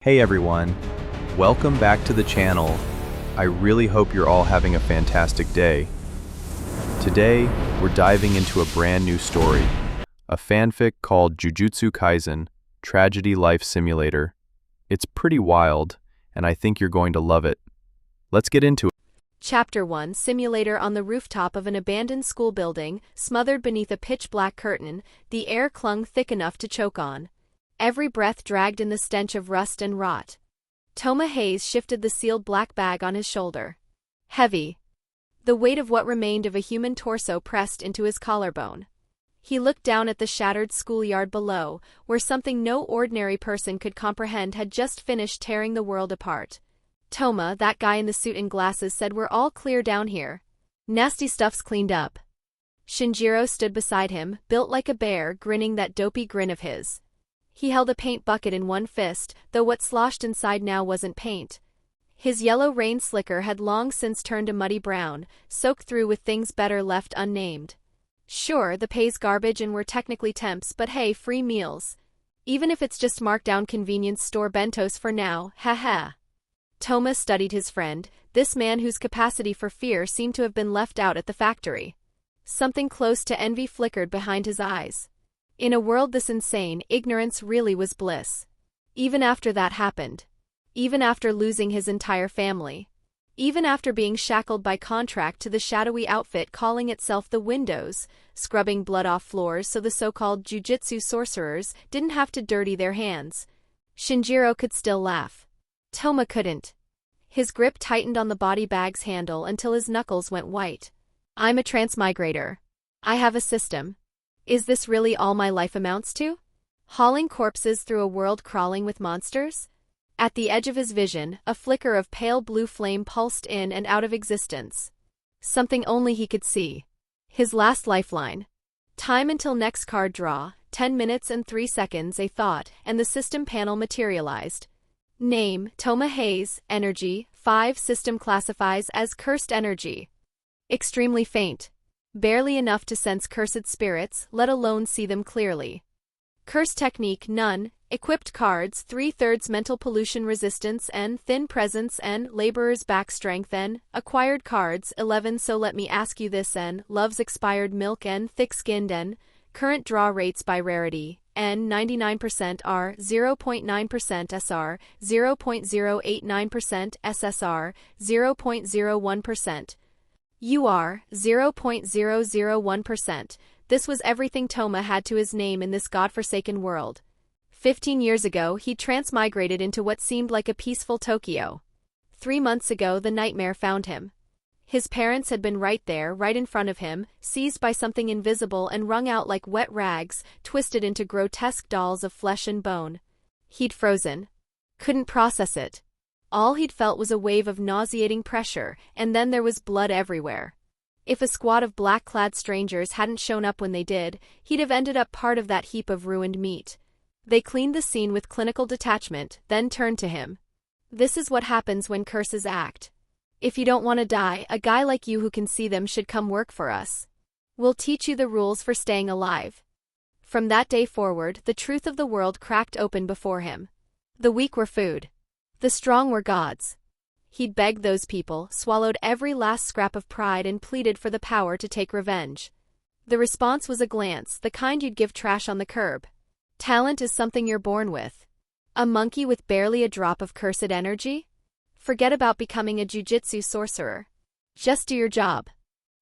Hey everyone, welcome back to the channel. I really hope you're all having a fantastic day. Today, we're diving into a brand new story, a fanfic called Jujutsu Kaisen, Tragedy Life Simulator. It's pretty wild, and I think you're going to love it. Let's get into it. Chapter 1 Simulator. On the rooftop of an abandoned school building, smothered beneath a pitch-black curtain, the air clung thick enough to choke on. Every breath dragged in the stench of rust and rot. Touma Hayase shifted the sealed black bag on his shoulder. Heavy. The weight of what remained of a human torso pressed into his collarbone. He looked down at the shattered schoolyard below, where something no ordinary person could comprehend had just finished tearing the world apart. Toma, that guy in the suit and glasses, said, "We're all clear down here. Nasty stuff's cleaned up." Shinjiro stood beside him, built like a bear, grinning that dopey grin of his. He held a paint bucket in one fist, though what sloshed inside now wasn't paint. His yellow rain slicker had long since turned a muddy brown, soaked through with things better left unnamed. Sure, the pay's garbage and we're technically temps, but hey, free meals. Even if it's just marked-down convenience store bentos for now, haha. Toma studied his friend, this man whose capacity for fear seemed to have been left out at the factory. Something close to envy flickered behind his eyes. In a world this insane, ignorance really was bliss. Even after that happened. Even after losing his entire family. Even after being shackled by contract to the shadowy outfit calling itself the Windows, scrubbing blood off floors so the so-called Jujutsu sorcerers didn't have to dirty their hands. Shinjiro could still laugh. Toma couldn't. His grip tightened on the body bag's handle until his knuckles went white. I'm a transmigrator. I have a system. Is this really all my life amounts to? Hauling corpses through a world crawling with monsters? At the edge of his vision, a flicker of pale blue flame pulsed in and out of existence. Something only he could see. His last lifeline. Time until next card draw, 10 minutes and 3 seconds, a thought, and the system panel materialized. Name, Touma Hayase, energy, 5, system classifies as cursed energy. Extremely faint. Barely enough to sense cursed spirits, let alone see them clearly. Curse technique, none. Equipped cards, 3/3 mental pollution resistance N, thin presence N, laborer's back strength N, acquired cards, 11. So let me ask you this N, love's expired milk N, thick-skinned N, current draw rates by rarity, N, 99% R, 0.9% SR, 0.089% SSR, 0.01%. UR, 0.001%. This was everything Toma had to his name in this godforsaken world. 15 years ago, he transmigrated into what seemed like a peaceful Tokyo. 3 months ago, the nightmare found him. His parents had been right there, right in front of him, seized by something invisible and wrung out like wet rags, twisted into grotesque dolls of flesh and bone. He'd frozen. Couldn't process it. All he'd felt was a wave of nauseating pressure, and then there was blood everywhere. If a squad of black-clad strangers hadn't shown up when they did, he'd have ended up part of that heap of ruined meat. They cleaned the scene with clinical detachment, then turned to him. This is what happens when curses act. If you don't want to die, a guy like you who can see them should come work for us. We'll teach you the rules for staying alive. From that day forward, the truth of the world cracked open before him. The weak were food. The strong were gods. He'd begged those people, swallowed every last scrap of pride, and pleaded for the power to take revenge. The response was a glance, the kind you'd give trash on the curb. Talent is something you're born with. A monkey with barely a drop of cursed energy? Forget about becoming a jujutsu sorcerer. Just do your job.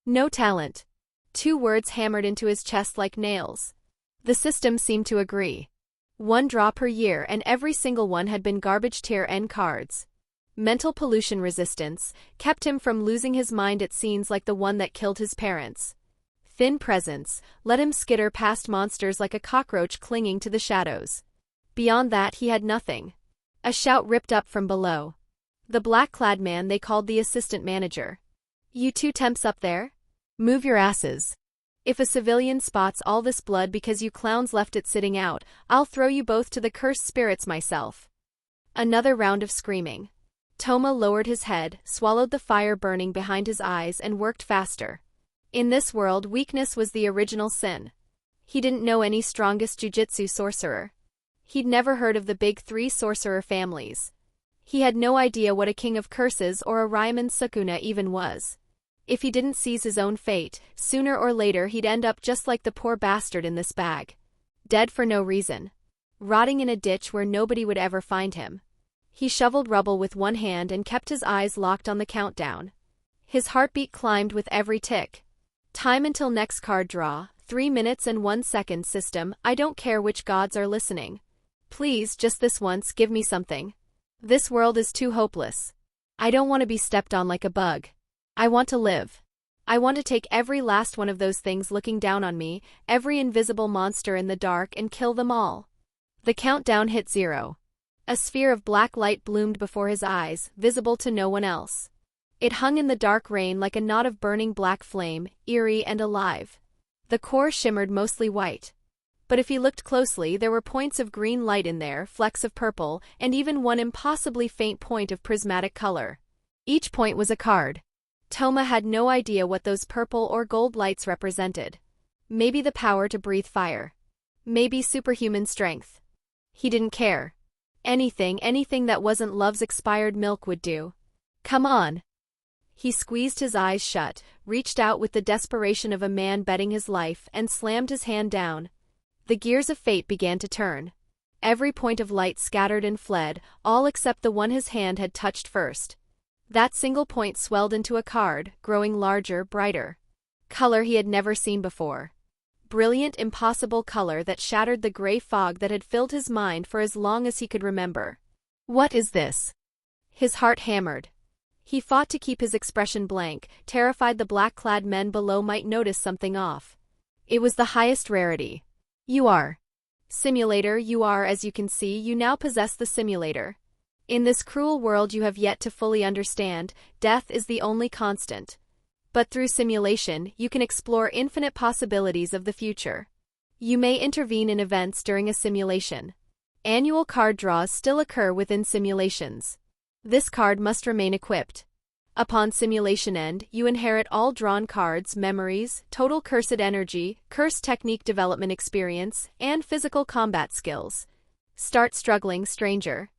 No talent. 2 words hammered into his chest like nails. The system seemed to agree. 1 draw per year, and every single one had been garbage tier N cards. Mental pollution resistance kept him from losing his mind at scenes like the one that killed his parents. Thin presence let him skitter past monsters like a cockroach clinging to the shadows. Beyond that he had nothing. A shout ripped up from below. The black-clad man they called the assistant manager. You 2 temps up there? Move your asses. If a civilian spots all this blood because you clowns left it sitting out, I'll throw you both to the cursed spirits myself. Another round of screaming. Toma lowered his head, swallowed the fire burning behind his eyes, and worked faster. In this world, weakness was the original sin. He didn't know any strongest jujutsu sorcerer. He'd never heard of the big three sorcerer families. He had no idea what a king of curses or a Raiman Sukuna even was. If he didn't seize his own fate, sooner or later he'd end up just like the poor bastard in this bag. Dead for no reason. Rotting in a ditch where nobody would ever find him. He shoveled rubble with one hand and kept his eyes locked on the countdown. His heartbeat climbed with every tick. Time until next card draw, 3 minutes and 1 second. System, I don't care which gods are listening. Please, just this once, give me something. This world is too hopeless. I don't want to be stepped on like a bug. I want to live. I want to take every last one of those things looking down on me, every invisible monster in the dark, and kill them all. The countdown hit 0. A sphere of black light bloomed before his eyes, visible to no one else. It hung in the dark rain like a knot of burning black flame, eerie and alive. The core shimmered mostly white. But if he looked closely, there were points of green light in there, flecks of purple, and even one impossibly faint point of prismatic color. Each point was a card. Toma had no idea what those purple or gold lights represented. Maybe the power to breathe fire. Maybe superhuman strength. He didn't care. Anything that wasn't love's expired milk would do. Come on. He squeezed his eyes shut, reached out with the desperation of a man betting his life, and slammed his hand down. The gears of fate began to turn. Every point of light scattered and fled, all except the one his hand had touched first. That single point swelled into a card, growing larger, brighter. Color he had never seen before. Brilliant, impossible color that shattered the gray fog that had filled his mind for as long as he could remember. What is this? His heart hammered. He fought to keep his expression blank, terrified the black-clad men below might notice something off. It was the highest rarity. You are. Simulator, you are, as you can see, you now possess the simulator. In this cruel world you have yet to fully understand, death is the only constant. But through simulation, you can explore infinite possibilities of the future. You may intervene in events during a simulation. Annual card draws still occur within simulations. This card must remain equipped. Upon simulation end, you inherit all drawn cards, memories, total cursed energy, cursed technique development experience, and physical combat skills. Start struggling, stranger.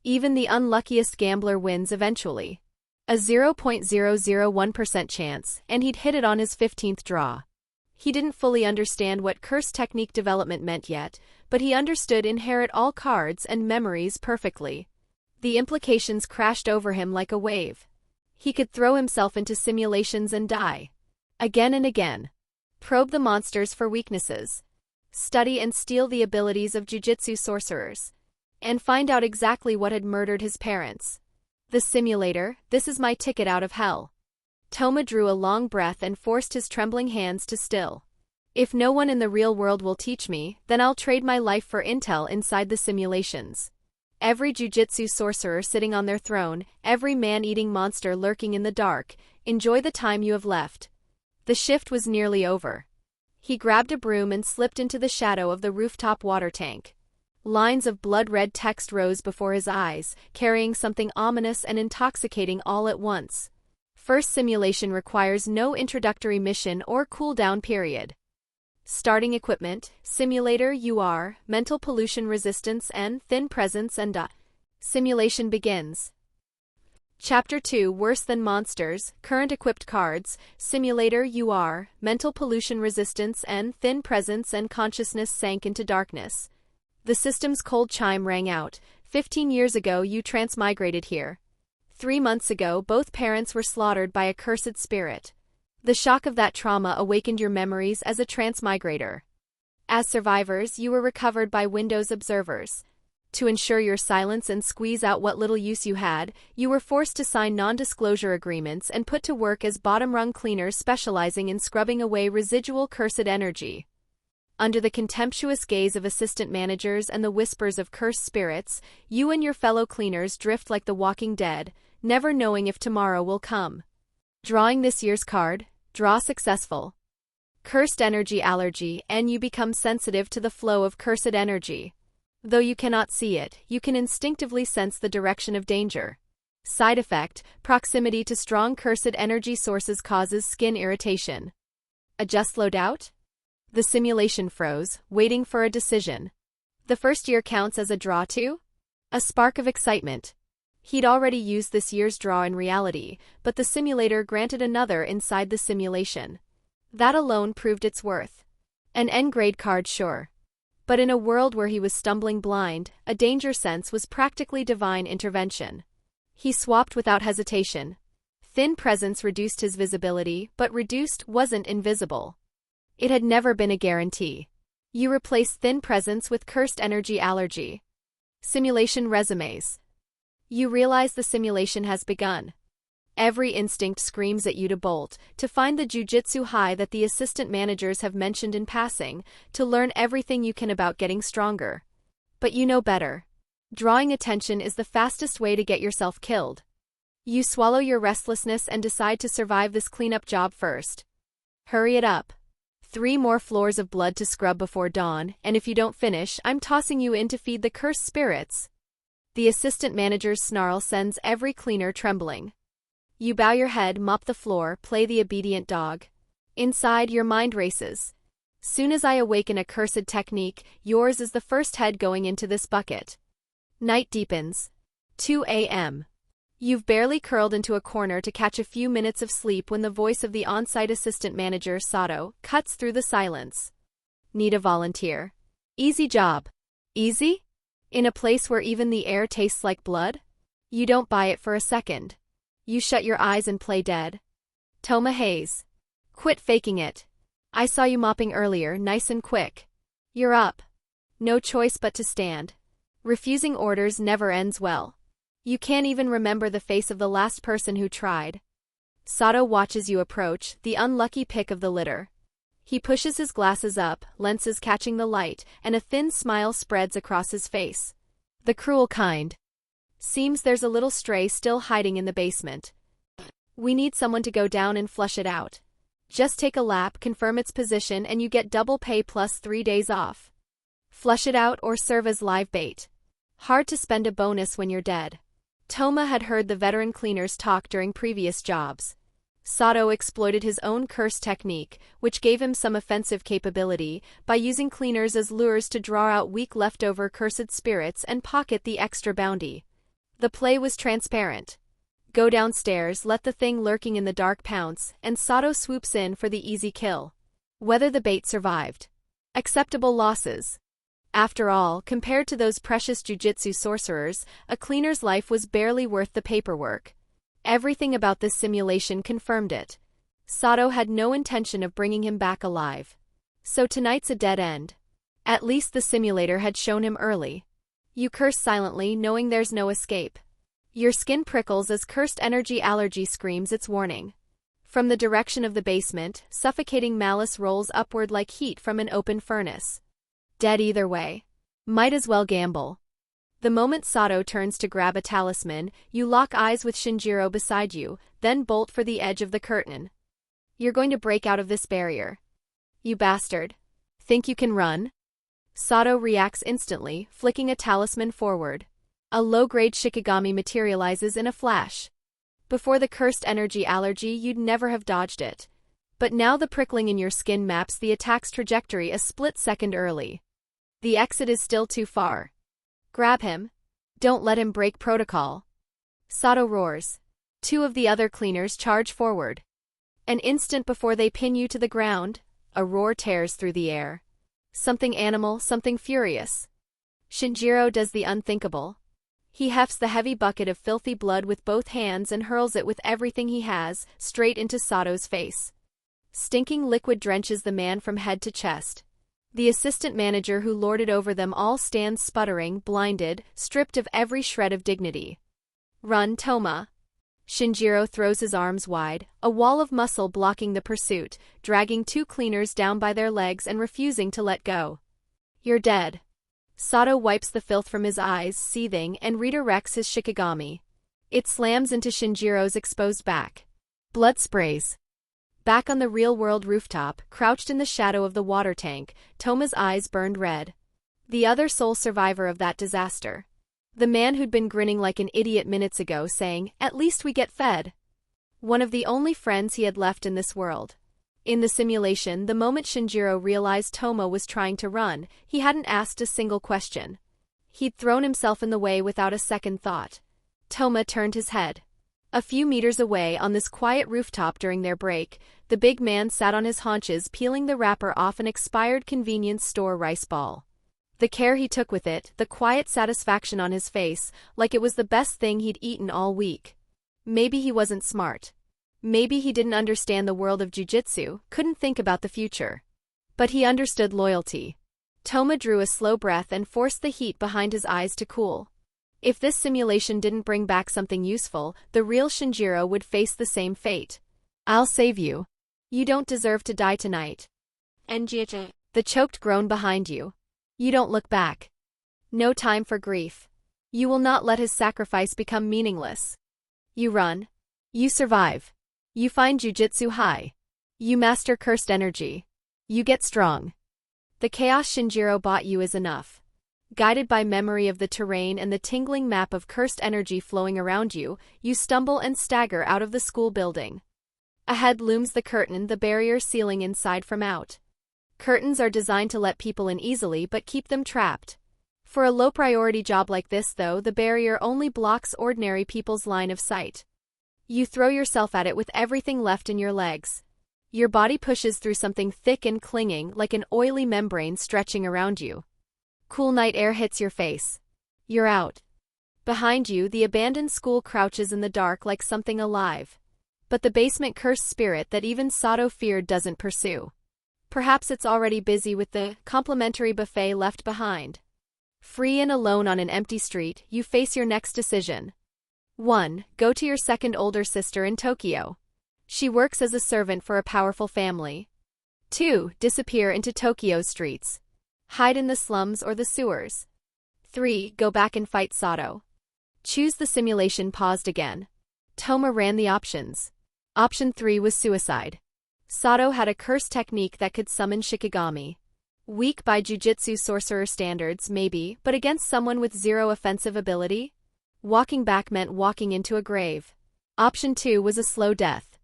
Even the unluckiest gambler wins eventually. A 0.001% chance, and he'd hit it on his 15th draw. He didn't fully understand what cursed technique development meant yet, but he understood inherit all cards and memories perfectly. The implications crashed over him like a wave. He could throw himself into simulations and die. Again and again. Probe the monsters for weaknesses. Study and steal the abilities of jujutsu sorcerers. And find out exactly what had murdered his parents. The simulator, this is my ticket out of hell. Toma drew a long breath and forced his trembling hands to still. If no one in the real world will teach me, then I'll trade my life for intel inside the simulations. Every jujutsu sorcerer sitting on their throne, every man-eating monster lurking in the dark, enjoy the time you have left. The shift was nearly over. He grabbed a broom and slipped into the shadow of the rooftop water tank. Lines of blood-red text rose before his eyes, carrying something ominous and intoxicating all at once. First simulation requires no introductory mission or cooldown period. Starting equipment, simulator UR, mental pollution resistance and thin presence and Simulation begins. Chapter 2 Worse Than Monsters, current equipped cards, simulator UR, mental pollution resistance and thin presence and consciousness sank into darkness. The system's cold chime rang out. 15 years ago you transmigrated here. 3 months ago both parents were slaughtered by a cursed spirit. The shock of that trauma awakened your memories as a transmigrator. As survivors, you were recovered by Windows observers. To ensure your silence and squeeze out what little use you had, you were forced to sign non-disclosure agreements and put to work as bottom-rung cleaners specializing in scrubbing away residual cursed energy. Under the contemptuous gaze of assistant managers and the whispers of cursed spirits, you and your fellow cleaners drift like the walking dead, never knowing if tomorrow will come. Drawing this year's card, draw successful. Cursed energy allergy, and you become sensitive to the flow of cursed energy. Though you cannot see it, you can instinctively sense the direction of danger. Side effect, proximity to strong cursed energy sources causes skin irritation. Adjust loadout? The simulation froze, waiting for a decision. The first year counts as a draw too? A spark of excitement. He'd already used this year's draw in reality, but the simulator granted another inside the simulation. That alone proved its worth. An N-grade card, sure. But in a world where he was stumbling blind, a danger sense was practically divine intervention. He swapped without hesitation. Thin presence reduced his visibility, but reduced wasn't invisible. It had never been a guarantee. You replace thin presence with cursed energy allergy. Simulation resumes. You realize the simulation has begun. Every instinct screams at you to bolt, to find the Jujutsu High that the assistant managers have mentioned in passing, to learn everything you can about getting stronger. But you know better. Drawing attention is the fastest way to get yourself killed. You swallow your restlessness and decide to survive this cleanup job first. Hurry it up. 3 more floors of blood to scrub before dawn, and if you don't finish, I'm tossing you in to feed the cursed spirits. The assistant manager's snarl sends every cleaner trembling. You bow your head, mop the floor, play the obedient dog. Inside, your mind races. Soon as I awaken a cursed technique, yours is the first head going into this bucket. Night deepens. 2 a.m. You've barely curled into a corner to catch a few minutes of sleep when the voice of the on-site assistant manager, Sodto, cuts through the silence. Need a volunteer. Easy job. Easy? In a place where even the air tastes like blood? You don't buy it for a second. You shut your eyes and play dead. Touma Hayase. Quit faking it. I saw you mopping earlier, nice and quick. You're up. No choice but to stand. Refusing orders never ends well. You can't even remember the face of the last person who tried. Sodto watches you approach, the unlucky pick of the litter. He pushes his glasses up, lenses catching the light, and a thin smile spreads across his face. The cruel kind. Seems there's a little stray still hiding in the basement. We need someone to go down and flush it out. Just take a lap, confirm its position, and you get double pay plus 3 days off. Flush it out or serve as live bait. Hard to spend a bonus when you're dead. Toma had heard the veteran cleaners talk during previous jobs. Sodto exploited his own curse technique, which gave him some offensive capability, by using cleaners as lures to draw out weak leftover cursed spirits and pocket the extra bounty. The play was transparent. Go downstairs, let the thing lurking in the dark pounce, and Sodto swoops in for the easy kill. Whether the bait survived. Acceptable losses. After all, compared to those precious jujutsu sorcerers, a cleaner's life was barely worth the paperwork. Everything about this simulation confirmed it. Sodto had no intention of bringing him back alive. So tonight's a dead end. At least the simulator had shown him early. You curse silently, knowing there's no escape. Your skin prickles as cursed energy allergy screams its warning. From the direction of the basement, suffocating malice rolls upward like heat from an open furnace. Dead either way. Might as well gamble. The moment Sodto turns to grab a talisman, you lock eyes with Shinjiro beside you, then bolt for the edge of the curtain. You're going to break out of this barrier. You bastard. Think you can run? Sodto reacts instantly, flicking a talisman forward. A low-grade Shikigami materializes in a flash. Before the cursed energy allergy, you'd never have dodged it. But now the prickling in your skin maps the attack's trajectory a split second early. The exit is still too far. Grab him. Don't let him break protocol. Sodto roars. 2 of the other cleaners charge forward. An instant before they pin you to the ground, a roar tears through the air. Something animal, something furious. Shinjiro does the unthinkable. He hefts the heavy bucket of filthy blood with both hands and hurls it with everything he has, straight into Sodto's face. Stinking liquid drenches the man from head to chest. The assistant manager who lorded over them all stands sputtering, blinded, stripped of every shred of dignity. Run, Toma. Shinjiro throws his arms wide, a wall of muscle blocking the pursuit, dragging 2 cleaners down by their legs and refusing to let go. You're dead. Sodto wipes the filth from his eyes, seething, and redirects his Shikigami. It slams into Shinjiro's exposed back. Blood sprays. Back on the real-world rooftop, crouched in the shadow of the water tank, Toma's eyes burned red. The other sole survivor of that disaster. The man who'd been grinning like an idiot minutes ago, saying, "At least we get fed." One of the only friends he had left in this world. In the simulation, the moment Shinjiro realized Toma was trying to run, he hadn't asked a single question. He'd thrown himself in the way without a second thought. Toma turned his head. A few meters away on this quiet rooftop during their break, the big man sat on his haunches peeling the wrapper off an expired convenience store rice ball. The care he took with it, the quiet satisfaction on his face, like it was the best thing he'd eaten all week. Maybe he wasn't smart. Maybe he didn't understand the world of jujutsu, couldn't think about the future. But he understood loyalty. Toma drew a slow breath and forced the heat behind his eyes to cool. If this simulation didn't bring back something useful, the real Shinjiro would face the same fate. I'll save you. You don't deserve to die tonight. NGH. The choked groan behind you. You don't look back. No time for grief. You will not let his sacrifice become meaningless. You run. You survive. You find Jujutsu High. You master cursed energy. You get strong. The chaos Shinjiro bought you is enough. Guided by memory of the terrain and the tingling map of cursed energy flowing around you, you stumble and stagger out of the school building. Ahead looms the curtain, the barrier sealing inside from out. Curtains are designed to let people in easily but keep them trapped. For a low-priority job like this, though, the barrier only blocks ordinary people's line of sight. You throw yourself at it with everything left in your legs. Your body pushes through something thick and clinging, like an oily membrane stretching around you. Cool night air hits your face. You're out. Behind you, the abandoned school crouches in the dark like something alive. But the basement cursed spirit that even Sodto feared doesn't pursue. Perhaps it's already busy with the complimentary buffet left behind. Free and alone on an empty street, you face your next decision. 1. Go to your second older sister in Tokyo. She works as a servant for a powerful family. 2. Disappear into Tokyo's streets. Hide in the slums or the sewers. 3. Go back and fight Sodto. Choose. The simulation paused again. Toma ran the options. Option 3 was suicide. Sodto had a cursed technique that could summon Shikigami. Weak by jujutsu sorcerer standards, maybe, but against someone with zero offensive ability? Walking back meant walking into a grave. Option 2 was a slow death.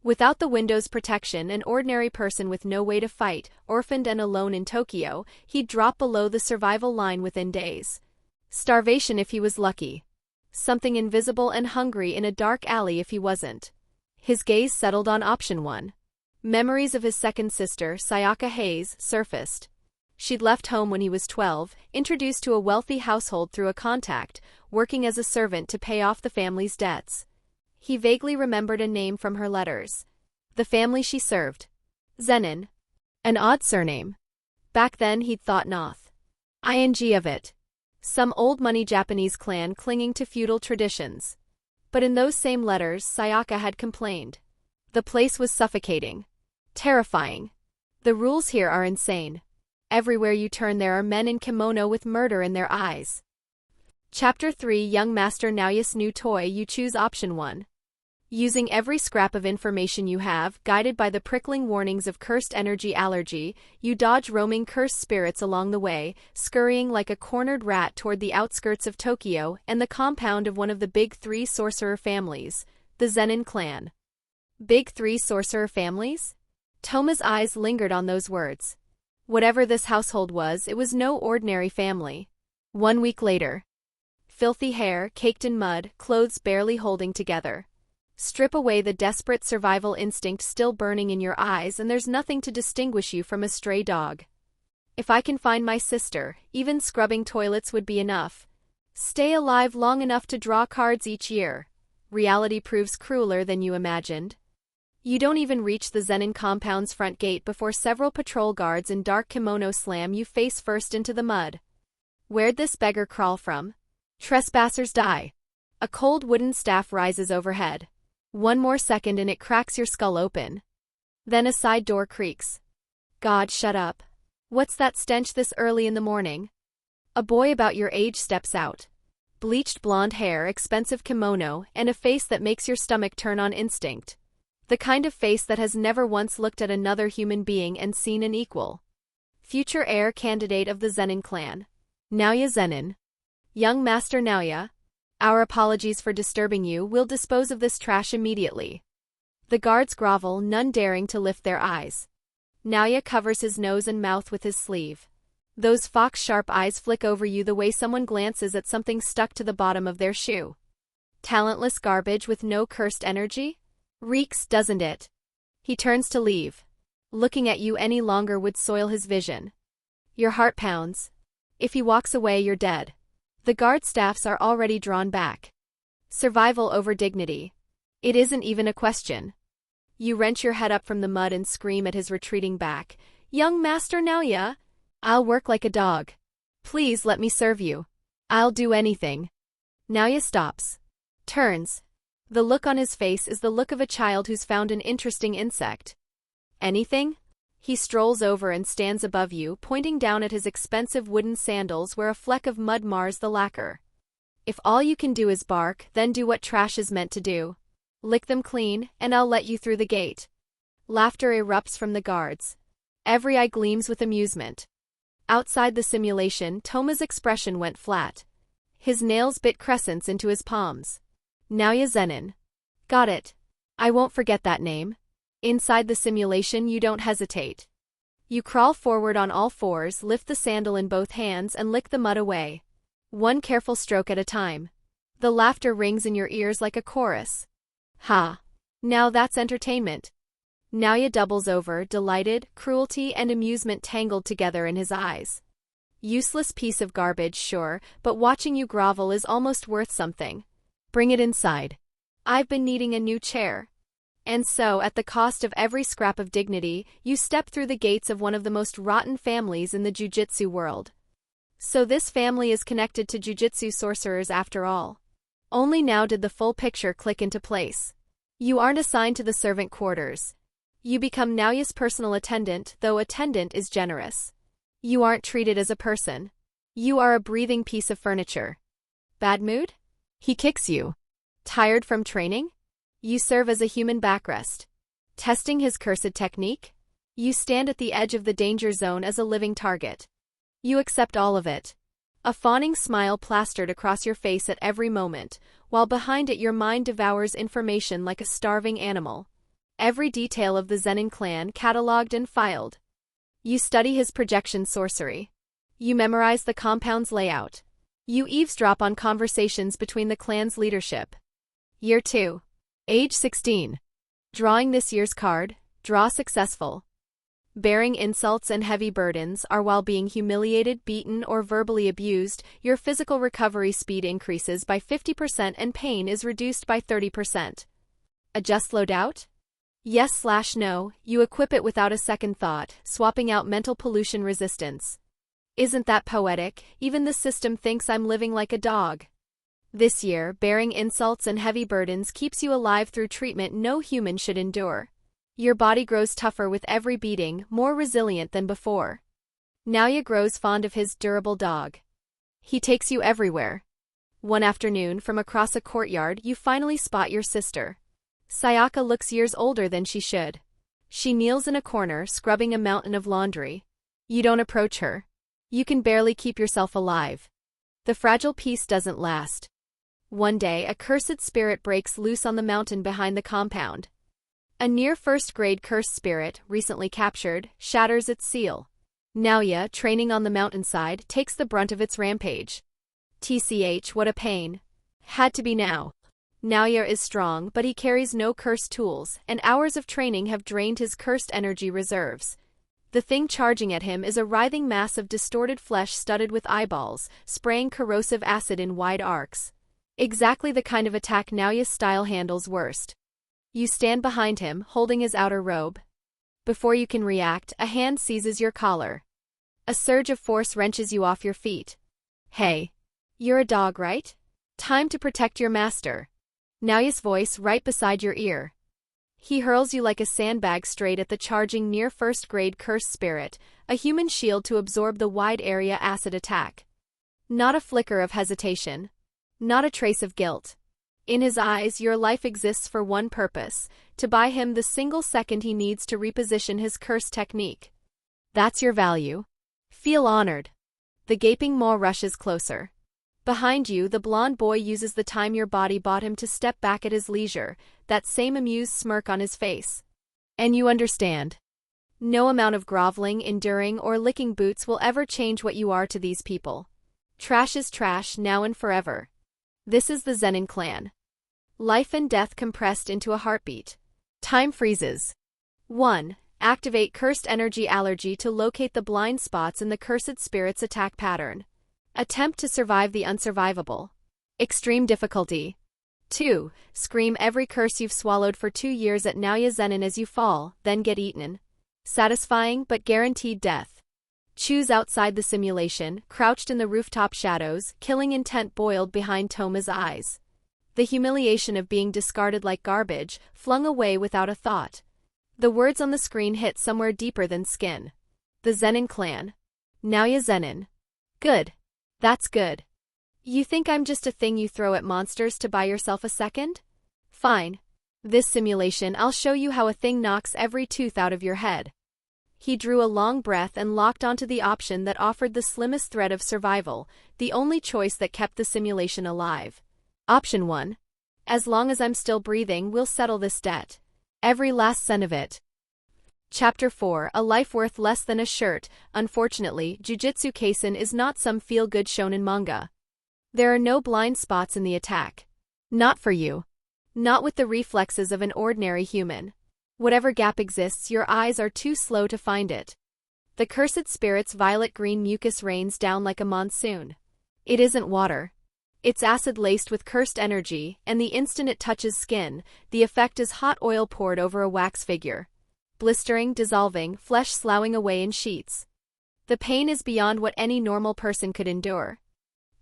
Without the window's protection, an ordinary person with no way to fight, orphaned and alone in Tokyo, he'd drop below the survival line within days. Starvation if he was lucky. Something invisible and hungry in a dark alley if he wasn't. His gaze settled on option 1. Memories of his second sister, Sayaka Hayes, surfaced. She'd left home when he was 12, introduced to a wealthy household through a contact, working as a servant to pay off the family's debts. He vaguely remembered a name from her letters. The family she served. Zenin. An odd surname. Back then he'd thought Noth. Ing of it. Some old-money Japanese clan clinging to feudal traditions. But in those same letters, Sayaka had complained. The place was suffocating. Terrifying. The rules here are insane. Everywhere you turn there are men in kimono with murder in their eyes. Chapter 3. Young Master Naoya's new toy. You choose option 1. Using every scrap of information you have, guided by the prickling warnings of cursed energy allergy, you dodge roaming cursed spirits along the way, scurrying like a cornered rat toward the outskirts of Tokyo and the compound of one of the big 3 sorcerer families, the Zenin clan. Big 3 sorcerer families? Toma's eyes lingered on those words. Whatever this household was, it was no ordinary family. 1 week later. Filthy hair, caked in mud, clothes barely holding together. Strip away the desperate survival instinct still burning in your eyes and there's nothing to distinguish you from a stray dog. If I can find my sister, even scrubbing toilets would be enough. Stay alive long enough to draw cards each year. Reality proves crueler than you imagined. You don't even reach the Zenin compound's front gate before several patrol guards in dark kimono slam you face first into the mud. Where'd this beggar crawl from? Trespassers die. A cold wooden staff rises overhead. 1 more second and it cracks your skull open. Then a side door creaks. God, shut up. What's that stench this early in the morning? A boy about your age steps out. Bleached blonde hair, expensive kimono, and a face that makes your stomach turn on instinct. The kind of face that has never once looked at another human being and seen an equal. Future heir candidate of the Zenin clan. Naoya Zenin. Young Master Naoya. Our apologies for disturbing you. We'll dispose of this trash immediately. The guards grovel, none daring to lift their eyes. Naoya covers his nose and mouth with his sleeve. Those fox-sharp eyes flick over you the way someone glances at something stuck to the bottom of their shoe. Talentless garbage with no cursed energy? Reeks, doesn't it? He turns to leave. Looking at you any longer would soil his vision. Your heart pounds. If he walks away, you're dead. The guard staffs are already drawn back. Survival over dignity. It isn't even a question. You wrench your head up from the mud and scream at his retreating back. Young Master Naoya, I'll work like a dog. Please let me serve you. I'll do anything. Naoya stops. Turns. The look on his face is the look of a child who's found an interesting insect. Anything? He strolls over and stands above you, pointing down at his expensive wooden sandals where a fleck of mud mars the lacquer. If all you can do is bark, then do what trash is meant to do. Lick them clean, and I'll let you through the gate. Laughter erupts from the guards. Every eye gleams with amusement. Outside the simulation, Toma's expression went flat. His nails bit crescents into his palms. Naoya Zenin. Got it. I won't forget that name. Inside the simulation, you don't hesitate. You crawl forward on all fours, lift the sandal in both hands and lick the mud away. One careful stroke at a time. The laughter rings in your ears like a chorus. Ha! Now that's entertainment. Naoya doubles over, delighted, cruelty and amusement tangled together in his eyes. Useless piece of garbage, sure, but watching you grovel is almost worth something. Bring it inside. I've been needing a new chair. And so, at the cost of every scrap of dignity, you step through the gates of one of the most rotten families in the jujutsu world. So this family is connected to jujutsu sorcerers after all. Only now did the full picture click into place. You aren't assigned to the servant quarters. You become Naoya's personal attendant, though attendant is generous. You aren't treated as a person. You are a breathing piece of furniture. Bad mood? He kicks you. Tired from training? You serve as a human backrest. Testing his cursed technique? You stand at the edge of the danger zone as a living target. You accept all of it. A fawning smile plastered across your face at every moment, while behind it your mind devours information like a starving animal. Every detail of the Zenin clan catalogued and filed. You study his projection sorcery. You memorize the compound's layout. You eavesdrop on conversations between the clan's leadership. Year 2. Age 16. Drawing this year's card, draw successful. Bearing insults and heavy burdens are while being humiliated, beaten, or verbally abused, your physical recovery speed increases by 50% and pain is reduced by 30%. Adjust loadout? Yes/no, you equip it without a second thought, swapping out mental pollution resistance. Isn't that poetic? Even the system thinks I'm living like a dog. This year, bearing insults and heavy burdens keeps you alive through treatment no human should endure. Your body grows tougher with every beating, more resilient than before. Naoya grows fond of his durable dog. He takes you everywhere. One afternoon, from across a courtyard, you finally spot your sister. Sayaka looks years older than she should. She kneels in a corner, scrubbing a mountain of laundry. You don't approach her. You can barely keep yourself alive. The fragile peace doesn't last. One day, a cursed spirit breaks loose on the mountain behind the compound. A near first-grade cursed spirit, recently captured, shatters its seal. Naoya, training on the mountainside, takes the brunt of its rampage. TCH, what a pain. Had to be now. Naoya is strong, but he carries no cursed tools, and hours of training have drained his cursed energy reserves. The thing charging at him is a writhing mass of distorted flesh studded with eyeballs, spraying corrosive acid in wide arcs. Exactly the kind of attack Naoya's style handles worst. You stand behind him, holding his outer robe. Before you can react, a hand seizes your collar. A surge of force wrenches you off your feet. Hey. You're a dog, right? Time to protect your master. Naoya's voice right beside your ear. He hurls you like a sandbag straight at the charging near first-grade cursed spirit, a human shield to absorb the wide-area acid attack. Not a flicker of hesitation. Not a trace of guilt. In his eyes, your life exists for one purpose, to buy him the single second he needs to reposition his cursed technique. That's your value. Feel honored. The gaping maw rushes closer. Behind you, the blonde boy uses the time your body bought him to step back at his leisure, that same amused smirk on his face. And you understand. No amount of groveling, enduring, or licking boots will ever change what you are to these people. Trash is trash now and forever. This is the Zenin clan. Life and death compressed into a heartbeat. Time freezes. 1. Activate Cursed Energy Allergy to locate the blind spots in the Cursed Spirit's attack pattern. Attempt to survive the unsurvivable. Extreme difficulty. 2. Scream every curse you've swallowed for 2 years at Naoya Zenin as you fall, then get eaten. Satisfying but guaranteed death. Choose outside the simulation, crouched in the rooftop shadows, killing intent boiled behind Toma's eyes. The humiliation of being discarded like garbage, flung away without a thought. The words on the screen hit somewhere deeper than skin. The Zenin clan. Naoya Zenin. Good. That's good. You think I'm just a thing you throw at monsters to buy yourself a second? Fine. This simulation I'll show you how a thing knocks every tooth out of your head. He drew a long breath and locked onto the option that offered the slimmest thread of survival, the only choice that kept the simulation alive. Option 1. As long as I'm still breathing, we'll settle this debt. Every last cent of it. Chapter 4, A Life Worth Less Than a Shirt. Unfortunately, Jujutsu Kaisen is not some feel-good shonen manga. There are no blind spots in the attack. Not for you. Not with the reflexes of an ordinary human. Whatever gap exists, your eyes are too slow to find it. The Cursed Spirit's violet-green mucus rains down like a monsoon. It isn't water. It's acid laced with cursed energy, and the instant it touches skin, the effect is hot oil poured over a wax figure. Blistering, dissolving, flesh sloughing away in sheets. The pain is beyond what any normal person could endure.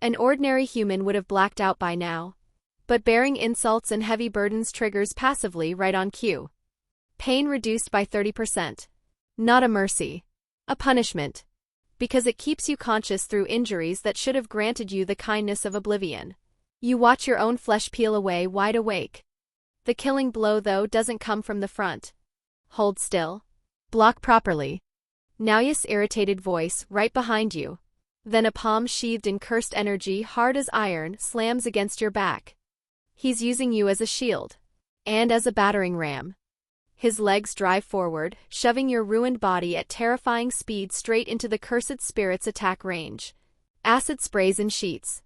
An ordinary human would have blacked out by now. But bearing insults and heavy burdens triggers passively right on cue. Pain reduced by 30%. Not a mercy. A punishment. Because it keeps you conscious through injuries that should have granted you the kindness of oblivion. You watch your own flesh peel away wide awake. The killing blow, though, doesn't come from the front. Hold still. Block properly. Naoya's irritated voice, right behind you. Then a palm sheathed in cursed energy, hard as iron, slams against your back. He's using you as a shield. And as a battering ram. His legs drive forward, shoving your ruined body at terrifying speed straight into the Cursed Spirit's attack range. Acid sprays in sheets.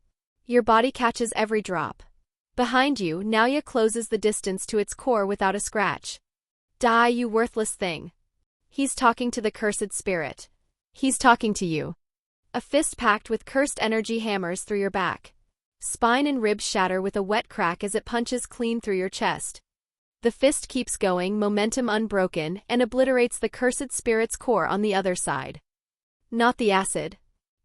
Your body catches every drop. Behind you, Naoya closes the distance to its core without a scratch. Die, you worthless thing. He's talking to the Cursed Spirit. He's talking to you. A fist packed with cursed energy hammers through your back. Spine and ribs shatter with a wet crack as it punches clean through your chest. The fist keeps going, momentum unbroken, and obliterates the Cursed Spirit's core on the other side. Not the acid.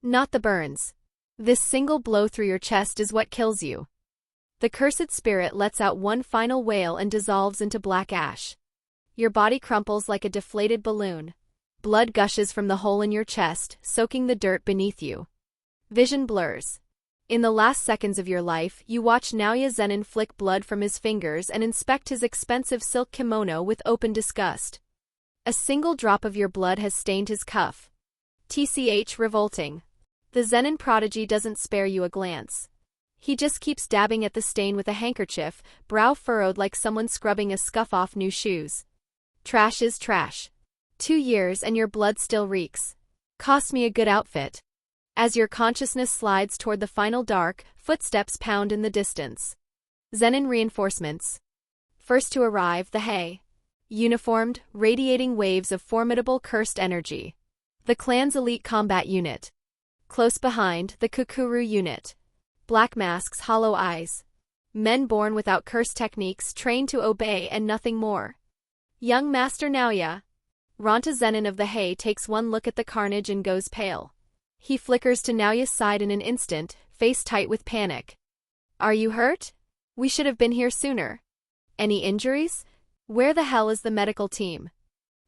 Not the burns. This single blow through your chest is what kills you. The Cursed Spirit lets out one final wail and dissolves into black ash. Your body crumples like a deflated balloon. Blood gushes from the hole in your chest, soaking the dirt beneath you. Vision blurs. In the last seconds of your life, you watch Naoya Zenin flick blood from his fingers and inspect his expensive silk kimono with open disgust. A single drop of your blood has stained his cuff. TCH revolting. The Zenin prodigy doesn't spare you a glance. He just keeps dabbing at the stain with a handkerchief, brow furrowed like someone scrubbing a scuff-off new shoes. Trash is trash. 2 years and your blood still reeks. Cost me a good outfit. As your consciousness slides toward the final dark, footsteps pound in the distance. Zenin reinforcements. First to arrive, the Hay. Uniformed, radiating waves of formidable cursed energy. The clan's elite combat unit. Close behind, the Kukuru unit. Black masks, hollow eyes. Men born without cursed techniques, trained to obey and nothing more. Young Master Naoya. Ranta Zenin of the Hay takes one look at the carnage and goes pale. He flickers to Naoya's side in an instant, face tight with panic. Are you hurt? We should have been here sooner. Any injuries? Where the hell is the medical team?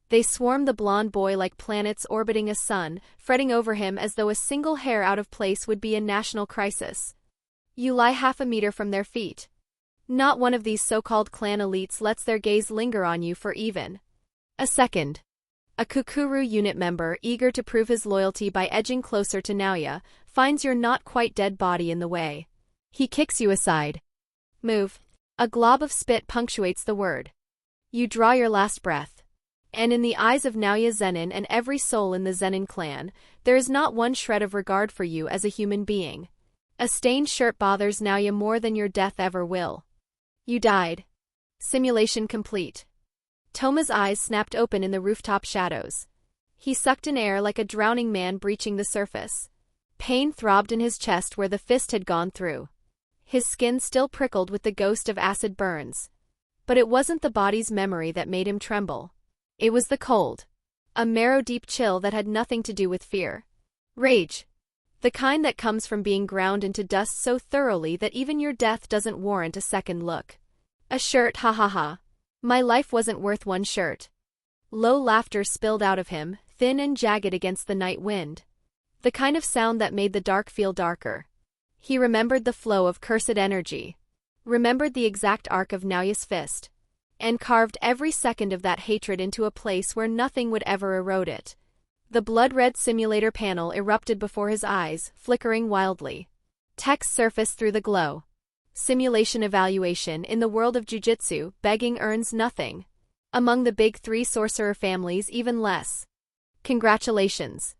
They swarm the blonde boy like planets orbiting a sun, fretting over him as though a single hair out of place would be a national crisis. You lie half a meter from their feet. Not one of these so-called clan elites lets their gaze linger on you for even a second. A Kukuru unit member, eager to prove his loyalty by edging closer to Naoya, finds your not-quite-dead body in the way. He kicks you aside. Move. A glob of spit punctuates the word. You draw your last breath. And in the eyes of Naoya Zenin and every soul in the Zenin clan, there is not one shred of regard for you as a human being. A stained shirt bothers Naoya more than your death ever will. You died. Simulation complete. Toma's eyes snapped open in the rooftop shadows. He sucked in air like a drowning man breaching the surface. Pain throbbed in his chest where the fist had gone through. His skin still prickled with the ghost of acid burns. But it wasn't the body's memory that made him tremble. It was the cold. A marrow-deep chill that had nothing to do with fear. Rage. The kind that comes from being ground into dust so thoroughly that even your death doesn't warrant a second look. A shirt, ha ha ha. My life wasn't worth one shirt. Low laughter spilled out of him, thin and jagged against the night wind. The kind of sound that made the dark feel darker. He remembered the flow of cursed energy. Remembered the exact arc of Naoya's fist. And carved every second of that hatred into a place where nothing would ever erode it. The blood-red simulator panel erupted before his eyes, flickering wildly. Text surfaced through the glow. Simulation evaluation in the world of Jujutsu, begging earns nothing. Among the big 3 sorcerer families, even less. Congratulations.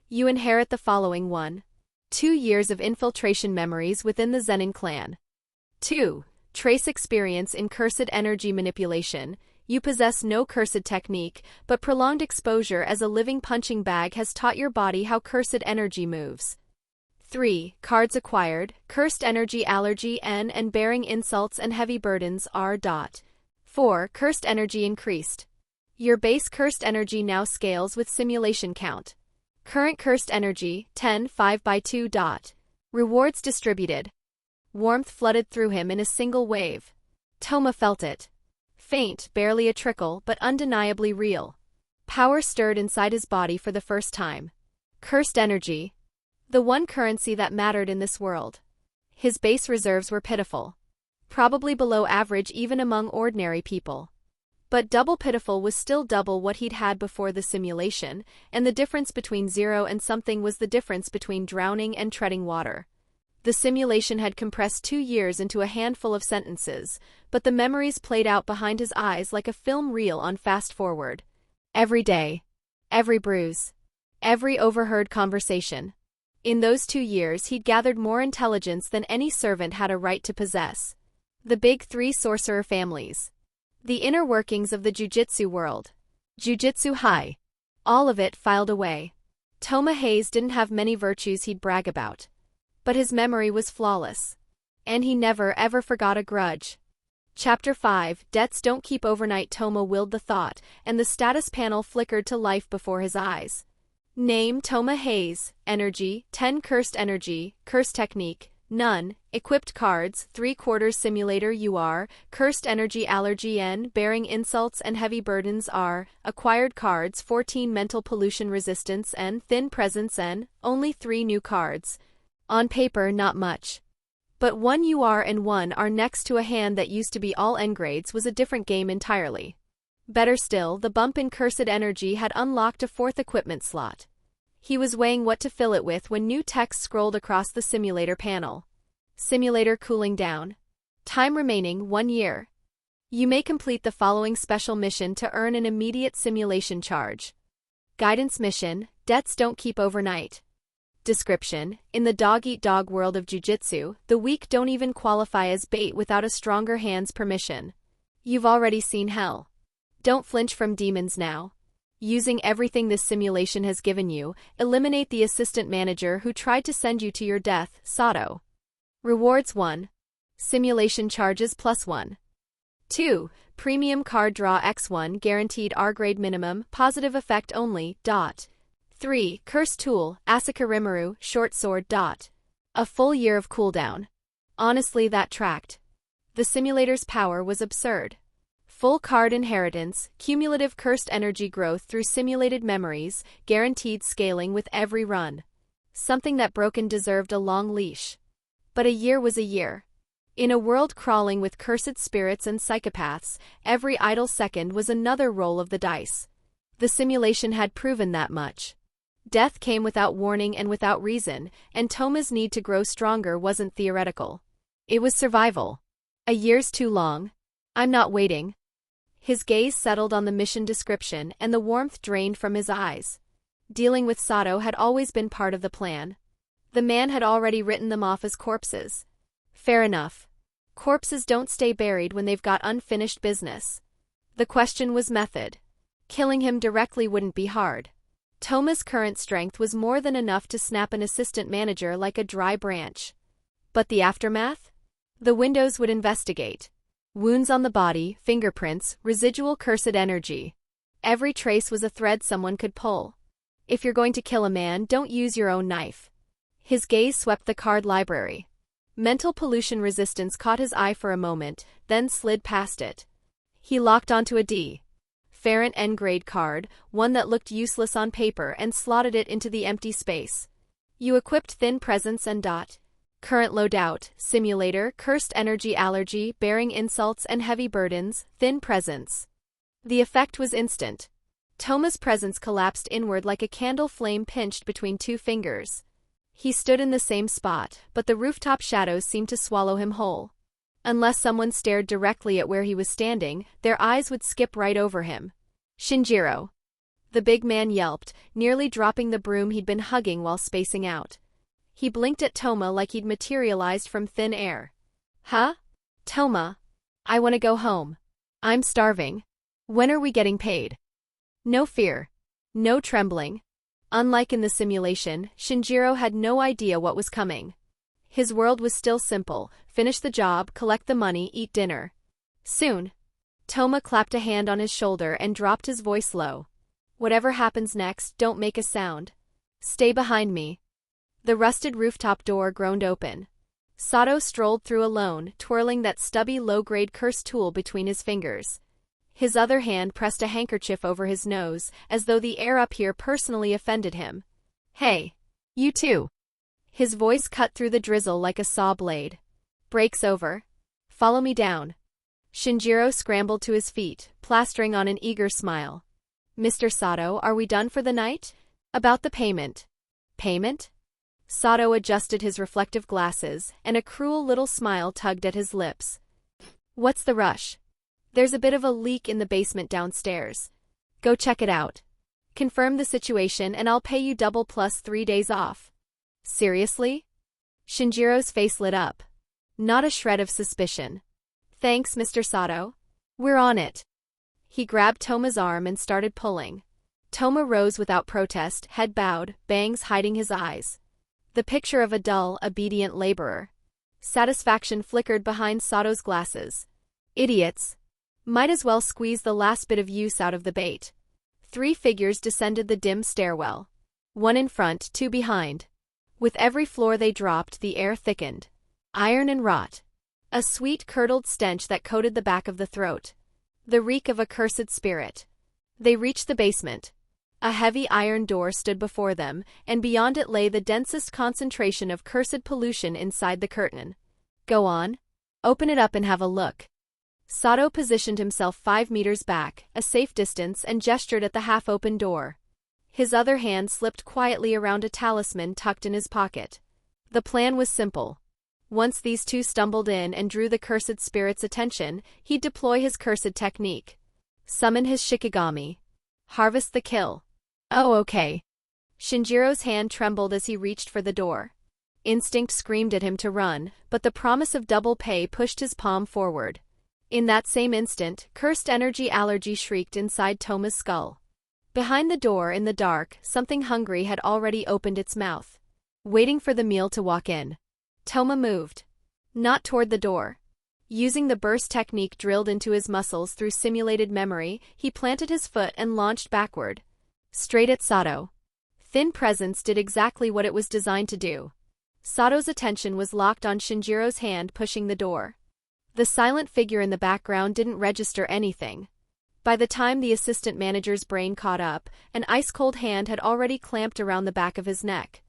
You inherit the following 1. 2 years of infiltration memories within the Zenin clan. 2. Trace experience in cursed energy manipulation. You possess no cursed technique, but prolonged exposure as a living punching bag has taught your body how cursed energy moves. 3. Cards acquired, cursed energy allergy N and bearing insults and heavy burdens R. 4. Cursed energy increased. Your base cursed energy now scales with simulation count. Current cursed energy, 10 5/2. Rewards distributed. Warmth flooded through him in a single wave. Toma felt it. Faint, barely a trickle, but undeniably real. Power stirred inside his body for the first time. Cursed energy. The one currency that mattered in this world. His base reserves were pitiful. Probably below average even among ordinary people. But double pitiful was still double what he'd had before the simulation, and the difference between 0 and something was the difference between drowning and treading water. The simulation had compressed 2 years into a handful of sentences, but the memories played out behind his eyes like a film reel on fast forward. Every day. Every bruise. Every overheard conversation. In those 2 years he'd gathered more intelligence than any servant had a right to possess. The big 3 sorcerer families. The inner workings of the Jujutsu world. Jujutsu High. All of it filed away. Touma Hayase didn't have many virtues he'd brag about. But his memory was flawless. And he never ever forgot a grudge. Chapter 5, Debts Don't Keep Overnight. Toma willed the thought, and the status panel flickered to life before his eyes. Name Touma Hayase, energy, 10 cursed energy, cursed technique, none, equipped cards, 3/4 simulator UR, cursed energy allergy N, bearing insults and heavy burdens R, acquired cards 14 mental pollution resistance N, thin presence N, only 3 new cards. On paper not much. But 1 UR and 1 R next to a hand that used to be all N grades was a different game entirely. Better still, the bump in cursed energy had unlocked a 4th equipment slot. He was weighing what to fill it with when new text scrolled across the simulator panel. Simulator cooling down. Time remaining 1 year. You may complete the following special mission to earn an immediate simulation charge. Guidance mission, Debts Don't Keep Overnight. Description: in the dog-eat-dog world of Jujutsu, the weak don't even qualify as bait without a stronger hand's permission. You've already seen hell. Don't flinch from demons now. Using everything this simulation has given you, eliminate the assistant manager who tried to send you to your death, Sodto. Rewards 1. Simulation charges +1. 2. Premium card draw X1 guaranteed R-grade minimum, positive effect only. 3. Curse tool, Asuka Rimuru, short sword. A full year of cooldown. Honestly, that tracked. The simulator's power was absurd. Full card inheritance, cumulative cursed energy growth through simulated memories, guaranteed scaling with every run. Something that broken deserved a long leash. But a year was a year. In a world crawling with cursed spirits and psychopaths, every idle second was another roll of the dice. The simulation had proven that much. Death came without warning and without reason, and Toma's need to grow stronger wasn't theoretical. It was survival. A year's too long. I'm not waiting. His gaze settled on the mission description and the warmth drained from his eyes. Dealing with Sodto had always been part of the plan. The man had already written them off as corpses. Fair enough. Corpses don't stay buried when they've got unfinished business. The question was method. Killing him directly wouldn't be hard. Toma's current strength was more than enough to snap an assistant manager like a dry branch. But the aftermath? The windows would investigate. Wounds on the body, fingerprints, residual cursed energy. Every trace was a thread someone could pull. If you're going to kill a man, don't use your own knife. His gaze swept the card library. Mental pollution resistance caught his eye for a moment, then slid past it. He locked onto a D. Ferrant N-grade card, one that looked useless on paper, and slotted it into the empty space. You equipped thin presence and dot. Current loadout, simulator, cursed energy allergy, bearing insults and heavy burdens, thin presence. The effect was instant. Toma's presence collapsed inward like a candle flame pinched between two fingers. He stood in the same spot, but the rooftop shadows seemed to swallow him whole. Unless someone stared directly at where he was standing, their eyes would skip right over him. Shinjiro. The big man yelped, nearly dropping the broom he'd been hugging while spacing out. He blinked at Toma like he'd materialized from thin air. Huh? Toma. I want to go home. I'm starving. When are we getting paid? No fear. No trembling. Unlike in the simulation, Shinjiro had no idea what was coming. His world was still simple: finish the job, collect the money, eat dinner. Soon. Toma clapped a hand on his shoulder and dropped his voice low. Whatever happens next, don't make a sound. Stay behind me. The rusted rooftop door groaned open. Sodto strolled through alone, twirling that stubby low-grade curse tool between his fingers. His other hand pressed a handkerchief over his nose, as though the air up here personally offended him. Hey. You too. His voice cut through the drizzle like a saw blade. Break's over. Follow me down. Shinjiro scrambled to his feet, plastering on an eager smile. Mr. Sodto, are we done for the night? About the payment. Payment? Sodto adjusted his reflective glasses, and a cruel little smile tugged at his lips. What's the rush? There's a bit of a leak in the basement downstairs. Go check it out. Confirm the situation and I'll pay you double plus 3 days off. Seriously? Shinjiro's face lit up. Not a shred of suspicion. Thanks, Mr. Sodto. We're on it. He grabbed Toma's arm and started pulling. Toma rose without protest, head bowed, bangs hiding his eyes. The picture of a dull, obedient laborer. Satisfaction flickered behind Sodto's glasses. Idiots. Might as well squeeze the last bit of use out of the bait. 3 figures descended the dim stairwell. 1 in front, 2 behind. With every floor they dropped, the air thickened. Iron and rot. A sweet, curdled stench that coated the back of the throat. The reek of a cursed spirit. They reached the basement. A heavy iron door stood before them, and beyond it lay the densest concentration of cursed pollution inside the curtain. Go on. Open it up and have a look. Sodto positioned himself 5 meters back, a safe distance, and gestured at the half-open door. His other hand slipped quietly around a talisman tucked in his pocket. The plan was simple. Once these two stumbled in and drew the cursed spirit's attention, he'd deploy his cursed technique. Summon his Shikigami. Harvest the kill. Oh, okay. Shinjiro's hand trembled as he reached for the door. Instinct screamed at him to run, but the promise of double pay pushed his palm forward. In that same instant, cursed energy allergy shrieked inside Toma's skull. Behind the door in the dark, something hungry had already opened its mouth. Waiting for the meal to walk in. Toma moved. Not toward the door. Using the burst technique drilled into his muscles through simulated memory, he planted his foot and launched backward. Straight at Sodto. Thin presence did exactly what it was designed to do. Sodto's attention was locked on Shinjiro's hand pushing the door. The silent figure in the background didn't register anything. By the time the assistant manager's brain caught up, an ice-cold hand had already clamped around the back of his neck.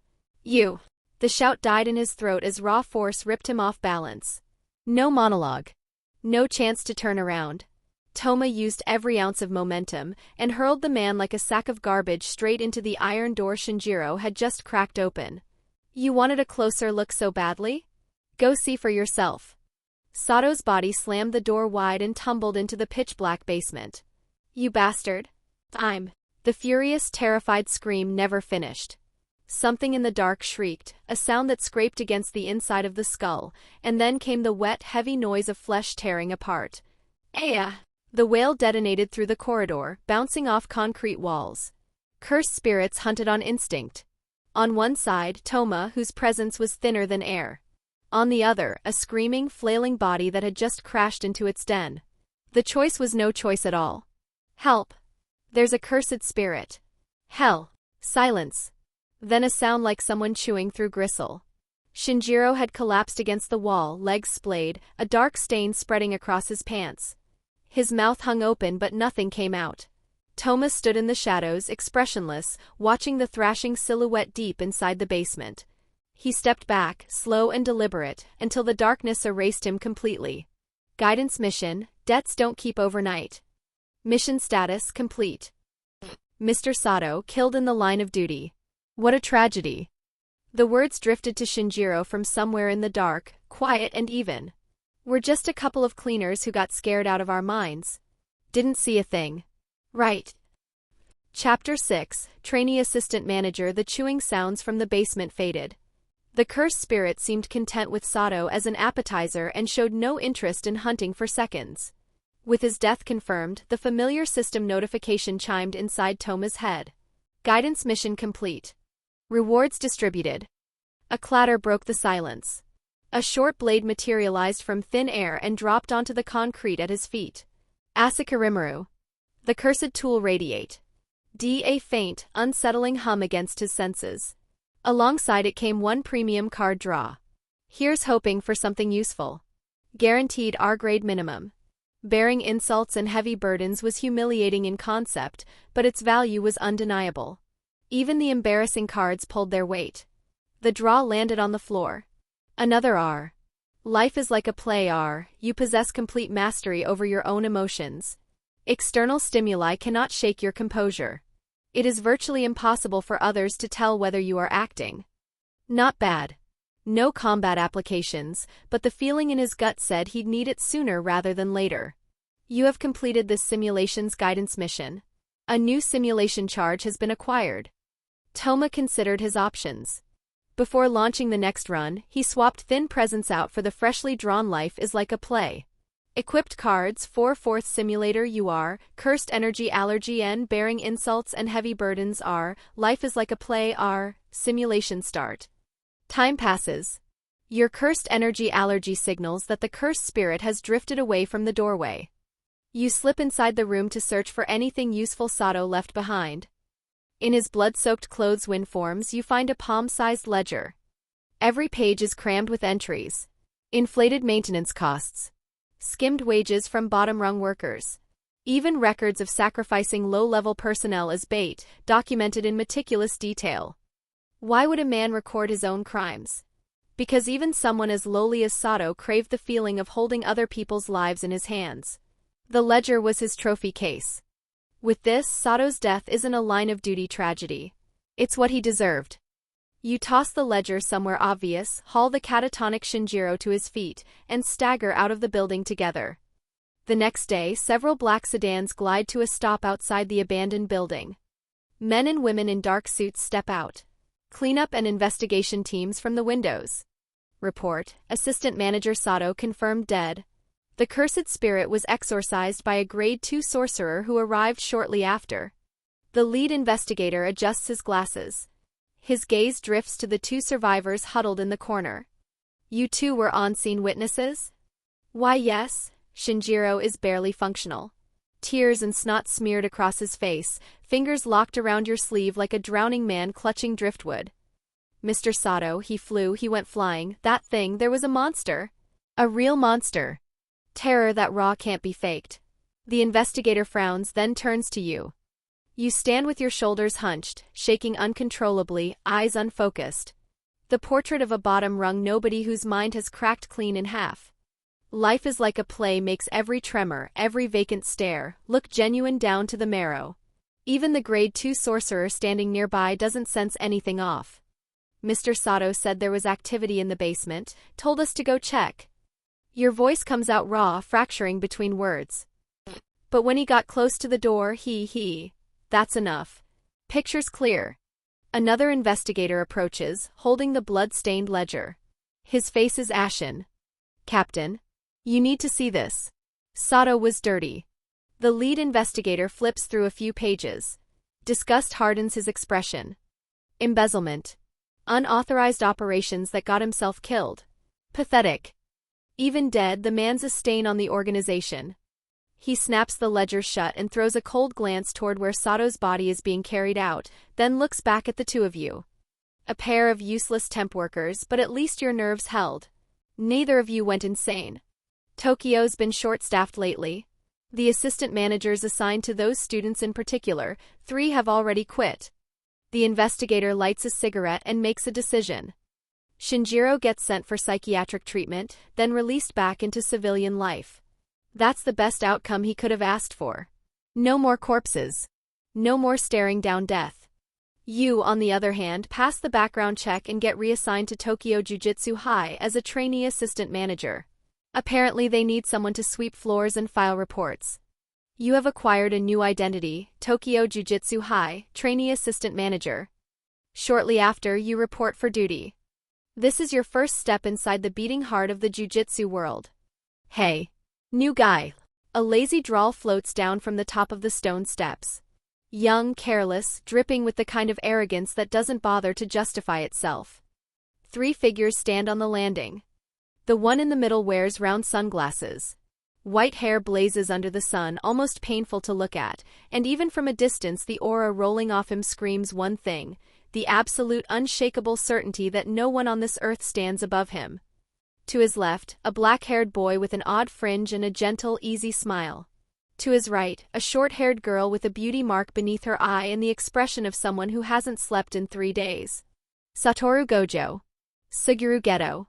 You! The shout died in his throat as raw force ripped him off balance. No monologue. No chance to turn around. Toma used every ounce of momentum and hurled the man like a sack of garbage straight into the iron door Shinjiro had just cracked open. You wanted a closer look so badly? Go see for yourself. Sodto's body slammed the door wide and tumbled into the pitch-black basement. "You bastard!" The furious, terrified scream never finished. Something in the dark shrieked, a sound that scraped against the inside of the skull, and then came the wet, heavy noise of flesh tearing apart. Aya! The wail detonated through the corridor, bouncing off concrete walls. Cursed spirits hunted on instinct. On one side, Toma, whose presence was thinner than air. On the other, a screaming, flailing body that had just crashed into its den. The choice was no choice at all. "Help! There's a cursed spirit." "Hell!" Silence. Then a sound like someone chewing through gristle. Shinjiro had collapsed against the wall, legs splayed, a dark stain spreading across his pants. His mouth hung open but nothing came out. Toma stood in the shadows, expressionless, watching the thrashing silhouette deep inside the basement. He stepped back, slow and deliberate, until the darkness erased him completely. Guidance mission: debts don't keep overnight. Mission status complete. Mr. Sodto killed in the line of duty. What a tragedy. The words drifted to Shinjiro from somewhere in the dark, quiet and even. "We're just a couple of cleaners who got scared out of our minds. Didn't see a thing. Right." Chapter 6, Trainee Assistant Manager. The chewing sounds from the basement faded. The cursed spirit seemed content with Sodto as an appetizer and showed no interest in hunting for seconds. With his death confirmed, the familiar system notification chimed inside Toma's head. Guidance mission complete. Rewards distributed. A clatter broke the silence. A short blade materialized from thin air and dropped onto the concrete at his feet. Asakarimaru. The cursed tool radiate. A faint, unsettling hum against his senses. Alongside it came one premium card draw. Here's hoping for something useful. Guaranteed R-grade minimum. Bearing insults and heavy burdens was humiliating in concept, but its value was undeniable. Even the embarrassing cards pulled their weight. The draw landed on the floor. Another R. Life is like a play R, you possess complete mastery over your own emotions. External stimuli cannot shake your composure. It is virtually impossible for others to tell whether you are acting. Not bad. No combat applications, but the feeling in his gut said he'd need it sooner rather than later. You have completed this simulation's guidance mission. A new simulation charge has been acquired. Toma considered his options. Before launching the next run, he swapped thin presents out for the freshly drawn Life is like a play. Equipped cards: 4/4 Simulator UR, Cursed Energy Allergy N, Bearing Insults and Heavy Burdens R, Life is like a play R, Simulation start. Time passes. Your cursed energy allergy signals that the cursed spirit has drifted away from the doorway. You slip inside the room to search for anything useful Sodto left behind. In his blood-soaked clothes winforms you find a palm-sized ledger. Every page is crammed with entries. Inflated maintenance costs. Skimmed wages from bottom-rung workers. Even records of sacrificing low-level personnel as bait, documented in meticulous detail. Why would a man record his own crimes? Because even someone as lowly as Sodto craved the feeling of holding other people's lives in his hands. The ledger was his trophy case. With this, Sodto's death isn't a line-of-duty tragedy. It's what he deserved. You toss the ledger somewhere obvious, haul the catatonic Shinjiro to his feet, and stagger out of the building together. The next day, several black sedans glide to a stop outside the abandoned building. Men and women in dark suits step out. Cleanup and investigation teams from the windows. Report: Assistant Manager Sodto confirmed dead. The cursed spirit was exorcised by a Grade 2 sorcerer who arrived shortly after. The lead investigator adjusts his glasses. His gaze drifts to the two survivors huddled in the corner. You two were on-scene witnesses? Why, yes. Shinjiro is barely functional. Tears and snot smeared across his face, fingers locked around your sleeve like a drowning man clutching driftwood. Mr. Sodto, he went flying. That thing, there was a monster. A real monster. Terror that raw can't be faked. The investigator frowns, then turns to you. You stand with your shoulders hunched, shaking uncontrollably, eyes unfocused. The portrait of a bottom-rung nobody whose mind has cracked clean in half. Life is like a play makes every tremor, every vacant stare, look genuine down to the marrow. Even the Grade 2 sorcerer standing nearby doesn't sense anything off. Mr. Sodto said there was activity in the basement, told us to go check. Your voice comes out raw, fracturing between words. But when he got close to the door, that's enough. Picture's clear. Another investigator approaches, holding the blood-stained ledger. His face is ashen. Captain, you need to see this. Sodto was dirty. The lead investigator flips through a few pages. Disgust hardens his expression. Embezzlement. Unauthorized operations that got himself killed. Pathetic. Even dead, the man's a stain on the organization. He snaps the ledger shut and throws a cold glance toward where Sodto's body is being carried out, then looks back at the two of you. A pair of useless temp workers, but at least your nerves held. Neither of you went insane. Tokyo's been short-staffed lately. The assistant managers assigned to those students in particular, 3 have already quit. The investigator lights a cigarette and makes a decision. Shinjiro gets sent for psychiatric treatment, then released back into civilian life. That's the best outcome he could have asked for. No more corpses. No more staring down death. You, on the other hand, pass the background check and get reassigned to Tokyo Jujutsu High as a trainee assistant manager. Apparently they need someone to sweep floors and file reports. You have acquired a new identity, Tokyo Jujutsu High, trainee assistant manager. Shortly after, you report for duty. This is your first step inside the beating heart of the jujutsu world. Hey, new guy. A lazy drawl floats down from the top of the stone steps. Young, careless, dripping with the kind of arrogance that doesn't bother to justify itself. 3 figures stand on the landing. The one in the middle wears round sunglasses. White hair blazes under the sun, almost painful to look at, and even from a distance the aura rolling off him screams one thing, the absolute unshakable certainty that no one on this earth stands above him. To his left, a black-haired boy with an odd fringe and a gentle, easy smile. To his right, a short-haired girl with a beauty mark beneath her eye and the expression of someone who hasn't slept in 3 days. Satoru Gojo. Suguru Geto.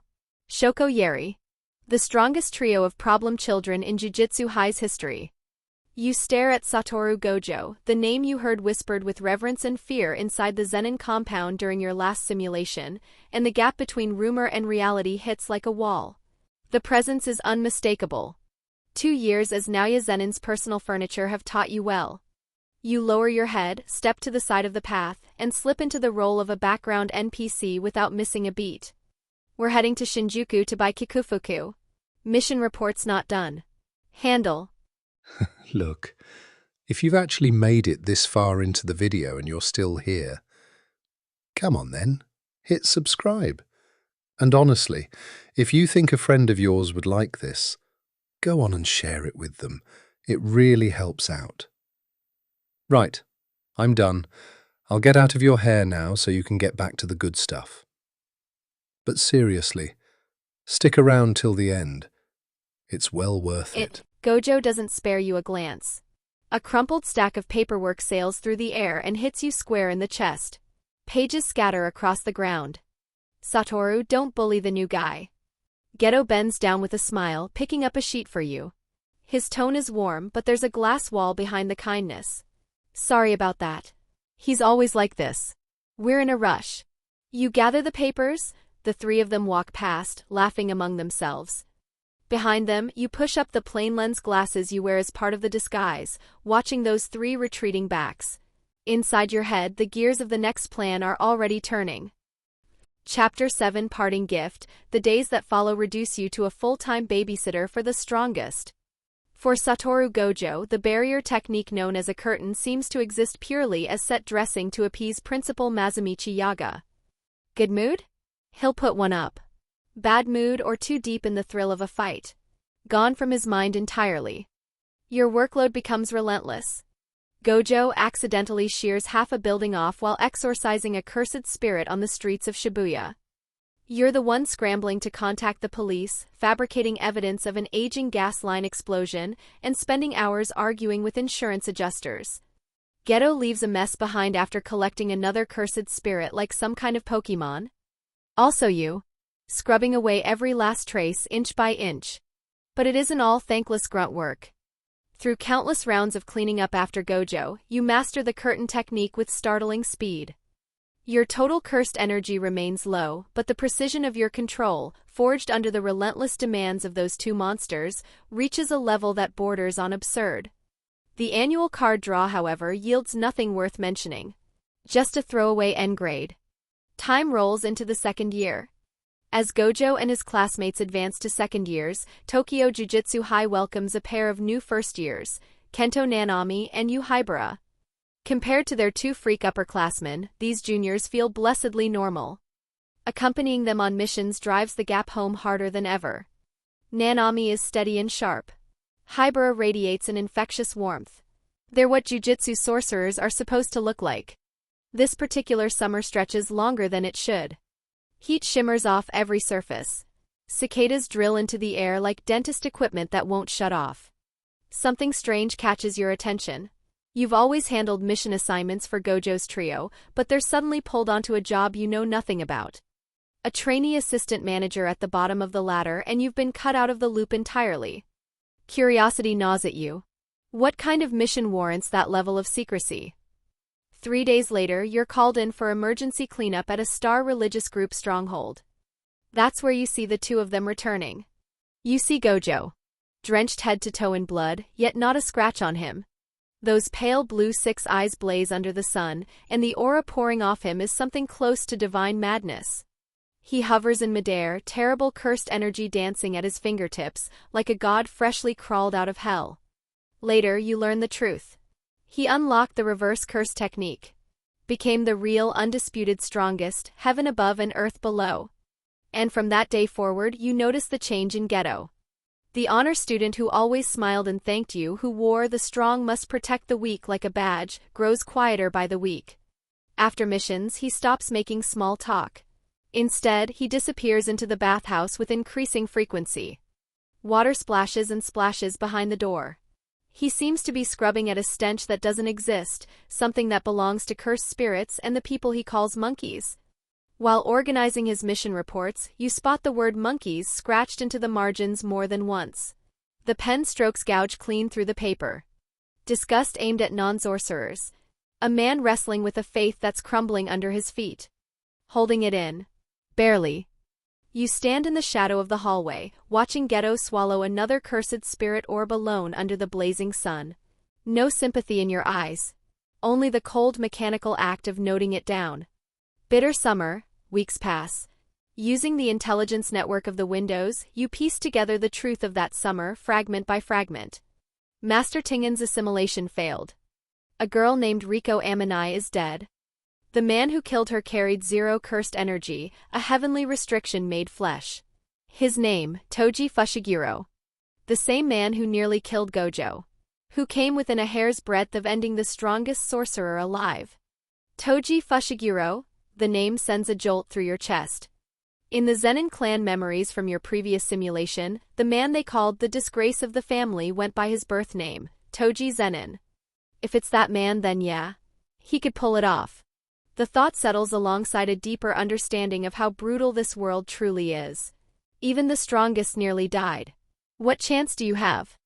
Shoko Yeri. The strongest trio of problem children in Jujutsu High's history. You stare at Satoru Gojo, the name you heard whispered with reverence and fear inside the Zenin compound during your last simulation, and the gap between rumor and reality hits like a wall. The presence is unmistakable. 2 years as Naoya Zenin's personal furniture have taught you well. You lower your head, step to the side of the path, and slip into the role of a background NPC without missing a beat. We're heading to Shinjuku to buy Kikufuku. Mission reports not done. Handle. Look, if you've actually made it this far into the video and you're still here, come on then, hit subscribe. And honestly, if you think a friend of yours would like this, go on and share it with them. It really helps out. Right, I'm done. I'll get out of your hair now so you can get back to the good stuff. But seriously, stick around till the end. It's well worth it. Gojo doesn't spare you a glance. A crumpled stack of paperwork sails through the air and hits you square in the chest. Pages scatter across the ground. Satoru, don't bully the new guy. Geto bends down with a smile, picking up a sheet for you. His tone is warm, but there's a glass wall behind the kindness. Sorry about that. He's always like this. We're in a rush. You gather the papers? The 3 of them walk past, laughing among themselves. Behind them, you push up the plain lens glasses you wear as part of the disguise, watching those 3 retreating backs. Inside your head, the gears of the next plan are already turning. Chapter 7 Parting Gift. The days that follow reduce you to a full-time babysitter for the strongest. For Satoru Gojo, the barrier technique known as a curtain seems to exist purely as set dressing to appease Principal Mazumichi Yaga. Good mood? He'll put one up. Bad mood or too deep in the thrill of a fight. Gone from his mind entirely. Your workload becomes relentless. Gojo accidentally shears half a building off while exorcising a cursed spirit on the streets of Shibuya. You're the one scrambling to contact the police, fabricating evidence of an aging gas line explosion, and spending hours arguing with insurance adjusters. Geto leaves a mess behind after collecting another cursed spirit like some kind of Pokemon. Also you. Scrubbing away every last trace inch by inch. But it isn't all thankless grunt work. Through countless rounds of cleaning up after Gojo, you master the curtain technique with startling speed. Your total cursed energy remains low, but the precision of your control, forged under the relentless demands of those two monsters, reaches a level that borders on absurd. The annual card draw, however, yields nothing worth mentioning. Just a throwaway N grade. Time rolls into the second year. As Gojo and his classmates advance to second years, Tokyo Jujutsu High welcomes a pair of new first years, Kento Nanami and Yu Haibara. Compared to their two freak upperclassmen, these juniors feel blessedly normal. Accompanying them on missions drives the gap home harder than ever. Nanami is steady and sharp. Haibara radiates an infectious warmth. They're what jujutsu sorcerers are supposed to look like. This particular summer stretches longer than it should. Heat shimmers off every surface. Cicadas drill into the air like dentist equipment that won't shut off. Something strange catches your attention. You've always handled mission assignments for Gojo's trio, but they're suddenly pulled onto a job you know nothing about. A trainee assistant manager at the bottom of the ladder, and you've been cut out of the loop entirely. Curiosity gnaws at you. What kind of mission warrants that level of secrecy? 3 days later, you're called in for emergency cleanup at a star religious group stronghold. That's where you see the two of them returning. You see Gojo, drenched head to toe in blood, yet not a scratch on him. Those pale blue six eyes blaze under the sun, and the aura pouring off him is something close to divine madness. He hovers in midair, terrible cursed energy dancing at his fingertips, like a god freshly crawled out of hell. Later, you learn the truth. He unlocked the reverse curse technique. Became the real, undisputed strongest, heaven above and earth below. And from that day forward, you notice the change in Geto. The honor student who always smiled and thanked you, who wore the strong must protect the weak like a badge, grows quieter by the week. After missions, he stops making small talk. Instead, he disappears into the bathhouse with increasing frequency. Water splashes and splashes behind the door. He seems to be scrubbing at a stench that doesn't exist, something that belongs to cursed spirits and the people he calls monkeys. While organizing his mission reports, you spot the word monkeys scratched into the margins more than once. The pen strokes gouge clean through the paper. Disgust aimed at non-sorcerers. A man wrestling with a faith that's crumbling under his feet. Holding it in. Barely. You stand in the shadow of the hallway, watching Geto swallow another cursed spirit orb alone under the blazing sun. No sympathy in your eyes. Only the cold mechanical act of noting it down. Bitter summer, weeks pass. Using the intelligence network of the windows, you piece together the truth of that summer, fragment by fragment. Master Tingen's assimilation failed. A girl named Riko Amanai is dead. The man who killed her carried 0 cursed energy, a heavenly restriction made flesh. His name, Toji Fushiguro. The same man who nearly killed Gojo. Who came within a hair's breadth of ending the strongest sorcerer alive. Toji Fushiguro, the name sends a jolt through your chest. In the Zenin clan memories from your previous simulation, the man they called the disgrace of the family went by his birth name, Toji Zenin. If it's that man, then yeah. He could pull it off. The thought settles alongside a deeper understanding of how brutal this world truly is. Even the strongest nearly died. What chance do you have?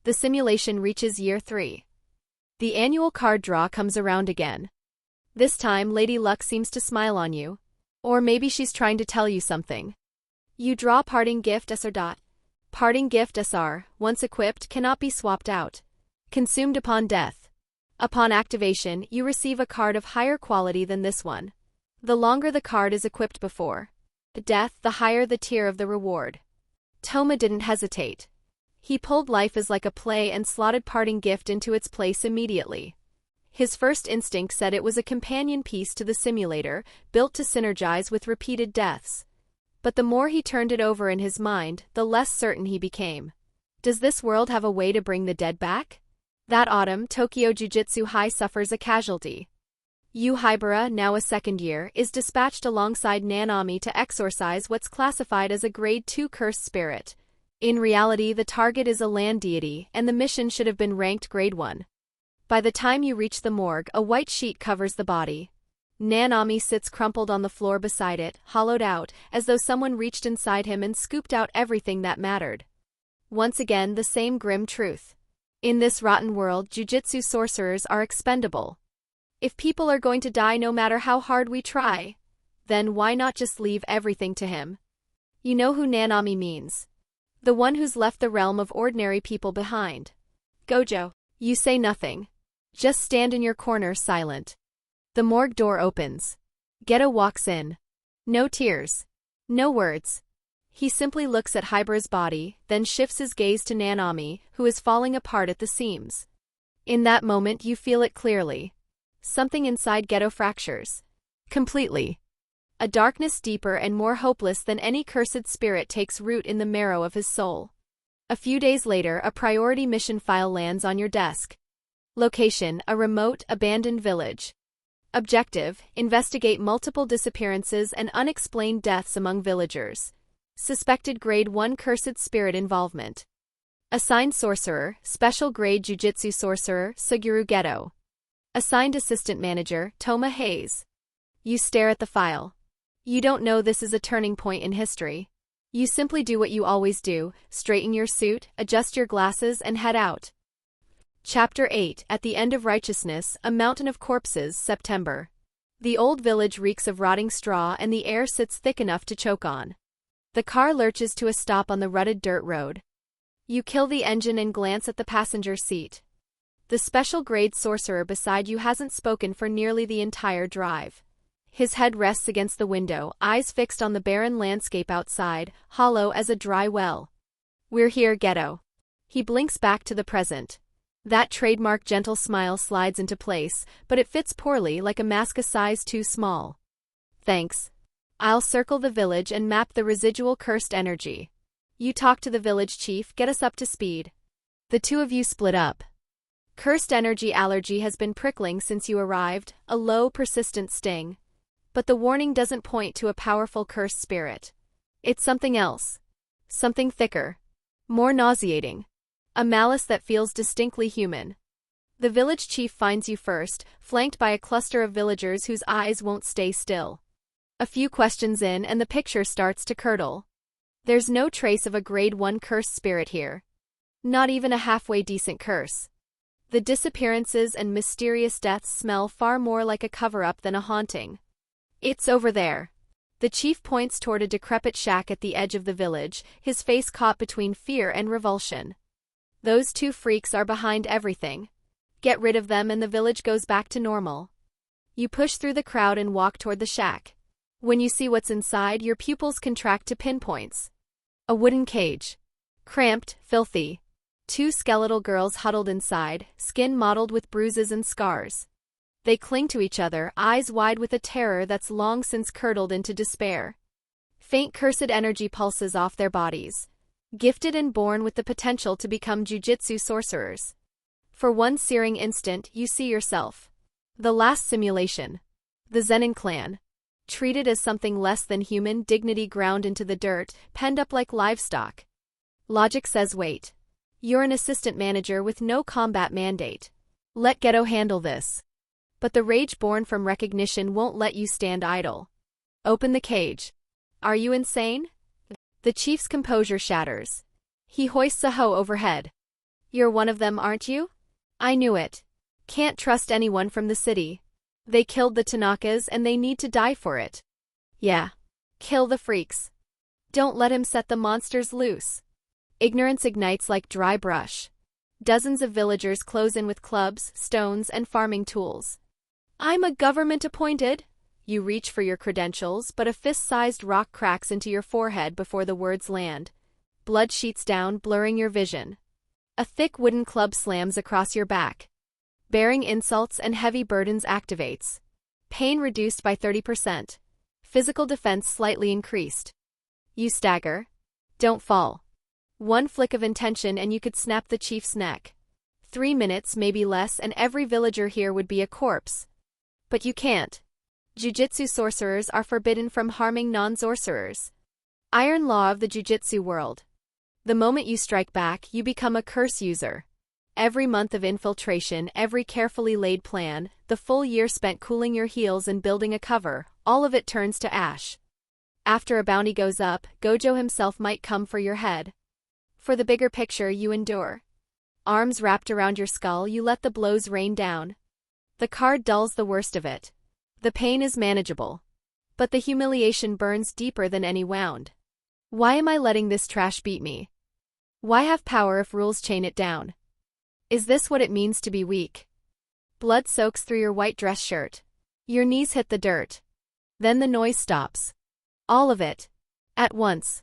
The simulation reaches year 3. The annual card draw comes around again. This time, Lady Luck seems to smile on you. Or maybe she's trying to tell you something. You draw Parting Gift SR. Parting Gift SR, once equipped, cannot be swapped out. Consumed upon death. Upon activation, you receive a card of higher quality than this one. The longer the card is equipped before death, the higher the tier of the reward. Toma didn't hesitate. He pulled life as like a play and slotted Parting Gift into its place immediately. His first instinct said it was a companion piece to the simulator, built to synergize with repeated deaths. But the more he turned it over in his mind, the less certain he became. Does this world have a way to bring the dead back? That autumn, Tokyo Jujutsu High suffers a casualty. Yu Haibara, now a second year, is dispatched alongside Nanami to exorcise what's classified as a Grade 2 cursed spirit. In reality, the target is a land deity, and the mission should have been ranked Grade 1. By the time you reach the morgue, a white sheet covers the body. Nanami sits crumpled on the floor beside it, hollowed out, as though someone reached inside him and scooped out everything that mattered. Once again, the same grim truth. In this rotten world, jujutsu sorcerers are expendable. If people are going to die no matter how hard we try, then why not just leave everything to him? You know who Nanami means. The one who's left the realm of ordinary people behind. Gojo. You say nothing. Just stand in your corner silent. The morgue door opens. Geto walks in. No tears. No words. He simply looks at Hybera's body, then shifts his gaze to Nanami, who is falling apart at the seams. In that moment you feel it clearly. Something inside Geto fractures. Completely. A darkness deeper and more hopeless than any cursed spirit takes root in the marrow of his soul. A few days later, a priority mission file lands on your desk. Location: a remote, abandoned village. Objective: investigate multiple disappearances and unexplained deaths among villagers. Suspected Grade 1 Cursed Spirit involvement. Assigned Sorcerer, Special Grade Jujutsu Sorcerer, Suguru Geto. Assigned Assistant Manager, Touma Hayase. You stare at the file. You don't know this is a turning point in history. You simply do what you always do, straighten your suit, adjust your glasses, and head out. Chapter 8, At the End of Righteousness, A Mountain of Corpses, September. The old village reeks of rotting straw and the air sits thick enough to choke on. The car lurches to a stop on the rutted dirt road. You kill the engine and glance at the passenger seat. The special grade sorcerer beside you hasn't spoken for nearly the entire drive. His head rests against the window, eyes fixed on the barren landscape outside, hollow as a dry well. We're here, Geto. He blinks back to the present. That trademark gentle smile slides into place, but it fits poorly like a mask a size too small. Thanks. I'll circle the village and map the residual cursed energy. You talk to the village chief, get us up to speed. The two of you split up. Cursed energy allergy has been prickling since you arrived, a low, persistent sting. But the warning doesn't point to a powerful cursed spirit. It's something else. Something thicker. More nauseating. A malice that feels distinctly human. The village chief finds you first, flanked by a cluster of villagers whose eyes won't stay still. A few questions in and the picture starts to curdle. There's no trace of a Grade 1 cursed spirit here. Not even a halfway decent curse. The disappearances and mysterious deaths smell far more like a cover-up than a haunting. It's over there. The chief points toward a decrepit shack at the edge of the village, his face caught between fear and revulsion. Those two freaks are behind everything. Get rid of them and the village goes back to normal. You push through the crowd and walk toward the shack. When you see what's inside, your pupils contract to pinpoints. A wooden cage. Cramped, filthy. Two skeletal girls huddled inside, skin mottled with bruises and scars. They cling to each other, eyes wide with a terror that's long since curdled into despair. Faint cursed energy pulses off their bodies. Gifted and born with the potential to become jujutsu sorcerers. For one searing instant, you see yourself. The last simulation. The Zenin clan. Treated as something less than human, dignity ground into the dirt, penned up like livestock. Logic says wait. You're an assistant manager with no combat mandate. Let Geto handle this. But the rage born from recognition won't let you stand idle. Open the cage. Are you insane? The chief's composure shatters. He hoists a hoe overhead. You're one of them, aren't you? I knew it. Can't trust anyone from the city. They killed the Tanakas and they need to die for it. Yeah. Kill the freaks. Don't let him set the monsters loose. Ignorance ignites like dry brush. Dozens of villagers close in with clubs, stones, and farming tools. I'm a government-appointed. You reach for your credentials, but a fist-sized rock cracks into your forehead before the words land. Blood sheets down, blurring your vision. A thick wooden club slams across your back. Bearing insults and heavy burdens activates. Pain reduced by 30%. Physical defense slightly increased. You stagger. Don't fall. One flick of intention and you could snap the chief's neck. 3 minutes, maybe less, and every villager here would be a corpse. But you can't. Jujutsu sorcerers are forbidden from harming non-sorcerers. Iron law of the jujutsu world. The moment you strike back, you become a curse user. Every month of infiltration, every carefully laid plan, the full year spent cooling your heels and building a cover, all of it turns to ash. After a bounty goes up, Gojo himself might come for your head. For the bigger picture, you endure. Arms wrapped around your skull, you let the blows rain down. The card dulls the worst of it. The pain is manageable. But the humiliation burns deeper than any wound. Why am I letting this trash beat me? Why have power if rules chain it down? Is this what it means to be weak? Blood soaks through your white dress shirt. Your knees hit the dirt. Then the noise stops. All of it. At once.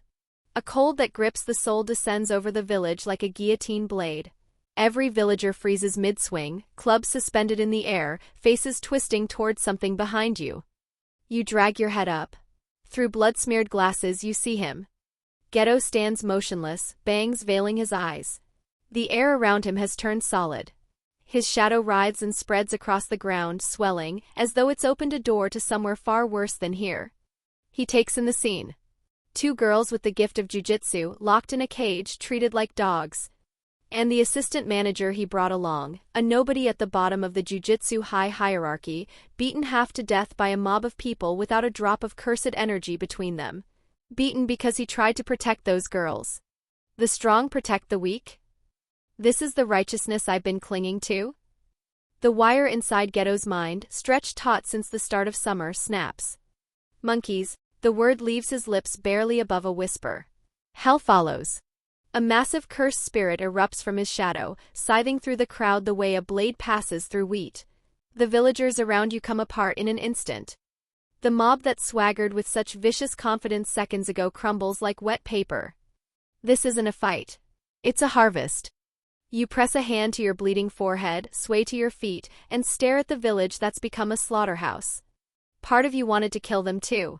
A cold that grips the soul descends over the village like a guillotine blade. Every villager freezes mid-swing, clubs suspended in the air, faces twisting towards something behind you. You drag your head up. Through blood-smeared glasses you see him. Geto stands motionless, bangs veiling his eyes. The air around him has turned solid. His shadow writhes and spreads across the ground, swelling, as though it's opened a door to somewhere far worse than here. He takes in the scene. 2 girls with the gift of jujutsu, locked in a cage, treated like dogs. And the assistant manager he brought along, a nobody at the bottom of the Jujutsu High hierarchy, beaten half to death by a mob of people without a drop of cursed energy between them. Beaten because he tried to protect those girls. The strong protect the weak? This is the righteousness I've been clinging to? The wire inside Geto's mind, stretched taut since the start of summer, snaps. Monkeys, the word leaves his lips barely above a whisper. Hell follows. A massive cursed spirit erupts from his shadow, scything through the crowd the way a blade passes through wheat. The villagers around you come apart in an instant. The mob that swaggered with such vicious confidence seconds ago crumbles like wet paper. This isn't a fight. It's a harvest. You press a hand to your bleeding forehead, sway to your feet, and stare at the village that's become a slaughterhouse. Part of you wanted to kill them too.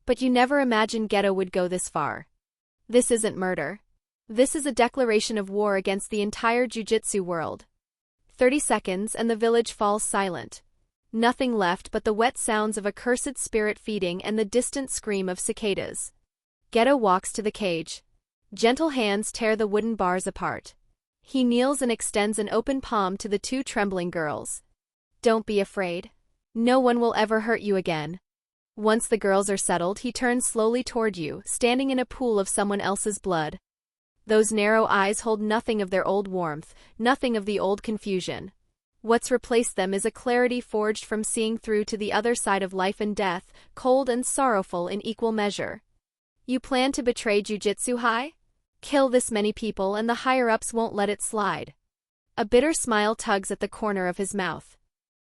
But you never imagined Geto would go this far. This isn't murder. This is a declaration of war against the entire jujutsu world. 30 seconds and the village falls silent. Nothing left but the wet sounds of a cursed spirit feeding and the distant scream of cicadas. Geto walks to the cage. Gentle hands tear the wooden bars apart. He kneels and extends an open palm to the 2 trembling girls. Don't be afraid. No one will ever hurt you again. Once the girls are settled, he turns slowly toward you, standing in a pool of someone else's blood. Those narrow eyes hold nothing of their old warmth, nothing of the old confusion. What's replaced them is a clarity forged from seeing through to the other side of life and death, cold and sorrowful in equal measure. You plan to betray Jujutsu High? Kill this many people and the higher-ups won't let it slide. A bitter smile tugs at the corner of his mouth.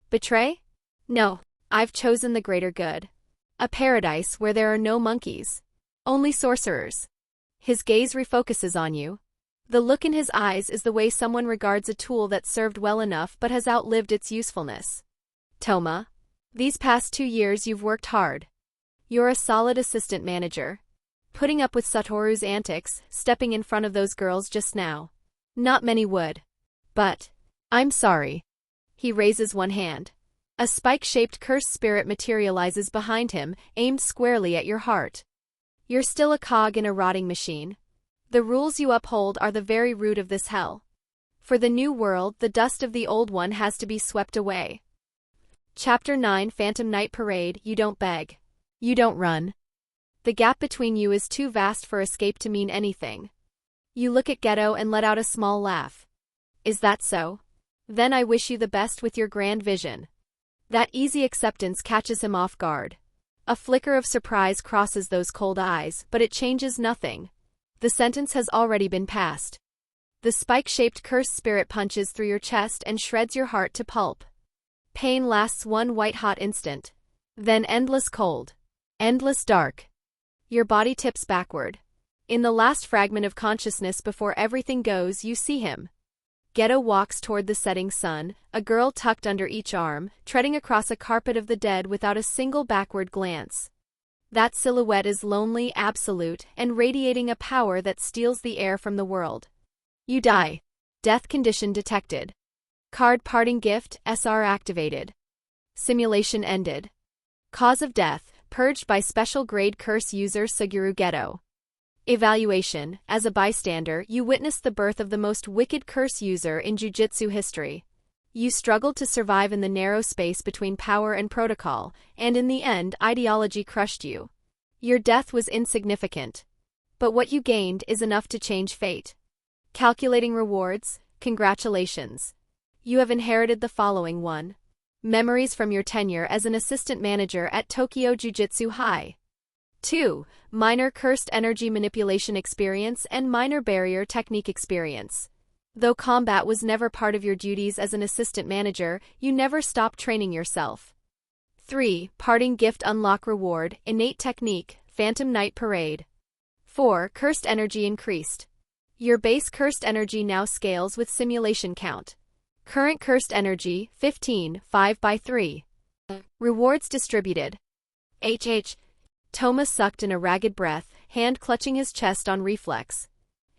Betray? No, I've chosen the greater good. A paradise where there are no monkeys. Only sorcerers. His gaze refocuses on you. The look in his eyes is the way someone regards a tool that served well enough but has outlived its usefulness. Toma, these past 2 years you've worked hard. You're a solid assistant manager. Putting up with Satoru's antics, stepping in front of those girls just now. Not many would. But, I'm sorry. He raises one hand. A spike-shaped cursed spirit materializes behind him, aimed squarely at your heart. You're still a cog in a rotting machine. The rules you uphold are the very root of this hell. For the new world, the dust of the old one has to be swept away. Chapter 9 Phantom Night Parade. You don't beg. You don't run. The gap between you is too vast for escape to mean anything. You look at Geto and let out a small laugh. Is that so? Then I wish you the best with your grand vision. That easy acceptance catches him off guard. A flicker of surprise crosses those cold eyes, but it changes nothing. The sentence has already been passed. The spike-shaped cursed spirit punches through your chest and shreds your heart to pulp. Pain lasts one white-hot instant. Then endless cold. Endless dark. Your body tips backward. In the last fragment of consciousness before everything goes, you see him. Geto walks toward the setting sun, a girl tucked under each arm, treading across a carpet of the dead without a single backward glance. That silhouette is lonely, absolute, and radiating a power that steals the air from the world. You die. Death condition detected. Card parting gift, SR activated. Simulation ended. Cause of death, purged by special grade curse user Suguru Geto. Evaluation. As a bystander, you witnessed the birth of the most wicked curse user in Jujutsu history. You struggled to survive in the narrow space between power and protocol, and in the end, ideology crushed you. Your death was insignificant. But what you gained is enough to change fate. Calculating rewards, congratulations. You have inherited the following: 1. Memories from your tenure as an assistant manager at Tokyo Jujutsu High. 2. Minor cursed energy manipulation experience and minor barrier technique experience. Though combat was never part of your duties as an assistant manager, you never stopped training yourself. 3. Parting gift unlock reward, innate technique, phantom night parade. 4. Cursed energy increased. Your base cursed energy now scales with simulation count. Current cursed energy, 15, 5/3. Rewards distributed. Toma sucked in a ragged breath, hand clutching his chest on reflex.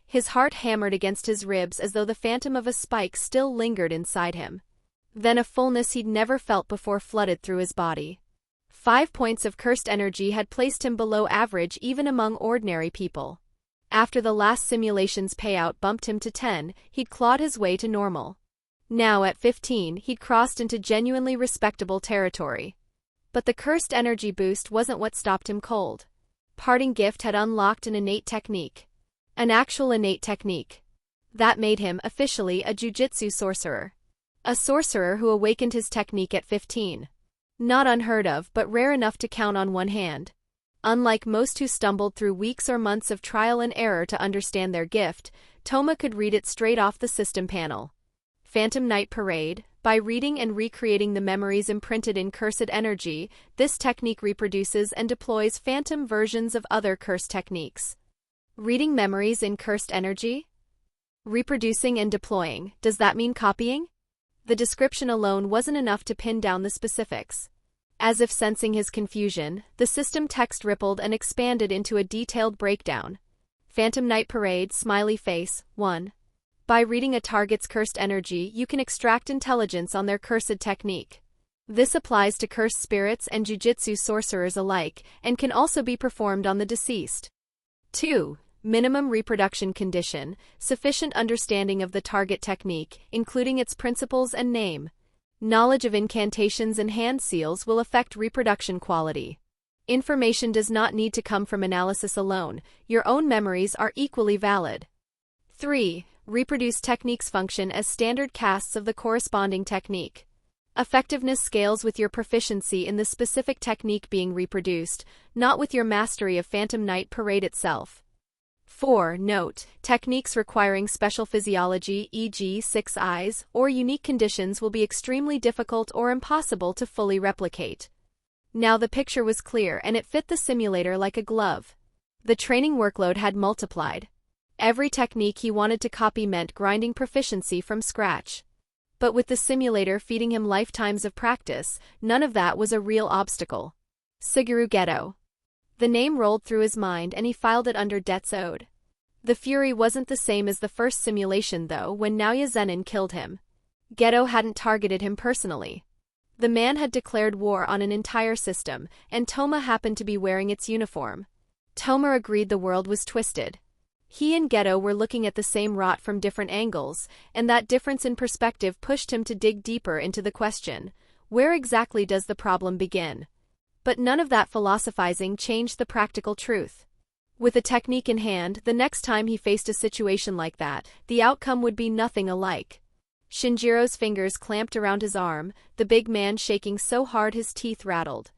His heart hammered against his ribs as though the phantom of a spike still lingered inside him. Then a fullness he'd never felt before flooded through his body. 5 points of cursed energy had placed him below average even among ordinary people. After the last simulation's payout bumped him to 10, he'd clawed his way to normal. Now at 15, he'd crossed into genuinely respectable territory. But the cursed energy boost wasn't what stopped him cold. Parting gift had unlocked an innate technique. An actual innate technique. That made him, officially, a jujutsu sorcerer. A sorcerer who awakened his technique at 15. Not unheard of, but rare enough to count on one hand. Unlike most who stumbled through weeks or months of trial and error to understand their gift, Toma could read it straight off the system panel. Phantom Night Parade. By reading and recreating the memories imprinted in cursed energy, this technique reproduces and deploys phantom versions of other cursed techniques. Reading memories in cursed energy? Reproducing and deploying, does that mean copying? The description alone wasn't enough to pin down the specifics. As if sensing his confusion, the system text rippled and expanded into a detailed breakdown. Phantom Night Parade, smiley face, 1. By reading a target's cursed energy, you can extract intelligence on their cursed technique. This applies to cursed spirits and jujutsu sorcerers alike, and can also be performed on the deceased. 2. Minimum reproduction condition, sufficient understanding of the target technique, including its principles and name. Knowledge of incantations and hand seals will affect reproduction quality. Information does not need to come from analysis alone, your own memories are equally valid. 3. Reproduce techniques function as standard casts of the corresponding technique. Effectiveness scales with your proficiency in the specific technique being reproduced, not with your mastery of Phantom Night Parade itself. 4. Note: techniques requiring special physiology, e.g. 6 eyes, or unique conditions will be extremely difficult or impossible to fully replicate. Now the picture was clear and it fit the simulator like a glove. The training workload had multiplied. Every technique he wanted to copy meant grinding proficiency from scratch. But with the simulator feeding him lifetimes of practice, none of that was a real obstacle. Suguru Geto. The name rolled through his mind and he filed it under debts owed. The fury wasn't the same as the first simulation though when Naoya Zenin killed him. Geto hadn't targeted him personally. The man had declared war on an entire system, and Toma happened to be wearing its uniform. Toma agreed the world was twisted. He and Geto were looking at the same rot from different angles, and that difference in perspective pushed him to dig deeper into the question, where exactly does the problem begin? But none of that philosophizing changed the practical truth. With a technique in hand, the next time he faced a situation like that, the outcome would be nothing alike. Shinjiro's fingers clamped around his arm, the big man shaking so hard his teeth rattled.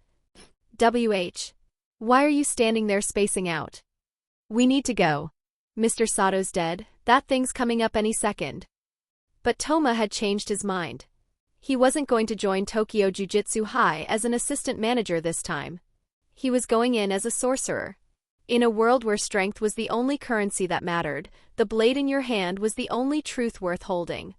Why are you standing there spacing out? We need to go. Mr. Sodto's dead, that thing's coming up any second. But Toma had changed his mind. He wasn't going to join Tokyo Jujutsu High as an assistant manager this time. He was going in as a sorcerer. In a world where strength was the only currency that mattered, the blade in your hand was the only truth worth holding.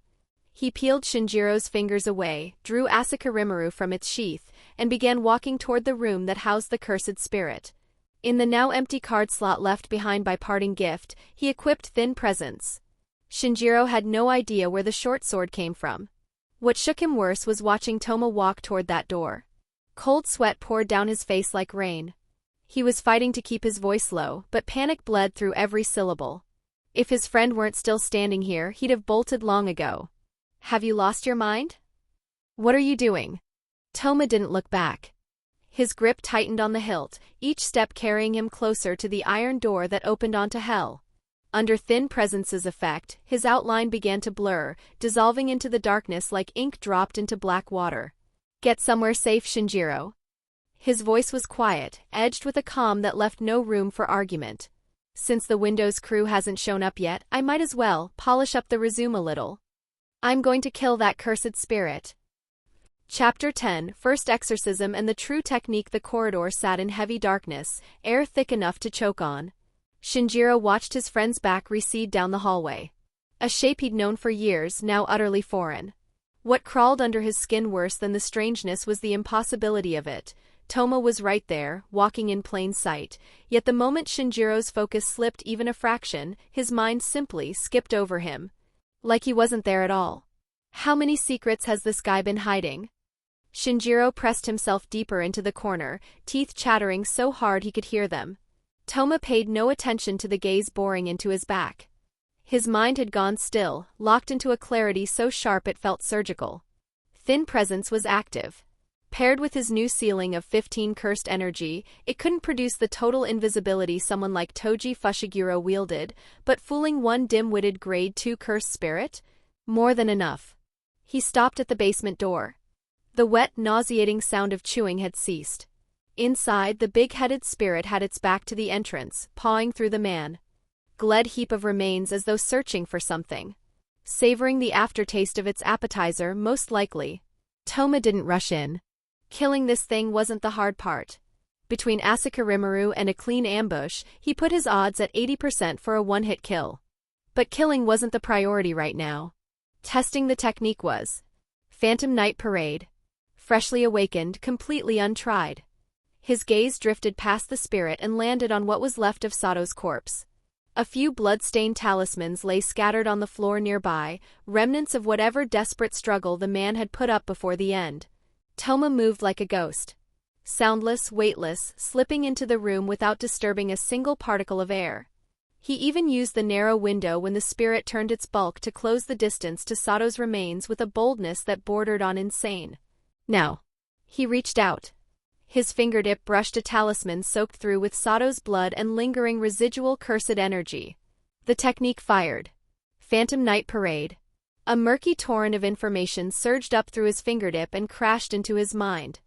He peeled Shinjiro's fingers away, drew Asuka Rimuru from its sheath, and began walking toward the room that housed the cursed spirit. In the now empty card slot left behind by parting gift, he equipped Thin Presence. Shinjiro had no idea where the short sword came from. What shook him worse was watching Toma walk toward that door. Cold sweat poured down his face like rain. He was fighting to keep his voice low, but panic bled through every syllable. If his friend weren't still standing here, he'd have bolted long ago. Have you lost your mind? What are you doing? Toma didn't look back. His grip tightened on the hilt, each step carrying him closer to the iron door that opened onto hell. Under Thin Presence's effect, his outline began to blur, dissolving into the darkness like ink dropped into black water. Get somewhere safe, Shinjiro. His voice was quiet, edged with a calm that left no room for argument. Since the Windows crew hasn't shown up yet, I might as well polish up the resume a little. I'm going to kill that cursed spirit. Chapter 10, First Exorcism and the True Technique. The corridor sat in heavy darkness, air thick enough to choke on. Shinjiro watched his friend's back recede down the hallway. A shape he'd known for years, now utterly foreign. What crawled under his skin worse than the strangeness was the impossibility of it. Toma was right there, walking in plain sight, yet the moment Shinjiro's focus slipped even a fraction, his mind simply skipped over him. Like he wasn't there at all. How many secrets has this guy been hiding? Shinjiro pressed himself deeper into the corner, teeth chattering so hard he could hear them. Toma paid no attention to the gaze boring into his back. His mind had gone still, locked into a clarity so sharp it felt surgical. Thin presence was active. Paired with his new ceiling of 15 cursed energy, it couldn't produce the total invisibility someone like Toji Fushiguro wielded, but fooling one dim-witted grade 2 cursed spirit? More than enough. He stopped at the basement door. The wet, nauseating sound of chewing had ceased. Inside, the big-headed spirit had its back to the entrance, pawing through the man-gled heap of remains as though searching for something. Savoring the aftertaste of its appetizer, most likely. Toma didn't rush in. Killing this thing wasn't the hard part. Between Asuka Rimuru and a clean ambush, he put his odds at 80% for a one-hit kill. But killing wasn't the priority right now. Testing the technique was. Phantom Night Parade. Freshly awakened, completely untried. His gaze drifted past the spirit and landed on what was left of Sodto's corpse. A few blood-stained talismans lay scattered on the floor nearby, remnants of whatever desperate struggle the man had put up before the end. Toma moved like a ghost. Soundless, weightless, slipping into the room without disturbing a single particle of air. He even used the narrow window when the spirit turned its bulk to close the distance to Sodto's remains with a boldness that bordered on insane. Now. He reached out. His fingertip brushed a talisman soaked through with Sodto's blood and lingering residual cursed energy. The technique fired. Phantom Night Parade. A murky torrent of information surged up through his fingertip and crashed into his mind.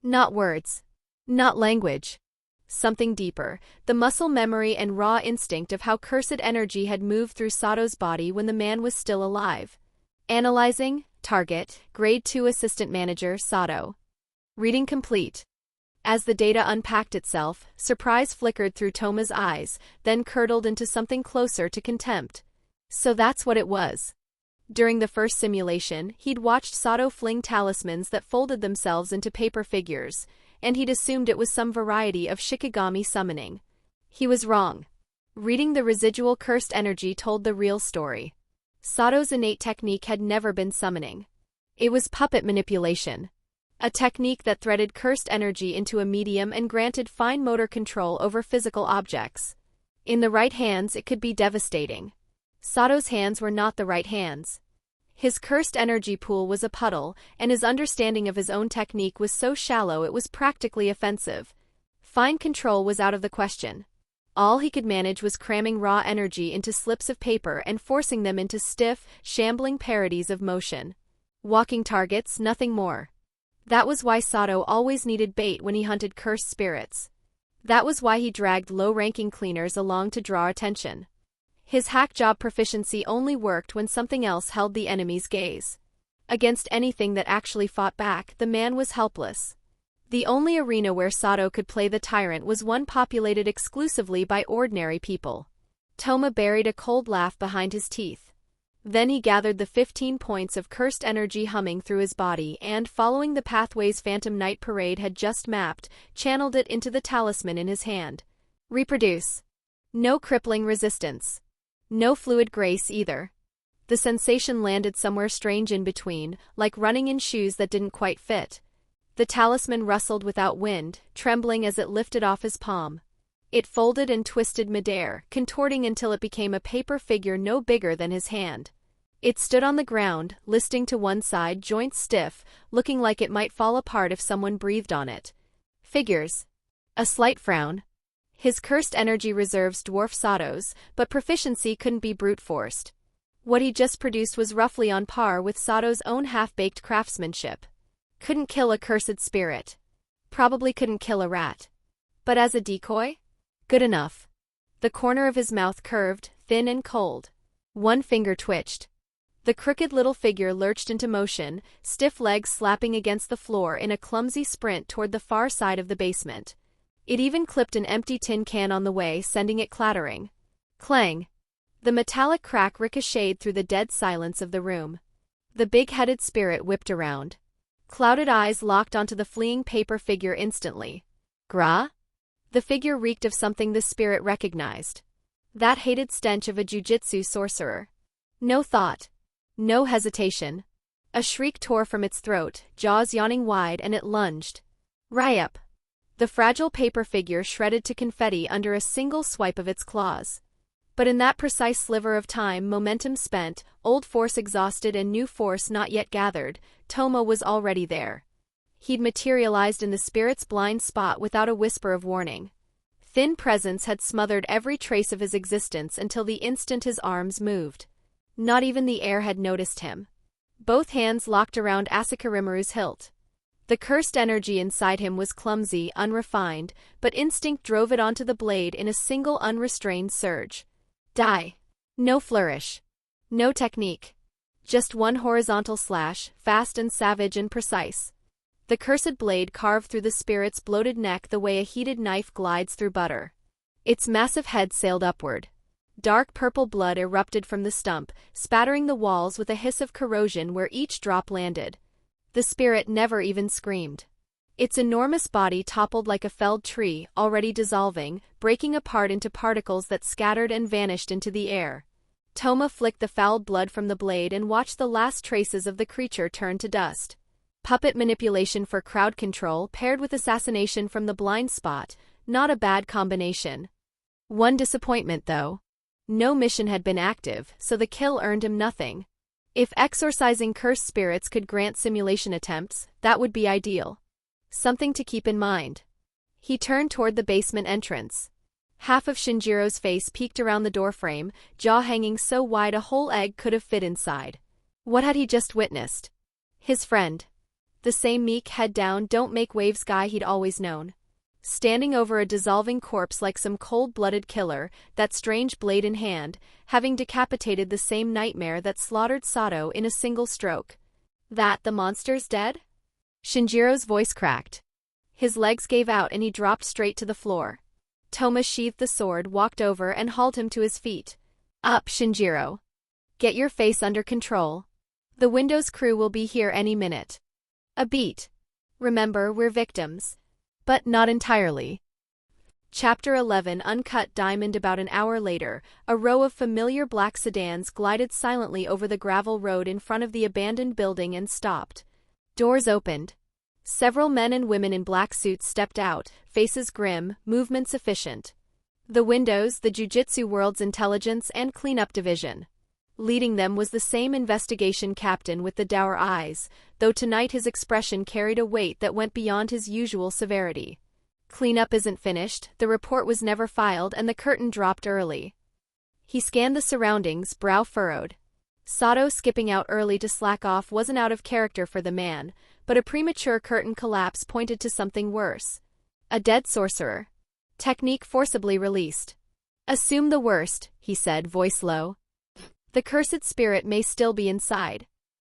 Not words. Not language. Something deeper, the muscle memory and raw instinct of how cursed energy had moved through Sodto's body when the man was still alive. Analyzing, target, grade 2 assistant manager, Sodto. Reading complete. As the data unpacked itself, surprise flickered through Toma's eyes, then curdled into something closer to contempt. So that's what it was. During the first simulation, he'd watched Sodto fling talismans that folded themselves into paper figures, and he'd assumed it was some variety of Shikigami summoning. He was wrong. Reading the residual cursed energy told the real story. Sodto's innate technique had never been summoning. It was puppet manipulation. A technique that threaded cursed energy into a medium and granted fine motor control over physical objects. In the right hands, it could be devastating. Sodto's hands were not the right hands. His cursed energy pool was a puddle, and his understanding of his own technique was so shallow it was practically offensive. Fine control was out of the question. All he could manage was cramming raw energy into slips of paper and forcing them into stiff, shambling parodies of motion. Walking targets, nothing more. That was why Sodto always needed bait when he hunted cursed spirits. That was why he dragged low-ranking cleaners along to draw attention. His hack job proficiency only worked when something else held the enemy's gaze. Against anything that actually fought back, the man was helpless. The only arena where Sodto could play the tyrant was one populated exclusively by ordinary people. Toma buried a cold laugh behind his teeth. Then he gathered the 15 points of cursed energy humming through his body and, following the pathways Phantom Night Parade had just mapped, channeled it into the talisman in his hand. Reproduce. No crippling resistance. No fluid grace either. The sensation landed somewhere strange in between, like running in shoes that didn't quite fit. The talisman rustled without wind, trembling as it lifted off his palm. It folded and twisted midair, contorting until it became a paper figure no bigger than his hand. It stood on the ground, listing to one side, joints stiff, looking like it might fall apart if someone breathed on it. Figures. A slight frown. His cursed energy reserves dwarf Sodto's, but proficiency couldn't be brute-forced. What he just produced was roughly on par with Sodto's own half-baked craftsmanship. Couldn't kill a cursed spirit. Probably couldn't kill a rat. But as a decoy? Good enough. The corner of his mouth curved, thin and cold. One finger twitched. The crooked little figure lurched into motion, stiff legs slapping against the floor in a clumsy sprint toward the far side of the basement. It even clipped an empty tin can on the way, sending it clattering. Clang! The metallic crack ricocheted through the dead silence of the room. The big-headed spirit whipped around. Clouded eyes locked onto the fleeing paper figure instantly. Gra? The figure reeked of something the spirit recognized. That hated stench of a jujutsu sorcerer. No thought. No hesitation. A shriek tore from its throat, jaws yawning wide, and it lunged. Ryup! The fragile paper figure shredded to confetti under a single swipe of its claws. But in that precise sliver of time, momentum spent, old force exhausted and new force not yet gathered, Toma was already there. He'd materialized in the spirit's blind spot without a whisper of warning. Thin presence had smothered every trace of his existence until the instant his arms moved. Not even the air had noticed him. Both hands locked around Asakarimaru's hilt. The cursed energy inside him was clumsy, unrefined, but instinct drove it onto the blade in a single unrestrained surge. Die. No flourish. No technique. Just one horizontal slash, fast and savage and precise. The cursed blade carved through the spirit's bloated neck the way a heated knife glides through butter. Its massive head sailed upward. Dark purple blood erupted from the stump, spattering the walls with a hiss of corrosion where each drop landed. The spirit never even screamed. Its enormous body toppled like a felled tree, already dissolving, breaking apart into particles that scattered and vanished into the air. Toma flicked the fouled blood from the blade and watched the last traces of the creature turn to dust. Puppet manipulation for crowd control paired with assassination from the blind spot, not a bad combination. One disappointment, though. No mission had been active, so the kill earned him nothing. If exorcising cursed spirits could grant simulation attempts, that would be ideal. Something to keep in mind. He turned toward the basement entrance. Half of Shinjiro's face peeked around the doorframe, jaw hanging so wide a whole egg could have fit inside. What had he just witnessed? His friend. The same meek, head down, don't make waves guy he'd always known. Standing over a dissolving corpse like some cold-blooded killer, that strange blade in hand, having decapitated the same nightmare that slaughtered Sodto in a single stroke. That the monster's dead? Shinjiro's voice cracked. His legs gave out and he dropped straight to the floor. Toma sheathed the sword, walked over and hauled him to his feet. Up, Shinjiro. Get your face under control. The Windows crew will be here any minute. A beat. Remember, we're victims. But not entirely. Chapter 11 Uncut Diamond. About an hour later, a row of familiar black sedans glided silently over the gravel road in front of the abandoned building and stopped. Doors opened. Several men and women in black suits stepped out, faces grim, movements efficient. The windows, the Jujutsu World's Intelligence and Cleanup Division. Leading them was the same investigation captain with the dour eyes, though tonight his expression carried a weight that went beyond his usual severity. Cleanup isn't finished, the report was never filed, and the curtain dropped early. He scanned the surroundings, brow furrowed. Sodto skipping out early to slack off wasn't out of character for the man, but a premature curtain collapse pointed to something worse. A dead sorcerer. Technique forcibly released. Assume the worst, he said, voice low. The cursed spirit may still be inside.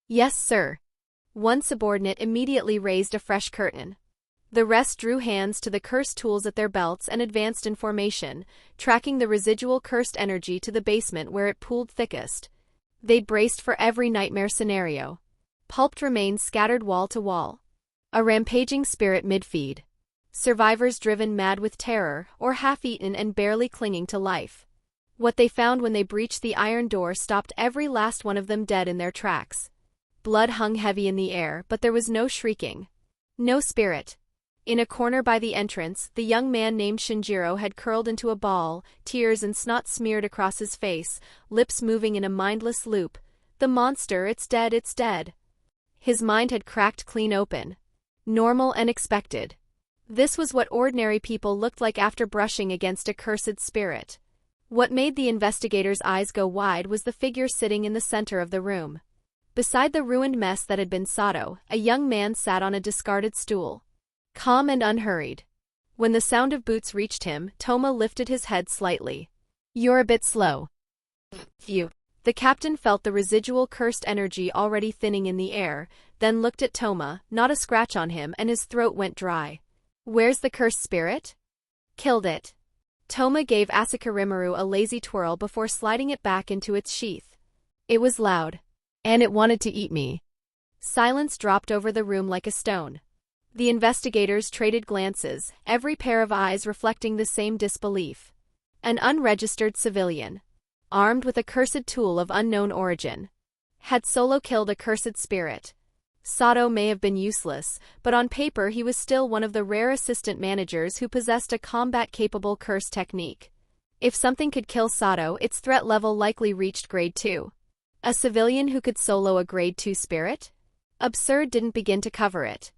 Yes, sir. One subordinate immediately raised a fresh curtain. The rest drew hands to the cursed tools at their belts and advanced in formation, tracking the residual cursed energy to the basement where it pooled thickest. They'd braced for every nightmare scenario. Pulped remains scattered wall to wall. A rampaging spirit mid-feed. Survivors driven mad with terror, or half-eaten and barely clinging to life. What they found when they breached the iron door stopped every last one of them dead in their tracks. Blood hung heavy in the air, but there was no shrieking. No spirit. In a corner by the entrance, the young man named Shinjiro had curled into a ball, tears and snot smeared across his face, lips moving in a mindless loop. The monster, it's dead, it's dead. His mind had cracked clean open. Normal and expected. This was what ordinary people looked like after brushing against a cursed spirit. What made the investigators' eyes go wide was the figure sitting in the center of the room. Beside the ruined mess that had been Sodto, a young man sat on a discarded stool. Calm and unhurried. When the sound of boots reached him, Toma lifted his head slightly. "You're a bit slow." "You." The captain felt the residual cursed energy already thinning in the air, then looked at Toma, not a scratch on him, and his throat went dry. "Where's the cursed spirit?" "Killed it." Toma gave Asakarimaru a lazy twirl before sliding it back into its sheath. "It was loud. And it wanted to eat me." Silence dropped over the room like a stone. The investigators traded glances, every pair of eyes reflecting the same disbelief. An unregistered civilian, armed with a cursed tool of unknown origin, had solo killed a cursed spirit. Sodto may have been useless, but on paper he was still one of the rare assistant managers who possessed a combat-capable curse technique. If something could kill Sodto, its threat level likely reached grade 2. A civilian who could solo a grade 2 spirit? Absurd didn't begin to cover it.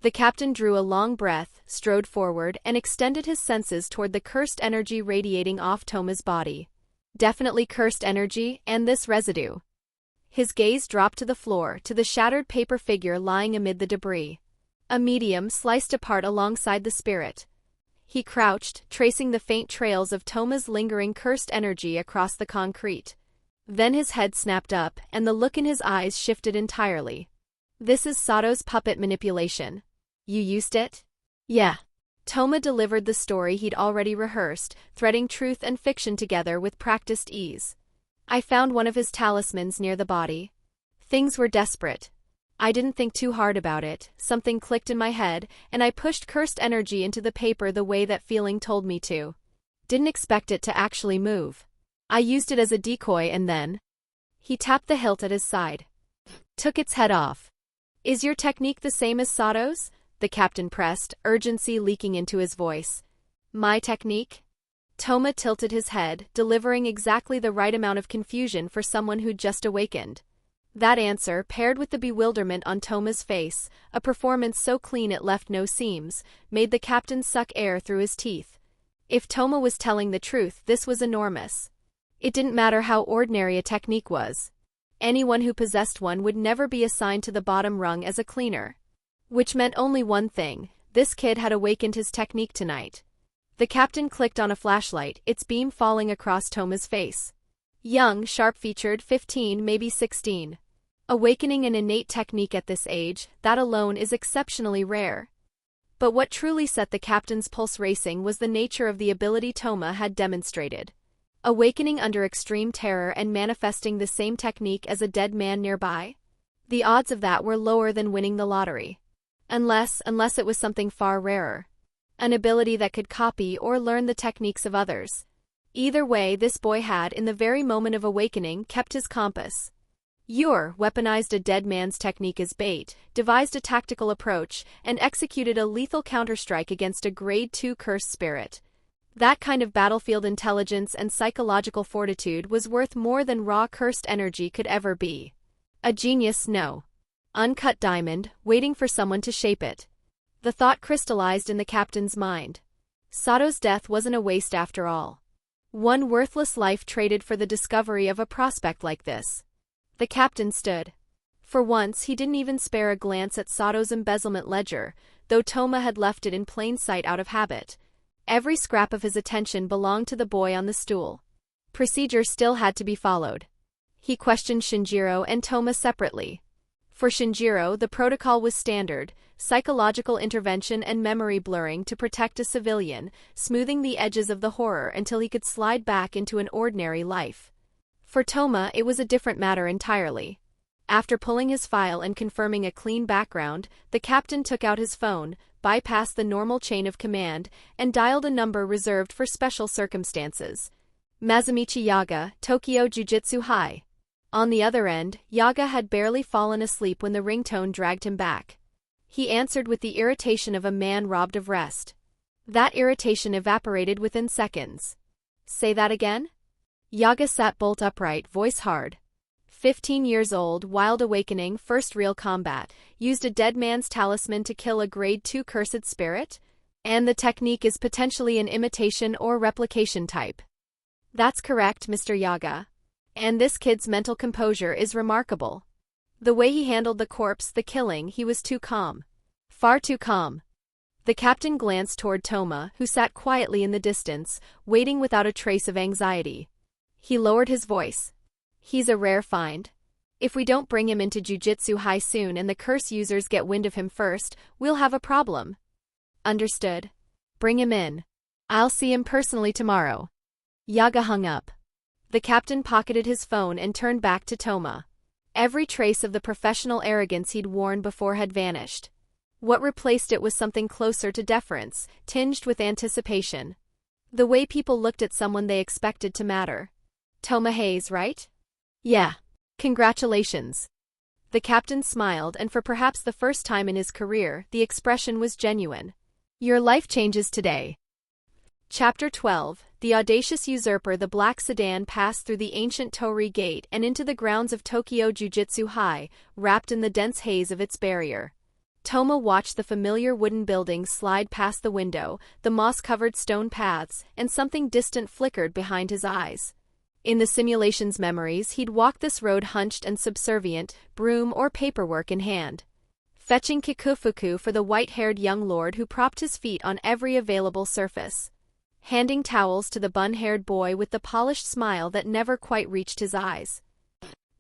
The captain drew a long breath, strode forward, and extended his senses toward the cursed energy radiating off Toma's body. Definitely cursed energy, and this residue. His gaze dropped to the floor, to the shattered paper figure lying amid the debris. A medium sliced apart alongside the spirit. He crouched, tracing the faint trails of Toma's lingering cursed energy across the concrete. Then his head snapped up, and the look in his eyes shifted entirely. "This is Sodto's puppet manipulation. You used it?" "Yeah." Toma delivered the story he'd already rehearsed, threading truth and fiction together with practiced ease. "I found one of his talismans near the body. Things were desperate. I didn't think too hard about it, something clicked in my head, and I pushed cursed energy into the paper the way that feeling told me to. Didn't expect it to actually move. I used it as a decoy and then..." He tapped the hilt at his side. "Took its head off." "Is your technique the same as Sodto's?" the captain pressed, urgency leaking into his voice. "My technique?" Toma tilted his head, delivering exactly the right amount of confusion for someone who'd just awakened. That answer, paired with the bewilderment on Toma's face, a performance so clean it left no seams, made the captain suck air through his teeth. If Toma was telling the truth, this was enormous. It didn't matter how ordinary a technique was. Anyone who possessed one would never be assigned to the bottom rung as a cleaner. Which meant only one thing: this kid had awakened his technique tonight. The captain clicked on a flashlight, its beam falling across Toma's face. Young, sharp-featured, 15, maybe 16. Awakening an innate technique at this age, that alone is exceptionally rare. But what truly set the captain's pulse racing was the nature of the ability Toma had demonstrated. Awakening under extreme terror and manifesting the same technique as a dead man nearby? The odds of that were lower than winning the lottery. Unless it was something far rarer. An ability that could copy or learn the techniques of others. Either way, this boy had, in the very moment of awakening, kept his compass. Weaponized a dead man's technique as bait, devised a tactical approach, and executed a lethal counterstrike against a grade 2 cursed spirit. That kind of battlefield intelligence and psychological fortitude was worth more than raw cursed energy could ever be. A genius, no. Uncut diamond, waiting for someone to shape it. The thought crystallized in the captain's mind. Sodto's death wasn't a waste after all. One worthless life traded for the discovery of a prospect like this. The captain stood. For once, he didn't even spare a glance at Sodto's embezzlement ledger, though Toma had left it in plain sight out of habit. Every scrap of his attention belonged to the boy on the stool. Procedure still had to be followed. He questioned Shinjiro and Toma separately. For Shinjiro, the protocol was standard: psychological intervention and memory blurring to protect a civilian, smoothing the edges of the horror until he could slide back into an ordinary life. For Toma, it was a different matter entirely. After pulling his file and confirming a clean background, the captain took out his phone, bypassed the normal chain of command, and dialed a number reserved for special circumstances. Masamichi Yaga, Tokyo Jujutsu High. On the other end, Yaga had barely fallen asleep when the ringtone dragged him back. He answered with the irritation of a man robbed of rest. That irritation evaporated within seconds. "Say that again?" Yaga sat bolt upright, voice hard. 15 years old, wild awakening, first real combat, used a dead man's talisman to kill a grade 2 cursed spirit? And the technique is potentially an imitation or replication type. "That's correct, Mr. Yaga. And this kid's mental composure is remarkable." The way he handled the corpse, the killing, he was too calm. Far too calm. The captain glanced toward Toma, who sat quietly in the distance, waiting without a trace of anxiety. He lowered his voice. He's a rare find. If we don't bring him into Jujutsu High soon and the curse users get wind of him first, we'll have a problem. Understood. Bring him in. I'll see him personally tomorrow. Yaga hung up. The captain pocketed his phone and turned back to Toma. Every trace of the professional arrogance he'd worn before had vanished. What replaced it was something closer to deference, tinged with anticipation. The way people looked at someone they expected to matter. Touma Hayase, right? Yeah. Congratulations. The captain smiled, and for perhaps the first time in his career, the expression was genuine. Your life changes today. Chapter 12. The audacious usurper. The black sedan passed through the ancient Torii Gate and into the grounds of Tokyo Jujutsu High, wrapped in the dense haze of its barrier. Toma watched the familiar wooden buildings slide past the window, the moss-covered stone paths, and something distant flickered behind his eyes. In the simulation's memories, he'd walked this road hunched and subservient, broom or paperwork in hand. Fetching kikufuku for the white-haired young lord who propped his feet on every available surface. Handing towels to the bun-haired boy with the polished smile that never quite reached his eyes.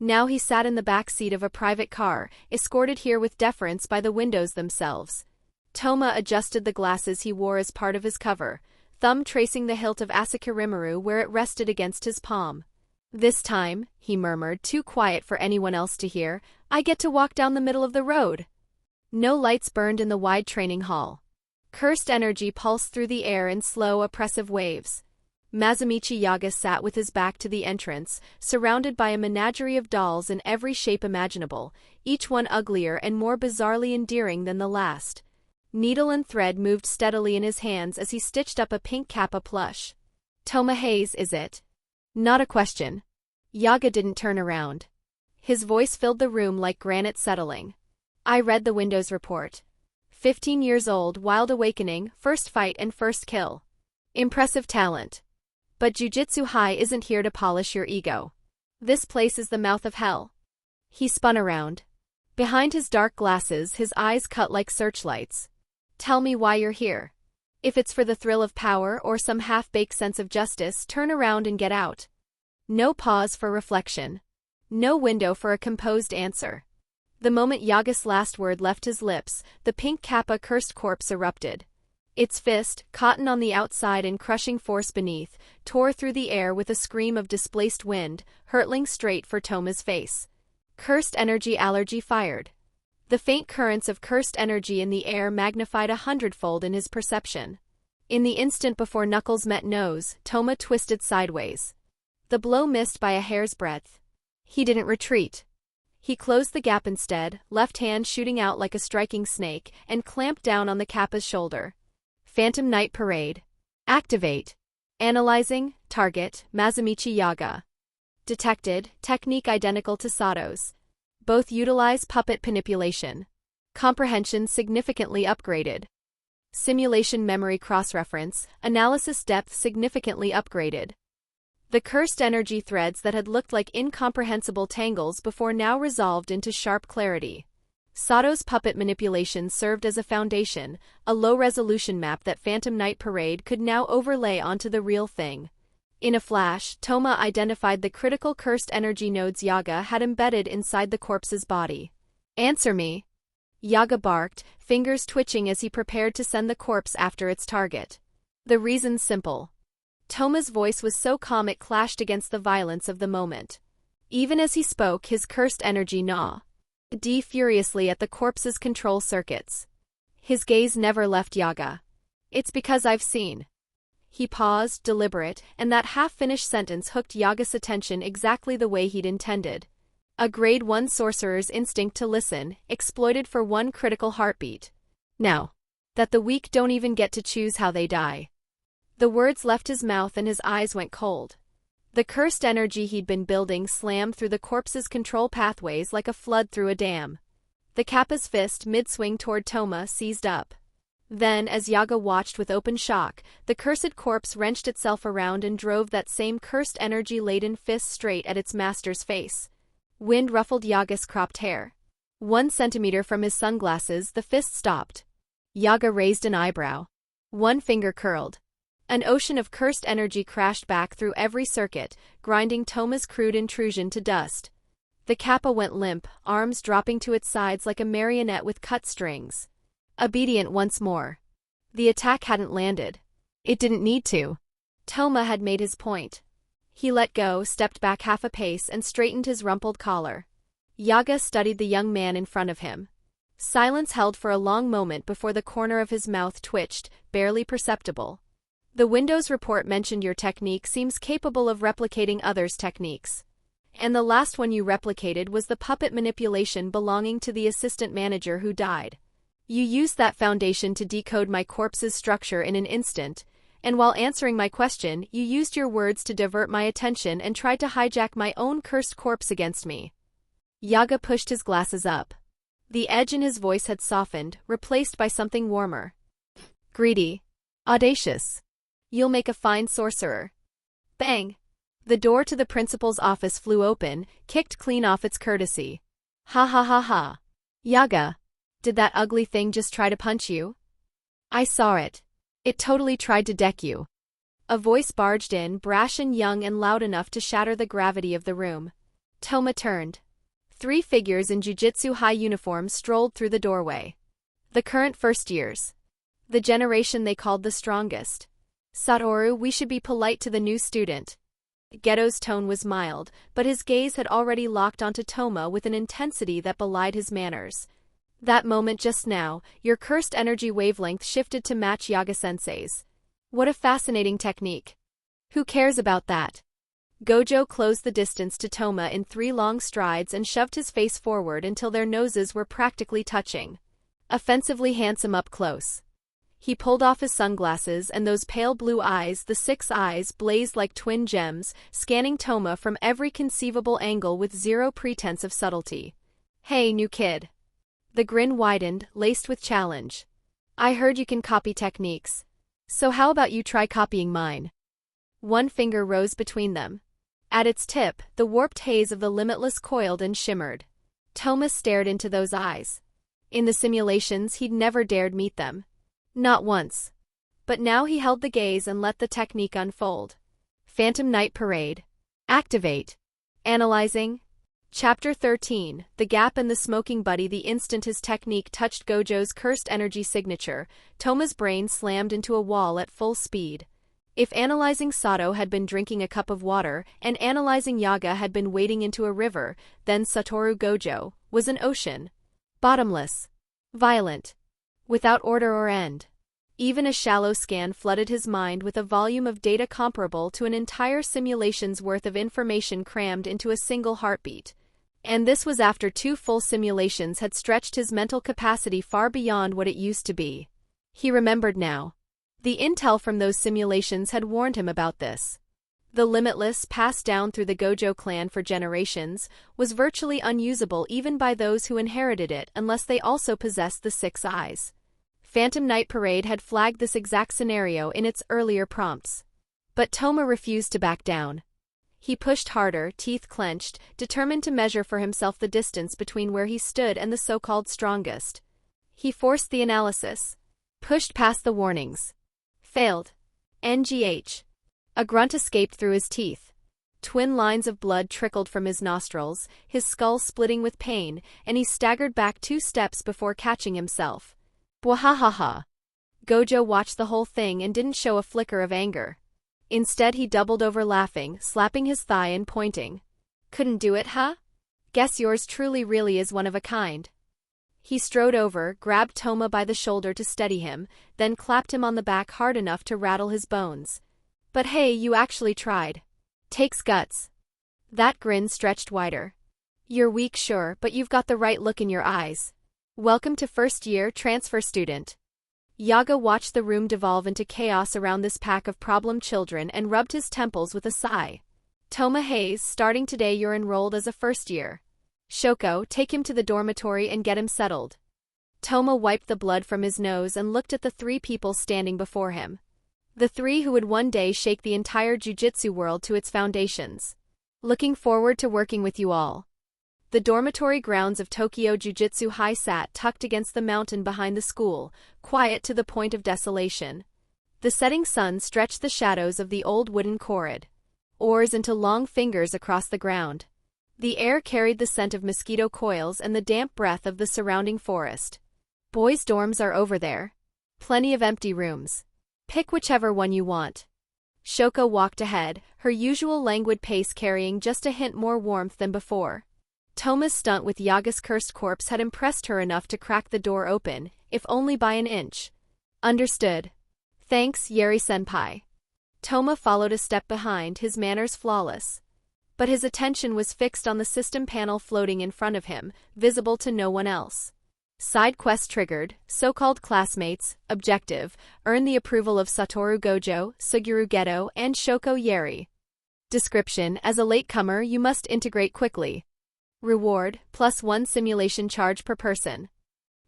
Now he sat in the back seat of a private car, escorted here with deference by the windows themselves. Toma adjusted the glasses he wore as part of his cover, thumb tracing the hilt of Asakurimaru where it rested against his palm. This time, he murmured, too quiet for anyone else to hear, I get to walk down the middle of the road. No lights burned in the wide training hall. Cursed energy pulsed through the air in slow, oppressive waves. Masamichi Yaga sat with his back to the entrance, surrounded by a menagerie of dolls in every shape imaginable, each one uglier and more bizarrely endearing than the last. Needle and thread moved steadily in his hands as he stitched up a pink kappa plush. Touma Hayase, is it? Not a question. Yaga didn't turn around. His voice filled the room like granite settling. I read the Windows report. 15 years old, wild awakening, first fight and first kill. Impressive talent. But Jujutsu High isn't here to polish your ego. This place is the mouth of hell. He spun around. Behind his dark glasses, his eyes cut like searchlights. Tell me why you're here. If it's for the thrill of power or some half-baked sense of justice, turn around and get out. No pause for reflection. No window for a composed answer. The moment Yaga's last word left his lips, the pink kappa cursed corpse erupted. Its fist, cotton on the outside and crushing force beneath, tore through the air with a scream of displaced wind, hurtling straight for Toma's face. Cursed energy allergy fired. The faint currents of cursed energy in the air magnified 100-fold in his perception. In the instant before knuckles met nose, Toma twisted sideways. The blow missed by a hair's breadth. He didn't retreat. He closed the gap instead, left hand shooting out like a striking snake, and clamped down on the kappa's shoulder. Phantom Night Parade. Activate. Analyzing, target, Masamichi Yaga. Detected, technique identical to Sodto's. Both utilize puppet manipulation. Comprehension significantly upgraded. Simulation memory cross-reference, analysis depth significantly upgraded. The cursed energy threads that had looked like incomprehensible tangles before now resolved into sharp clarity. Sodto's puppet manipulation served as a foundation, a low-resolution map that Phantom Night Parade could now overlay onto the real thing. In a flash, Toma identified the critical cursed energy nodes Yaga had embedded inside the corpse's body. Answer me. Yaga barked, fingers twitching as he prepared to send the corpse after its target. The reason's simple. Toma's voice was so calm it clashed against the violence of the moment. Even as he spoke, his cursed energy gnawed furiously at the corpse's control circuits. His gaze never left Yaga. It's because I've seen. He paused, deliberate, and that half-finished sentence hooked Yaga's attention exactly the way he'd intended. A Grade 1 sorcerer's instinct to listen, exploited for one critical heartbeat. Now, that the weak don't even get to choose how they die. The words left his mouth and his eyes went cold. The cursed energy he'd been building slammed through the corpse's control pathways like a flood through a dam. The kappa's fist, mid-swing toward Toma, seized up. Then, as Yaga watched with open shock, the cursed corpse wrenched itself around and drove that same cursed energy-laden fist straight at its master's face. Wind ruffled Yaga's cropped hair. 1 centimeter from his sunglasses, the fist stopped. Yaga raised an eyebrow. One finger curled. An ocean of cursed energy crashed back through every circuit, grinding Toma's crude intrusion to dust. The kappa went limp, arms dropping to its sides like a marionette with cut strings. Obedient once more. The attack hadn't landed. It didn't need to. Toma had made his point. He let go, stepped back half a pace, and straightened his rumpled collar. Yaga studied the young man in front of him. Silence held for a long moment before the corner of his mouth twitched, barely perceptible. The Windows report mentioned your technique seems capable of replicating others' techniques. And the last one you replicated was the puppet manipulation belonging to the assistant manager who died. You used that foundation to decode my corpse's structure in an instant, and while answering my question, you used your words to divert my attention and tried to hijack my own cursed corpse against me. Yaga pushed his glasses up. The edge in his voice had softened, replaced by something warmer. Greedy. Audacious. You'll make a fine sorcerer. Bang! The door to the principal's office flew open, kicked clean off its courtesy. Ha ha ha ha. Yaga, did that ugly thing just try to punch you? I saw it. It totally tried to deck you. A voice barged in, brash and young and loud enough to shatter the gravity of the room. Toma turned. 3 figures in Jujutsu High uniforms strolled through the doorway. The current first years. The generation they called the strongest. Satoru, we should be polite to the new student. Geto's tone was mild, but his gaze had already locked onto Toma with an intensity that belied his manners. That moment just now, your cursed energy wavelength shifted to match Yaga-sensei's. What a fascinating technique. Who cares about that? Gojo closed the distance to Toma in 3 long strides and shoved his face forward until their noses were practically touching. Offensively handsome up close. He pulled off his sunglasses, and those pale blue eyes, the 6 eyes, blazed like twin gems, scanning Toma from every conceivable angle with zero pretense of subtlety. Hey, new kid. The grin widened, laced with challenge. I heard you can copy techniques. So how about you try copying mine? One finger rose between them. At its tip, the warped haze of the limitless coiled and shimmered. Toma stared into those eyes. In the simulations, he'd never dared meet them. Not once. But now he held the gaze and let the technique unfold. Phantom Night Parade. Activate. Analyzing. Chapter 13, The Gap and the Smoking Buddy. The instant his technique touched Gojo's cursed energy signature, Toma's brain slammed into a wall at full speed. If analyzing Sodto had been drinking a cup of water, and analyzing Yaga had been wading into a river, then Satoru Gojo was an ocean. Bottomless. Violent. Without order or end. Even a shallow scan flooded his mind with a volume of data comparable to an entire simulation's worth of information crammed into a single heartbeat. And this was after 2 full simulations had stretched his mental capacity far beyond what it used to be. He remembered now. The intel from those simulations had warned him about this. The limitless, passed down through the Gojo clan for generations, was virtually unusable even by those who inherited it unless they also possessed the 6 eyes. Phantom Night Parade had flagged this exact scenario in its earlier prompts. But Toma refused to back down. He pushed harder, teeth clenched, determined to measure for himself the distance between where he stood and the so-called strongest. He forced the analysis. Pushed past the warnings. Failed. NGH. A grunt escaped through his teeth. Twin lines of blood trickled from his nostrils, his skull splitting with pain, and he staggered back 2 steps before catching himself. Bwahahaha. Gojo watched the whole thing and didn't show a flicker of anger. Instead he doubled over laughing, slapping his thigh and pointing. Couldn't do it, huh? Guess yours truly really is one of a kind. He strode over, grabbed Toma by the shoulder to steady him, then clapped him on the back hard enough to rattle his bones. But hey, you actually tried. Takes guts. That grin stretched wider. You're weak, sure, but you've got the right look in your eyes. Welcome to first-year transfer student. Yaga watched the room devolve into chaos around this pack of problem children and rubbed his temples with a sigh. Touma Hayase, starting today you're enrolled as a first-year. Shoko, take him to the dormitory and get him settled. Toma wiped the blood from his nose and looked at the 3 people standing before him. The 3 who would one day shake the entire jujutsu world to its foundations. Looking forward to working with you all. The dormitory grounds of Tokyo Jujutsu High sat tucked against the mountain behind the school, quiet to the point of desolation. The setting sun stretched the shadows of the old wooden corridor oars into long fingers across the ground. The air carried the scent of mosquito coils and the damp breath of the surrounding forest. Boys' dorms are over there. Plenty of empty rooms. Pick whichever one you want. Shoko walked ahead, her usual languid pace carrying just a hint more warmth than before. Toma's stunt with Yaga's cursed corpse had impressed her enough to crack the door open, if only by an inch. Understood. Thanks, Yeri-senpai. Toma followed a step behind, his manners flawless. But his attention was fixed on the system panel floating in front of him, visible to no one else. Side quest triggered, so-called classmates, objective, earn the approval of Satoru Gojo, Suguru Geto, and Shoko Yeri. Description: as a latecomer you must integrate quickly. Reward: +1 simulation charge per person.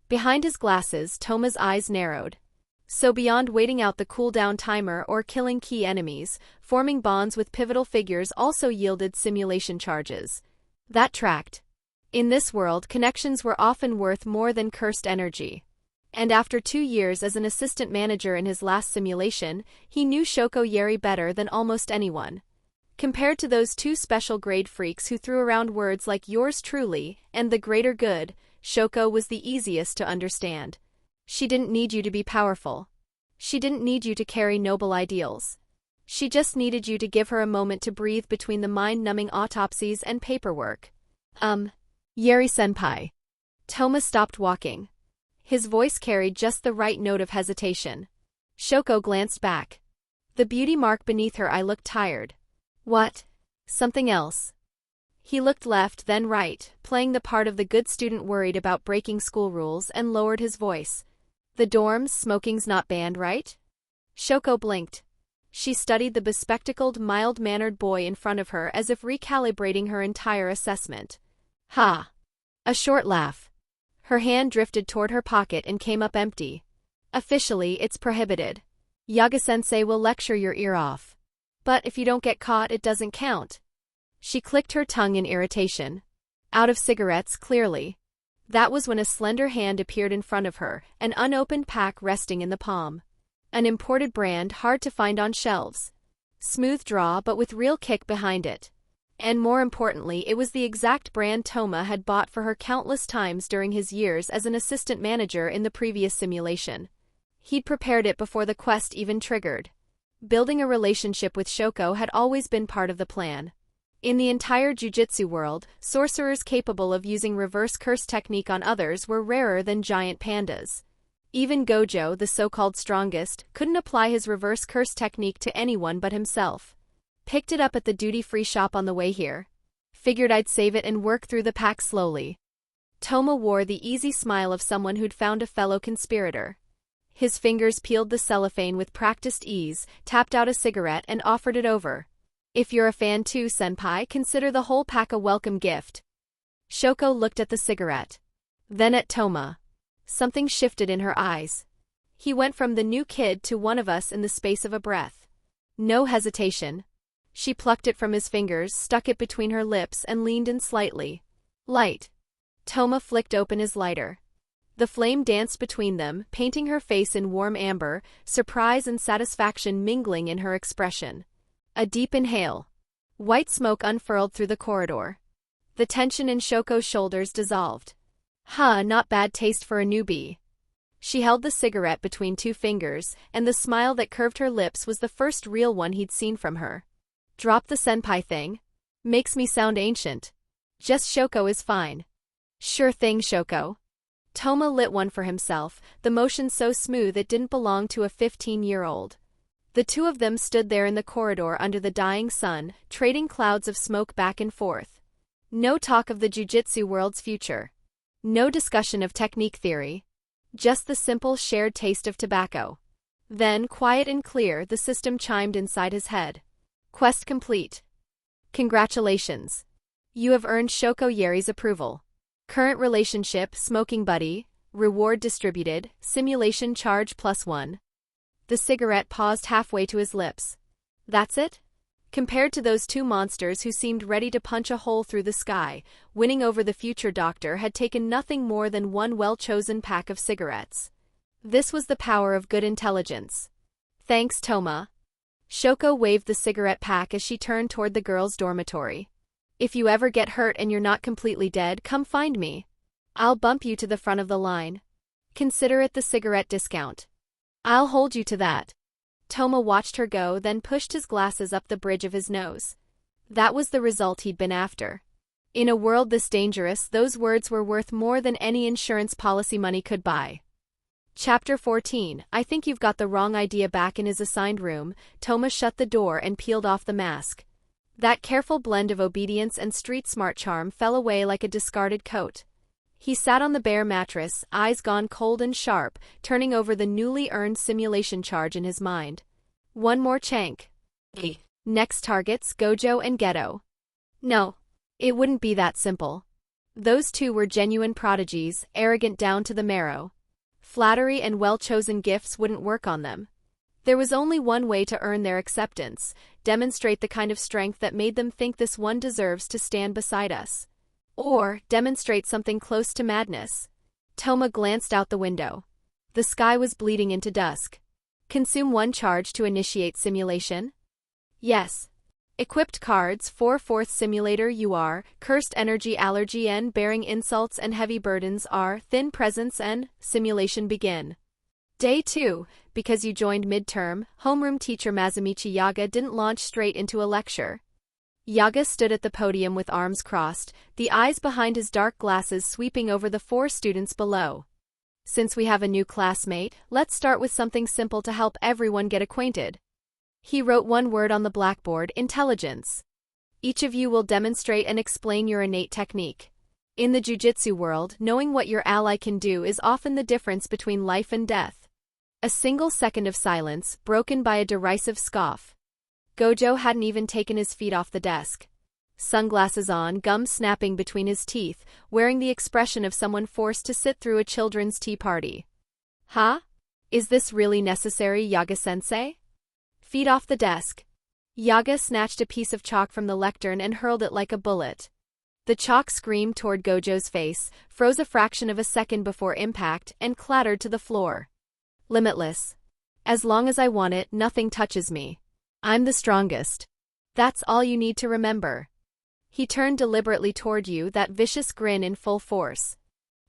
Behind his glasses, Toma's eyes narrowed. So beyond waiting out the cooldown timer or killing key enemies, forming bonds with pivotal figures also yielded simulation charges. That tracked. In this world, connections were often worth more than cursed energy. And after 2 years as an assistant manager in his last simulation, he knew Shoko Yeri better than almost anyone. Compared to those two special grade freaks who threw around words like yours truly and the greater good, Shoko was the easiest to understand. She didn't need you to be powerful. She didn't need you to carry noble ideals. She just needed you to give her a moment to breathe between the mind-numbing autopsies and paperwork. Yeri-senpai. Toma stopped walking. His voice carried just the right note of hesitation. Shoko glanced back. The beauty mark beneath her eye looked tired. What? Something else. He looked left, then right, playing the part of the good student worried about breaking school rules, and lowered his voice. The dorms, smoking's not banned, right? Shoko blinked. She studied the bespectacled, mild-mannered boy in front of her as if recalibrating her entire assessment. Ha! A short laugh. Her hand drifted toward her pocket and came up empty. Officially, it's prohibited. Yaga-sensei will lecture your ear off. But if you don't get caught, it doesn't count. She clicked her tongue in irritation. Out of cigarettes, clearly. That was when a slender hand appeared in front of her, an unopened pack resting in the palm. An imported brand, hard to find on shelves. Smooth draw, but with real kick behind it. And more importantly, it was the exact brand Toma had bought for her countless times during his years as an assistant manager in the previous simulation. He'd prepared it before the quest even triggered. Building a relationship with Shoko had always been part of the plan. In the entire jujutsu world, sorcerers capable of using reverse curse technique on others were rarer than giant pandas. Even Gojo, the so-called strongest, couldn't apply his reverse curse technique to anyone but himself. Picked it up at the duty-free shop on the way here. Figured I'd save it and work through the pack slowly. Toma wore the easy smile of someone who'd found a fellow conspirator. His fingers peeled the cellophane with practiced ease, tapped out a cigarette and offered it over. If you're a fan too, senpai, consider the whole pack a welcome gift. Shoko looked at the cigarette. Then at Toma. Something shifted in her eyes. He went from the new kid to one of us in the space of a breath. No hesitation. She plucked it from his fingers, stuck it between her lips and leaned in slightly. Light. Toma flicked open his lighter. The flame danced between them, painting her face in warm amber, surprise and satisfaction mingling in her expression. A deep inhale. White smoke unfurled through the corridor. The tension in Shoko's shoulders dissolved. Not bad taste for a newbie. She held the cigarette between two fingers, and the smile that curved her lips was the first real one he'd seen from her. Drop the senpai thing. Makes me sound ancient. Just Shoko is fine. Sure thing, Shoko. Toma lit one for himself, the motion so smooth it didn't belong to a 15-year-old. The two of them stood there in the corridor under the dying sun, trading clouds of smoke back and forth. No talk of the jujutsu world's future. No discussion of technique theory. Just the simple shared taste of tobacco. Then, quiet and clear, the system chimed inside his head. Quest complete. Congratulations. You have earned Shoko Yeri's approval. Current relationship, smoking buddy, reward distributed, simulation charge +1. The cigarette paused halfway to his lips. That's it? Compared to those two monsters who seemed ready to punch a hole through the sky, winning over the future doctor had taken nothing more than one well-chosen pack of cigarettes. This was the power of good intelligence. Thanks, Toma. Shoko waved the cigarette pack as she turned toward the girls' dormitory. If you ever get hurt and you're not completely dead, come find me. I'll bump you to the front of the line. Consider it the cigarette discount. I'll hold you to that. Toma watched her go, then pushed his glasses up the bridge of his nose. That was the result he'd been after. In a world this dangerous, those words were worth more than any insurance policy money could buy. Chapter 14. I think you've got the wrong idea. Back in his assigned room, Toma shut the door and peeled off the mask. That careful blend of obedience and street-smart charm fell away like a discarded coat. He sat on the bare mattress, eyes gone cold and sharp, turning over the newly earned simulation charge in his mind. One more chank. Next targets, Gojo and Geto. No. It wouldn't be that simple. Those two were genuine prodigies, arrogant down to the marrow. Flattery and well-chosen gifts wouldn't work on them. There was only one way to earn their acceptance: demonstrate the kind of strength that made them think this one deserves to stand beside us. Or demonstrate something close to madness. Toma glanced out the window. The sky was bleeding into dusk. Consume one charge to initiate simulation? Yes. Equipped cards, 4/4 simulator you are, cursed energy allergy N bearing insults and heavy burdens are, thin presence N, simulation begin. Day 2, because you joined midterm, homeroom teacher Mazumichi Yaga didn't launch straight into a lecture. Yaga stood at the podium with arms crossed, the eyes behind his dark glasses sweeping over the 4 students below. Since we have a new classmate, let's start with something simple to help everyone get acquainted. He wrote one word on the blackboard: intelligence. Each of you will demonstrate and explain your innate technique. In the jujutsu world, knowing what your ally can do is often the difference between life and death. A single second of silence, broken by a derisive scoff. Gojo hadn't even taken his feet off the desk. Sunglasses on, gum snapping between his teeth, wearing the expression of someone forced to sit through a children's tea party. Huh? Is this really necessary, Yaga-sensei? Feet off the desk. Yaga snatched a piece of chalk from the lectern and hurled it like a bullet. The chalk screamed toward Gojo's face, froze a fraction of a second before impact, and clattered to the floor. Limitless. As long as I want it, nothing touches me. I'm the strongest. That's all you need to remember. He turned deliberately toward you, that vicious grin in full force.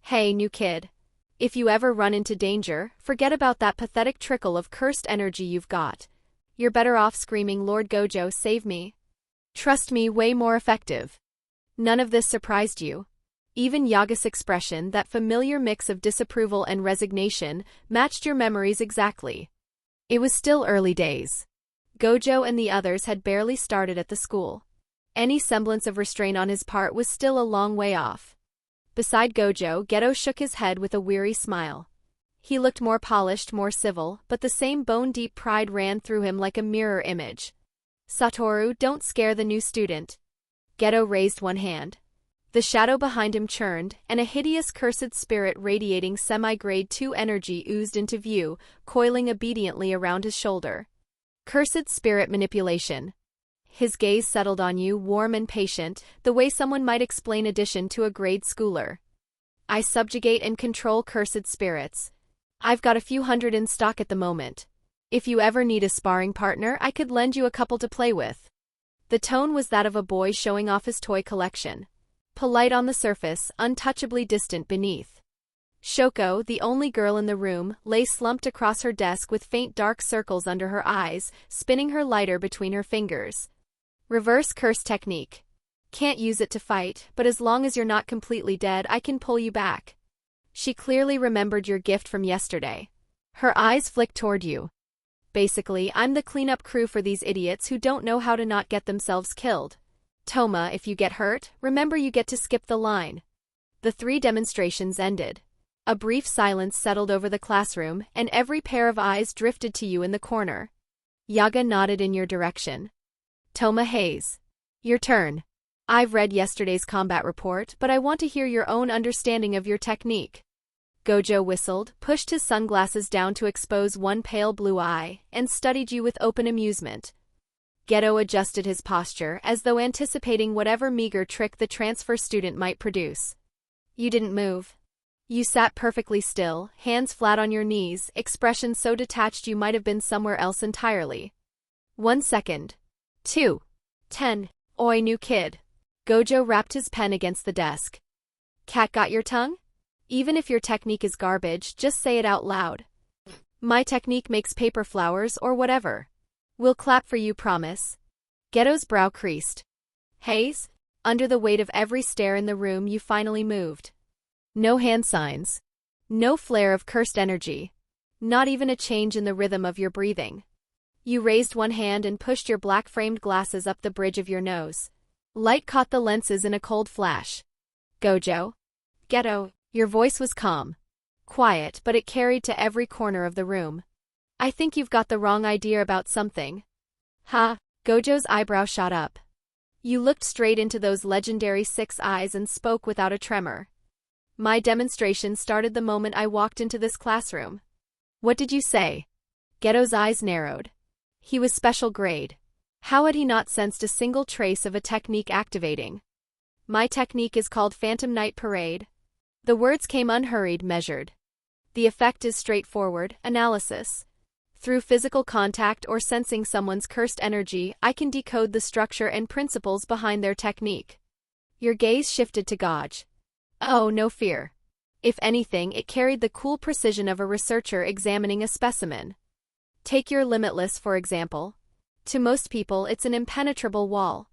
Hey, new kid. If you ever run into danger, forget about that pathetic trickle of cursed energy you've got. You're better off screaming, "Lord Gojo, save me." Trust me, way more effective. None of this surprised you. Even Yaga's expression, that familiar mix of disapproval and resignation, matched your memories exactly. It was still early days. Gojo and the others had barely started at the school. Any semblance of restraint on his part was still a long way off. Beside Gojo, Geto shook his head with a weary smile. He looked more polished, more civil, but the same bone-deep pride ran through him like a mirror image. Satoru, don't scare the new student. Geto raised one hand. The shadow behind him churned, and a hideous cursed spirit radiating semi-grade 2 energy oozed into view, coiling obediently around his shoulder. Cursed spirit manipulation. His gaze settled on you, warm and patient, the way someone might explain addition to a grade schooler. I subjugate and control cursed spirits. I've got a few hundred in stock at the moment. If you ever need a sparring partner, I could lend you a couple to play with. The tone was that of a boy showing off his toy collection. Polite on the surface, untouchably distant beneath. Shoko, the only girl in the room, lay slumped across her desk with faint dark circles under her eyes, spinning her lighter between her fingers. Reverse curse technique. Can't use it to fight, but as long as you're not completely dead, I can pull you back. She clearly remembered your gift from yesterday. Her eyes flicked toward you. Basically, I'm the cleanup crew for these idiots who don't know how to not get themselves killed. Toma, if you get hurt, remember you get to skip the line. The 3 demonstrations ended. A brief silence settled over the classroom, and every pair of eyes drifted to you in the corner. Yaga nodded in your direction. Touma Hayase. Your turn. I've read yesterday's combat report, but I want to hear your own understanding of your technique. Gojo whistled, pushed his sunglasses down to expose one pale blue eye, and studied you with open amusement. Geto adjusted his posture as though anticipating whatever meager trick the transfer student might produce. You didn't move. You sat perfectly still, hands flat on your knees, expression so detached you might have been somewhere else entirely. 1 second. 2. 10. Oi, new kid. Gojo rapped his pen against the desk. Cat got your tongue? Even if your technique is garbage, just say it out loud. My technique makes paper flowers or whatever. We'll clap for you, promise. Geto's brow creased. Hayes? Under the weight of every stare in the room, you finally moved. No hand signs. No flare of cursed energy. Not even a change in the rhythm of your breathing. You raised one hand and pushed your black-framed glasses up the bridge of your nose. Light caught the lenses in a cold flash. Gojo? Geto, your voice was calm. Quiet, but it carried to every corner of the room. I think you've got the wrong idea about something. Ha, Gojo's eyebrow shot up. You looked straight into those legendary 6 eyes and spoke without a tremor. My demonstration started the moment I walked into this classroom. What did you say? Geto's eyes narrowed. He was special grade. How had he not sensed a single trace of a technique activating? My technique is called Phantom Night Parade. The words came unhurried, measured. The effect is straightforward, analysis. Through physical contact or sensing someone's cursed energy, I can decode the structure and principles behind their technique. Your gaze shifted to Goj. Oh, no fear. If anything, it carried the cool precision of a researcher examining a specimen. Take your limitless, for example. To most people, it's an impenetrable wall.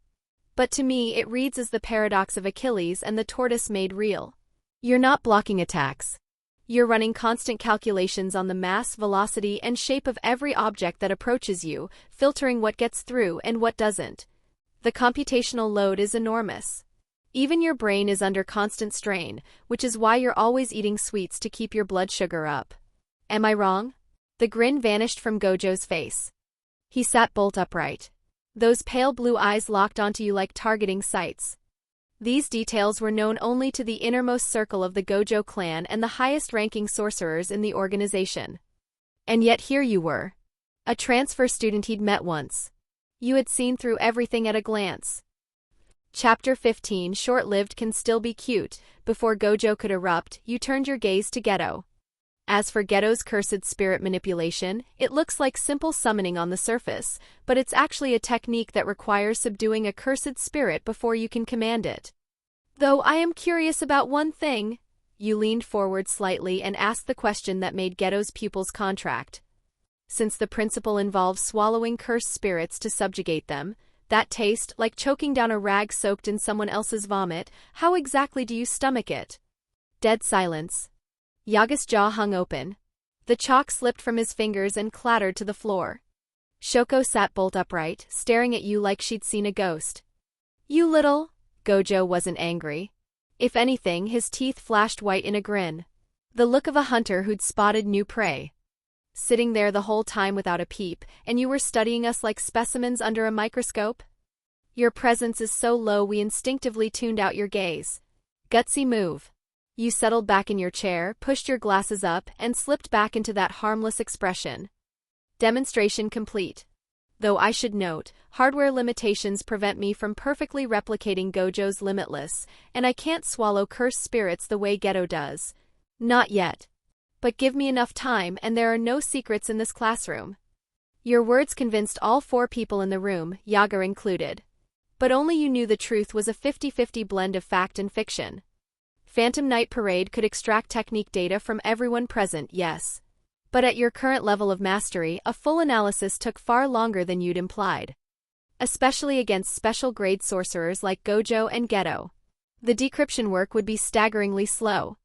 But to me, it reads as the paradox of Achilles and the tortoise made real. You're not blocking attacks. You're running constant calculations on the mass, velocity, and shape of every object that approaches you, filtering what gets through and what doesn't. The computational load is enormous. Even your brain is under constant strain, which is why you're always eating sweets to keep your blood sugar up. Am I wrong? The grin vanished from Gojo's face. He sat bolt upright. Those pale blue eyes locked onto you like targeting sights. These details were known only to the innermost circle of the Gojo clan and the highest-ranking sorcerers in the organization. And yet here you were. A transfer student he'd met once. You had seen through everything at a glance. Chapter 15, Short-lived can still be cute. Before Gojo could erupt, you turned your gaze to Geto. As for Geto's cursed spirit manipulation, it looks like simple summoning on the surface, but it's actually a technique that requires subduing a cursed spirit before you can command it. Though I am curious about one thing. You leaned forward slightly and asked the question that made Geto's pupils contract. Since the principle involves swallowing cursed spirits to subjugate them, that taste, like choking down a rag soaked in someone else's vomit, how exactly do you stomach it? Dead silence. Yaga's jaw hung open. The chalk slipped from his fingers and clattered to the floor. Shoko sat bolt upright, staring at you like she'd seen a ghost. You little... Gojo wasn't angry. If anything, his teeth flashed white in a grin. The look of a hunter who'd spotted new prey. Sitting there the whole time without a peep, and you were studying us like specimens under a microscope? Your presence is so low we instinctively tuned out your gaze. Gutsy move. You settled back in your chair, pushed your glasses up, and slipped back into that harmless expression. Demonstration complete. Though I should note, hardware limitations prevent me from perfectly replicating Gojo's limitless, and I can't swallow cursed spirits the way Geto does. Not yet. But give me enough time and there are no secrets in this classroom. Your words convinced all 4 people in the room, Yaga included. But only you knew the truth was a 50-50 blend of fact and fiction. Phantom Night Parade could extract technique data from everyone present, yes. But at your current level of mastery, a full analysis took far longer than you'd implied. Especially against special-grade sorcerers like Gojo and Geto. The decryption work would be staggeringly slow.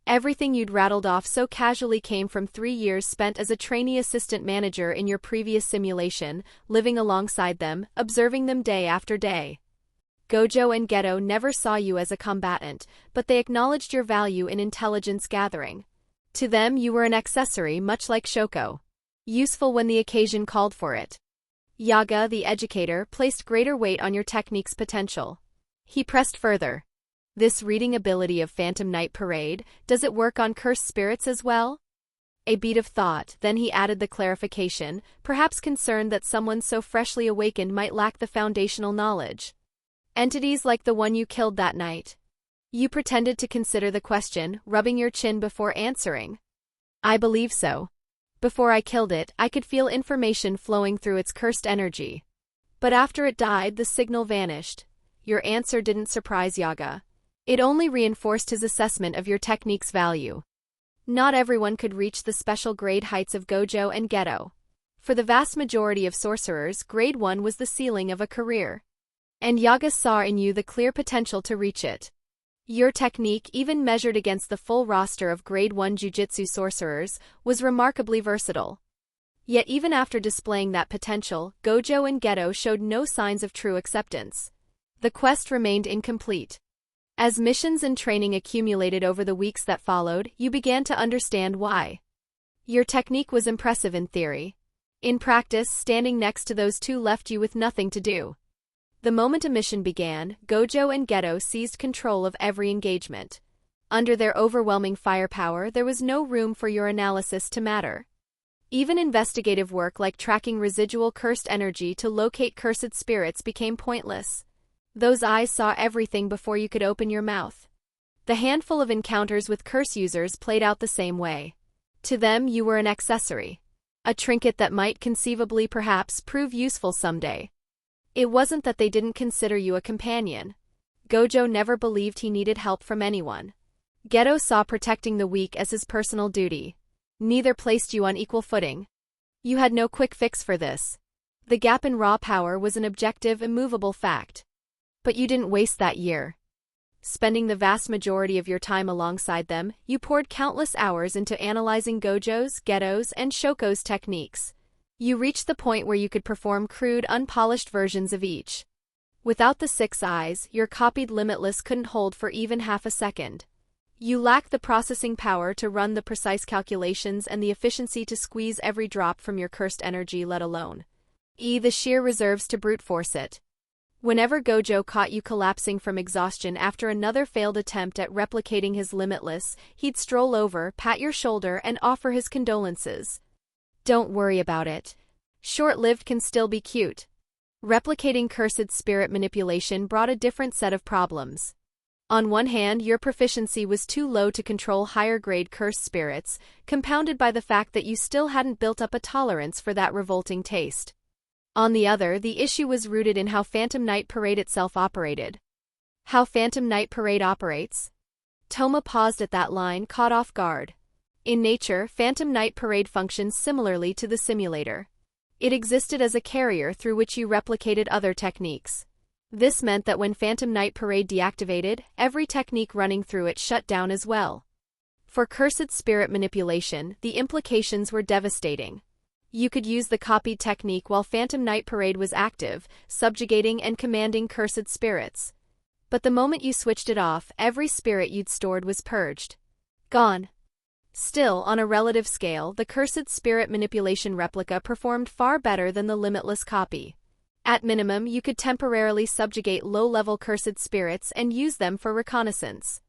Everything you'd rattled off so casually came from 3 years spent as a trainee assistant manager in your previous simulation, living alongside them, observing them day after day. Gojo and Geto never saw you as a combatant, but they acknowledged your value in intelligence gathering. To them you were an accessory much like Shoko. Useful when the occasion called for it. Yaga, the educator, placed greater weight on your technique's potential. He pressed further. This reading ability of Phantom Night Parade, does it work on cursed spirits as well? A beat of thought, then he added the clarification, perhaps concerned that someone so freshly awakened might lack the foundational knowledge. Entities like the one you killed that night. You pretended to consider the question, rubbing your chin before answering. I believe so. Before I killed it, I could feel information flowing through its cursed energy. But after it died, the signal vanished. Your answer didn't surprise Yaga. It only reinforced his assessment of your technique's value. Not everyone could reach the special grade heights of Gojo and Geto. For the vast majority of sorcerers, grade 1 was the ceiling of a career. And Yaga saw in you the clear potential to reach it. Your technique, even measured against the full roster of grade 1 Jujutsu sorcerers, was remarkably versatile. Yet even after displaying that potential, Gojo and Geto showed no signs of true acceptance. The quest remained incomplete. As missions and training accumulated over the weeks that followed, you began to understand why. Your technique was impressive in theory. In practice, standing next to those two left you with nothing to do. The moment a mission began, Gojo and Geto seized control of every engagement. Under their overwhelming firepower, there was no room for your analysis to matter. Even investigative work like tracking residual cursed energy to locate cursed spirits became pointless. Those eyes saw everything before you could open your mouth. The handful of encounters with curse users played out the same way. To them, you were an accessory. A trinket that might conceivably perhaps prove useful someday. It wasn't that they didn't consider you a companion. Gojo never believed he needed help from anyone. Geto saw protecting the weak as his personal duty. Neither placed you on equal footing. You had no quick fix for this. The gap in raw power was an objective, immovable fact. But you didn't waste that year. Spending the vast majority of your time alongside them, you poured countless hours into analyzing Gojo's, Geto's, and Shoko's techniques. You reached the point where you could perform crude, unpolished versions of each. Without the 6 eyes, your copied limitless couldn't hold for even half a second. You lacked the processing power to run the precise calculations and the efficiency to squeeze every drop from your cursed energy, let alone the sheer reserves to brute force it. Whenever Gojo caught you collapsing from exhaustion after another failed attempt at replicating his limitless, he'd stroll over, pat your shoulder, and offer his condolences. Don't worry about it. Short-lived can still be cute. Replicating cursed spirit manipulation brought a different set of problems. On one hand, your proficiency was too low to control higher-grade cursed spirits, compounded by the fact that you still hadn't built up a tolerance for that revolting taste. On the other, the issue was rooted in how Phantom Night Parade itself operated. How Phantom Night Parade operates? Toma paused at that line, caught off guard. In nature, Phantom Night Parade functions similarly to the simulator. It existed as a carrier through which you replicated other techniques. This meant that when Phantom Night Parade deactivated, every technique running through it shut down as well. For cursed spirit manipulation, the implications were devastating. You could use the copied technique while Phantom Night Parade was active, subjugating and commanding cursed spirits. But the moment you switched it off, every spirit you'd stored was purged. Gone. Still, on a relative scale, the cursed spirit manipulation replica performed far better than the limitless copy. At minimum, you could temporarily subjugate low-level cursed spirits and use them for reconnaissance.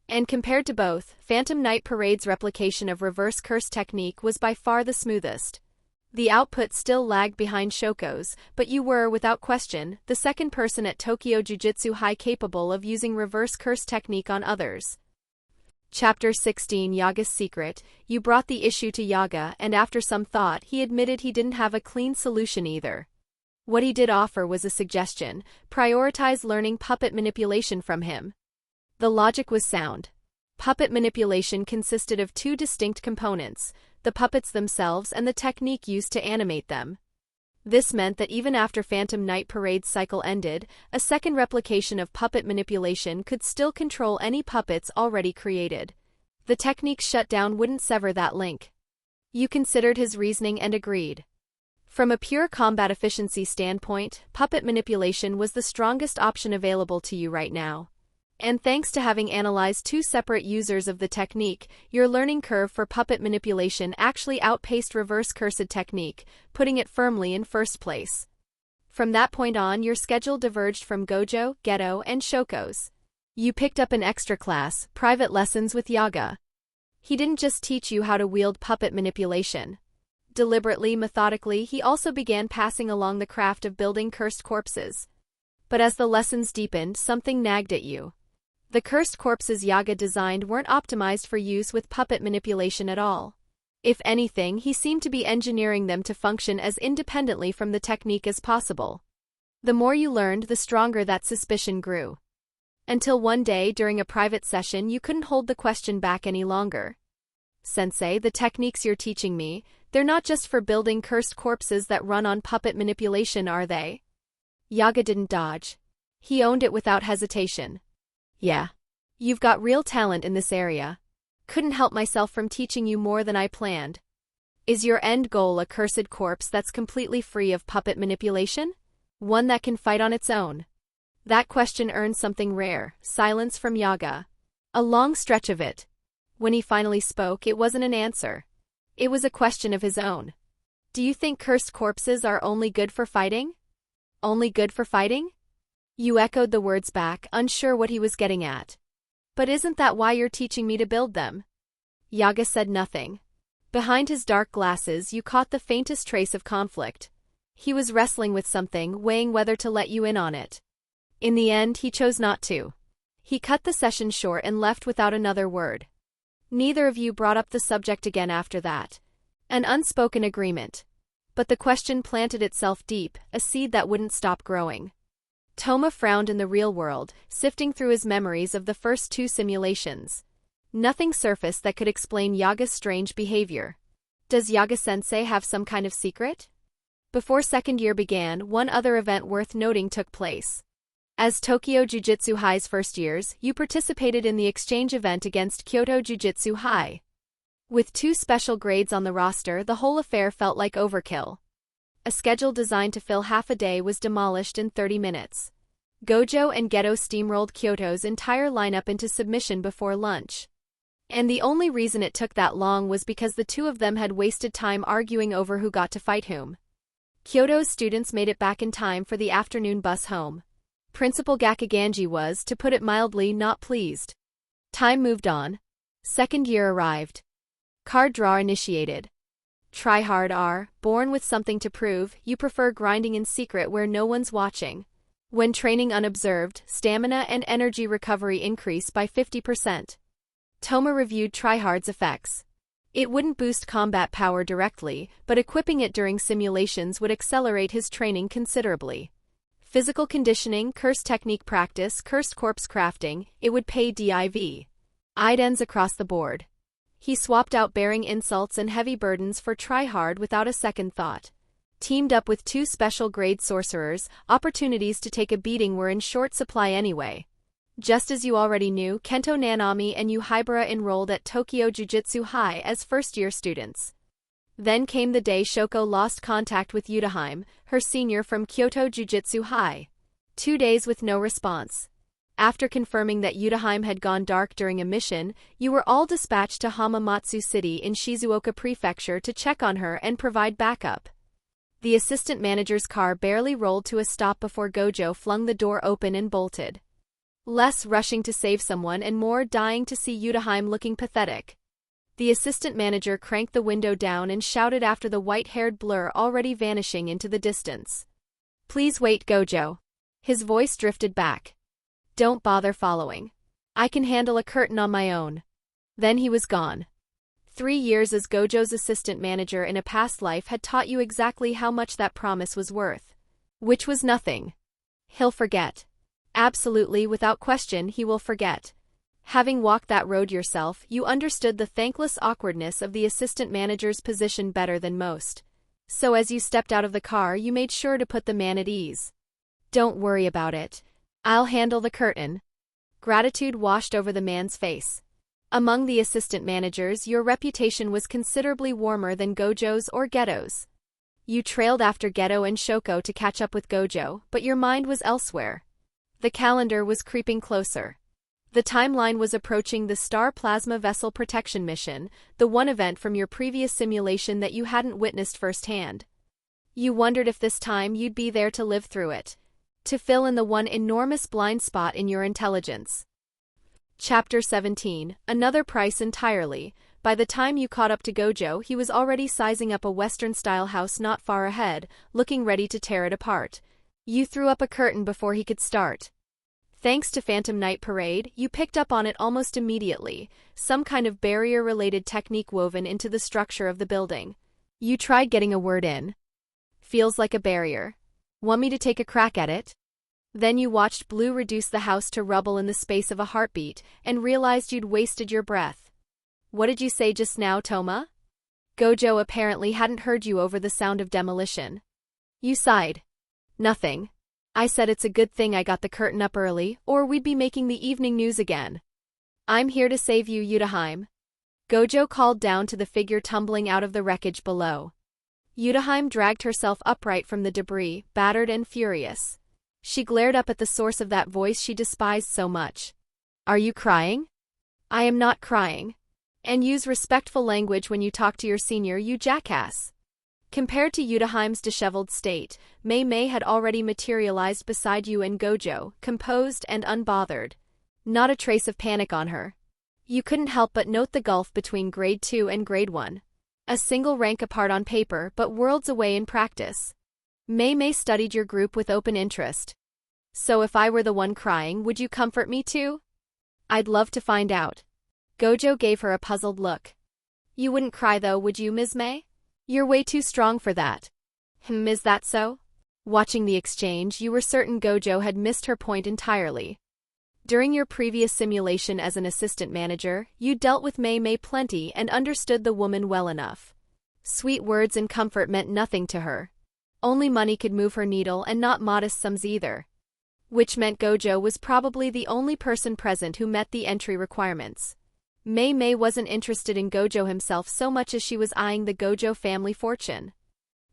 And compared to both, Phantom Night Parade's replication of reverse curse technique was by far the smoothest. The output still lagged behind Shoko's, but you were, without question, the second person at Tokyo Jujutsu High capable of using reverse curse technique on others. Chapter 16 Yaga's Secret. You brought the issue to Yaga, and after some thought, he admitted he didn't have a clean solution either. What he did offer was a suggestion: prioritize learning puppet manipulation from him. The logic was sound. Puppet manipulation consisted of 2 distinct components: the puppets themselves and the technique used to animate them. This meant that even after Phantom Night Parade's cycle ended, a second replication of puppet manipulation could still control any puppets already created. The technique's shutdown wouldn't sever that link. You considered his reasoning and agreed. From a pure combat efficiency standpoint, puppet manipulation was the strongest option available to you right now. And thanks to having analyzed 2 separate users of the technique, your learning curve for puppet manipulation actually outpaced reverse cursed technique, putting it firmly in first place. From that point on, your schedule diverged from Gojo, Geto, and Shoko's. You picked up an extra class, private lessons with Yaga. He didn't just teach you how to wield puppet manipulation. Deliberately, methodically, he also began passing along the craft of building cursed corpses. But as the lessons deepened, something nagged at you. The cursed corpses Yaga designed weren't optimized for use with puppet manipulation at all. If anything, he seemed to be engineering them to function as independently from the technique as possible. The more you learned, the stronger that suspicion grew. Until one day, during a private session, you couldn't hold the question back any longer. Sensei, the techniques you're teaching me, they're not just for building cursed corpses that run on puppet manipulation, are they? Yaga didn't dodge. He owned it without hesitation. Yeah. You've got real talent in this area. Couldn't help myself from teaching you more than I planned. Is your end goal a cursed corpse that's completely free of puppet manipulation? One that can fight on its own? That question earned something rare, silence from Yaga. A long stretch of it. When he finally spoke, it wasn't an answer. It was a question of his own. Do you think cursed corpses are only good for fighting? Only good for fighting? You echoed the words back, unsure what he was getting at. But isn't that why you're teaching me to build them? Yaga said nothing. Behind his dark glasses, you caught the faintest trace of conflict. He was wrestling with something, weighing whether to let you in on it. In the end, he chose not to. He cut the session short and left without another word. Neither of you brought up the subject again after that. An unspoken agreement. But the question planted itself deep, a seed that wouldn't stop growing. Toma frowned in the real world, sifting through his memories of the first two simulations. Nothing surfaced that could explain Yaga's strange behavior. Does Yaga-sensei have some kind of secret? Before second year began, one other event worth noting took place. As Tokyo Jujutsu High's first years, you participated in the exchange event against Kyoto Jujutsu High. With 2 special grades on the roster, the whole affair felt like overkill. A schedule designed to fill half a day was demolished in 30 minutes. Gojo and Geto steamrolled Kyoto's entire lineup into submission before lunch. And the only reason it took that long was because the two of them had wasted time arguing over who got to fight whom. Kyoto's students made it back in time for the afternoon bus home. Principal Gakuganji was, to put it mildly, not pleased. Time moved on. Second year arrived. Card draw initiated. Try hard R, born with something to prove, you prefer grinding in secret where no one's watching. When training unobserved, stamina and energy recovery increase by 50%. Toma reviewed Tryhard's effects. It wouldn't boost combat power directly, but equipping it during simulations would accelerate his training considerably. Physical conditioning, cursed technique practice, cursed corpse crafting, it would pay div. Idens across the board. He swapped out bearing insults and heavy burdens for Tryhard without a second thought. Teamed up with 2 special grade sorcerers, opportunities to take a beating were in short supply anyway. Just as you already knew, Kento Nanami and Yuhaibara enrolled at Tokyo Jujutsu High as first-year students. Then came the day Shoko lost contact with Yutaheim, her senior from Kyoto Jujutsu High. 2 days with no response. After confirming that Yutaheim had gone dark during a mission, you were all dispatched to Hamamatsu City in Shizuoka Prefecture to check on her and provide backup. The assistant manager's car barely rolled to a stop before Gojo flung the door open and bolted. Less rushing to save someone and more dying to see Yutaheim looking pathetic. The assistant manager cranked the window down and shouted after the white-haired blur already vanishing into the distance. "Please wait, Gojo." His voice drifted back. "Don't bother following. I can handle a curtain on my own." Then he was gone. 3 years as Gojo's assistant manager in a past life had taught you exactly how much that promise was worth. Which was nothing. He'll forget. Absolutely, without question, he will forget. Having walked that road yourself, you understood the thankless awkwardness of the assistant manager's position better than most. So as you stepped out of the car, you made sure to put the man at ease. "Don't worry about it. I'll handle the curtain." Gratitude washed over the man's face. Among the assistant managers, your reputation was considerably warmer than Gojo's or Geto's. You trailed after Geto and Shoko to catch up with Gojo, but your mind was elsewhere. The calendar was creeping closer. The timeline was approaching the Star Plasma Vessel Protection Mission, the one event from your previous simulation that you hadn't witnessed firsthand. You wondered if this time you'd be there to live through it, to fill in the one enormous blind spot in your intelligence. Chapter 17, Another Price Entirely, By the time you caught up to Gojo, he was already sizing up a Western-style house not far ahead, looking ready to tear it apart. You threw up a curtain before he could start. Thanks to Phantom Night Parade, you picked up on it almost immediately, some kind of barrier-related technique woven into the structure of the building. You tried getting a word in. Feels like a barrier. Want me to take a crack at it? Then you watched Blue reduce the house to rubble in the space of a heartbeat, and realized you'd wasted your breath. What did you say just now, Toma? Gojo apparently hadn't heard you over the sound of demolition. You sighed. Nothing. I said it's a good thing I got the curtain up early, or we'd be making the evening news again. I'm here to save you, Yutaheim. Gojo called down to the figure tumbling out of the wreckage below. Yutaheim dragged herself upright from the debris, battered and furious. She glared up at the source of that voice she despised so much. Are you crying? I am not crying. And use respectful language when you talk to your senior, you jackass. Compared to Yutaheim's disheveled state, Mei had already materialized beside you and Gojo, composed and unbothered. Not a trace of panic on her. You couldn't help but note the gulf between Grade 2 and Grade 1. A single rank apart on paper but worlds away in practice. Mei studied your group with open interest. So if I were the one crying, would you comfort me too? I'd love to find out. Gojo gave her a puzzled look. You wouldn't cry though, would you, Ms. Mei? You're way too strong for that. Is that so? Watching the exchange, you were certain Gojo had missed her point entirely. During your previous simulation as an assistant manager, you dealt with Mei plenty and understood the woman well enough. Sweet words and comfort meant nothing to her. Only money could move her needle, and not modest sums either. Which meant Gojo was probably the only person present who met the entry requirements. Mei wasn't interested in Gojo himself so much as she was eyeing the Gojo family fortune.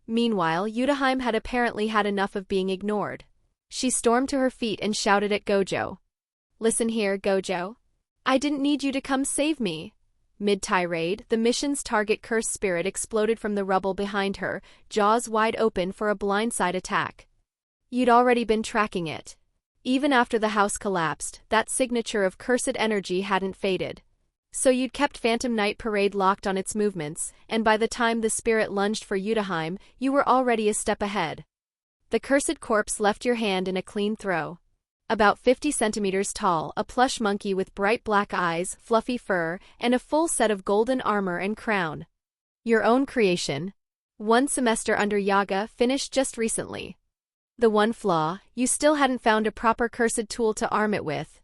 Meanwhile, Yutaheim had apparently had enough of being ignored. She stormed to her feet and shouted at Gojo. Listen here, Gojo. I didn't need you to come save me. Mid-tirade, the mission's target cursed spirit exploded from the rubble behind her, jaws wide open for a blindside attack. You'd already been tracking it. Even after the house collapsed, that signature of cursed energy hadn't faded. So you'd kept Phantom Night Parade locked on its movements, and by the time the spirit lunged for Yutaheim, you were already a step ahead. The cursed corpse left your hand in a clean throw. About 50 centimeters tall, a plush monkey with bright black eyes, fluffy fur, and a full set of golden armor and crown. Your own creation. 1 semester under Yaga, finished just recently. The one flaw, you still hadn't found a proper cursed tool to arm it with.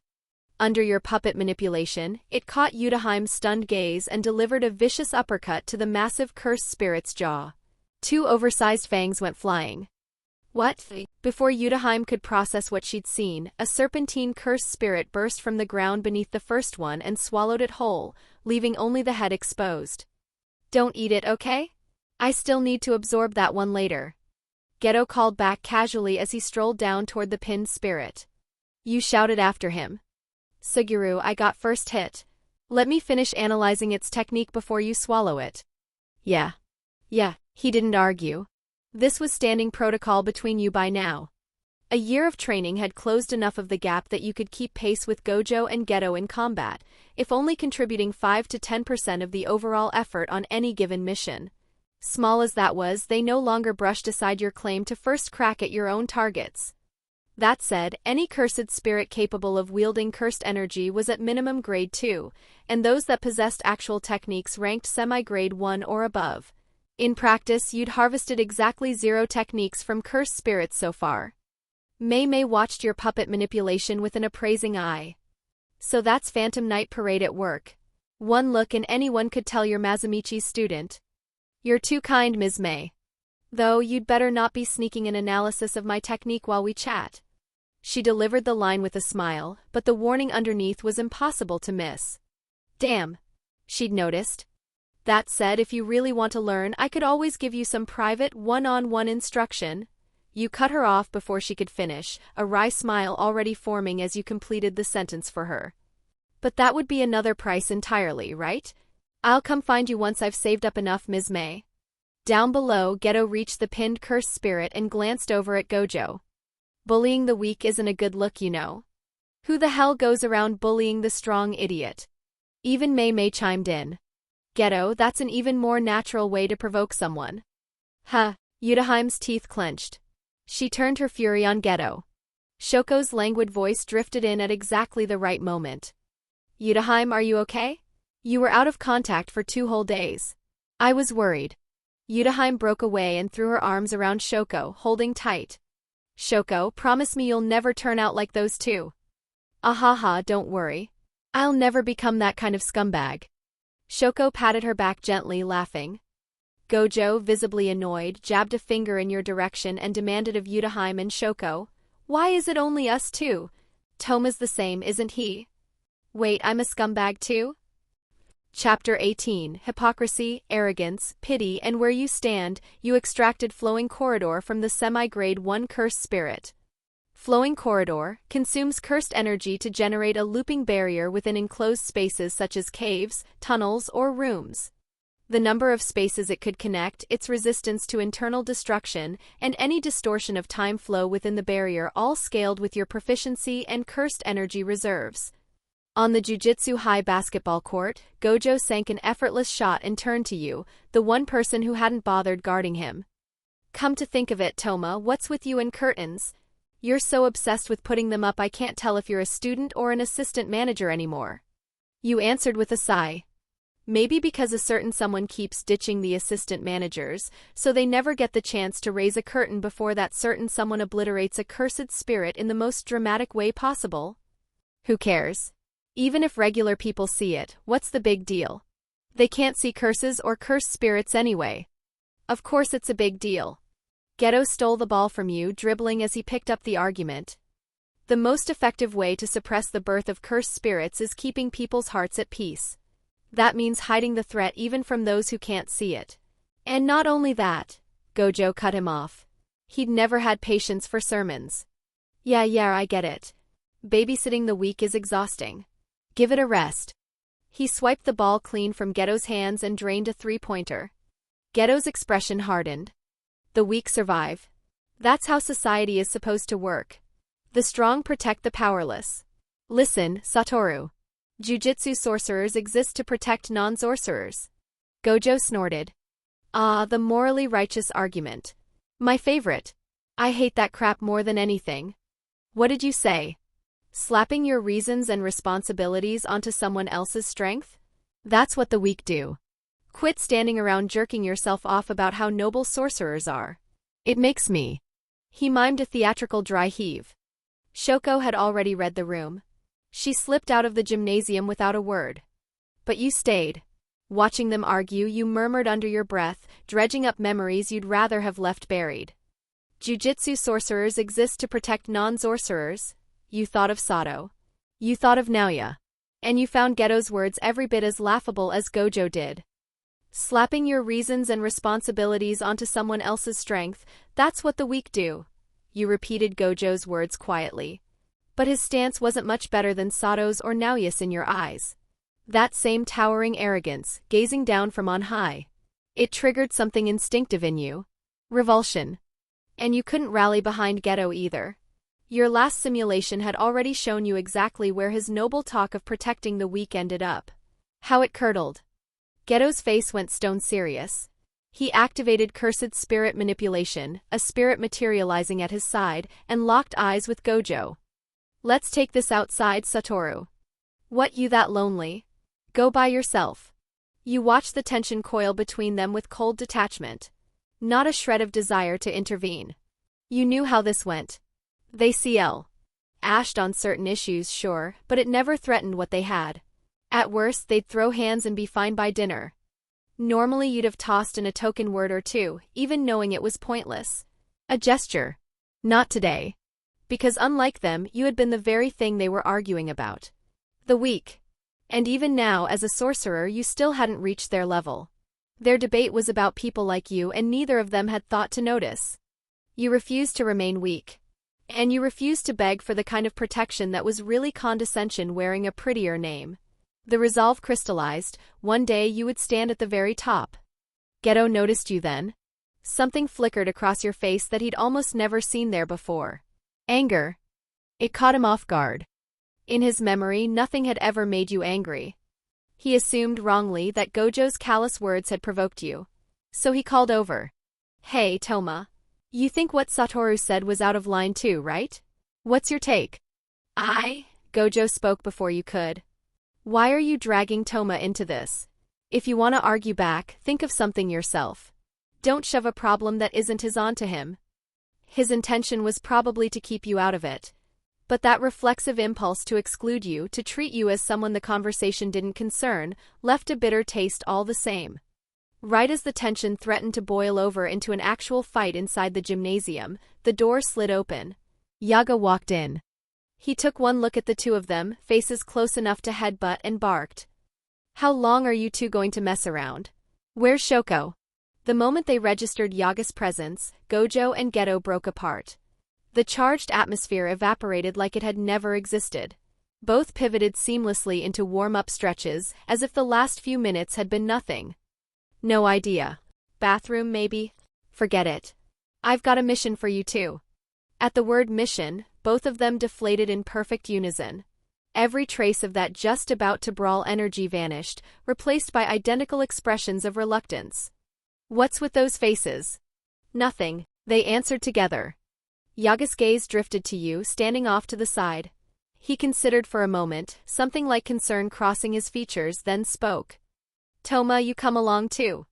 Under your puppet manipulation, it caught Yutaheim's stunned gaze and delivered a vicious uppercut to the massive cursed spirit's jaw. 2 oversized fangs went flying. What? Before Yutaheim could process what she'd seen, a serpentine cursed spirit burst from the ground beneath the first one and swallowed it whole, leaving only the head exposed. Don't eat it, okay? I still need to absorb that one later. Geto called back casually as he strolled down toward the pinned spirit. You shouted after him. Suguru, I got first hit. Let me finish analyzing its technique before you swallow it. Yeah, he didn't argue. This was standing protocol between you by now. A year of training had closed enough of the gap that you could keep pace with Gojo and Geto in combat, if only contributing 5 to 10% of the overall effort on any given mission. Small as that was, they no longer brushed aside your claim to first crack at your own targets. That said, any cursed spirit capable of wielding cursed energy was at minimum grade 2, and those that possessed actual techniques ranked semi-grade 1 or above. In practice, you'd harvested exactly 0 techniques from cursed spirits so far. Mei watched your puppet manipulation with an appraising eye. So that's Phantom Night Parade at work. One look and anyone could tell you're Mazumichi's student. You're too kind, Ms. Mei. Though you'd better not be sneaking an analysis of my technique while we chat. She delivered the line with a smile, but the warning underneath was impossible to miss. Damn, she'd noticed. That said, if you really want to learn, I could always give you some private, one-on-one instruction. You cut her off before she could finish, a wry smile already forming as you completed the sentence for her. But that would be another price entirely, right? I'll come find you once I've saved up enough, Ms. Mei. Down below, Geto reached the pinned cursed spirit and glanced over at Gojo. Bullying the weak isn't a good look, you know. Who the hell goes around bullying the strong, idiot? Even Mei chimed in. Geto, that's an even more natural way to provoke someone. Huh, Yudaheim's teeth clenched. She turned her fury on Geto. Shoko's languid voice drifted in at exactly the right moment. Yudaheim, are you okay? You were out of contact for 2 whole days. I was worried. Yudaheim broke away and threw her arms around Shoko, holding tight. Shoko, promise me you'll never turn out like those two. Ahaha, don't worry. I'll never become that kind of scumbag. Shoko patted her back gently, laughing. Gojo, visibly annoyed, jabbed a finger in your direction and demanded of Yudaheim and Shoko, why is it only us two? Toma's the same, isn't he? Wait, I'm a scumbag too? Chapter 18, Hypocrisy, Arrogance, Pity, and Where You Stand, you extracted Flowing Corridor from the Semi-Grade 1 Cursed Spirit. Flowing Corridor consumes cursed energy to generate a looping barrier within enclosed spaces such as caves, tunnels, or rooms. The number of spaces it could connect, its resistance to internal destruction, and any distortion of time flow within the barrier all scaled with your proficiency and cursed energy reserves. On the Jujutsu High basketball court, Gojo sank an effortless shot and turned to you, the one person who hadn't bothered guarding him. Come to think of it, Toma, what's with you and curtains? You're so obsessed with putting them up I can't tell if you're a student or an assistant manager anymore. You answered with a sigh. Maybe because a certain someone keeps ditching the assistant managers, so they never get the chance to raise a curtain before that certain someone obliterates a cursed spirit in the most dramatic way possible. Who cares? Even if regular people see it, what's the big deal? They can't see curses or cursed spirits anyway. Of course it's a big deal. Geto stole the ball from you, dribbling as he picked up the argument. The most effective way to suppress the birth of cursed spirits is keeping people's hearts at peace. That means hiding the threat even from those who can't see it. And not only that, Gojo cut him off. He'd never had patience for sermons. Yeah, I get it. Babysitting the weak is exhausting. Give it a rest. He swiped the ball clean from Geto's hands and drained a 3-pointer. Geto's expression hardened. The weak survive. That's how society is supposed to work. The strong protect the powerless. Listen, Satoru. Jujutsu sorcerers exist to protect non-sorcerers. Gojo snorted. Ah, the morally righteous argument. My favorite. I hate that crap more than anything. What did you say? Slapping your reasons and responsibilities onto someone else's strength? That's what the weak do. Quit standing around jerking yourself off about how noble sorcerers are. It makes me. He mimed a theatrical dry heave. Shoko had already read the room. She slipped out of the gymnasium without a word. But you stayed. Watching them argue, you murmured under your breath, dredging up memories you'd rather have left buried. Jujutsu sorcerers exist to protect non-sorcerers. You thought of Sodto. You thought of Naoya. And you found Geto's words every bit as laughable as Gojo did. Slapping your reasons and responsibilities onto someone else's strength, that's what the weak do. You repeated Gojo's words quietly. But his stance wasn't much better than Sodto's or Naoya's in your eyes. That same towering arrogance, gazing down from on high. It triggered something instinctive in you. Revulsion. And you couldn't rally behind Geto either. Your last simulation had already shown you exactly where his noble talk of protecting the weak ended up. How it curdled. Geto's face went stone serious. He activated cursed spirit manipulation, a spirit materializing at his side, and locked eyes with Gojo. Let's take this outside, Satoru. What, you that lonely? Go by yourself. You watched the tension coil between them with cold detachment. Not a shred of desire to intervene. You knew how this went. They ashed on certain issues, sure, but it never threatened what they had. At worst, they'd throw hands and be fine by dinner. Normally you'd have tossed in a token word or two, even knowing it was pointless. A gesture. Not today. Because unlike them, you had been the very thing they were arguing about. The weak. And even now, as a sorcerer, you still hadn't reached their level. Their debate was about people like you, and neither of them had thought to notice. You refused to remain weak. And you refused to beg for the kind of protection that was really condescension wearing a prettier name. The resolve crystallized. One day you would stand at the very top. Geto noticed you then. Something flickered across your face that he'd almost never seen there before. Anger. It caught him off guard. In his memory, nothing had ever made you angry. He assumed wrongly that Gojo's callous words had provoked you. So he called over. Hey, Toma. You think what Satoru said was out of line too, right? What's your take? Gojo spoke before you could. Why are you dragging Toma into this? If you want to argue back, think of something yourself. Don't shove a problem that isn't his onto him. His intention was probably to keep you out of it. But that reflexive impulse to exclude you, to treat you as someone the conversation didn't concern, left a bitter taste all the same. Right as the tension threatened to boil over into an actual fight inside the gymnasium, the door slid open. Yaga walked in. He took one look at the two of them, faces close enough to headbutt, and barked. How long are you two going to mess around? Where's Shoko? The moment they registered Yaga's presence, Gojo and Geto broke apart. The charged atmosphere evaporated like it had never existed. Both pivoted seamlessly into warm-up stretches, as if the last few minutes had been nothing. No idea. Bathroom, maybe? Forget it. I've got a mission for you too. At the word mission, both of them deflated in perfect unison. Every trace of that just about to brawl energy vanished, replaced by identical expressions of reluctance. What's with those faces? Nothing, they answered together. Yaga's gaze drifted to you, standing off to the side. He considered for a moment, something like concern crossing his features, then spoke. Toma, you come along too.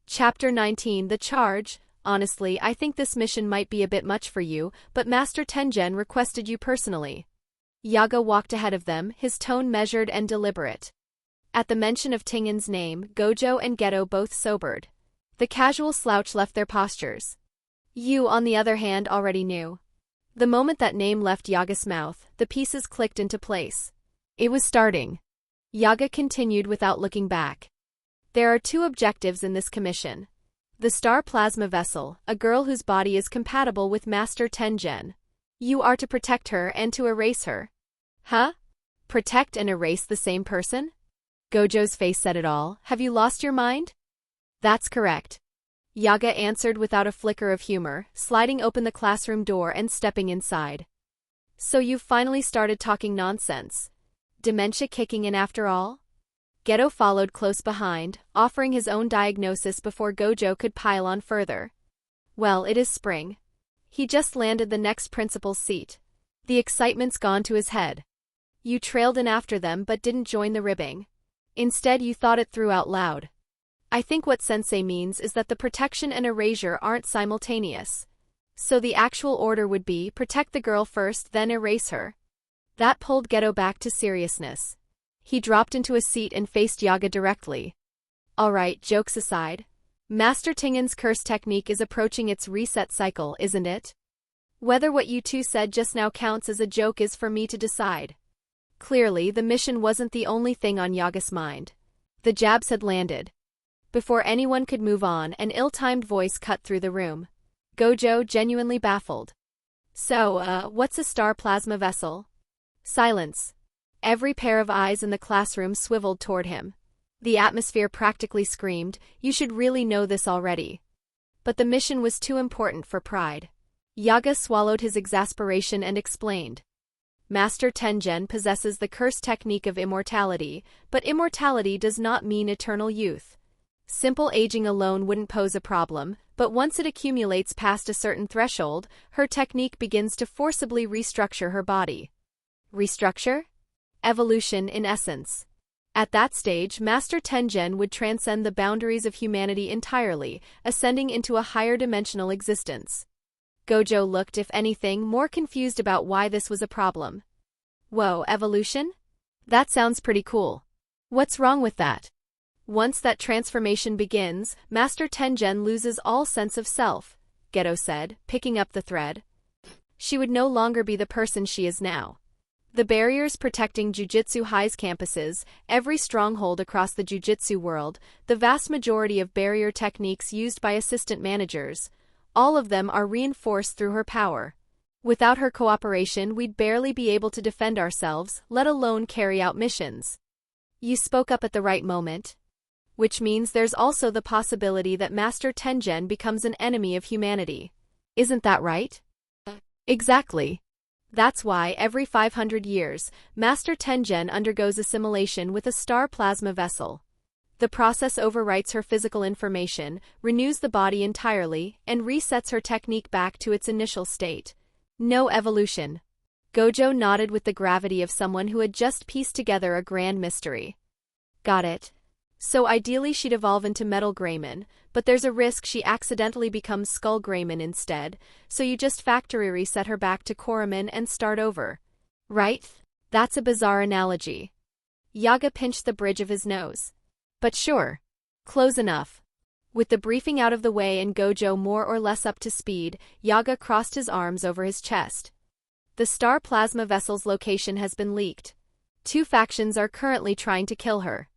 Chapter 19 The Charge. Honestly, I think this mission might be a bit much for you, but Master Tengen requested you personally. Yaga walked ahead of them, his tone measured and deliberate. At the mention of Tengen's name, Gojo and Geto both sobered. The casual slouch left their postures. You, on the other hand, already knew. The moment that name left Yaga's mouth, the pieces clicked into place. It was starting. Yaga continued without looking back. There are two objectives in this commission. The Star Plasma Vessel, a girl whose body is compatible with Master Tengen. You are to protect her and to erase her. Huh? Protect and erase the same person? Gojo's face said it all. Have you lost your mind? That's correct. Yaga answered without a flicker of humor, sliding open the classroom door and stepping inside. So you've finally started talking nonsense. Dementia kicking in after all? Geto followed close behind, offering his own diagnosis before Gojo could pile on further. Well, it is spring. He just landed the next principal's seat. The excitement's gone to his head. You trailed in after them but didn't join the ribbing. Instead, you thought it through out loud. I think what sensei means is that the protection and erasure aren't simultaneous. So the actual order would be, protect the girl first, then erase her. That pulled Geto back to seriousness. He dropped into a seat and faced Yaga directly. Alright, jokes aside. Master Tengen's curse technique is approaching its reset cycle, isn't it? Whether what you two said just now counts as a joke is for me to decide. Clearly, the mission wasn't the only thing on Yaga's mind. The jabs had landed. Before anyone could move on, an ill-timed voice cut through the room. Gojo genuinely baffled. So, what's a star plasma vessel? Silence. Every pair of eyes in the classroom swiveled toward him. The atmosphere practically screamed, you should really know this already. But the mission was too important for pride. Yaga swallowed his exasperation and explained. Master Tengen possesses the curse technique of immortality, but immortality does not mean eternal youth. Simple aging alone wouldn't pose a problem, but once it accumulates past a certain threshold, her technique begins to forcibly restructure her body. Restructure? Evolution in essence. At that stage, Master Tengen would transcend the boundaries of humanity entirely, ascending into a higher dimensional existence. Gojo looked, if anything, more confused about why this was a problem. Whoa, evolution? That sounds pretty cool. What's wrong with that? Once that transformation begins, Master Tengen loses all sense of self, Geto said, picking up the thread. She would no longer be the person she is now. The barriers protecting Jujutsu High's campuses, every stronghold across the Jujutsu world, the vast majority of barrier techniques used by assistant managers, all of them are reinforced through her power. Without her cooperation, we'd barely be able to defend ourselves, let alone carry out missions. You spoke up at the right moment. Which means there's also the possibility that Master Tengen becomes an enemy of humanity. Isn't that right? Exactly. That's why, every 500 years, Master Tengen undergoes assimilation with a star plasma vessel. The process overwrites her physical information, renews the body entirely, and resets her technique back to its initial state. No evolution. Gojo nodded with the gravity of someone who had just pieced together a grand mystery. Got it. So ideally she'd evolve into Metal Greymon, but there's a risk she accidentally becomes Skull Greymon instead, so you just factory reset her back to Koromon and start over. Right? That's a bizarre analogy. Yaga pinched the bridge of his nose. But sure. Close enough. With the briefing out of the way and Gojo more or less up to speed, Yaga crossed his arms over his chest. The star plasma vessel's location has been leaked. 2 factions are currently trying to kill her.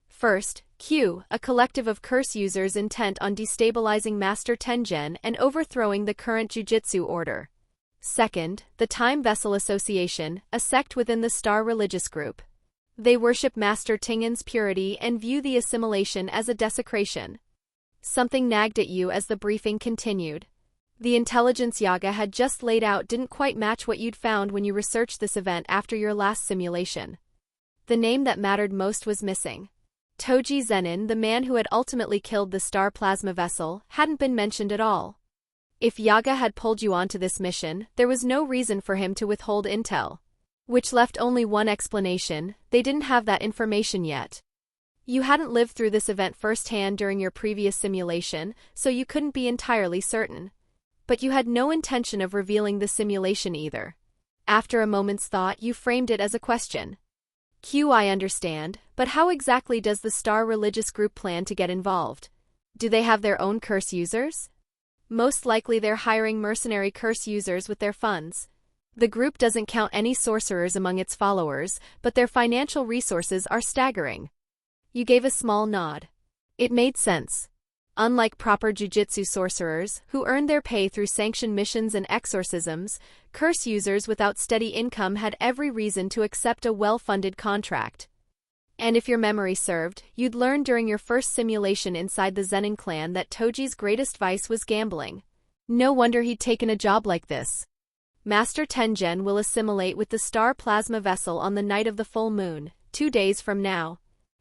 First, Q, a collective of curse users intent on destabilizing Master Tengen and overthrowing the current Jujutsu order. Second, the Time Vessel Association, a sect within the Star religious group. They worship Master Tengen's purity and view the assimilation as a desecration. Something nagged at you as the briefing continued. The intelligence Yaga had just laid out didn't quite match what you'd found when you researched this event after your last simulation. The name that mattered most was missing. Toji Zenin, the man who had ultimately killed the star plasma vessel, hadn't been mentioned at all. If Yaga had pulled you onto this mission, there was no reason for him to withhold intel. Which left only one explanation: they didn't have that information yet. You hadn't lived through this event firsthand during your previous simulation, so you couldn't be entirely certain. But you had no intention of revealing the simulation either. After a moment's thought, you framed it as a question. I understand, but how exactly does the Star religious group plan to get involved? Do they have their own curse users? Most likely they're hiring mercenary curse users with their funds. The group doesn't count any sorcerers among its followers, but their financial resources are staggering. You gave a small nod. It made sense. Unlike proper jujutsu sorcerers, who earned their pay through sanctioned missions and exorcisms, curse users without steady income had every reason to accept a well-funded contract. And if your memory served, you'd learned during your first simulation inside the Zenin clan that Toji's greatest vice was gambling. No wonder he'd taken a job like this. Master Tengen will assimilate with the star plasma vessel on the night of the full moon, 2 days from now.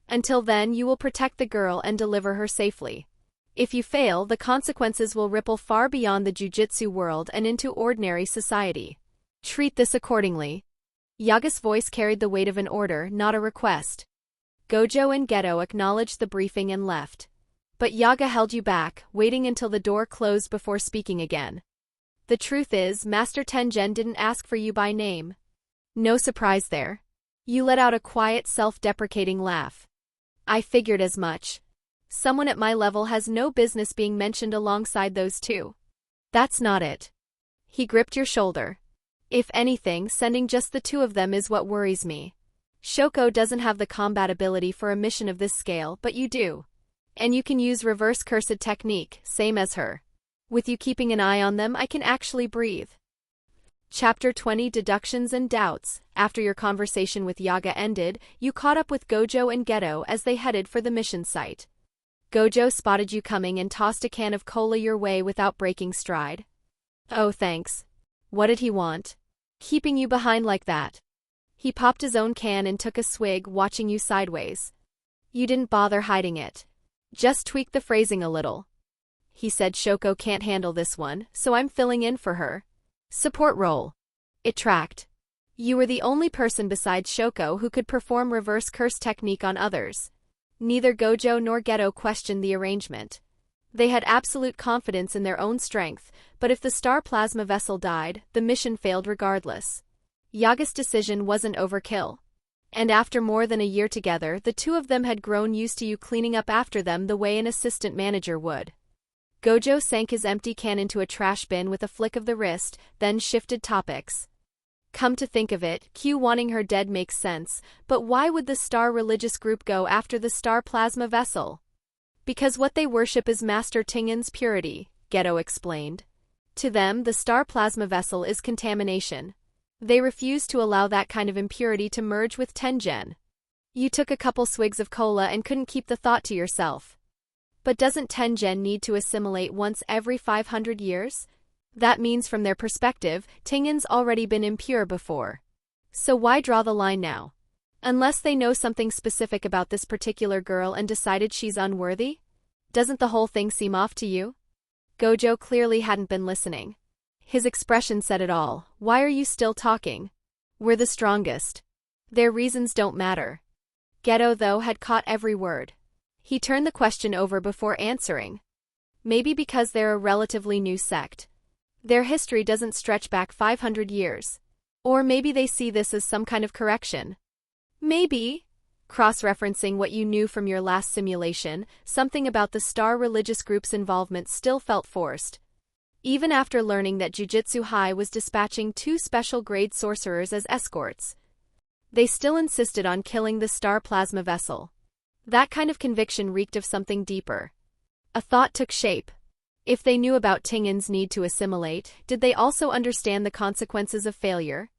Until then, you will protect the girl and deliver her safely. If you fail, the consequences will ripple far beyond the jujutsu world and into ordinary society. Treat this accordingly. Yaga's voice carried the weight of an order, not a request. Gojo and Geto acknowledged the briefing and left. But Yaga held you back, waiting until the door closed before speaking again. The truth is, Master Tengen didn't ask for you by name. No surprise there. You let out a quiet, self-deprecating laugh. I figured as much. Someone at my level has no business being mentioned alongside those two. That's not it. He gripped your shoulder. If anything, sending just the 2 of them is what worries me. Shoko doesn't have the combat ability for a mission of this scale, but you do. And you can use reverse cursed technique, same as her. With you keeping an eye on them, I can actually breathe. Chapter 20 Deductions and Doubts. After your conversation with Yaga ended, you caught up with Gojo and Geto as they headed for the mission site. Gojo spotted you coming and tossed a can of cola your way without breaking stride. Oh, thanks. What did he want? Keeping you behind like that. He popped his own can and took a swig, watching you sideways. You didn't bother hiding it. Just tweaked the phrasing a little. He said Shoko can't handle this one, so I'm filling in for her. Support role. It tracked. You were the only person besides Shoko who could perform reverse curse technique on others. Neither Gojo nor Geto questioned the arrangement. They had absolute confidence in their own strength, but if the star plasma vessel died, the mission failed regardless. Yaga's decision wasn't overkill. And after more than a year together, the 2 of them had grown used to you cleaning up after them the way an assistant manager would. Gojo sank his empty can into a trash bin with a flick of the wrist, then shifted topics. Come to think of it, Q wanting her dead makes sense, but why would the Star religious group go after the Star plasma vessel? Because what they worship is Master Tengen's purity, Geto explained. To them, the Star plasma vessel is contamination. They refuse to allow that kind of impurity to merge with Tengen. You took a couple swigs of cola and couldn't keep the thought to yourself. But doesn't Tengen need to assimilate once every 500 years? That means from their perspective, Tingin's already been impure before. So why draw the line now? Unless they know something specific about this particular girl and decided she's unworthy? Doesn't the whole thing seem off to you? Gojo clearly hadn't been listening. His expression said it all. Why are you still talking? We're the strongest. Their reasons don't matter. Geto, though, had caught every word. He turned the question over before answering. Maybe because they're a relatively new sect. Their history doesn't stretch back 500 years. Or maybe they see this as some kind of correction. Maybe, cross-referencing what you knew from your last simulation, something about the star religious group's involvement still felt forced. Even after learning that Jujutsu High was dispatching 2 special-grade sorcerers as escorts, they still insisted on killing the star plasma vessel. That kind of conviction reeked of something deeper. A thought took shape. If they knew about Tingin's need to assimilate, did they also understand the consequences of failure?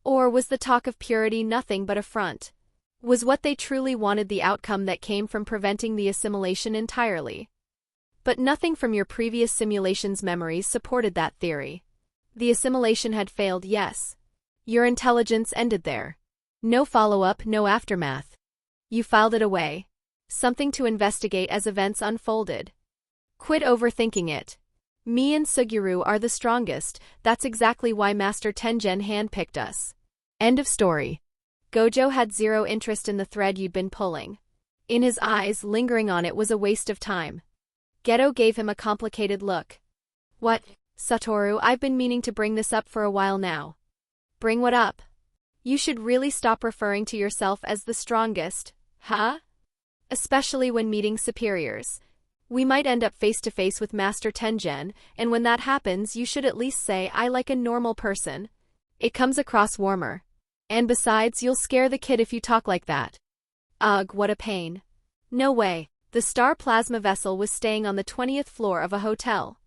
Or was the talk of purity nothing but a front? Was what they truly wanted the outcome that came from preventing the assimilation entirely? But nothing from your previous simulation's memories supported that theory. The assimilation had failed, yes. Your intelligence ended there. No follow-up, no aftermath. You filed it away. Something to investigate as events unfolded. Quit overthinking it. Me and Suguru are the strongest, that's exactly why Master Tengen handpicked us. End of story. Gojo had zero interest in the thread you'd been pulling. In his eyes, lingering on it was a waste of time. Geto gave him a complicated look. What, Satoru, I've been meaning to bring this up for a while now. Bring what up? You should really stop referring to yourself as the strongest, huh? Especially when meeting superiors. We might end up face to face with Master Tengen, and when that happens you should at least say I like a normal person. It comes across warmer. And besides, you'll scare the kid if you talk like that. Ugh, what a pain. No way. The star plasma vessel was staying on the 20th floor of a hotel.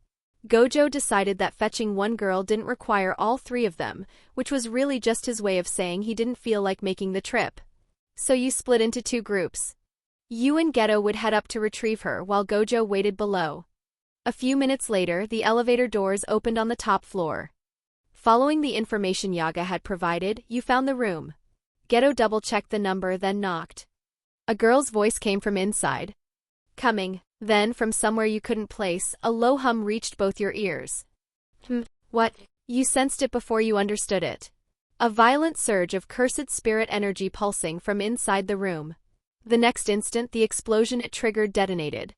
Gojo decided that fetching one girl didn't require all 3 of them, which was really just his way of saying he didn't feel like making the trip. So you split into 2 groups. You and Geto would head up to retrieve her while Gojo waited below. A few minutes later, the elevator doors opened on the top floor. Following the information Yaga had provided, you found the room. Geto double-checked the number, then knocked. A girl's voice came from inside. Coming. Then, from somewhere you couldn't place, a low hum reached both your ears. What? You sensed it before you understood it. A violent surge of cursed spirit energy pulsing from inside the room. The next instant, the explosion it triggered detonated.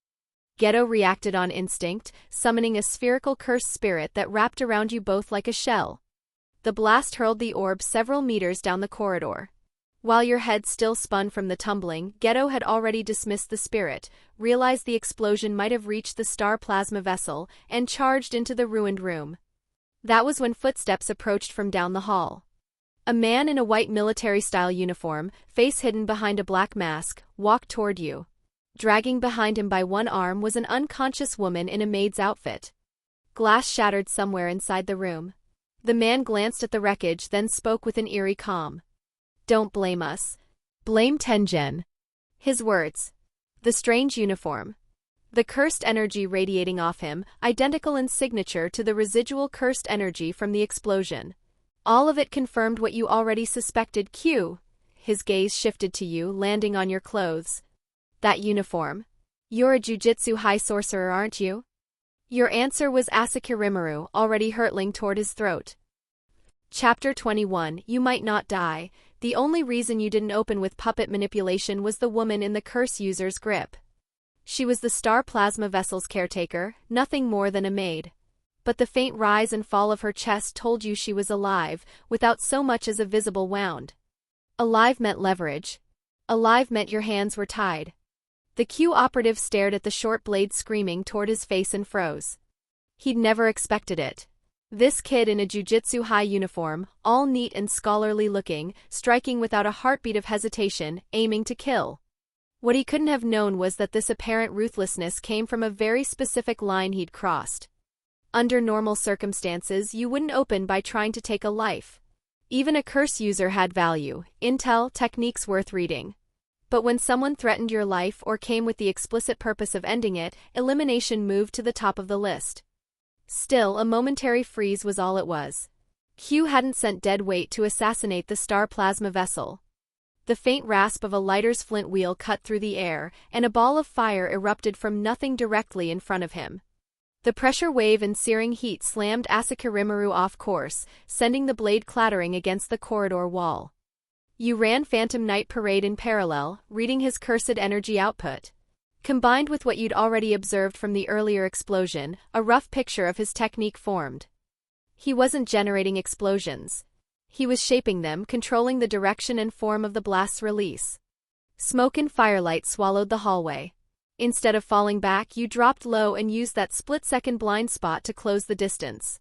Geto reacted on instinct, summoning a spherical cursed spirit that wrapped around you both like a shell. The blast hurled the orb several meters down the corridor. While your head still spun from the tumbling, Geto had already dismissed the spirit, realized the explosion might have reached the star plasma vessel, and charged into the ruined room. That was when footsteps approached from down the hall. A man in a white military-style uniform, face hidden behind a black mask, walked toward you. Dragging behind him by one arm was an unconscious woman in a maid's outfit. Glass shattered somewhere inside the room. The man glanced at the wreckage, then spoke with an eerie calm. Don't blame us. Blame Tengen. His words. The strange uniform. The cursed energy radiating off him, identical in signature to the residual cursed energy from the explosion. All of it confirmed what you already suspected. Q. His gaze shifted to you, landing on your clothes. That uniform. You're a Jujutsu High sorcerer, aren't you? Your answer was Asakurimaru, already hurtling toward his throat. Chapter 21. You might not die. The only reason you didn't open with puppet manipulation was the woman in the curse user's grip. She was the star plasma vessel's caretaker, nothing more than a maid. But the faint rise and fall of her chest told you she was alive, without so much as a visible wound. Alive meant leverage. Alive meant your hands were tied. The Q operative stared at the short blade screaming toward his face and froze. He'd never expected it. This kid in a Jujutsu High uniform, all neat and scholarly looking, striking without a heartbeat of hesitation, aiming to kill. What he couldn't have known was that this apparent ruthlessness came from a very specific line he'd crossed. Under normal circumstances, you wouldn't open by trying to take a life. Even a curse user had value, intel, techniques worth reading. But when someone threatened your life or came with the explicit purpose of ending it, elimination moved to the top of the list. Still, a momentary freeze was all it was. Q hadn't sent dead weight to assassinate the star plasma vessel. The faint rasp of a lighter's flint wheel cut through the air, and a ball of fire erupted from nothing directly in front of him. The pressure wave and searing heat slammed Asakarimaru off course, sending the blade clattering against the corridor wall. You ran Phantom Knight Parade in parallel, reading his cursed energy output. Combined with what you'd already observed from the earlier explosion, a rough picture of his technique formed. He wasn't generating explosions. He was shaping them, controlling the direction and form of the blast's release. Smoke and firelight swallowed the hallway. Instead of falling back, you dropped low and used that split-second blind spot to close the distance.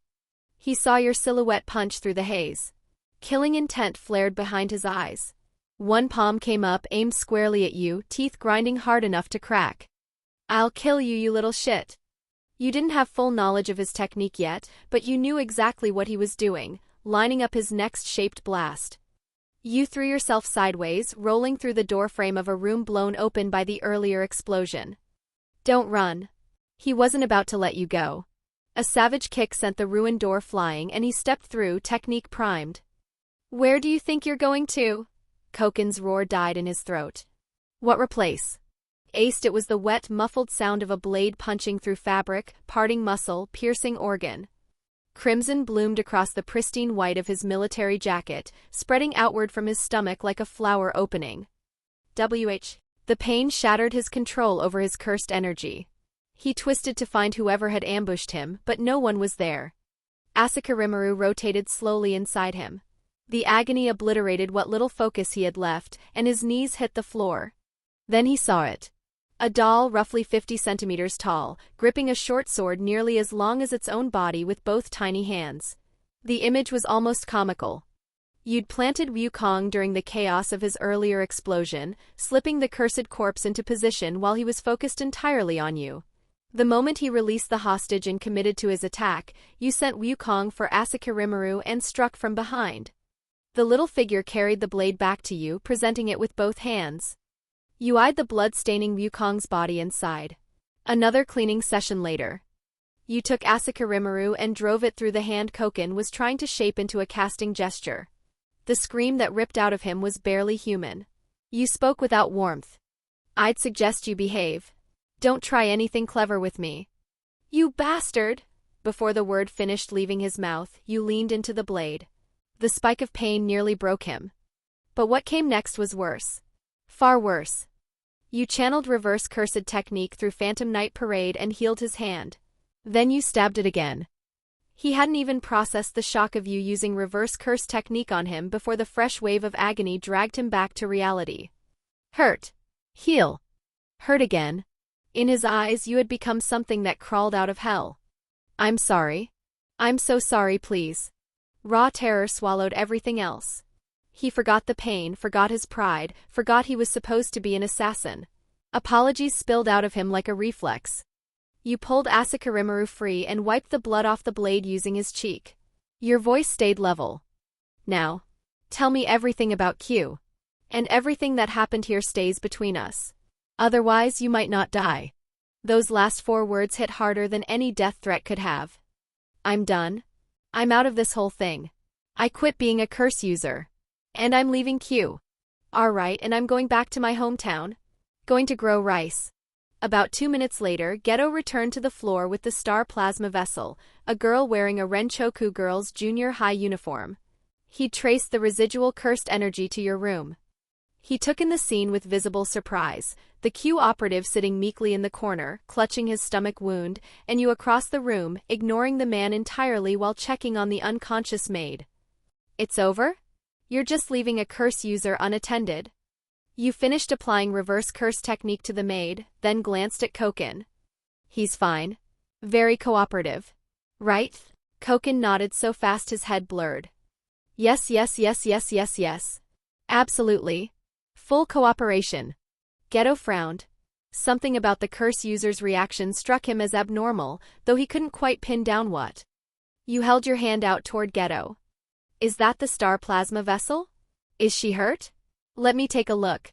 He saw your silhouette punch through the haze. Killing intent flared behind his eyes. One palm came up, aimed squarely at you, teeth grinding hard enough to crack. "I'll kill you, you little shit." You didn't have full knowledge of his technique yet, but you knew exactly what he was doing, lining up his next shaped blast. You threw yourself sideways, rolling through the doorframe of a room blown open by the earlier explosion. "Don't run." He wasn't about to let you go. A savage kick sent the ruined door flying and he stepped through, technique primed. "Where do you think you're going to?" Koken's roar died in his throat. "What replace?" Aced. It was the wet, muffled sound of a blade punching through fabric, parting muscle, piercing organ. Crimson bloomed across the pristine white of his military jacket, spreading outward from his stomach like a flower opening. The pain shattered his control over his cursed energy. He twisted to find whoever had ambushed him, but no one was there. Asakarimaru rotated slowly inside him. The agony obliterated what little focus he had left, and his knees hit the floor. Then he saw it. A doll roughly 50 centimeters tall, gripping a short sword nearly as long as its own body with both tiny hands. The image was almost comical. You'd planted Wukong during the chaos of his earlier explosion, slipping the cursed corpse into position while he was focused entirely on you. The moment he released the hostage and committed to his attack, you sent Wukong for Asakarimaru and struck from behind. The little figure carried the blade back to you, presenting it with both hands. You eyed the blood-staining Wukong's body inside. Another cleaning session later. You took Asakarimaru and drove it through the hand Koken was trying to shape into a casting gesture. The scream that ripped out of him was barely human. You spoke without warmth. "I'd suggest you behave. Don't try anything clever with me." "You bastard!" Before the word finished leaving his mouth, you leaned into the blade. The spike of pain nearly broke him. But what came next was worse. Far worse. You channeled reverse cursed technique through Phantom Knight Parade and healed his hand. Then you stabbed it again. He hadn't even processed the shock of you using reverse curse technique on him before the fresh wave of agony dragged him back to reality. Hurt. Heal. Hurt again. In his eyes you had become something that crawled out of hell. "I'm sorry. I'm so sorry, please." Raw terror swallowed everything else. He forgot the pain, forgot his pride, forgot he was supposed to be an assassin. Apologies spilled out of him like a reflex. You pulled Asakarimaru free and wiped the blood off the blade using his cheek. Your voice stayed level. "Now, tell me everything about Q. And everything that happened here stays between us. Otherwise you might not die." Those last 4 words hit harder than any death threat could have. "I'm done. I'm out of this whole thing. I quit being a curse user. And I'm leaving Q. Alright, and I'm going back to my hometown. Going to grow rice." About 2 minutes later, Geto returned to the floor with the star plasma vessel, a girl wearing a Renchoku girl's junior high uniform. He traced the residual cursed energy to your room. He took in the scene with visible surprise, the Q operative sitting meekly in the corner, clutching his stomach wound, and you across the room, ignoring the man entirely while checking on the unconscious maid. "It's over? You're just leaving a curse user unattended?" You finished applying reverse curse technique to the maid, then glanced at Koken. "He's fine. Very cooperative. Right?" Koken nodded so fast his head blurred. Yes. Absolutely. Full cooperation." Geto frowned. Something about the curse user's reaction struck him as abnormal, though he couldn't quite pin down what. You held your hand out toward Geto. "Is that the star plasma vessel? Is she hurt? Let me take a look."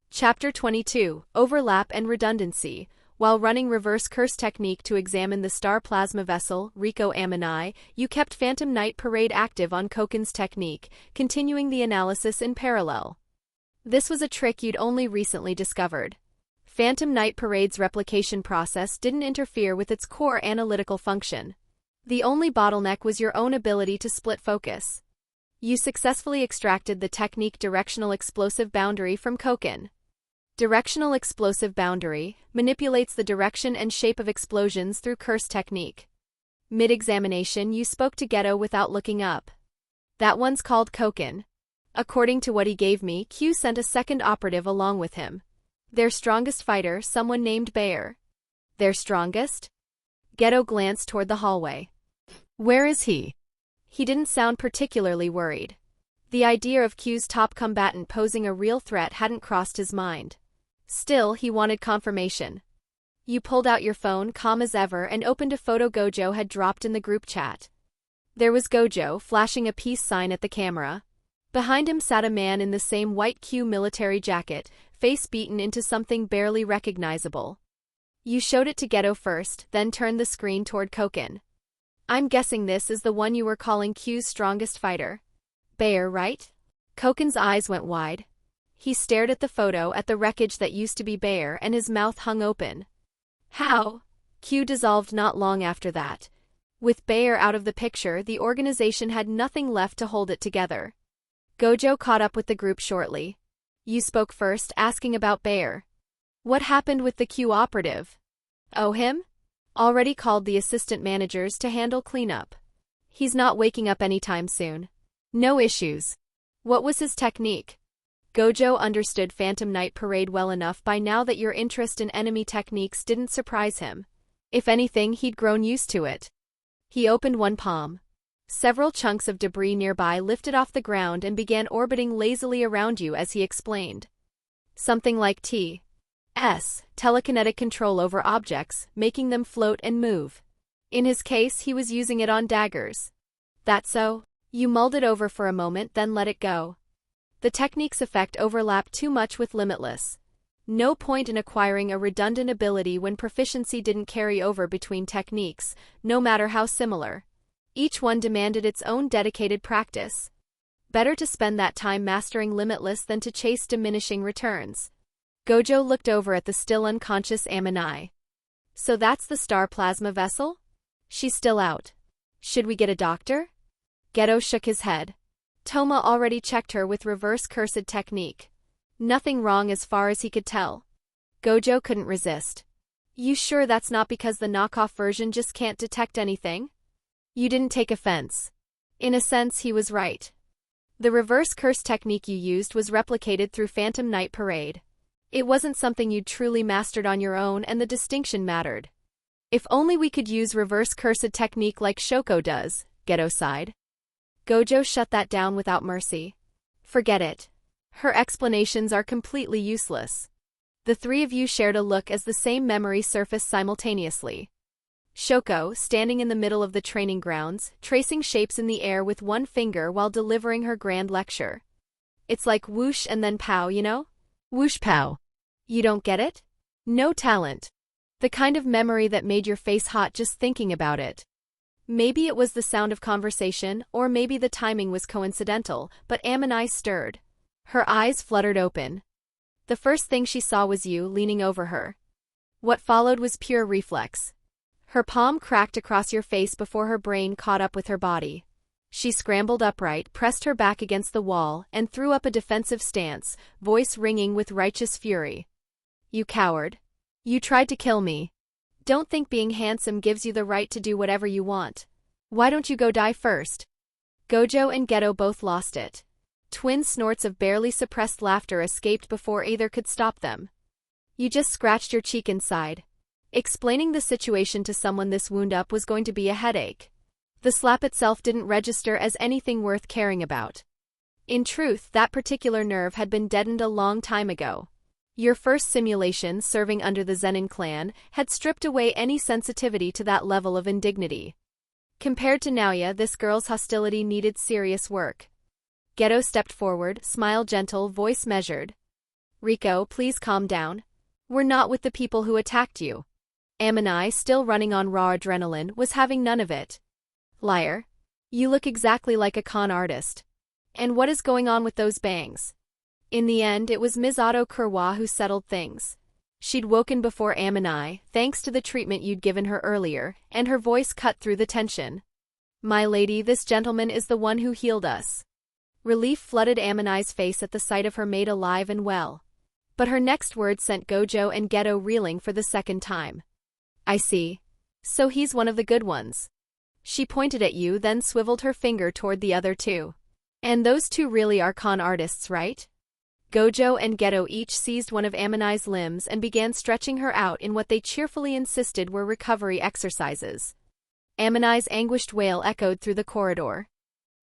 Chapter 22, Overlap and Redundancy. while running reverse curse technique to examine the star plasma vessel, Rico Ammonai, you kept Phantom Night Parade active on Koken's technique, continuing the analysis in parallel. This was a trick you'd only recently discovered. Phantom Night Parade's replication process didn't interfere with its core analytical function. The only bottleneck was your own ability to split focus. You successfully extracted the technique Directional Explosive Boundary from Koken. Directional Explosive Boundary manipulates the direction and shape of explosions through curse technique. Mid-examination, you spoke to Geto without looking up. That one's called Koken. According to what he gave me, Q sent a second operative along with him. Their strongest fighter, someone named Bayer. Their strongest? Geto glanced toward the hallway. Where is he? He didn't sound particularly worried. The idea of Q's top combatant posing a real threat hadn't crossed his mind. Still, he wanted confirmation. You pulled out your phone, calm as ever, and opened a photo Gojo had dropped in the group chat. There was Gojo, flashing a peace sign at the camera. Behind him sat a man in the same white Q military jacket, face beaten into something barely recognizable. You showed it to Geto first, then turned the screen toward Koken. I'm guessing this is the one you were calling Q's strongest fighter. Bayer, right? Koken's eyes went wide. He stared at the photo, at the wreckage that used to be Bayer, and his mouth hung open. How? Q dissolved not long after that. With Bayer out of the picture, the organization had nothing left to hold it together. Gojo caught up with the group shortly. You spoke first, asking about Bayer. What happened with the Q operative? Oh, him? Already called the assistant managers to handle cleanup. He's not waking up anytime soon. No issues. What was his technique? Gojo understood Phantom Night Parade well enough by now that your interest in enemy techniques didn't surprise him. If anything, he'd grown used to it. He opened one palm. Several chunks of debris nearby lifted off the ground and began orbiting lazily around you as he explained. Something like T.S. telekinetic control over objects, making them float and move. In his case, he was using it on daggers. That so? You mulled it over for a moment, then let it go. The technique's effect overlapped too much with limitless. No point in acquiring a redundant ability when proficiency didn't carry over between techniques, no matter how similar. Each one demanded its own dedicated practice. Better to spend that time mastering limitless than to chase diminishing returns. Gojo looked over at the still unconscious Ammonai. So that's the star plasma vessel? She's still out. Should we get a doctor? Geto shook his head. Toma already checked her with reverse cursed technique. Nothing wrong as far as he could tell. Gojo couldn't resist. You sure that's not because the knockoff version just can't detect anything? You didn't take offense. In a sense, he was right. The reverse curse technique you used was replicated through Phantom Night Parade. It wasn't something you'd truly mastered on your own, and the distinction mattered. If only we could use reverse cursed technique like Shoko does, Geto sighed. Gojo shut that down without mercy. Forget it. Her explanations are completely useless. The three of you shared a look as the same memory surfaced simultaneously. Shoko, standing in the middle of the training grounds, tracing shapes in the air with one finger while delivering her grand lecture. It's like whoosh and then pow, you know? Whoosh pow. You don't get it? No talent. The kind of memory that made your face hot just thinking about it. Maybe it was the sound of conversation, or maybe the timing was coincidental, but Ammonai stirred. Her eyes fluttered open. The first thing she saw was you leaning over her. What followed was pure reflex. Her palm cracked across your face before her brain caught up with her body. She scrambled upright, pressed her back against the wall, and threw up a defensive stance, voice ringing with righteous fury. You coward. You tried to kill me. Don't think being handsome gives you the right to do whatever you want. Why don't you go die first? Gojo and Geto both lost it. Twin snorts of barely suppressed laughter escaped before either could stop them. You just scratched your cheek inside. Explaining the situation to someone this wound up was going to be a headache. The slap itself didn't register as anything worth caring about. In truth, that particular nerve had been deadened a long time ago. Your first simulation, serving under the Zenin clan, had stripped away any sensitivity to that level of indignity. Compared to Naoya, this girl's hostility needed serious work. Geto stepped forward, smile gentle, voice measured. Rico, please calm down. We're not with the people who attacked you. Amanai, still running on raw adrenaline, was having none of it. Liar. You look exactly like a con artist. And what is going on with those bangs? In the end, it was Ms. Otto Kurwa who settled things. She'd woken before Amanai, thanks to the treatment you'd given her earlier, and her voice cut through the tension. My lady, this gentleman is the one who healed us. Relief flooded Amanai's face at the sight of her mate alive and well. But her next words sent Gojo and Geto reeling for the second time. I see. So he's one of the good ones. She pointed at you, then swiveled her finger toward the other two. And those two really are con artists, right? Gojo and Geto each seized one of Amanai's limbs and began stretching her out in what they cheerfully insisted were recovery exercises. Amanai's anguished wail echoed through the corridor.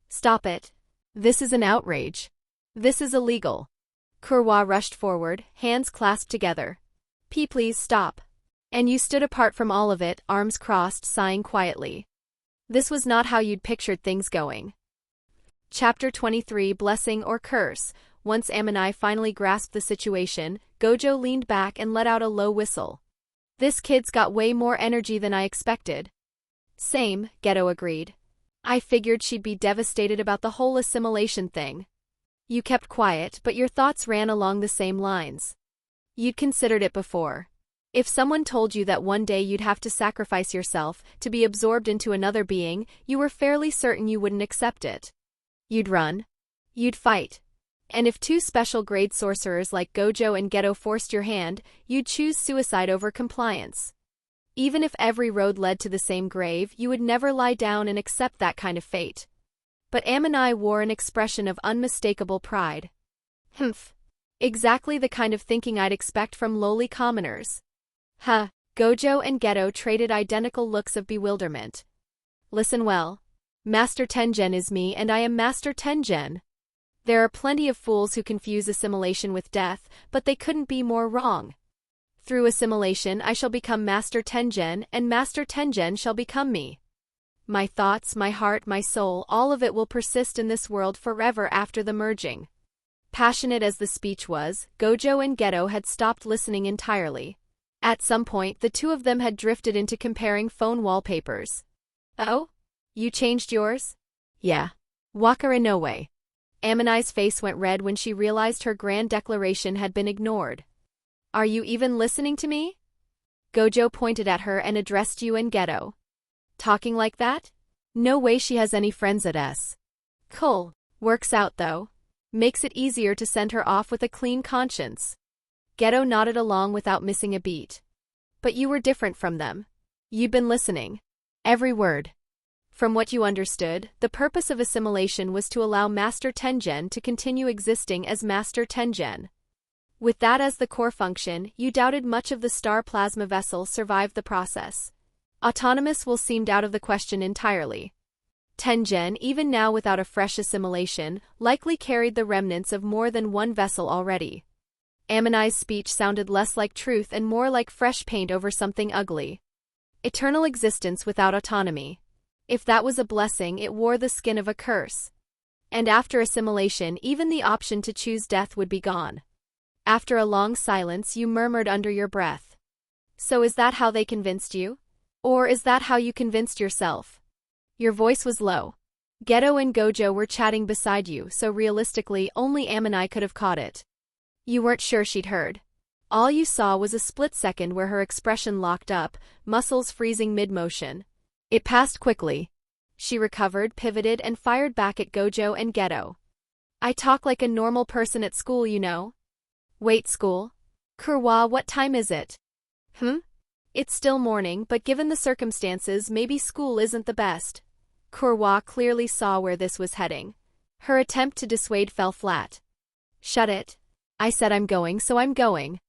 Stop it. This is an outrage. This is illegal. Kurwa rushed forward, hands clasped together. Please stop. And you stood apart from all of it, arms crossed, sighing quietly. This was not how you'd pictured things going. Chapter 23 Blessing or Curse. Once Amanai finally grasped the situation, Gojo leaned back and let out a low whistle. This kid's got way more energy than I expected. Same, Geto agreed. I figured she'd be devastated about the whole assimilation thing. You kept quiet, but your thoughts ran along the same lines. You'd considered it before. If someone told you that one day you'd have to sacrifice yourself to be absorbed into another being, you were fairly certain you wouldn't accept it. You'd run. You'd fight. And if two special-grade sorcerers like Gojo and Geto forced your hand, you'd choose suicide over compliance. Even if every road led to the same grave, you would never lie down and accept that kind of fate. But Amanai wore an expression of unmistakable pride. Humph. Exactly the kind of thinking I'd expect from lowly commoners. Huh. Gojo and Geto traded identical looks of bewilderment. Listen well. Master Tengen is me and I am Master Tengen. There are plenty of fools who confuse assimilation with death, but they couldn't be more wrong. Through assimilation I shall become Master Tengen, and Master Tengen shall become me. My thoughts, my heart, my soul, all of it will persist in this world forever after the merging. Passionate as the speech was, Gojo and Geto had stopped listening entirely. At some point, the two of them had drifted into comparing phone wallpapers. Oh? You changed yours? Yeah. Wakara no way. Amanai's face went red when she realized her grand declaration had been ignored. Are you even listening to me? Gojo pointed at her and addressed you and Geto. Talking like that? No way she has any friends at S. Cool. Works out though. Makes it easier to send her off with a clean conscience. Geto nodded along without missing a beat. But you were different from them. You'd been listening. Every word. From what you understood, the purpose of assimilation was to allow Master Tengen to continue existing as Master Tengen. With that as the core function, you doubted much of the star plasma vessel survived the process. Autonomous will seemed out of the question entirely. Tengen, even now without a fresh assimilation, likely carried the remnants of more than one vessel already. Amanai's speech sounded less like truth and more like fresh paint over something ugly. Eternal existence without autonomy. If that was a blessing, it wore the skin of a curse. And after assimilation, even the option to choose death would be gone. After a long silence, you murmured under your breath. So is that how they convinced you? Or is that how you convinced yourself? Your voice was low. Geto and Gojo were chatting beside you, so realistically, only Amanai could have caught it. You weren't sure she'd heard. All you saw was a split second where her expression locked up, muscles freezing mid-motion. It passed quickly. She recovered, pivoted, and fired back at Gojo and Geto. I talk like a normal person at school, you know. Wait, school? Kurwa, what time is it? It's still morning, but given the circumstances, maybe school isn't the best. Kurwa clearly saw where this was heading. Her attempt to dissuade fell flat. Shut it. I said I'm going, so I'm going.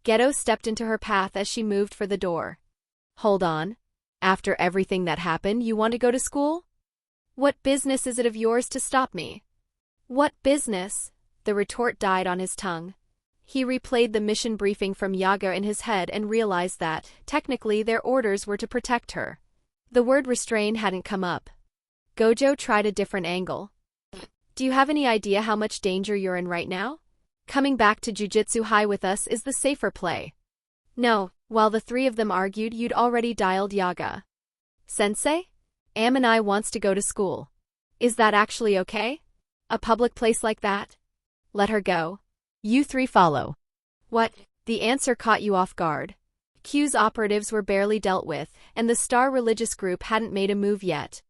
Geto stepped into her path as she moved for the door. Hold on. After everything that happened, you want to go to school? What business is it of yours to stop me? What business? The retort died on his tongue. He replayed the mission briefing from Yaga in his head and realized that, technically, their orders were to protect her. The word restrain hadn't come up. Gojo tried a different angle. Do you have any idea how much danger you're in right now? Coming back to Jujutsu High with us is the safer play. No, while the three of them argued, you'd already dialed Yaga. Sensei? Am wants to go to school. Is that actually okay? A public place like that? Let her go. You three follow. What? The answer caught you off guard. Q's operatives were barely dealt with, and the Star religious group hadn't made a move yet.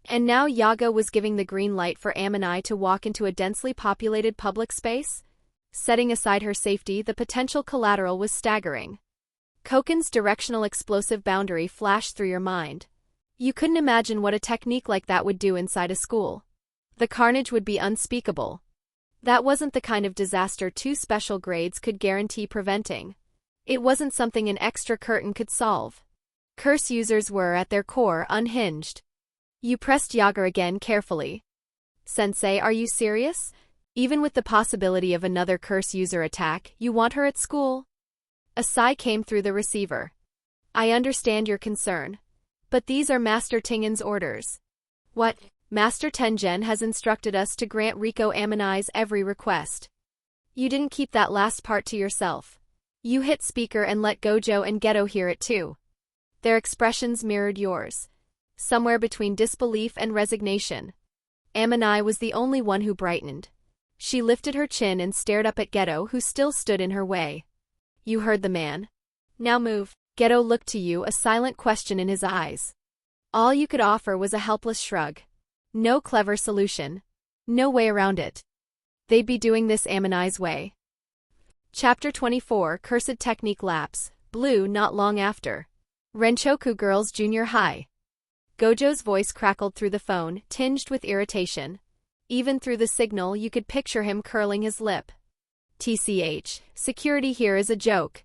And now Yaga was giving the green light for Am to walk into a densely populated public space? Setting aside her safety, the potential collateral was staggering. Koken's directional explosive boundary flashed through your mind. You couldn't imagine what a technique like that would do inside a school. The carnage would be unspeakable. That wasn't the kind of disaster 2 special grades could guarantee preventing. It wasn't something an extra curtain could solve. Curse users were, at their core, unhinged. You pressed Yaga again carefully. Sensei, are you serious? Even with the possibility of another curse user attack, you want her at school? A sigh came through the receiver. I understand your concern. But these are Master Tingen's orders. What? Master Tengen has instructed us to grant Riko Amani's every request. You didn't keep that last part to yourself. You hit speaker and let Gojo and Geto hear it too. Their expressions mirrored yours. Somewhere between disbelief and resignation. Amani was the only one who brightened. She lifted her chin and stared up at Geto, who still stood in her way. You heard the man. Now move. Geto looked to you, a silent question in his eyes. All you could offer was a helpless shrug. No clever solution. No way around it. They'd be doing this Amani's way. Chapter 24, Cursed Technique Lapse, Blue. Not long after. Renchoku Girls Junior High. Gojo's voice crackled through the phone, tinged with irritation. Even through the signal, you could picture him curling his lip. TCH, security here is a joke.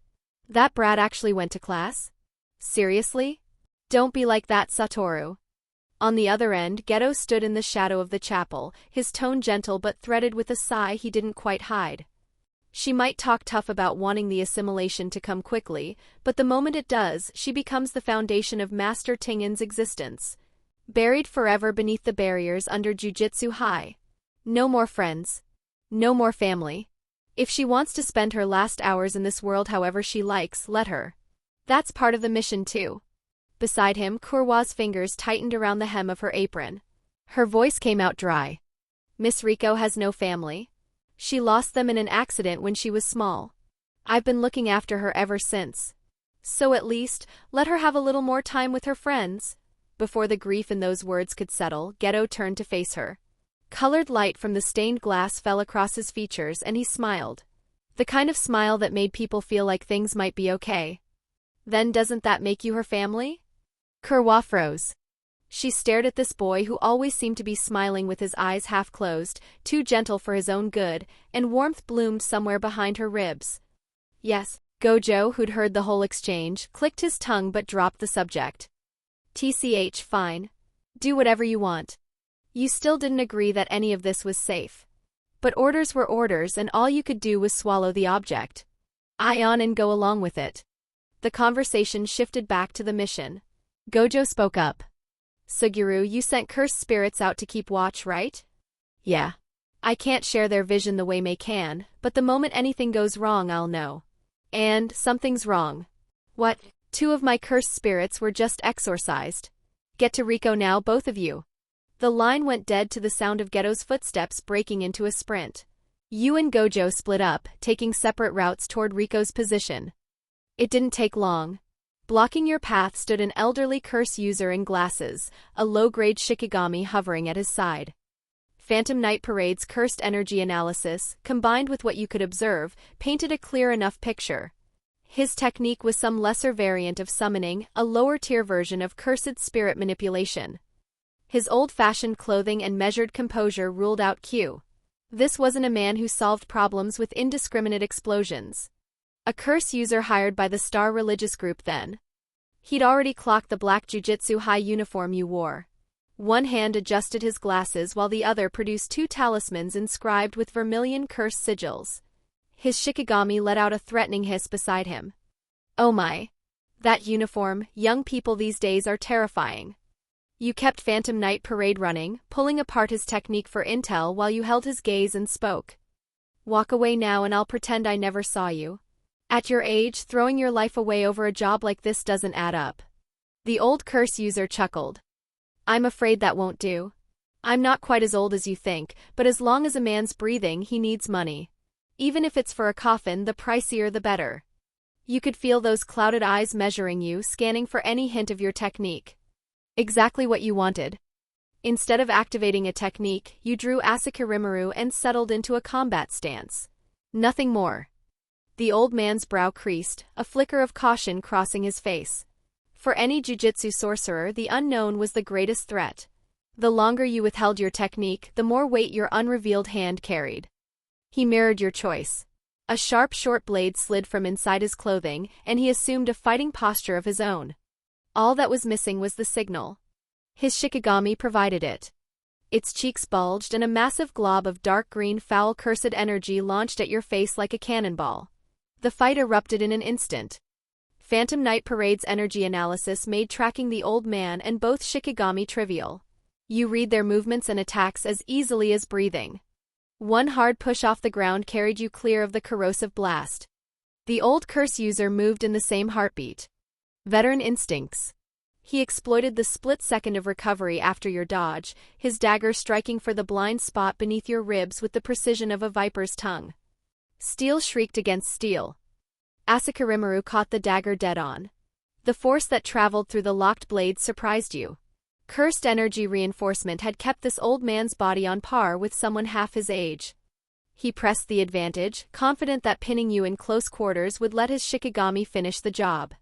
That brat actually went to class? Seriously? Don't be like that, Satoru. On the other end, Geto stood in the shadow of the chapel, his tone gentle but threaded with a sigh he didn't quite hide. She might talk tough about wanting the assimilation to come quickly, but the moment it does, she becomes the foundation of Master Tingen's existence. Buried forever beneath the barriers under Jujutsu High. No more friends. No more family. If she wants to spend her last hours in this world however she likes, let her. That's part of the mission too. Beside him, Kurwa's fingers tightened around the hem of her apron. Her voice came out dry. Miss Riko has no family. She lost them in an accident when she was small. I've been looking after her ever since. So at least, let her have a little more time with her friends. Before the grief in those words could settle, Geto turned to face her. Colored light from the stained glass fell across his features and he smiled. The kind of smile that made people feel like things might be okay. Then doesn't that make you her family? Kurwa froze. She stared at this boy who always seemed to be smiling with his eyes half closed, too gentle for his own good, and warmth bloomed somewhere behind her ribs. Yes, Gojo, who'd heard the whole exchange, clicked his tongue but dropped the subject. TCH, fine. Do whatever you want. You still didn't agree that any of this was safe. But orders were orders and all you could do was swallow the object. Ion and go along with it. The conversation shifted back to the mission. Gojo spoke up. Suguru, you sent cursed spirits out to keep watch, right? Yeah. I can't share their vision the way May can, but the moment anything goes wrong I'll know. And something's wrong. What? 2 of my cursed spirits were just exorcised. Get to Riko now, both of you. The line went dead to the sound of Geto's footsteps breaking into a sprint. You and Gojo split up, taking separate routes toward Riko's position. It didn't take long. Blocking your path stood an elderly curse user in glasses, a low-grade Shikigami hovering at his side. Phantom Night Parade's cursed energy analysis, combined with what you could observe, painted a clear enough picture. His technique was some lesser variant of summoning, a lower-tier version of cursed spirit manipulation. His old-fashioned clothing and measured composure ruled out Q. This wasn't a man who solved problems with indiscriminate explosions. A curse user hired by the Star religious group then. He'd already clocked the black Jujutsu High uniform you wore. One hand adjusted his glasses while the other produced 2 talismans inscribed with vermilion curse sigils. His Shikigami let out a threatening hiss beside him. Oh my. That uniform, young people these days are terrifying. You kept Phantom Night Parade running, pulling apart his technique for intel while you held his gaze and spoke. Walk away now and I'll pretend I never saw you. At your age, throwing your life away over a job like this doesn't add up. The old curse user chuckled. I'm afraid that won't do. I'm not quite as old as you think, but as long as a man's breathing, he needs money. Even if it's for a coffin, the pricier the better. You could feel those clouded eyes measuring you, scanning for any hint of your technique. Exactly what you wanted. Instead of activating a technique, you drew Asakirimaru and settled into a combat stance. Nothing more. The old man's brow creased, a flicker of caution crossing his face. For any jujutsu sorcerer, the unknown was the greatest threat. The longer you withheld your technique, the more weight your unrevealed hand carried. He mirrored your choice. A sharp, short blade slid from inside his clothing, and he assumed a fighting posture of his own. All that was missing was the signal. His shikigami provided it. Its cheeks bulged, and a massive glob of dark green foul cursed energy launched at your face like a cannonball. The fight erupted in an instant. Phantom Night Parade's energy analysis made tracking the old man and both shikigami trivial. You read their movements and attacks as easily as breathing. One hard push off the ground carried you clear of the corrosive blast. The old curse user moved in the same heartbeat. Veteran instincts. He exploited the split second of recovery after your dodge, his dagger striking for the blind spot beneath your ribs with the precision of a viper's tongue. Steel shrieked against steel. Asakirimaru caught the dagger dead on. The force that traveled through the locked blades surprised you. Cursed energy reinforcement had kept this old man's body on par with someone half his age. He pressed the advantage, confident that pinning you in close quarters would let his shikigami finish the job.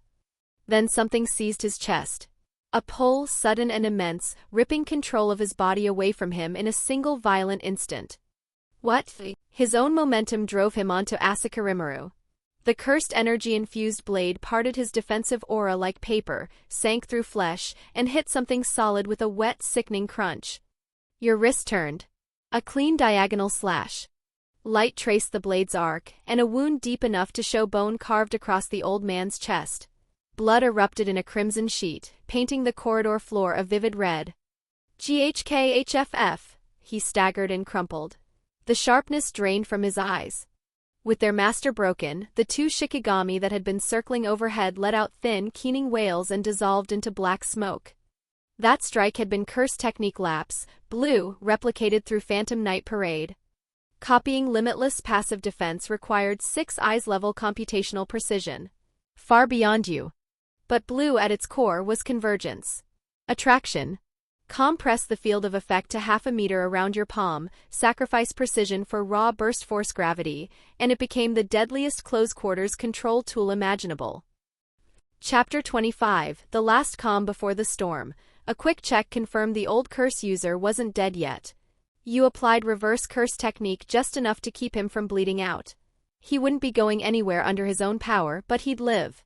Then something seized his chest. A pull, sudden and immense, ripping control of his body away from him in a single violent instant. What? His own momentum drove him onto Asakirimaru. The cursed energy-infused blade parted his defensive aura like paper, sank through flesh, and hit something solid with a wet, sickening crunch. Your wrist turned. A clean diagonal slash. Light traced the blade's arc, and a wound deep enough to show bone carved across the old man's chest. Blood erupted in a crimson sheet, painting the corridor floor a vivid red. GHKHFF, he staggered and crumpled. The sharpness drained from his eyes. With their master broken, the two shikigami that had been circling overhead let out thin, keening wails and dissolved into black smoke. That strike had been curse technique lapse, blue, replicated through Phantom Night Parade. Copying limitless passive defense required 6 eyes-level computational precision. Far beyond you. But blue at its core was convergence. Attraction. Compress the field of effect to 0.5 meter around your palm, sacrifice precision for raw burst force gravity, and it became the deadliest close-quarters control tool imaginable. Chapter 25, The Last Calm Before the Storm. A quick check confirmed the old curse user wasn't dead yet. You applied reverse curse technique just enough to keep him from bleeding out. He wouldn't be going anywhere under his own power, but he'd live.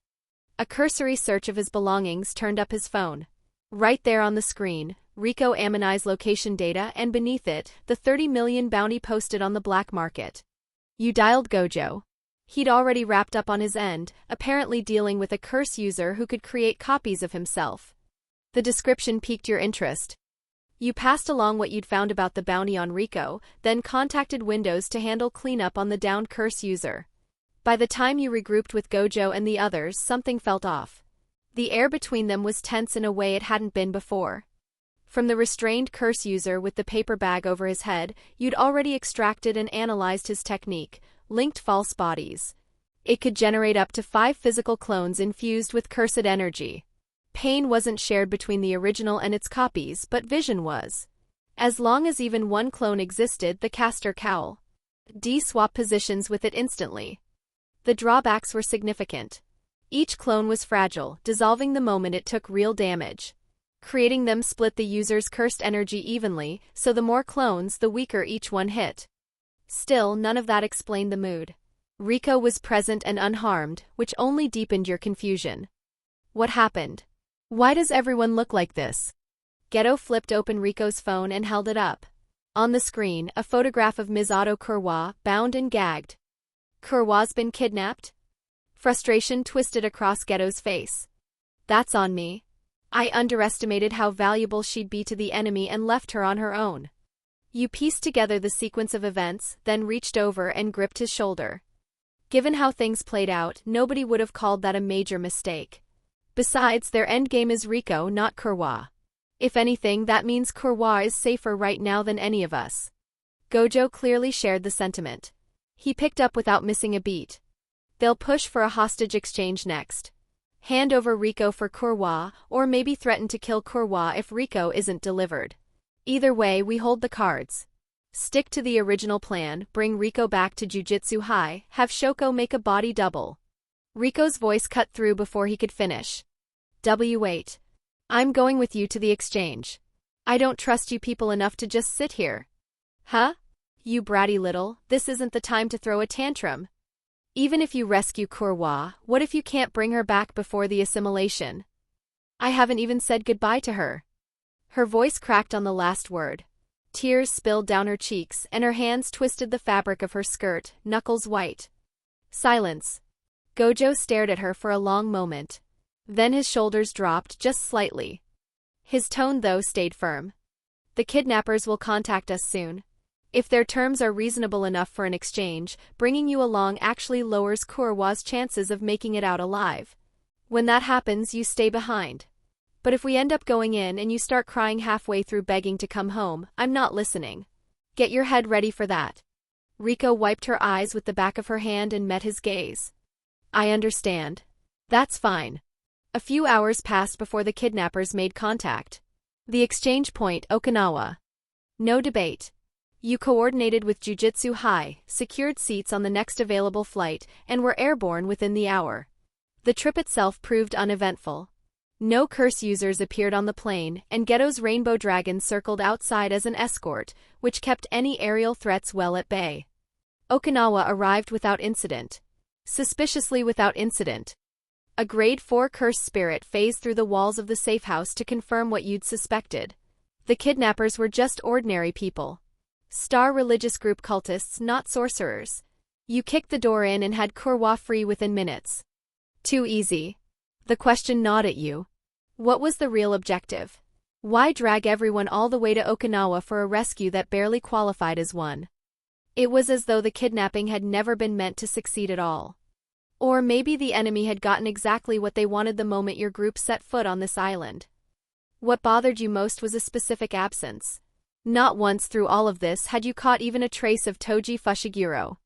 A cursory search of his belongings turned up his phone. Right there on the screen, Rico Ammonai's location data, and beneath it, the 30 million bounty posted on the black market. You dialed Gojo. He'd already wrapped up on his end, apparently dealing with a curse user who could create copies of himself. The description piqued your interest. You passed along what you'd found about the bounty on Rico, then contacted Windows to handle cleanup on the downed curse user. By the time you regrouped with Gojo and the others, something felt off. The air between them was tense in a way it hadn't been before. From the restrained curse user with the paper bag over his head, you'd already extracted and analyzed his technique, linked false bodies. It could generate up to 5 physical clones infused with cursed energy. Pain wasn't shared between the original and its copies, but vision was. As long as even one clone existed, the caster cowl. D-swap positions with it instantly. The drawbacks were significant. Each clone was fragile, dissolving the moment it took real damage. Creating them split the user's cursed energy evenly, so the more clones, the weaker each one hit. Still, none of that explained the mood. Rico was present and unharmed, which only deepened your confusion. What happened? Why does everyone look like this? Geto flipped open Rico's phone and held it up. On the screen, a photograph of Misato Kurwa, bound and gagged. Kurwa's been kidnapped? Frustration twisted across Geto's face. That's on me. I underestimated how valuable she'd be to the enemy and left her on her own. You pieced together the sequence of events, then reached over and gripped his shoulder. Given how things played out, nobody would have called that a major mistake. Besides, their endgame is Riko, not Kurwa. If anything, that means Kurwa is safer right now than any of us. Gojo clearly shared the sentiment. He picked up without missing a beat. They'll push for a hostage exchange next. Hand over Riko for Kurwa, or maybe threaten to kill Kurwa if Riko isn't delivered. Either way, we hold the cards. Stick to the original plan, bring Riko back to Jujutsu High, have Shoko make a body double. Riko's voice cut through before he could finish. Wait. I'm going with you to the exchange. I don't trust you people enough to just sit here. Huh? You bratty little, this isn't the time to throw a tantrum. Even if you rescue Kurwa, what if you can't bring her back before the assimilation? I haven't even said goodbye to her. Her voice cracked on the last word. Tears spilled down her cheeks, and her hands twisted the fabric of her skirt, knuckles white. Silence. Gojo stared at her for a long moment. Then his shoulders dropped just slightly. His tone, though, stayed firm. The kidnappers will contact us soon. If their terms are reasonable enough for an exchange, bringing you along actually lowers Kurwa's chances of making it out alive. When that happens, you stay behind. But if we end up going in and you start crying halfway through begging to come home, I'm not listening. Get your head ready for that. Riko wiped her eyes with the back of her hand and met his gaze. I understand. That's fine. A few hours passed before the kidnappers made contact. The exchange point, Okinawa. No debate. You coordinated with Jujutsu High, secured seats on the next available flight, and were airborne within the hour. The trip itself proved uneventful. No curse users appeared on the plane, and Geto's rainbow dragon circled outside as an escort, which kept any aerial threats well at bay. Okinawa arrived without incident. Suspiciously without incident. A grade 4 curse spirit phased through the walls of the safe house to confirm what you'd suspected. The kidnappers were just ordinary people. Star religious group cultists, not sorcerers. You kicked the door in and had Kurwa free within minutes. Too easy. The question gnawed at you. What was the real objective? Why drag everyone all the way to Okinawa for a rescue that barely qualified as one? It was as though the kidnapping had never been meant to succeed at all. Or maybe the enemy had gotten exactly what they wanted the moment your group set foot on this island. What bothered you most was a specific absence. Not once through all of this had you caught even a trace of Toji Fushiguro.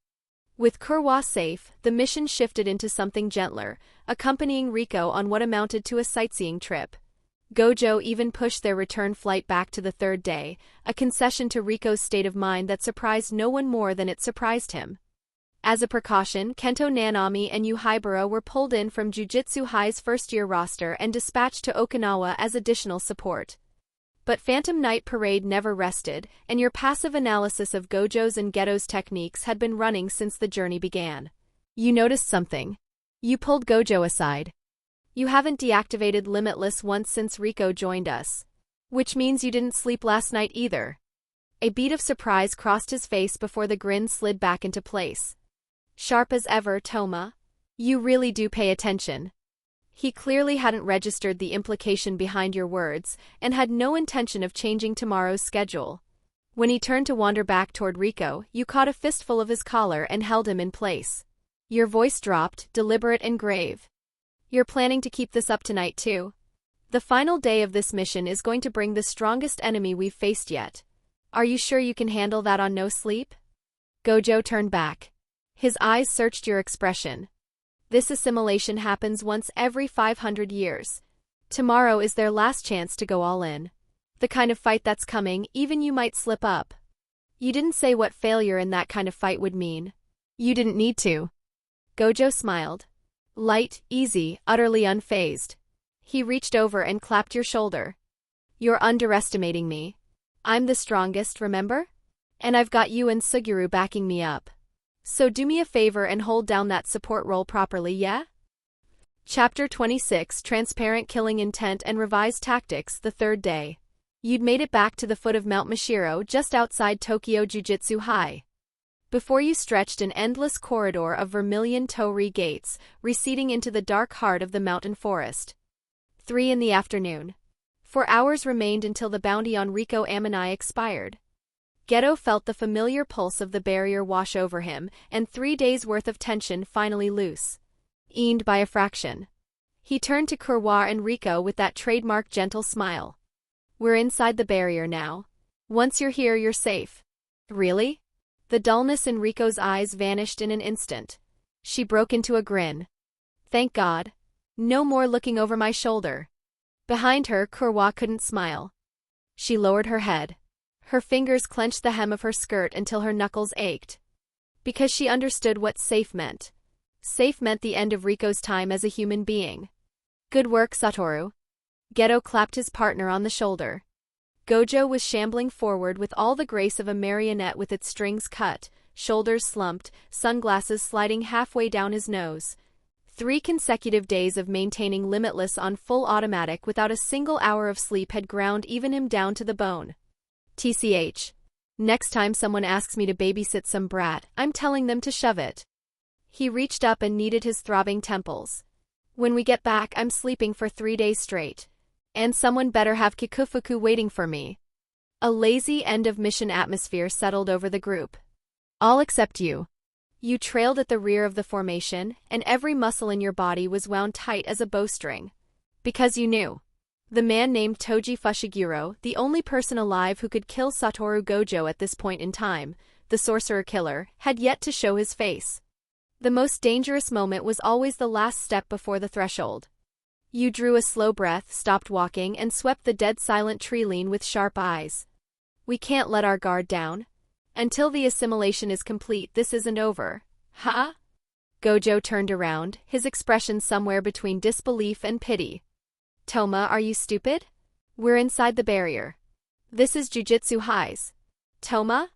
With Kurwa safe, the mission shifted into something gentler, accompanying Riko on what amounted to a sightseeing trip. Gojo even pushed their return flight back to the third day, a concession to Riko's state of mind that surprised no one more than it surprised him. As a precaution, Kento Nanami and Yuhaibara were pulled in from Jujutsu High's first-year roster and dispatched to Okinawa as additional support. But Phantom Night Parade never rested, and your passive analysis of Gojo's and Geto's techniques had been running since the journey began. You noticed something. You pulled Gojo aside. You haven't deactivated Limitless once since Riko joined us. Which means you didn't sleep last night either. A beat of surprise crossed his face before the grin slid back into place. Sharp as ever, Toma. You really do pay attention. He clearly hadn't registered the implication behind your words, and had no intention of changing tomorrow's schedule. When he turned to wander back toward Riko, you caught a fistful of his collar and held him in place. Your voice dropped, deliberate and grave. You're planning to keep this up tonight too? The final day of this mission is going to bring the strongest enemy we've faced yet. Are you sure you can handle that on no sleep? Gojo turned back. His eyes searched your expression. This assimilation happens once every 500 years. Tomorrow is their last chance to go all in. The kind of fight that's coming, even you might slip up. You didn't say what failure in that kind of fight would mean. You didn't need to. Gojo smiled. Light, easy, utterly unfazed. He reached over and clapped your shoulder. You're underestimating me. I'm the strongest, remember? And I've got you and Suguru backing me up. So do me a favor and hold down that support role properly, yeah? Chapter 26, Transparent Killing Intent and Revised Tactics, the third day. You'd made it back to the foot of Mount Mashiro just outside Tokyo Jujutsu High. Before you stretched an endless corridor of vermilion torii gates, receding into the dark heart of the mountain forest. 3 in the afternoon. 4 hours remained until the bounty on Riko Amanai expired. Geto felt the familiar pulse of the barrier wash over him, and 3 days' worth of tension finally loose. Eaned by a fraction. He turned to Kurwa and Rico with that trademark gentle smile. We're inside the barrier now. Once you're here, you're safe. Really? The dullness in Rico's eyes vanished in an instant. She broke into a grin. Thank God. No more looking over my shoulder. Behind her, Kurwa couldn't smile. She lowered her head. Her fingers clenched the hem of her skirt until her knuckles ached. Because she understood what safe meant. Safe meant the end of Rico's time as a human being. Good work, Satoru. Geto clapped his partner on the shoulder. Gojo was shambling forward with all the grace of a marionette with its strings cut, shoulders slumped, sunglasses sliding halfway down his nose. 3 consecutive days of maintaining limitless on full automatic without a single hour of sleep had ground even him down to the bone. TCH. Next time someone asks me to babysit some brat, I'm telling them to shove it. He reached up and kneaded his throbbing temples. When we get back, I'm sleeping for 3 days straight. And someone better have Kikufuku waiting for me. A lazy end-of-mission atmosphere settled over the group. All except you. You trailed at the rear of the formation, and every muscle in your body was wound tight as a bowstring. Because you knew. The man named Toji Fushiguro, the only person alive who could kill Satoru Gojo at this point in time, the sorcerer killer, had yet to show his face. The most dangerous moment was always the last step before the threshold. You drew a slow breath, stopped walking, and swept the dead-silent Treeline with sharp eyes. We can't let our guard down. Until the assimilation is complete, this isn't over. Huh? Gojo turned around, his expression somewhere between disbelief and pity. Toma, are you stupid? We're inside the barrier. This is Jujutsu High's. Toma?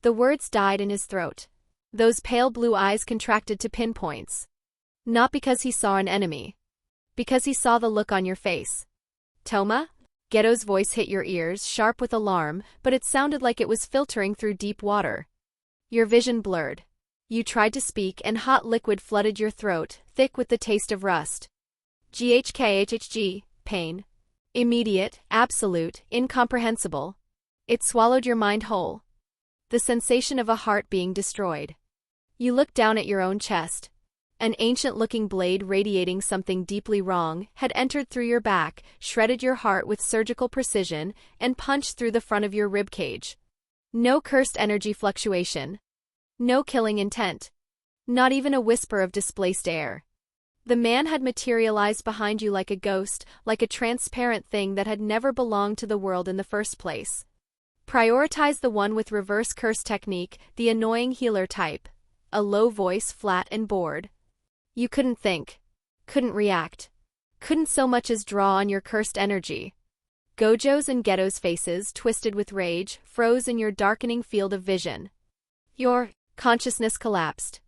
The words died in his throat. Those pale blue eyes contracted to pinpoints. Not because he saw an enemy. Because he saw the look on your face. Toma? Geto's voice hit your ears, sharp with alarm, but it sounded like it was filtering through deep water. Your vision blurred. You tried to speak and hot liquid flooded your throat, thick with the taste of rust. GHKHHG, pain. Immediate, absolute, incomprehensible. It swallowed your mind whole. The sensation of a heart being destroyed. You looked down at your own chest. An ancient-looking blade radiating something deeply wrong had entered through your back, shredded your heart with surgical precision, and punched through the front of your ribcage. No cursed energy fluctuation. No killing intent. Not even a whisper of displaced air. The man had materialized behind you like a ghost, like a transparent thing that had never belonged to the world in the first place. Prioritize the one with reverse curse technique, the annoying healer type. A low voice, flat and bored. You couldn't think. Couldn't react. Couldn't so much as draw on your cursed energy. Gojo's and Geto's faces, twisted with rage, froze in your darkening field of vision. Your consciousness collapsed.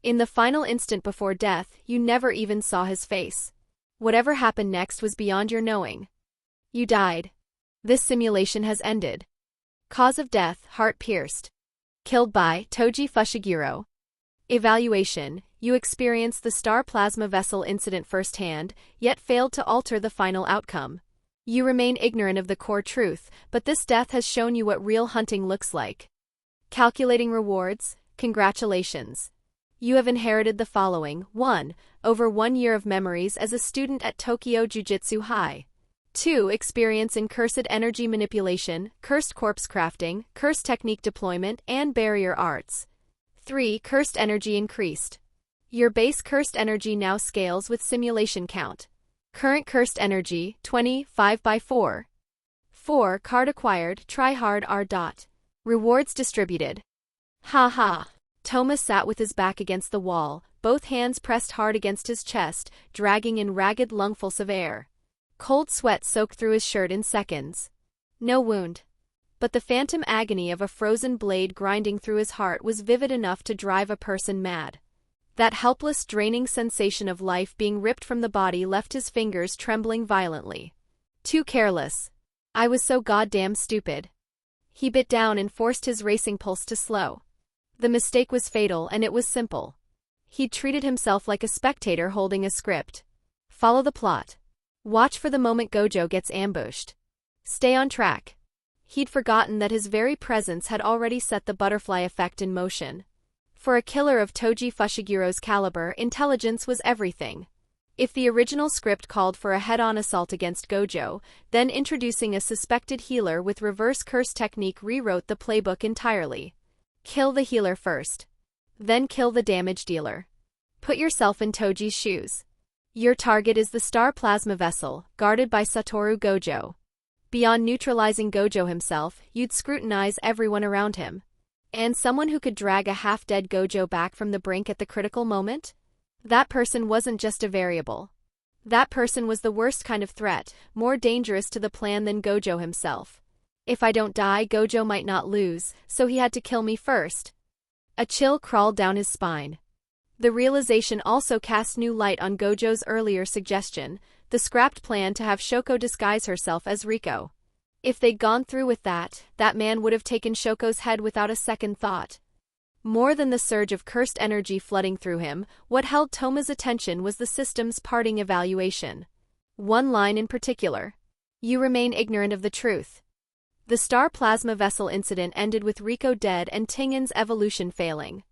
In the final instant before death, you never even saw his face. Whatever happened next was beyond your knowing. You died. This simulation has ended. Cause of death, heart pierced. Killed by Toji Fushiguro. Evaluation. You experienced the star plasma vessel incident firsthand, yet failed to alter the final outcome. You remain ignorant of the core truth, but this death has shown you what real hunting looks like. Calculating rewards. Congratulations. You have inherited the following. 1. Over 1 year of memories as a student at Tokyo Jujutsu High. 2. Experience in cursed energy manipulation, cursed corpse crafting, cursed technique deployment, and barrier arts. 3. Cursed energy increased. Your base cursed energy now scales with simulation count. Current cursed energy, 25 by 4. 4. Card acquired, try hard R. Rewards distributed. Ha ha. Toma sat with his back against the wall, both hands pressed hard against his chest, dragging in ragged lungfuls of air. Cold sweat soaked through his shirt in seconds. No wound. But the phantom agony of a frozen blade grinding through his heart was vivid enough to drive a person mad. That helpless, draining sensation of life being ripped from the body left his fingers trembling violently. Too careless. I was so goddamn stupid. He bit down and forced his racing pulse to slow. The mistake was fatal, and it was simple. He'd treated himself like a spectator holding a script. Follow the plot. Watch for the moment Gojo gets ambushed. Stay on track. He'd forgotten that his very presence had already set the butterfly effect in motion. For a killer of Toji Fushigiro's caliber, intelligence was everything. If the original script called for a head-on assault against Gojo, then introducing a suspected healer with reverse curse technique rewrote the playbook entirely. Kill the healer first. Then kill the damage dealer. Put yourself in Toji's shoes. Your target is the star plasma vessel, guarded by Satoru Gojo. Beyond neutralizing Gojo himself, you'd scrutinize everyone around him. And someone who could drag a half-dead Gojo back from the brink at the critical moment? That person wasn't just a variable. That person was the worst kind of threat, more dangerous to the plan than Gojo himself. If I don't die, Gojo might not lose, so he had to kill me first. A chill crawled down his spine. The realization also cast new light on Gojo's earlier suggestion, the scrapped plan to have Shoko disguise herself as Riko. If they'd gone through with that man would have taken Shoko's head without a second thought. More than the surge of cursed energy flooding through him, what held Toma's attention was the system's parting evaluation. One line in particular. You remain ignorant of the truth. The star plasma vessel incident ended with Riko dead and Tingen's evolution failing.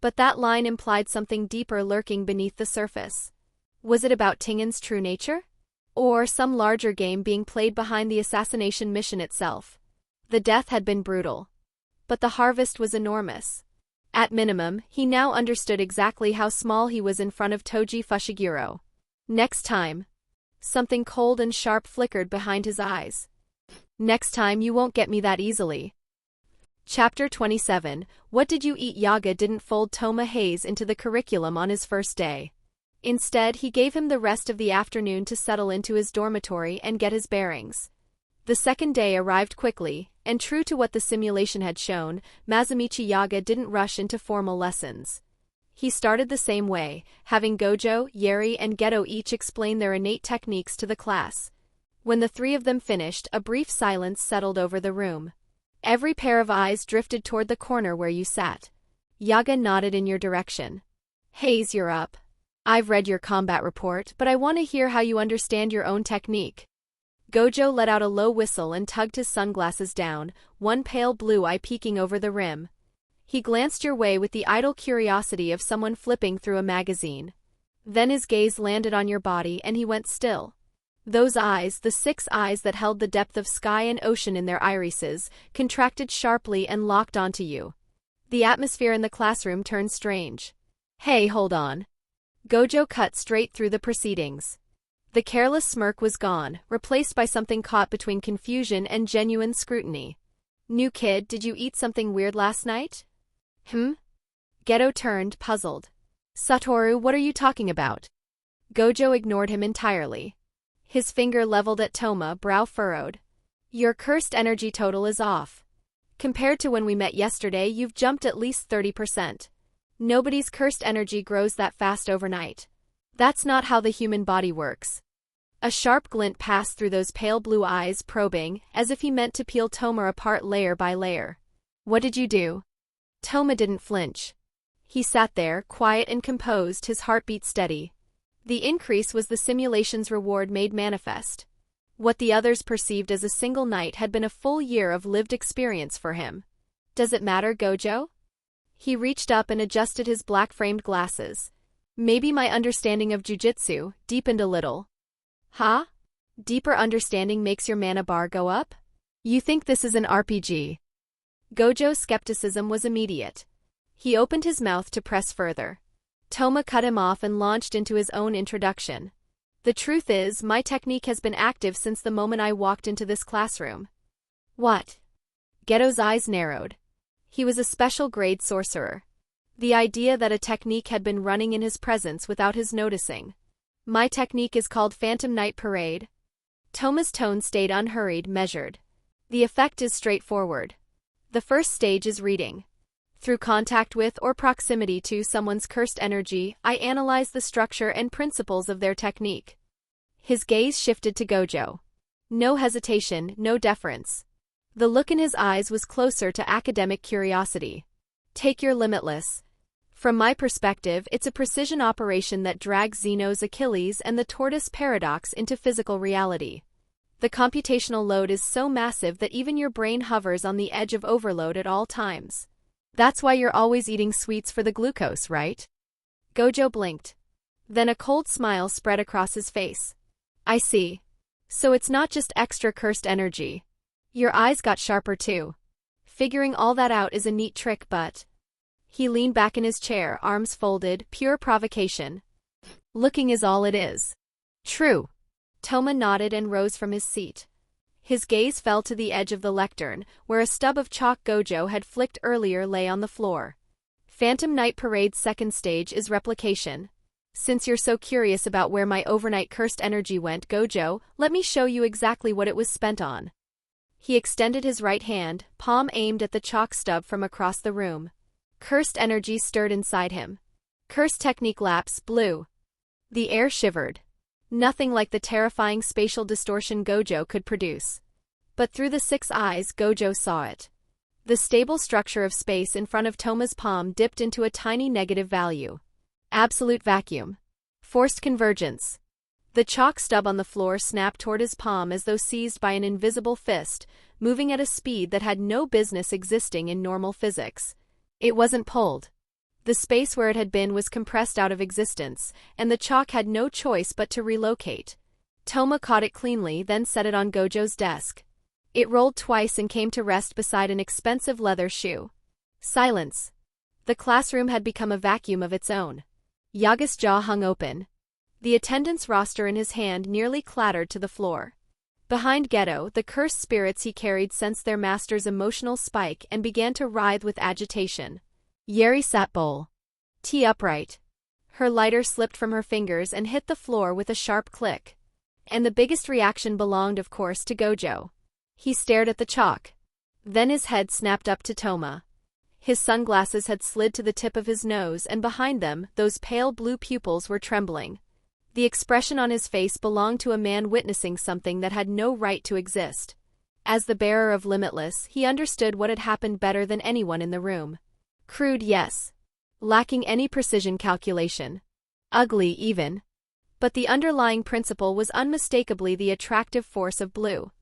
But that line implied something deeper lurking beneath the surface. Was it about Tingen's true nature? Or some larger game being played behind the assassination mission itself? The death had been brutal. But the harvest was enormous. At minimum, he now understood exactly how small he was in front of Toji Fushiguro. Next time. Something cold and sharp flickered behind his eyes. Next time you won't get me that easily. Chapter 27, What Did You Eat? Yaga didn't fold Touma Hayase into the curriculum on his first day. Instead, he gave him the rest of the afternoon to settle into his dormitory and get his bearings. The second day arrived quickly, and true to what the simulation had shown, Masamichi Yaga didn't rush into formal lessons. He started the same way, having Gojo, Yeri, and Geto each explain their innate techniques to the class. When the three of them finished, a brief silence settled over the room. Every pair of eyes drifted toward the corner where you sat. Yaga nodded in your direction. Hayase, you're up. I've read your combat report, but I want to hear how you understand your own technique. Gojo let out a low whistle and tugged his sunglasses down, one pale blue eye peeking over the rim. He glanced your way with the idle curiosity of someone flipping through a magazine. Then his gaze landed on your body and he went still. Those eyes, the 6 eyes that held the depth of sky and ocean in their irises, contracted sharply and locked onto you. The atmosphere in the classroom turned strange. Hey, hold on. Gojo cut straight through the proceedings. The careless smirk was gone, replaced by something caught between confusion and genuine scrutiny. New kid, did you eat something weird last night? Geto turned, puzzled. Satoru, what are you talking about? Gojo ignored him entirely. His finger leveled at Toma, brow furrowed. Your cursed energy total is off. Compared to when we met yesterday, you've jumped at least 30%. Nobody's cursed energy grows that fast overnight. That's not how the human body works. A sharp glint passed through those pale blue eyes, probing, as if he meant to peel Toma apart layer by layer. What did you do? Toma didn't flinch. He sat there, quiet and composed, his heartbeat steady. The increase was the simulation's reward made manifest. What the others perceived as a single night had been a full year of lived experience for him. Does it matter, Gojo? He reached up and adjusted his black-framed glasses. Maybe my understanding of jujutsu deepened a little. Huh? Deeper understanding makes your mana bar go up? You think this is an RPG? Gojo's skepticism was immediate. He opened his mouth to press further. Toma cut him off and launched into his own introduction. The truth is, my technique has been active since the moment I walked into this classroom. What? Geto's eyes narrowed. He was a special-grade sorcerer. The idea that a technique had been running in his presence without his noticing. My technique is called Phantom Night Parade. Toma's tone stayed unhurried, measured. The effect is straightforward. The first stage is reading. Through contact with or proximity to someone's cursed energy, I analyze the structure and principles of their technique. His gaze shifted to Gojo. No hesitation, no deference. The look in his eyes was closer to academic curiosity. Take your limitless. From my perspective, it's a precision operation that drags Zeno's Achilles and the tortoise paradox into physical reality. The computational load is so massive that even your brain hovers on the edge of overload at all times. That's why you're always eating sweets for the glucose, right? Gojo blinked. Then a cold smile spread across his face. I see. So it's not just extra cursed energy. Your eyes got sharper too. Figuring all that out is a neat trick, but... He leaned back in his chair, arms folded, pure provocation. Looking is all it is. True. Toma nodded and rose from his seat. His gaze fell to the edge of the lectern, where a stub of chalk Gojo had flicked earlier lay on the floor. Phantom Night Parade's second stage is replication. Since you're so curious about where my overnight cursed energy went, Gojo, let me show you exactly what it was spent on. He extended his right hand, palm aimed at the chalk stub from across the room. Cursed energy stirred inside him. Cursed technique lapse, blue. The air shivered. Nothing like the terrifying spatial distortion Gojo could produce. But through the 6 eyes, Gojo saw it. The stable structure of space in front of Toma's palm dipped into a tiny negative value. Absolute vacuum. Forced convergence. The chalk stub on the floor snapped toward his palm as though seized by an invisible fist, moving at a speed that had no business existing in normal physics. It wasn't pulled. The space where it had been was compressed out of existence, and the chalk had no choice but to relocate. Toma caught it cleanly, then set it on Gojo's desk. It rolled twice and came to rest beside an expensive leather shoe. Silence. The classroom had become a vacuum of its own. Yaga's jaw hung open. The attendance roster in his hand nearly clattered to the floor. Behind Geto, the cursed spirits he carried sensed their master's emotional spike and began to writhe with agitation. Yeri sat bowl. T upright. Her lighter slipped from her fingers and hit the floor with a sharp click. And the biggest reaction belonged, of course, to Gojo. He stared at the chalk. Then his head snapped up to Toma. His sunglasses had slid to the tip of his nose, and behind them, those pale blue pupils were trembling. The expression on his face belonged to a man witnessing something that had no right to exist. As the bearer of limitless, he understood what had happened better than anyone in the room. Crude, yes. Lacking any precision calculation. Ugly, even. But the underlying principle was unmistakably the attractive force of blue.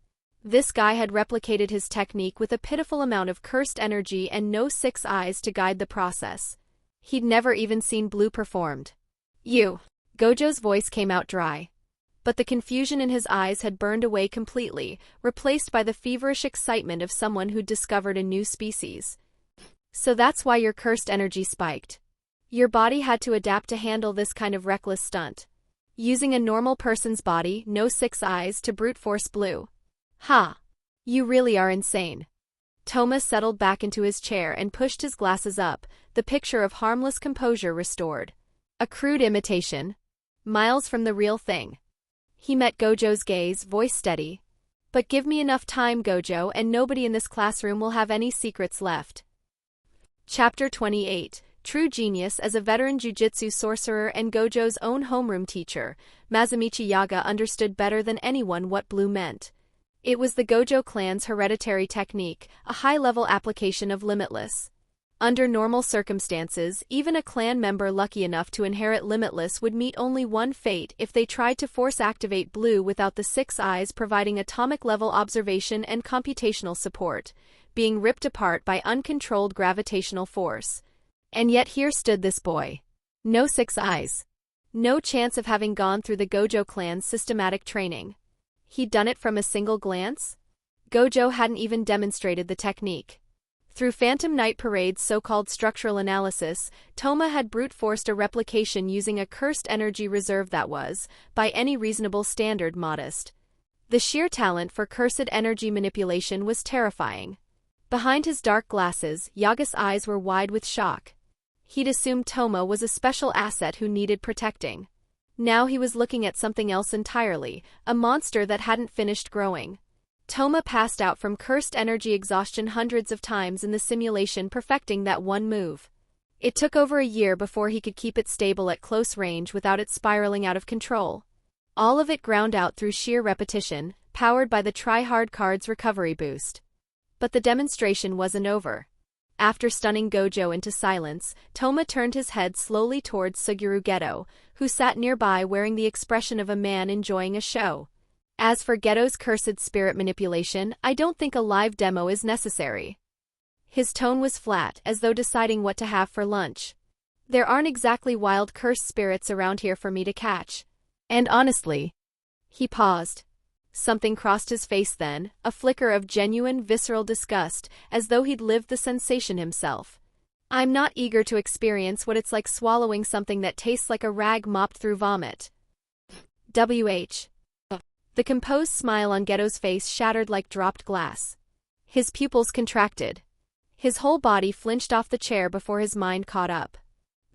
This guy had replicated his technique with a pitiful amount of cursed energy and no 6 eyes to guide the process. He'd never even seen blue performed. You. Gojo's voice came out dry. But the confusion in his eyes had burned away completely, replaced by the feverish excitement of someone who'd discovered a new species. So that's why your cursed energy spiked. Your body had to adapt to handle this kind of reckless stunt. Using a normal person's body, no 6 eyes, to brute force blue. Ha! You really are insane. Toma settled back into his chair and pushed his glasses up, the picture of harmless composure restored. A crude imitation. Miles from the real thing. He met Gojo's gaze, voice steady. But give me enough time, Gojo, and nobody in this classroom will have any secrets left. Chapter 28. True Genius. As a veteran jujutsu sorcerer and Gojo's own homeroom teacher, Masamichi Yaga understood better than anyone what blue meant. It was the Gojo clan's hereditary technique, a high-level application of limitless. Under normal circumstances, even a clan member lucky enough to inherit limitless would meet only one fate if they tried to force-activate blue without the 6 eyes providing atomic-level observation and computational support, being ripped apart by uncontrolled gravitational force. And yet here stood this boy. No 6 eyes. No chance of having gone through the Gojo clan's systematic training. He'd done it from a single glance? Gojo hadn't even demonstrated the technique. Through Phantom Night Parade's so-called structural analysis, Toma had brute-forced a replication using a cursed energy reserve that was, by any reasonable standard, modest. The sheer talent for cursed energy manipulation was terrifying. Behind his dark glasses, Yaga's eyes were wide with shock. He'd assumed Toma was a special asset who needed protecting. Now he was looking at something else entirely, a monster that hadn't finished growing. Toma passed out from cursed energy exhaustion hundreds of times in the simulation, perfecting that one move. It took over a year before he could keep it stable at close range without it spiraling out of control. All of it ground out through sheer repetition, powered by the try-hard card's recovery boost. But the demonstration wasn't over. After stunning Gojo into silence, Toma turned his head slowly towards Suguru Geto, who sat nearby wearing the expression of a man enjoying a show. As for Geto's cursed spirit manipulation, I don't think a live demo is necessary. His tone was flat, as though deciding what to have for lunch. There aren't exactly wild cursed spirits around here for me to catch. And honestly... He paused. Something crossed his face then, a flicker of genuine, visceral disgust, as though he'd lived the sensation himself. I'm not eager to experience what it's like swallowing something that tastes like a rag mopped through vomit. WH. The composed smile on Geto's face shattered like dropped glass. His pupils contracted. His whole body flinched off the chair before his mind caught up.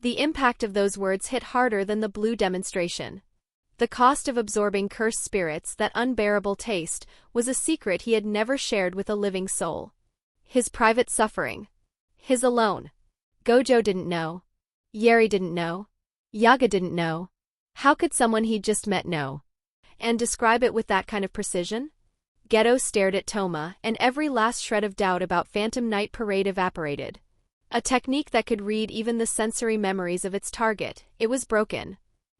The impact of those words hit harder than the blue demonstration. The cost of absorbing cursed spirits, that unbearable taste, was a secret he had never shared with a living soul. His private suffering. His alone. Gojo didn't know. Yeri didn't know. Yaga didn't know. How could someone he'd just met know? And describe it with that kind of precision? Geto stared at Toma, and every last shred of doubt about Phantom Night Parade evaporated. A technique that could read even the sensory memories of its target, it was broken.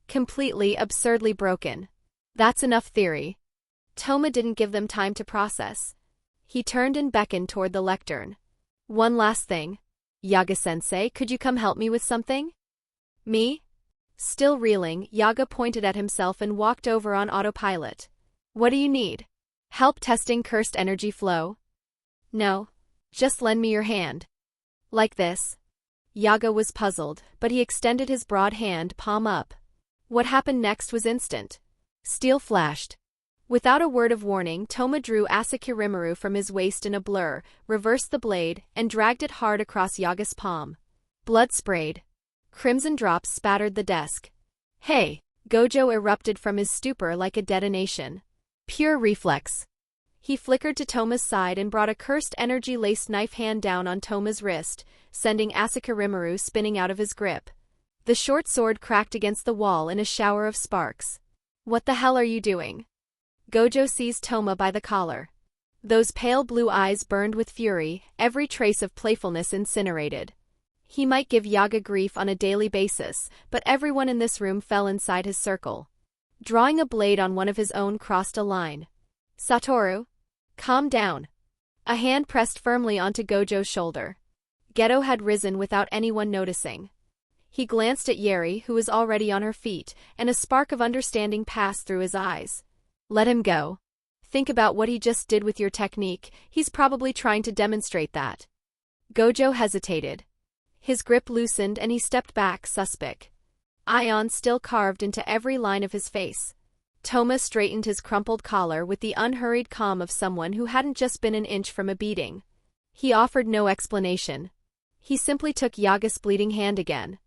Completely, absurdly broken. That's enough theory. Toma didn't give them time to process. He turned and beckoned toward the lectern. One last thing. Yaga-sensei, could you come help me with something? Me? Still reeling, Yaga pointed at himself and walked over on autopilot. What do you need? Help testing cursed energy flow? No. Just lend me your hand. Like this. Yaga was puzzled, but he extended his broad hand, palm up. What happened next was instant. Steel flashed. Without a word of warning, Toma drew Asakirimaru from his waist in a blur, reversed the blade, and dragged it hard across Yaga's palm. Blood sprayed. Crimson drops spattered the desk. Hey! Gojo erupted from his stupor like a detonation. Pure reflex. He flickered to Toma's side and brought a cursed energy-laced knife hand down on Toma's wrist, sending Asakirimaru spinning out of his grip. The short sword cracked against the wall in a shower of sparks. What the hell are you doing? Gojo seized Toma by the collar. Those pale blue eyes burned with fury, every trace of playfulness incinerated. He might give Yaga grief on a daily basis, but everyone in this room fell inside his circle. Drawing a blade on one of his own crossed a line. Satoru? Calm down. A hand pressed firmly onto Gojo's shoulder. Geto had risen without anyone noticing. He glanced at Yeri, who was already on her feet, and a spark of understanding passed through his eyes. Let him go. Think about what he just did with your technique, he's probably trying to demonstrate that. Gojo hesitated. His grip loosened and he stepped back, suspect. Ion still carved into every line of his face. Toma straightened his crumpled collar with the unhurried calm of someone who hadn't just been an inch from a beating. He offered no explanation. He simply took Yaga's bleeding hand again.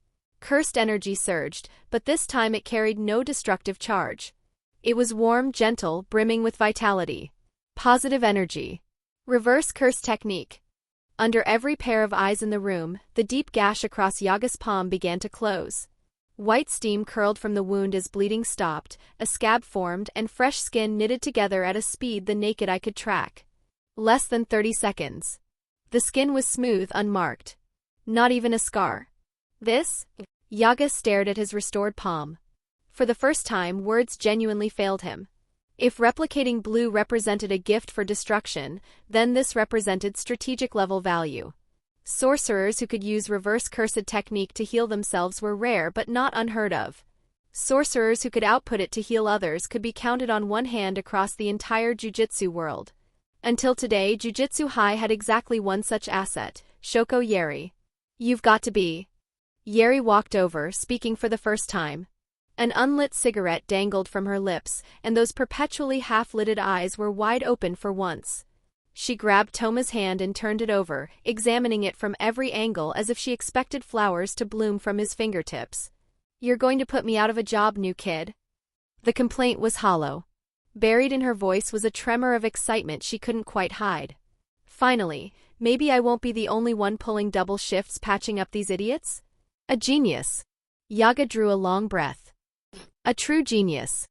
Cursed energy surged, but this time it carried no destructive charge. It was warm, gentle, brimming with vitality. Positive energy. Reverse curse technique. Under every pair of eyes in the room, the deep gash across Yaga's palm began to close. White steam curled from the wound as bleeding stopped, a scab formed, and fresh skin knitted together at a speed the naked eye could track. Less than 30 seconds. The skin was smooth, unmarked. Not even a scar. This? Yaga stared at his restored palm. For the first time, words genuinely failed him. If replicating blue represented a gift for destruction, then this represented strategic-level value. Sorcerers who could use reverse cursed technique to heal themselves were rare but not unheard of. Sorcerers who could output it to heal others could be counted on one hand across the entire Jujutsu world. Until today, Jujutsu High had exactly one such asset, Shoko Yeri. You've got to be. Yeri walked over, speaking for the first time. An unlit cigarette dangled from her lips, and those perpetually half-lidded eyes were wide open for once. She grabbed Toma's hand and turned it over, examining it from every angle as if she expected flowers to bloom from his fingertips. You're going to put me out of a job, new kid? The complaint was hollow. Buried in her voice was a tremor of excitement she couldn't quite hide. Finally, maybe I won't be the only one pulling double shifts patching up these idiots? A genius. Yaga drew a long breath. A true genius.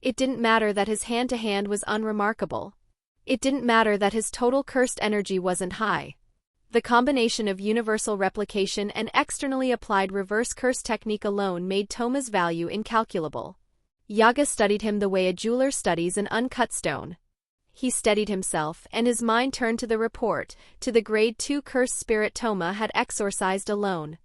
It didn't matter that his hand-to-hand was unremarkable. It didn't matter that his total cursed energy wasn't high. The combination of universal replication and externally applied reverse curse technique alone made Toma's value incalculable. Yaga studied him the way a jeweler studies an uncut stone. He steadied himself, and his mind turned to the report, to the Grade 2 cursed spirit Toma had exorcised alone.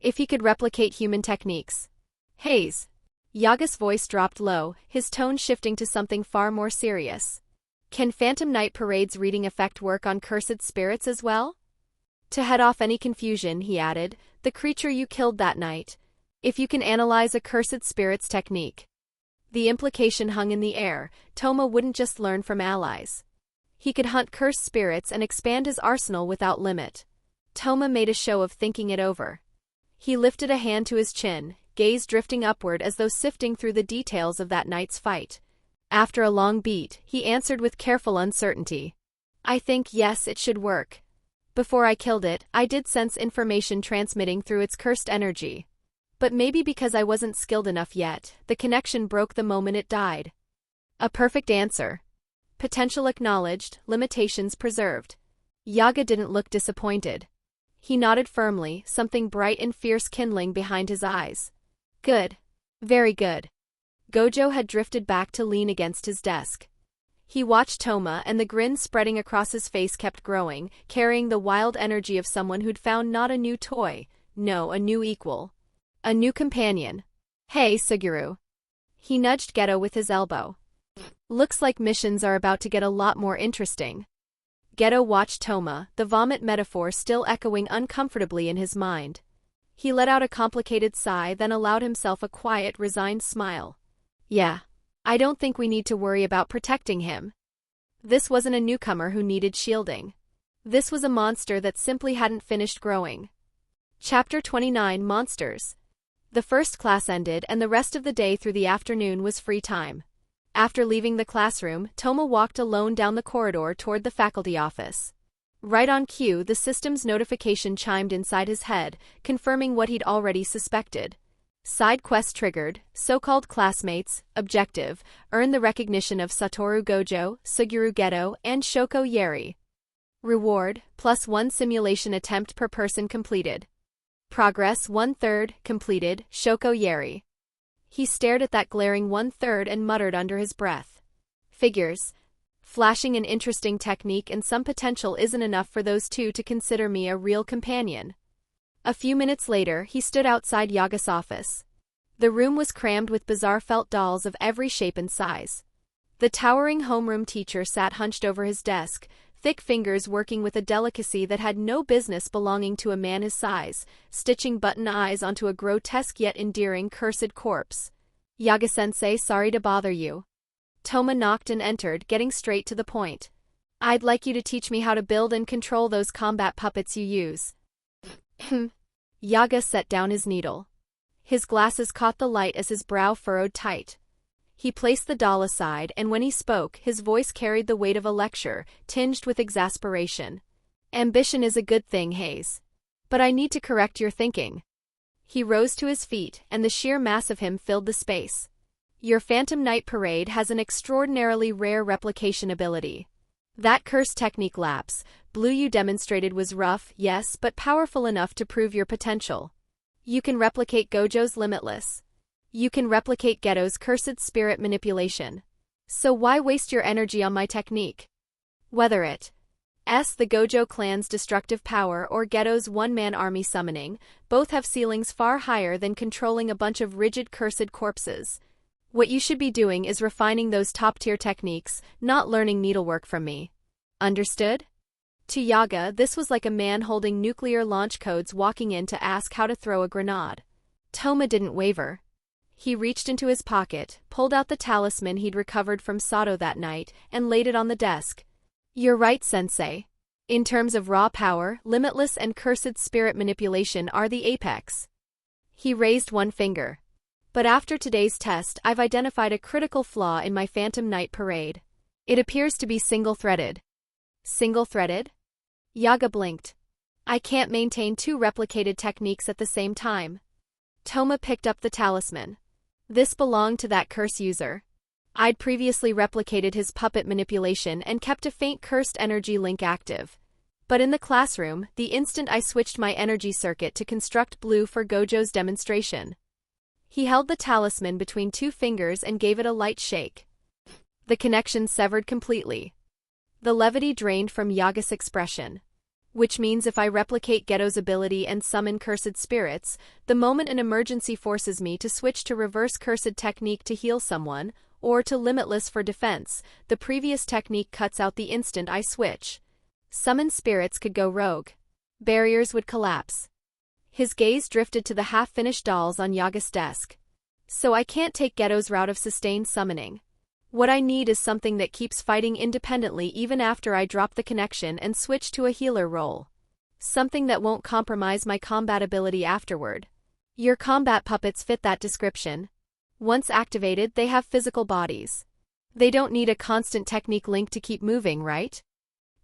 If he could replicate human techniques. Hayes. Yaga's voice dropped low, his tone shifting to something far more serious. Can Phantom Night Parade's reading effect work on cursed spirits as well? To head off any confusion, he added, the creature you killed that night. If you can analyze a cursed spirit's technique. The implication hung in the air. Toma wouldn't just learn from allies. He could hunt cursed spirits and expand his arsenal without limit. Toma made a show of thinking it over. He lifted a hand to his chin, gaze drifting upward as though sifting through the details of that night's fight. After a long beat, he answered with careful uncertainty. I think yes, it should work. Before I killed it, I did sense information transmitting through its cursed energy. But maybe because I wasn't skilled enough yet, the connection broke the moment it died. A perfect answer. Potential acknowledged, limitations preserved. Yaga didn't look disappointed. He nodded firmly, something bright and fierce kindling behind his eyes. Good. Very good. Gojo had drifted back to lean against his desk. He watched Toma, and the grin spreading across his face kept growing, carrying the wild energy of someone who'd found not a new toy, no, a new equal. A new companion. Hey, Suguru. He nudged Geto with his elbow. Looks like missions are about to get a lot more interesting. Geto watched Toma, the vomit metaphor still echoing uncomfortably in his mind. He let out a complicated sigh, then allowed himself a quiet, resigned smile. Yeah. I don't think we need to worry about protecting him. This wasn't a newcomer who needed shielding. This was a monster that simply hadn't finished growing. Chapter 29 Monsters. The first class ended, and the rest of the day through the afternoon was free time. After leaving the classroom, Toma walked alone down the corridor toward the faculty office. Right on cue, the system's notification chimed inside his head, confirming what he'd already suspected. Side quest triggered, so-called classmates, objective, earn the recognition of Satoru Gojo, Suguru Geto, and Shoko Yeri. Reward, +1 simulation attempt per person completed. Progress 1/3, completed, Shoko Yeri. He stared at that glaring 1/3 and muttered under his breath. Figures. Flashing an interesting technique and some potential isn't enough for those two to consider me a real companion. A few minutes later, he stood outside Yaga's office. The room was crammed with bizarre felt dolls of every shape and size. The towering homeroom teacher sat hunched over his desk, thick fingers working with a delicacy that had no business belonging to a man his size, stitching button eyes onto a grotesque yet endearing cursed corpse. Yaga-sensei, sorry to bother you. Toma knocked and entered, getting straight to the point. I'd like you to teach me how to build and control those combat puppets you use. Yaga set down his needle. His glasses caught the light as his brow furrowed tight. He placed the doll aside, and when he spoke, his voice carried the weight of a lecture, tinged with exasperation. Ambition is a good thing, Hayes. But I need to correct your thinking. He rose to his feet, and the sheer mass of him filled the space. Your Phantom Night Parade has an extraordinarily rare replication ability. That cursed technique lapse, blue you demonstrated was rough, yes, but powerful enough to prove your potential. You can replicate Gojo's limitless. You can replicate Geto's cursed spirit manipulation. So why waste your energy on my technique? Whether it's the Gojo clan's destructive power or Geto's one-man army summoning, both have ceilings far higher than controlling a bunch of rigid cursed corpses. What you should be doing is refining those top-tier techniques, not learning needlework from me. Understood? To Yaga, this was like a man holding nuclear launch codes walking in to ask how to throw a grenade. Toma didn't waver. He reached into his pocket, pulled out the talisman he'd recovered from Sodto that night, and laid it on the desk. You're right, Sensei. In terms of raw power, limitless and cursed spirit manipulation are the apex. He raised one finger. But after today's test, I've identified a critical flaw in my Phantom Night Parade. It appears to be single-threaded. Single-threaded? Yaga blinked. I can't maintain two replicated techniques at the same time. Toma picked up the talisman. This belonged to that curse user. I'd previously replicated his puppet manipulation and kept a faint cursed energy link active. But in the classroom, the instant I switched my energy circuit to construct blue for Gojo's demonstration. He held the talisman between two fingers and gave it a light shake. The connection severed completely. The levity drained from Yaga's expression. Which means if I replicate Geto's ability and summon cursed spirits, the moment an emergency forces me to switch to reverse cursed technique to heal someone, or to limitless for defense, the previous technique cuts out the instant I switch. Summoned spirits could go rogue. Barriers would collapse. His gaze drifted to the half-finished dolls on Yaga's desk. So I can't take Geto's route of sustained summoning. What I need is something that keeps fighting independently even after I drop the connection and switch to a healer role. Something that won't compromise my combat ability afterward. Your combat puppets fit that description. Once activated, they have physical bodies. They don't need a constant technique link to keep moving, right?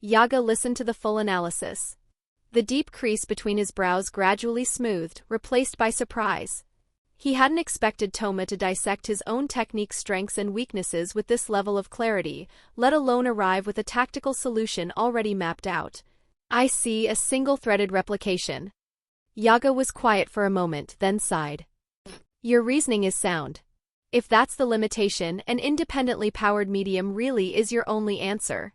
Yaga listened to the full analysis. The deep crease between his brows gradually smoothed, replaced by surprise. He hadn't expected Toma to dissect his own technique's strengths and weaknesses with this level of clarity, let alone arrive with a tactical solution already mapped out. I see a single-threaded replication. Yaga was quiet for a moment, then sighed. Your reasoning is sound. If that's the limitation, an independently powered medium really is your only answer.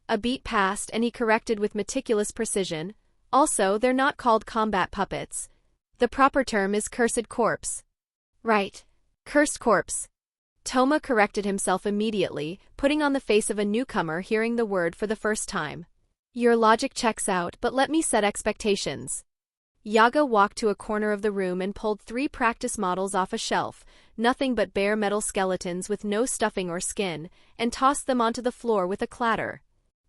A beat passed and he corrected with meticulous precision. Also, they're not called combat puppets. The proper term is cursed corpse. Right. Cursed corpse. Toma corrected himself immediately, putting on the face of a newcomer hearing the word for the first time. Your logic checks out, but let me set expectations. Yaga walked to a corner of the room and pulled 3 practice models off a shelf, nothing but bare metal skeletons with no stuffing or skin, and tossed them onto the floor with a clatter.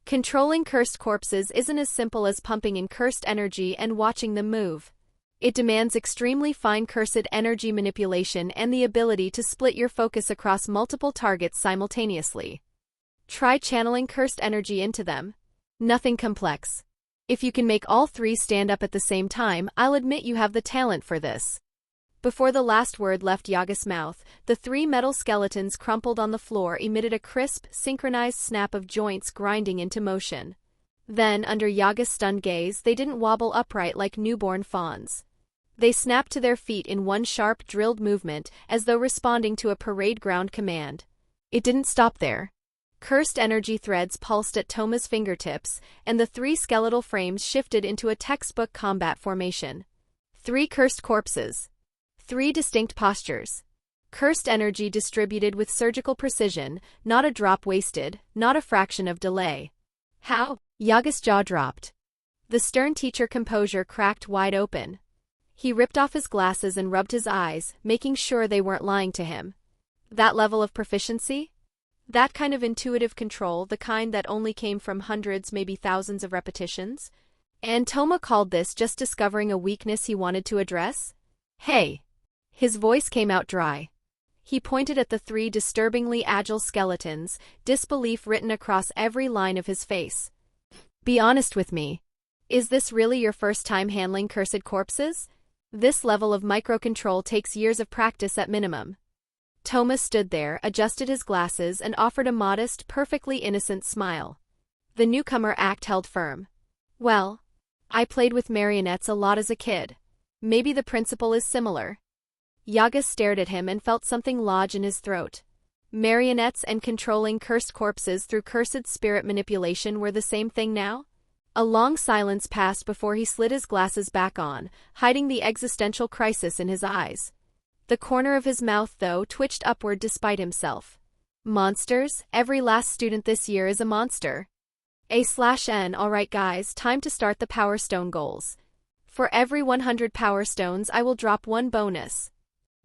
Controlling cursed corpses isn't as simple as pumping in cursed energy and watching them move. It demands extremely fine cursed energy manipulation and the ability to split your focus across multiple targets simultaneously. Try channeling cursed energy into them. Nothing complex. If you can make all 3 stand up at the same time, I'll admit you have the talent for this. Before the last word left Yaga's mouth, the 3 metal skeletons crumpled on the floor emitted a crisp, synchronized snap of joints grinding into motion. Then, under Yaga's stunned gaze, they didn't wobble upright like newborn fawns. They snapped to their feet in one sharp, drilled movement, as though responding to a parade ground command. It didn't stop there. Cursed energy threads pulsed at Toma's fingertips, and the 3 skeletal frames shifted into a textbook combat formation. 3 cursed corpses. 3 distinct postures. Cursed energy distributed with surgical precision, not a drop wasted, not a fraction of delay. How? Yaga's jaw dropped. The stern teacher composure cracked wide open. He ripped off his glasses and rubbed his eyes, making sure they weren't lying to him. That level of proficiency? That kind of intuitive control, the kind that only came from hundreds, maybe thousands of repetitions? And Toma called this just discovering a weakness he wanted to address? Hey! His voice came out dry. He pointed at the 3 disturbingly agile skeletons, disbelief written across every line of his face. Be honest with me. Is this really your first time handling cursed corpses? This level of microcontrol takes years of practice at minimum. Toma stood there, adjusted his glasses, and offered a modest, perfectly innocent smile. The newcomer act held firm. Well, I played with marionettes a lot as a kid. Maybe the principle is similar. Yaga stared at him and felt something lodge in his throat. Marionettes and controlling cursed corpses through cursed spirit manipulation were the same thing now? A long silence passed before he slid his glasses back on, hiding the existential crisis in his eyes. The corner of his mouth, though, twitched upward despite himself. Monsters? Every last student this year is a monster. A/N. Alright guys, time to start the Power Stone goals. For every 100 Power Stones I will drop 1 bonus.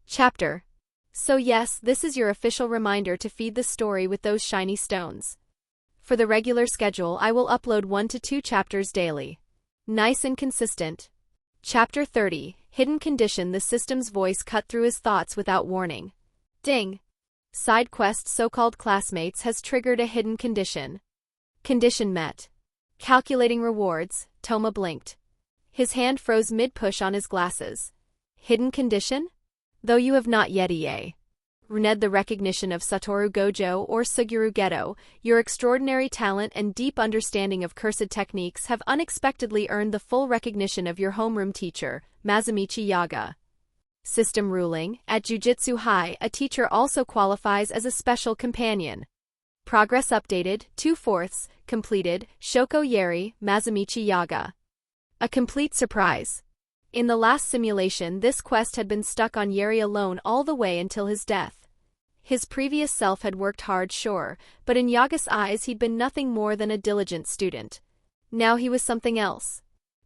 Chapter. So yes, this is your official reminder to feed the story with those shiny stones. For the regular schedule I will upload 1 to 2 chapters daily. Nice and consistent. Chapter 30, Hidden Condition. The system's voice cut through his thoughts without warning. Ding. Side quest so-called classmates has triggered a hidden condition. Condition met. Calculating rewards, Toma blinked. His hand froze mid-push on his glasses. Hidden condition? Though you have not yet runed the recognition of Satoru Gojo or Suguru Geto, your extraordinary talent and deep understanding of cursed techniques have unexpectedly earned the full recognition of your homeroom teacher, Mazumichi Yaga. System ruling. At Jujutsu High, a teacher also qualifies as a special companion. Progress updated, 2/4, completed, Shoko Yeri, Mazumichi Yaga. A complete surprise. In the last simulation, this quest had been stuck on Yeri alone all the way until his death. His previous self had worked hard, sure, but in Yaga's eyes he'd been nothing more than a diligent student. Now he was something else.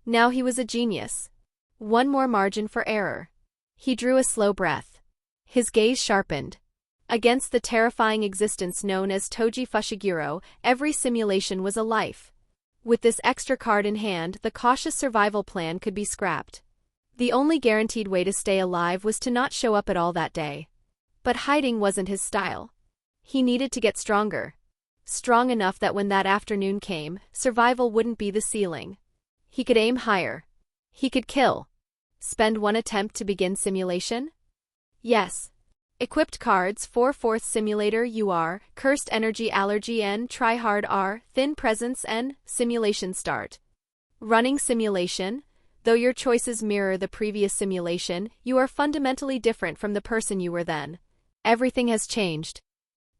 Now he was a genius. One more margin for error. He drew a slow breath. His gaze sharpened. Against the terrifying existence known as Toji Fushiguro, every simulation was a life. With this extra card in hand, the cautious survival plan could be scrapped. The only guaranteed way to stay alive was to not show up at all that day. But hiding wasn't his style. He needed to get stronger. Strong enough that when that afternoon came, survival wouldn't be the ceiling. He could aim higher. He could kill. Spend one attempt to begin simulation? Yes. Equipped cards: 4/4 Simulator UR, Cursed Energy Allergy N, Try Hard R, Thin Presence N, Simulation Start. Running simulation. Though your choices mirror the previous simulation, you are fundamentally different from the person you were then. Everything has changed.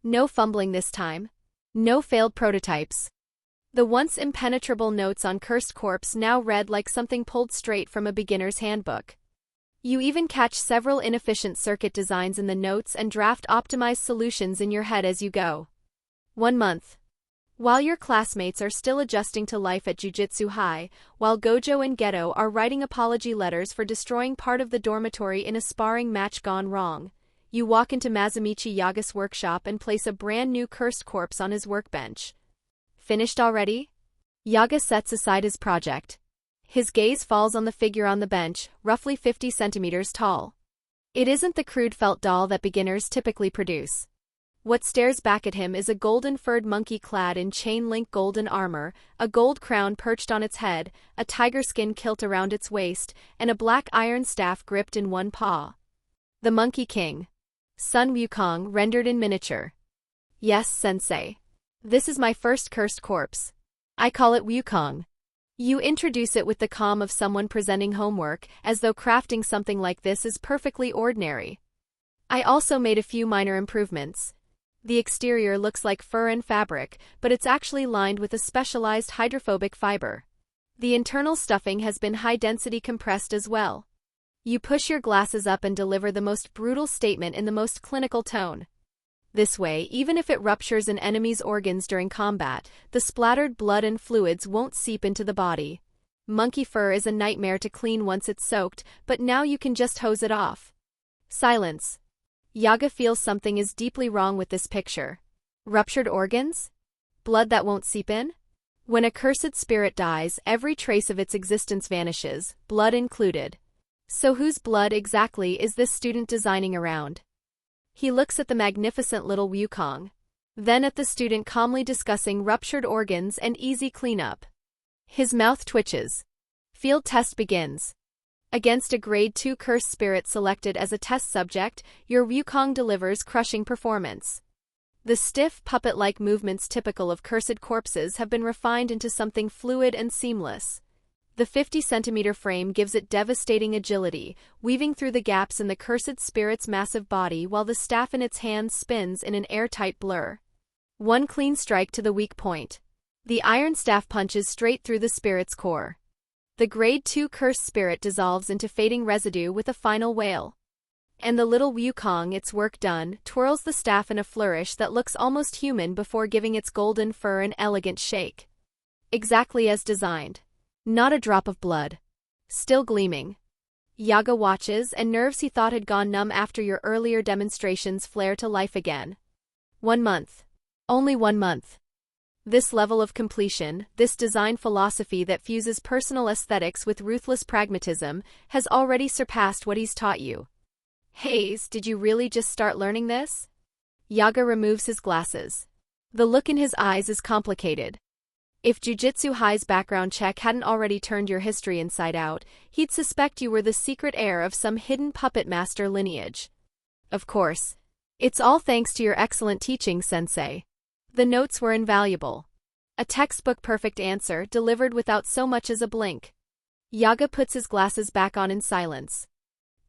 No fumbling this time. No failed prototypes. The once impenetrable notes on Cursed Corpse now read like something pulled straight from a beginner's handbook. You even catch several inefficient circuit designs in the notes and draft optimized solutions in your head as you go. 1 month. While your classmates are still adjusting to life at Jujutsu High, while Gojo and Geto are writing apology letters for destroying part of the dormitory in a sparring match gone wrong, you walk into Mazumichi Yaga's workshop and place a brand new Cursed Corpse on his workbench. Finished already? Yaga sets aside his project. His gaze falls on the figure on the bench, roughly 50 centimeters tall. It isn't the crude felt doll that beginners typically produce. What stares back at him is a golden-furred monkey clad in chain-link golden armor, a gold crown perched on its head, a tiger skin kilt around its waist, and a black iron staff gripped in one paw. The Monkey King. Sun Wukong, rendered in miniature. Yes, sensei. This is my first Cursed Corpse. I call it Wukong. You introduce it with the calm of someone presenting homework, as though crafting something like this is perfectly ordinary. I also made a few minor improvements. The exterior looks like fur and fabric, but it's actually lined with a specialized hydrophobic fiber. The internal stuffing has been high-density compressed as well. You push your glasses up and deliver the most brutal statement in the most clinical tone. This way, even if it ruptures an enemy's organs during combat, the splattered blood and fluids won't seep into the body. Monkey fur is a nightmare to clean once it's soaked, but now you can just hose it off. Silence. Yaga feels something is deeply wrong with this picture. Ruptured organs? Blood that won't seep in? When a cursed spirit dies, every trace of its existence vanishes, blood included. So whose blood exactly is this student designing around? He looks at the magnificent little Wukong. Then at the student calmly discussing ruptured organs and easy cleanup. His mouth twitches. Field test begins. Against a Grade 2 cursed spirit selected as a test subject, your Wukong delivers crushing performance. The stiff, puppet-like movements typical of cursed corpses have been refined into something fluid and seamless. The 50-centimeter frame gives it devastating agility, weaving through the gaps in the cursed spirit's massive body while the staff in its hands spins in an airtight blur. One clean strike to the weak point. The iron staff punches straight through the spirit's core. The Grade 2 cursed spirit dissolves into fading residue with a final wail. And the little Wukong, its work done, twirls the staff in a flourish that looks almost human before giving its golden fur an elegant shake. Exactly as designed. Not a drop of blood. Still gleaming. Yaga watches, and nerves he thought had gone numb after your earlier demonstrations flare to life again. 1 month. Only 1 month. This level of completion, this design philosophy that fuses personal aesthetics with ruthless pragmatism, has already surpassed what he's taught you. Hayes, did you really just start learning this? Yaga removes his glasses. The look in his eyes is complicated. If Jujutsu High's background check hadn't already turned your history inside out, he'd suspect you were the secret heir of some hidden puppet master lineage. Of course. It's all thanks to your excellent teaching, sensei. The notes were invaluable. A textbook-perfect answer delivered without so much as a blink. Yaga puts his glasses back on in silence.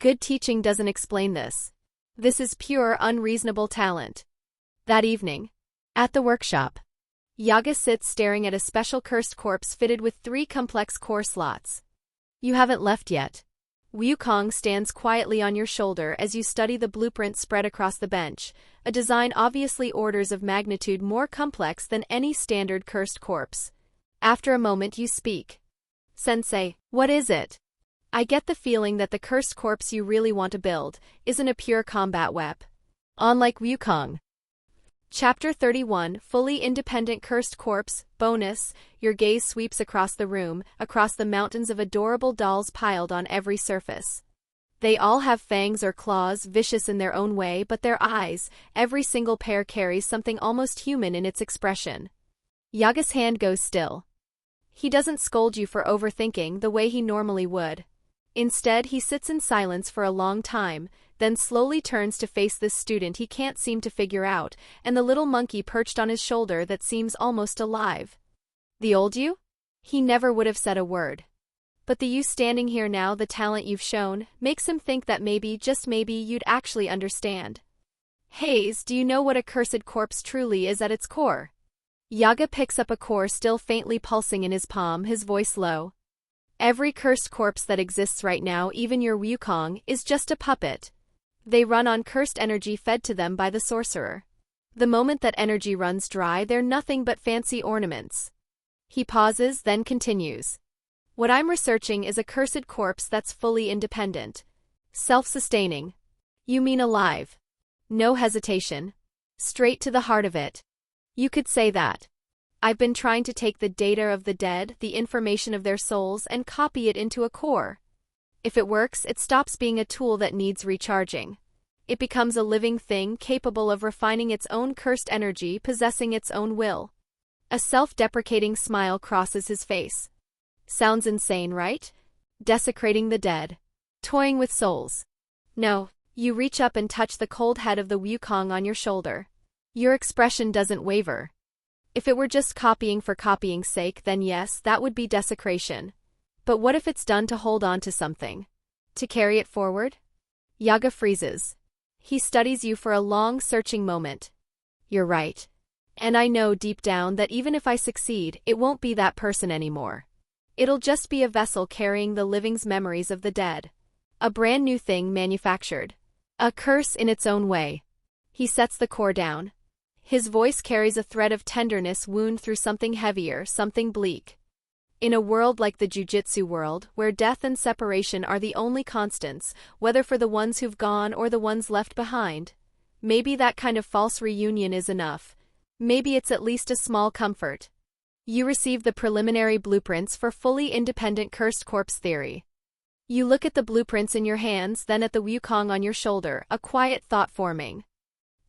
Good teaching doesn't explain this. This is pure, unreasonable talent. That evening, at the workshop, Yaga sits staring at a special cursed corpse fitted with 3 complex core slots. You haven't left yet. Wukong stands quietly on your shoulder as you study the blueprint spread across the bench, a design obviously orders of magnitude more complex than any standard cursed corpse. After a moment you speak. Sensei, what is it? I get the feeling that the cursed corpse you really want to build isn't a pure combat weapon. Unlike Wukong. Chapter 31, Fully Independent Cursed Corpse, Bonus, your gaze sweeps across the room, across the mountains of adorable dolls piled on every surface. They all have fangs or claws, vicious in their own way, but their eyes, every single pair carries something almost human in its expression. Yaga's hand goes still. He doesn't scold you for overthinking the way he normally would. Instead, he sits in silence for a long time, then slowly turns to face this student he can't seem to figure out, and the little monkey perched on his shoulder that seems almost alive. The old you? He never would have said a word. But the you standing here now, the talent you've shown, makes him think that maybe, just maybe, you'd actually understand. Hayes, do you know what a cursed corpse truly is at its core? Yaga picks up a core still faintly pulsing in his palm, his voice low. Every cursed corpse that exists right now, even your Wukong, is just a puppet. They run on cursed energy fed to them by the sorcerer. The moment that energy runs dry, they're nothing but fancy ornaments. He pauses, then continues. What I'm researching is a cursed corpse that's fully independent. Self-sustaining. You mean alive. No hesitation. Straight to the heart of it. You could say that. I've been trying to take the data of the dead, the information of their souls, and copy it into a core. If it works, it stops being a tool that needs recharging. It becomes a living thing capable of refining its own cursed energy, possessing its own will. A self-deprecating smile crosses his face. Sounds insane, right? Desecrating the dead. Toying with souls. No, you reach up and touch the cold head of the Wukong on your shoulder. Your expression doesn't waver. If it were just copying for copying's sake, then yes, that would be desecration. But what if it's done to hold on to something? To carry it forward? Yaga freezes. He studies you for a long, searching moment. You're right. And I know deep down that even if I succeed, it won't be that person anymore. It'll just be a vessel carrying the living's memories of the dead. A brand new thing manufactured. A curse in its own way. He sets the core down. His voice carries a thread of tenderness wound through something heavier, something bleak. In a world like the Jujutsu world, where death and separation are the only constants, whether for the ones who've gone or the ones left behind, maybe that kind of false reunion is enough. Maybe it's at least a small comfort. You receive the preliminary blueprints for fully independent cursed corpse theory. You look at the blueprints in your hands, then at the Wukong on your shoulder, a quiet thought forming.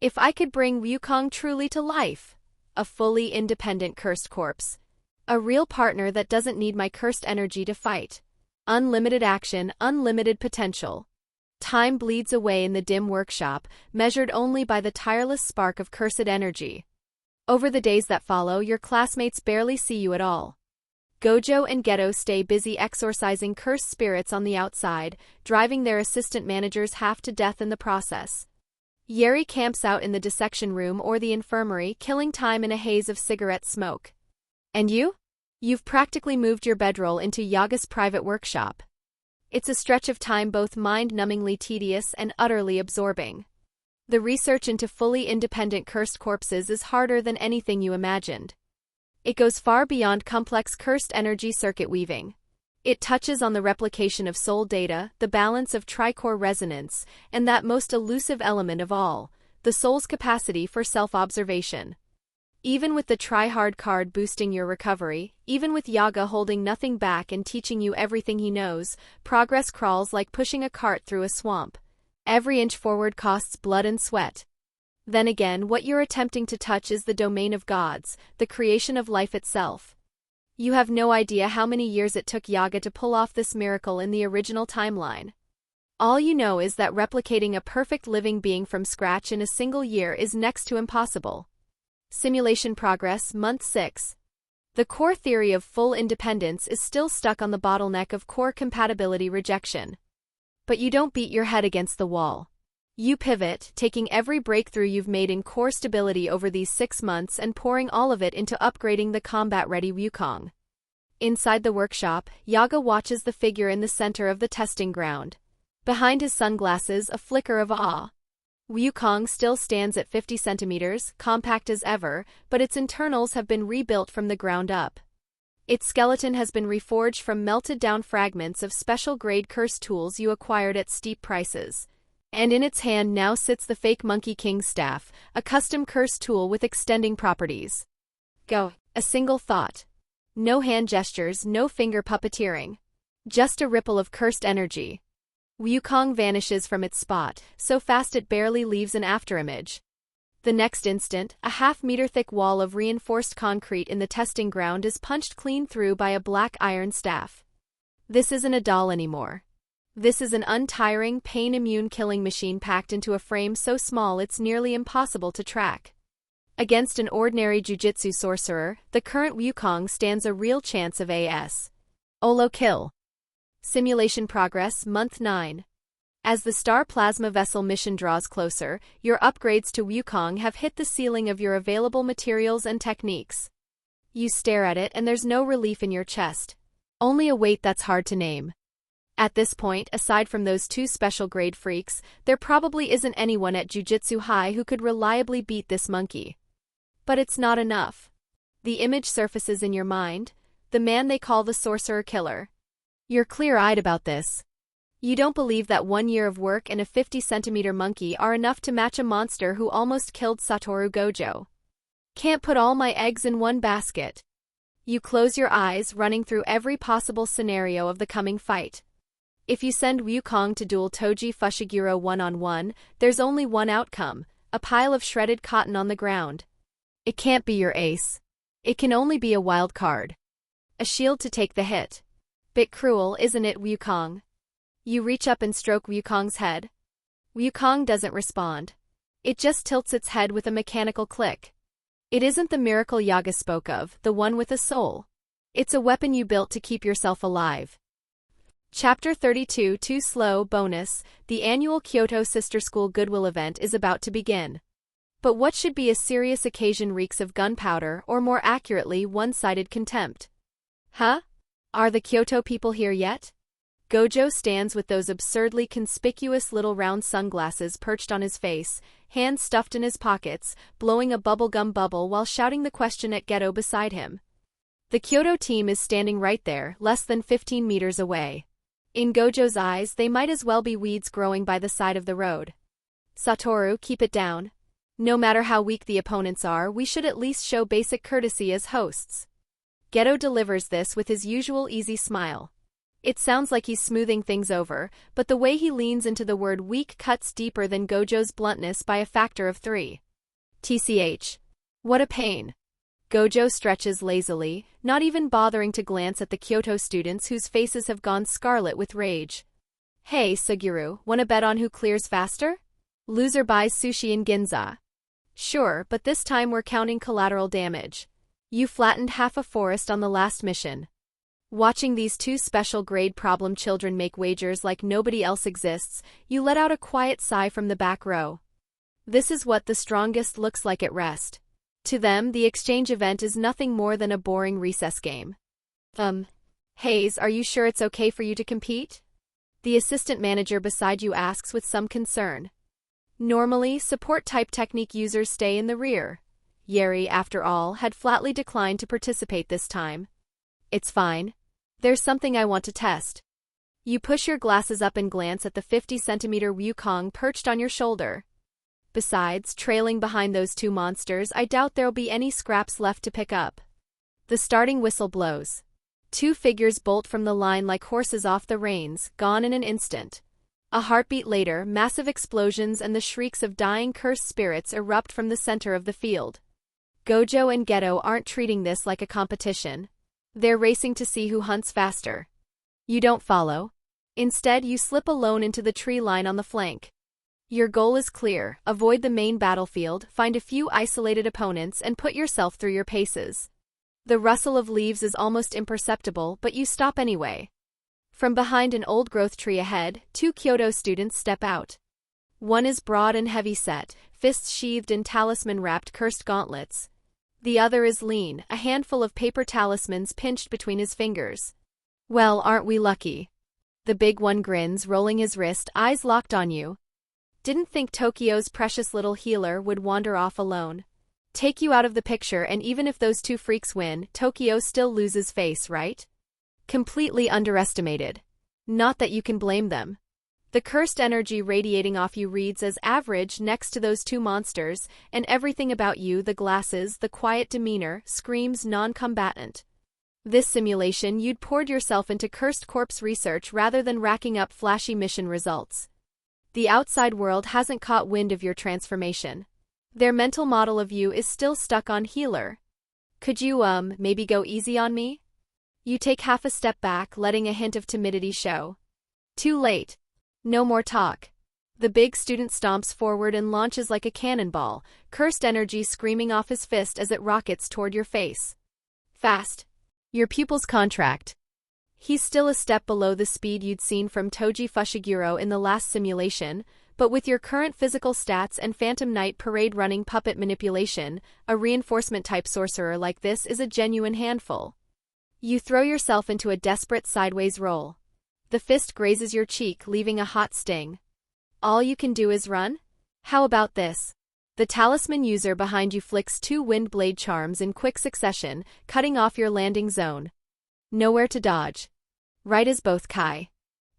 If I could bring Wukong truly to life, a fully independent cursed corpse, a real partner that doesn't need my cursed energy to fight. Unlimited action, unlimited potential. Time bleeds away in the dim workshop, measured only by the tireless spark of cursed energy. Over the days that follow, your classmates barely see you at all. Gojo and Geto stay busy exorcising cursed spirits on the outside, driving their assistant managers half to death in the process. Yeri camps out in the dissection room or the infirmary, killing time in a haze of cigarette smoke. And you? You've practically moved your bedroll into Yaga's private workshop. It's a stretch of time both mind-numbingly tedious and utterly absorbing. The research into fully independent cursed corpses is harder than anything you imagined. It goes far beyond complex cursed energy circuit weaving. It touches on the replication of soul data, the balance of tricore resonance, and that most elusive element of all, the soul's capacity for self-observation. Even with the try-hard card boosting your recovery, even with Yaga holding nothing back and teaching you everything he knows, progress crawls like pushing a cart through a swamp. Every inch forward costs blood and sweat. Then again, what you're attempting to touch is the domain of gods, the creation of life itself. You have no idea how many years it took Yaga to pull off this miracle in the original timeline. All you know is that replicating a perfect living being from scratch in a single year is next to impossible. Simulation progress, month 6. The core theory of full independence is still stuck on the bottleneck of core compatibility rejection. But you don't beat your head against the wall. You pivot, taking every breakthrough you've made in core stability over these 6 months and pouring all of it into upgrading the combat-ready Wukong. Inside the workshop, Yaga watches the figure in the center of the testing ground. Behind his sunglasses, a flicker of awe. Wukong still stands at 50 centimeters, compact as ever, but its internals have been rebuilt from the ground up. Its skeleton has been reforged from melted-down fragments of special-grade curse tools you acquired at steep prices. And in its hand now sits the fake Monkey King's staff, a custom curse tool with extending properties. Go. A single thought. No hand gestures, no finger puppeteering. Just a ripple of cursed energy. Wukong vanishes from its spot, so fast it barely leaves an afterimage. The next instant, a half-meter-thick wall of reinforced concrete in the testing ground is punched clean through by a black iron staff. This isn't a doll anymore. This is an untiring, pain-immune killing machine packed into a frame so small it's nearly impossible to track. Against an ordinary Jujutsu sorcerer, the current Wukong stands a real chance of AS. Olo kill. Simulation progress, Month 9. As the Star Plasma Vessel mission draws closer, your upgrades to Wukong have hit the ceiling of your available materials and techniques. You stare at it and there's no relief in your chest. Only a weight that's hard to name. At this point, aside from those 2 special-grade freaks, there probably isn't anyone at Jujutsu High who could reliably beat this monkey. But it's not enough. The image surfaces in your mind, the man they call the sorcerer killer. You're clear-eyed about this. You don't believe that 1 year of work and a 50-centimeter monkey are enough to match a monster who almost killed Satoru Gojo. Can't put all my eggs in one basket. You close your eyes, running through every possible scenario of the coming fight. If you send Wukong to duel Toji Fushiguro one-on-one, there's only one outcome, a pile of shredded cotton on the ground. It can't be your ace. It can only be a wild card. A shield to take the hit. Bit cruel, isn't it, Wukong? You reach up and stroke Wukong's head. Wukong doesn't respond. It just tilts its head with a mechanical click. It isn't the miracle Yaga spoke of, the one with a soul. It's a weapon you built to keep yourself alive. Chapter 32 Too Slow Bonus. The annual Kyoto Sister School Goodwill event is about to begin. But what should be a serious occasion reeks of gunpowder, or more accurately, one-sided contempt. Huh? Are the Kyoto people here yet? Gojo stands with those absurdly conspicuous little round sunglasses perched on his face, hands stuffed in his pockets, blowing a bubblegum bubble while shouting the question at Geto beside him. The Kyoto team is standing right there, less than 15 meters away. In Gojo's eyes, they might as well be weeds growing by the side of the road. Satoru, keep it down. No matter how weak the opponents are, we should at least show basic courtesy as hosts. Geto delivers this with his usual easy smile. It sounds like he's smoothing things over, but the way he leans into the word weak cuts deeper than Gojo's bluntness by a factor of 3. TCH. What a pain. Gojo stretches lazily, not even bothering to glance at the Kyoto students whose faces have gone scarlet with rage. Hey, Suguru, wanna bet on who clears faster? Loser buys sushi in Ginza. Sure, but this time we're counting collateral damage. You flattened half a forest on the last mission. Watching these 2 special-grade problem children make wagers like nobody else exists, you let out a quiet sigh from the back row. This is what the strongest looks like at rest. To them, the exchange event is nothing more than a boring recess game. Hayes, are you sure it's okay for you to compete? The assistant manager beside you asks with some concern. Normally, support-type technique users stay in the rear. Yeri, after all, had flatly declined to participate this time. It's fine. There's something I want to test. You push your glasses up and glance at the 50-centimeter Wukong perched on your shoulder. Besides, trailing behind those 2 monsters, I doubt there'll be any scraps left to pick up. The starting whistle blows. 2 figures bolt from the line like horses off the reins, gone in an instant. A heartbeat later, massive explosions and the shrieks of dying cursed spirits erupt from the center of the field. Gojo and Geto aren't treating this like a competition. They're racing to see who hunts faster. You don't follow. Instead, you slip alone into the tree line on the flank. Your goal is clear: avoid the main battlefield, find a few isolated opponents, and put yourself through your paces. The rustle of leaves is almost imperceptible, but you stop anyway. From behind an old-growth tree ahead, two Kyoto students step out. One is broad and heavy-set, fists sheathed in talisman-wrapped cursed gauntlets. The other is lean, a handful of paper talismans pinched between his fingers. Well, aren't we lucky? The big one grins, rolling his wrist, eyes locked on you. Didn't think Tokyo's precious little healer would wander off alone. Take you out of the picture, and even if those two freaks win, Tokyo still loses face, right? Completely underestimated. Not that you can blame them. The cursed energy radiating off you reads as average next to those two monsters, and everything about you, the glasses, the quiet demeanor, screams non-combatant. This simulation, you'd poured yourself into cursed corpse research rather than racking up flashy mission results. The outside world hasn't caught wind of your transformation. Their mental model of you is still stuck on healer. Could you, maybe go easy on me? You take half a step back, letting a hint of timidity show. Too late. No more talk. The big student stomps forward and launches like a cannonball, cursed energy screaming off his fist as it rockets toward your face. Fast. Your pupils contract. He's still a step below the speed you'd seen from Toji Fushiguro in the last simulation, but with your current physical stats and Phantom Knight parade running puppet manipulation, a reinforcement-type sorcerer like this is a genuine handful. You throw yourself into a desperate sideways roll. The fist grazes your cheek, leaving a hot sting. All you can do is run? How about this? The talisman user behind you flicks two wind blade charms in quick succession, cutting off your landing zone. Nowhere to dodge. Right as both Kai.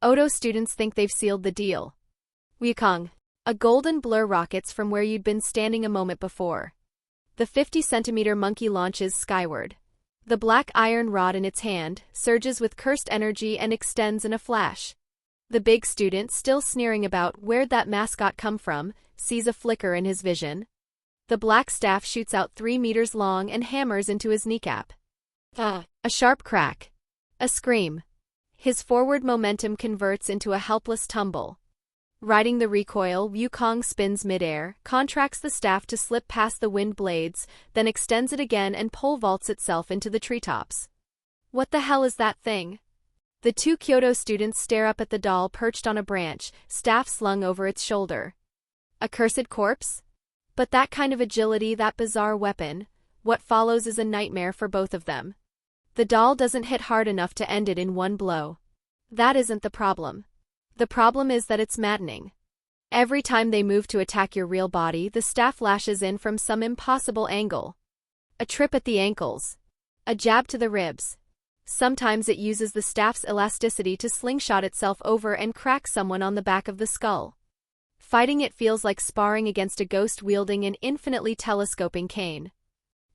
Odo students think they've sealed the deal. Wukong. A golden blur rockets from where you'd been standing a moment before. The 50-centimeter monkey launches skyward. The black iron rod in its hand surges with cursed energy and extends in a flash. The big student, still sneering about where'd that mascot come from, sees a flicker in his vision. The black staff shoots out 3 meters long and hammers into his kneecap. A sharp crack. A scream. His forward momentum converts into a helpless tumble. Riding the recoil, Wukong spins midair, contracts the staff to slip past the wind blades, then extends it again and pole vaults itself into the treetops. What the hell is that thing? The two Kyoto students stare up at the doll perched on a branch, staff slung over its shoulder. A cursed corpse? But that kind of agility, that bizarre weapon, what follows is a nightmare for both of them. The doll doesn't hit hard enough to end it in one blow. That isn't the problem. The problem is that it's maddening. Every time they move to attack your real body, the staff lashes in from some impossible angle. A trip at the ankles. A jab to the ribs. Sometimes it uses the staff's elasticity to slingshot itself over and crack someone on the back of the skull. Fighting it feels like sparring against a ghost wielding an infinitely telescoping cane.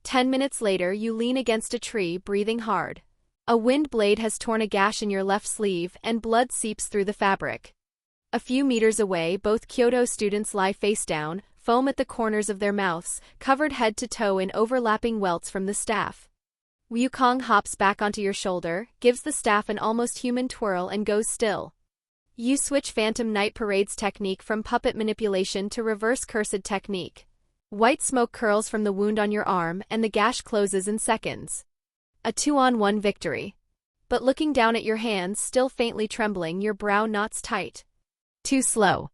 10 minutes later, you lean against a tree, breathing hard. A wind blade has torn a gash in your left sleeve, and blood seeps through the fabric. A few meters away, both Kyoto students lie face down, foam at the corners of their mouths, covered head to toe in overlapping welts from the staff. Wukong hops back onto your shoulder, gives the staff an almost human twirl and goes still. You switch Phantom Knight Parade's technique from puppet manipulation to reverse cursed technique. White smoke curls from the wound on your arm, and the gash closes in seconds. A 2-on-1 victory. But looking down at your hands, still faintly trembling, your brow knots tight. Too slow.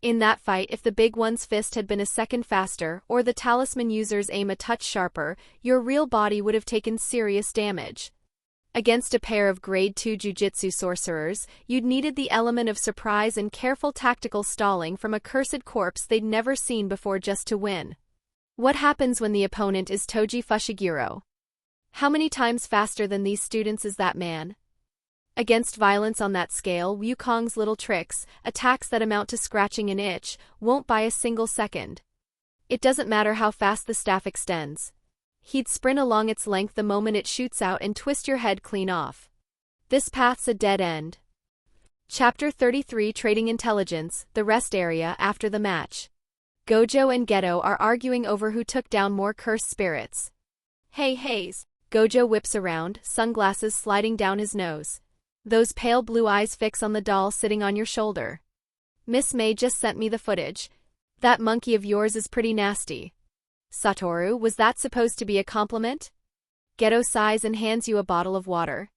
In that fight, if the big one's fist had been a second faster, or the talisman user's aim a touch sharper, your real body would have taken serious damage. Against a pair of Grade 2 Jujutsu sorcerers, you'd needed the element of surprise and careful tactical stalling from a cursed corpse they'd never seen before just to win. What happens when the opponent is Toji Fushiguro? How many times faster than these students is that man? Against violence on that scale, Wukong's little tricks, attacks that amount to scratching an itch, won't buy a single second. It doesn't matter how fast the staff extends. He'd sprint along its length the moment it shoots out and twist your head clean off. This path's a dead end. Chapter 33 Trading Intelligence, the rest area after the match. Gojo and Geto are arguing over who took down more cursed spirits. Hey Hayes. Gojo whips around, sunglasses sliding down his nose. Those pale blue eyes fix on the doll sitting on your shoulder. Miss May just sent me the footage. That monkey of yours is pretty nasty. Satoru, was that supposed to be a compliment? Geto sighs and hands you a bottle of water.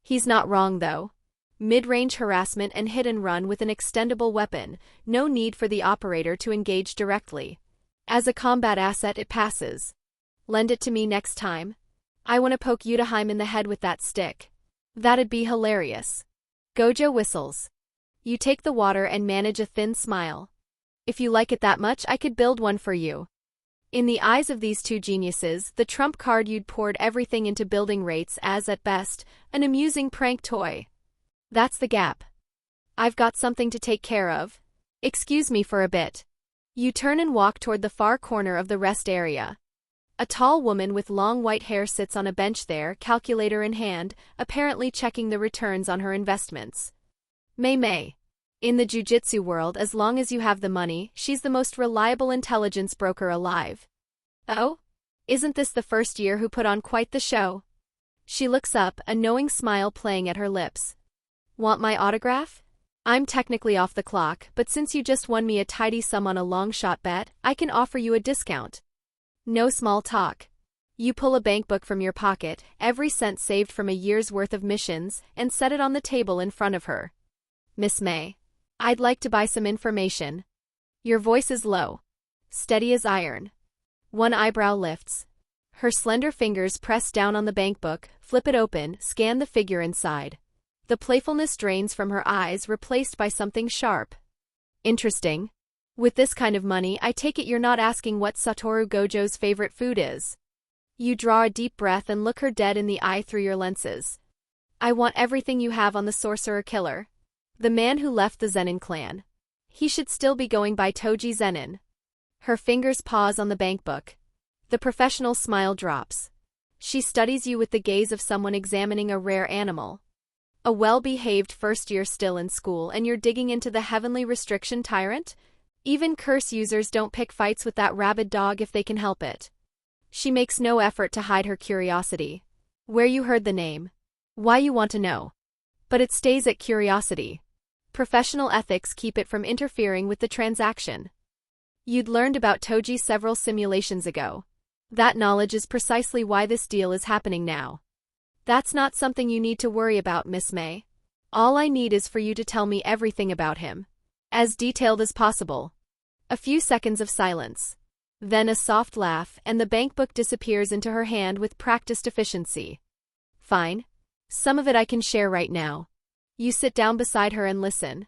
He's not wrong though. Mid-range harassment and hit and run with an extendable weapon, no need for the operator to engage directly. As a combat asset it passes. Lend it to me next time. I want to poke Jujutsu in the head with that stick. That'd be hilarious. Gojo whistles. You take the water and manage a thin smile. If you like it that much I could build one for you. In the eyes of these two geniuses, the trump card you'd poured everything into building rates as, at best, an amusing prank toy. That's the gap. I've got something to take care of. Excuse me for a bit. You turn and walk toward the far corner of the rest area. A tall woman with long white hair sits on a bench there, calculator in hand, apparently checking the returns on her investments. Mei. In the jujutsu world, as long as you have the money, she's the most reliable intelligence broker alive. Oh? Isn't this the first year who put on quite the show? She looks up, a knowing smile playing at her lips. Want my autograph? I'm technically off the clock, but since you just won me a tidy sum on a long-shot bet, I can offer you a discount. No small talk. You pull a bankbook from your pocket, every cent saved from a year's worth of missions, and set it on the table in front of her. Miss May. I'd like to buy some information. Your voice is low. Steady as iron. One eyebrow lifts. Her slender fingers press down on the bankbook, flip it open, scan the figure inside. The playfulness drains from her eyes, replaced by something sharp. Interesting. With this kind of money, I take it you're not asking what Satoru Gojo's favorite food is. You draw a deep breath and look her dead in the eye through your lenses. I want everything you have on the sorcerer killer. The man who left the Zenin clan. He should still be going by Toji Zenin. Her fingers pause on the bankbook. The professional smile drops. She studies you with the gaze of someone examining a rare animal. A well-behaved first year still in school and you're digging into the heavenly restriction tyrant? Even curse users don't pick fights with that rabid dog if they can help it. She makes no effort to hide her curiosity. Where you heard the name. Why you want to know. But it stays at curiosity. Professional ethics keep it from interfering with the transaction. You'd learned about Toji several simulations ago. That knowledge is precisely why this deal is happening now. That's not something you need to worry about, Miss May. All I need is for you to tell me everything about him. As detailed as possible. A few seconds of silence. Then a soft laugh, and the bankbook disappears into her hand with practiced efficiency. Fine. Some of it I can share right now. You sit down beside her and listen.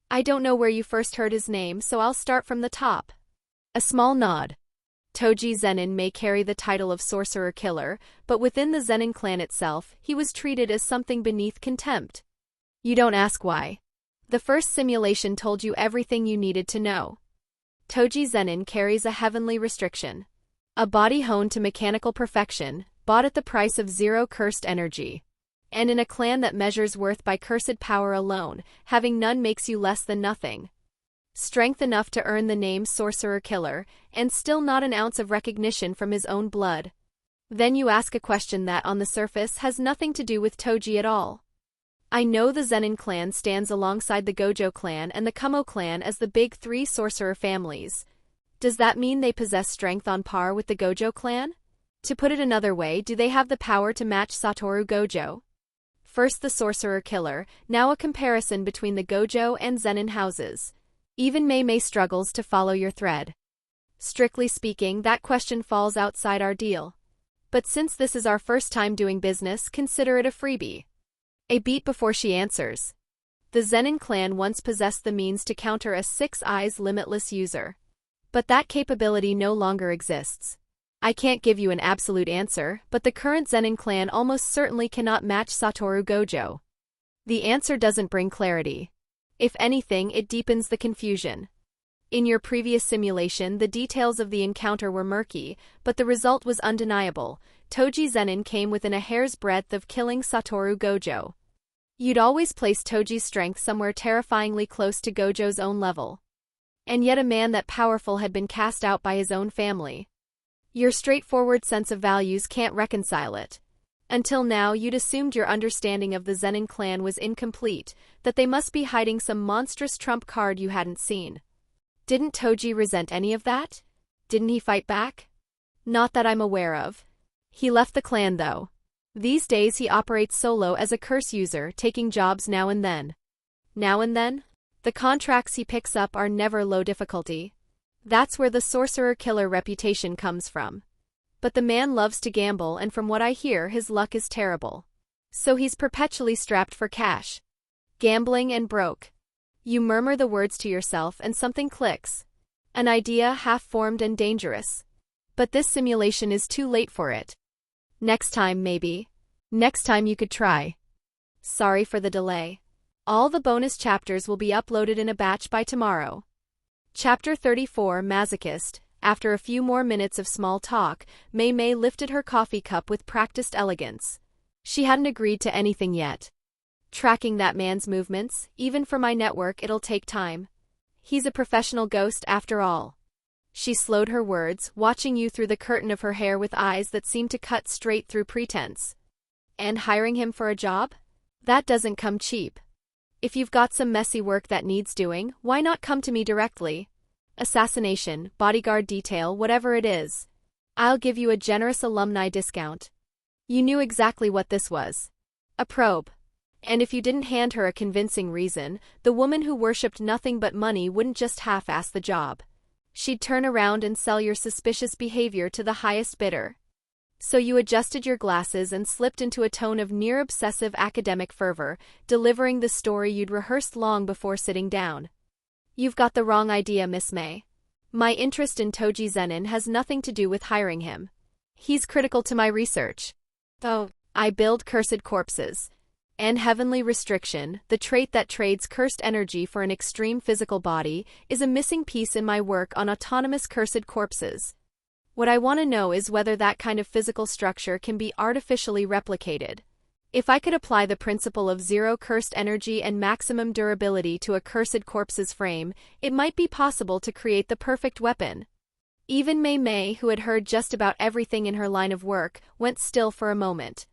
I don't know where you first heard his name, so I'll start from the top. A small nod. Toji Zenin may carry the title of sorcerer killer, but within the Zenin clan itself, he was treated as something beneath contempt. You don't ask why. The first simulation told you everything you needed to know. Toji Zenin carries a heavenly restriction. A body honed to mechanical perfection, bought at the price of 0 cursed energy. And in a clan that measures worth by cursed power alone, having none makes you less than nothing. Strength enough to earn the name sorcerer killer, and still not an ounce of recognition from his own blood. Then you ask a question that on the surface has nothing to do with Toji at all. I know the Zenin clan stands alongside the Gojo clan and the Kumo clan as the big 3 sorcerer families. Does that mean they possess strength on par with the Gojo clan? To put it another way, do they have the power to match Satoru Gojo? First the sorcerer killer, now a comparison between the Gojo and Zenin houses. Even Mei struggles to follow your thread. Strictly speaking, that question falls outside our deal. But since this is our first time doing business, consider it a freebie. A beat before she answers. The Zenin clan once possessed the means to counter a 6 eyes limitless user. But that capability no longer exists. I can't give you an absolute answer, but the current Zenin clan almost certainly cannot match Satoru Gojo. The answer doesn't bring clarity. If anything, it deepens the confusion. In your previous simulation, the details of the encounter were murky, but the result was undeniable. Toji Zenin came within a hair's breadth of killing Satoru Gojo. You'd always placed Toji's strength somewhere terrifyingly close to Gojo's own level. And yet a man that powerful had been cast out by his own family. Your straightforward sense of values can't reconcile it. Until now, you'd assumed your understanding of the Zenin clan was incomplete, that they must be hiding some monstrous trump card you hadn't seen. Didn't Toji resent any of that? Didn't he fight back? Not that I'm aware of. He left the clan though. These days he operates solo as a curse user, taking jobs now and then. Now and then? The contracts he picks up are never low difficulty. That's where the sorcerer-killer reputation comes from. But the man loves to gamble, and from what I hear, his luck is terrible. So he's perpetually strapped for cash. Gambling and broke. You murmur the words to yourself and something clicks. An idea half-formed and dangerous. But this simulation is too late for it. Next time, maybe. Next time you could try. Sorry for the delay. All the bonus chapters will be uploaded in a batch by tomorrow. Chapter 34, Masochist. After a few more minutes of small talk, Mei Mei lifted her coffee cup with practiced elegance. She hadn't agreed to anything yet. Tracking that man's movements, even for my network, it'll take time. He's a professional ghost after all. She slowed her words, watching you through the curtain of her hair with eyes that seemed to cut straight through pretense. And hiring him for a job? That doesn't come cheap. If you've got some messy work that needs doing, why not come to me directly? Assassination, bodyguard detail, whatever it is. I'll give you a generous alumni discount. You knew exactly what this was. A probe. And if you didn't hand her a convincing reason, the woman who worshipped nothing but money wouldn't just half-ass the job. She'd turn around and sell your suspicious behavior to the highest bidder. So you adjusted your glasses and slipped into a tone of near-obsessive academic fervor, delivering the story you'd rehearsed long before sitting down. You've got the wrong idea, Miss May. My interest in Toji Zenin has nothing to do with hiring him. He's critical to my research. Though, I build cursed corpses. And heavenly restriction, the trait that trades cursed energy for an extreme physical body, is a missing piece in my work on autonomous cursed corpses. What I want to know is whether that kind of physical structure can be artificially replicated. If I could apply the principle of zero cursed energy and maximum durability to a cursed corpse's frame, it might be possible to create the perfect weapon. Even Mei Mei, who had heard just about everything in her line of work, went still for a moment.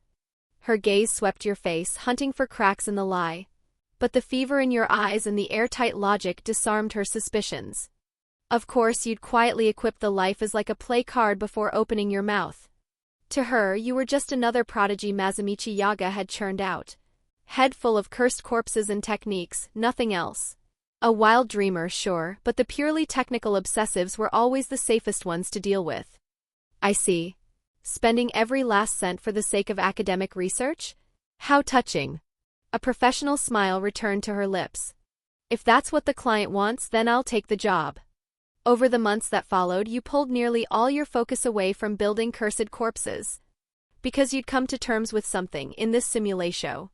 Her gaze swept your face, hunting for cracks in the lie. But the fever in your eyes and the airtight logic disarmed her suspicions. Of course, you'd quietly equip the life as like a play card before opening your mouth. To her, you were just another prodigy Masamichi Yaga had churned out. Head full of cursed corpses and techniques, nothing else. A wild dreamer, sure, but the purely technical obsessives were always the safest ones to deal with. I see. Spending every last cent for the sake of academic research? How touching. A professional smile returned to her lips. If that's what the client wants, then I'll take the job. Over the months that followed, you pulled nearly all your focus away from building cursed corpses. Because you'd come to terms with something in this simulation.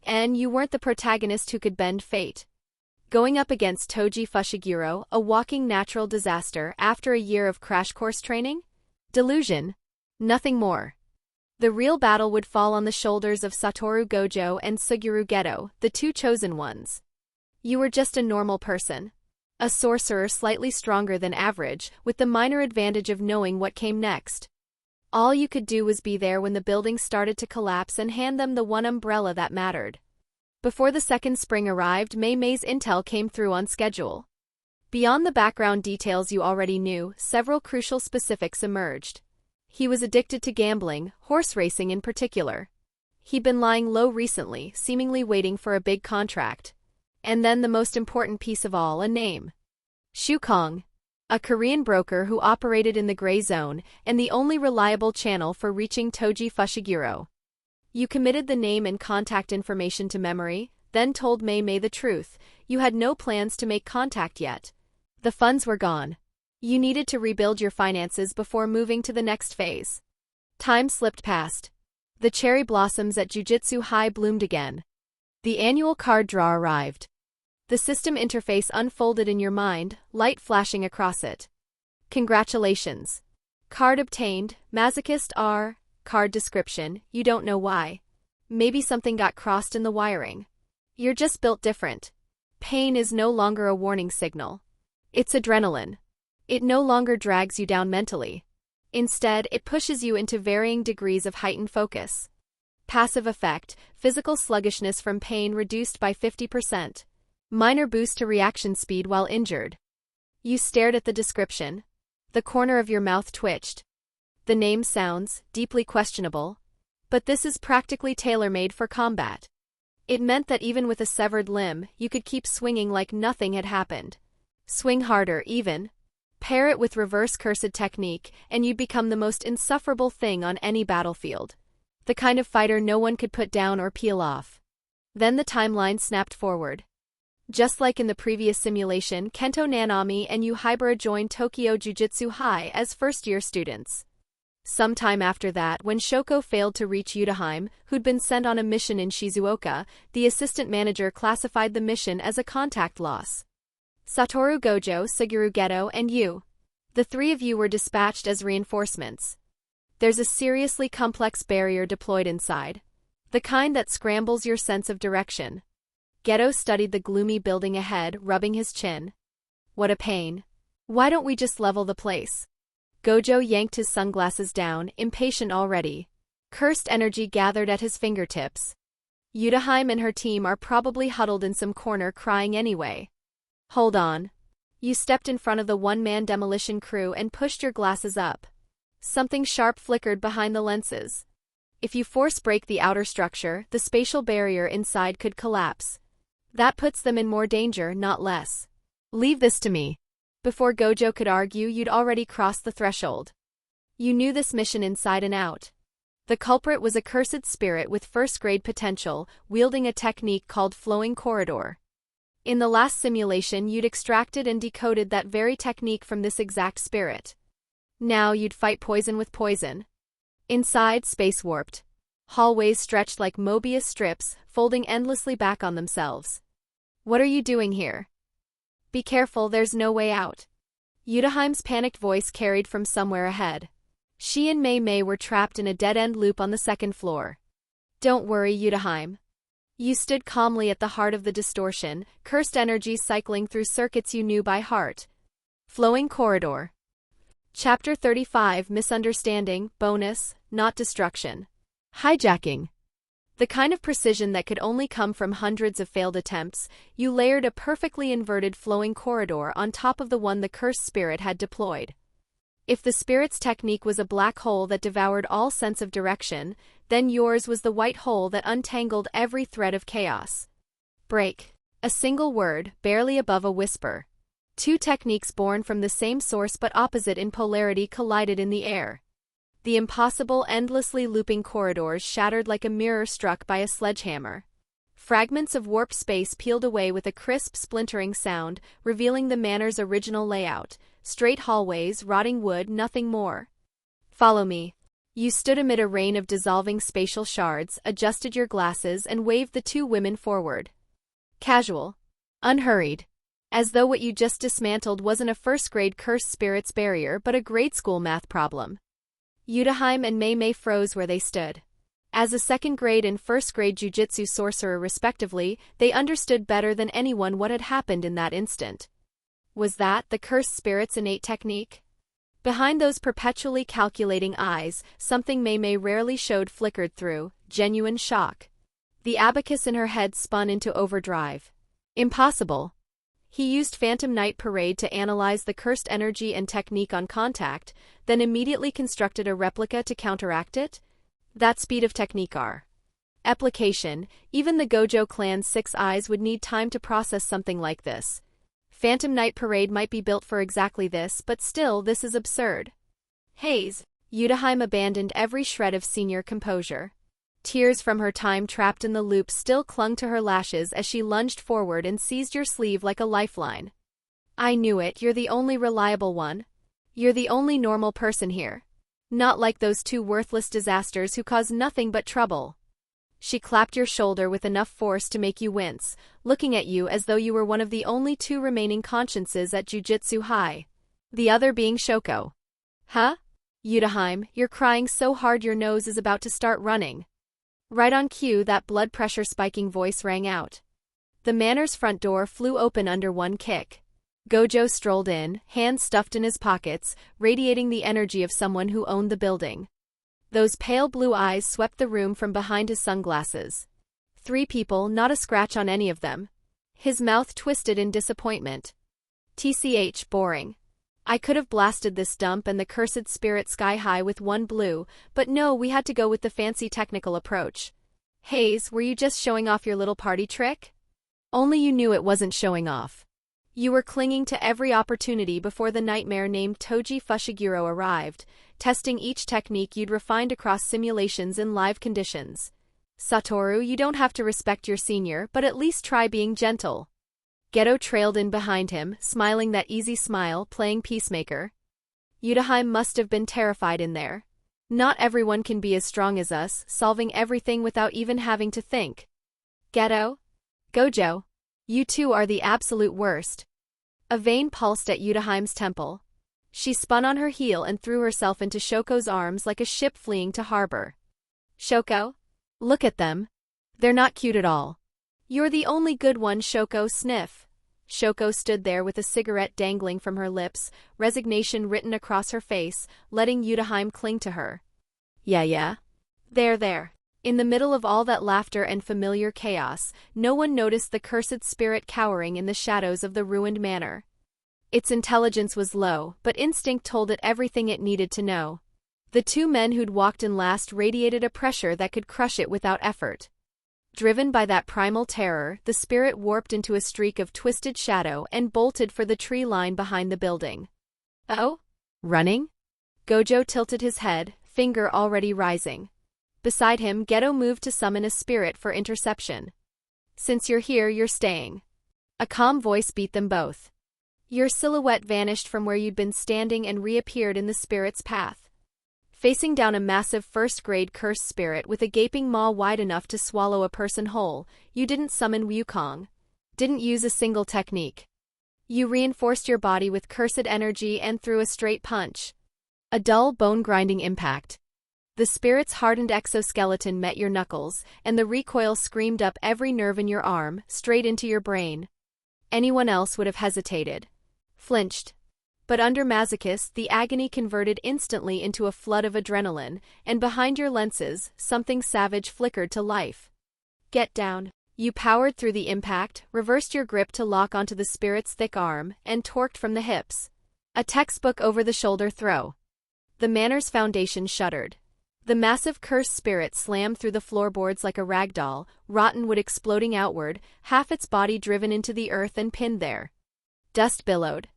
And you weren't the protagonist who could bend fate. Going up against Toji Fushiguro, a walking natural disaster after a year of crash course training? Delusion. Nothing more. The real battle would fall on the shoulders of Satoru Gojo and Suguru Geto, the two chosen ones. You were just a normal person. A sorcerer slightly stronger than average, with the minor advantage of knowing what came next. All you could do was be there when the building started to collapse and hand them the one umbrella that mattered. Before the second spring arrived, Mei Mei's intel came through on schedule. Beyond the background details you already knew, several crucial specifics emerged. He was addicted to gambling, horse racing in particular. He'd been lying low recently, seemingly waiting for a big contract. And then the most important piece of all, a name. Shukong. A Korean broker who operated in the gray zone and the only reliable channel for reaching Toji Fushiguro. You committed the name and contact information to memory, then told Mei Mei the truth. You had no plans to make contact yet. The funds were gone. You needed to rebuild your finances before moving to the next phase. Time slipped past. The cherry blossoms at Jujutsu High bloomed again. The annual card draw arrived. The system interface unfolded in your mind, light flashing across it. Congratulations. Card obtained, Masochist R. Card description, you don't know why. Maybe something got crossed in the wiring. You're just built different. Pain is no longer a warning signal. It's adrenaline. It no longer drags you down mentally. Instead, it pushes you into varying degrees of heightened focus. Passive effect, physical sluggishness from pain reduced by 50%. Minor boost to reaction speed while injured. You stared at the description. The corner of your mouth twitched. The name sounds deeply questionable. But this is practically tailor-made for combat. It meant that even with a severed limb, you could keep swinging like nothing had happened. Swing harder, even. Pair it with reverse cursed technique, and you'd become the most insufferable thing on any battlefield. The kind of fighter no one could put down or peel off. Then the timeline snapped forward. Just like in the previous simulation, Kento Nanami and Yuhaibara joined Tokyo Jujutsu High as first-year students. Sometime after that, when Shoko failed to reach Yutaheim, who'd been sent on a mission in Shizuoka, the assistant manager classified the mission as a contact loss. Satoru Gojo, Suguru Geto, and you. The three of you were dispatched as reinforcements. There's a seriously complex barrier deployed inside. The kind that scrambles your sense of direction. Geto studied the gloomy building ahead, rubbing his chin. What a pain. Why don't we just level the place? Gojo yanked his sunglasses down, impatient already. Cursed energy gathered at his fingertips. Yutaheim and her team are probably huddled in some corner crying anyway. Hold on. You stepped in front of the one-man demolition crew and pushed your glasses up. Something sharp flickered behind the lenses. If you force break the outer structure, the spatial barrier inside could collapse. That puts them in more danger, not less. Leave this to me. Before Gojo could argue, you'd already crossed the threshold. You knew this mission inside and out. The culprit was a cursed spirit with first-grade potential, wielding a technique called flowing corridor. In the last simulation, you'd extracted and decoded that very technique from this exact spirit. Now you'd fight poison with poison. Inside, space warped. Hallways stretched like Mobius strips, folding endlessly back on themselves. What are you doing here? Be careful, there's no way out. Yutaheim's panicked voice carried from somewhere ahead. She and Mei Mei were trapped in a dead-end loop on the second floor. Don't worry, Yutaheim. You stood calmly at the heart of the distortion, cursed energy cycling through circuits you knew by heart. Flowing corridor. Chapter 35, Misunderstanding, bonus, not destruction. Hijacking. The kind of precision that could only come from hundreds of failed attempts, you layered a perfectly inverted flowing corridor on top of the one the cursed spirit had deployed. If the spirit's technique was a black hole that devoured all sense of direction, then yours was the white hole that untangled every thread of chaos. Break. A single word, barely above a whisper. Two techniques born from the same source but opposite in polarity collided in the air. The impossible, endlessly looping corridors shattered like a mirror struck by a sledgehammer. Fragments of warped space peeled away with a crisp, splintering sound, revealing the manor's original layout. Straight hallways, rotting wood, nothing more. Follow me. You stood amid a rain of dissolving spatial shards, adjusted your glasses, and waved the two women forward. Casual. Unhurried. As though what you just dismantled wasn't a first-grade cursed spirit's barrier but a grade-school math problem. Yutaheim and Mei Mei froze where they stood. As a second-grade and first-grade jujutsu sorcerer respectively, they understood better than anyone what had happened in that instant. Was that the cursed spirit's innate technique? Behind those perpetually calculating eyes, something Mei Mei rarely showed flickered through, genuine shock. The abacus in her head spun into overdrive. Impossible. He used Phantom Night Parade to analyze the cursed energy and technique on contact, then immediately constructed a replica to counteract it? That speed of technique are. Application, even the Gojo clan's 6 eyes would need time to process something like this. Phantom Night Parade might be built for exactly this, but still, this is absurd. Haze. Yutaheim abandoned every shred of senior composure. Tears from her time trapped in the loop still clung to her lashes as she lunged forward and seized your sleeve like a lifeline. I knew it, you're the only reliable one. You're the only normal person here. Not like those two worthless disasters who cause nothing but trouble. She clapped your shoulder with enough force to make you wince, looking at you as though you were one of the only 2 remaining consciences at Jujutsu High. The other being Shoko. Huh? Yutaheim, you're crying so hard your nose is about to start running. Right on cue, that blood pressure spiking voice rang out. The manor's front door flew open under one kick. Gojo strolled in, hands stuffed in his pockets, radiating the energy of someone who owned the building. Those pale blue eyes swept the room from behind his sunglasses. 3 people, not a scratch on any of them. His mouth twisted in disappointment. TCH, boring. I could have blasted this dump and the cursed spirit sky high with one blow, but no, we had to go with the fancy technical approach. Hayes, were you just showing off your little party trick? Only you knew it wasn't showing off. You were clinging to every opportunity before the nightmare named Toji Fushiguro arrived, testing each technique you'd refined across simulations in live conditions. Satoru, you don't have to respect your senior, but at least try being gentle. Geto trailed in behind him, smiling that easy smile, playing peacemaker. Yutahime must have been terrified in there. Not everyone can be as strong as us, solving everything without even having to think. Geto? Gojo? You two are the absolute worst. A vein pulsed at Yutahime's temple. She spun on her heel and threw herself into Shoko's arms like a ship fleeing to harbor. Shoko? Look at them. They're not cute at all. You're the only good one, Shoko. Sniff. Shoko stood there with a cigarette dangling from her lips, resignation written across her face, letting Yutahime cling to her. Yeah. There. In the middle of all that laughter and familiar chaos, no one noticed the cursed spirit cowering in the shadows of the ruined manor. Its intelligence was low, but instinct told it everything it needed to know. The two men who'd walked in last radiated a pressure that could crush it without effort. Driven by that primal terror, the spirit warped into a streak of twisted shadow and bolted for the tree line behind the building. Oh? Running? Gojo tilted his head, finger already rising. Beside him, Geto moved to summon a spirit for interception. Since you're here, you're staying. A calm voice beat them both. Your silhouette vanished from where you'd been standing and reappeared in the spirit's path. Facing down a massive first-grade cursed spirit with a gaping maw wide enough to swallow a person whole, you didn't summon Wukong. Didn't use a single technique. You reinforced your body with cursed energy and threw a straight punch. A dull, bone-grinding impact. The spirit's hardened exoskeleton met your knuckles, and the recoil screamed up every nerve in your arm, straight into your brain. Anyone else would have hesitated. Flinched. But under Masochist, the agony converted instantly into a flood of adrenaline, and behind your lenses, something savage flickered to life. Get down. You powered through the impact, reversed your grip to lock onto the spirit's thick arm, and torqued from the hips. A textbook over-the-shoulder throw. The manor's foundation shuddered. The massive cursed spirit slammed through the floorboards like a rag doll, rotten wood exploding outward, half its body driven into the earth and pinned there. Dust billowed.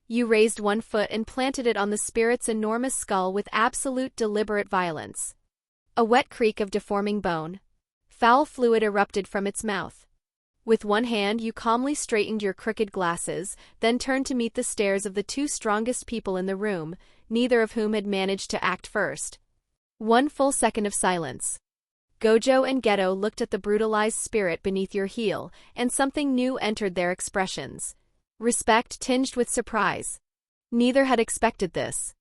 You raised one foot and planted it on the spirit's enormous skull with absolute deliberate violence. A wet creak of deforming bone. Foul fluid erupted from its mouth. With one hand you calmly straightened your crooked glasses, then turned to meet the stares of the two strongest people in the room, neither of whom had managed to act first. 1 full second of silence. Gojo and Geto looked at the brutalized spirit beneath your heel, and something new entered their expressions. Respect tinged with surprise. Neither had expected this.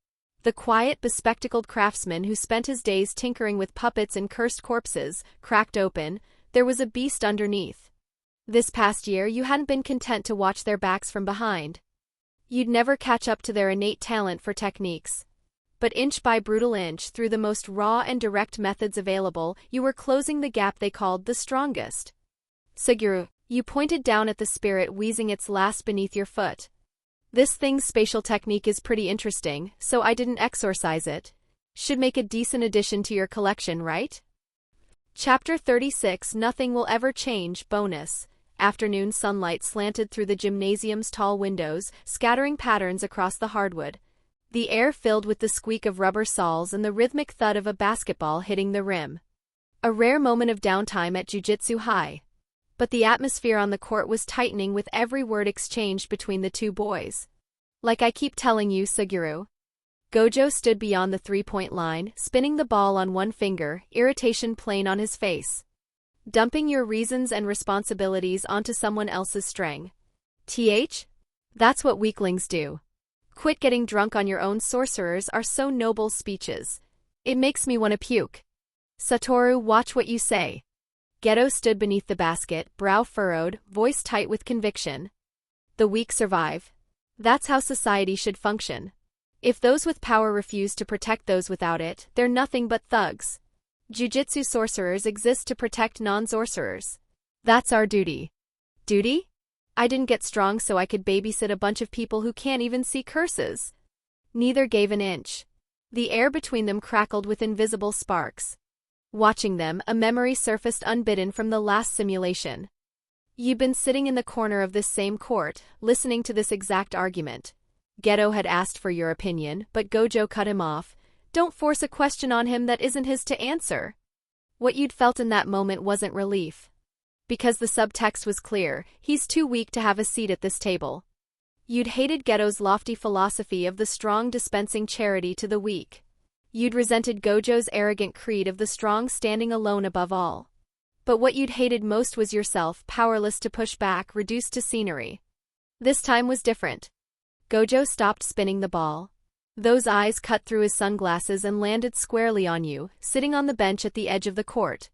The quiet, bespectacled craftsman who spent his days tinkering with puppets and cursed corpses, cracked open, there was a beast underneath. This past year you hadn't been content to watch their backs from behind. You'd never catch up to their innate talent for techniques. But inch by brutal inch, through the most raw and direct methods available, you were closing the gap they called the strongest. Suguru, you pointed down at the spirit wheezing its last beneath your foot. This thing's spatial technique is pretty interesting, so I didn't exorcise it. Should make a decent addition to your collection, right? Chapter 36 Nothing Will Ever Change Bonus. Afternoon sunlight slanted through the gymnasium's tall windows, scattering patterns across the hardwood. The air filled with the squeak of rubber soles and the rhythmic thud of a basketball hitting the rim. A rare moment of downtime at Jujutsu High. But the atmosphere on the court was tightening with every word exchanged between the two boys. Like I keep telling you, Suguru. Gojo stood beyond the three-point line, spinning the ball on one finger, irritation plain on his face. Dumping your reasons and responsibilities onto someone else's string. That's what weaklings do. Quit getting drunk on your own. Sorcerers are so noble speeches. It makes me want to puke. Satoru, watch what you say. Geto stood beneath the basket, brow furrowed, voice tight with conviction. The weak survive. That's how society should function. If those with power refuse to protect those without it, they're nothing but thugs. Jujutsu sorcerers exist to protect non-sorcerers. That's our duty. Duty? I didn't get strong so I could babysit a bunch of people who can't even see curses. Neither gave an inch. The air between them crackled with invisible sparks. Watching them, a memory surfaced unbidden from the last simulation. You'd been sitting in the corner of this same court, listening to this exact argument. Geto had asked for your opinion, but Gojo cut him off. Don't force a question on him that isn't his to answer. What you'd felt in that moment wasn't relief. Because the subtext was clear, he's too weak to have a seat at this table. You'd hated Geto's lofty philosophy of the strong dispensing charity to the weak. You'd resented Gojo's arrogant creed of the strong standing alone above all. But what you'd hated most was yourself, powerless to push back, reduced to scenery. This time was different. Gojo stopped spinning the ball. Those eyes cut through his sunglasses and landed squarely on you, sitting on the bench at the edge of the court.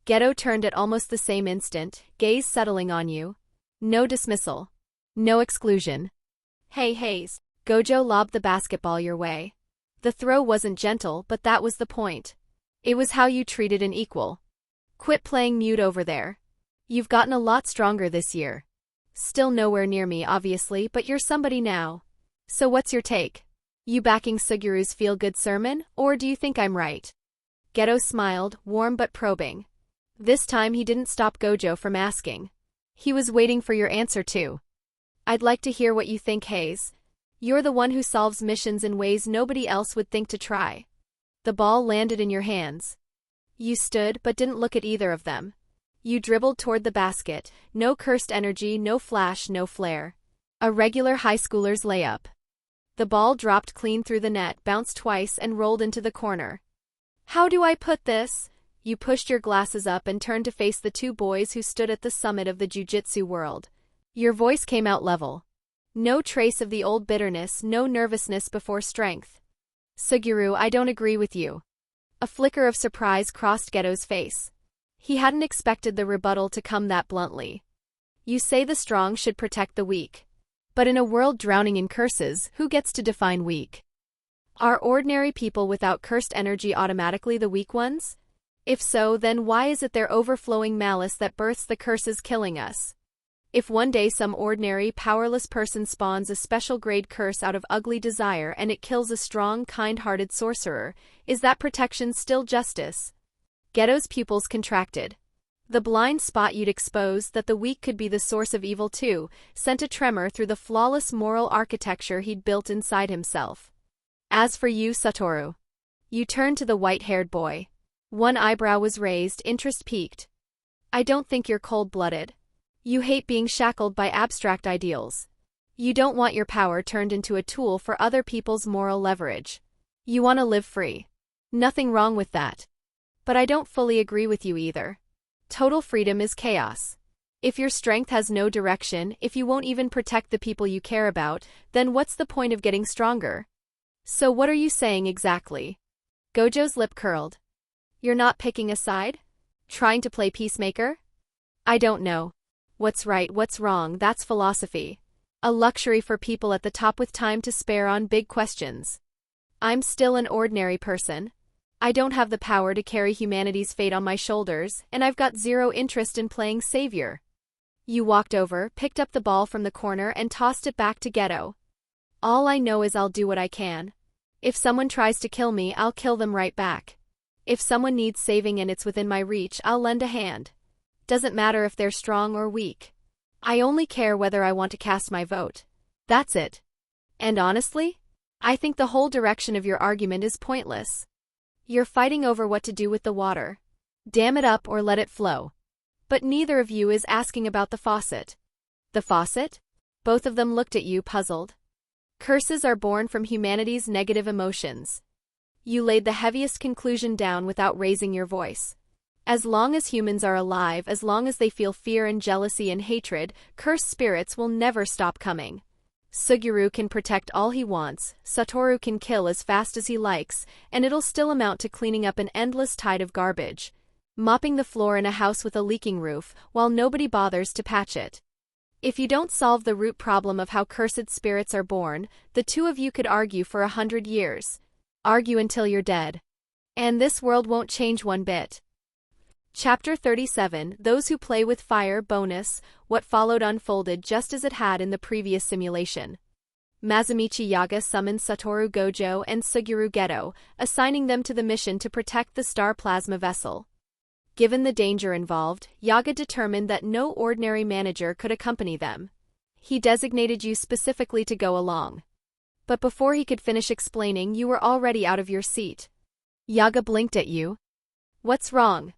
Geto turned at almost the same instant, gaze settling on you. No dismissal. No exclusion. Hey Hayes. Gojo lobbed the basketball your way. The throw wasn't gentle, but that was the point. It was how you treated an equal. Quit playing mute over there. You've gotten a lot stronger this year. Still nowhere near me, obviously, but you're somebody now. So what's your take? You backing Sugiru's feel-good sermon, or do you think I'm right? Geto smiled, warm but probing. This time he didn't stop Gojo from asking. He was waiting for your answer too. I'd like to hear what you think, Hayes. You're the one who solves missions in ways nobody else would think to try. The ball landed in your hands. You stood but didn't look at either of them. You dribbled toward the basket, no cursed energy, no flash, no flare. A regular high schooler's layup. The ball dropped clean through the net, bounced twice, and rolled into the corner. How do I put this? You pushed your glasses up and turned to face the two boys who stood at the summit of the jujutsu world. Your voice came out level. No trace of the old bitterness, no nervousness before strength. Suguru, I don't agree with you. A flicker of surprise crossed Geto's face. He hadn't expected the rebuttal to come that bluntly. You say the strong should protect the weak. But in a world drowning in curses, who gets to define weak? Are ordinary people without cursed energy automatically the weak ones? If so, then why is it their overflowing malice that births the curses killing us? If one day some ordinary, powerless person spawns a special grade curse out of ugly desire and it kills a strong, kind-hearted sorcerer, is that protection still justice? Geto's pupils contracted. The blind spot you'd exposed that the weak could be the source of evil too, sent a tremor through the flawless moral architecture he'd built inside himself. As for you, Satoru. You turned to the white-haired boy. One eyebrow was raised, interest piqued. I don't think you're cold-blooded. You hate being shackled by abstract ideals. You don't want your power turned into a tool for other people's moral leverage. You want to live free. Nothing wrong with that. But I don't fully agree with you either. Total freedom is chaos. If your strength has no direction, if you won't even protect the people you care about, then what's the point of getting stronger? So what are you saying exactly? Gojo's lip curled. You're not picking a side? Trying to play peacemaker? I don't know. What's right, what's wrong, that's philosophy. A luxury for people at the top with time to spare on big questions. I'm still an ordinary person. I don't have the power to carry humanity's fate on my shoulders, and I've got zero interest in playing savior. You walked over, picked up the ball from the corner and tossed it back to Geto. All I know is I'll do what I can. If someone tries to kill me, I'll kill them right back. If someone needs saving and it's within my reach, I'll lend a hand. Doesn't matter if they're strong or weak. I only care whether I want to cast my vote. That's it. And honestly, I think the whole direction of your argument is pointless. You're fighting over what to do with the water. Dam it up or let it flow. But neither of you is asking about the faucet. The faucet? Both of them looked at you, puzzled. Curses are born from humanity's negative emotions. You laid the heaviest conclusion down without raising your voice. As long as humans are alive, as long as they feel fear and jealousy and hatred, cursed spirits will never stop coming. Suguru can protect all he wants, Satoru can kill as fast as he likes, and it'll still amount to cleaning up an endless tide of garbage. Mopping the floor in a house with a leaking roof, while nobody bothers to patch it. If you don't solve the root problem of how cursed spirits are born, the two of you could argue for 100 years. Argue until you're dead. And this world won't change one bit. Chapter 37, Those Who Play with Fire bonus, what followed unfolded just as it had in the previous simulation. Mazumichi Yaga summoned Satoru Gojo and Suguru Geto, assigning them to the mission to protect the star plasma vessel. Given the danger involved, Yaga determined that no ordinary manager could accompany them. He designated you specifically to go along. But before he could finish explaining, you were already out of your seat. Yaga blinked at you. What's wrong?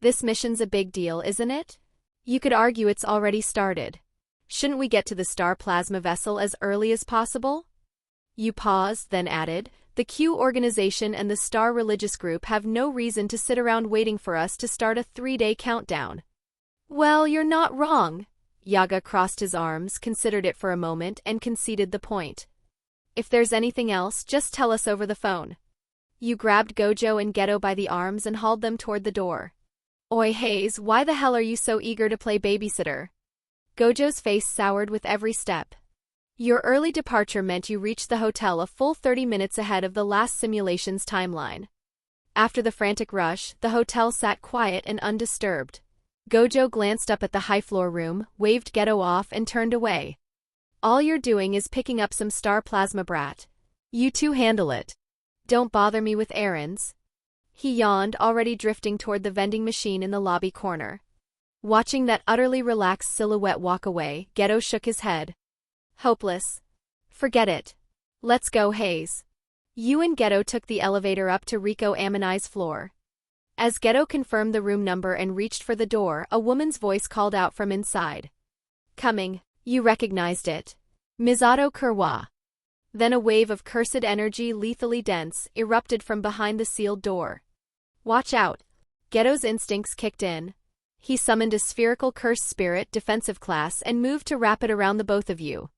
This mission's a big deal, isn't it? You could argue it's already started. Shouldn't we get to the star plasma vessel as early as possible? You paused, then added, the Q organization and the Star religious group have no reason to sit around waiting for us to start a 3-day countdown. Well, you're not wrong. Yaga crossed his arms, considered it for a moment, and conceded the point. If there's anything else, just tell us over the phone. You grabbed Gojo and Geto by the arms and hauled them toward the door. Oi Hayes, why the hell are you so eager to play babysitter? Gojo's face soured with every step. Your early departure meant you reached the hotel a full 30 minutes ahead of the last simulation's timeline. After the frantic rush, the hotel sat quiet and undisturbed. Gojo glanced up at the high-floor room, waved Geto off and turned away. All you're doing is picking up some star plasma brat. You two handle it. Don't bother me with errands. He yawned, already drifting toward the vending machine in the lobby corner. Watching that utterly relaxed silhouette walk away, Geto shook his head. Hopeless. Forget it. Let's go, Hayes. You and Geto took the elevator up to Rico Amani's floor. As Geto confirmed the room number and reached for the door, a woman's voice called out from inside. Coming. You recognized it. Misato Kurwa. Then a wave of cursed energy, lethally dense, erupted from behind the sealed door. Watch out. Geto's instincts kicked in. He summoned a spherical curse spirit, defensive class, and moved to wrap it around the both of you.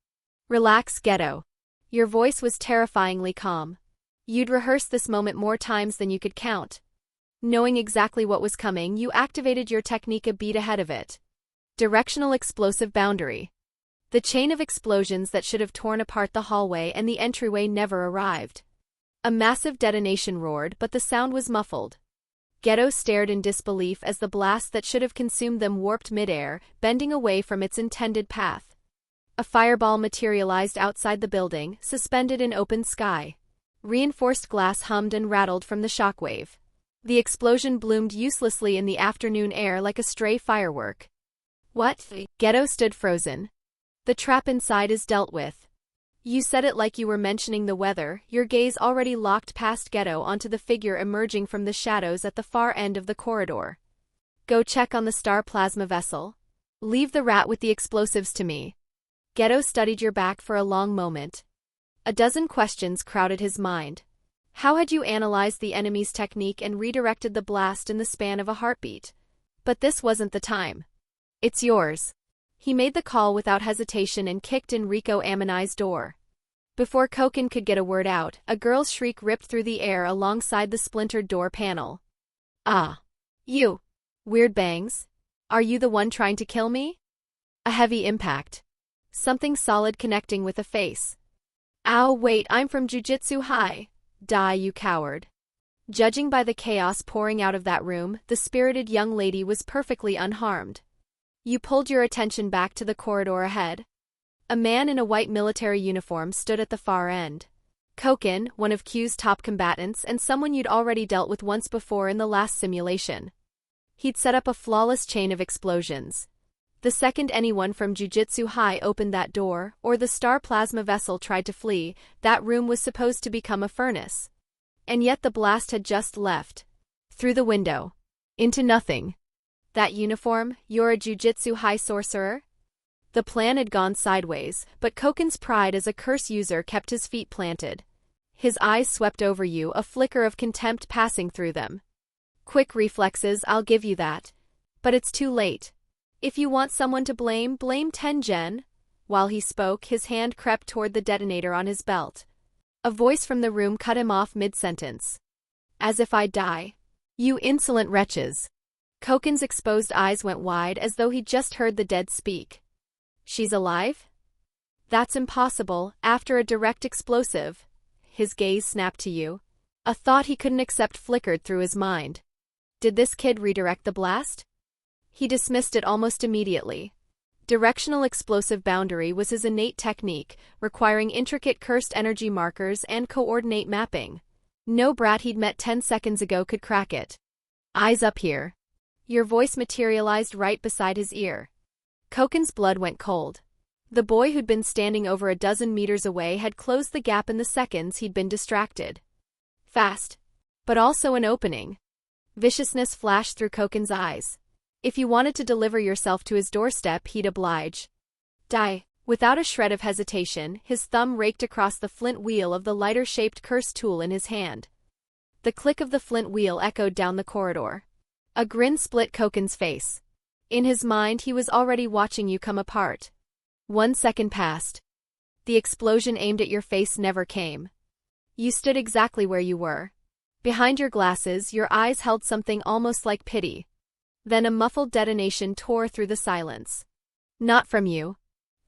Relax, Geto. Your voice was terrifyingly calm. You'd rehearsed this moment more times than you could count. Knowing exactly what was coming, you activated your technique a beat ahead of it. Directional explosive boundary. The chain of explosions that should have torn apart the hallway and the entryway never arrived. A massive detonation roared, but the sound was muffled. Geto stared in disbelief as the blast that should have consumed them warped midair, bending away from its intended path. A fireball materialized outside the building, suspended in open sky. Reinforced glass hummed and rattled from the shockwave. The explosion bloomed uselessly in the afternoon air like a stray firework. What? Geto stood frozen. The trap inside is dealt with. You said it like you were mentioning the weather, your gaze already locked past Geto onto the figure emerging from the shadows at the far end of the corridor. Go check on the star plasma vessel. Leave the rat with the explosives to me. Geto studied your back for a long moment. A dozen questions crowded his mind. How had you analyzed the enemy's technique and redirected the blast in the span of a heartbeat? But this wasn't the time. It's yours. He made the call without hesitation and kicked in Rico Amani's door. Before Koken could get a word out, a girl's shriek ripped through the air alongside the splintered door panel. Ah. You. Weird bangs. Are you the one trying to kill me? A heavy impact. Something solid connecting with a face. Ow, wait, I'm from Jujutsu High. Die, you coward. Judging by the chaos pouring out of that room, the spirited young lady was perfectly unharmed. You pulled your attention back to the corridor ahead. A man in a white military uniform stood at the far end. Koken, one of Q's top combatants and someone you'd already dealt with once before in the last simulation. He'd set up a flawless chain of explosions. The second anyone from Jujutsu High opened that door, or the star plasma vessel tried to flee, that room was supposed to become a furnace. And yet the blast had just left. Through the window. Into nothing. That uniform, you're a Jujutsu High sorcerer? The plan had gone sideways, but Koken's pride as a curse user kept his feet planted. His eyes swept over you, a flicker of contempt passing through them. Quick reflexes, I'll give you that. But it's too late. If you want someone to blame, blame Tengen. While he spoke, his hand crept toward the detonator on his belt. A voice from the room cut him off mid-sentence. As if I'd die. You insolent wretches. Koken's exposed eyes went wide as though he'd just heard the dead speak. She's alive? That's impossible, after a direct explosive. His gaze snapped to you. A thought he couldn't accept flickered through his mind. Did this kid redirect the blast? He dismissed it almost immediately. Directional explosive boundary was his innate technique, requiring intricate cursed energy markers and coordinate mapping. No brat he'd met 10 seconds ago could crack it. Eyes up here. Your voice materialized right beside his ear. Koken's blood went cold. The boy who'd been standing over a dozen meters away had closed the gap in the seconds he'd been distracted. Fast. But also an opening. Viciousness flashed through Koken's eyes. If you wanted to deliver yourself to his doorstep, he'd oblige. Die. Without a shred of hesitation, his thumb raked across the flint wheel of the lighter-shaped curse tool in his hand. The click of the flint wheel echoed down the corridor. A grin split Koken's face. In his mind, he was already watching you come apart. 1 second passed. The explosion aimed at your face never came. You stood exactly where you were. Behind your glasses, your eyes held something almost like pity. Then a muffled detonation tore through the silence. Not from you.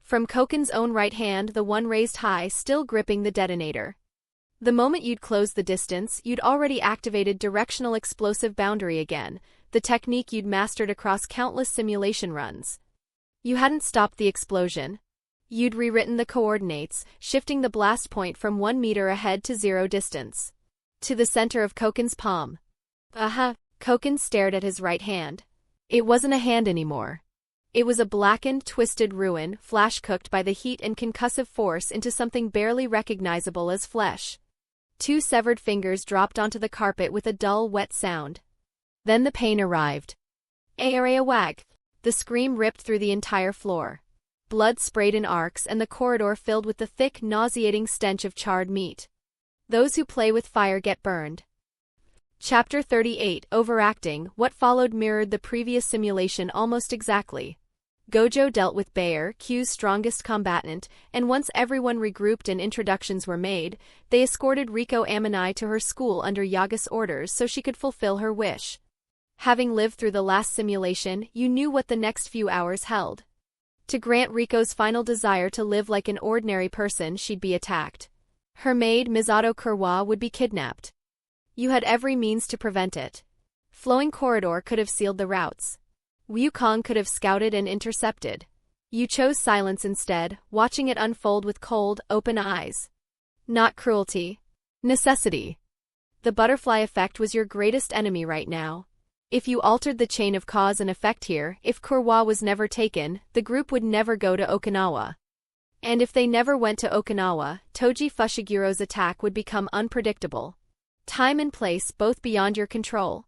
From Koken's own right hand, the one raised high, still gripping the detonator. The moment you'd closed the distance, you'd already activated directional explosive boundary again, the technique you'd mastered across countless simulation runs. You hadn't stopped the explosion. You'd rewritten the coordinates, shifting the blast point from 1 meter ahead to 0 distance. To the center of Koken's palm. Koken stared at his right hand. It wasn't a hand anymore. It was a blackened, twisted ruin, flash-cooked by the heat and concussive force into something barely recognizable as flesh. 2 severed fingers dropped onto the carpet with a dull, wet sound. Then the pain arrived. Area wag. The scream ripped through the entire floor. Blood sprayed in arcs and the corridor filled with the thick, nauseating stench of charred meat. Those who play with fire get burned. Chapter 38, Overacting. What followed mirrored the previous simulation almost exactly. Gojo dealt with Bayer, Q's strongest combatant, and once everyone regrouped and introductions were made, they escorted Riko Amanai to her school under Yaga's orders so she could fulfill her wish. Having lived through the last simulation, you knew what the next few hours held. To grant Riko's final desire to live like an ordinary person, she'd be attacked. Her maid, Misato Kurwa, would be kidnapped. You had every means to prevent it. Flowing Corridor could have sealed the routes. Wukong could have scouted and intercepted. You chose silence instead, watching it unfold with cold, open eyes. Not cruelty. Necessity. The butterfly effect was your greatest enemy right now. If you altered the chain of cause and effect here, if Kurwa was never taken, the group would never go to Okinawa. And if they never went to Okinawa, Toji Fushigiro's attack would become unpredictable. Time and place both beyond your control.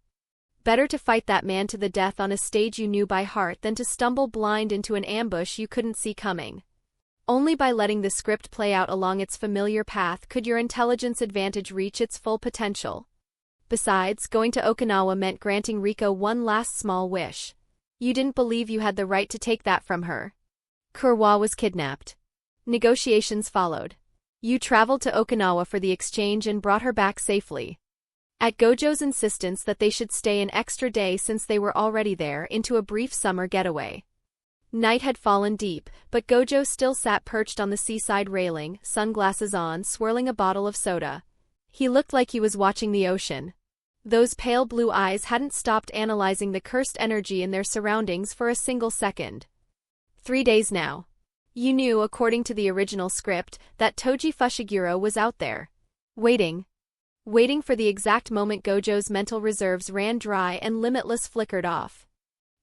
Better to fight that man to the death on a stage you knew by heart than to stumble blind into an ambush you couldn't see coming. Only by letting the script play out along its familiar path could your intelligence advantage reach its full potential. Besides, going to Okinawa meant granting Riko one last small wish. You didn't believe you had the right to take that from her. Kurwa was kidnapped. Negotiations followed. You traveled to Okinawa for the exchange and brought her back safely. At Gojo's insistence that they should stay an extra day since they were already there, into a brief summer getaway. Night had fallen deep, but Gojo still sat perched on the seaside railing, sunglasses on, swirling a bottle of soda. He looked like he was watching the ocean. Those pale blue eyes hadn't stopped analyzing the cursed energy in their surroundings for a single second. 3 days now. You knew, according to the original script, that Toji Fushiguro was out there. Waiting for the exact moment Gojo's mental reserves ran dry and limitless flickered off.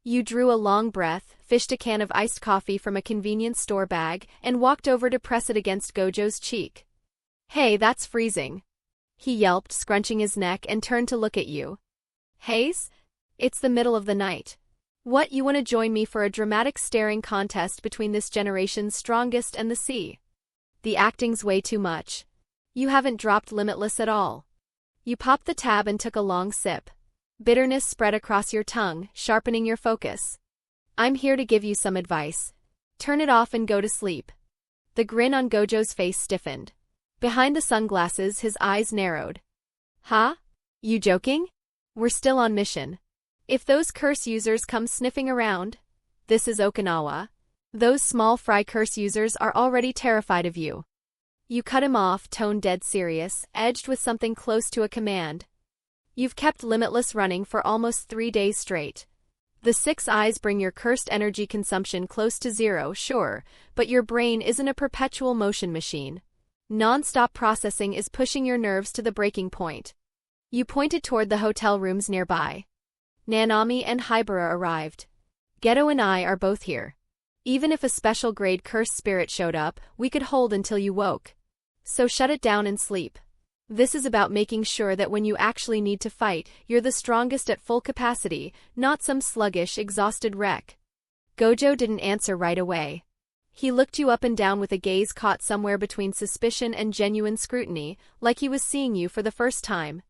You drew a long breath, fished a can of iced coffee from a convenience store bag, and walked over to press it against Gojo's cheek. "Hey, that's freezing," he yelped, scrunching his neck, and turned to look at you. "Haze? It's the middle of the night. What, you want to join me for a dramatic staring contest between this generation's strongest and the sea? The acting's way too much. You haven't dropped limitless at all." You popped the tab and took a long sip. Bitterness spread across your tongue, sharpening your focus. "I'm here to give you some advice. Turn it off and go to sleep." The grin on Gojo's face stiffened. Behind the sunglasses, his eyes narrowed. "Huh? You joking? We're still on mission. If those curse users come sniffing around, this is Okinawa. Those small fry curse users are already terrified of you." You cut him off, tone dead serious, edged with something close to a command. "You've kept Limitless running for almost 3 days straight. The 6 eyes bring your cursed energy consumption close to zero, sure, but your brain isn't a perpetual motion machine. Non-stop processing is pushing your nerves to the breaking point. You pointed toward the hotel rooms nearby. Nanami and Hibara arrived. Geto and I are both here. Even if a special grade cursed spirit showed up, we could hold until you woke. So shut it down and sleep. This is about making sure that when you actually need to fight, you're the strongest at full capacity, not some sluggish, exhausted wreck. Gojo didn't answer right away. He looked you up and down with a gaze caught somewhere between suspicion and genuine scrutiny, like he was seeing you for the first time.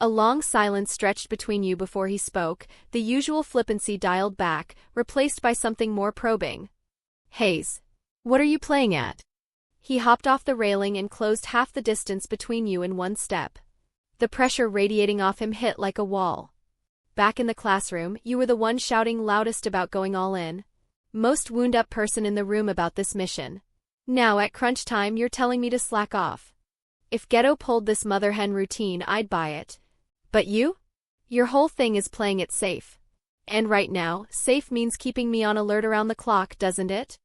A long silence stretched between you before he spoke, the usual flippancy dialed back, replaced by something more probing. Hayes, what are you playing at? He hopped off the railing and closed half the distance between you in one step. The pressure radiating off him hit like a wall. Back in the classroom, you were the one shouting loudest about going all in. Most wound-up person in the room about this mission. Now at crunch time you're telling me to slack off. If Geto pulled this mother hen routine, I'd buy it. But you? Your whole thing is playing it safe. And right now, safe means keeping me on alert around the clock, doesn't it?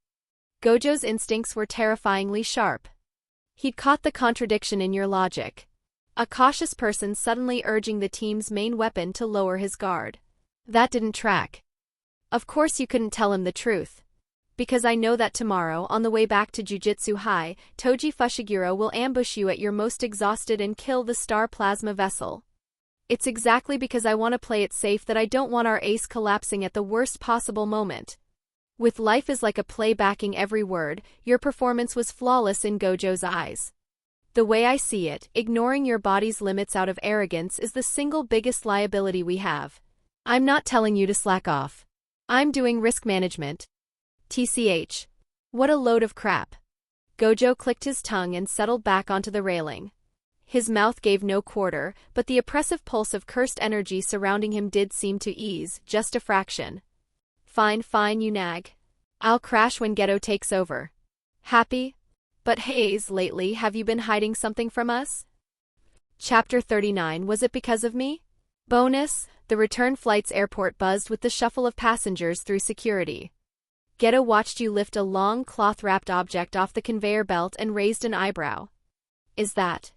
Gojo's instincts were terrifyingly sharp. He'd caught the contradiction in your logic. A cautious person suddenly urging the team's main weapon to lower his guard. That didn't track. Of course you couldn't tell him the truth. Because I know that tomorrow, on the way back to Jujutsu High, Toji Fushiguro will ambush you at your most exhausted and kill the star plasma vessel. It's exactly because I want to play it safe that I don't want our ace collapsing at the worst possible moment. With life is like a play backing every word, your performance was flawless in Gojo's eyes. The way I see it, ignoring your body's limits out of arrogance is the single biggest liability we have. I'm not telling you to slack off. I'm doing risk management. TCH. What a load of crap. Gojo clicked his tongue and settled back onto the railing. His mouth gave no quarter, but the oppressive pulse of cursed energy surrounding him did seem to ease, just a fraction. Fine, fine, you nag. I'll crash when Geto takes over. Happy? But Hayes, lately have you been hiding something from us? Chapter 39. Was it because of me? Bonus, the return flight's airport buzzed with the shuffle of passengers through security. Geto watched you lift a long cloth-wrapped object off the conveyor belt and raised an eyebrow. Is that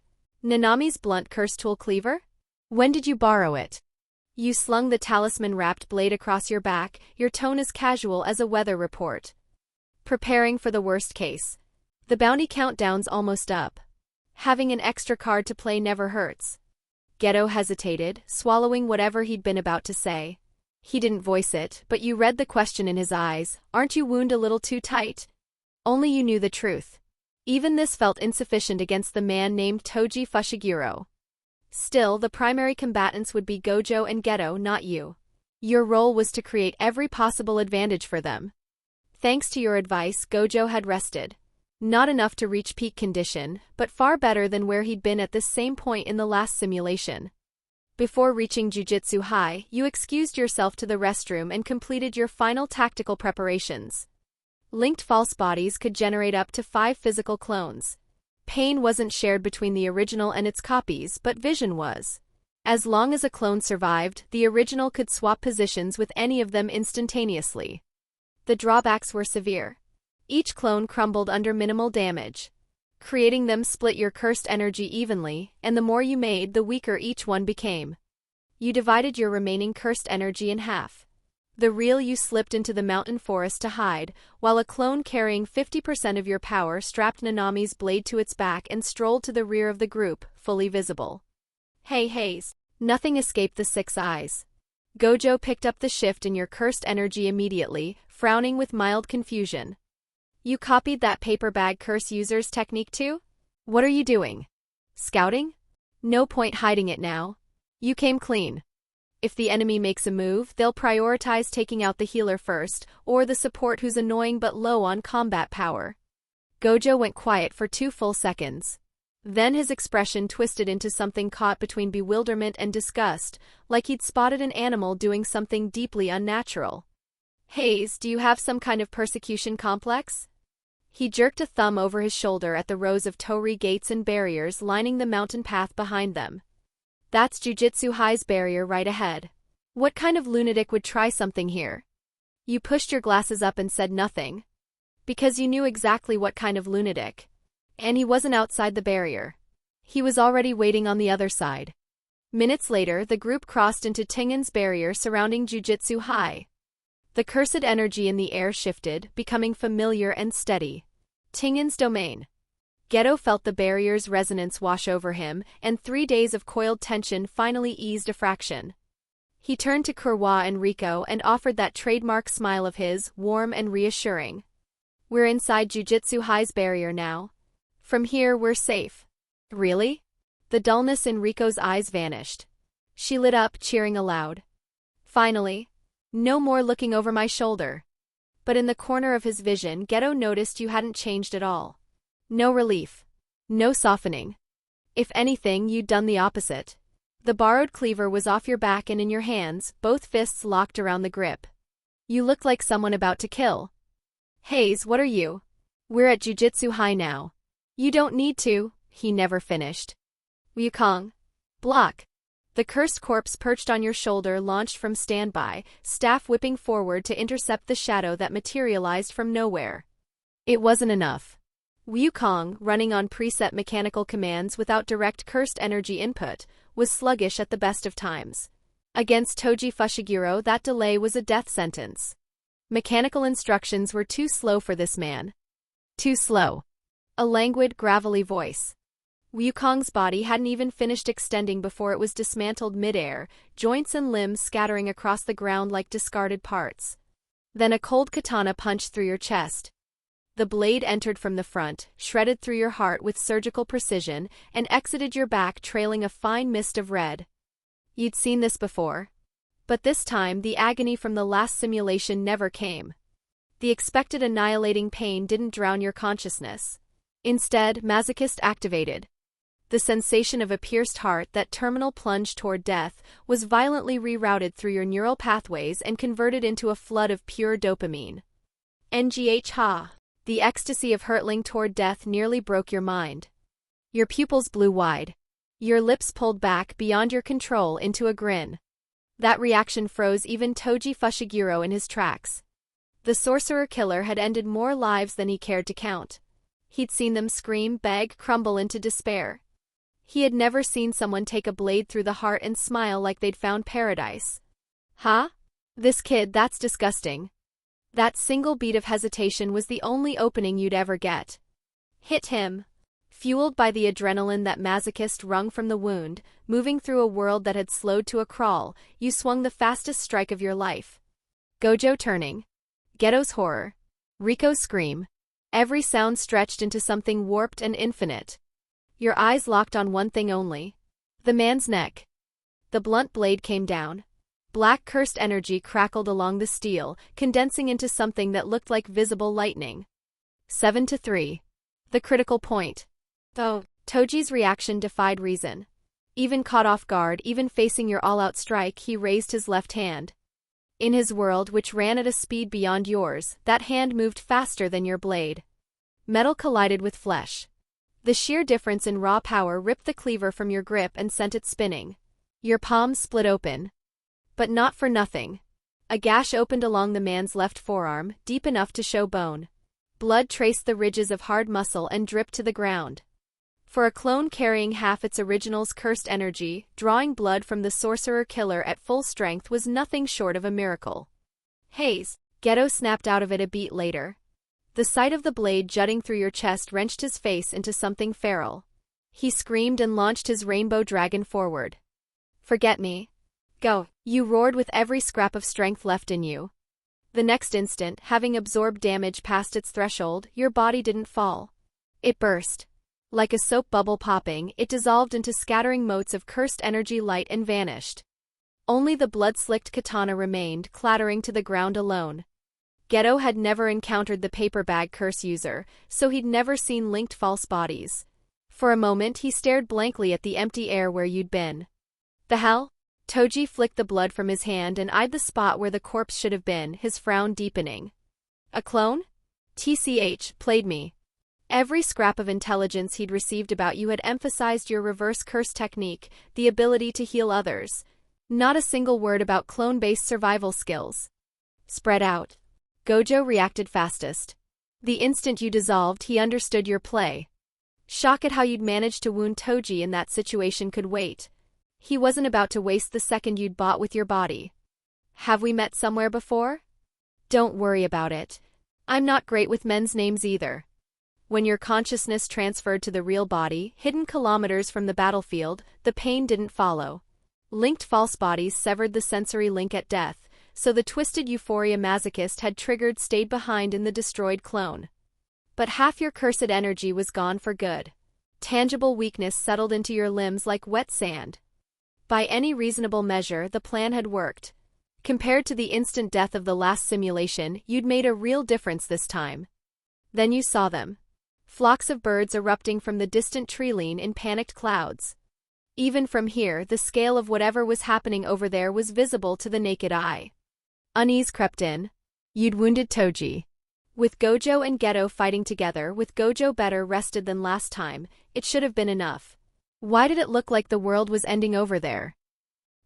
Nanami's blunt curse tool cleaver? When did you borrow it? You slung the talisman-wrapped blade across your back, your tone as casual as a weather report. Preparing for the worst case. The bounty countdown's almost up. Having an extra card to play never hurts. Geto hesitated, swallowing whatever he'd been about to say. He didn't voice it, but you read the question in his eyes. Aren't you wound a little too tight? Only you knew the truth. Even this felt insufficient against the man named Toji Fushiguro. Still, the primary combatants would be Gojo and Geto, not you. Your role was to create every possible advantage for them. Thanks to your advice, Gojo had rested. Not enough to reach peak condition, but far better than where he'd been at this same point in the last simulation. Before reaching Jujutsu High, you excused yourself to the restroom and completed your final tactical preparations. Linked false bodies could generate up to 5 physical clones. Pain wasn't shared between the original and its copies, but vision was. As long as a clone survived, the original could swap positions with any of them instantaneously. The drawbacks were severe. Each clone crumbled under minimal damage. Creating them split your cursed energy evenly, and the more you made, the weaker each one became. You divided your remaining cursed energy in half. The real you slipped into the mountain forest to hide, while a clone carrying 50% of your power strapped Nanami's blade to its back and strolled to the rear of the group, fully visible. Hey Hayes. Nothing escaped the 6 eyes. Gojo picked up the shift in your cursed energy immediately, frowning with mild confusion. You copied that paper bag curse user's technique too? What are you doing? Scouting? No point hiding it now. You came clean. If the enemy makes a move, they'll prioritize taking out the healer first, or the support who's annoying but low on combat power. Gojo went quiet for 2 full seconds. Then his expression twisted into something caught between bewilderment and disgust, like he'd spotted an animal doing something deeply unnatural. Hayes, do you have some kind of persecution complex? He jerked a thumb over his shoulder at the rows of torii gates and barriers lining the mountain path behind them. That's Jujutsu High's barrier right ahead. What kind of lunatic would try something here? You pushed your glasses up and said nothing. Because you knew exactly what kind of lunatic. And he wasn't outside the barrier. He was already waiting on the other side. Minutes later, the group crossed into Tengen's barrier surrounding Jujutsu High. The cursed energy in the air shifted, becoming familiar and steady. Tengen's domain. Geto felt the barrier's resonance wash over him, and 3 days of coiled tension finally eased a fraction. He turned to Kurwa and Riko and offered that trademark smile of his, warm and reassuring. We're inside Jujutsu High's barrier now. From here, we're safe. Really? The dullness in Riko's eyes vanished. She lit up, cheering aloud. Finally. No more looking over my shoulder. But in the corner of his vision, Geto noticed you hadn't changed at all. No relief. No softening. If anything, you'd done the opposite. The borrowed cleaver was off your back and in your hands, both fists locked around the grip. You looked like someone about to kill. Hayes, what are you? We're at Jujutsu High now. You don't need to, he never finished. Wukong. Block. The cursed corpse perched on your shoulder launched from standby, staff whipping forward to intercept the shadow that materialized from nowhere. It wasn't enough. Wukong, running on preset mechanical commands without direct cursed energy input, was sluggish at the best of times. Against Toji Fushiguro, that delay was a death sentence. Mechanical instructions were too slow for this man. Too slow. A languid, gravelly voice. Wukong's body hadn't even finished extending before it was dismantled mid-air, joints and limbs scattering across the ground like discarded parts. Then a cold katana punched through your chest. The blade entered from the front, shredded through your heart with surgical precision, and exited your back trailing a fine mist of red. You'd seen this before. But this time, the agony from the last simulation never came. The expected annihilating pain didn't drown your consciousness. Instead, masochist activated. The sensation of a pierced heart, that terminal plunge toward death, was violently rerouted through your neural pathways and converted into a flood of pure dopamine. NGH ha! The ecstasy of hurtling toward death nearly broke your mind. Your pupils blew wide. Your lips pulled back beyond your control into a grin. That reaction froze even Toji Fushiguro in his tracks. The sorcerer killer had ended more lives than he cared to count. He'd seen them scream, beg, crumble into despair. He had never seen someone take a blade through the heart and smile like they'd found paradise. Huh? This kid, that's disgusting. That single beat of hesitation was the only opening you'd ever get. Hit him. Fueled by the adrenaline that masochist wrung from the wound, moving through a world that had slowed to a crawl, you swung the fastest strike of your life. Gojo turning. Geto's horror. Riko's scream. Every sound stretched into something warped and infinite. Your eyes locked on one thing only. The man's neck. The blunt blade came down. Black cursed energy crackled along the steel, condensing into something that looked like visible lightning. 7-3. The critical point. Though, Toji's reaction defied reason. Even caught off guard, even facing your all-out strike, he raised his left hand. In his world, which ran at a speed beyond yours, that hand moved faster than your blade. Metal collided with flesh. The sheer difference in raw power ripped the cleaver from your grip and sent it spinning. Your palms split open. But not for nothing. A gash opened along the man's left forearm, deep enough to show bone. Blood traced the ridges of hard muscle and dripped to the ground. For a clone carrying half its original's cursed energy, drawing blood from the sorcerer killer at full strength was nothing short of a miracle. Hayes, Geto snapped out of it a beat later. The sight of the blade jutting through your chest wrenched his face into something feral. He screamed and launched his rainbow dragon forward. Forget me. Go, you roared with every scrap of strength left in you. The next instant, having absorbed damage past its threshold, your body didn't fall. It burst. Like a soap bubble popping, it dissolved into scattering motes of cursed energy light and vanished. Only the blood-slicked katana remained, clattering to the ground alone. Geto had never encountered the paper bag curse user, so he'd never seen linked false bodies. For a moment he stared blankly at the empty air where you'd been. The hell? Toji flicked the blood from his hand and eyed the spot where the corpse should have been, his frown deepening. A clone? TCH, played me. Every scrap of intelligence he'd received about you had emphasized your reverse curse technique, the ability to heal others. Not a single word about clone-based survival skills. Spread out. Gojo reacted fastest. The instant you dissolved, he understood your play. Shock at how you'd managed to wound Toji in that situation could wait. He wasn't about to waste the second you'd bought with your body. Have we met somewhere before? Don't worry about it. I'm not great with men's names either. When your consciousness transferred to the real body, hidden kilometers from the battlefield, the pain didn't follow. Linked false bodies severed the sensory link at death, so the twisted euphoria masochist had triggered stayed behind in the destroyed clone. But half your cursed energy was gone for good. Tangible weakness settled into your limbs like wet sand. By any reasonable measure, the plan had worked. Compared to the instant death of the last simulation, you'd made a real difference this time. Then you saw them. Flocks of birds erupting from the distant tree-line in panicked clouds. Even from here, the scale of whatever was happening over there was visible to the naked eye. Unease crept in. You'd wounded Toji. With Gojo and Geto fighting together, with Gojo better rested than last time, it should have been enough. Why did it look like the world was ending over there?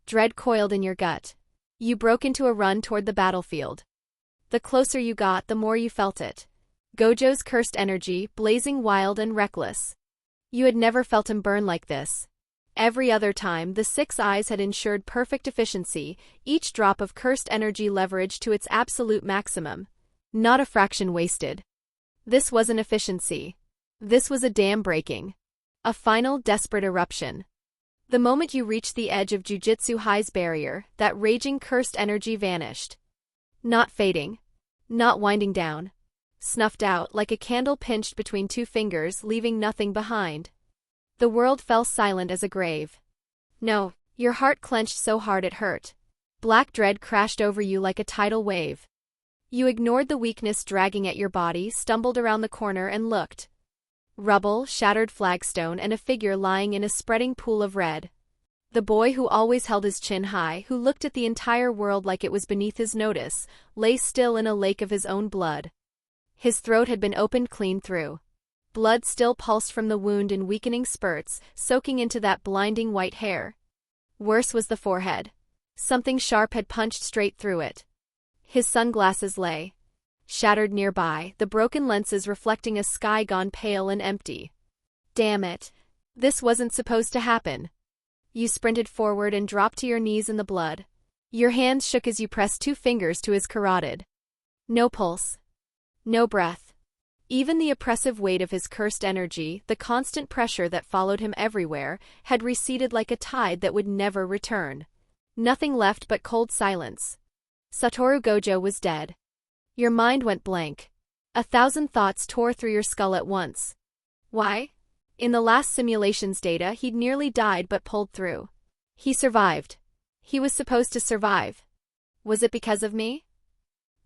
Dread coiled in your gut. You broke into a run toward the battlefield. The closer you got, the more you felt it. Gojo's cursed energy, blazing wild and reckless. You had never felt him burn like this. Every other time, the six eyes had ensured perfect efficiency, each drop of cursed energy leveraged to its absolute maximum. Not a fraction wasted. This wasn't efficiency. This was a dam breaking. A final, desperate eruption. The moment you reached the edge of Jujutsu High's barrier, that raging cursed energy vanished. Not fading. Not winding down. Snuffed out like a candle pinched between two fingers, leaving nothing behind. The world fell silent as a grave. No, your heart clenched so hard it hurt. Black dread crashed over you like a tidal wave. You ignored the weakness dragging at your body, stumbled around the corner and looked. Rubble, shattered flagstone, and a figure lying in a spreading pool of red. The boy who always held his chin high, who looked at the entire world like it was beneath his notice, lay still in a lake of his own blood. His throat had been opened clean through. Blood still pulsed from the wound in weakening spurts, soaking into that blinding white hair. Worse was the forehead. Something sharp had punched straight through it. His sunglasses lay shattered nearby, the broken lenses reflecting a sky gone pale and empty. Damn it. This wasn't supposed to happen. You sprinted forward and dropped to your knees in the blood. Your hands shook as you pressed two fingers to his carotid. No pulse. No breath. Even the oppressive weight of his cursed energy, the constant pressure that followed him everywhere, had receded like a tide that would never return. Nothing left but cold silence. Satoru Gojo was dead. Your mind went blank. 1,000 thoughts tore through your skull at once. Why? In the last simulation's data, he'd nearly died but pulled through. He survived. He was supposed to survive. Was it because of me?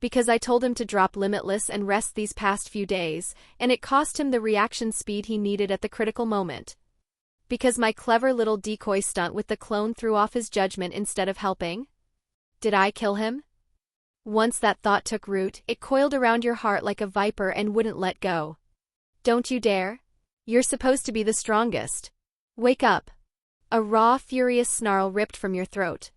Because I told him to drop limitless and rest these past few days, and it cost him the reaction speed he needed at the critical moment. Because my clever little decoy stunt with the clone threw off his judgment instead of helping? Did I kill him? Once that thought took root, it coiled around your heart like a viper and wouldn't let go. Don't you dare. You're supposed to be the strongest. Wake up. A raw, furious snarl ripped from your throat.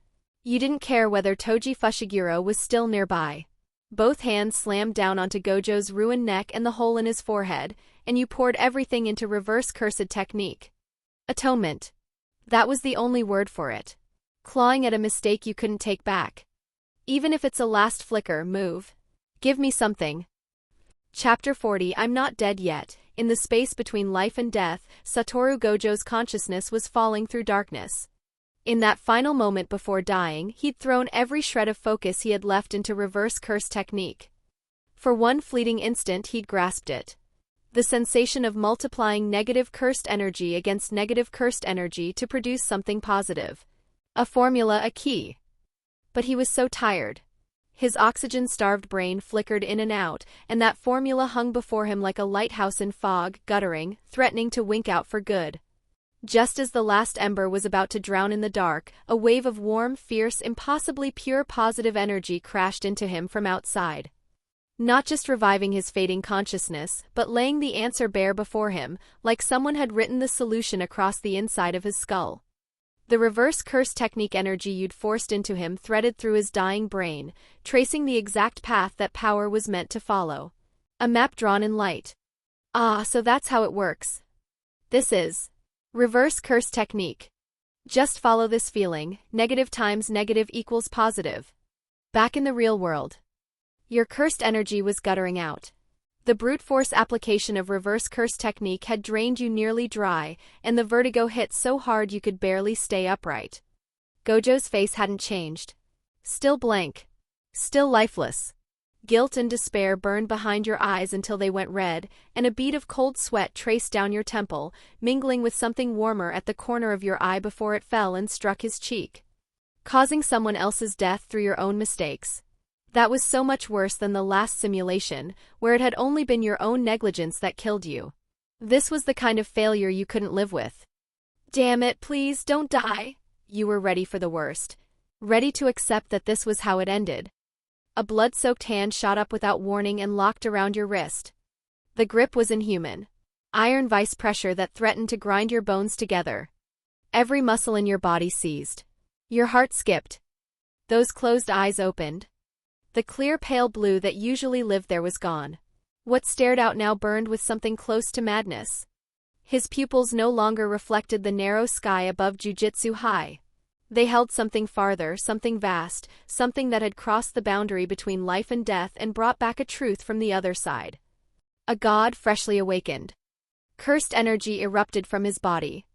You didn't care whether Toji Fushiguro was still nearby. Both hands slammed down onto Gojo's ruined neck and the hole in his forehead, and you poured everything into reverse cursed technique. Atonement. That was the only word for it. Clawing at a mistake you couldn't take back. Even if it's a last flicker, move. Give me something. Chapter 40. I'm not dead yet. In the space between life and death, Satoru Gojo's consciousness was falling through darkness. In that final moment before dying, he'd thrown every shred of focus he had left into reverse curse technique. For one fleeting instant he'd grasped it. The sensation of multiplying negative cursed energy against negative cursed energy to produce something positive. A formula, a key. But he was so tired. His oxygen-starved brain flickered in and out, and that formula hung before him like a lighthouse in fog, guttering, threatening to wink out for good. Just as the last ember was about to drown in the dark, a wave of warm, fierce, impossibly pure positive energy crashed into him from outside. Not just reviving his fading consciousness, but laying the answer bare before him, like someone had written the solution across the inside of his skull. The reverse curse technique energy you'd forced into him threaded through his dying brain, tracing the exact path that power was meant to follow. A map drawn in light. Ah, so that's how it works. This is reverse curse technique. Just follow this feeling, negative times negative equals positive. Back in the real world. Your cursed energy was guttering out. The brute force application of reverse curse technique had drained you nearly dry, and the vertigo hit so hard you could barely stay upright. Gojo's face hadn't changed. Still blank. Still lifeless. Guilt and despair burned behind your eyes until they went red, and a bead of cold sweat traced down your temple, mingling with something warmer at the corner of your eye before it fell and struck his cheek. Causing someone else's death through your own mistakes. That was so much worse than the last simulation, where it had only been your own negligence that killed you. This was the kind of failure you couldn't live with. Damn it, please don't die. You were ready for the worst. Ready to accept that this was how it ended. A blood-soaked hand shot up without warning and locked around your wrist. The grip was inhuman. Iron vice pressure that threatened to grind your bones together. Every muscle in your body seized. Your heart skipped. Those closed eyes opened. The clear pale blue that usually lived there was gone. What stared out now burned with something close to madness. His pupils no longer reflected the narrow sky above Jujutsu High. They held something farther, something vast, something that had crossed the boundary between life and death and brought back a truth from the other side. A god freshly awakened. Cursed energy erupted from his body.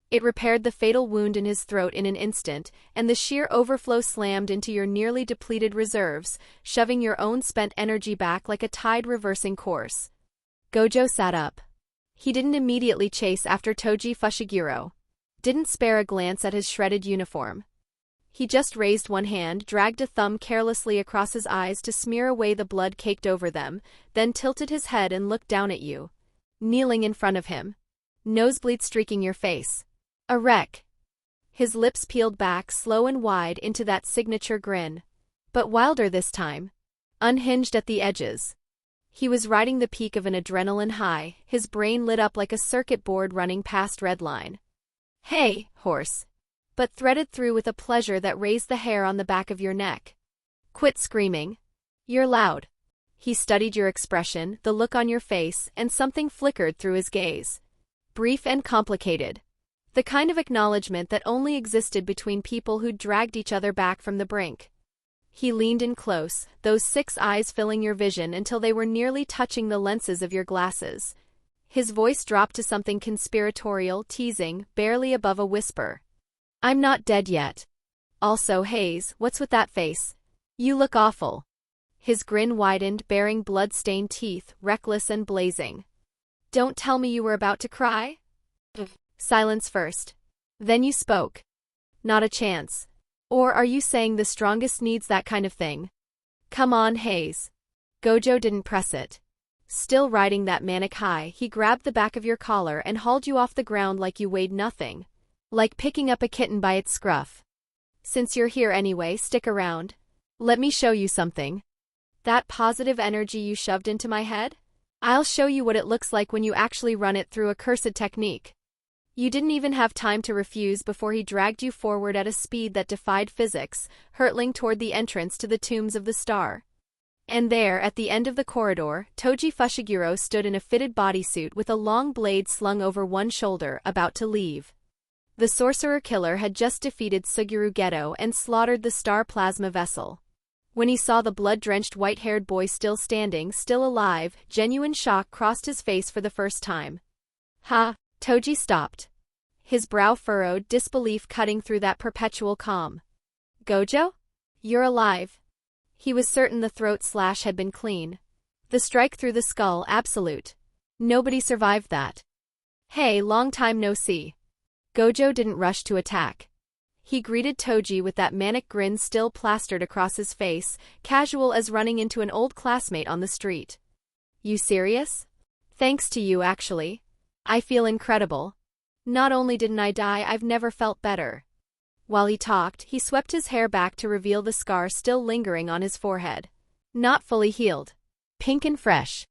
It repaired the fatal wound in his throat in an instant, and the sheer overflow slammed into your nearly depleted reserves, shoving your own spent energy back like a tide reversing course. Gojo sat up. He didn't immediately chase after Toji Fushiguro. Didn't spare a glance at his shredded uniform. He just raised one hand, dragged a thumb carelessly across his eyes to smear away the blood caked over them, then tilted his head and looked down at you. Kneeling in front of him. Nosebleed streaking your face. A wreck. His lips peeled back slow and wide into that signature grin. But wilder this time. Unhinged at the edges. He was riding the peak of an adrenaline high, his brain lit up like a circuit board running past red line. Hey, horse. But threaded through with a pleasure that raised the hair on the back of your neck. Quit screaming. You're loud. He studied your expression, the look on your face, and something flickered through his gaze. Brief and complicated. The kind of acknowledgement that only existed between people who'd dragged each other back from the brink. He leaned in close, those 6 eyes filling your vision until they were nearly touching the lenses of your glasses. His voice dropped to something conspiratorial, teasing, barely above a whisper. I'm not dead yet. Also, Hayes, what's with that face? You look awful. His grin widened, baring blood-stained teeth, reckless and blazing. Don't tell me you were about to cry? Silence first. Then you spoke. Not a chance. Or are you saying the strongest needs that kind of thing? Come on, Hayes. Gojo didn't press it. Still riding that manic high, he grabbed the back of your collar and hauled you off the ground like you weighed nothing. Like picking up a kitten by its scruff. Since you're here anyway, stick around. Let me show you something. That positive energy you shoved into my head? I'll show you what it looks like when you actually run it through a cursed technique. You didn't even have time to refuse before he dragged you forward at a speed that defied physics, hurtling toward the entrance to the tombs of the star. And there, at the end of the corridor, Toji Fushiguro stood in a fitted bodysuit with a long blade slung over one shoulder, about to leave. The sorcerer killer had just defeated Suguru Geto and slaughtered the star plasma vessel. When he saw the blood-drenched white-haired boy still standing, still alive, genuine shock crossed his face for the first time. Ha! Toji stopped. His brow furrowed, disbelief cutting through that perpetual calm. Gojo? You're alive. He was certain the throat slash had been clean. The strike through the skull absolute. Nobody survived that. Hey, long time no see. Gojo didn't rush to attack. He greeted Toji with that manic grin still plastered across his face, casual as running into an old classmate on the street. You serious? Thanks to you, actually. I feel incredible. Not only didn't I die, I've never felt better. While he talked, he swept his hair back to reveal the scar still lingering on his forehead. Not fully healed. Pink and fresh.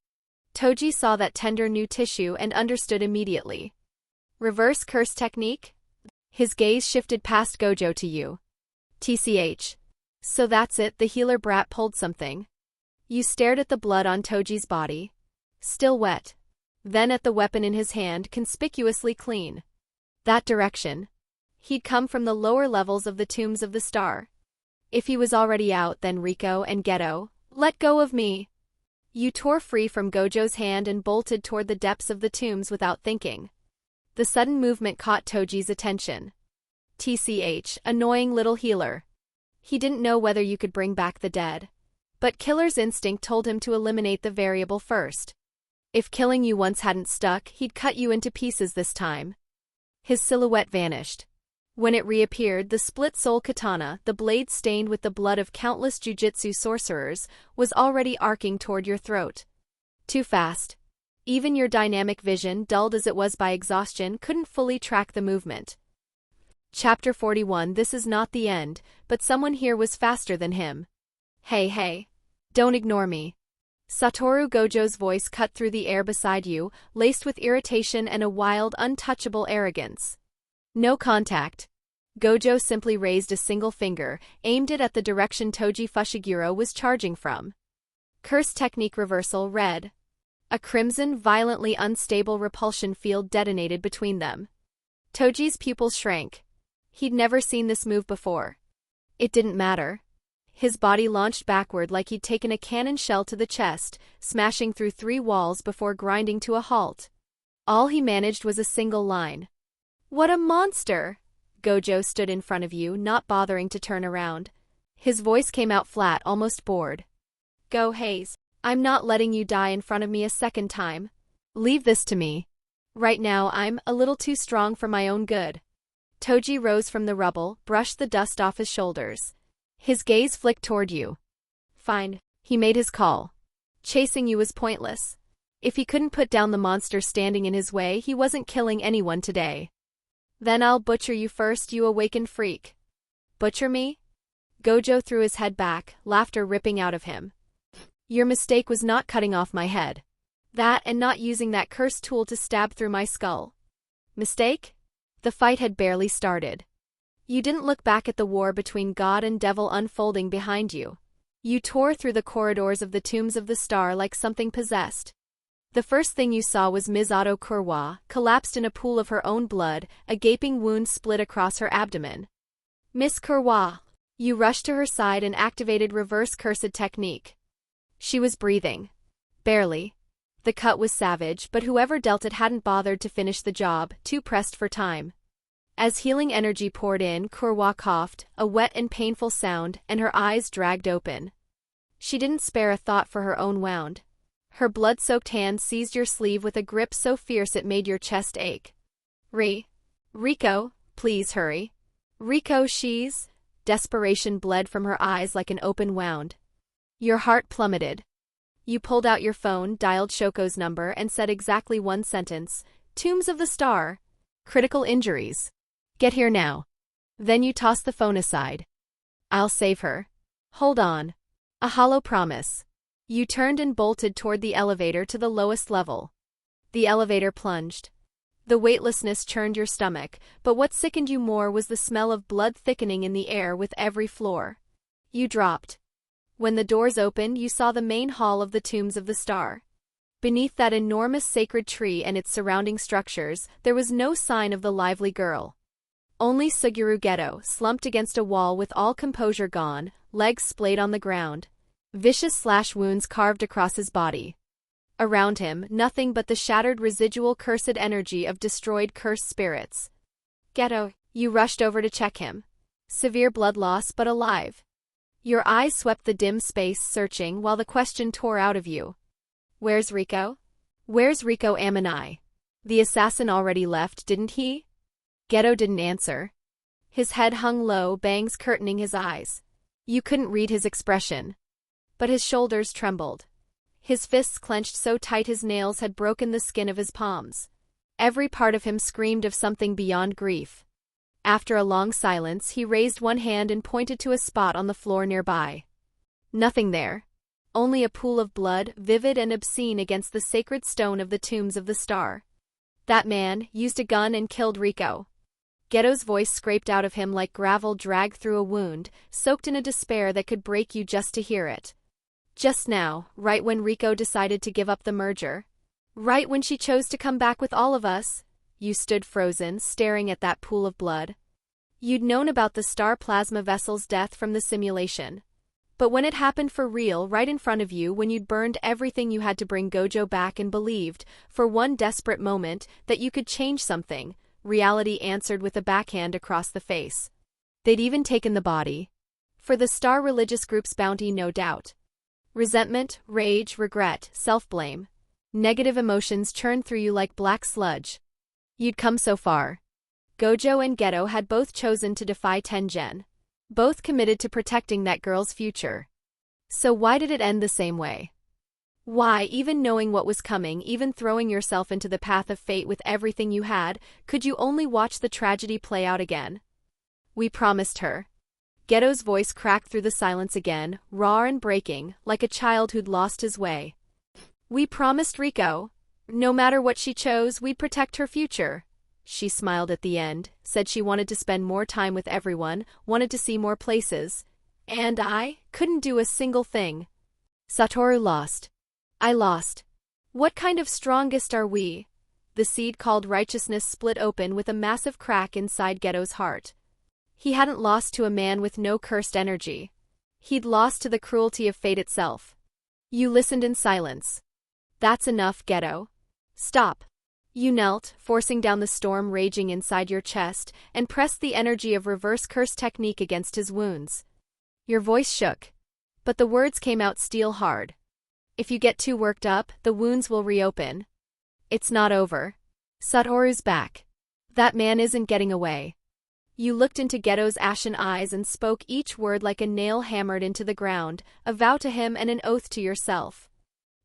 Toji saw that tender new tissue and understood immediately. Reverse curse technique? His gaze shifted past Gojo to you. TCH. So that's it, the healer brat pulled something. You stared at the blood on Toji's body. Still wet. Then at the weapon in his hand, conspicuously clean. That direction. He'd come from the lower levels of the Tombs of the Star. If he was already out, then Riko and Geto, let go of me. You tore free from Gojo's hand and bolted toward the depths of the tombs without thinking. The sudden movement caught Toji's attention. TCH, annoying little healer. He didn't know whether you could bring back the dead. But killer's instinct told him to eliminate the variable first. If killing you once hadn't stuck, he'd cut you into pieces this time. His silhouette vanished. When it reappeared, the split-soul katana, the blade stained with the blood of countless jujutsu sorcerers, was already arcing toward your throat. Too fast. Even your dynamic vision, dulled as it was by exhaustion, couldn't fully track the movement. Chapter 41. This is not the end, but someone here was faster than him. Hey. Don't ignore me. Satoru Gojo's voice cut through the air beside you, laced with irritation and a wild, untouchable arrogance. No contact. Gojo simply raised a single finger, aimed it at the direction Toji Fushiguro was charging from. Curse technique reversal red. A crimson, violently unstable repulsion field detonated between them. Toji's pupils shrank. He'd never seen this move before. It didn't matter. His body launched backward like he'd taken a cannon shell to the chest, smashing through 3 walls before grinding to a halt. All he managed was a single line. What a monster! Gojo stood in front of you, not bothering to turn around. His voice came out flat, almost bored. Go Haze. I'm not letting you die in front of me a second time. Leave this to me. Right now I'm a little too strong for my own good. Toji rose from the rubble, brushed the dust off his shoulders. His gaze flicked toward you. Fine. He made his call. Chasing you was pointless. If he couldn't put down the monster standing in his way, he wasn't killing anyone today. Then I'll butcher you first, you awakened freak. Butcher me? Gojo threw his head back, laughter ripping out of him. Your mistake was not cutting off my head. That and not using that cursed tool to stab through my skull. Mistake? The fight had barely started. You didn't look back at the war between God and devil unfolding behind you. You tore through the corridors of the Tombs of the Star like something possessed. The first thing you saw was Misato Kurwa, collapsed in a pool of her own blood, a gaping wound split across her abdomen. Miss Kurwa. You rushed to her side and activated reverse cursed technique. She was breathing. Barely. The cut was savage, but whoever dealt it hadn't bothered to finish the job, too pressed for time. As healing energy poured in, Kurwa coughed, a wet and painful sound, and her eyes dragged open. She didn't spare a thought for her own wound. Her blood-soaked hand seized your sleeve with a grip so fierce it made your chest ache. Riko, please hurry. Riko, she's... Desperation bled from her eyes like an open wound. Your heart plummeted. You pulled out your phone, dialed Shoko's number, and said exactly one sentence. Tombs of the Star. Critical injuries. Get here now. Then you tossed the phone aside. I'll save her. Hold on. A hollow promise. You turned and bolted toward the elevator to the lowest level. The elevator plunged. The weightlessness churned your stomach, but what sickened you more was the smell of blood thickening in the air with every floor. You dropped. When the doors opened, you saw the main hall of the Tombs of the Star. Beneath that enormous sacred tree and its surrounding structures, there was no sign of the lively girl. Only Suguru Geto, slumped against a wall with all composure gone, legs splayed on the ground. Vicious slash wounds carved across his body. Around him, nothing but the shattered residual cursed energy of destroyed cursed spirits. Geto, you rushed over to check him. Severe blood loss but alive. Your eyes swept the dim space searching while the question tore out of you. Where's Riko? Where's Riko Amanai? The assassin already left, didn't he? Geto didn't answer. His head hung low, bangs curtaining his eyes. You couldn't read his expression. But his shoulders trembled. His fists clenched so tight his nails had broken the skin of his palms. Every part of him screamed of something beyond grief. After a long silence, he raised one hand and pointed to a spot on the floor nearby. Nothing there. Only a pool of blood, vivid and obscene against the sacred stone of the Tombs of the Star. That man used a gun and killed Riko. Geto's voice scraped out of him like gravel dragged through a wound, soaked in a despair that could break you just to hear it. Just now, right when Rico decided to give up the merger. Right when she chose to come back with all of us. You stood frozen, staring at that pool of blood. You'd known about the star plasma vessel's death from the simulation. But when it happened for real, right in front of you, when you'd burned everything you had to bring Gojo back and believed, for one desperate moment, that you could change something, reality answered with a backhand across the face. They'd even taken the body. For the star religious group's bounty, no doubt. Resentment, rage, regret, self-blame. Negative emotions churned through you like black sludge. You'd come so far. Gojo and Geto had both chosen to defy Tengen. Both committed to protecting that girl's future. So why did it end the same way? Why, even knowing what was coming, even throwing yourself into the path of fate with everything you had, could you only watch the tragedy play out again? We promised her. Geto's voice cracked through the silence again, raw and breaking, like a child who'd lost his way. We promised Rico. No matter what she chose, we'd protect her future. She smiled at the end, said she wanted to spend more time with everyone, wanted to see more places. And I couldn't do a single thing. Satoru lost. I lost. What kind of strongest are we? The seed called righteousness split open with a massive crack inside Geto's heart. He hadn't lost to a man with no cursed energy. He'd lost to the cruelty of fate itself. You listened in silence. That's enough, Geto. Stop. You knelt, forcing down the storm raging inside your chest, and pressed the energy of reverse curse technique against his wounds. Your voice shook, but the words came out steel hard. If you get too worked up, the wounds will reopen. It's not over. Satoru's back. That man isn't getting away. You looked into Geto's ashen eyes and spoke each word like a nail hammered into the ground, a vow to him and an oath to yourself.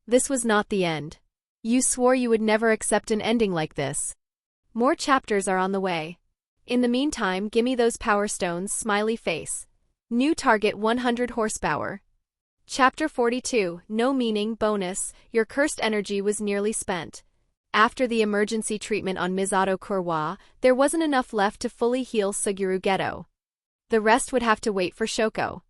This was not the end. You swore you would never accept an ending like this. More chapters are on the way. In the meantime, gimme those power stones, smiley face. New target 100 horsepower. Chapter 42, No Meaning, bonus, your cursed energy was nearly spent. After the emergency treatment on Misato Kurwa, there wasn't enough left to fully heal Suguru Geto. The rest would have to wait for Shoko.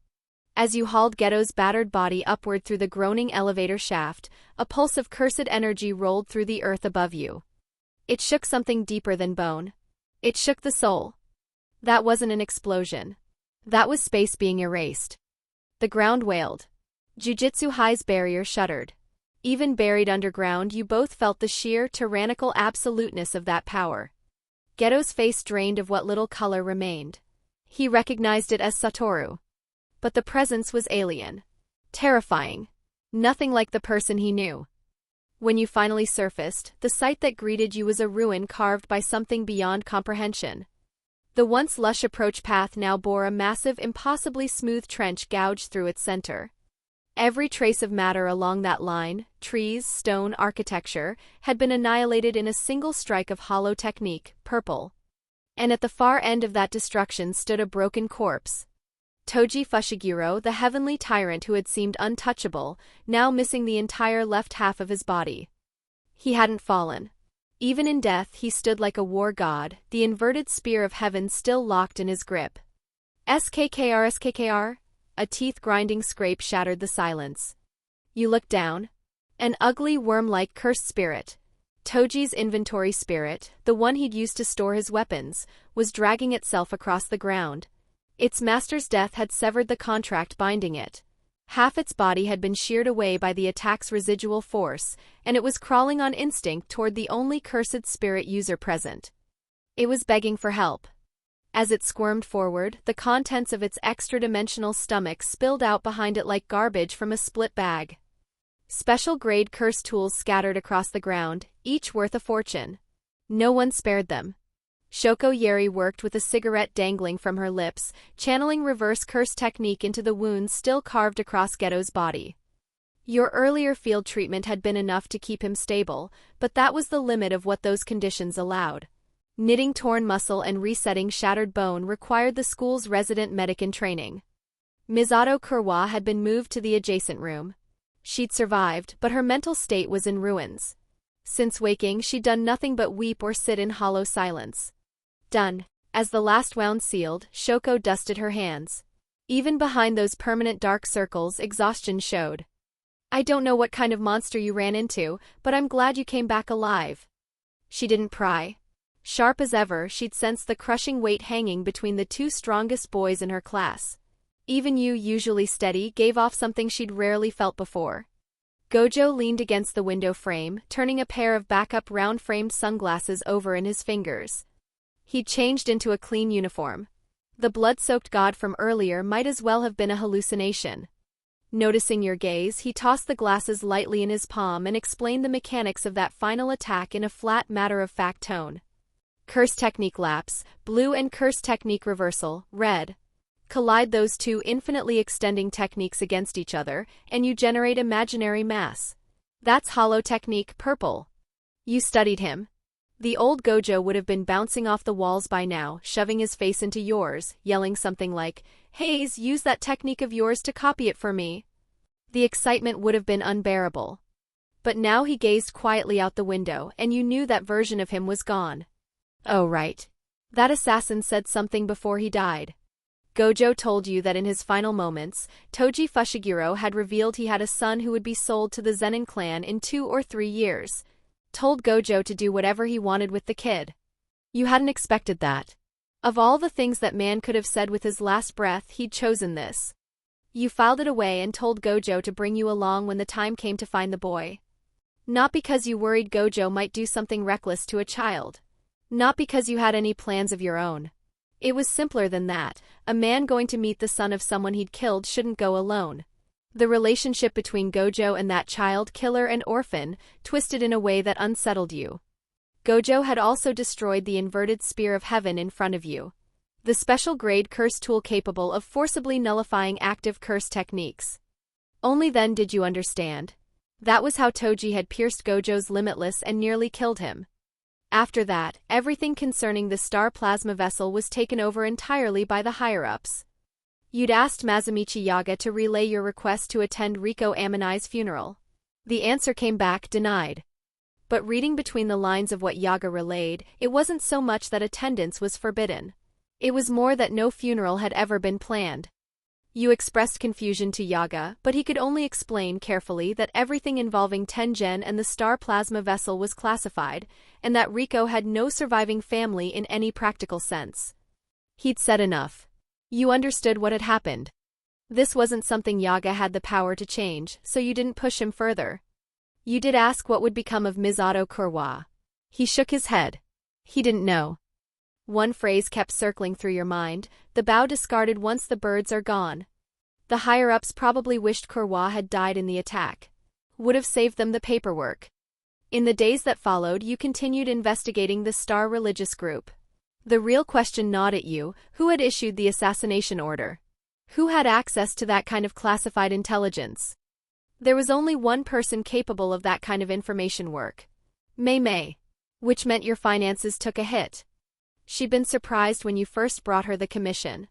As you hauled Geto's battered body upward through the groaning elevator shaft, a pulse of cursed energy rolled through the earth above you. It shook something deeper than bone. It shook the soul. That wasn't an explosion. That was space being erased. The ground wailed. Jujutsu High's barrier shuddered. Even buried underground, you both felt the sheer, tyrannical absoluteness of that power. Geto's face drained of what little color remained. He recognized it as Satoru. But the presence was alien. Terrifying. Nothing like the person he knew. When you finally surfaced, the sight that greeted you was a ruin carved by something beyond comprehension. The once lush approach path now bore a massive, impossibly smooth trench gouged through its center. Every trace of matter along that line, trees, stone, architecture, had been annihilated in a single strike of hollow technique, purple. And at the far end of that destruction stood a broken corpse. Toji Fushiguro, the heavenly tyrant who had seemed untouchable, now missing the entire left half of his body. He hadn't fallen. Even in death, he stood like a war god, the inverted spear of heaven still locked in his grip. SKKR. A teeth-grinding scrape shattered the silence. You looked down. An ugly, worm-like cursed spirit. Toji's inventory spirit, the one he'd used to store his weapons, was dragging itself across the ground. Its master's death had severed the contract binding it. Half its body had been sheared away by the attack's residual force, and it was crawling on instinct toward the only cursed spirit user present. It was begging for help. As it squirmed forward, the contents of its extra-dimensional stomach spilled out behind it like garbage from a split bag. Special-grade curse tools scattered across the ground, each worth a fortune. No one spared them. Shoko Yeri worked with a cigarette dangling from her lips, channeling reverse curse technique into the wounds still carved across Geto's body. Your earlier field treatment had been enough to keep him stable, but that was the limit of what those conditions allowed. Knitting torn muscle and resetting shattered bone required the school's resident medic in training. Misato Kurwa had been moved to the adjacent room. She'd survived, but her mental state was in ruins. Since waking, she'd done nothing but weep or sit in hollow silence. Done. As the last wound sealed, Shoko dusted her hands. Even behind those permanent dark circles, exhaustion showed. I don't know what kind of monster you ran into, but I'm glad you came back alive. She didn't pry. Sharp as ever, she'd sensed the crushing weight hanging between the two strongest boys in her class. Even you, usually steady, gave off something she'd rarely felt before. Gojo leaned against the window frame, turning a pair of backup round-framed sunglasses over in his fingers. He'd changed into a clean uniform. The blood-soaked god from earlier might as well have been a hallucination. Noticing your gaze, he tossed the glasses lightly in his palm and explained the mechanics of that final attack in a flat, matter-of-fact tone. Curse technique lapse, blue, and curse technique reversal, red. Collide those two infinitely extending techniques against each other, and you generate imaginary mass. That's hollow technique, purple. You studied him. The old Gojo would have been bouncing off the walls by now, shoving his face into yours, yelling something like, "Hayes, use that technique of yours to copy it for me." The excitement would have been unbearable. But now he gazed quietly out the window, and you knew that version of him was gone. Oh right. That assassin said something before he died. Gojo told you that in his final moments, Toji Fushiguro had revealed he had a son who would be sold to the Zenin clan in 2 or 3 years. Told Gojo to do whatever he wanted with the kid. You hadn't expected that. Of all the things that man could have said with his last breath, he'd chosen this. You filed it away and told Gojo to bring you along when the time came to find the boy. Not because you worried Gojo might do something reckless to a child. Not because you had any plans of your own. It was simpler than that. A man going to meet the son of someone he'd killed shouldn't go alone. The relationship between Gojo and that child, killer and orphan, twisted in a way that unsettled you. Gojo had also destroyed the inverted spear of heaven in front of you. The special grade curse tool capable of forcibly nullifying active curse techniques. Only then did you understand. That was how Toji had pierced Gojo's limitless and nearly killed him. After that, everything concerning the star plasma vessel was taken over entirely by the higher-ups. You'd asked Mazumichi Yaga to relay your request to attend Riko Aminai's funeral. The answer came back denied. But reading between the lines of what Yaga relayed, it wasn't so much that attendance was forbidden. It was more that no funeral had ever been planned. You expressed confusion to Yaga, but he could only explain carefully that everything involving Tengen and the star plasma vessel was classified, and that Riko had no surviving family in any practical sense. He'd said enough. You understood what had happened. This wasn't something Yaga had the power to change, so you didn't push him further. You did ask what would become of Misato Kurwa. He shook his head. He didn't know. One phrase kept circling through your mind, the bough discarded once the birds are gone. The higher-ups probably wished Kurwa had died in the attack. Would have saved them the paperwork. In the days that followed, you continued investigating the Star religious group. The real question gnawed at you: who had issued the assassination order? Who had access to that kind of classified intelligence? There was only one person capable of that kind of information work. Mei. Which meant your finances took a hit. She'd been surprised when you first brought her the commission.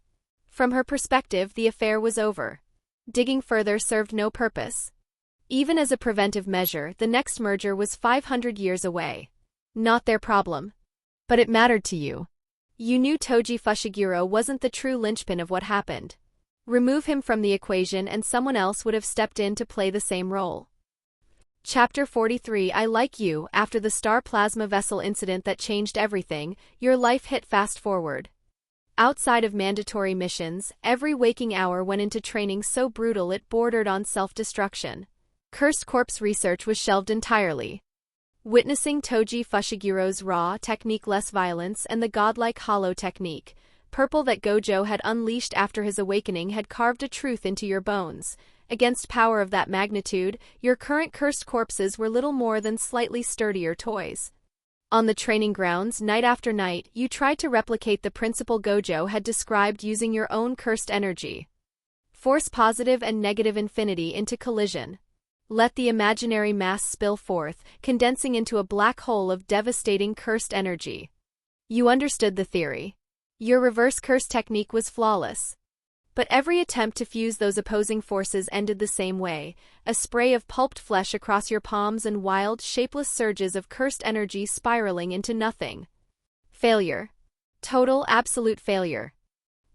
From her perspective, the affair was over. Digging further served no purpose. Even as a preventive measure, the next merger was 500 years away. Not their problem. But it mattered to you. You knew Toji Fushiguro wasn't the true linchpin of what happened. Remove him from the equation and someone else would have stepped in to play the same role. Chapter 43. I like you. After the star plasma vessel incident that changed everything, your life hit fast forward. Outside of mandatory missions, every waking hour went into training so brutal it bordered on self-destruction. Cursed corpse research was shelved entirely. Witnessing Toji Fushiguro's raw, technique-less violence and the godlike hollow technique, purple that Gojo had unleashed after his awakening had carved a truth into your bones. Against power of that magnitude, your current cursed corpses were little more than slightly sturdier toys. On the training grounds, night after night, you tried to replicate the principle Gojo had described using your own cursed energy. Force positive and negative infinity into collision. Let the imaginary mass spill forth, condensing into a black hole of devastating cursed energy. You understood the theory. Your reverse curse technique was flawless. But every attempt to fuse those opposing forces ended the same way, a spray of pulped flesh across your palms and wild, shapeless surges of cursed energy spiraling into nothing. Failure. Total, absolute failure.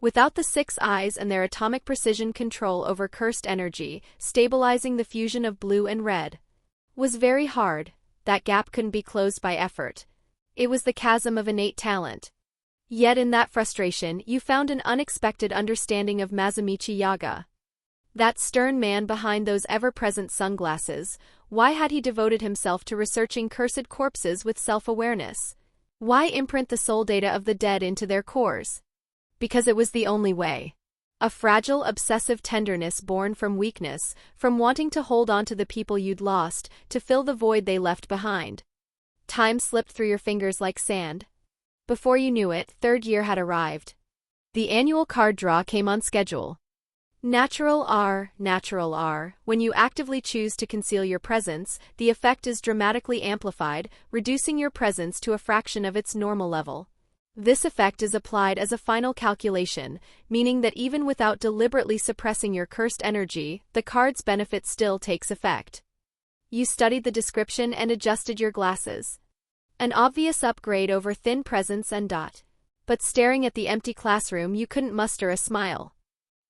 Without the 6 eyes and their atomic precision control over cursed energy, stabilizing the fusion of blue and red was very hard. That gap couldn't be closed by effort. It was the chasm of innate talent. Yet in that frustration, you found an unexpected understanding of Mazumichi Yaga. That stern man behind those ever-present sunglasses. Why had he devoted himself to researching cursed corpses with self-awareness? Why imprint the soul data of the dead into their cores? Because it was the only way. A fragile, obsessive tenderness born from weakness, from wanting to hold on to the people you'd lost, to fill the void they left behind. Time slipped through your fingers like sand. Before you knew it, 3rd year had arrived. The annual card draw came on schedule. Natural R. When you actively choose to conceal your presence, the effect is dramatically amplified, reducing your presence to a fraction of its normal level. This effect is applied as a final calculation, meaning that even without deliberately suppressing your cursed energy, the card's benefit still takes effect. You studied the description and adjusted your glasses. An obvious upgrade over thin presence and dot. But staring at the empty classroom, you couldn't muster a smile.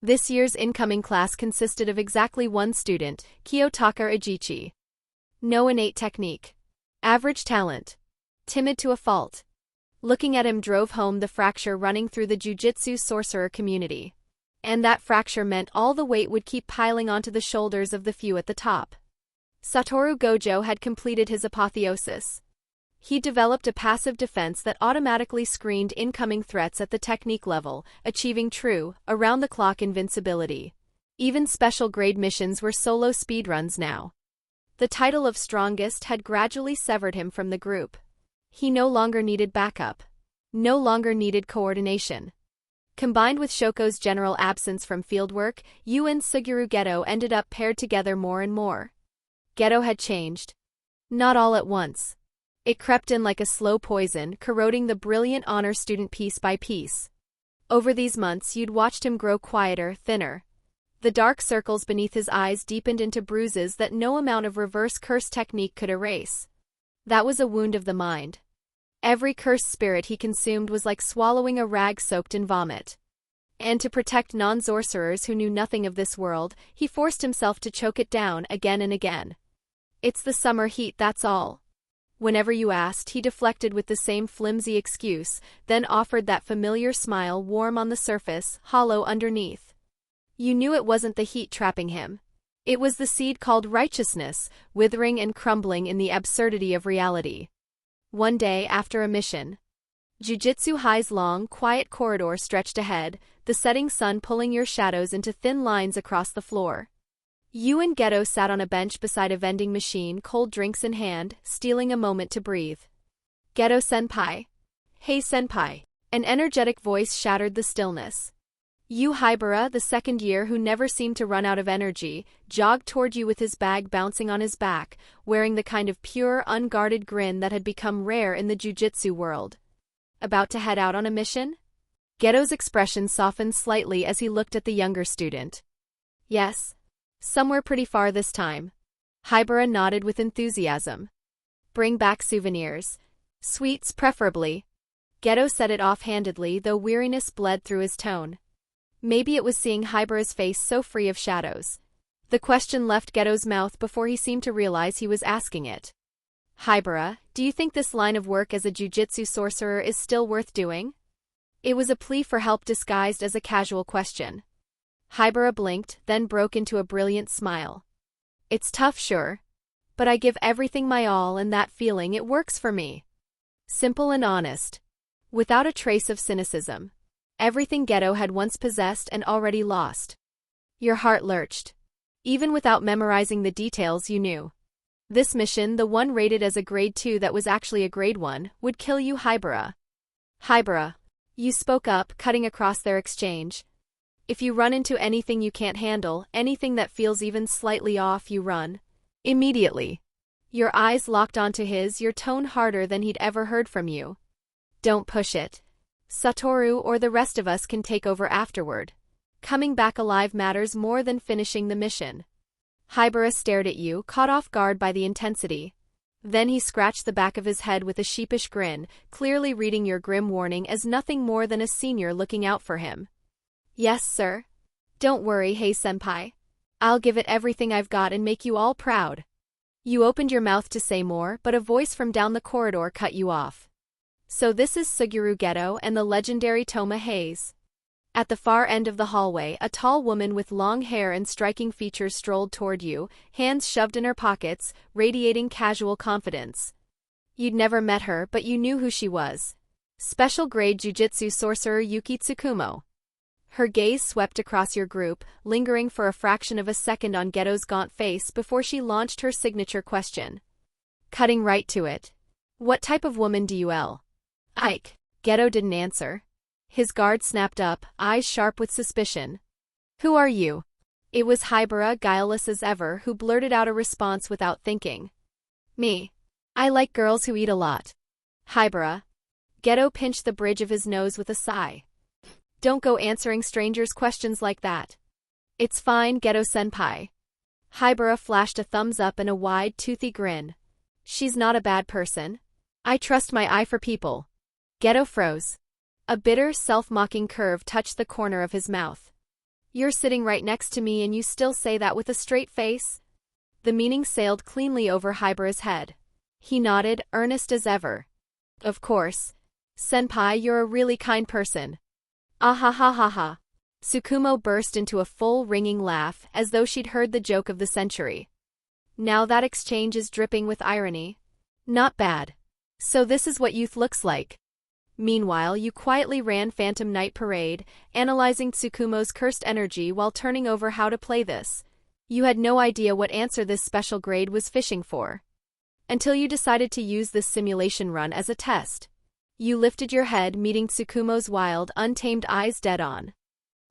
This year's incoming class consisted of exactly 1 student, Kiyotaka Ijichi. No innate technique. Average talent. Timid to a fault. Looking at him drove home the fracture running through the Jujutsu sorcerer community. And that fracture meant all the weight would keep piling onto the shoulders of the few at the top. Satoru Gojo had completed his apotheosis. He developed a passive defense that automatically screened incoming threats at the technique level, achieving true, around-the-clock invincibility. Even special grade missions were solo speedruns now. The title of strongest had gradually severed him from the group. He no longer needed backup. No longer needed coordination. Combined with Shoko's general absence from fieldwork, Yu and Suguru Geto ended up paired together more and more. Geto had changed. Not all at once. It crept in like a slow poison, corroding the brilliant honor student piece by piece. Over these months you'd watched him grow quieter, thinner. The dark circles beneath his eyes deepened into bruises that no amount of reverse curse technique could erase. That was a wound of the mind. Every cursed spirit he consumed was like swallowing a rag soaked in vomit. And to protect non-sorcerers who knew nothing of this world, he forced himself to choke it down again and again. It's the summer heat, that's all. Whenever you asked, he deflected with the same flimsy excuse, then offered that familiar smile, warm on the surface, hollow underneath. You knew it wasn't the heat trapping him. It was the seed called righteousness, withering and crumbling in the absurdity of reality. One day after a mission. Jujutsu High's long, quiet corridor stretched ahead, the setting sun pulling your shadows into thin lines across the floor. You and Geto sat on a bench beside a vending machine, cold drinks in hand, stealing a moment to breathe. Geto-senpai. Hey senpai. An energetic voice shattered the stillness. Yu Haibara, the 2nd year who never seemed to run out of energy, jogged toward you with his bag bouncing on his back, wearing the kind of pure, unguarded grin that had become rare in the jujutsu world. About to head out on a mission? Geto's expression softened slightly as he looked at the younger student. Yes. Somewhere pretty far this time. Haibara nodded with enthusiasm. Bring back souvenirs. Sweets, preferably. Geto said it offhandedly, though weariness bled through his tone. Maybe it was seeing Haibara's face so free of shadows. The question left Geto's mouth before he seemed to realize he was asking it. Haibara, do you think this line of work as a jujutsu sorcerer is still worth doing? It was a plea for help disguised as a casual question. Haibara blinked, then broke into a brilliant smile. It's tough, sure. But I give everything my all, and that feeling, it works for me. Simple and honest. Without a trace of cynicism. Everything Geto had once possessed and already lost. Your heart lurched. Even without memorizing the details, you knew. This mission, the one rated as a grade 2 that was actually a grade 1, would kill you, Haibara. Haibara. You spoke up, cutting across their exchange. If you run into anything you can't handle, anything that feels even slightly off, you run. Immediately. Your eyes locked onto his, your tone harder than he'd ever heard from you. Don't push it. Satoru or the rest of us can take over afterward. Coming back alive matters more than finishing the mission. Haibara stared at you, caught off guard by the intensity. Then he scratched the back of his head with a sheepish grin, clearly reading your grim warning as nothing more than a senior looking out for him. Yes, sir. Don't worry, Hei-senpai. I'll give it everything I've got and make you all proud. You opened your mouth to say more, but a voice from down the corridor cut you off. So this is Suguru Geto and the legendary Touma Hayase. At the far end of the hallway, a tall woman with long hair and striking features strolled toward you, hands shoved in her pockets, radiating casual confidence. You'd never met her, but you knew who she was. Special grade Jujutsu sorcerer Yuki Tsukumo. Her gaze swept across your group, lingering for a fraction of a second on Geto's gaunt face before she launched her signature question. Cutting right to it. What type of woman do you L? Ike. Geto didn't answer. His guard snapped up, eyes sharp with suspicion. Who are you? It was Hibara, guileless as ever, who blurted out a response without thinking. Me. I like girls who eat a lot. Hibara. Geto pinched the bridge of his nose with a sigh. Don't go answering strangers' questions like that. It's fine, Geto-senpai. Hibara flashed a thumbs up and a wide, toothy grin. She's not a bad person. I trust my eye for people. Geto froze. A bitter, self-mocking curve touched the corner of his mouth. You're sitting right next to me and you still say that with a straight face? The meaning sailed cleanly over Hibara's head. He nodded, earnest as ever. Of course. Senpai, you're a really kind person. Ah ha ha ha ha. Tsukumo burst into a full, ringing laugh, as though she'd heard the joke of the century. Now that exchange is dripping with irony. Not bad. So this is what youth looks like. Meanwhile, you quietly ran Phantom Night Parade, analyzing Tsukumo's cursed energy while turning over how to play this. You had no idea what answer this special grade was fishing for. Until you decided to use this simulation run as a test. You lifted your head, meeting Tsukumo's wild, untamed eyes dead on.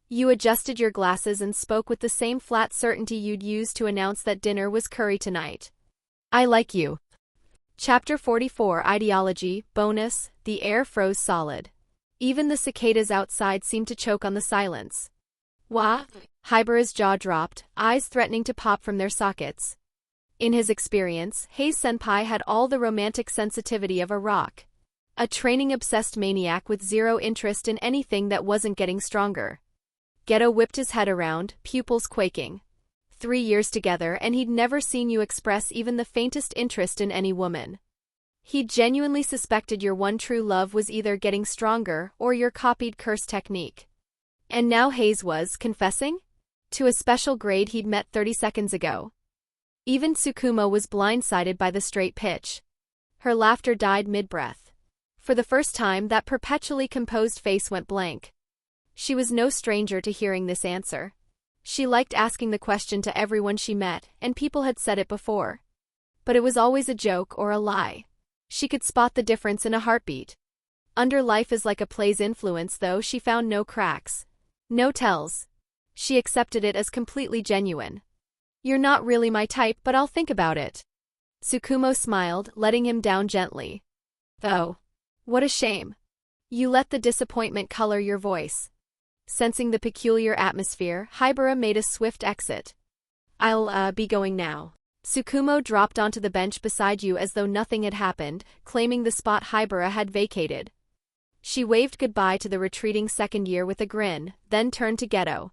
You adjusted your glasses and spoke with the same flat certainty you'd use to announce that dinner was curry tonight. I like you. Chapter 44 Ideology, Bonus. The air froze solid. Even the cicadas outside seemed to choke on the silence. Wah? Hibara's jaw dropped, eyes threatening to pop from their sockets. In his experience, Hei-senpai had all the romantic sensitivity of a rock. A training-obsessed maniac with zero interest in anything that wasn't getting stronger. Geto whipped his head around, pupils quaking. 3 years together and he'd never seen you express even the faintest interest in any woman. He genuinely suspected your one true love was either getting stronger or your copied curse technique. And now Hayes was confessing? To a special grade he'd met 30 seconds ago. Even Tsukumo was blindsided by the straight pitch. Her laughter died mid-breath. For the first time, that perpetually composed face went blank. She was no stranger to hearing this answer. She liked asking the question to everyone she met, and people had said it before. But it was always a joke or a lie. She could spot the difference in a heartbeat. Under Life is Like a Play's influence, though, she found no cracks. No tells. She accepted it as completely genuine. You're not really my type, but I'll think about it. Tsukumo smiled, letting him down gently. Oh. What a shame. You let the disappointment color your voice. Sensing the peculiar atmosphere, Hibara made a swift exit. I'll be going now. Tsukumo dropped onto the bench beside you as though nothing had happened, claiming the spot Hibara had vacated. She waved goodbye to the retreating second year with a grin, then turned to Geto.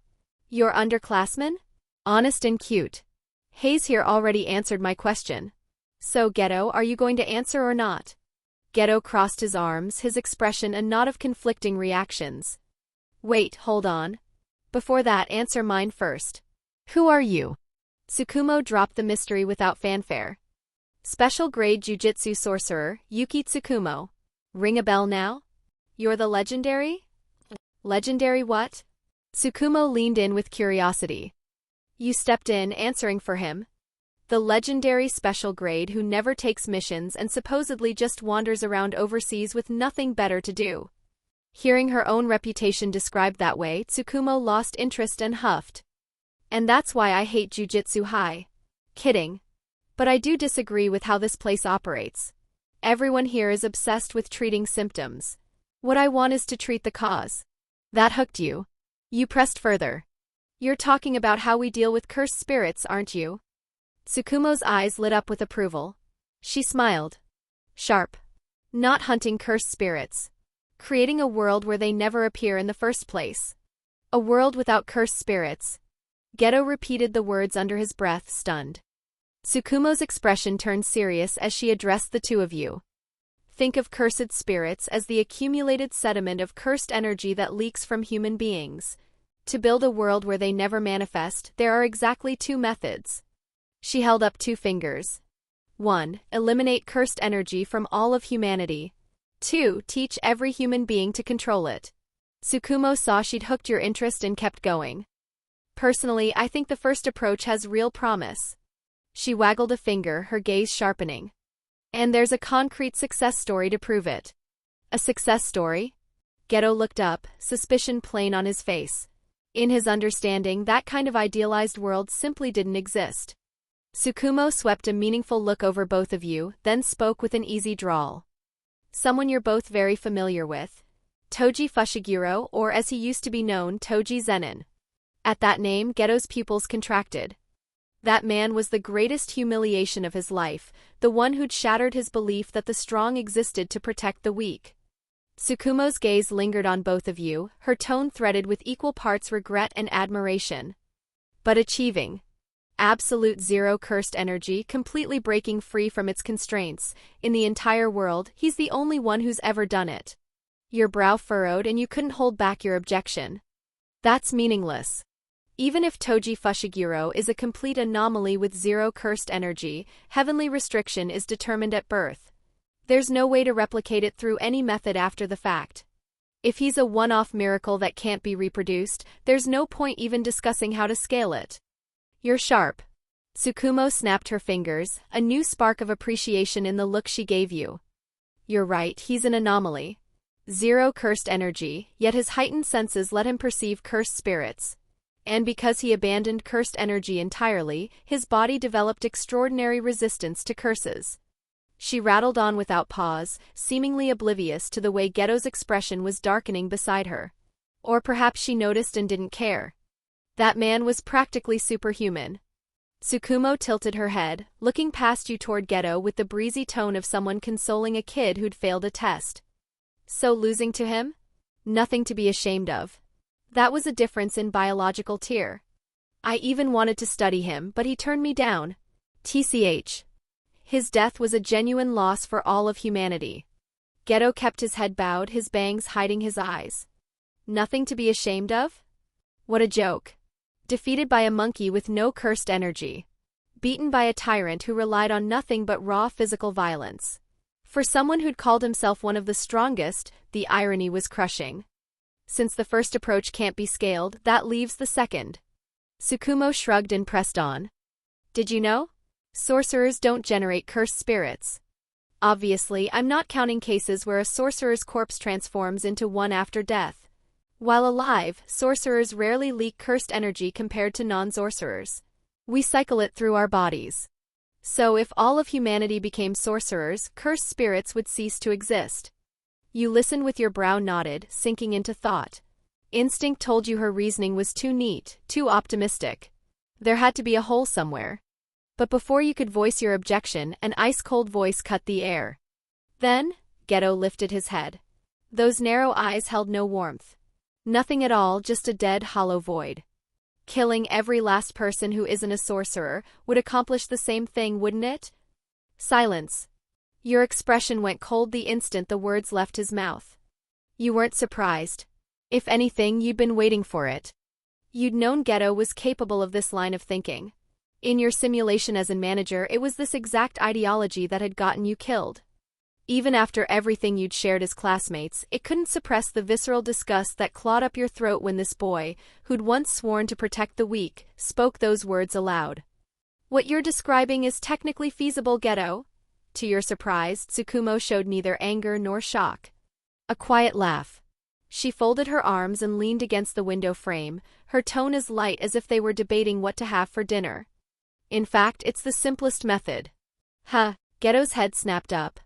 Your underclassman? Honest and cute. Hayes here already answered my question. So, Geto, are you going to answer or not? Geto crossed his arms, his expression a knot of conflicting reactions. Wait, hold on. Before that, answer mine first. Who are you? Tsukumo dropped the mystery without fanfare. Special grade Jujutsu sorcerer, Yuki Tsukumo. Ring a bell now? You're the legendary? Legendary what? Tsukumo leaned in with curiosity. You stepped in, answering for him. The legendary special grade who never takes missions and supposedly just wanders around overseas with nothing better to do. Hearing her own reputation described that way, Tsukumo lost interest and huffed. And that's why I hate Jujutsu High. Kidding. But I do disagree with how this place operates. Everyone here is obsessed with treating symptoms. What I want is to treat the cause. That hooked you. You pressed further. You're talking about how we deal with cursed spirits, aren't you? Tsukumo's eyes lit up with approval. She smiled. Sharp. Not hunting cursed spirits. Creating a world where they never appear in the first place. A world without cursed spirits. Geto repeated the words under his breath, stunned. Tsukumo's expression turned serious as she addressed the two of you. Think of cursed spirits as the accumulated sediment of cursed energy that leaks from human beings. To build a world where they never manifest, there are exactly two methods. She held up 2 fingers. 1. Eliminate cursed energy from all of humanity. 2. Teach every human being to control it. Tsukumo saw she'd hooked your interest and kept going. Personally, I think the first approach has real promise. She waggled a finger, her gaze sharpening. And there's a concrete success story to prove it. A success story? Geto looked up, suspicion plain on his face. In his understanding, that kind of idealized world simply didn't exist. Tsukumo swept a meaningful look over both of you, then spoke with an easy drawl. Someone you're both very familiar with. Toji Fushiguro, or as he used to be known, Toji Zenin. At that name, Geto's pupils contracted. That man was the greatest humiliation of his life, the one who'd shattered his belief that the strong existed to protect the weak. Tsukumo's gaze lingered on both of you, her tone threaded with equal parts regret and admiration. But achieving absolute zero cursed energy, completely breaking free from its constraints, in the entire world, he's the only one who's ever done it. Your brow furrowed and you couldn't hold back your objection. That's meaningless. Even if Toji Fushiguro is a complete anomaly with zero cursed energy, heavenly restriction is determined at birth. There's no way to replicate it through any method after the fact. If he's a one-off miracle that can't be reproduced, there's no point even discussing how to scale it. You're sharp. Tsukumo snapped her fingers, a new spark of appreciation in the look she gave you. You're right, he's an anomaly. Zero cursed energy, yet his heightened senses let him perceive cursed spirits. And because he abandoned cursed energy entirely, his body developed extraordinary resistance to curses. She rattled on without pause, seemingly oblivious to the way Geto's expression was darkening beside her. Or perhaps she noticed and didn't care. That man was practically superhuman. Tsukumo tilted her head, looking past you toward Geto with the breezy tone of someone consoling a kid who'd failed a test. So losing to him? Nothing to be ashamed of. That was a difference in biological tier. I even wanted to study him, but he turned me down. TCH. His death was a genuine loss for all of humanity. Geto kept his head bowed, his bangs hiding his eyes. Nothing to be ashamed of? What a joke. Defeated by a monkey with no cursed energy. Beaten by a tyrant who relied on nothing but raw physical violence. For someone who'd called himself one of the strongest, the irony was crushing. Since the first approach can't be scaled, that leaves the second. Tsukumo shrugged and pressed on. Did you know? Sorcerers don't generate cursed spirits. Obviously, I'm not counting cases where a sorcerer's corpse transforms into one after death. While alive, sorcerers rarely leak cursed energy compared to non-sorcerers. We cycle it through our bodies. So if all of humanity became sorcerers, cursed spirits would cease to exist. You listened with your brow knotted, sinking into thought. Instinct told you her reasoning was too neat, too optimistic. There had to be a hole somewhere. But before you could voice your objection, an ice-cold voice cut the air. Then, Geto lifted his head. Those narrow eyes held no warmth. Nothing at all, just a dead, hollow void. Killing every last person who isn't a sorcerer would accomplish the same thing, wouldn't it? Silence. Your expression went cold the instant the words left his mouth. You weren't surprised. If anything, you'd been waiting for it. You'd known Geto was capable of this line of thinking. In your simulation as a manager, it was this exact ideology that had gotten you killed. Even after everything you'd shared as classmates, it couldn't suppress the visceral disgust that clawed up your throat when this boy, who'd once sworn to protect the weak, spoke those words aloud. What you're describing is technically feasible, Geto. To your surprise, Tsukumo showed neither anger nor shock. A quiet laugh. She folded her arms and leaned against the window frame, her tone as light as if they were debating what to have for dinner. In fact, it's the simplest method. Huh, Geto's head snapped up.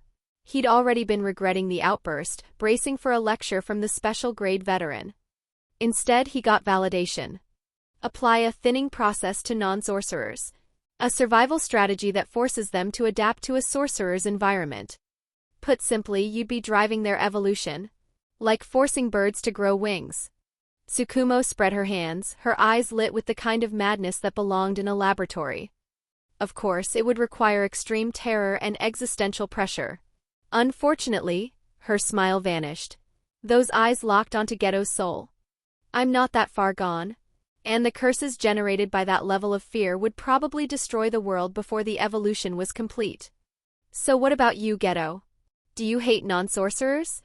He'd already been regretting the outburst, bracing for a lecture from the special grade veteran. Instead, he got validation. Apply a thinning process to non-sorcerers. A survival strategy that forces them to adapt to a sorcerer's environment. Put simply, you'd be driving their evolution. Like forcing birds to grow wings. Tsukumo spread her hands, her eyes lit with the kind of madness that belonged in a laboratory. Of course, it would require extreme terror and existential pressure. Unfortunately, her smile vanished. Those eyes locked onto Geto's soul. I'm not that far gone. And the curses generated by that level of fear would probably destroy the world before the evolution was complete. So what about you, Geto? Do you hate non-sorcerers?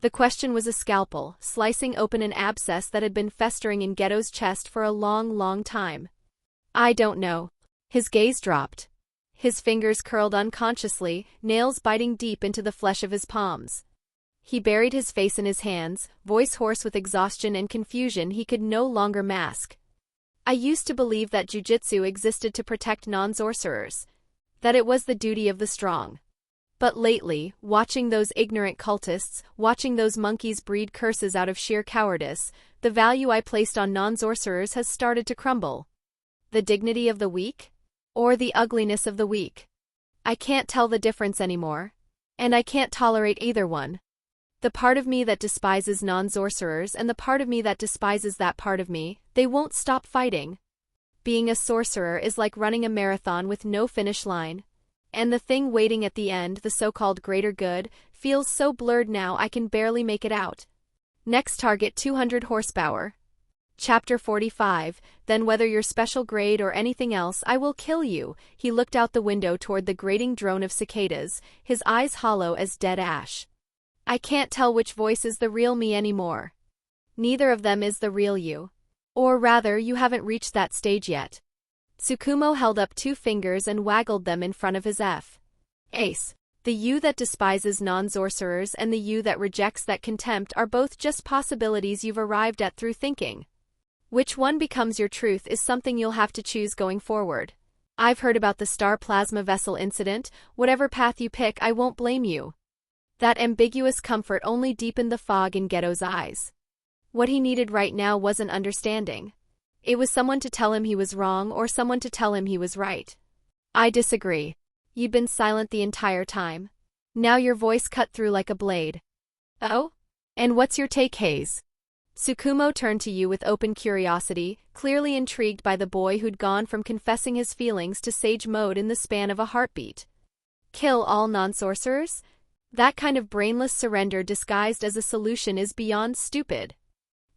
The question was a scalpel, slicing open an abscess that had been festering in Geto's chest for a long, long time. I don't know. His gaze dropped. His fingers curled unconsciously, nails biting deep into the flesh of his palms. He buried his face in his hands, voice hoarse with exhaustion and confusion he could no longer mask. I used to believe that jujutsu existed to protect non-sorcerers. That it was the duty of the strong. But lately, watching those ignorant cultists, watching those monkeys breed curses out of sheer cowardice, the value I placed on non-sorcerers has started to crumble. The dignity of the weak? Or the ugliness of the weak? I can't tell the difference anymore. And I can't tolerate either one. The part of me that despises non-sorcerers and the part of me that despises that part of me, they won't stop fighting. Being a sorcerer is like running a marathon with no finish line. And the thing waiting at the end, the so-called greater good, feels so blurred now I can barely make it out. Next target 200 horsepower. Chapter 45, then whether you're special grade or anything else, I will kill you. He looked out the window toward the grating drone of cicadas, his eyes hollow as dead ash. I can't tell which voice is the real me anymore. Neither of them is the real you. Or rather, you haven't reached that stage yet. Tsukumo held up 2 fingers and waggled them in front of his face. The you that despises non-sorcerers and the you that rejects that contempt are both just possibilities you've arrived at through thinking. Which one becomes your truth is something you'll have to choose going forward. I've heard about the star plasma vessel incident. Whatever path you pick, I won't blame you. That ambiguous comfort only deepened the fog in Geto's eyes. What he needed right now wasn't understanding. It was someone to tell him he was wrong or someone to tell him he was right. I disagree. You've been silent the entire time. Now your voice cut through like a blade. Oh? And what's your take, Hayes? Tsukumo turned to you with open curiosity, clearly intrigued by the boy who'd gone from confessing his feelings to sage mode in the span of a heartbeat. Kill all non-sorcerers? That kind of brainless surrender disguised as a solution is beyond stupid.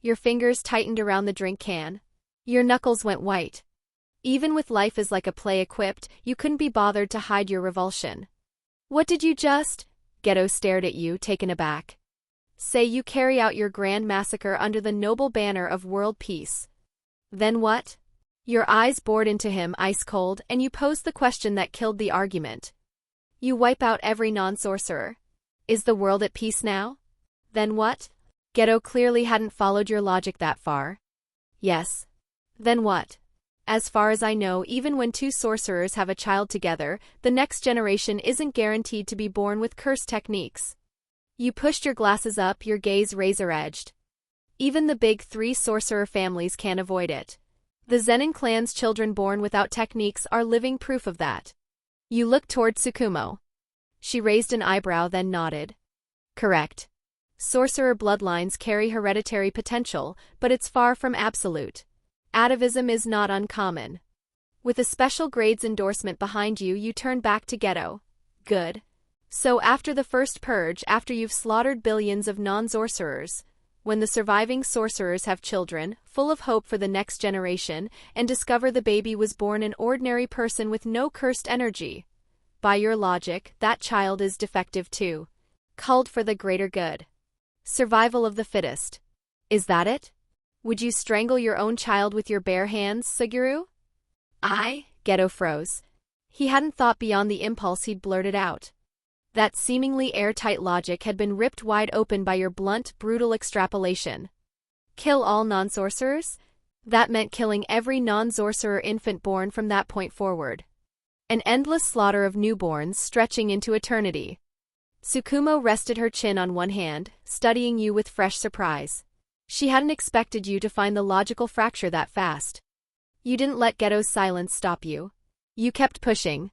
Your fingers tightened around the drink can. Your knuckles went white. Even with life as like a play equipped, you couldn't be bothered to hide your revulsion. What did you just? Geto stared at you, taken aback. Say you carry out your grand massacre under the noble banner of world peace. Then what? Your eyes bored into him ice cold, and you posed the question that killed the argument. You wipe out every non-sorcerer. Is the world at peace now? Then what? Geto clearly hadn't followed your logic that far. Yes. Then what? As far as I know, even when 2 sorcerers have a child together, the next generation isn't guaranteed to be born with curse techniques. You pushed your glasses up, your gaze razor-edged. Even the big 3 sorcerer families can't avoid it. The Zenin clan's children born without techniques are living proof of that. You looked toward Tsukumo. She raised an eyebrow then nodded. Correct. Sorcerer bloodlines carry hereditary potential, but it's far from absolute. Atavism is not uncommon. With a special grades endorsement behind you, you turn back to Geto. Good. So after the first purge, after you've slaughtered billions of non-sorcerers, when the surviving sorcerers have children, full of hope for the next generation, and discover the baby was born an ordinary person with no cursed energy, by your logic, that child is defective too. Culled for the greater good. Survival of the fittest. Is that it? Would you strangle your own child with your bare hands, Suguru? Geto froze. He hadn't thought beyond the impulse he'd blurted out. That seemingly airtight logic had been ripped wide open by your blunt, brutal extrapolation. Kill all non-sorcerers? That meant killing every non-sorcerer infant born from that point forward. An endless slaughter of newborns stretching into eternity. Tsukumo rested her chin on one hand, studying you with fresh surprise. She hadn't expected you to find the logical fracture that fast. You didn't let Geto's silence stop you. You kept pushing.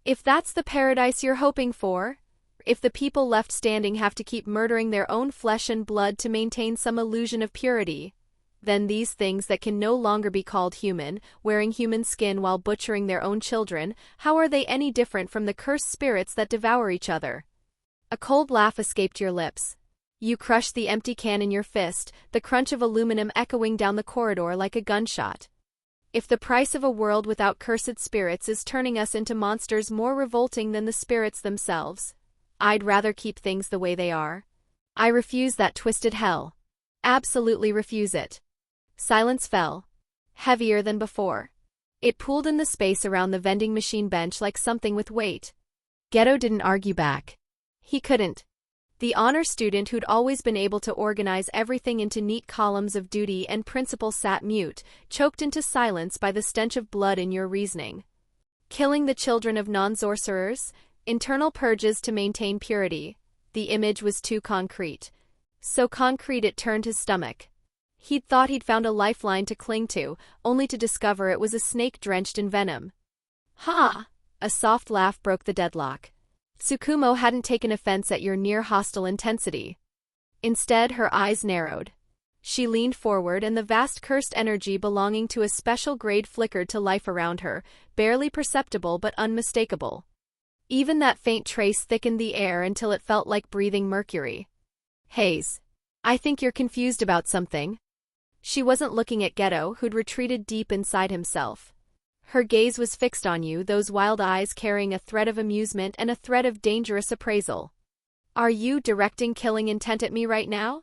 If that's the paradise you're hoping for, if the people left standing have to keep murdering their own flesh and blood to maintain some illusion of purity, then these things that can no longer be called human, wearing human skin while butchering their own children, how are they any different from the cursed spirits that devour each other? A cold laugh escaped your lips. You crushed the empty can in your fist, the crunch of aluminum echoing down the corridor like a gunshot. If the price of a world without cursed spirits is turning us into monsters more revolting than the spirits themselves, I'd rather keep things the way they are. I refuse that twisted hell. Absolutely refuse it. Silence fell, heavier than before. It pooled in the space around the vending machine bench like something with weight. Geto didn't argue back. He couldn't. The honor student who'd always been able to organize everything into neat columns of duty and principle sat mute, choked into silence by the stench of blood in your reasoning. Killing the children of non-sorcerers, internal purges to maintain purity. The image was too concrete. So concrete it turned his stomach. He'd thought he'd found a lifeline to cling to, only to discover it was a snake drenched in venom. Ha! A soft laugh broke the deadlock. Tsukumo hadn't taken offense at your near-hostile intensity. Instead, her eyes narrowed. She leaned forward and the vast cursed energy belonging to a special grade flickered to life around her, barely perceptible but unmistakable. Even that faint trace thickened the air until it felt like breathing mercury. Haze. I think you're confused about something. She wasn't looking at Geto, who'd retreated deep inside himself. Her gaze was fixed on you, those wild eyes carrying a thread of amusement and a thread of dangerous appraisal. Are you directing killing intent at me right now?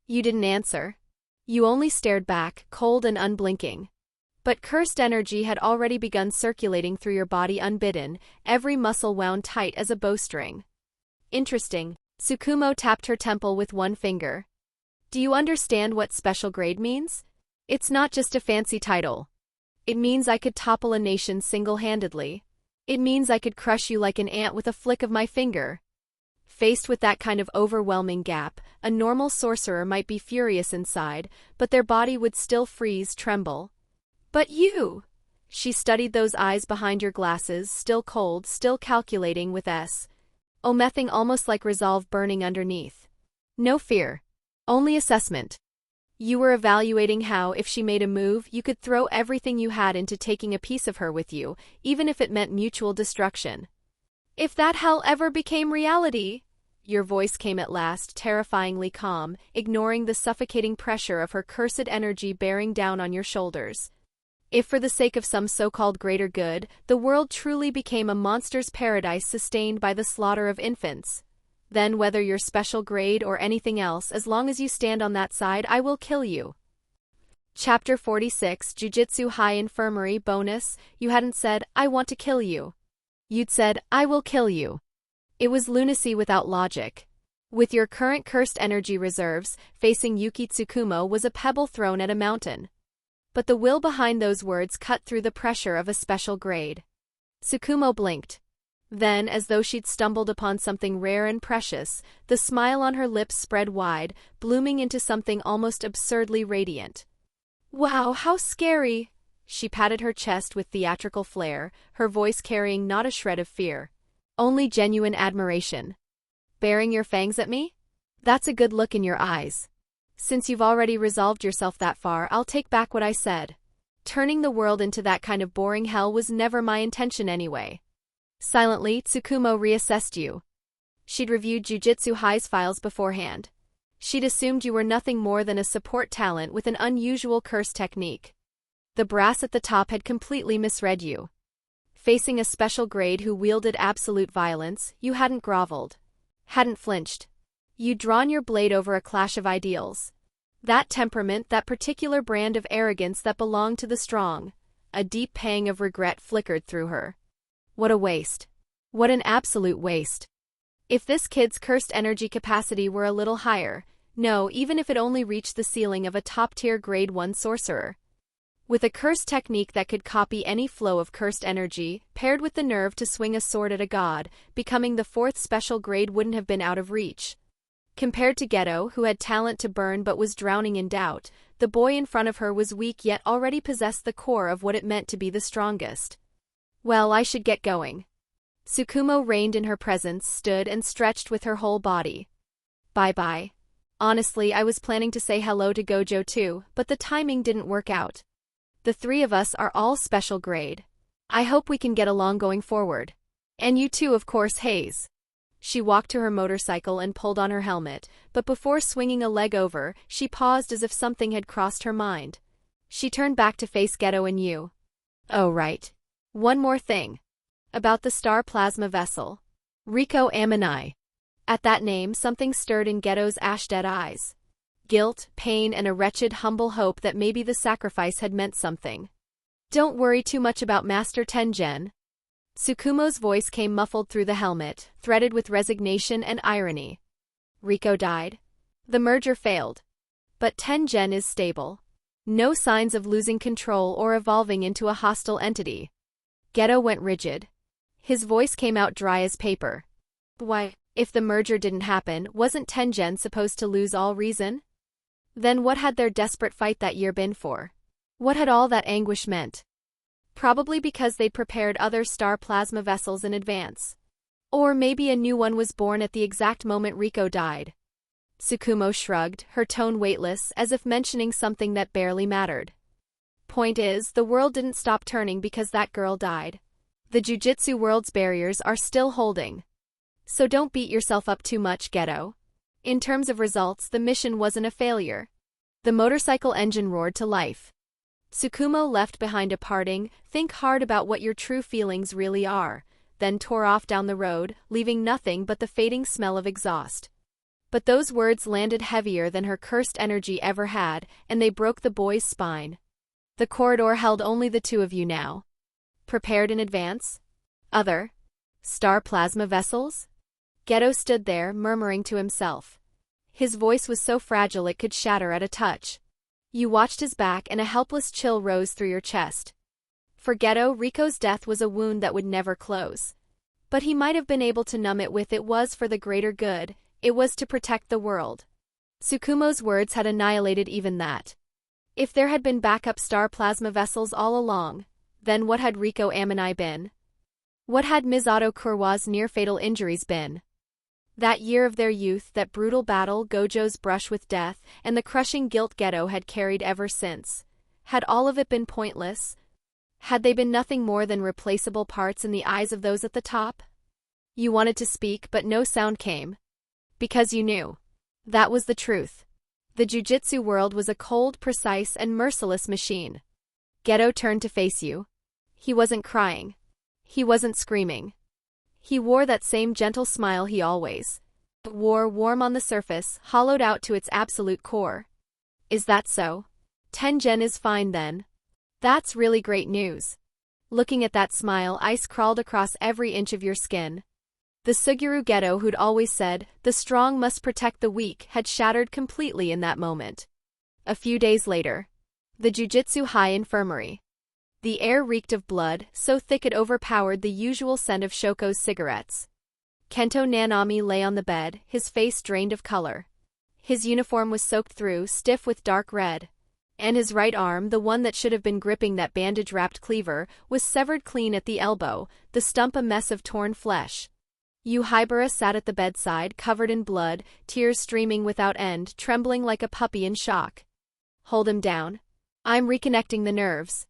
You didn't answer. You only stared back, cold and unblinking. But cursed energy had already begun circulating through your body unbidden, every muscle wound tight as a bowstring. Interesting. Tsukumo tapped her temple with one finger. Do you understand what special grade means? It's not just a fancy title. It means I could topple a nation single-handedly. It means I could crush you like an ant with a flick of my finger. Faced with that kind of overwhelming gap, a normal sorcerer might be furious inside, but their body would still freeze, tremble. But you! She studied those eyes behind your glasses, still cold, still calculating with omething almost like resolve burning underneath. No fear. Only assessment. You were evaluating how, if she made a move, you could throw everything you had into taking a piece of her with you, even if it meant mutual destruction. If that hell ever became reality, your voice came at last, terrifyingly calm, ignoring the suffocating pressure of her cursed energy bearing down on your shoulders. If for the sake of some so-called greater good, the world truly became a monster's paradise sustained by the slaughter of infants, then whether you're special grade or anything else, as long as you stand on that side, I will kill you. Chapter 46, Jujutsu High Infirmary Bonus. You hadn't said, I want to kill you. You'd said, I will kill you. It was lunacy without logic. With your current cursed energy reserves, facing Yuki Tsukumo was a pebble thrown at a mountain. But the will behind those words cut through the pressure of a special grade. Tsukumo blinked. Then, as though she'd stumbled upon something rare and precious, the smile on her lips spread wide, blooming into something almost absurdly radiant. Wow, how scary! She patted her chest with theatrical flair, her voice carrying not a shred of fear. Only genuine admiration. Baring your fangs at me? That's a good look in your eyes. Since you've already resolved yourself that far, I'll take back what I said. Turning the world into that kind of boring hell was never my intention anyway. Silently, Tsukumo reassessed you. She'd reviewed Jujutsu High's files beforehand. She'd assumed you were nothing more than a support talent with an unusual curse technique. The brass at the top had completely misread you. Facing a special grade who wielded absolute violence, you hadn't groveled. Hadn't flinched. You'd drawn your blade over a clash of ideals. That temperament, that particular brand of arrogance that belonged to the strong. A deep pang of regret flickered through her. What a waste. What an absolute waste. If this kid's cursed energy capacity were a little higher, no, even if it only reached the ceiling of a top-tier grade 1 sorcerer. With a cursed technique that could copy any flow of cursed energy, paired with the nerve to swing a sword at a god, becoming the 4th special grade wouldn't have been out of reach. Compared to Geto, who had talent to burn but was drowning in doubt, the boy in front of her was weak yet already possessed the core of what it meant to be the strongest. Well, I should get going. Tsukumo reined in her presence, stood and stretched with her whole body. Bye-bye. Honestly, I was planning to say hello to Gojo too, but the timing didn't work out. The three of us are all special grade. I hope we can get along going forward. And you too, of course, Hayes. She walked to her motorcycle and pulled on her helmet, but before swinging a leg over, she paused as if something had crossed her mind. She turned back to face Geto and you. Oh right. One more thing. About the star plasma vessel. Riko Amini. At that name, something stirred in Geto's ash-dead eyes. Guilt, pain, and a wretched, humble hope that maybe the sacrifice had meant something. Don't worry too much about Master Tengen. Tsukumo's voice came muffled through the helmet, threaded with resignation and irony. Riko died. The merger failed. But Tengen is stable. No signs of losing control or evolving into a hostile entity. Geto went rigid. His voice came out dry as paper. Why, if the merger didn't happen, wasn't Tengen supposed to lose all reason? Then what had their desperate fight that year been for? What had all that anguish meant? Probably because they'd prepared other star plasma vessels in advance. Or maybe a new one was born at the exact moment Riko died. Tsukumo shrugged, her tone weightless, as if mentioning something that barely mattered. Point is, the world didn't stop turning because that girl died. The Jujutsu world's barriers are still holding. So don't beat yourself up too much, Geto. In terms of results, the mission wasn't a failure. The motorcycle engine roared to life. Tsukumo left behind a parting, think hard about what your true feelings really are, then tore off down the road, leaving nothing but the fading smell of exhaust. But those words landed heavier than her cursed energy ever had, and they broke the boy's spine. The corridor held only the two of you now. Prepared in advance? Other star plasma vessels? Geto stood there, murmuring to himself. His voice was so fragile it could shatter at a touch. You watched his back and a helpless chill rose through your chest. For Geto, Riko's death was a wound that would never close. But he might have been able to numb it with it was for the greater good, it was to protect the world. Tsukumo's words had annihilated even that. If there had been backup star plasma vessels all along, then what had Riko Amini been? What had Misato Kurwa's near-fatal injuries been? That year of their youth, that brutal battle, Gojo's brush with death, and the crushing guilt Geto had carried ever since. Had all of it been pointless? Had they been nothing more than replaceable parts in the eyes of those at the top? You wanted to speak, but no sound came. Because you knew. That was the truth. The Jujutsu world was a cold, precise, and merciless machine. Geto turned to face you. He wasn't crying. He wasn't screaming. He wore that same gentle smile he always wore, warm on the surface, hollowed out to its absolute core. Is that so? Tengen is fine then. That's really great news. Looking at that smile, ice crawled across every inch of your skin. The Suguru Geto who'd always said, the strong must protect the weak, had shattered completely in that moment. A few days later. The Jujutsu High infirmary. The air reeked of blood, so thick it overpowered the usual scent of Shoko's cigarettes. Kento Nanami lay on the bed, his face drained of color. His uniform was soaked through, stiff with dark red. And his right arm, the one that should have been gripping that bandage-wrapped cleaver, was severed clean at the elbow, the stump a mess of torn flesh. Haibara sat at the bedside, covered in blood, tears streaming without end, trembling like a puppy in shock. Hold him down. I'm reconnecting the nerves.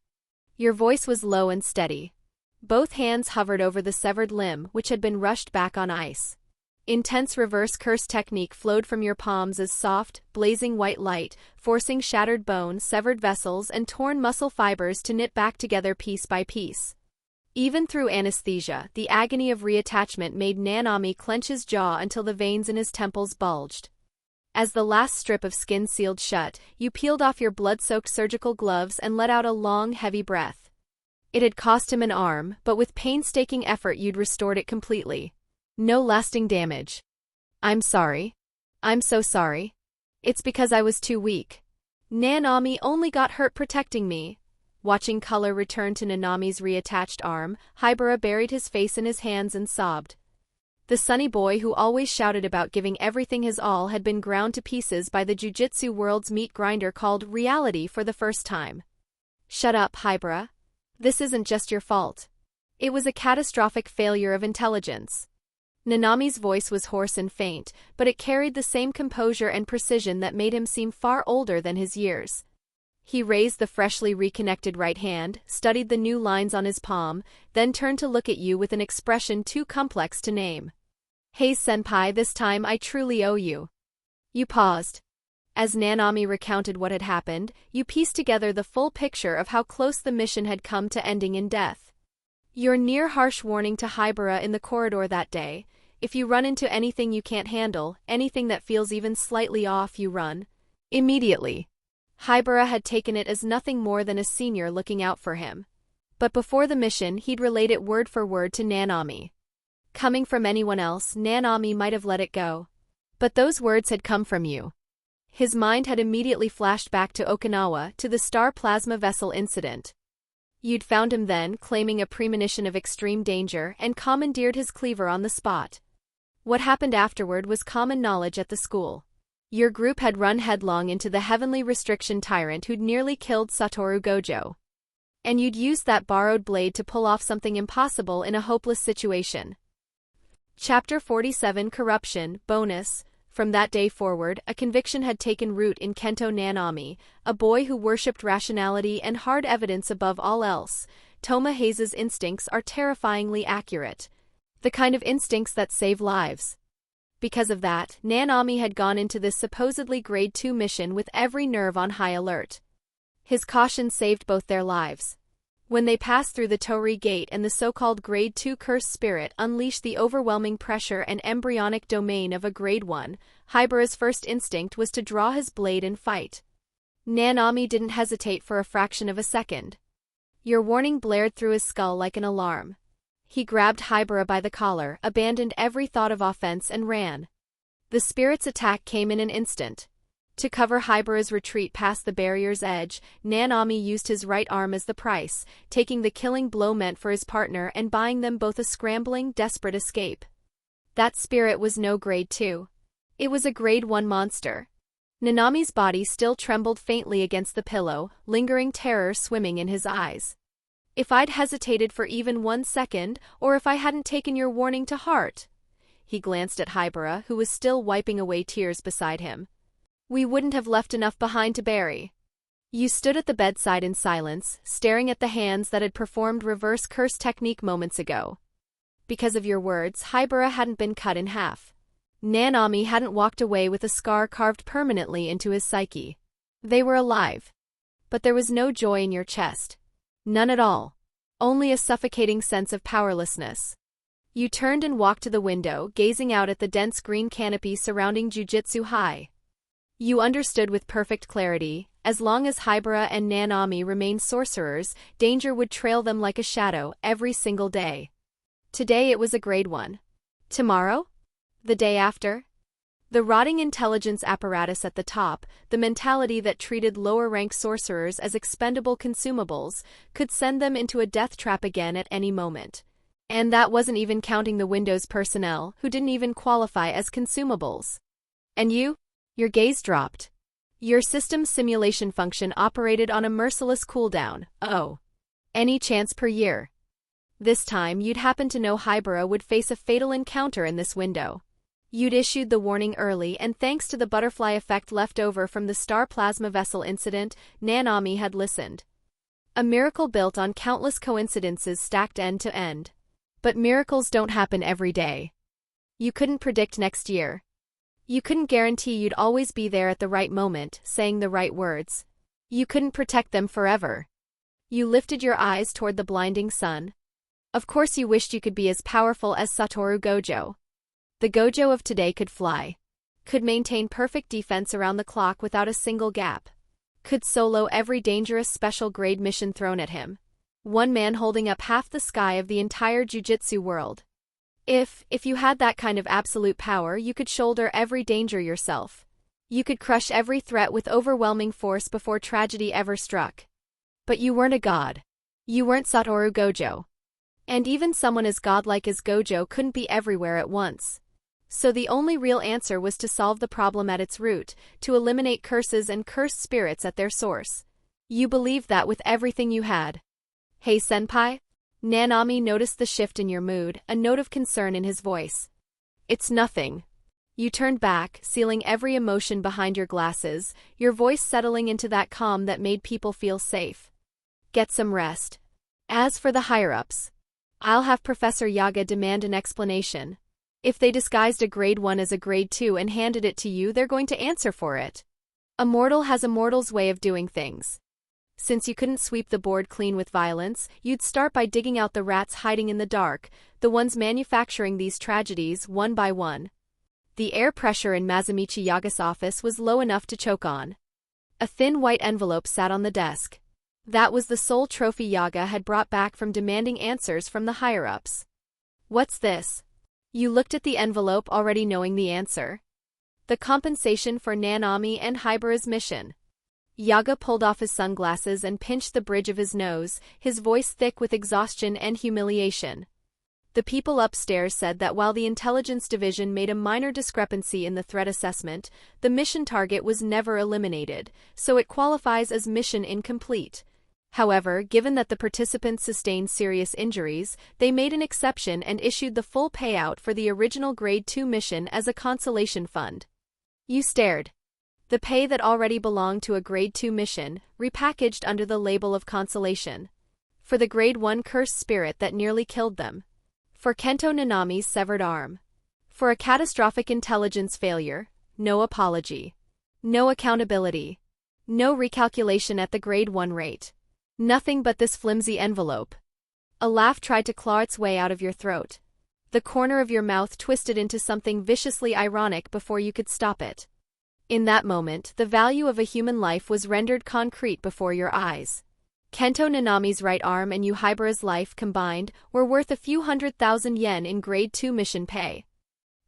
Your voice was low and steady. Both hands hovered over the severed limb, which had been rushed back on ice. Intense reverse curse technique flowed from your palms as soft, blazing white light, forcing shattered bone, severed vessels, and torn muscle fibers to knit back together piece by piece. Even through anesthesia, the agony of reattachment made Nanami clench his jaw until the veins in his temples bulged. As the last strip of skin sealed shut, you peeled off your blood-soaked surgical gloves and let out a long, heavy breath. It had cost him an arm, but with painstaking effort you'd restored it completely. No lasting damage. I'm sorry. I'm so sorry. It's because I was too weak. Nanami only got hurt protecting me. Watching color return to Nanami's reattached arm, Haibara buried his face in his hands and sobbed. The sunny boy who always shouted about giving everything his all had been ground to pieces by the Jujutsu world's meat grinder called reality for the first time. Shut up, Haibara. This isn't just your fault. It was a catastrophic failure of intelligence. Nanami's voice was hoarse and faint, but it carried the same composure and precision that made him seem far older than his years. He raised the freshly reconnected right hand, studied the new lines on his palm, then turned to look at you with an expression too complex to name. "Hey senpai, this time I truly owe you." You paused. As Nanami recounted what had happened, you pieced together the full picture of how close the mission had come to ending in death. Your near-harsh warning to Hibara in the corridor that day, "If you run into anything you can't handle, anything that feels even slightly off, you run." Immediately. Hibara had taken it as nothing more than a senior looking out for him. But before the mission, he'd relayed it word for word to Nanami. Coming from anyone else, Nanami might have let it go. But those words had come from you. His mind had immediately flashed back to Okinawa, to the star plasma vessel incident. You'd found him then, claiming a premonition of extreme danger, and commandeered his cleaver on the spot. What happened afterward was common knowledge at the school. Your group had run headlong into the heavenly restriction tyrant who'd nearly killed Satoru Gojo. And you'd used that borrowed blade to pull off something impossible in a hopeless situation. Chapter 47 Corruption, Bonus. From that day forward, a conviction had taken root in Kento Nanami, a boy who worshipped rationality and hard evidence above all else. Touma Hayase's instincts are terrifyingly accurate. The kind of instincts that save lives. Because of that, Nanami had gone into this supposedly Grade 2 mission with every nerve on high alert. His caution saved both their lives. When they passed through the Torii Gate and the so-called Grade 2 cursed spirit unleashed the overwhelming pressure and embryonic domain of a Grade 1, Hibara's first instinct was to draw his blade and fight. Nanami didn't hesitate for a fraction of a second. Your warning blared through his skull like an alarm. He grabbed Hibara by the collar, abandoned every thought of offense and ran. The spirit's attack came in an instant. To cover Hibara's retreat past the barrier's edge, Nanami used his right arm as the price, taking the killing blow meant for his partner and buying them both a scrambling, desperate escape. That spirit was no Grade 2. It was a Grade 1 monster. Nanami's body still trembled faintly against the pillow, lingering terror swimming in his eyes. "If I'd hesitated for even 1 second, or if I hadn't taken your warning to heart." He glanced at Hibara, who was still wiping away tears beside him. "We wouldn't have left enough behind to bury." You stood at the bedside in silence, staring at the hands that had performed reverse curse technique moments ago. Because of your words, Hibara hadn't been cut in half. Nanami hadn't walked away with a scar carved permanently into his psyche. They were alive. But there was no joy in your chest. None at all. Only a suffocating sense of powerlessness. You turned and walked to the window, gazing out at the dense green canopy surrounding Jujutsu High. You understood with perfect clarity, as long as Hibara and Nanami remained sorcerers, danger would trail them like a shadow every single day. Today it was a Grade 1. Tomorrow? The day after? The rotting intelligence apparatus at the top, the mentality that treated lower-ranked sorcerers as expendable consumables, could send them into a death trap again at any moment. And that wasn't even counting the Windows personnel, who didn't even qualify as consumables. And you? Your gaze dropped. Your system's simulation function operated on a merciless cooldown. Oh. Any chance per year. This time, you'd happen to know Hibara would face a fatal encounter in this window. You'd issued the warning early, and thanks to the butterfly effect left over from the star plasma vessel incident, Nanami had listened. A miracle built on countless coincidences stacked end to end. But miracles don't happen every day. You couldn't predict next year. You couldn't guarantee you'd always be there at the right moment, saying the right words. You couldn't protect them forever. You lifted your eyes toward the blinding sun. Of course you wished you could be as powerful as Satoru Gojo. The Gojo of today could fly. Could maintain perfect defense around the clock without a single gap. Could solo every dangerous special grade mission thrown at him. One man holding up half the sky of the entire jujutsu world. If you had that kind of absolute power, you could shoulder every danger yourself. You could crush every threat with overwhelming force before tragedy ever struck. But you weren't a god. You weren't Satoru Gojo. And even someone as godlike as Gojo couldn't be everywhere at once. So the only real answer was to solve the problem at its root, to eliminate curses and cursed spirits at their source. You believed that with everything you had. Hey senpai? Nanami noticed the shift in your mood, a note of concern in his voice. It's nothing. You turned back, sealing every emotion behind your glasses, your voice settling into that calm that made people feel safe. Get some rest. As for the higher-ups, I'll have Professor Yaga demand an explanation. If they disguised a grade 1 as a grade 2 and handed it to you, they're going to answer for it. A mortal has a mortal's way of doing things. Since you couldn't sweep the board clean with violence, you'd start by digging out the rats hiding in the dark, the ones manufacturing these tragedies one by one. The air pressure in Mazumichi Yaga's office was low enough to choke on. A thin white envelope sat on the desk. That was the sole trophy Yaga had brought back from demanding answers from the higher-ups. What's this? You looked at the envelope already knowing the answer. The compensation for Nanami and Hibara's mission. Yaga pulled off his sunglasses and pinched the bridge of his nose, his voice thick with exhaustion and humiliation. The people upstairs said that while the intelligence division made a minor discrepancy in the threat assessment, the mission target was never eliminated, so it qualifies as mission incomplete. However, given that the participants sustained serious injuries, they made an exception and issued the full payout for the original Grade 2 mission as a consolation fund. You stared. The pay that already belonged to a Grade 2 mission, repackaged under the label of consolation. For the Grade 1 cursed spirit that nearly killed them. For Kento Nanami's severed arm. For a catastrophic intelligence failure, no apology. No accountability. No recalculation at the Grade 1 rate. Nothing but this flimsy envelope. A laugh tried to claw its way out of your throat. The corner of your mouth twisted into something viciously ironic before you could stop it. In that moment, the value of a human life was rendered concrete before your eyes. Kento Nanami's right arm and Hibara's life combined were worth a few 100,000 yen in Grade 2 mission pay.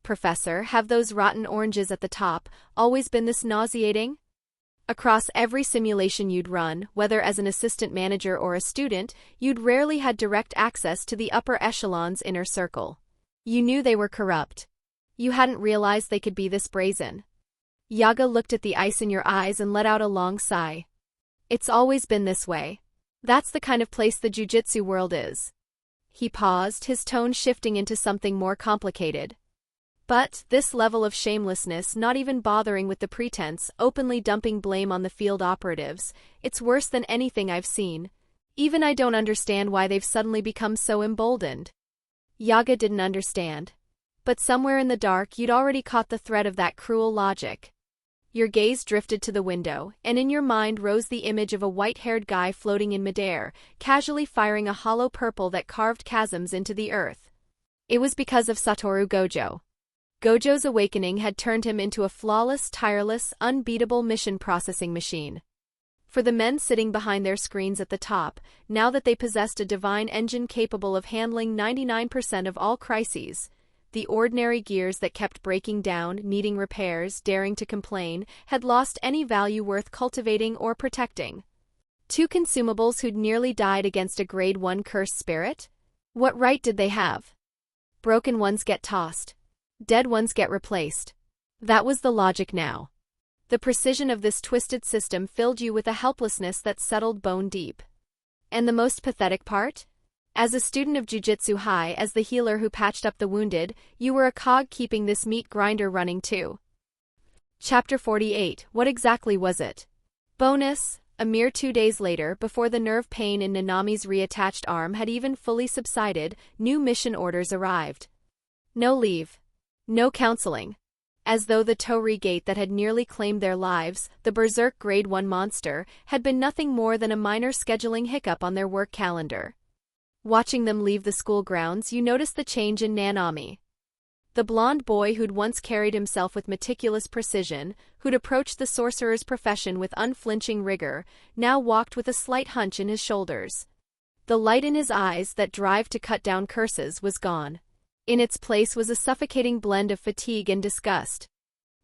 Professor, have those rotten oranges at the top always been this nauseating? Across every simulation you'd run, whether as an assistant manager or a student, you'd rarely had direct access to the upper echelon's inner circle. You knew they were corrupt. You hadn't realized they could be this brazen. Yaga looked at the ice in your eyes and let out a long sigh. It's always been this way. That's the kind of place the jujutsu world is. He paused, his tone shifting into something more complicated. But this level of shamelessness, not even bothering with the pretense, openly dumping blame on the field operatives, it's worse than anything I've seen. Even I don't understand why they've suddenly become so emboldened. Yaga didn't understand. But somewhere in the dark you'd already caught the thread of that cruel logic. Your gaze drifted to the window, and in your mind rose the image of a white-haired guy floating in midair, casually firing a hollow purple that carved chasms into the earth. It was because of Satoru Gojo. Gojo's awakening had turned him into a flawless, tireless, unbeatable mission processing machine. For the men sitting behind their screens at the top, now that they possessed a divine engine capable of handling 99% of all crises, the ordinary gears that kept breaking down, needing repairs, daring to complain, had lost any value worth cultivating or protecting. Two consumables who'd nearly died against a Grade 1 cursed spirit? What right did they have? Broken ones get tossed. Dead ones get replaced. That was the logic now. The precision of this twisted system filled you with a helplessness that settled bone deep. And the most pathetic part? As a student of Jujutsu High, as the healer who patched up the wounded, you were a cog keeping this meat grinder running too. Chapter 48. What exactly was it? Bonus. A mere 2 days later, before the nerve pain in Nanami's reattached arm had even fully subsided, new mission orders arrived. No leave. No counseling. As though the Torii gate that had nearly claimed their lives, the berserk Grade 1 monster, had been nothing more than a minor scheduling hiccup on their work calendar. Watching them leave the school grounds, you noticed the change in Nanami. The blonde boy who'd once carried himself with meticulous precision, who'd approached the sorcerer's profession with unflinching rigor, now walked with a slight hunch in his shoulders. The light in his eyes, that drive to cut down curses, was gone. In its place was a suffocating blend of fatigue and disgust.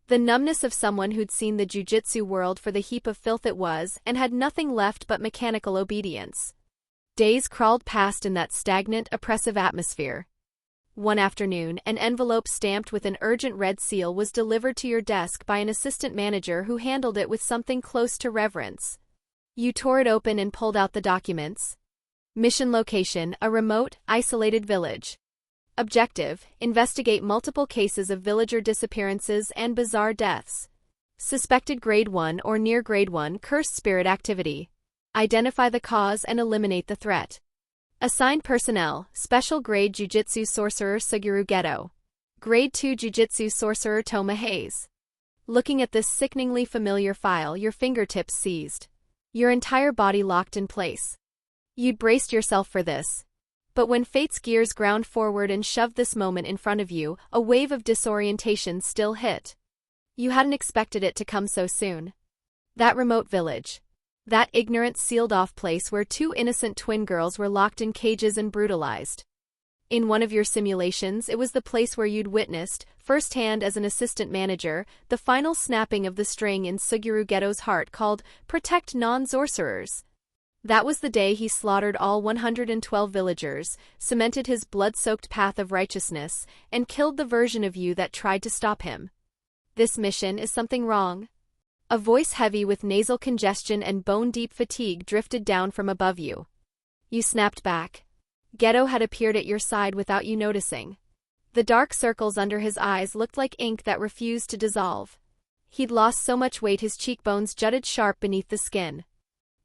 The numbness of someone who'd seen the jujutsu world for the heap of filth it was and had nothing left but mechanical obedience. Days crawled past in that stagnant, oppressive atmosphere. One afternoon, an envelope stamped with an urgent red seal was delivered to your desk by an assistant manager who handled it with something close to reverence. You tore it open and pulled out the documents. Mission location: a remote, isolated village. Objective: investigate multiple cases of villager disappearances and bizarre deaths. Suspected grade 1 or near grade 1 cursed spirit activity. Identify the cause and eliminate the threat. Assigned personnel: Special Grade Jujutsu Sorcerer Suguru Geto. Grade 2 Jujutsu Sorcerer Touma Hayase. Looking at this sickeningly familiar file, your fingertips seized. Your entire body locked in place. You'd braced yourself for this. But when fate's gears ground forward and shoved this moment in front of you, a wave of disorientation still hit. You hadn't expected it to come so soon. That remote village. That ignorant, sealed-off place where two innocent twin girls were locked in cages and brutalized. In one of your simulations, it was the place where you'd witnessed, firsthand as an assistant manager, the final snapping of the string in Suguru Geto's heart called Protect Non-Sorcerers. That was the day he slaughtered all 112 villagers, cemented his blood-soaked path of righteousness, and killed the version of you that tried to stop him. This mission is something wrong. A voice heavy with nasal congestion and bone-deep fatigue drifted down from above you. You snapped back. Geto had appeared at your side without you noticing. The dark circles under his eyes looked like ink that refused to dissolve. He'd lost so much weight his cheekbones jutted sharp beneath the skin.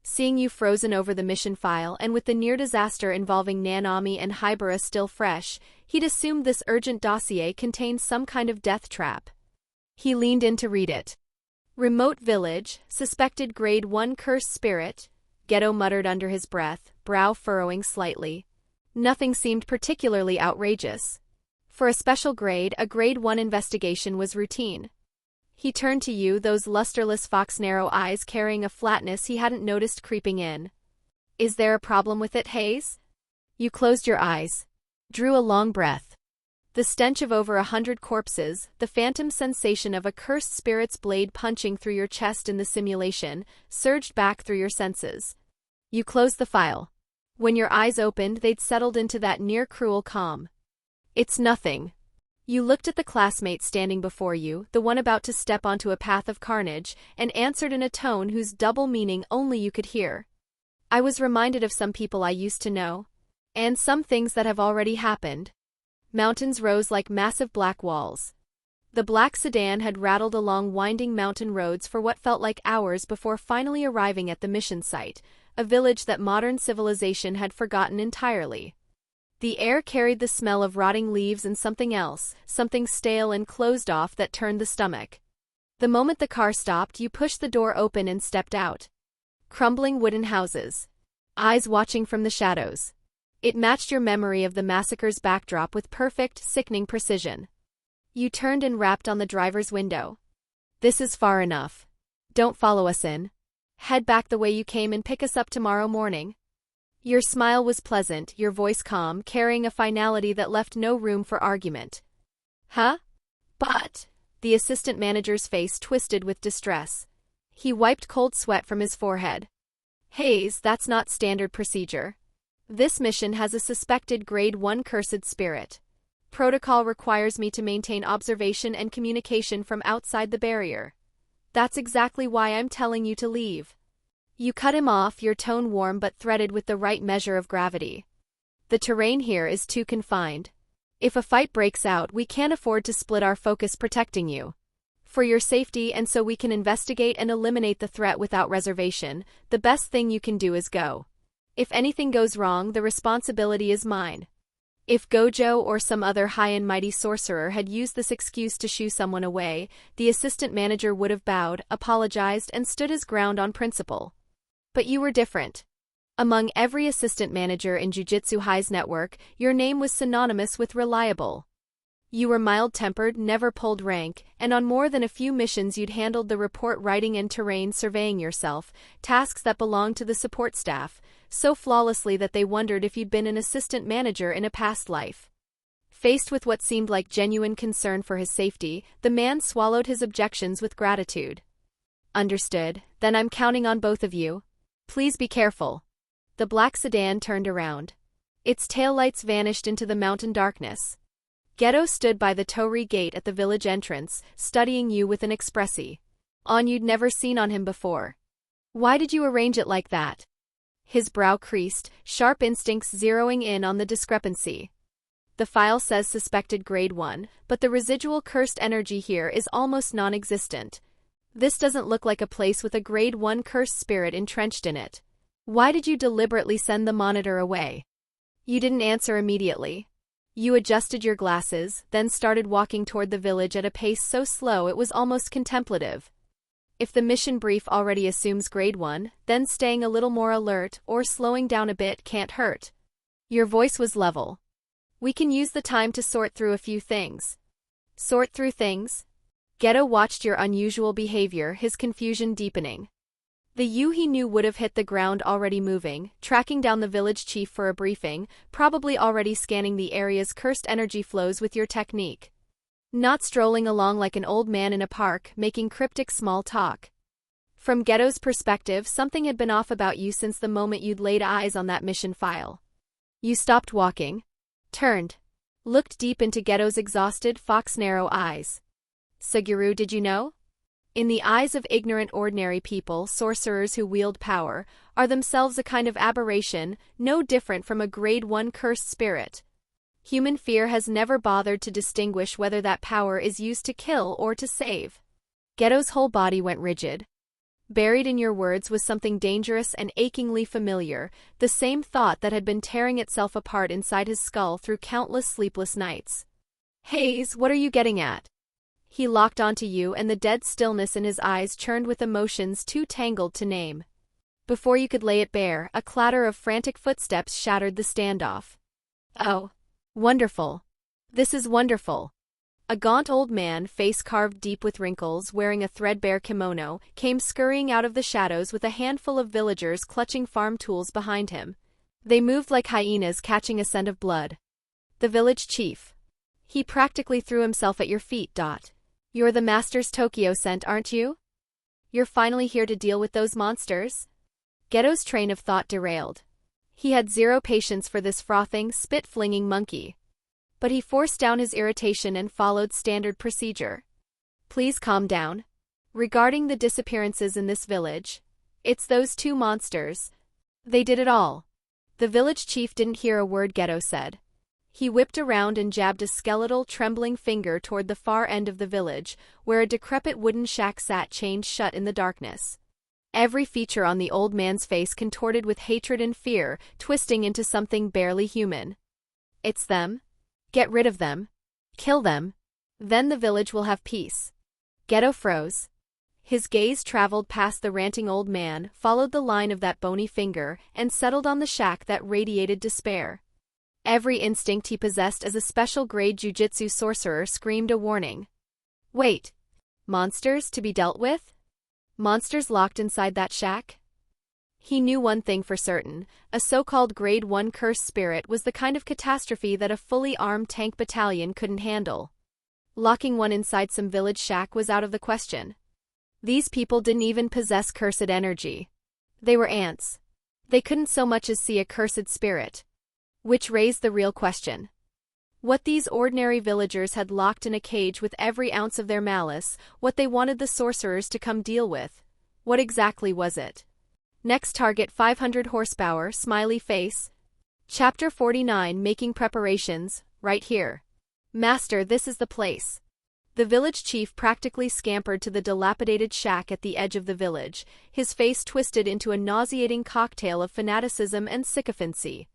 Seeing you frozen over the mission file and with the near disaster involving Nanami and Hybera still fresh, he'd assumed this urgent dossier contained some kind of death trap. He leaned in to read it. Remote village, suspected grade 1 cursed spirit, Geto muttered under his breath, brow furrowing slightly. Nothing seemed particularly outrageous. For a special grade, a grade 1 investigation was routine. He turned to you, those lusterless fox-narrow eyes carrying a flatness he hadn't noticed creeping in. Is there a problem with it, Hayes? You closed your eyes. Drew a long breath. The stench of over 100 corpses, the phantom sensation of a cursed spirit's blade punching through your chest in the simulation, surged back through your senses. You closed the file. When your eyes opened, they'd settled into that near-cruel calm. It's nothing. You looked at the classmate standing before you, the one about to step onto a path of carnage, and answered in a tone whose double meaning only you could hear. I was reminded of some people I used to know. And some things that have already happened. Mountains rose like massive black walls. The black sedan had rattled along winding mountain roads for what felt like hours before finally arriving at the mission site, a village that modern civilization had forgotten entirely. The air carried the smell of rotting leaves and something else, something stale and closed off that turned the stomach. The moment the car stopped, you pushed the door open and stepped out. Crumbling wooden houses. Eyes watching from the shadows. It matched your memory of the massacre's backdrop with perfect, sickening precision. You turned and rapped on the driver's window. This is far enough. Don't follow us in. Head back the way you came and pick us up tomorrow morning. Your smile was pleasant, your voice calm, carrying a finality that left no room for argument. Huh? But... The assistant manager's face twisted with distress. He wiped cold sweat from his forehead. Hayes, that's not standard procedure. This mission has a suspected grade 1 cursed spirit. Protocol requires me to maintain observation and communication from outside the barrier. That's exactly why I'm telling you to leave. You cut him off, your tone warm but threaded with the right measure of gravity. The terrain here is too confined. If a fight breaks out, we can't afford to split our focus protecting you. For your safety and so we can investigate and eliminate the threat without reservation, the best thing you can do is go. If anything goes wrong, the responsibility is mine. If Gojo or some other high and mighty sorcerer had used this excuse to shoo someone away, the assistant manager would have bowed, apologized, and stood his ground on principle. But you were different. Among every assistant manager in Jujutsu High's network, your name was synonymous with reliable. You were mild-tempered, never pulled rank, and on more than a few missions you'd handled the report writing and terrain surveying yourself, tasks that belonged to the support staff, so flawlessly that they wondered if you'd been an assistant manager in a past life. Faced with what seemed like genuine concern for his safety, the man swallowed his objections with gratitude. Understood, then I'm counting on both of you. Please be careful. The black sedan turned around. Its taillights vanished into the mountain darkness. Geto stood by the Torii gate at the village entrance, studying you with an expression you'd never seen on him before. Why did you arrange it like that? His brow creased, sharp instincts zeroing in on the discrepancy. The file says suspected grade 1, but the residual cursed energy here is almost non-existent. This doesn't look like a place with a grade 1 cursed spirit entrenched in it. Why did you deliberately send the monitor away? You didn't answer immediately. You adjusted your glasses, then started walking toward the village at a pace so slow it was almost contemplative. If the mission brief already assumes grade 1, then staying a little more alert or slowing down a bit can't hurt. Your voice was level. We can use the time to sort through a few things. Sort through things? Geto watched your unusual behavior, his confusion deepening. The you he knew would have hit the ground already moving, tracking down the village chief for a briefing, probably already scanning the area's cursed energy flows with your technique. Not strolling along like an old man in a park, making cryptic small talk. From Geto's perspective, something had been off about you since the moment you'd laid eyes on that mission file. You stopped walking, turned, looked deep into Geto's exhausted, fox-narrow eyes. Suguru, did you know? In the eyes of ignorant ordinary people, sorcerers who wield power are themselves a kind of aberration, no different from a grade 1 cursed spirit. Human fear has never bothered to distinguish whether that power is used to kill or to save. Geto's whole body went rigid. Buried in your words was something dangerous and achingly familiar, the same thought that had been tearing itself apart inside his skull through countless sleepless nights. Hayes, what are you getting at? He locked onto you, and the dead stillness in his eyes churned with emotions too tangled to name. Before you could lay it bare, a clatter of frantic footsteps shattered the standoff. Oh. Wonderful. This is wonderful. A gaunt old man, face carved deep with wrinkles, wearing a threadbare kimono, came scurrying out of the shadows with a handful of villagers clutching farm tools behind him. They moved like hyenas catching a scent of blood. The village chief. He practically threw himself at your feet. You're the master's Tokyo scent, aren't you? You're finally here to deal with those monsters? Geto's train of thought derailed. He had zero patience for this frothing, spit-flinging monkey. But he forced down his irritation and followed standard procedure. Please calm down. Regarding the disappearances in this village, it's those two monsters. They did it all. The village chief didn't hear a word Geto said. He whipped around and jabbed a skeletal, trembling finger toward the far end of the village, where a decrepit wooden shack sat chained shut in the darkness. Every feature on the old man's face contorted with hatred and fear, twisting into something barely human. It's them. Get rid of them. Kill them. Then the village will have peace. Geto froze. His gaze traveled past the ranting old man, followed the line of that bony finger, and settled on the shack that radiated despair. Every instinct he possessed as a special-grade jujutsu sorcerer screamed a warning. Wait. Monsters to be dealt with? Monsters locked inside that shack? He knew one thing for certain, a so-called grade 1 cursed spirit was the kind of catastrophe that a fully armed tank battalion couldn't handle. Locking one inside some village shack was out of the question. These people didn't even possess cursed energy. They were ants. They couldn't so much as see a cursed spirit. Which raised the real question. What these ordinary villagers had locked in a cage with every ounce of their malice, what they wanted the sorcerers to come deal with. What exactly was it? Next target 500 horsepower, smiley face. Chapter 49 Making Preparations, right here. Master, this is the place. The village chief practically scampered to the dilapidated shack at the edge of the village, his face twisted into a nauseating cocktail of fanaticism and sycophancy.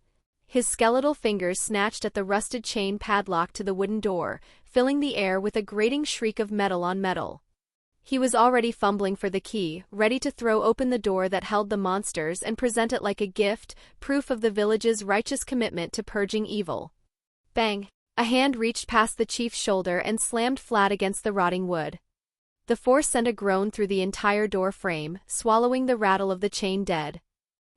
His skeletal fingers snatched at the rusted chain padlock to the wooden door, filling the air with a grating shriek of metal on metal. He was already fumbling for the key, ready to throw open the door that held the monsters and present it like a gift, proof of the village's righteous commitment to purging evil. Bang! A hand reached past the chief's shoulder and slammed flat against the rotting wood. The force sent a groan through the entire door frame, swallowing the rattle of the chain dead.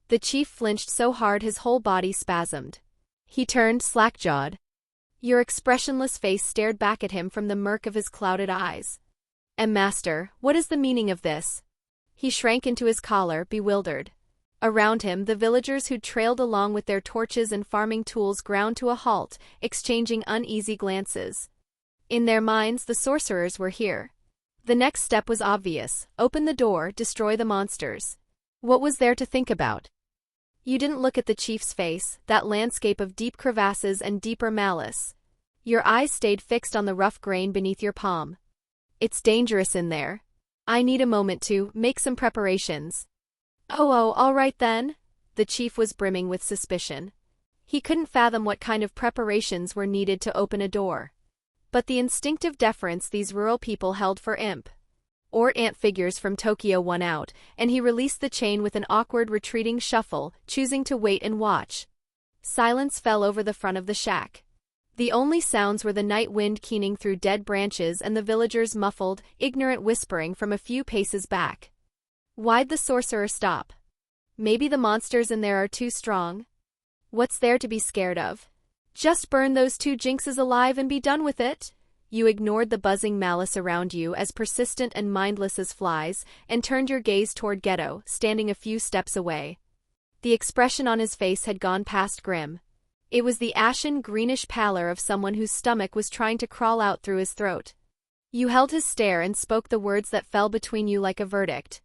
The chief flinched so hard his whole body spasmed. He turned slack-jawed. Your expressionless face stared back at him from the murk of his clouded eyes. Master, what is the meaning of this? He shrank into his collar, bewildered. Around him, the villagers who'd trailed along with their torches and farming tools ground to a halt, exchanging uneasy glances. In their minds, the sorcerers were here. The next step was obvious: open the door, destroy the monsters. What was there to think about? You didn't look at the chief's face, that landscape of deep crevasses and deeper malice. Your eyes stayed fixed on the rough grain beneath your palm. It's dangerous in there. I need a moment to make some preparations. Oh, all right then. The chief was brimming with suspicion. He couldn't fathom what kind of preparations were needed to open a door. But the instinctive deference these rural people held for imp or ant figures from Tokyo won out, and he released the chain with an awkward retreating shuffle, choosing to wait and watch. Silence fell over the front of the shack. The only sounds were the night wind keening through dead branches and the villagers' muffled, ignorant whispering from a few paces back. Why'd the sorcerer stop? Maybe the monsters in there are too strong? What's there to be scared of? Just burn those two jinxes alive and be done with it? You ignored the buzzing malice around you as persistent and mindless as flies, and turned your gaze toward Ghetto, standing a few steps away. The expression on his face had gone past grim. It was the ashen greenish pallor of someone whose stomach was trying to crawl out through his throat. You held his stare and spoke the words that fell between you like a verdict.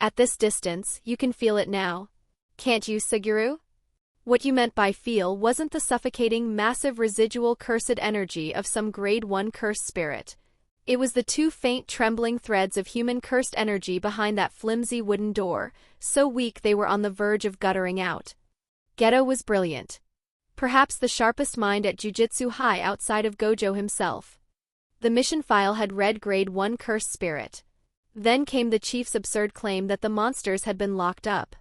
At this distance, you can feel it now. Can't you, Suguru? What you meant by feel wasn't the suffocating, massive residual cursed energy of some grade 1 cursed spirit. It was the two faint trembling threads of human cursed energy behind that flimsy wooden door, so weak they were on the verge of guttering out. Ghetto was brilliant. Perhaps the sharpest mind at Jujutsu High outside of Gojo himself. The mission file had read grade 1 cursed spirit. Then came the chief's absurd claim that the monsters had been locked up.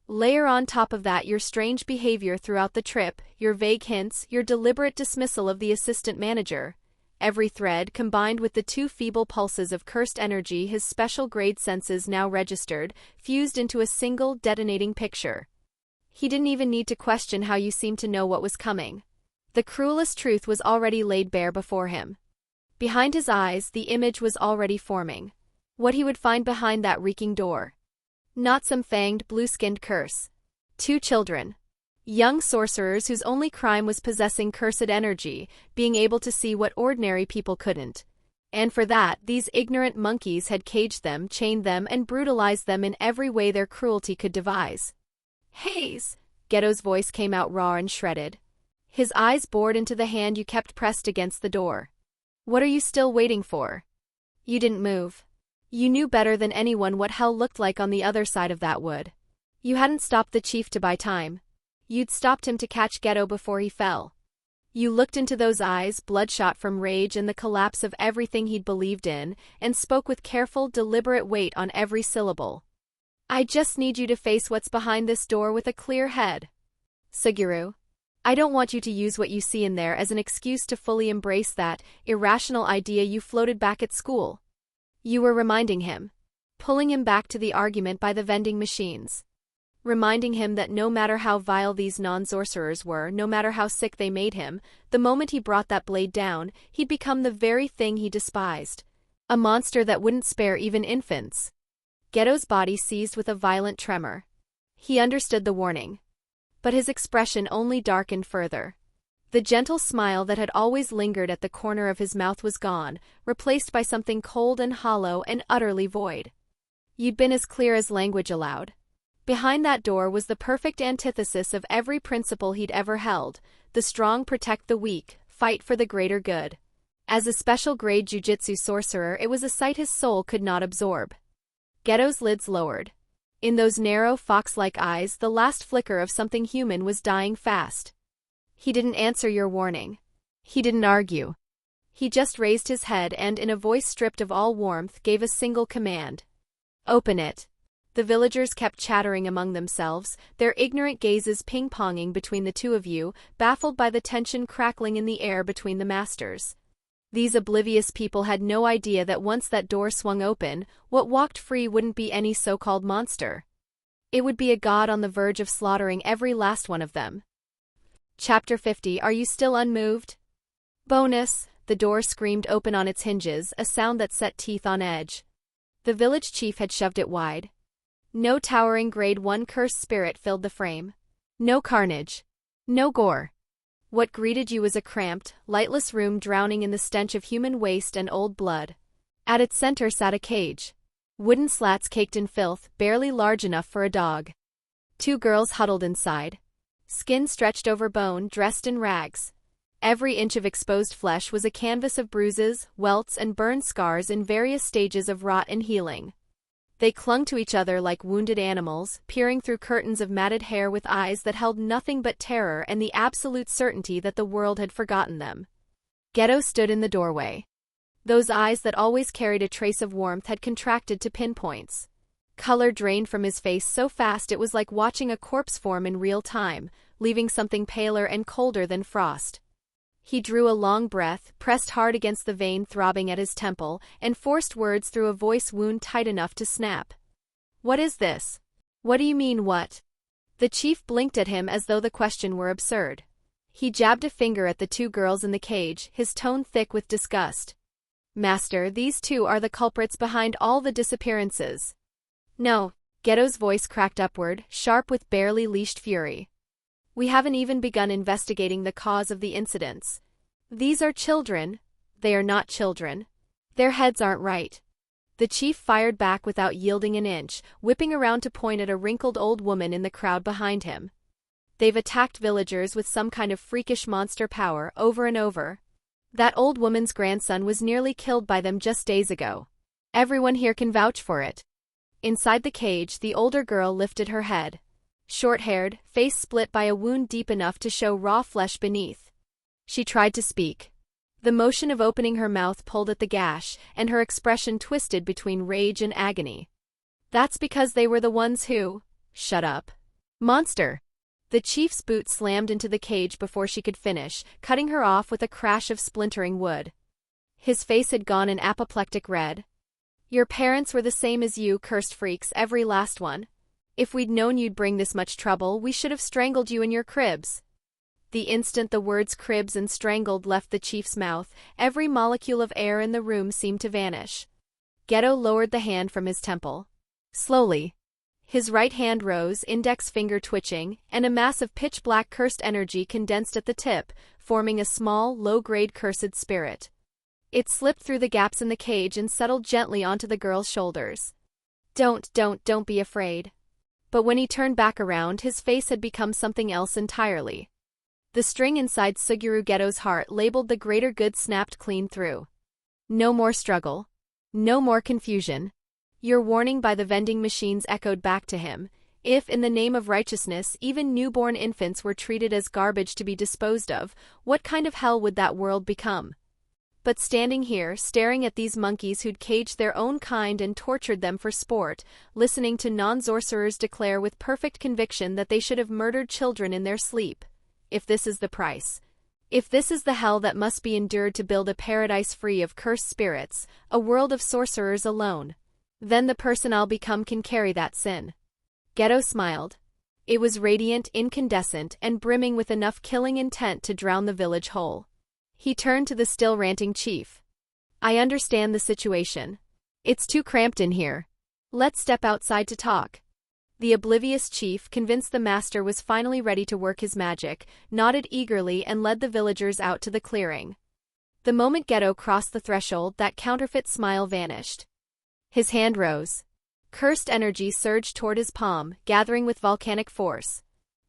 Layer on top of that your strange behavior throughout the trip, your vague hints, your deliberate dismissal of the assistant manager. Every thread, combined with the two feeble pulses of cursed energy his special grade senses now registered, fused into a single, detonating picture. He didn't even need to question how you seemed to know what was coming. The cruelest truth was already laid bare before him. Behind his eyes, the image was already forming. What he would find behind that reeking door. Not some fanged, blue-skinned curse. Two children. Young sorcerers whose only crime was possessing cursed energy, being able to see what ordinary people couldn't. And for that, these ignorant monkeys had caged them, chained them, and brutalized them in every way their cruelty could devise. Haze! Ghetto's voice came out raw and shredded. His eyes bored into the hand you kept pressed against the door. What are you still waiting for? You didn't move. You knew better than anyone what hell looked like on the other side of that wood. You hadn't stopped the chief to buy time. You'd stopped him to catch Ghetto before he fell. You looked into those eyes, bloodshot from rage and the collapse of everything he'd believed in, and spoke with careful, deliberate weight on every syllable. I just need you to face what's behind this door with a clear head. Suguru. I don't want you to use what you see in there as an excuse to fully embrace that irrational idea you floated back at school. You were reminding him. Pulling him back to the argument by the vending machines. Reminding him that no matter how vile these non-sorcerers were, no matter how sick they made him, the moment he brought that blade down, he'd become the very thing he despised. A monster that wouldn't spare even infants. Ghetto's body seized with a violent tremor. He understood the warning. But his expression only darkened further. The gentle smile that had always lingered at the corner of his mouth was gone, replaced by something cold and hollow and utterly void. You'd been as clear as language allowed. Behind that door was the perfect antithesis of every principle he'd ever held: the strong protect the weak, fight for the greater good. As a special grade jujutsu sorcerer, it was a sight his soul could not absorb. Ghetto's lids lowered. In those narrow, fox-like eyes, the last flicker of something human was dying fast. He didn't answer your warning. He didn't argue. He just raised his head and, in a voice stripped of all warmth, gave a single command. Open it. The villagers kept chattering among themselves, their ignorant gazes ping-ponging between the two of you, baffled by the tension crackling in the air between the masters. These oblivious people had no idea that once that door swung open, what walked free wouldn't be any so-called monster. It would be a god on the verge of slaughtering every last one of them. Chapter 50. Are you still unmoved? Bonus. The door screamed open on its hinges, a sound that set teeth on edge. The village chief had shoved it wide. No towering grade 1 cursed spirit filled the frame. No carnage. No gore. What greeted you was a cramped, lightless room drowning in the stench of human waste and old blood. At its center sat a cage. Wooden slats caked in filth, barely large enough for a dog. Two girls huddled inside. Skin stretched over bone, dressed in rags. Every inch of exposed flesh was a canvas of bruises, welts, and burn scars in various stages of rot and healing. They clung to each other like wounded animals, peering through curtains of matted hair with eyes that held nothing but terror and the absolute certainty that the world had forgotten them. Geto stood in the doorway. Those eyes that always carried a trace of warmth had contracted to pinpoints. Color drained from his face so fast it was like watching a corpse form in real time, leaving something paler and colder than frost. He drew a long breath, pressed hard against the vein throbbing at his temple, and forced words through a voice wound tight enough to snap. "What is this? What do you mean, what?" The chief blinked at him as though the question were absurd. He jabbed a finger at the two girls in the cage, his tone thick with disgust. "Master, these two are the culprits behind all the disappearances." "No," Geto's voice cracked upward, sharp with barely leashed fury. "We haven't even begun investigating the cause of the incidents. These are children. They are not children. Their heads aren't right." The chief fired back without yielding an inch, whipping around to point at a wrinkled old woman in the crowd behind him. "They've attacked villagers with some kind of freakish monster power over and over. That old woman's grandson was nearly killed by them just days ago. Everyone here can vouch for it." Inside the cage, the older girl lifted her head. Short-haired, face split by a wound deep enough to show raw flesh beneath. She tried to speak. The motion of opening her mouth pulled at the gash, and her expression twisted between rage and agony. "That's because they were the ones who—" "Shut up. Monster!" The chief's boot slammed into the cage before she could finish, cutting her off with a crash of splintering wood. His face had gone an apoplectic red. "Your parents were the same as you, cursed freaks, every last one. If we'd known you'd bring this much trouble, we should have strangled you in your cribs." The instant the words cribs and strangled left the chief's mouth, every molecule of air in the room seemed to vanish. Geto lowered the hand from his temple. Slowly. His right hand rose, index finger twitching, and a mass of pitch-black cursed energy condensed at the tip, forming a small, low-grade cursed spirit. It slipped through the gaps in the cage and settled gently onto the girl's shoulders. Don't be afraid." But when he turned back around, his face had become something else entirely. The string inside Suguru Geto's heart labeled the greater good snapped clean through. No more struggle. No more confusion. Your warning by the vending machines echoed back to him. If, in the name of righteousness, even newborn infants were treated as garbage to be disposed of, what kind of hell would that world become? But standing here, staring at these monkeys who'd caged their own kind and tortured them for sport, listening to non-sorcerers declare with perfect conviction that they should have murdered children in their sleep. If this is the price. If this is the hell that must be endured to build a paradise free of cursed spirits, a world of sorcerers alone, then the person I'll become can carry that sin. Geto smiled. It was radiant, incandescent, and brimming with enough killing intent to drown the village whole. He turned to the still ranting chief. "I understand the situation. It's too cramped in here. Let's step outside to talk." The oblivious chief, convinced the master was finally ready to work his magic, nodded eagerly and led the villagers out to the clearing. The moment Geto crossed the threshold, that counterfeit smile vanished. His hand rose. Cursed energy surged toward his palm, gathering with volcanic force.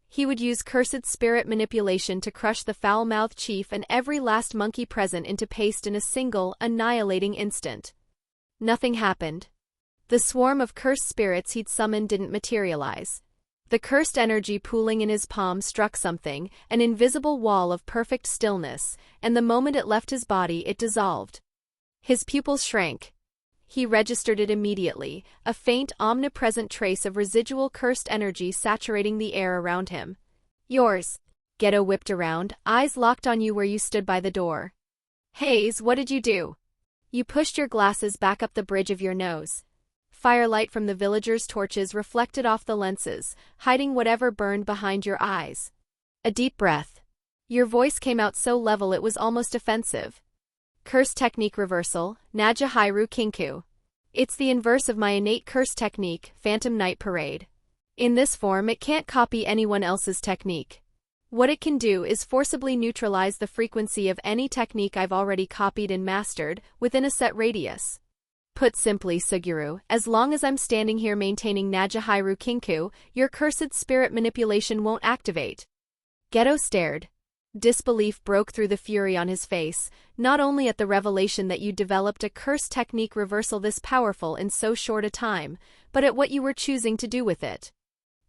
He would use cursed spirit manipulation to crush the foul-mouthed chief and every last monkey present into paste in a single, annihilating instant. Nothing happened. The swarm of cursed spirits he'd summoned didn't materialize. The cursed energy pooling in his palm struck something, an invisible wall of perfect stillness, and the moment it left his body it dissolved. His pupils shrank. He registered it immediately, a faint, omnipresent trace of residual cursed energy saturating the air around him. "Yours." Geto whipped around, eyes locked on you where you stood by the door. "Hayes, what did you do?" You pushed your glasses back up the bridge of your nose. Firelight from the villagers' torches reflected off the lenses, hiding whatever burned behind your eyes. A deep breath. Your voice came out so level it was almost offensive. "Curse technique reversal, Naja Hairu Kinku. It's the inverse of my innate curse technique, Phantom Night Parade. In this form it can't copy anyone else's technique. What it can do is forcibly neutralize the frequency of any technique I've already copied and mastered, within a set radius. Put simply, Suguru, as long as I'm standing here maintaining Najihairu Kinku, your cursed spirit manipulation won't activate. Geto stared. Disbelief broke through the fury on his face, not only at the revelation that you developed a curse technique reversal this powerful in so short a time, but at what you were choosing to do with it.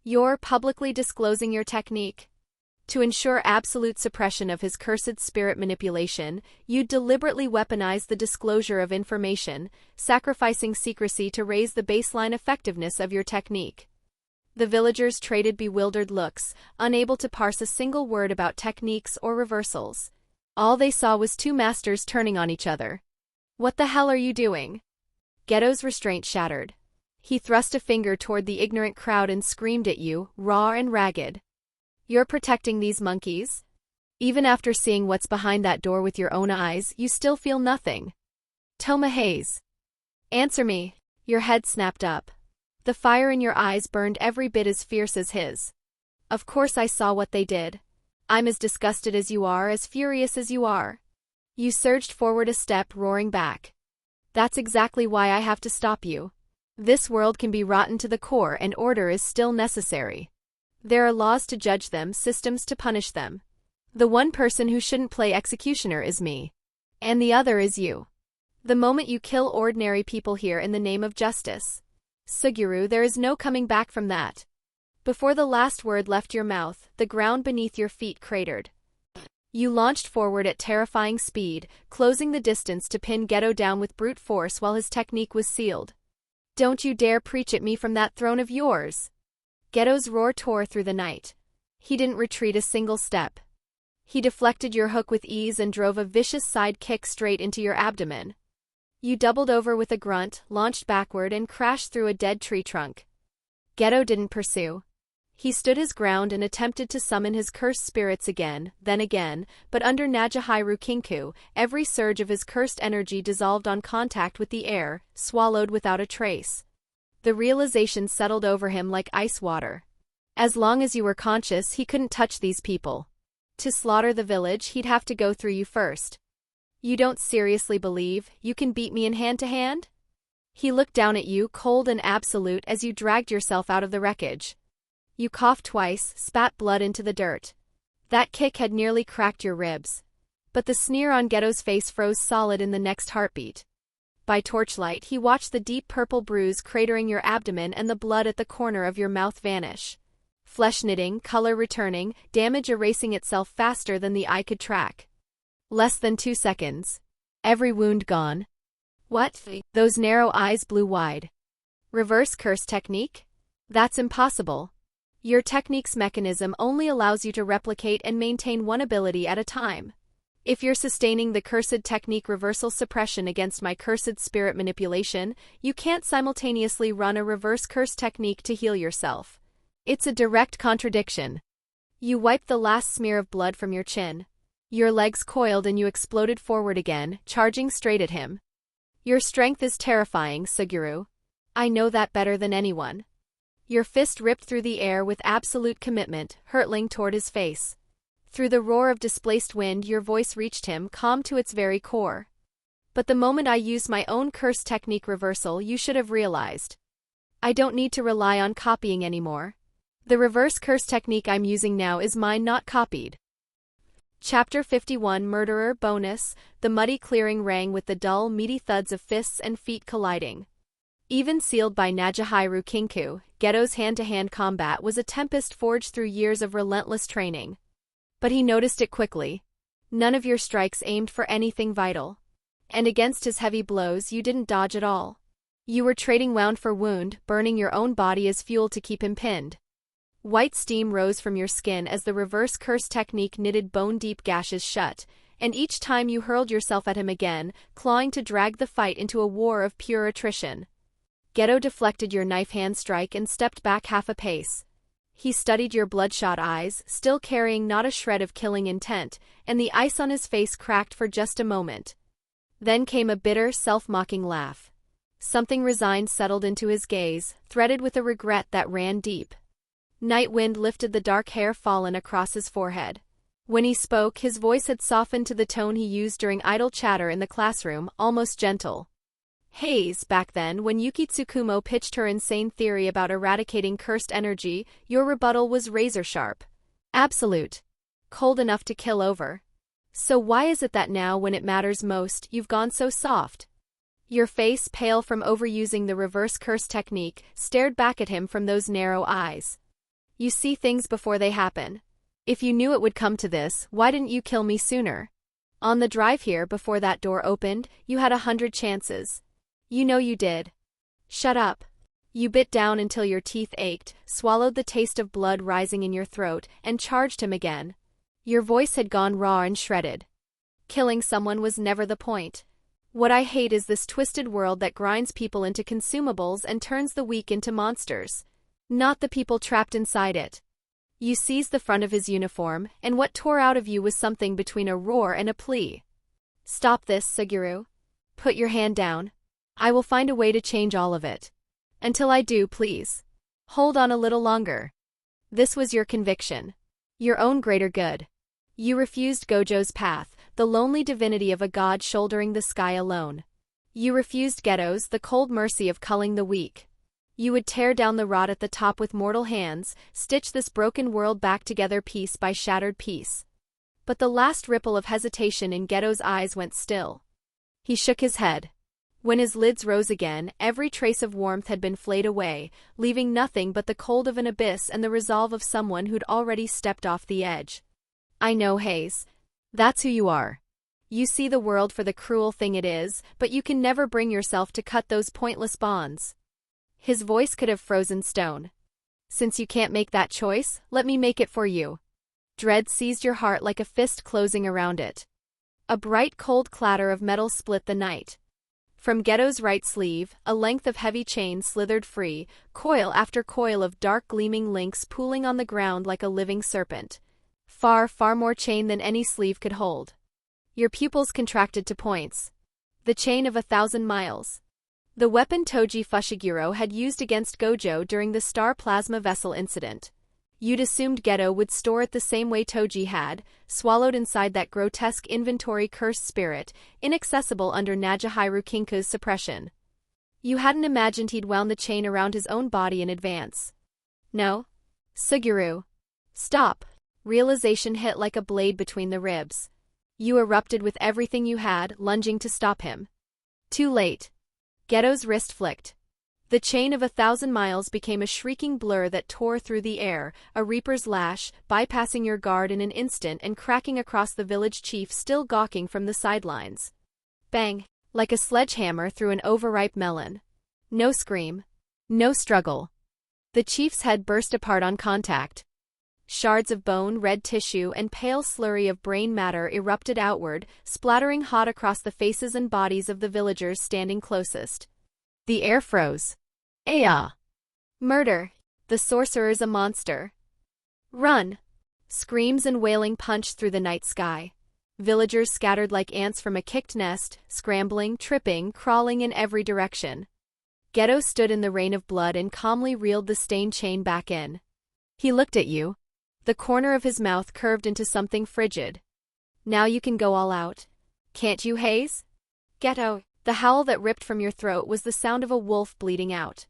You're publicly disclosing your technique. To ensure absolute suppression of his cursed spirit manipulation, you deliberately weaponized the disclosure of information, sacrificing secrecy to raise the baseline effectiveness of your technique. The villagers traded bewildered looks, unable to parse a single word about techniques or reversals. All they saw was two masters turning on each other. What the hell are you doing? Geto's restraint shattered. He thrust a finger toward the ignorant crowd and screamed at you, raw and ragged. You're protecting these monkeys? Even after seeing what's behind that door with your own eyes, you still feel nothing. Touma Hayase. Answer me. Your head snapped up. The fire in your eyes burned every bit as fierce as his. Of course I saw what they did. I'm as disgusted as you are, as furious as you are. You surged forward a step, roaring back. That's exactly why I have to stop you. This world can be rotten to the core and order is still necessary. There are laws to judge them, systems to punish them. The one person who shouldn't play executioner is me. And the other is you. The moment you kill ordinary people here in the name of justice, Suguru, there is no coming back from that. Before the last word left your mouth, the ground beneath your feet cratered. You launched forward at terrifying speed, closing the distance to pin Geto down with brute force while his technique was sealed. Don't you dare preach at me from that throne of yours! Geto's roar tore through the night. He didn't retreat a single step. He deflected your hook with ease and drove a vicious side kick straight into your abdomen. You doubled over with a grunt, launched backward and crashed through a dead tree trunk. Geto didn't pursue. He stood his ground and attempted to summon his cursed spirits again, but under Najihairu Kinku, every surge of his cursed energy dissolved on contact with the air, swallowed without a trace. The realization settled over him like ice water. As long as you were conscious, he couldn't touch these people. To slaughter the village, he'd have to go through you first. You don't seriously believe you can beat me in hand-to-hand? He looked down at you, cold and absolute, as you dragged yourself out of the wreckage. You coughed twice, spat blood into the dirt. That kick had nearly cracked your ribs. But the sneer on Geto's face froze solid in the next heartbeat. By torchlight, he watched the deep purple bruise cratering your abdomen and the blood at the corner of your mouth vanish. Flesh knitting, color returning, damage erasing itself faster than the eye could track. Less than 2 seconds. Every wound gone. What? Those narrow eyes blew wide. Reverse curse technique? That's impossible. Your technique's mechanism only allows you to replicate and maintain one ability at a time. If you're sustaining the cursed technique reversal suppression against my cursed spirit manipulation, you can't simultaneously run a reverse curse technique to heal yourself. It's a direct contradiction. You wiped the last smear of blood from your chin. Your legs coiled and you exploded forward again, charging straight at him. Your strength is terrifying, Suguru. I know that better than anyone. Your fist ripped through the air with absolute commitment, hurtling toward his face. Through the roar of displaced wind, your voice reached him, calm to its very core. But the moment I used my own curse technique reversal, you should have realized. I don't need to rely on copying anymore. The reverse curse technique I'm using now is mine, not copied. Chapter 51 Murderer Bonus. The muddy clearing rang with the dull, meaty thuds of fists and feet colliding. Even sealed by Najihairu Kinku, Geto's hand-to-hand combat was a tempest forged through years of relentless training. But he noticed it quickly. None of your strikes aimed for anything vital. And against his heavy blows, you didn't dodge at all. You were trading wound for wound, burning your own body as fuel to keep him pinned. White steam rose from your skin as the reverse curse technique knitted bone-deep gashes shut, and each time you hurled yourself at him again, clawing to drag the fight into a war of pure attrition. Geto deflected your knife-hand strike and stepped back half a pace. He studied your bloodshot eyes, still carrying not a shred of killing intent, and the ice on his face cracked for just a moment. Then came a bitter, self-mocking laugh. Something resigned settled into his gaze, threaded with a regret that ran deep. Night wind lifted the dark hair fallen across his forehead. When he spoke, his voice had softened to the tone he used during idle chatter in the classroom, almost gentle. Hayes, back then, when Yuki Tsukumo pitched her insane theory about eradicating cursed energy, your rebuttal was razor-sharp. Absolute. Cold enough to kill over. So why is it that now, when it matters most, you've gone so soft? Your face, pale from overusing the reverse curse technique, stared back at him from those narrow eyes. You see things before they happen. If you knew it would come to this, why didn't you kill me sooner? On the drive here, before that door opened, you had 100 chances. You know you did. Shut up. You bit down until your teeth ached, swallowed the taste of blood rising in your throat, and charged him again. Your voice had gone raw and shredded. Killing someone was never the point. What I hate is this twisted world that grinds people into consumables and turns the weak into monsters. Not the people trapped inside it. You seized the front of his uniform, and what tore out of you was something between a roar and a plea. Stop this, Suguru. Put your hand down. I will find a way to change all of it. Until I do, please. Hold on a little longer. This was your conviction. Your own greater good. You refused Gojo's path, the lonely divinity of a god shouldering the sky alone. You refused Geto's, the cold mercy of culling the weak. You would tear down the rod at the top with mortal hands, stitch this broken world back together piece by shattered piece. But the last ripple of hesitation in Geto's eyes went still. He shook his head. When his lids rose again, every trace of warmth had been flayed away, leaving nothing but the cold of an abyss and the resolve of someone who'd already stepped off the edge. I know, Hayes. That's who you are. You see the world for the cruel thing it is, but you can never bring yourself to cut those pointless bonds. His voice could have frozen stone. Since you can't make that choice, let me make it for you. Dread seized your heart like a fist closing around it. A bright cold clatter of metal split the night. From Geto's right sleeve, a length of heavy chain slithered free, coil after coil of dark gleaming links pooling on the ground like a living serpent. Far, far more chain than any sleeve could hold. Your pupils contracted to points. The chain of 1,000 miles. The weapon Toji Fushiguro had used against Gojo during the Star Plasma Vessel incident. You'd assumed Geto would store it the same way Toji had, swallowed inside that grotesque inventory cursed spirit, inaccessible under Najiharu Kinka's suppression. You hadn't imagined he'd wound the chain around his own body in advance. No? Suguru. Stop. Realization hit like a blade between the ribs. You erupted with everything you had, lunging to stop him. Too late. Geto's wrist flicked. The chain of 1,000 miles became a shrieking blur that tore through the air, a reaper's lash, bypassing your guard in an instant and cracking across the village chief still gawking from the sidelines. Bang! Like a sledgehammer through an overripe melon. No scream. No struggle. The chief's head burst apart on contact. Shards of bone, red tissue, and pale slurry of brain matter erupted outward, splattering hot across the faces and bodies of the villagers standing closest. The air froze. Aya! Murder! The sorcerer's a monster. Run! Screams and wailing punched through the night sky. Villagers scattered like ants from a kicked nest, scrambling, tripping, crawling in every direction. Geto stood in the rain of blood and calmly reeled the stained chain back in. He looked at you. The corner of his mouth curved into something frigid. Now you can go all out. Can't you, Hayes? Geto. The howl that ripped from your throat was the sound of a wolf bleeding out.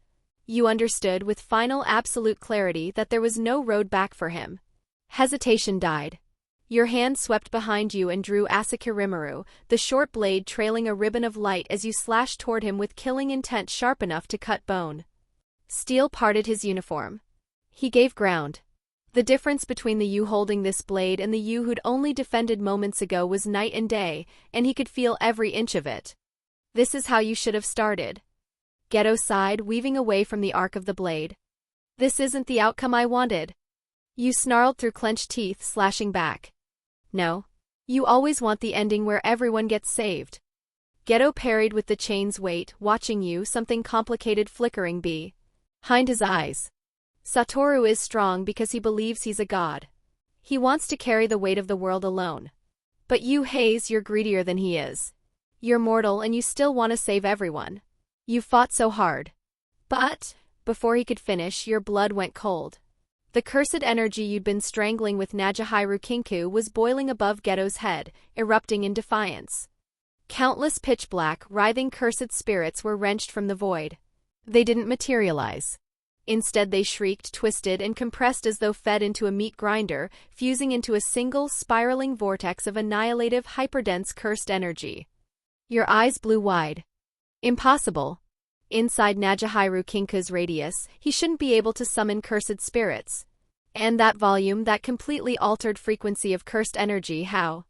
You understood with final absolute clarity that there was no road back for him. Hesitation died. Your hand swept behind you and drew Asakurimaru, the short blade trailing a ribbon of light as you slashed toward him with killing intent sharp enough to cut bone. Steel parted his uniform. He gave ground. The difference between the you holding this blade and the you who'd only defended moments ago was night and day, and he could feel every inch of it. This is how you should have started. Geto sighed, weaving away from the arc of the blade. This isn't the outcome I wanted. You snarled through clenched teeth, slashing back. No. You always want the ending where everyone gets saved. Geto parried with the chain's weight, watching you, something complicated flickering behind his eyes. Satoru is strong because he believes he's a god. He wants to carry the weight of the world alone. But you, Hayes, you're greedier than he is. You're mortal and you still want to save everyone. You fought so hard. But, before he could finish, your blood went cold. The cursed energy you'd been strangling with Najiharu Kinku was boiling above Geto's head, erupting in defiance. Countless pitch-black, writhing cursed spirits were wrenched from the void. They didn't materialize. Instead they shrieked, twisted, and compressed as though fed into a meat grinder, fusing into a single, spiraling vortex of annihilative, hyperdense cursed energy. Your eyes blew wide. Impossible. Inside Najihiru Kinka's radius, he shouldn't be able to summon cursed spirits. And that volume, that completely altered frequency of cursed energy, how?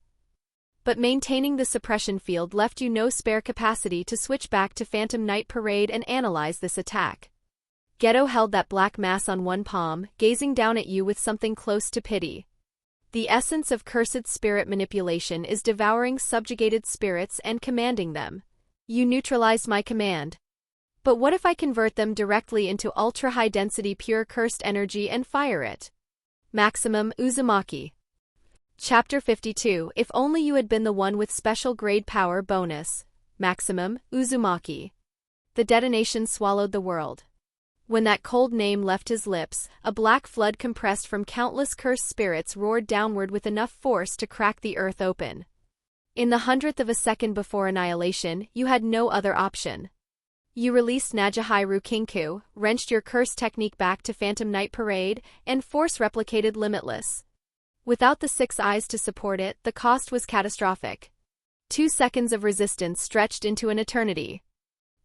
But maintaining the suppression field left you no spare capacity to switch back to Phantom Night Parade and analyze this attack. Geto held that black mass on one palm, gazing down at you with something close to pity. The essence of cursed spirit manipulation is devouring subjugated spirits and commanding them. You neutralized my command. But what if I convert them directly into ultra-high-density pure cursed energy and fire it? Maximum Uzumaki. Chapter 52. If only you had been the one with special grade power bonus. Maximum Uzumaki. The detonation swallowed the world. When that cold name left his lips, a black flood compressed from countless cursed spirits roared downward with enough force to crack the earth open. In the hundredth of a second before annihilation, you had no other option. You released Najihiru Kinku, wrenched your curse technique back to Phantom Night Parade, and force-replicated Limitless. Without the 6 eyes to support it, the cost was catastrophic. 2 seconds of resistance stretched into an eternity.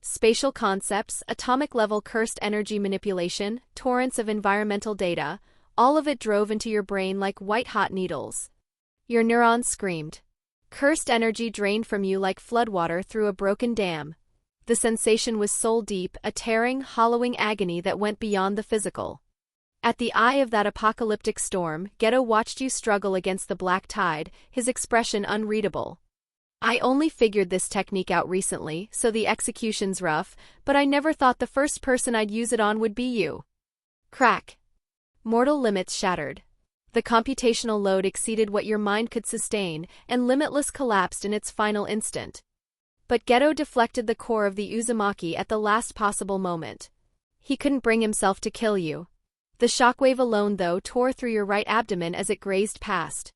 Spatial concepts, atomic-level cursed energy manipulation, torrents of environmental data, all of it drove into your brain like white-hot needles. Your neurons screamed. Cursed energy drained from you like floodwater through a broken dam. The sensation was soul-deep, a tearing, hollowing agony that went beyond the physical. At the eye of that apocalyptic storm, Geto watched you struggle against the black tide, his expression unreadable. I only figured this technique out recently, so the execution's rough, but I never thought the first person I'd use it on would be you. Crack. Mortal limits shattered. The computational load exceeded what your mind could sustain, and Limitless collapsed in its final instant. But Geto deflected the core of the Uzumaki at the last possible moment. He couldn't bring himself to kill you. The shockwave alone, though, tore through your right abdomen as it grazed past.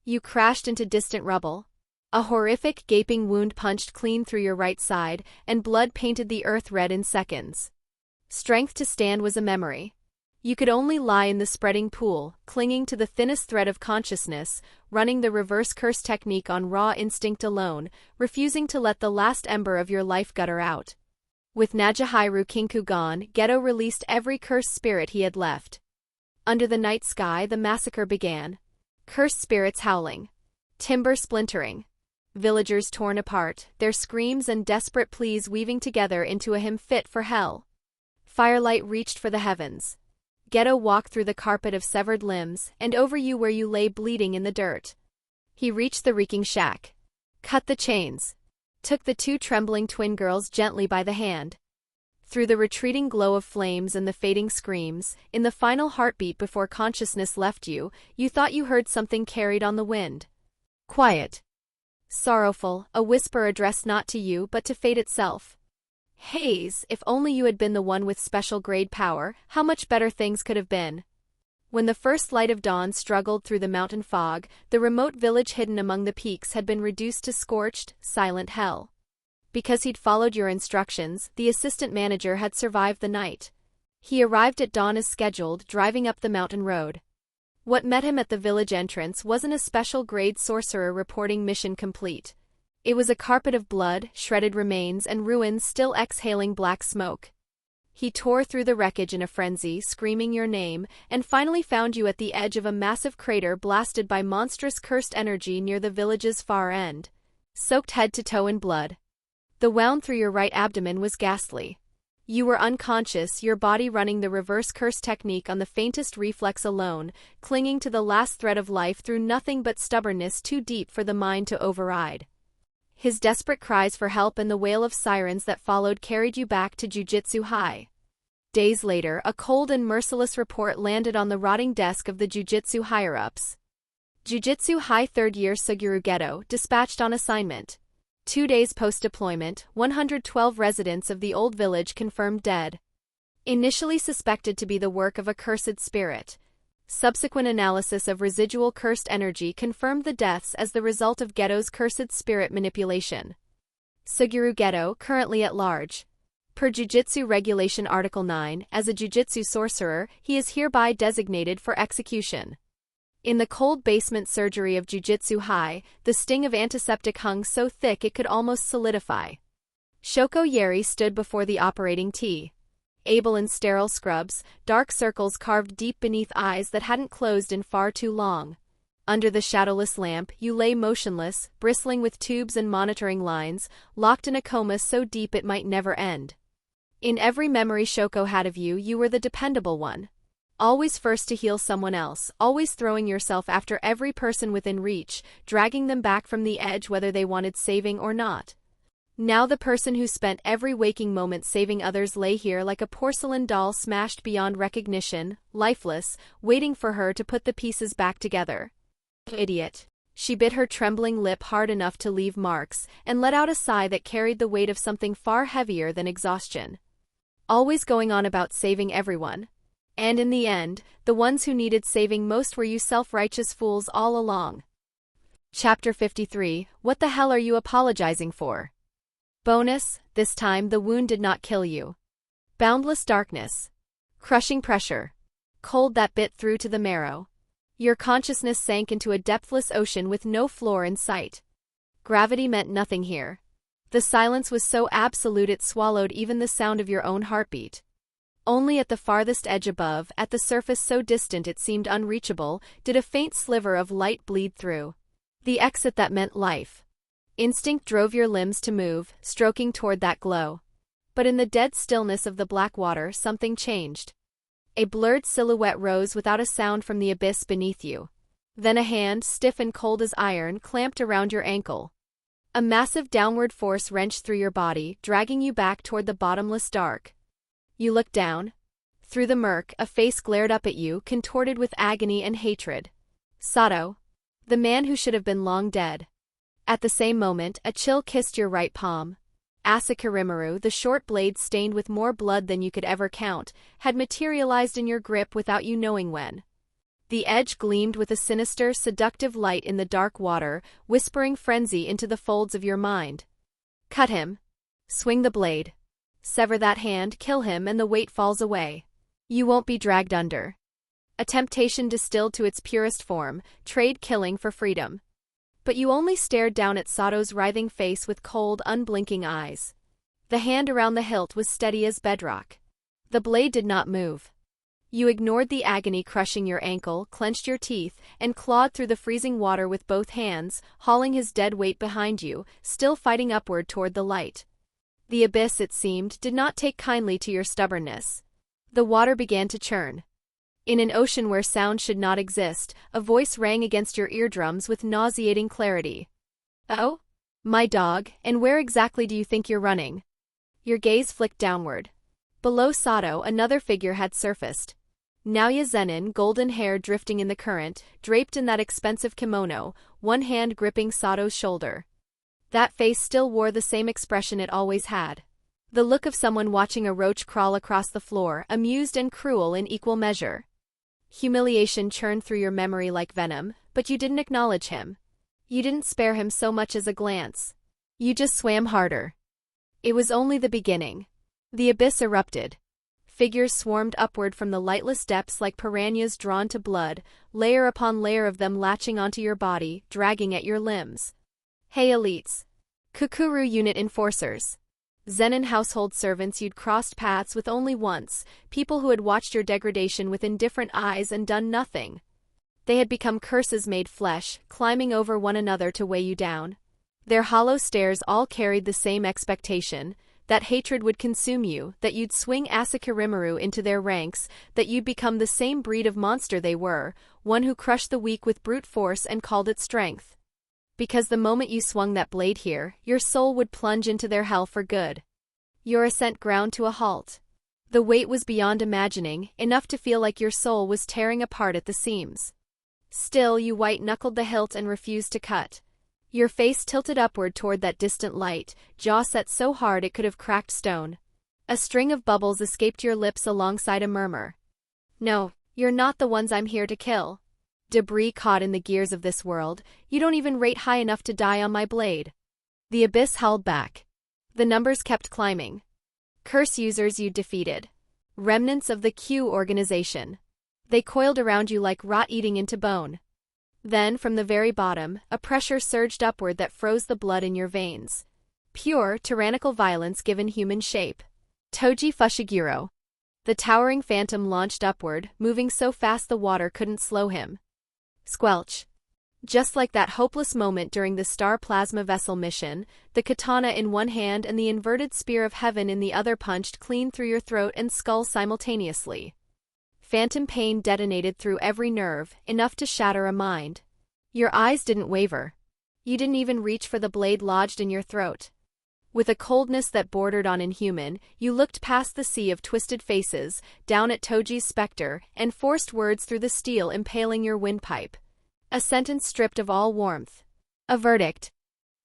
You crashed into distant rubble. A horrific, gaping wound punched clean through your right side, and blood painted the earth red in seconds. Strength to stand was a memory. You could only lie in the spreading pool, clinging to the thinnest thread of consciousness, running the reverse curse technique on raw instinct alone, refusing to let the last ember of your life gutter out. With Najihiru Kinku gone, Geto released every cursed spirit he had left. Under the night sky, the massacre began. Cursed spirits howling. Timber splintering. Villagers torn apart, their screams and desperate pleas weaving together into a hymn fit for hell. Firelight reached for the heavens. Geto walked through the carpet of severed limbs, and over you where you lay bleeding in the dirt. He reached the reeking shack. Cut the chains. Took the 2 trembling twin girls gently by the hand. Through the retreating glow of flames and the fading screams, in the final heartbeat before consciousness left you, you thought you heard something carried on the wind. Quiet. Sorrowful, a whisper addressed not to you but to fate itself. Haze, if only you had been the one with special grade power, how much better things could have been. When the first light of dawn struggled through the mountain fog, the remote village hidden among the peaks had been reduced to scorched, silent hell. Because he'd followed your instructions, the assistant manager had survived the night. He arrived at dawn as scheduled, driving up the mountain road. What met him at the village entrance wasn't a special grade sorcerer reporting mission complete. It was a carpet of blood, shredded remains, and ruins still exhaling black smoke. He tore through the wreckage in a frenzy, screaming your name, and finally found you at the edge of a massive crater blasted by monstrous cursed energy near the village's far end. Soaked head to toe in blood. The wound through your right abdomen was ghastly. You were unconscious, your body running the reverse curse technique on the faintest reflex alone, clinging to the last thread of life through nothing but stubbornness too deep for the mind to override. His desperate cries for help and the wail of sirens that followed carried you back to Jujutsu High. Days later, a cold and merciless report landed on the rotting desk of the Jujutsu higher-ups. Jujutsu High 3rd Year Suguru Geto, dispatched on assignment. 2 days post-deployment, 112 residents of the old village confirmed dead. Initially suspected to be the work of a cursed spirit. Subsequent analysis of residual cursed energy confirmed the deaths as the result of Geto's cursed spirit manipulation. Suguru Geto, currently at large. Per Jujutsu Regulation Article 9, as a Jujutsu sorcerer, he is hereby designated for execution. In the cold basement surgery of Jujutsu High, the sting of antiseptic hung so thick it could almost solidify. Shoko Yeri stood before the operating table in sterile scrubs, dark circles carved deep beneath eyes that hadn't closed in far too long. Under the shadowless lamp, you lay motionless, bristling with tubes and monitoring lines, locked in a coma so deep it might never end. In every memory Shoko had of you, you were the dependable one. Always first to heal someone else, always throwing yourself after every person within reach, dragging them back from the edge whether they wanted saving or not. Now the person who spent every waking moment saving others lay here like a porcelain doll smashed beyond recognition, lifeless, waiting for her to put the pieces back together. Idiot. She bit her trembling lip hard enough to leave marks, and let out a sigh that carried the weight of something far heavier than exhaustion. Always going on about saving everyone. And in the end, the ones who needed saving most were you self-righteous fools all along. Chapter 53, What the hell are you apologizing for? Bonus, this time the wound did not kill you. Boundless darkness. Crushing pressure. Cold that bit through to the marrow. Your consciousness sank into a depthless ocean with no floor in sight. Gravity meant nothing here. The silence was so absolute it swallowed even the sound of your own heartbeat. Only at the farthest edge above, at the surface so distant it seemed unreachable, did a faint sliver of light bleed through. The exit that meant life. Instinct drove your limbs to move, stroking toward that glow. But in the dead stillness of the black water, something changed. A blurred silhouette rose without a sound from the abyss beneath you. Then a hand, stiff and cold as iron, clamped around your ankle. A massive downward force wrenched through your body, dragging you back toward the bottomless dark. You looked down. Through the murk, a face glared up at you, contorted with agony and hatred. Sodto. The man who should have been long dead. At the same moment, a chill kissed your right palm. Asakurimaru, the short blade stained with more blood than you could ever count, had materialized in your grip without you knowing when. The edge gleamed with a sinister, seductive light in the dark water, whispering frenzy into the folds of your mind. Cut him. Swing the blade. Sever that hand, kill him, and the weight falls away. You won't be dragged under. A temptation distilled to its purest form, trade killing for freedom. But you only stared down at Sodto's writhing face with cold, unblinking eyes. The hand around the hilt was steady as bedrock. The blade did not move. You ignored the agony crushing your ankle, clenched your teeth, and clawed through the freezing water with both hands, hauling his dead weight behind you, still fighting upward toward the light. The abyss, it seemed, did not take kindly to your stubbornness. The water began to churn. In an ocean where sound should not exist, a voice rang against your eardrums with nauseating clarity. Oh? My dog, and where exactly do you think you're running? Your gaze flicked downward. Below Sodto, another figure had surfaced. Naoya Zenin, golden hair drifting in the current, draped in that expensive kimono, one hand gripping Sodto's shoulder. That face still wore the same expression it always had. The look of someone watching a roach crawl across the floor, amused and cruel in equal measure. Humiliation churned through your memory like venom, but you didn't acknowledge him. You didn't spare him so much as a glance. You just swam harder. It was only the beginning. The abyss erupted. Figures swarmed upward from the lightless depths like piranhas drawn to blood, layer upon layer of them latching onto your body, dragging at your limbs. Hey elites. Kukuru unit enforcers. Zenin household servants you'd crossed paths with only once, people who had watched your degradation with indifferent eyes and done nothing. They had become curses made flesh, climbing over one another to weigh you down. Their hollow stares all carried the same expectation, that hatred would consume you, that you'd swing Asakurimaru into their ranks, that you'd become the same breed of monster they were, one who crushed the weak with brute force and called it strength. Because the moment you swung that blade here, your soul would plunge into their hell for good. Your ascent ground to a halt. The weight was beyond imagining, enough to feel like your soul was tearing apart at the seams. Still, you white-knuckled the hilt and refused to cut. Your face tilted upward toward that distant light, jaw set so hard it could have cracked stone. A string of bubbles escaped your lips alongside a murmur. No, you're not the ones I'm here to kill. Debris caught in the gears of this world, you don't even rate high enough to die on my blade. The abyss howled back. The numbers kept climbing. Curse users you defeated. Remnants of the Q organization. They coiled around you like rot eating into bone. Then, from the very bottom, a pressure surged upward that froze the blood in your veins. Pure, tyrannical violence given human shape. Toji Fushiguro. The towering phantom launched upward, moving so fast the water couldn't slow him. Squelch. Just like that hopeless moment during the Star Plasma Vessel mission, the katana in one hand and the inverted spear of heaven in the other punched clean through your throat and skull simultaneously. Phantom pain detonated through every nerve, enough to shatter a mind. Your eyes didn't waver. You didn't even reach for the blade lodged in your throat. With a coldness that bordered on inhuman, you looked past the sea of twisted faces, down at Toji's specter, and forced words through the steel impaling your windpipe. A sentence stripped of all warmth. A verdict.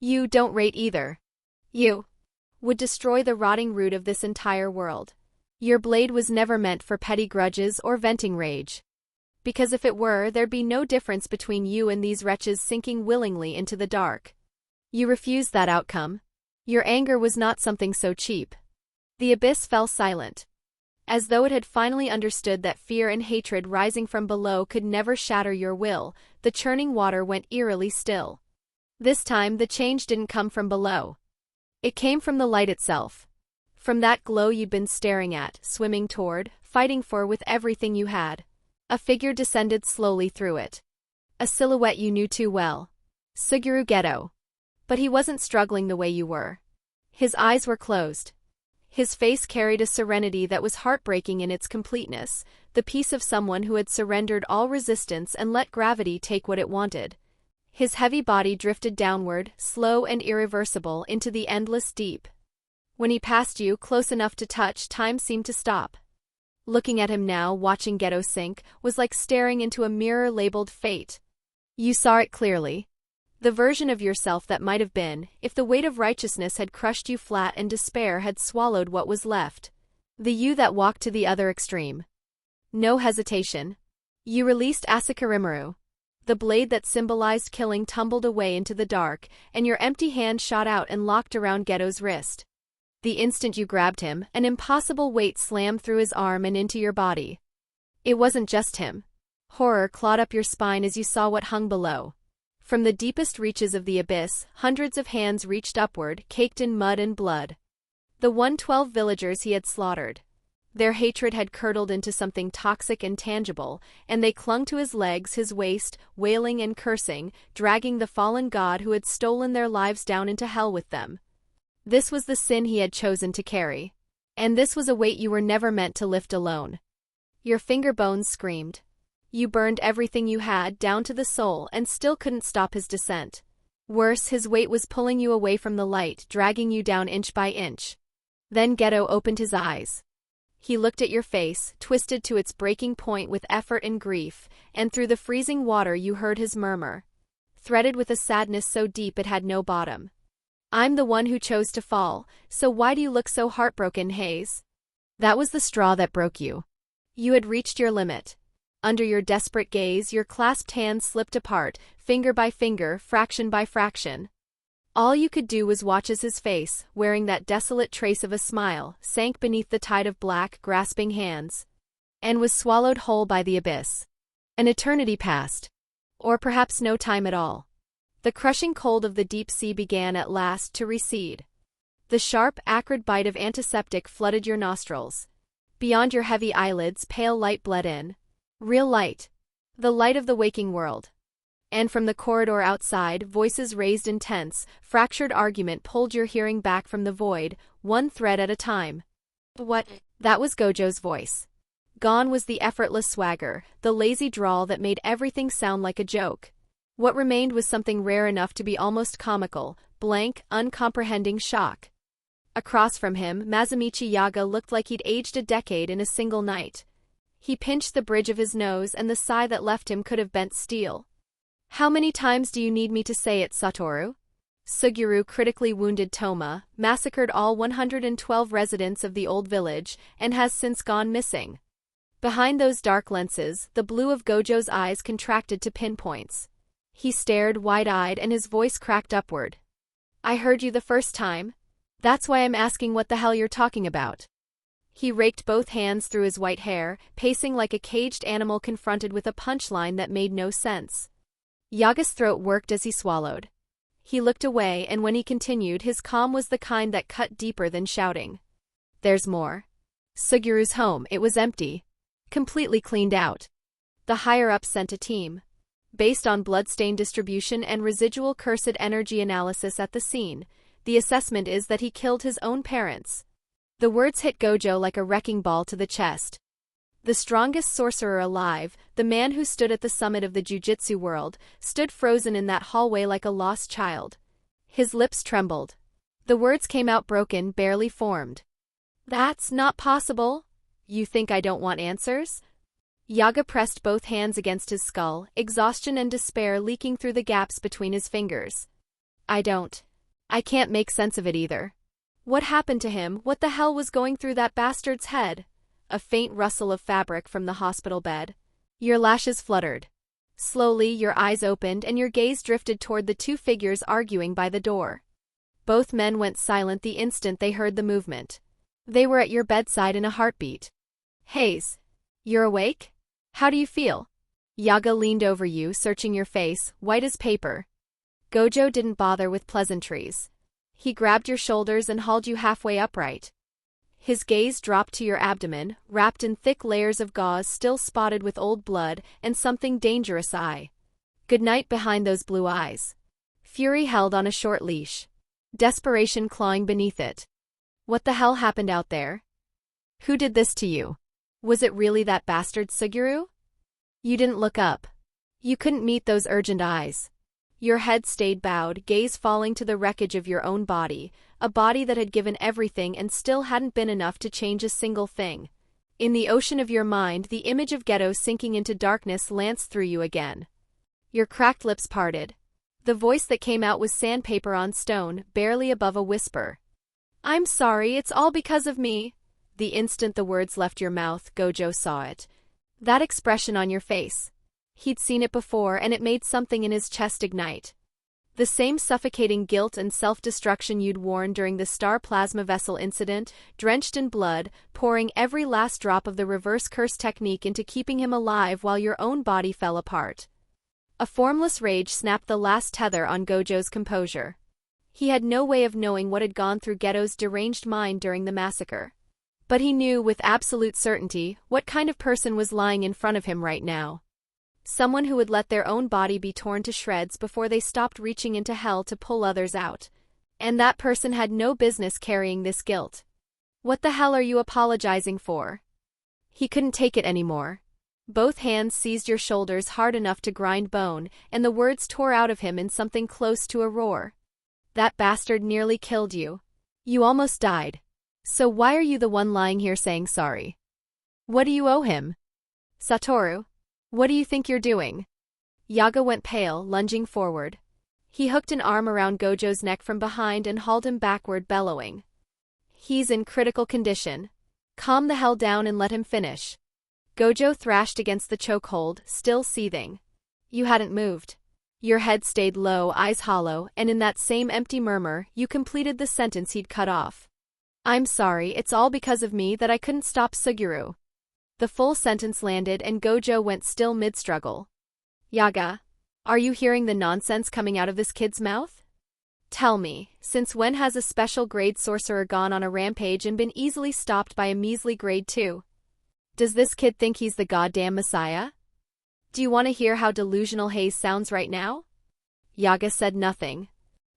You don't rate either. You would destroy the rotting root of this entire world. Your blade was never meant for petty grudges or venting rage. Because if it were, there'd be no difference between you and these wretches sinking willingly into the dark. You refused that outcome. Your anger was not something so cheap. The abyss fell silent. As though it had finally understood that fear and hatred rising from below could never shatter your will, the churning water went eerily still. This time the change didn't come from below. It came from the light itself. From that glow you'd been staring at, swimming toward, fighting for with everything you had. A figure descended slowly through it. A silhouette you knew too well. Suguru Geto. But he wasn't struggling the way you were. His eyes were closed. His face carried a serenity that was heartbreaking in its completeness, the peace of someone who had surrendered all resistance and let gravity take what it wanted. His heavy body drifted downward, slow and irreversible, into the endless deep. When he passed you, close enough to touch, time seemed to stop. Looking at him now, watching Geto sink, was like staring into a mirror labeled fate. You saw it clearly. The version of yourself that might have been, if the weight of righteousness had crushed you flat and despair had swallowed what was left. The you that walked to the other extreme. No hesitation. You released Asakarimaru. The blade that symbolized killing tumbled away into the dark, and your empty hand shot out and locked around Geto's wrist. The instant you grabbed him, an impossible weight slammed through his arm and into your body. It wasn't just him. Horror clawed up your spine as you saw what hung below. From the deepest reaches of the abyss, hundreds of hands reached upward, caked in mud and blood. The 112 villagers he had slaughtered. Their hatred had curdled into something toxic and tangible, and they clung to his legs, his waist, wailing and cursing, dragging the fallen god who had stolen their lives down into hell with them. This was the sin he had chosen to carry. And this was a weight you were never meant to lift alone. Your finger bones screamed. You burned everything you had, down to the soul, and still couldn't stop his descent. Worse, his weight was pulling you away from the light, dragging you down inch by inch. Then Geto opened his eyes. He looked at your face, twisted to its breaking point with effort and grief, and through the freezing water you heard his murmur. Threaded with a sadness so deep it had no bottom. I'm the one who chose to fall, so why do you look so heartbroken, Hayes? That was the straw that broke you. You had reached your limit. Under your desperate gaze, your clasped hands slipped apart, finger by finger, fraction by fraction. All you could do was watch as his face, wearing that desolate trace of a smile, sank beneath the tide of black, grasping hands. And was swallowed whole by the abyss. An eternity passed. Or perhaps no time at all. The crushing cold of the deep sea began at last to recede. The sharp, acrid bite of antiseptic flooded your nostrils. Beyond your heavy eyelids, pale light bled in. Real light. The light of the waking world. And from the corridor outside, voices raised in tense, fractured argument pulled your hearing back from the void, one thread at a time. What? That was Gojo's voice. Gone was the effortless swagger, the lazy drawl that made everything sound like a joke. What remained was something rare enough to be almost comical, blank, uncomprehending shock. Across from him, Mazumichi Yaga looked like he'd aged a decade in a single night. He pinched the bridge of his nose and the sigh that left him could have bent steel. How many times do you need me to say it, Satoru? Suguru critically wounded Toma, massacred all 112 residents of the old village, and has since gone missing. Behind those dark lenses, the blue of Gojo's eyes contracted to pinpoints. He stared wide-eyed and his voice cracked upward. I heard you the first time. That's why I'm asking what the hell you're talking about. He raked both hands through his white hair, pacing like a caged animal confronted with a punchline that made no sense. Yaga's throat worked as he swallowed. He looked away, and when he continued, his calm was the kind that cut deeper than shouting. There's more. Sugiru's home, it was empty. Completely cleaned out. The higher-ups sent a team. Based on bloodstain distribution and residual cursed energy analysis at the scene, the assessment is that he killed his own parents. The words hit Gojo like a wrecking ball to the chest. The strongest sorcerer alive, the man who stood at the summit of the jujutsu world, stood frozen in that hallway like a lost child. His lips trembled. The words came out broken, barely formed. That's not possible. You think I don't want answers? Yaga pressed both hands against his skull, exhaustion and despair leaking through the gaps between his fingers. I can't make sense of it either. What happened to him? What the hell was going through that bastard's head? A faint rustle of fabric from the hospital bed. Your lashes fluttered. Slowly, your eyes opened and your gaze drifted toward the two figures arguing by the door. Both men went silent the instant they heard the movement. They were at your bedside in a heartbeat. Hayes, you're awake? How do you feel? Yaga leaned over you, searching your face, white as paper. Gojo didn't bother with pleasantries. He grabbed your shoulders and hauled you halfway upright. His gaze dropped to your abdomen, wrapped in thick layers of gauze still spotted with old blood and something dangerous eye. Good night behind those blue eyes. Fury held on a short leash. Desperation clawing beneath it. What the hell happened out there? Who did this to you? Was it really that bastard Suguru? You didn't look up. You couldn't meet those urgent eyes. Your head stayed bowed, gaze falling to the wreckage of your own body, a body that had given everything and still hadn't been enough to change a single thing. In the ocean of your mind, the image of Geto sinking into darkness lanced through you again. Your cracked lips parted. The voice that came out was sandpaper on stone, barely above a whisper. I'm sorry, it's all because of me. The instant the words left your mouth, Gojo saw it. That expression on your face. He'd seen it before, and it made something in his chest ignite. The same suffocating guilt and self-destruction you'd worn during the star plasma vessel incident, drenched in blood, pouring every last drop of the reverse curse technique into keeping him alive while your own body fell apart. A formless rage snapped the last tether on Gojo's composure. He had no way of knowing what had gone through Geto's deranged mind during the massacre. But he knew with absolute certainty what kind of person was lying in front of him right now. Someone who would let their own body be torn to shreds before they stopped reaching into hell to pull others out. And that person had no business carrying this guilt. What the hell are you apologizing for? He couldn't take it anymore. Both hands seized your shoulders hard enough to grind bone, and the words tore out of him in something close to a roar. That bastard nearly killed you. You almost died. So why are you the one lying here saying sorry? What do you owe him? Satoru? What do you think you're doing? Yaga went pale, lunging forward. He hooked an arm around Gojo's neck from behind and hauled him backward, bellowing. He's in critical condition. Calm the hell down and let him finish. Gojo thrashed against the chokehold, still seething. You hadn't moved. Your head stayed low, eyes hollow, and in that same empty murmur, you completed the sentence he'd cut off. I'm sorry, it's all because of me that I couldn't stop Suguru. The full sentence landed and Gojo went still mid-struggle. Yaga, are you hearing the nonsense coming out of this kid's mouth? Tell me, since when has a special grade sorcerer gone on a rampage and been easily stopped by a measly grade 2? Does this kid think he's the goddamn messiah? Do you want to hear how delusional Hayes sounds right now? Yaga said nothing.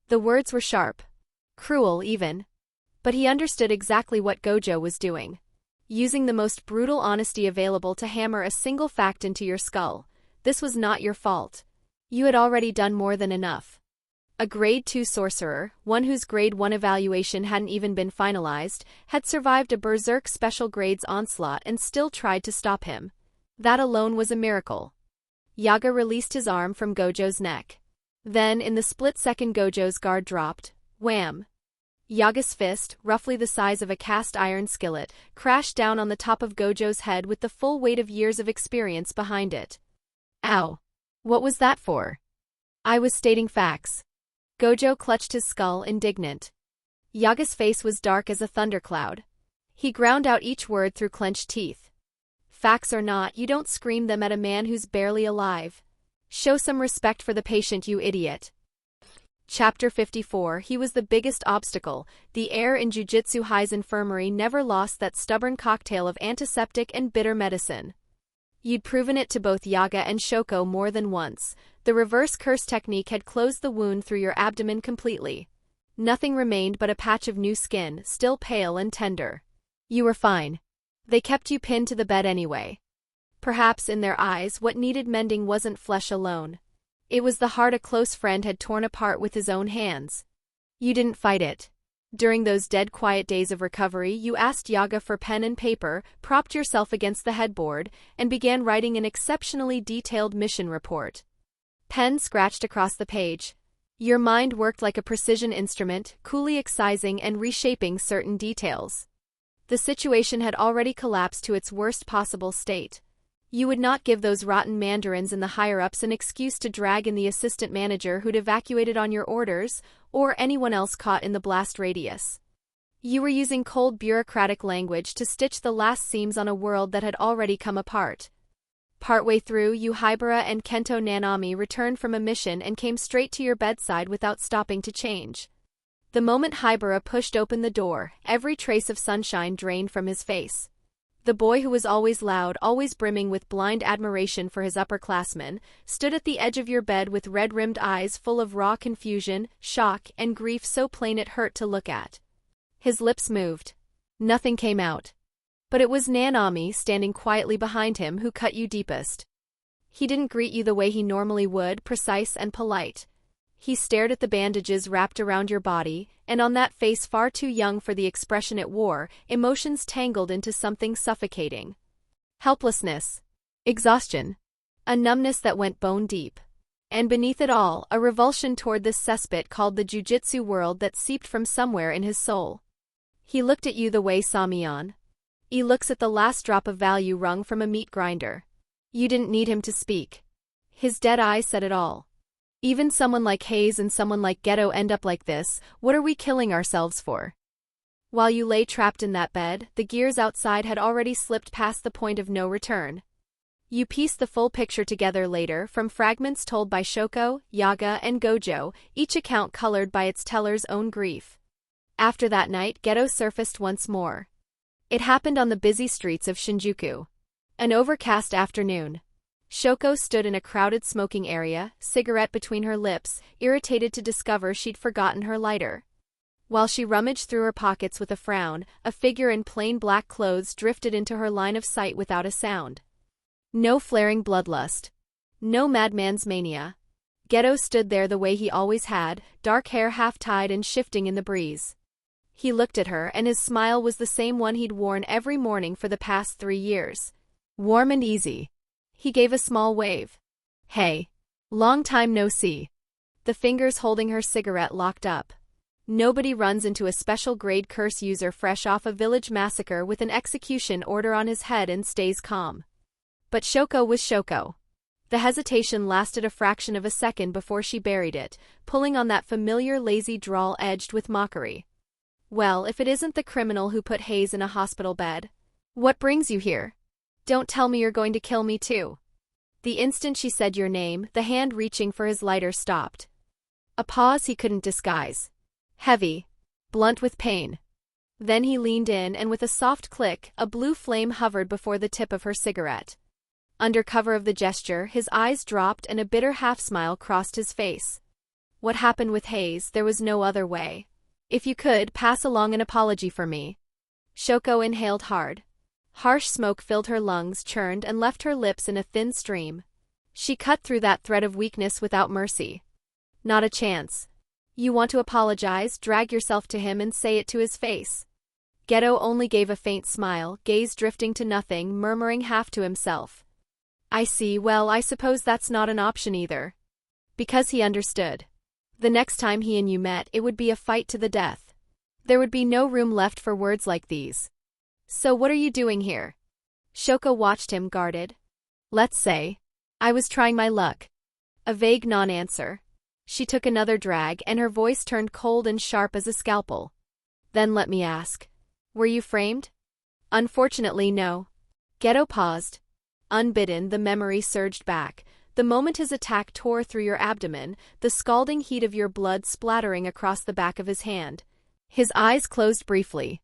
The words were sharp. Cruel, even. But he understood exactly what Gojo was doing. Using the most brutal honesty available to hammer a single fact into your skull. This was not your fault. You had already done more than enough. A grade 2 sorcerer, one whose grade 1 evaluation hadn't even been finalized, had survived a berserk special grades onslaught and still tried to stop him. That alone was a miracle. Yaga released his arm from Gojo's neck. Then, in the split second Gojo's guard dropped, wham! Yaga's fist, roughly the size of a cast iron skillet, crashed down on the top of Gojo's head with the full weight of years of experience behind it. Ow! What was that for? I was stating facts. Gojo clutched his skull, indignant. Yaga's face was dark as a thundercloud. He ground out each word through clenched teeth. Facts or not, you don't scream them at a man who's barely alive. Show some respect for the patient, you idiot. Chapter 54. He was the biggest obstacle. The air in Jujutsu High's infirmary never lost that stubborn cocktail of antiseptic and bitter medicine. You'd proven it to both Yaga and Shoko more than once. The reverse curse technique had closed the wound through your abdomen completely. Nothing remained but a patch of new skin, still pale and tender. You were fine. They kept you pinned to the bed anyway. Perhaps in their eyes what needed mending wasn't flesh alone. It was the heart a close friend had torn apart with his own hands. You didn't fight it. During those dead quiet days of recovery, you asked Yaga for pen and paper, propped yourself against the headboard, and began writing an exceptionally detailed mission report. Pen scratched across the page. Your mind worked like a precision instrument, coolly excising and reshaping certain details. The situation had already collapsed to its worst possible state. You would not give those rotten mandarins in the higher-ups an excuse to drag in the assistant manager who'd evacuated on your orders, or anyone else caught in the blast radius. You were using cold bureaucratic language to stitch the last seams on a world that had already come apart. Partway through, Haibara and Kento Nanami returned from a mission and came straight to your bedside without stopping to change. The moment Haibara pushed open the door, every trace of sunshine drained from his face. The boy who was always loud, always brimming with blind admiration for his upperclassmen, stood at the edge of your bed with red-rimmed eyes full of raw confusion, shock, and grief so plain it hurt to look at. His lips moved. Nothing came out. But it was Nanami, standing quietly behind him, who cut you deepest. He didn't greet you the way he normally would, precise and polite. He stared at the bandages wrapped around your body, and on that face far too young for the expression it wore, emotions tangled into something suffocating. Helplessness. Exhaustion. A numbness that went bone deep. And beneath it all, a revulsion toward this cesspit called the jujutsu world that seeped from somewhere in his soul. He looked at you the way Samion. He looks at the last drop of value wrung from a meat grinder. You didn't need him to speak. His dead eyes said it all. Even someone like Hayes and someone like Geto end up like this. What are we killing ourselves for? While you lay trapped in that bed, the gears outside had already slipped past the point of no return. You pieced the full picture together later from fragments told by Shoko, Yaga, and Gojo, each account colored by its teller's own grief. After that night, Geto surfaced once more. It happened on the busy streets of Shinjuku. An overcast afternoon. Shoko stood in a crowded smoking area, cigarette between her lips, irritated to discover she'd forgotten her lighter. While she rummaged through her pockets with a frown, a figure in plain black clothes drifted into her line of sight without a sound. No flaring bloodlust. No madman's mania. Geto stood there the way he always had, dark hair half-tied and shifting in the breeze. He looked at her, and his smile was the same one he'd worn every morning for the past 3 years. Warm and easy. He gave a small wave. Hey. Long time no see. The fingers holding her cigarette locked up. Nobody runs into a special grade curse user fresh off a village massacre with an execution order on his head and stays calm. But Shoko was Shoko. The hesitation lasted a fraction of a second before she buried it, pulling on that familiar lazy drawl edged with mockery. Well, if it isn't the criminal who put Hayes in a hospital bed. What brings you here? Don't tell me you're going to kill me too. The instant she said your name, the hand reaching for his lighter stopped. A pause he couldn't disguise. Heavy. Blunt with pain. Then he leaned in and with a soft click, a blue flame hovered before the tip of her cigarette. Under cover of the gesture, his eyes dropped and a bitter half-smile crossed his face. What happened with Hayes, there was no other way. If you could, pass along an apology for me. Shoko inhaled hard. Harsh smoke filled her lungs, churned, and left her lips in a thin stream. She cut through that thread of weakness without mercy. Not a chance. You want to apologize, drag yourself to him and say it to his face. Geto only gave a faint smile, gaze drifting to nothing, murmuring half to himself. I see, well, I suppose that's not an option either. Because he understood. The next time he and you met, it would be a fight to the death. There would be no room left for words like these. So what are you doing here? Shoko watched him, guarded. Let's say. I was trying my luck. A vague non-answer. She took another drag, and her voice turned cold and sharp as a scalpel. Then let me ask. Were you framed? Unfortunately, no. Geto paused. Unbidden, the memory surged back. The moment his attack tore through your abdomen, the scalding heat of your blood splattering across the back of his hand. His eyes closed briefly.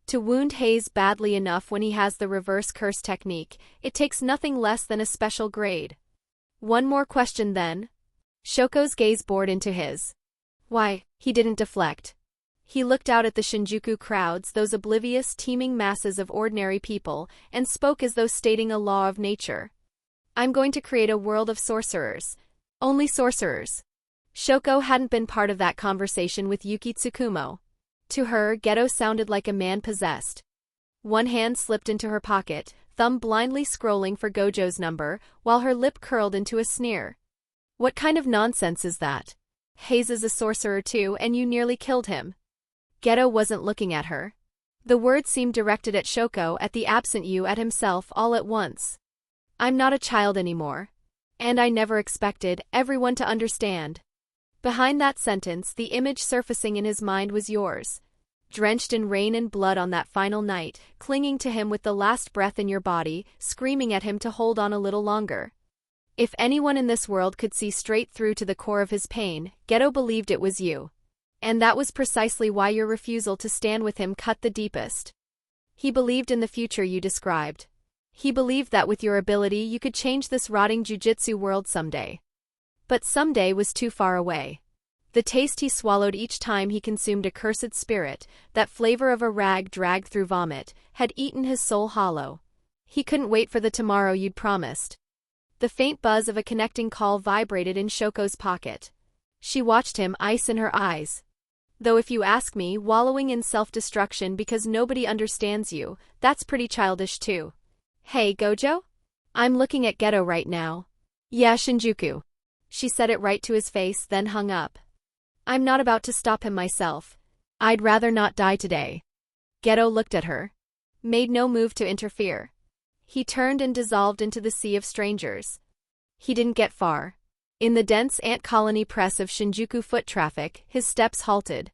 To wound Hayes badly enough when he has the reverse curse technique, it takes nothing less than a special grade. One more question then. Shoko's gaze bored into his. Why, he didn't deflect. He looked out at the Shinjuku crowds, those oblivious, teeming masses of ordinary people, and spoke as though stating a law of nature. I'm going to create a world of sorcerers. Only sorcerers. Shoko hadn't been part of that conversation with Yuki Tsukumo. To her, Geto sounded like a man possessed. One hand slipped into her pocket, thumb blindly scrolling for Gojo's number, while her lip curled into a sneer. What kind of nonsense is that? Hayes is a sorcerer too, and you nearly killed him. Geto wasn't looking at her. The words seemed directed at Shoko, at the absent you, at himself, all at once. I'm not a child anymore. And I never expected everyone to understand. Behind that sentence, the image surfacing in his mind was yours. Drenched in rain and blood on that final night, clinging to him with the last breath in your body, screaming at him to hold on a little longer. If anyone in this world could see straight through to the core of his pain, Geto believed it was you. And that was precisely why your refusal to stand with him cut the deepest. He believed in the future you described. He believed that with your ability you could change this rotting jujutsu world someday. But someday was too far away. The taste he swallowed each time he consumed a cursed spirit, that flavor of a rag dragged through vomit, had eaten his soul hollow. He couldn't wait for the tomorrow you'd promised. The faint buzz of a connecting call vibrated in Shoko's pocket. She watched him, ice in her eyes. Though if you ask me, wallowing in self-destruction because nobody understands you, that's pretty childish too. Hey, Gojo? I'm looking at Geto right now. Yeah, Shinjuku. She said it right to his face, then hung up. I'm not about to stop him myself. I'd rather not die today. Geto looked at her. Made no move to interfere. He turned and dissolved into the sea of strangers. He didn't get far. In the dense ant colony press of Shinjuku foot traffic, his steps halted.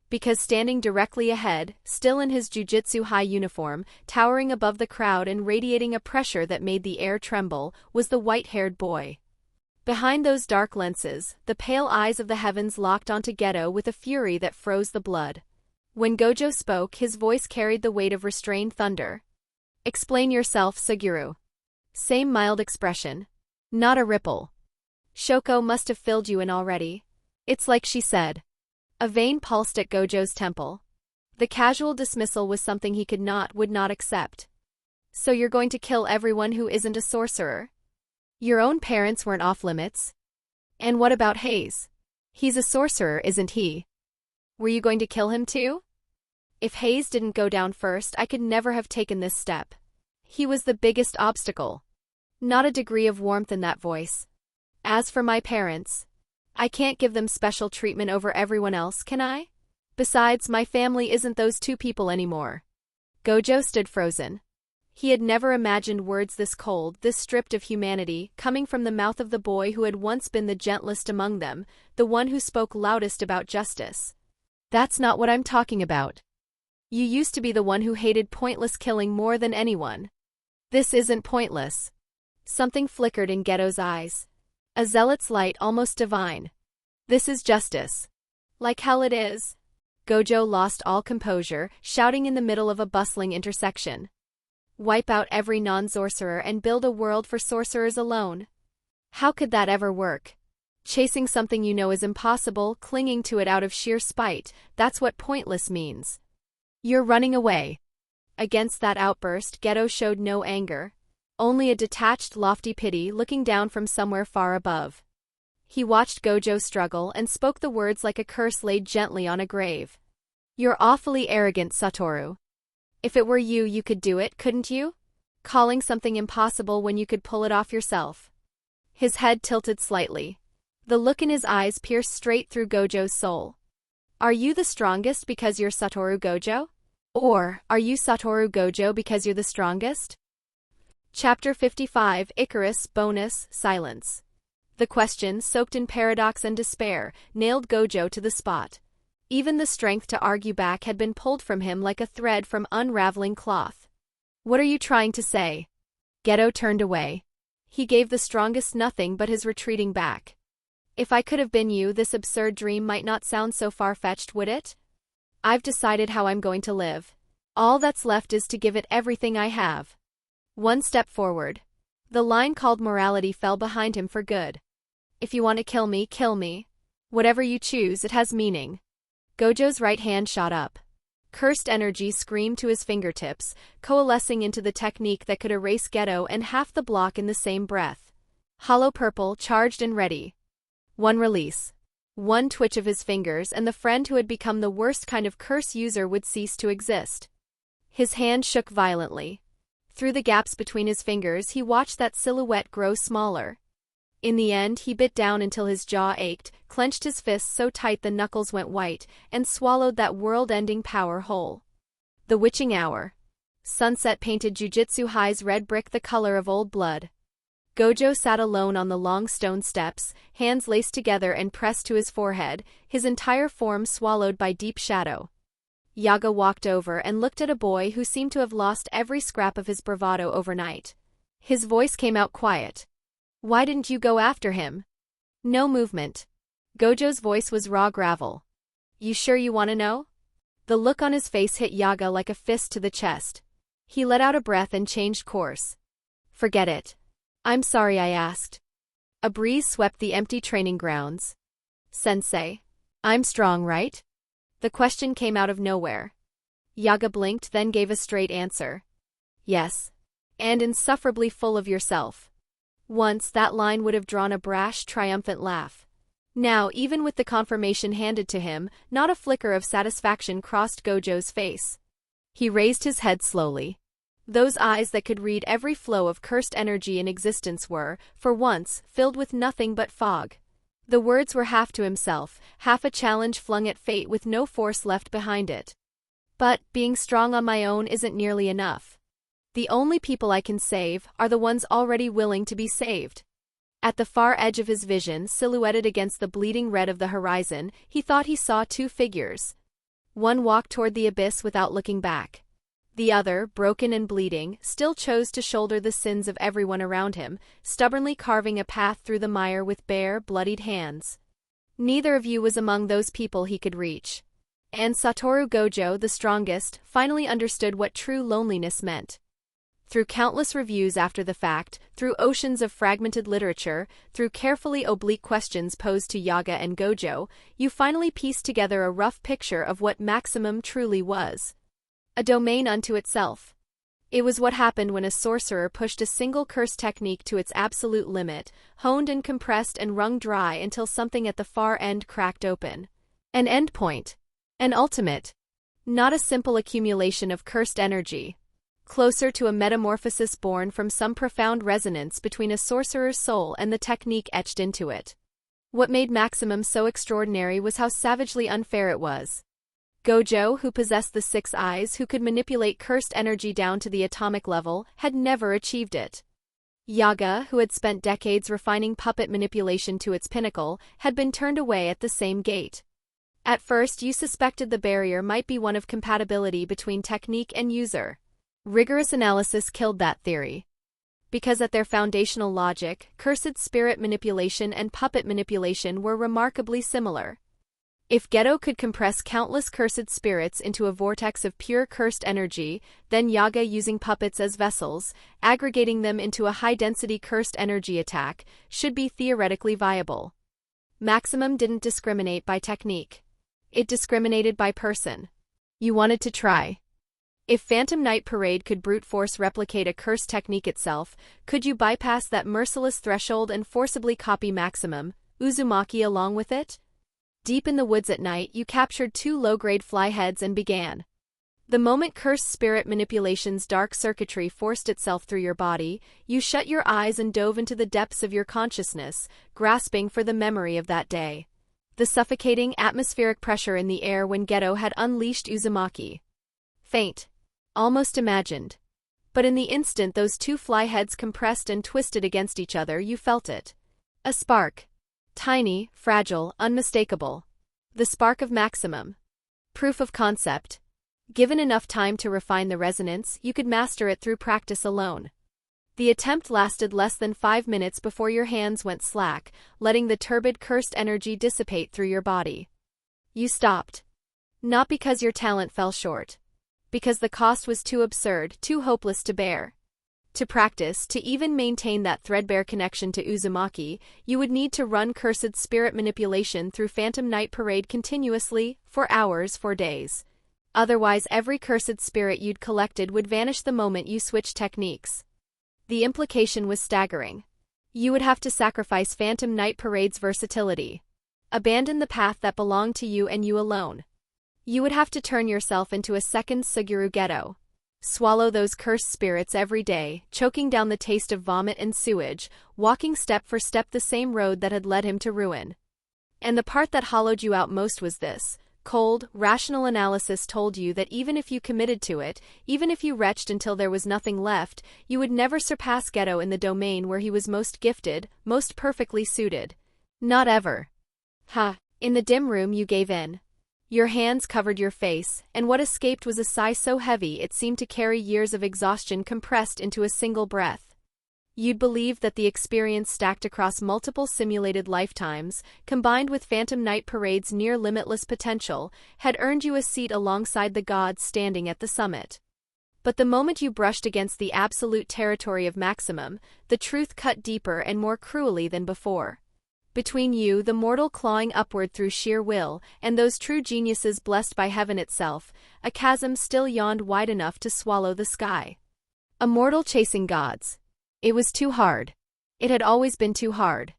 Because standing directly ahead, still in his Jujutsu High uniform, towering above the crowd and radiating a pressure that made the air tremble, was the white-haired boy. Behind those dark lenses, the pale eyes of the heavens locked onto Geto with a fury that froze the blood. When Gojo spoke, his voice carried the weight of restrained thunder. Explain yourself, Suguru. Same mild expression. Not a ripple. Shoko must have filled you in already. It's like she said. A vein pulsed at Gojo's temple. The casual dismissal was something he would not accept. So you're going to kill everyone who isn't a sorcerer? Your own parents weren't off limits? And what about Hayes? He's a sorcerer, isn't he? Were you going to kill him too? If Hayes didn't go down first, I could never have taken this step. He was the biggest obstacle. Not a degree of warmth in that voice. As for my parents, I can't give them special treatment over everyone else, can I? Besides, my family isn't those two people anymore. Gojo stood frozen. He had never imagined words this cold, this stripped of humanity, coming from the mouth of the boy who had once been the gentlest among them, the one who spoke loudest about justice. That's not what I'm talking about. You used to be the one who hated pointless killing more than anyone. This isn't pointless. Something flickered in Geto's eyes. A zealot's light, almost divine. This is justice. Like hell it is. Gojo lost all composure, shouting in the middle of a bustling intersection. Wipe out every non-sorcerer and build a world for sorcerers alone. How could that ever work? Chasing something you know is impossible, clinging to it out of sheer spite, that's what pointless means. You're running away. Against that outburst, Geto showed no anger. Only a detached, lofty pity looking down from somewhere far above. He watched Gojo struggle and spoke the words like a curse laid gently on a grave. You're awfully arrogant, Satoru. If it were you, you could do it, couldn't you? Calling something impossible when you could pull it off yourself. His head tilted slightly. The look in his eyes pierced straight through Gojo's soul. Are you the strongest because you're Satoru Gojo? Or, are you Satoru Gojo because you're the strongest? Chapter 55, Icarus, Bonus, Silence. The question, soaked in paradox and despair, nailed Gojo to the spot. Even the strength to argue back had been pulled from him like a thread from unraveling cloth. "What are you trying to say?" Geto turned away. He gave the strongest nothing but his retreating back. "If I could have been you, this absurd dream might not sound so far-fetched, would it? I've decided how I'm going to live. All that's left is to give it everything I have." One step forward. The line called morality fell behind him for good. "If you want to kill me, kill me. Whatever you choose, it has meaning." Gojo's right hand shot up. Cursed energy screamed to his fingertips, coalescing into the technique that could erase Geto and half the block in the same breath. Hollow purple, charged and ready. One release. One twitch of his fingers and the friend who had become the worst kind of curse user would cease to exist. His hand shook violently. Through the gaps between his fingers he watched that silhouette grow smaller. In the end he bit down until his jaw ached, clenched his fists so tight the knuckles went white, and swallowed that world-ending power whole. The witching hour. Sunset painted Jujutsu High's red brick the color of old blood. Gojo sat alone on the long stone steps, hands laced together and pressed to his forehead, his entire form swallowed by deep shadow. Yaga walked over and looked at a boy who seemed to have lost every scrap of his bravado overnight. His voice came out quiet. "Why didn't you go after him?" No movement. Gojo's voice was raw gravel. "You sure you want to know?" The look on his face hit Yaga like a fist to the chest. He let out a breath and changed course. "Forget it. I'm sorry I asked." A breeze swept the empty training grounds. "Sensei, I'm strong, right?" The question came out of nowhere. Yaga blinked, then gave a straight answer. "Yes. And insufferably full of yourself." Once that line would have drawn a brash, triumphant laugh. Now, even with the confirmation handed to him, not a flicker of satisfaction crossed Gojo's face. He raised his head slowly. Those eyes that could read every flow of cursed energy in existence were, for once, filled with nothing but fog. The words were half to himself, half a challenge flung at fate with no force left behind it. "But, being strong on my own isn't nearly enough. The only people I can save are the ones already willing to be saved." At the far edge of his vision, silhouetted against the bleeding red of the horizon, he thought he saw two figures. One walked toward the abyss without looking back. The other, broken and bleeding, still chose to shoulder the sins of everyone around him, stubbornly carving a path through the mire with bare, bloodied hands. Neither of you was among those people he could reach. And Satoru Gojo, the strongest, finally understood what true loneliness meant. Through countless reviews after the fact, through oceans of fragmented literature, through carefully oblique questions posed to Yaga and Gojo, you finally pieced together a rough picture of what Maximum truly was. A domain unto itself. It was what happened when a sorcerer pushed a single curse technique to its absolute limit, honed and compressed and wrung dry until something at the far end cracked open. An endpoint. An ultimate. Not a simple accumulation of cursed energy. Closer to a metamorphosis born from some profound resonance between a sorcerer's soul and the technique etched into it. What made Maximum so extraordinary was how savagely unfair it was. Gojo, who possessed the six eyes, who could manipulate cursed energy down to the atomic level, had never achieved it. Yaga, who had spent decades refining puppet manipulation to its pinnacle, had been turned away at the same gate. At first you suspected the barrier might be one of compatibility between technique and user. Rigorous analysis killed that theory. Because at their foundational logic, cursed spirit manipulation and puppet manipulation were remarkably similar. If Geto could compress countless cursed spirits into a vortex of pure cursed energy, then Yaga, using puppets as vessels, aggregating them into a high-density cursed energy attack, should be theoretically viable. Maximum didn't discriminate by technique. It discriminated by person. You wanted to try. If Phantom Night Parade could brute force replicate a cursed technique itself, could you bypass that merciless threshold and forcibly copy Maximum, Uzumaki along with it? Deep in the woods at night, you captured two low-grade flyheads and began. The moment cursed spirit manipulation's dark circuitry forced itself through your body, you shut your eyes and dove into the depths of your consciousness, grasping for the memory of that day. The suffocating atmospheric pressure in the air when Geto had unleashed Uzumaki. Faint. Almost imagined. But in the instant those two flyheads compressed and twisted against each other, you felt it. A spark. Tiny, fragile, unmistakable. The spark of maximum. Proof of concept. Given enough time to refine the resonance, you could master it through practice alone. The attempt lasted less than 5 minutes before your hands went slack, letting the turbid cursed energy dissipate through your body. You stopped. Not because your talent fell short. Because the cost was too absurd, too hopeless to bear. To practice, to even maintain that threadbare connection to Uzumaki, you would need to run cursed spirit manipulation through Phantom Night Parade continuously, for hours, for days. Otherwise, every cursed spirit you'd collected would vanish the moment you switched techniques. The implication was staggering. You would have to sacrifice Phantom Night Parade's versatility. Abandon the path that belonged to you and you alone. You would have to turn yourself into a second Suguru Ghetto. Swallow those cursed spirits every day, choking down the taste of vomit and sewage, walking step for step the same road that had led him to ruin. And the part that hollowed you out most was this. Cold, rational analysis told you that even if you committed to it, even if you retched until there was nothing left, you would never surpass Geto in the domain where he was most gifted, most perfectly suited. Not ever. In the dim room you gave in. Your hands covered your face, and what escaped was a sigh so heavy it seemed to carry years of exhaustion compressed into a single breath. You'd believed that the experience stacked across multiple simulated lifetimes, combined with Phantom Night Parade's near-limitless potential, had earned you a seat alongside the gods standing at the summit. But the moment you brushed against the absolute territory of maximum, the truth cut deeper and more cruelly than before. Between you, the mortal clawing upward through sheer will, and those true geniuses blessed by heaven itself, a chasm still yawned wide enough to swallow the sky. A mortal chasing gods. It was too hard. It had always been too hard.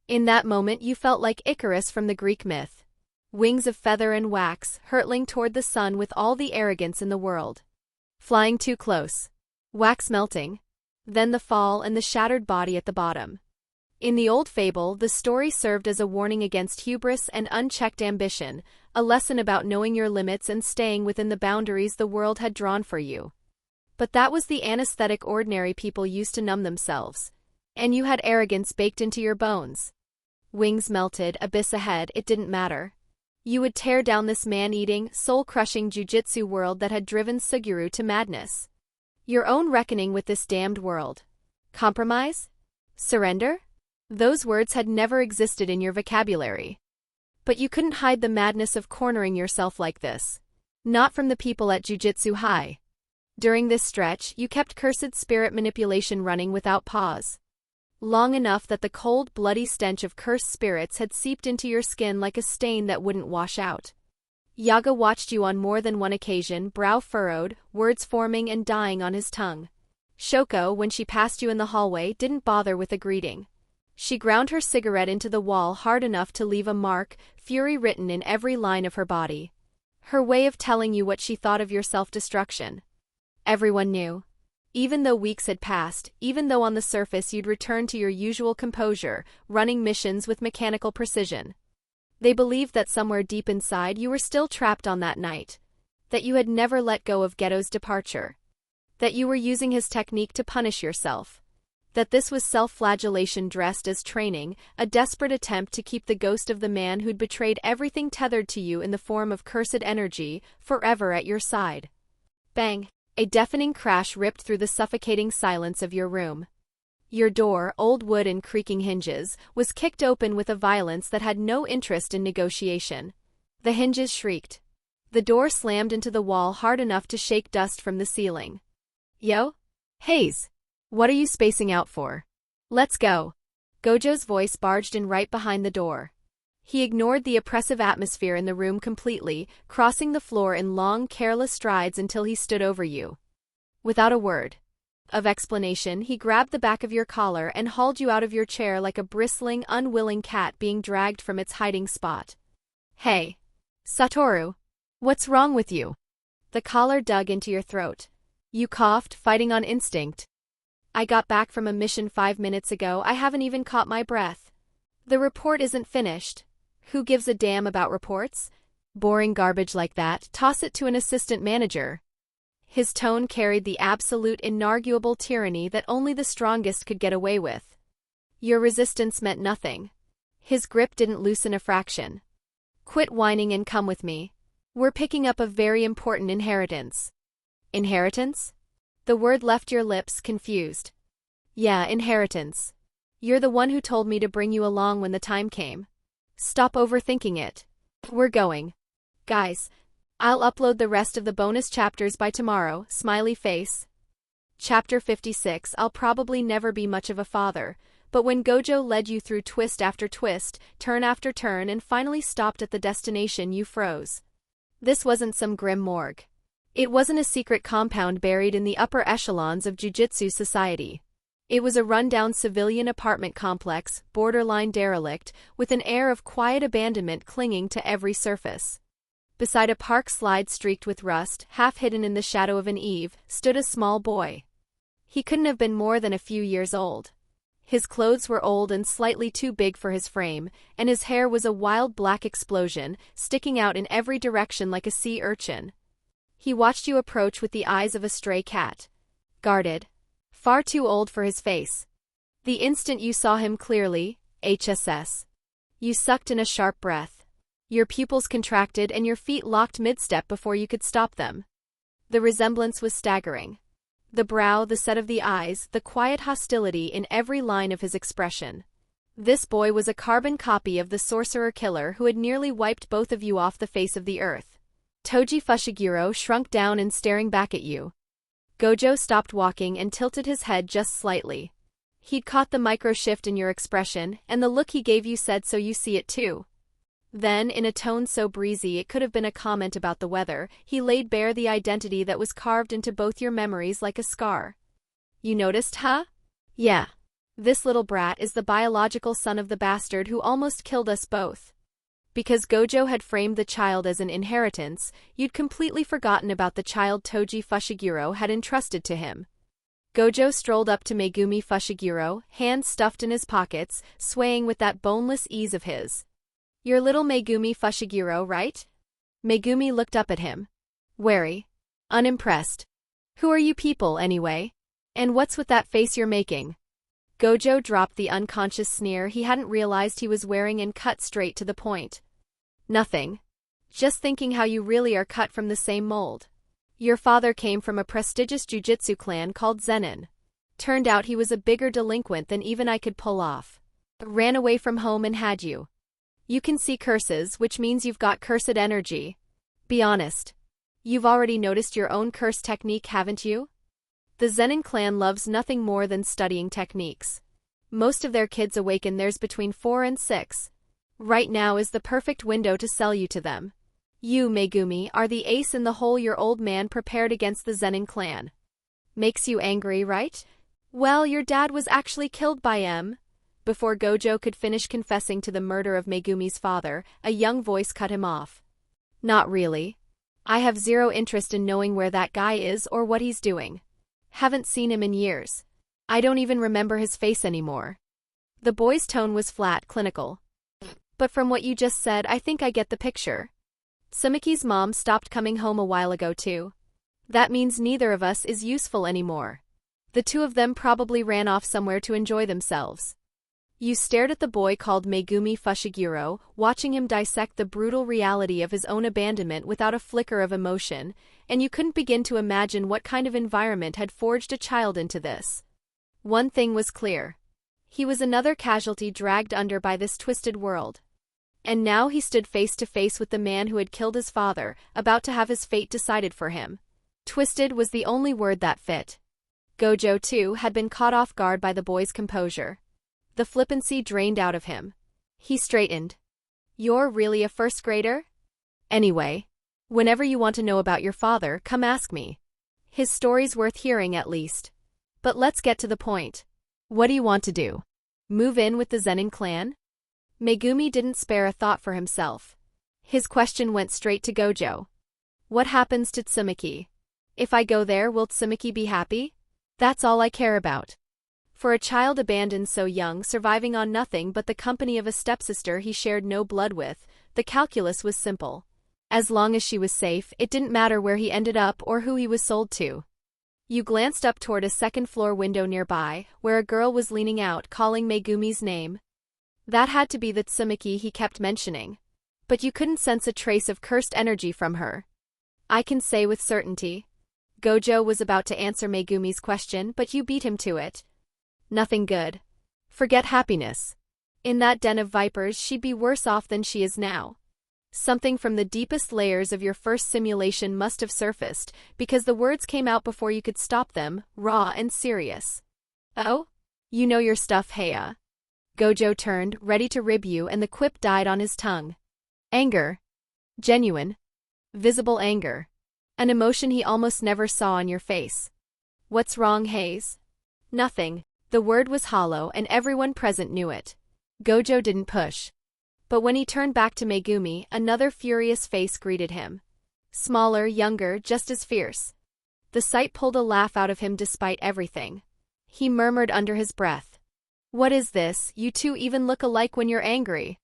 In that moment you felt like Icarus from the Greek myth. Wings of feather and wax, hurtling toward the sun with all the arrogance in the world. Flying too close. Wax melting. Then the fall and the shattered body at the bottom. In the old fable, the story served as a warning against hubris and unchecked ambition, a lesson about knowing your limits and staying within the boundaries the world had drawn for you. But that was the anesthetic ordinary people used to numb themselves. And you had arrogance baked into your bones. Wings melted, abyss ahead, it didn't matter. You would tear down this man-eating, soul-crushing jujutsu world that had driven Suguru to madness. Your own reckoning with this damned world. Compromise? Surrender? Those words had never existed in your vocabulary. But you couldn't hide the madness of cornering yourself like this. Not from the people at Jujutsu High. During this stretch, you kept cursed spirit manipulation running without pause. Long enough that the cold, bloody stench of cursed spirits had seeped into your skin like a stain that wouldn't wash out. Yaga watched you on more than one occasion, brow furrowed, words forming and dying on his tongue. Shoko, when she passed you in the hallway, didn't bother with a greeting. She ground her cigarette into the wall hard enough to leave a mark, fury written in every line of her body. Her way of telling you what she thought of your self-destruction. Everyone knew. Even though weeks had passed, even though on the surface you'd returned to your usual composure, running missions with mechanical precision. They believed that somewhere deep inside you were still trapped on that night. That you had never let go of Geto's departure. That you were using his technique to punish yourself. That this was self-flagellation dressed as training, a desperate attempt to keep the ghost of the man who'd betrayed everything tethered to you in the form of cursed energy, forever at your side. Bang! A deafening crash ripped through the suffocating silence of your room. Your door, old wood and creaking hinges, was kicked open with a violence that had no interest in negotiation. The hinges shrieked. The door slammed into the wall hard enough to shake dust from the ceiling. Yo? Haze! What are you spacing out for? Let's go. Gojo's voice barged in right behind the door. He ignored the oppressive atmosphere in the room completely, crossing the floor in long, careless strides until he stood over you. Without a word of explanation, he grabbed the back of your collar and hauled you out of your chair like a bristling, unwilling cat being dragged from its hiding spot. Hey. Satoru. What's wrong with you? The collar dug into your throat. You coughed, fighting on instinct. I got back from a mission 5 minutes ago. I haven't even caught my breath. The report isn't finished. Who gives a damn about reports? Boring garbage like that, toss it to an assistant manager. His tone carried the absolute inarguable tyranny that only the strongest could get away with. Your resistance meant nothing. His grip didn't loosen a fraction. Quit whining and come with me. We're picking up a very important inheritance. Inheritance? The word left your lips, confused. Yeah, inheritance. You're the one who told me to bring you along when the time came. Stop overthinking it. We're going. Guys, I'll upload the rest of the bonus chapters by tomorrow, smiley face. Chapter 56. I'll probably never be much of a father, but when Gojo led you through twist after twist, turn after turn, and finally stopped at the destination, you froze. This wasn't some grim morgue. It wasn't a secret compound buried in the upper echelons of Jujutsu society. It was a rundown civilian apartment complex, borderline derelict, with an air of quiet abandonment clinging to every surface. Beside a park slide streaked with rust, half hidden in the shadow of an eave, stood a small boy. He couldn't have been more than a few years old. His clothes were old and slightly too big for his frame, and his hair was a wild black explosion, sticking out in every direction like a sea urchin. He watched you approach with the eyes of a stray cat. Guarded. Far too old for his face. The instant you saw him clearly, HSS. You sucked in a sharp breath. Your pupils contracted and your feet locked mid-step before you could stop them. The resemblance was staggering. The brow, the set of the eyes, the quiet hostility in every line of his expression. This boy was a carbon copy of the sorcerer killer who had nearly wiped both of you off the face of the earth. Toji Fushiguro shrunk down and staring back at you. Gojo stopped walking and tilted his head just slightly. He'd caught the micro-shift in your expression, and the look he gave you said, "So you see it too." Then, in a tone so breezy it could have been a comment about the weather, he laid bare the identity that was carved into both your memories like a scar. You noticed, huh? Yeah. This little brat is the biological son of the bastard who almost killed us both. Because Gojo had framed the child as an inheritance, you'd completely forgotten about the child Toji Fushiguro had entrusted to him. Gojo strolled up to Megumi Fushiguro, hands stuffed in his pockets, swaying with that boneless ease of his. You're little Megumi Fushiguro, right? Megumi looked up at him. Wary. Unimpressed. Who are you people, anyway? And what's with that face you're making? Gojo dropped the unconscious sneer he hadn't realized he was wearing and cut straight to the point. Nothing. Just thinking how you really are cut from the same mold. Your father came from a prestigious jujutsu clan called Zenin. Turned out he was a bigger delinquent than even I could pull off. Ran away from home and had you. You can see curses, which means you've got cursed energy. Be honest. You've already noticed your own curse technique, haven't you? The Zenin clan loves nothing more than studying techniques. Most of their kids awaken theirs between 4 and 6. Right now is the perfect window to sell you to them. You, Megumi, are the ace in the hole your old man prepared against the Zenin clan. Makes you angry, right? Well, your dad was actually killed by M. Before Gojo could finish confessing to the murder of Megumi's father, a young voice cut him off. Not really. I have zero interest in knowing where that guy is or what he's doing. Haven't seen him in years. I don't even remember his face anymore. The boy's tone was flat, clinical. But from what you just said, I think I get the picture. Sumiki's mom stopped coming home a while ago too. That means neither of us is useful anymore. The two of them probably ran off somewhere to enjoy themselves. You stared at the boy called Megumi Fushiguro, watching him dissect the brutal reality of his own abandonment without a flicker of emotion, and you couldn't begin to imagine what kind of environment had forged a child into this. One thing was clear. He was another casualty dragged under by this twisted world. And now he stood face to face with the man who had killed his father, about to have his fate decided for him. Twisted was the only word that fit. Gojo, too, had been caught off guard by the boy's composure. The flippancy drained out of him. He straightened. You're really a first grader? Anyway, whenever you want to know about your father, come ask me. His story's worth hearing at least. But let's get to the point. What do you want to do? Move in with the Zenin clan? Megumi didn't spare a thought for himself. His question went straight to Gojo. What happens to Tsumiki? If I go there, will Tsumiki be happy? That's all I care about. For a child abandoned so young, surviving on nothing but the company of a stepsister he shared no blood with, the calculus was simple. As long as she was safe, it didn't matter where he ended up or who he was sold to. You glanced up toward a second-floor window nearby, where a girl was leaning out, calling Megumi's name. That had to be the Tsumiki he kept mentioning. but you couldn't sense a trace of cursed energy from her. I can say with certainty. Gojo was about to answer Megumi's question, but you beat him to it. Nothing good. Forget happiness. In that den of vipers, she'd be worse off than she is now. Something from the deepest layers of your first simulation must have surfaced, because the words came out before you could stop them, raw and serious. Oh? You know your stuff, Haya. Gojo turned, ready to rib you, and the quip died on his tongue. Anger. Genuine. Visible anger. An emotion he almost never saw on your face. What's wrong, Hayes? Nothing. The word was hollow, and everyone present knew it. Gojo didn't push. But when he turned back to Megumi, another furious face greeted him. Smaller, younger, just as fierce. The sight pulled a laugh out of him despite everything. He murmured under his breath. What is this? You two even look alike when you're angry.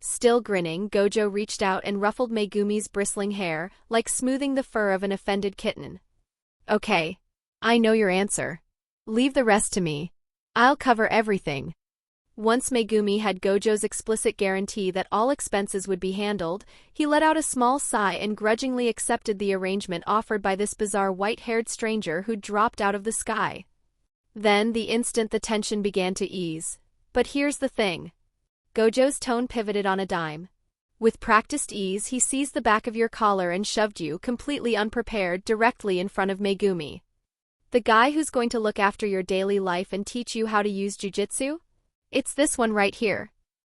Still grinning, Gojo reached out and ruffled Megumi's bristling hair, like smoothing the fur of an offended kitten. Okay. I know your answer. Leave the rest to me. I'll cover everything. Once Megumi had Gojo's explicit guarantee that all expenses would be handled, he let out a small sigh and grudgingly accepted the arrangement offered by this bizarre white-haired stranger who dropped out of the sky. Then, the instant the tension began to ease. But here's the thing. Gojo's tone pivoted on a dime. With practiced ease, he seized the back of your collar and shoved you, completely unprepared, directly in front of Megumi. The guy who's going to look after your daily life and teach you how to use jujutsu? It's this one right here.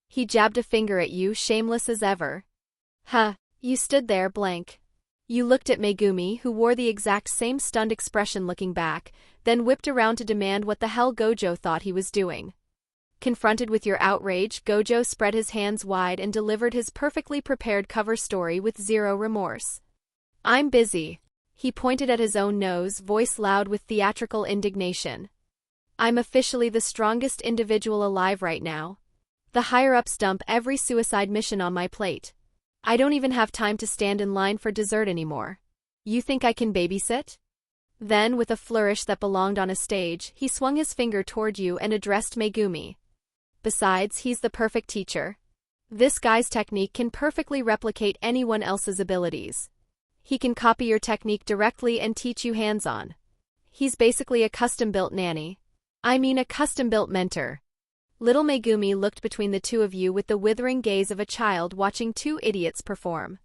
He jabbed a finger at you, shameless as ever. Huh, you stood there blank. You looked at Megumi, who wore the exact same stunned expression looking back, then whipped around to demand what the hell Gojo thought he was doing. Confronted with your outrage, Gojo spread his hands wide and delivered his perfectly prepared cover story with zero remorse. I'm busy. He pointed at his own nose, voice loud with theatrical indignation. I'm officially the strongest individual alive right now. The higher-ups dump every suicide mission on my plate. I don't even have time to stand in line for dessert anymore. You think I can babysit? Then, with a flourish that belonged on a stage, he swung his finger toward you and addressed Megumi. Besides, he's the perfect teacher. This guy's technique can perfectly replicate anyone else's abilities. He can copy your technique directly and teach you hands-on. He's basically a custom-built nanny. I mean a custom-built mentor. Little Megumi looked between the two of you with the withering gaze of a child watching two idiots perform.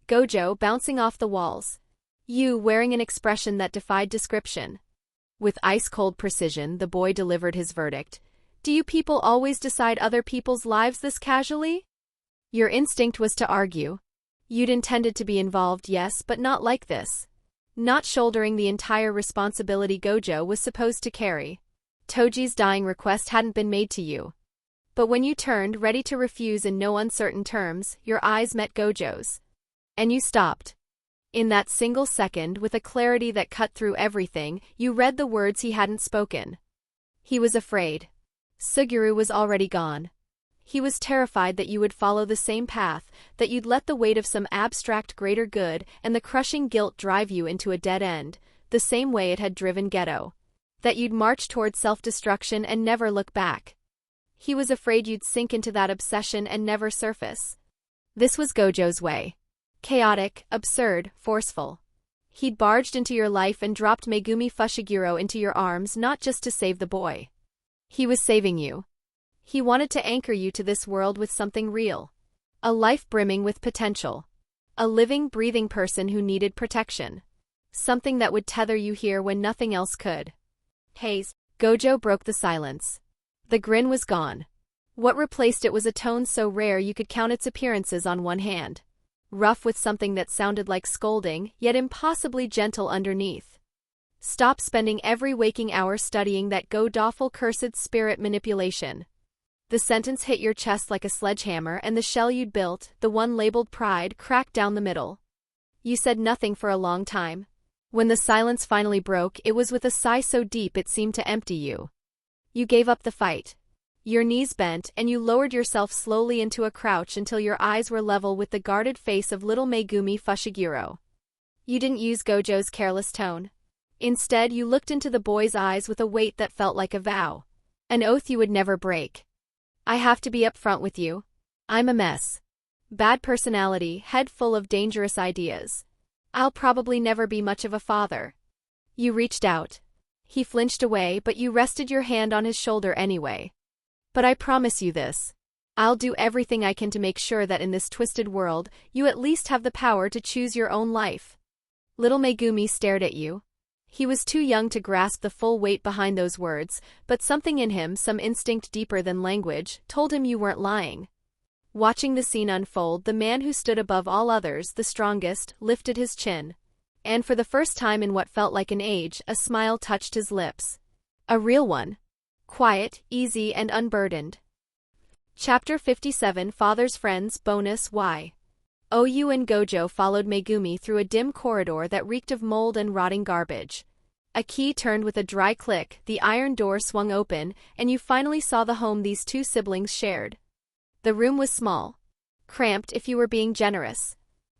Gojo bouncing off the walls. You wearing an expression that defied description. With ice-cold precision, the boy delivered his verdict. Do you people always decide other people's lives this casually? Your instinct was to argue. You'd intended to be involved, yes, but not like this. Not shouldering the entire responsibility Gojo was supposed to carry. Toji's dying request hadn't been made to you. But when you turned, ready to refuse in no uncertain terms, your eyes met Gojo's. And you stopped. In that single second, with a clarity that cut through everything, you read the words he hadn't spoken. He was afraid. Suguru was already gone. He was terrified that you would follow the same path, that you'd let the weight of some abstract greater good and the crushing guilt drive you into a dead end, the same way it had driven Geto. That you'd march toward self-destruction and never look back. He was afraid you'd sink into that obsession and never surface. This was Gojo's way. Chaotic, absurd, forceful. He'd barged into your life and dropped Megumi Fushiguro into your arms not just to save the boy. He was saving you. He wanted to anchor you to this world with something real. A life brimming with potential. A living, breathing person who needed protection. Something that would tether you here when nothing else could. Hayes. Gojo broke the silence. The grin was gone. What replaced it was a tone so rare you could count its appearances on one hand. Rough with something that sounded like scolding, yet impossibly gentle underneath. Stop spending every waking hour studying that god-awful cursed spirit manipulation. The sentence hit your chest like a sledgehammer, and the shell you'd built, the one labeled pride, cracked down the middle. You said nothing for a long time. When the silence finally broke, it was with a sigh so deep it seemed to empty you. You gave up the fight. Your knees bent, and you lowered yourself slowly into a crouch until your eyes were level with the guarded face of little Megumi Fushiguro. You didn't use Gojo's careless tone. Instead, you looked into the boy's eyes with a weight that felt like a vow. An oath you would never break. I have to be upfront with you. I'm a mess. Bad personality, head full of dangerous ideas. I'll probably never be much of a father. You reached out. He flinched away, but you rested your hand on his shoulder anyway. But I promise you this. I'll do everything I can to make sure that in this twisted world, you at least have the power to choose your own life. Little Megumi stared at you. He was too young to grasp the full weight behind those words, but something in him, some instinct deeper than language, told him you weren't lying. Watching the scene unfold, the man who stood above all others, the strongest, lifted his chin. And for the first time in what felt like an age, a smile touched his lips. A real one. Quiet, easy, and unburdened. Chapter 57 Father's Friends Bonus Why? Ou and Gojo followed Megumi through a dim corridor that reeked of mold and rotting garbage. A key turned with a dry click, the iron door swung open, and you finally saw the home these two siblings shared. The room was small. Cramped if you were being generous.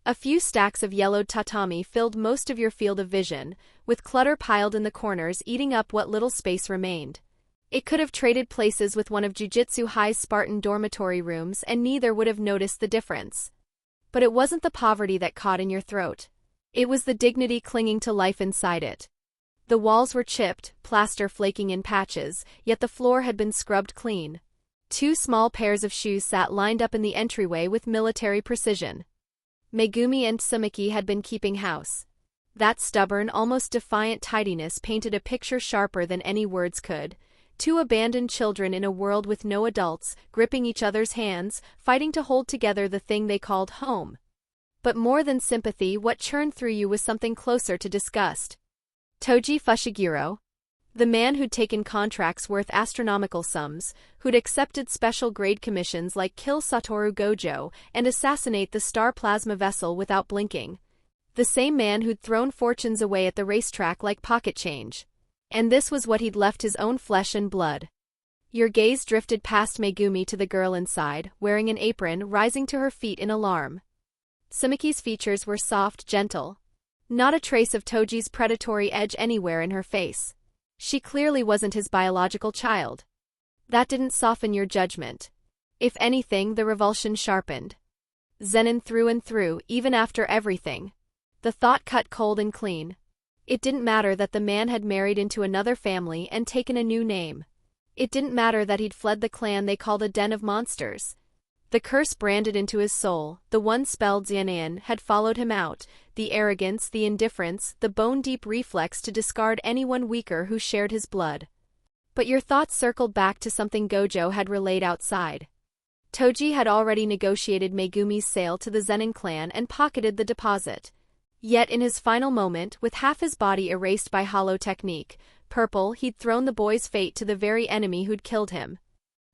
A few stacks of yellowed tatami filled most of your field of vision, with clutter piled in the corners eating up what little space remained. It could have traded places with one of Jujutsu High's Spartan dormitory rooms and neither would have noticed the difference. But it wasn't the poverty that caught in your throat. It was the dignity clinging to life inside it. The walls were chipped, plaster flaking in patches, yet the floor had been scrubbed clean. Two small pairs of shoes sat lined up in the entryway with military precision. Megumi and Tsumaki had been keeping house. That stubborn, almost defiant tidiness painted a picture sharper than any words could. Two abandoned children in a world with no adults, gripping each other's hands, fighting to hold together the thing they called home. But more than sympathy, what churned through you was something closer to disgust. Toji Fushiguro, the man who'd taken contracts worth astronomical sums, who'd accepted special grade commissions like kill Satoru Gojo and assassinate the star plasma vessel without blinking. The same man who'd thrown fortunes away at the racetrack like pocket change. And this was what he'd left his own flesh and blood. Your gaze drifted past Megumi to the girl inside, wearing an apron, rising to her feet in alarm. Tsumaki's features were soft, gentle. Not a trace of Toji's predatory edge anywhere in her face. She clearly wasn't his biological child. That didn't soften your judgment. If anything, the revulsion sharpened. Zenin through and through, even after everything. The thought cut cold and clean. It didn't matter that the man had married into another family and taken a new name. It didn't matter that he'd fled the clan they called a den of monsters. The curse branded into his soul, the one spelled Zenin, had followed him out, the arrogance, the indifference, the bone-deep reflex to discard anyone weaker who shared his blood. But your thoughts circled back to something Gojo had relayed outside. Toji had already negotiated Megumi's sale to the Zenin clan and pocketed the deposit. Yet in his final moment, with half his body erased by hollow technique, purple, he'd thrown the boy's fate to the very enemy who'd killed him.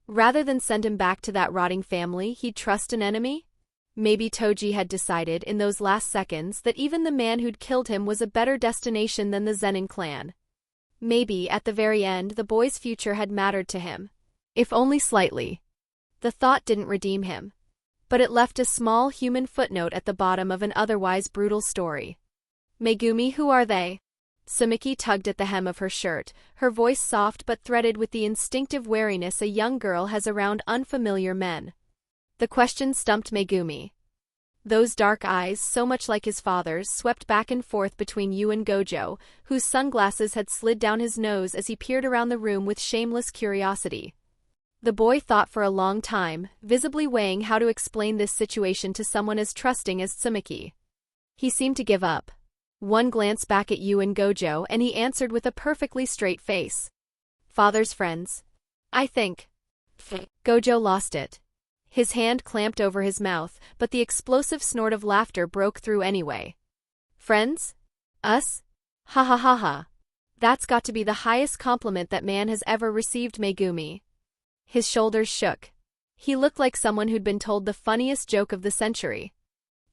Rather than send him back to that rotting family, he'd trust an enemy? Maybe Toji had decided in those last seconds that even the man who'd killed him was a better destination than the Zenin clan. Maybe, at the very end, the boy's future had mattered to him. If only slightly. The thought didn't redeem him. But it left a small human footnote at the bottom of an otherwise brutal story. Megumi, who are they? Tsumaki tugged at the hem of her shirt, her voice soft but threaded with the instinctive wariness a young girl has around unfamiliar men. The question stumped Megumi. Those dark eyes, so much like his father's, swept back and forth between you and Gojo, whose sunglasses had slid down his nose as he peered around the room with shameless curiosity. The boy thought for a long time, visibly weighing how to explain this situation to someone as trusting as Tsumaki. He seemed to give up. One glance back at you and Gojo and he answered with a perfectly straight face. Father's friends. I think. Gojo lost it. His hand clamped over his mouth, but the explosive snort of laughter broke through anyway. Friends? Us? Ha ha ha ha. That's got to be the highest compliment that man has ever received, Megumi. His shoulders shook. He looked like someone who'd been told the funniest joke of the century.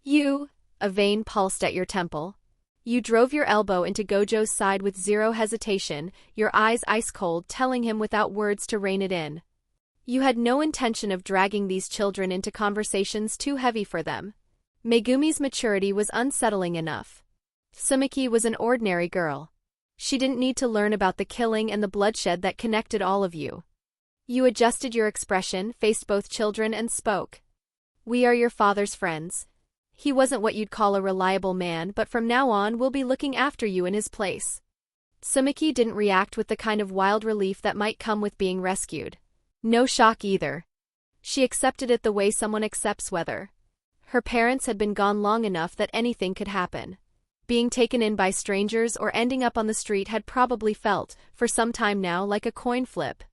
You, a vein pulsed at your temple. You drove your elbow into Gojo's side with zero hesitation, your eyes ice cold, telling him without words to rein it in. You had no intention of dragging these children into conversations too heavy for them. Megumi's maturity was unsettling enough. Tsumaki was an ordinary girl. She didn't need to learn about the killing and the bloodshed that connected all of you. You adjusted your expression, faced both children and spoke. We are your father's friends. He wasn't what you'd call a reliable man, but from now on we'll be looking after you in his place. Sumiki didn't react with the kind of wild relief that might come with being rescued. No shock either. She accepted it the way someone accepts weather. Her parents had been gone long enough that anything could happen. Being taken in by strangers or ending up on the street had probably felt, for some time now, like a coin flip.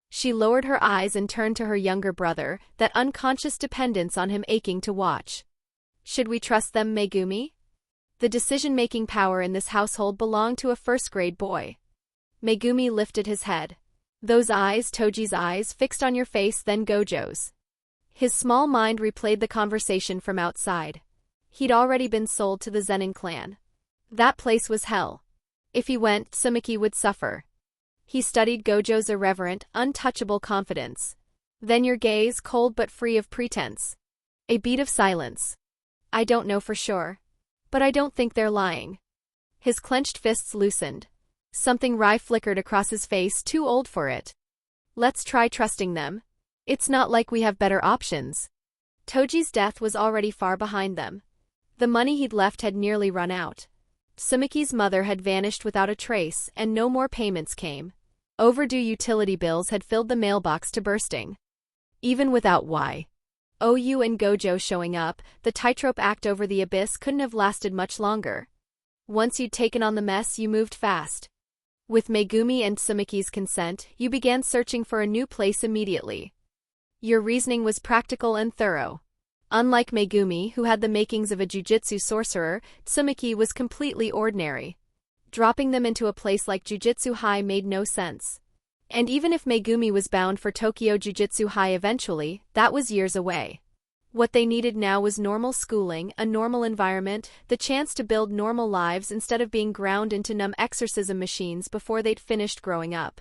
She lowered her eyes and turned to her younger brother, that unconscious dependence on him aching to watch. Should we trust them, Megumi? The decision-making power in this household belonged to a first-grade boy. Megumi lifted his head. Those eyes, Toji's eyes, fixed on your face, then Gojo's. His small mind replayed the conversation from outside. He'd already been sold to the Zenin clan. That place was hell. If he went, Sumiki would suffer. He studied Gojo's irreverent, untouchable confidence. Then your gaze, cold but free of pretense. A beat of silence. I don't know for sure. But I don't think they're lying. His clenched fists loosened. Something wry flickered across his face, too old for it. Let's try trusting them. It's not like we have better options. Toji's death was already far behind them. The money he'd left had nearly run out. Sumiki's mother had vanished without a trace, and no more payments came. Overdue utility bills had filled the mailbox to bursting. Even without OU and Gojo showing up, the tightrope act over the abyss couldn't have lasted much longer. Once you'd taken on the mess, you moved fast. With Megumi and Sumiki's consent, you began searching for a new place immediately. Your reasoning was practical and thorough. Unlike Megumi, who had the makings of a jujutsu sorcerer, Sumiki was completely ordinary. Dropping them into a place like Jujutsu High made no sense. And even if Megumi was bound for Tokyo Jujutsu High eventually, that was years away. What they needed now was normal schooling, a normal environment, the chance to build normal lives instead of being ground into numb exorcism machines before they'd finished growing up.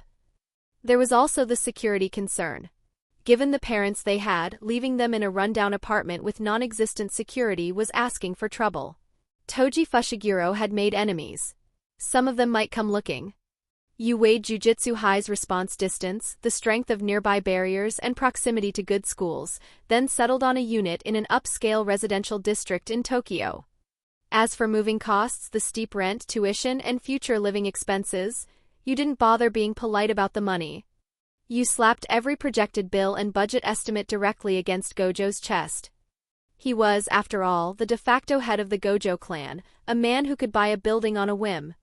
There was also the security concern. Given the parents they had, leaving them in a rundown apartment with non-existent security was asking for trouble. Toji Fushiguro had made enemies. Some of them might come looking. You weighed Jujutsu High's response distance, the strength of nearby barriers and proximity to good schools, then settled on a unit in an upscale residential district in Tokyo. As for moving costs, the steep rent, tuition, and future living expenses, you didn't bother being polite about the money. You slapped every projected bill and budget estimate directly against Gojo's chest. He was, after all, the de facto head of the Gojo clan, a man who could buy a building on a whim.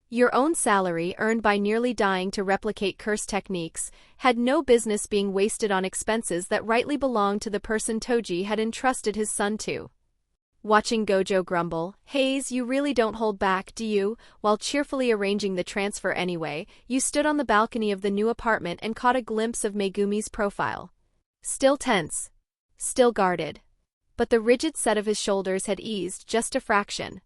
Your own salary, earned by nearly dying to replicate curse techniques, had no business being wasted on expenses that rightly belonged to the person Toji had entrusted his son to. Watching Gojo grumble, "Hayes, you really don't hold back, do you?" While cheerfully arranging the transfer anyway, you stood on the balcony of the new apartment and caught a glimpse of Megumi's profile. Still tense. Still guarded. But the rigid set of his shoulders had eased just a fraction.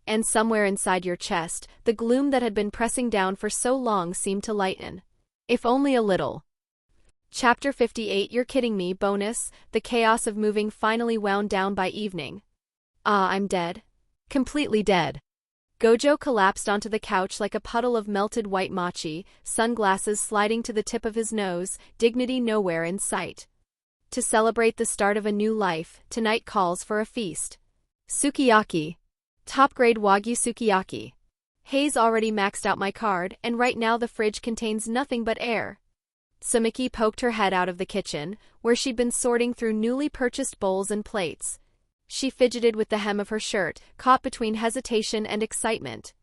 And somewhere inside your chest, the gloom that had been pressing down for so long seemed to lighten. If only a little. Chapter 58 You're kidding me, bonus. The chaos of moving finally wound down by evening. I'm dead. Completely dead. Gojo collapsed onto the couch like a puddle of melted white mochi, sunglasses sliding to the tip of his nose, dignity nowhere in sight. To celebrate the start of a new life, tonight calls for a feast. Sukiyaki. Top-grade Wagyu sukiyaki. Hayes already maxed out my card, and right now the fridge contains nothing but air. Sumiki poked her head out of the kitchen, where she'd been sorting through newly purchased bowls and plates. She fidgeted with the hem of her shirt, caught between hesitation and excitement.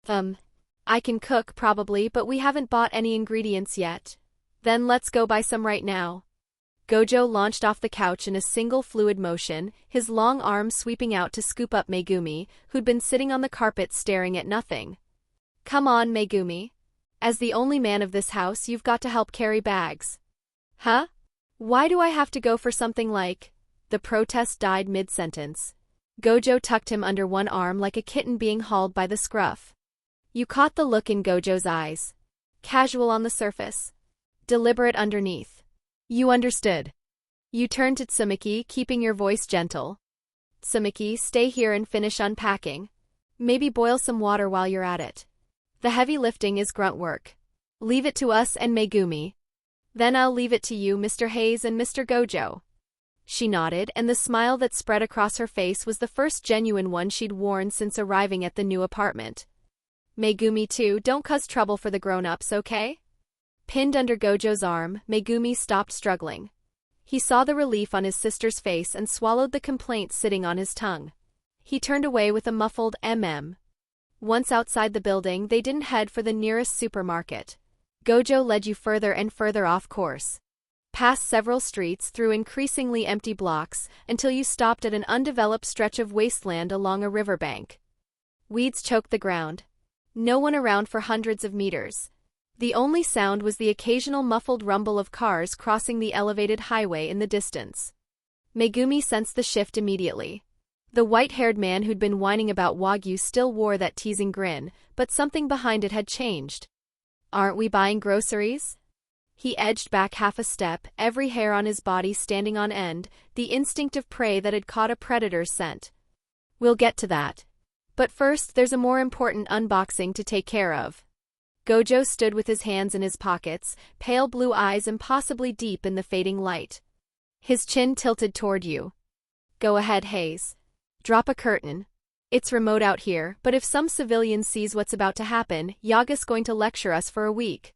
I can cook, probably, but we haven't bought any ingredients yet. Then let's go buy some right now. Gojo launched off the couch in a single fluid motion, his long arms sweeping out to scoop up Megumi, who'd been sitting on the carpet staring at nothing. Come on, Megumi. As the only man of this house, you've got to help carry bags. Huh? Why do I have to go for something like... The protest died mid-sentence. Gojo tucked him under one arm like a kitten being hauled by the scruff. You caught the look in Gojo's eyes. Casual on the surface. Deliberate underneath. You understood. You turned to Sumiki, keeping your voice gentle. Sumiki, stay here and finish unpacking. Maybe boil some water while you're at it. The heavy lifting is grunt work. Leave it to us and Megumi. Then I'll leave it to you, Mr. Hayes and Mr. Gojo. She nodded, and the smile that spread across her face was the first genuine one she'd worn since arriving at the new apartment. Megumi too, don't cause trouble for the grown-ups, okay? Pinned under Gojo's arm, Megumi stopped struggling. He saw the relief on his sister's face and swallowed the complaint sitting on his tongue. He turned away with a muffled mm. Once outside the building, they didn't head for the nearest supermarket. Gojo led you further and further off course. Past several streets through increasingly empty blocks, until you stopped at an undeveloped stretch of wasteland along a riverbank. Weeds choked the ground. No one around for hundreds of meters. The only sound was the occasional muffled rumble of cars crossing the elevated highway in the distance. Megumi sensed the shift immediately. The white-haired man who'd been whining about Wagyu still wore that teasing grin, but something behind it had changed. "Aren't we buying groceries?" He edged back half a step, every hair on his body standing on end, the instinct of prey that had caught a predator's scent. "We'll get to that. But first, there's a more important unboxing to take care of." Gojo stood with his hands in his pockets, pale blue eyes impossibly deep in the fading light. His chin tilted toward you. "Go ahead, Hayes. Drop a curtain. It's remote out here, but if some civilian sees what's about to happen, Yaga's going to lecture us for a week."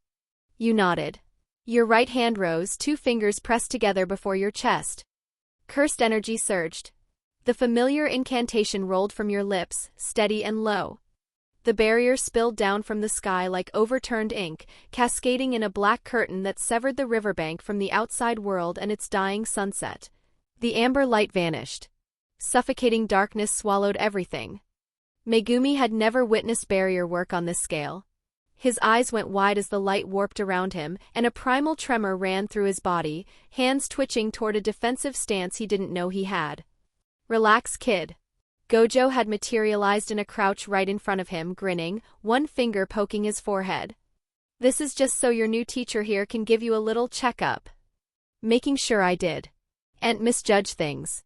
You nodded. Your right hand rose, 2 fingers pressed together before your chest. Cursed energy surged. The familiar incantation rolled from your lips, steady and low. The barrier spilled down from the sky like overturned ink, cascading in a black curtain that severed the riverbank from the outside world and its dying sunset. The amber light vanished. Suffocating darkness swallowed everything. Megumi had never witnessed barrier work on this scale. His eyes went wide as the light warped around him, and a primal tremor ran through his body, hands twitching toward a defensive stance he didn't know he had. "Relax, kid." Gojo had materialized in a crouch right in front of him, grinning, one finger poking his forehead. "This is just so your new teacher here can give you a little checkup." "Making sure I did. And misjudge things."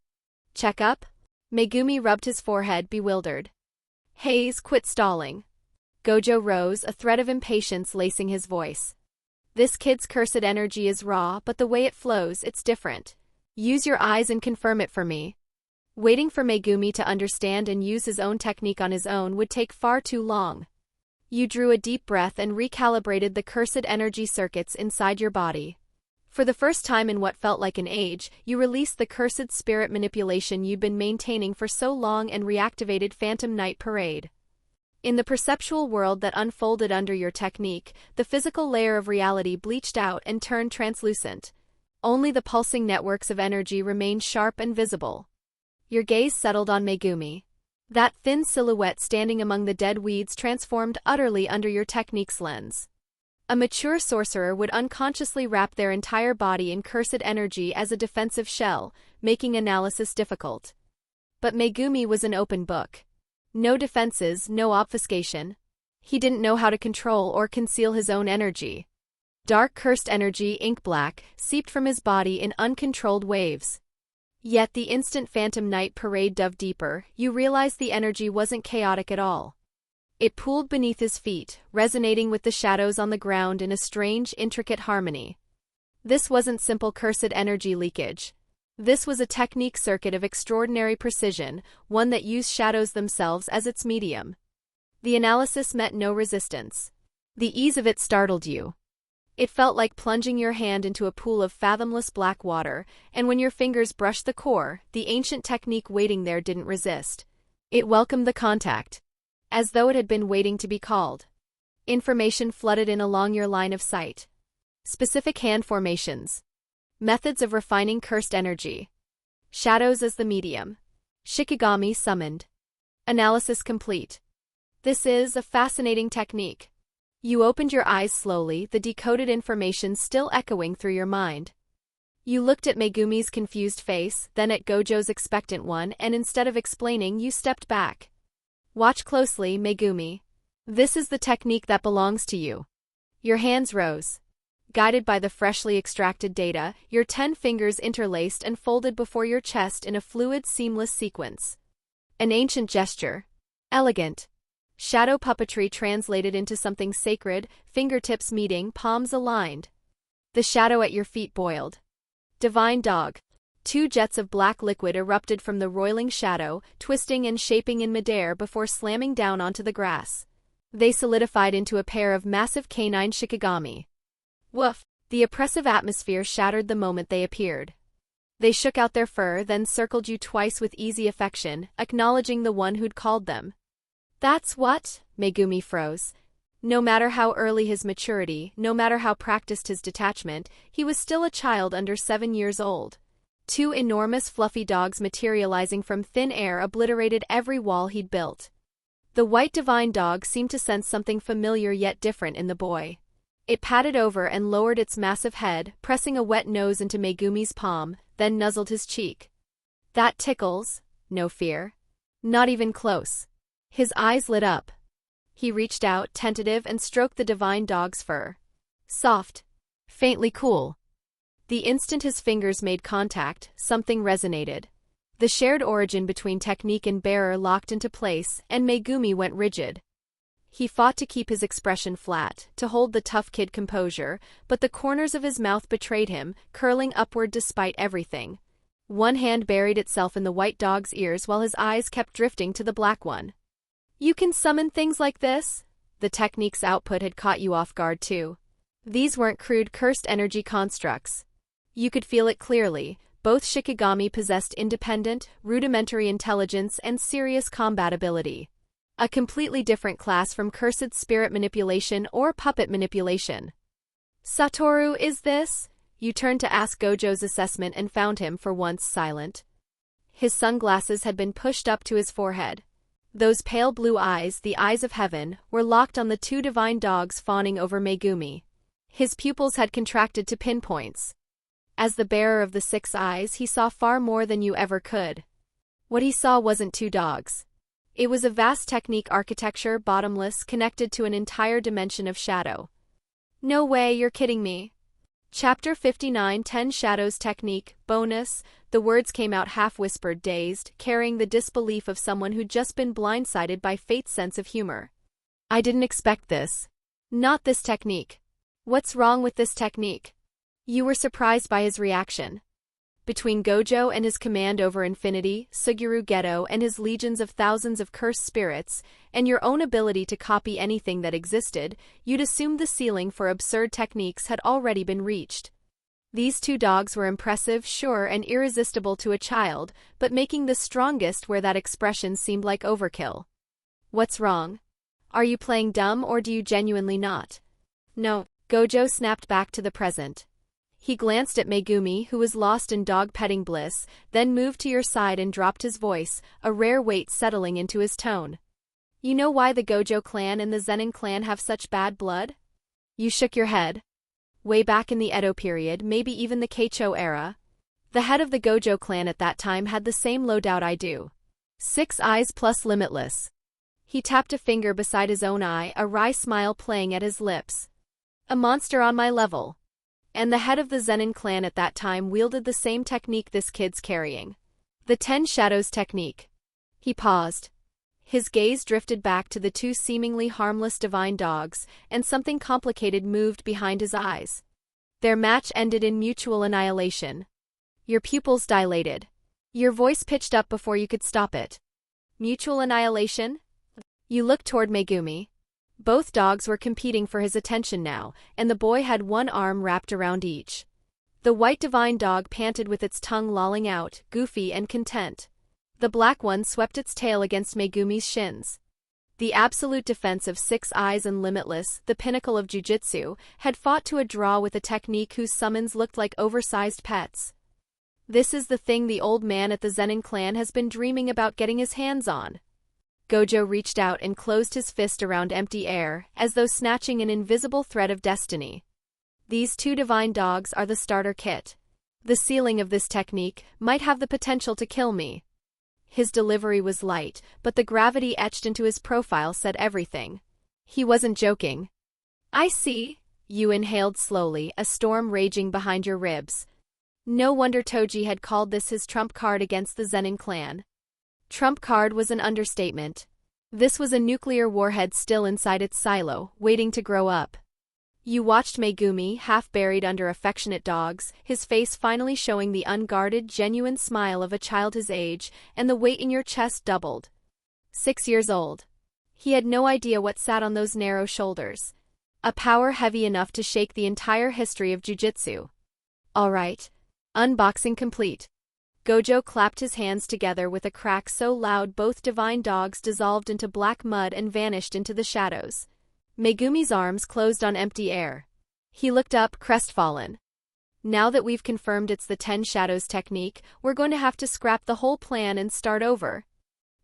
"Checkup?" Megumi rubbed his forehead, bewildered. "Hayes, quit stalling." Gojo rose, a thread of impatience lacing his voice. "This kid's cursed energy is raw, but the way it flows, it's different. Use your eyes and confirm it for me." Waiting for Megumi to understand and use his own technique on his own would take far too long. You drew a deep breath and recalibrated the cursed energy circuits inside your body. For the first time in what felt like an age, you released the cursed spirit manipulation you'd been maintaining for so long and reactivated Phantom Night Parade. In the perceptual world that unfolded under your technique, the physical layer of reality bleached out and turned translucent. Only the pulsing networks of energy remained sharp and visible. Your gaze settled on Megumi. That thin silhouette standing among the dead weeds transformed utterly under your technique's lens. A mature sorcerer would unconsciously wrap their entire body in cursed energy as a defensive shell, making analysis difficult. But Megumi was an open book. No defenses, no obfuscation. He didn't know how to control or conceal his own energy. Dark cursed energy, ink black, seeped from his body in uncontrolled waves. Yet the instant Phantom Night Parade dove deeper, you realized the energy wasn't chaotic at all. It pooled beneath his feet, resonating with the shadows on the ground in a strange, intricate harmony. This wasn't simple cursed energy leakage. This was a technique circuit of extraordinary precision, one that used shadows themselves as its medium. The analysis met no resistance. The ease of it startled you. It felt like plunging your hand into a pool of fathomless black water, and when your fingers brushed the core, the ancient technique waiting there didn't resist. It welcomed the contact, as though it had been waiting to be called. Information flooded in along your line of sight. Specific hand formations. Methods of refining cursed energy. Shadows as the medium. Shikigami summoned. Analysis complete. This is a fascinating technique. You opened your eyes slowly, the decoded information still echoing through your mind. You looked at Megumi's confused face, then at Gojo's expectant one, and instead of explaining, you stepped back. "Watch closely, Megumi. This is the technique that belongs to you." Your hands rose. Guided by the freshly extracted data, your 10 fingers interlaced and folded before your chest in a fluid, seamless sequence. An ancient gesture. Elegant. Shadow puppetry translated into something sacred, fingertips meeting, palms aligned. The shadow at your feet boiled. Divine dog. Two jets of black liquid erupted from the roiling shadow, twisting and shaping in midair before slamming down onto the grass. They solidified into a pair of massive canine shikigami. Woof! The oppressive atmosphere shattered the moment they appeared. They shook out their fur, then circled you twice with easy affection, acknowledging the one who'd called them. That's what? Megumi froze. No matter how early his maturity, no matter how practiced his detachment, he was still a child under 7 years old. Two enormous fluffy dogs materializing from thin air obliterated every wall he'd built. The white divine dog seemed to sense something familiar yet different in the boy. It padded over and lowered its massive head, pressing a wet nose into Megumi's palm, then nuzzled his cheek. That tickles. No fear. Not even close. His eyes lit up. He reached out, tentative, and stroked the divine dog's fur. Soft. Faintly cool. The instant his fingers made contact, something resonated. The shared origin between technique and bearer locked into place, and Megumi went rigid. He fought to keep his expression flat, to hold the tough kid composure, but the corners of his mouth betrayed him, curling upward despite everything. One hand buried itself in the white dog's ears while his eyes kept drifting to the black one. You can summon things like this? The technique's output had caught you off guard too. These weren't crude cursed energy constructs. You could feel it clearly. Both Shikigami possessed independent, rudimentary intelligence and serious combat ability. A completely different class from cursed spirit manipulation or puppet manipulation. Satoru, is this? You turned to ask Gojo's assessment and found him, for once, silent. His sunglasses had been pushed up to his forehead. Those pale blue eyes, the eyes of heaven, were locked on the two divine dogs fawning over Megumi. His pupils had contracted to pinpoints. As the bearer of the 6 eyes, he saw far more than you ever could. What he saw wasn't 2 dogs. It was a vast technique architecture, bottomless, connected to an entire dimension of shadow. No way, you're kidding me. Chapter 59, 10 Shadows Technique, Bonus. The words came out half-whispered, dazed, carrying the disbelief of someone who'd just been blindsided by fate's sense of humor. I didn't expect this. Not this technique. What's wrong with this technique? You were surprised by his reaction. Between Gojo and his command over infinity, Suguru Geto and his legions of thousands of cursed spirits, and your own ability to copy anything that existed, you'd assumed the ceiling for absurd techniques had already been reached. These 2 dogs were impressive, sure, and irresistible to a child, but making the strongest where that expression seemed like overkill. What's wrong? Are you playing dumb or do you genuinely not? No, Gojo snapped back to the present. He glanced at Megumi, who was lost in dog-petting bliss, then moved to your side and dropped his voice, a rare weight settling into his tone. You know why the Gojo clan and the Zenin clan have such bad blood? You shook your head. Way back in the Edo period, maybe even the Keicho era. The head of the Gojo clan at that time had the same loadout I do. 6 eyes plus limitless. He tapped a finger beside his own eye, a wry smile playing at his lips. A monster on my level. And the head of the Zenin clan at that time wielded the same technique this kid's carrying. The 10 Shadows Technique. He paused. His gaze drifted back to the 2 seemingly harmless divine dogs, and something complicated moved behind his eyes. Their match ended in mutual annihilation. Your pupils dilated. Your voice pitched up before you could stop it. Mutual annihilation? You looked toward Megumi. Both dogs were competing for his attention now, and the boy had one arm wrapped around each. The white divine dog panted with its tongue lolling out, goofy and content. The black one swept its tail against Megumi's shins. The absolute defense of 6 eyes and limitless, the pinnacle of jujutsu, had fought to a draw with a technique whose summons looked like oversized pets. This is the thing the old man at the Zenin clan has been dreaming about getting his hands on. Gojo reached out and closed his fist around empty air, as though snatching an invisible thread of destiny. These 2 divine dogs are the starter kit. The ceiling of this technique might have the potential to kill me. His delivery was light, but the gravity etched into his profile said everything. He wasn't joking. I see. You inhaled slowly, a storm raging behind your ribs. No wonder Toji had called this his trump card against the Zenin clan. Trump card was an understatement. This was a nuclear warhead still inside its silo, waiting to grow up. You watched Megumi, half buried under affectionate dogs, his face finally showing the unguarded, genuine smile of a child his age, and the weight in your chest doubled. 6 years old. He had no idea what sat on those narrow shoulders. A power heavy enough to shake the entire history of jujutsu. All right. Unboxing complete. Gojo clapped his hands together with a crack so loud both divine dogs dissolved into black mud and vanished into the shadows. Megumi's arms closed on empty air. He looked up, crestfallen. Now that we've confirmed it's the 10 Shadows technique, we're going to have to scrap the whole plan and start over.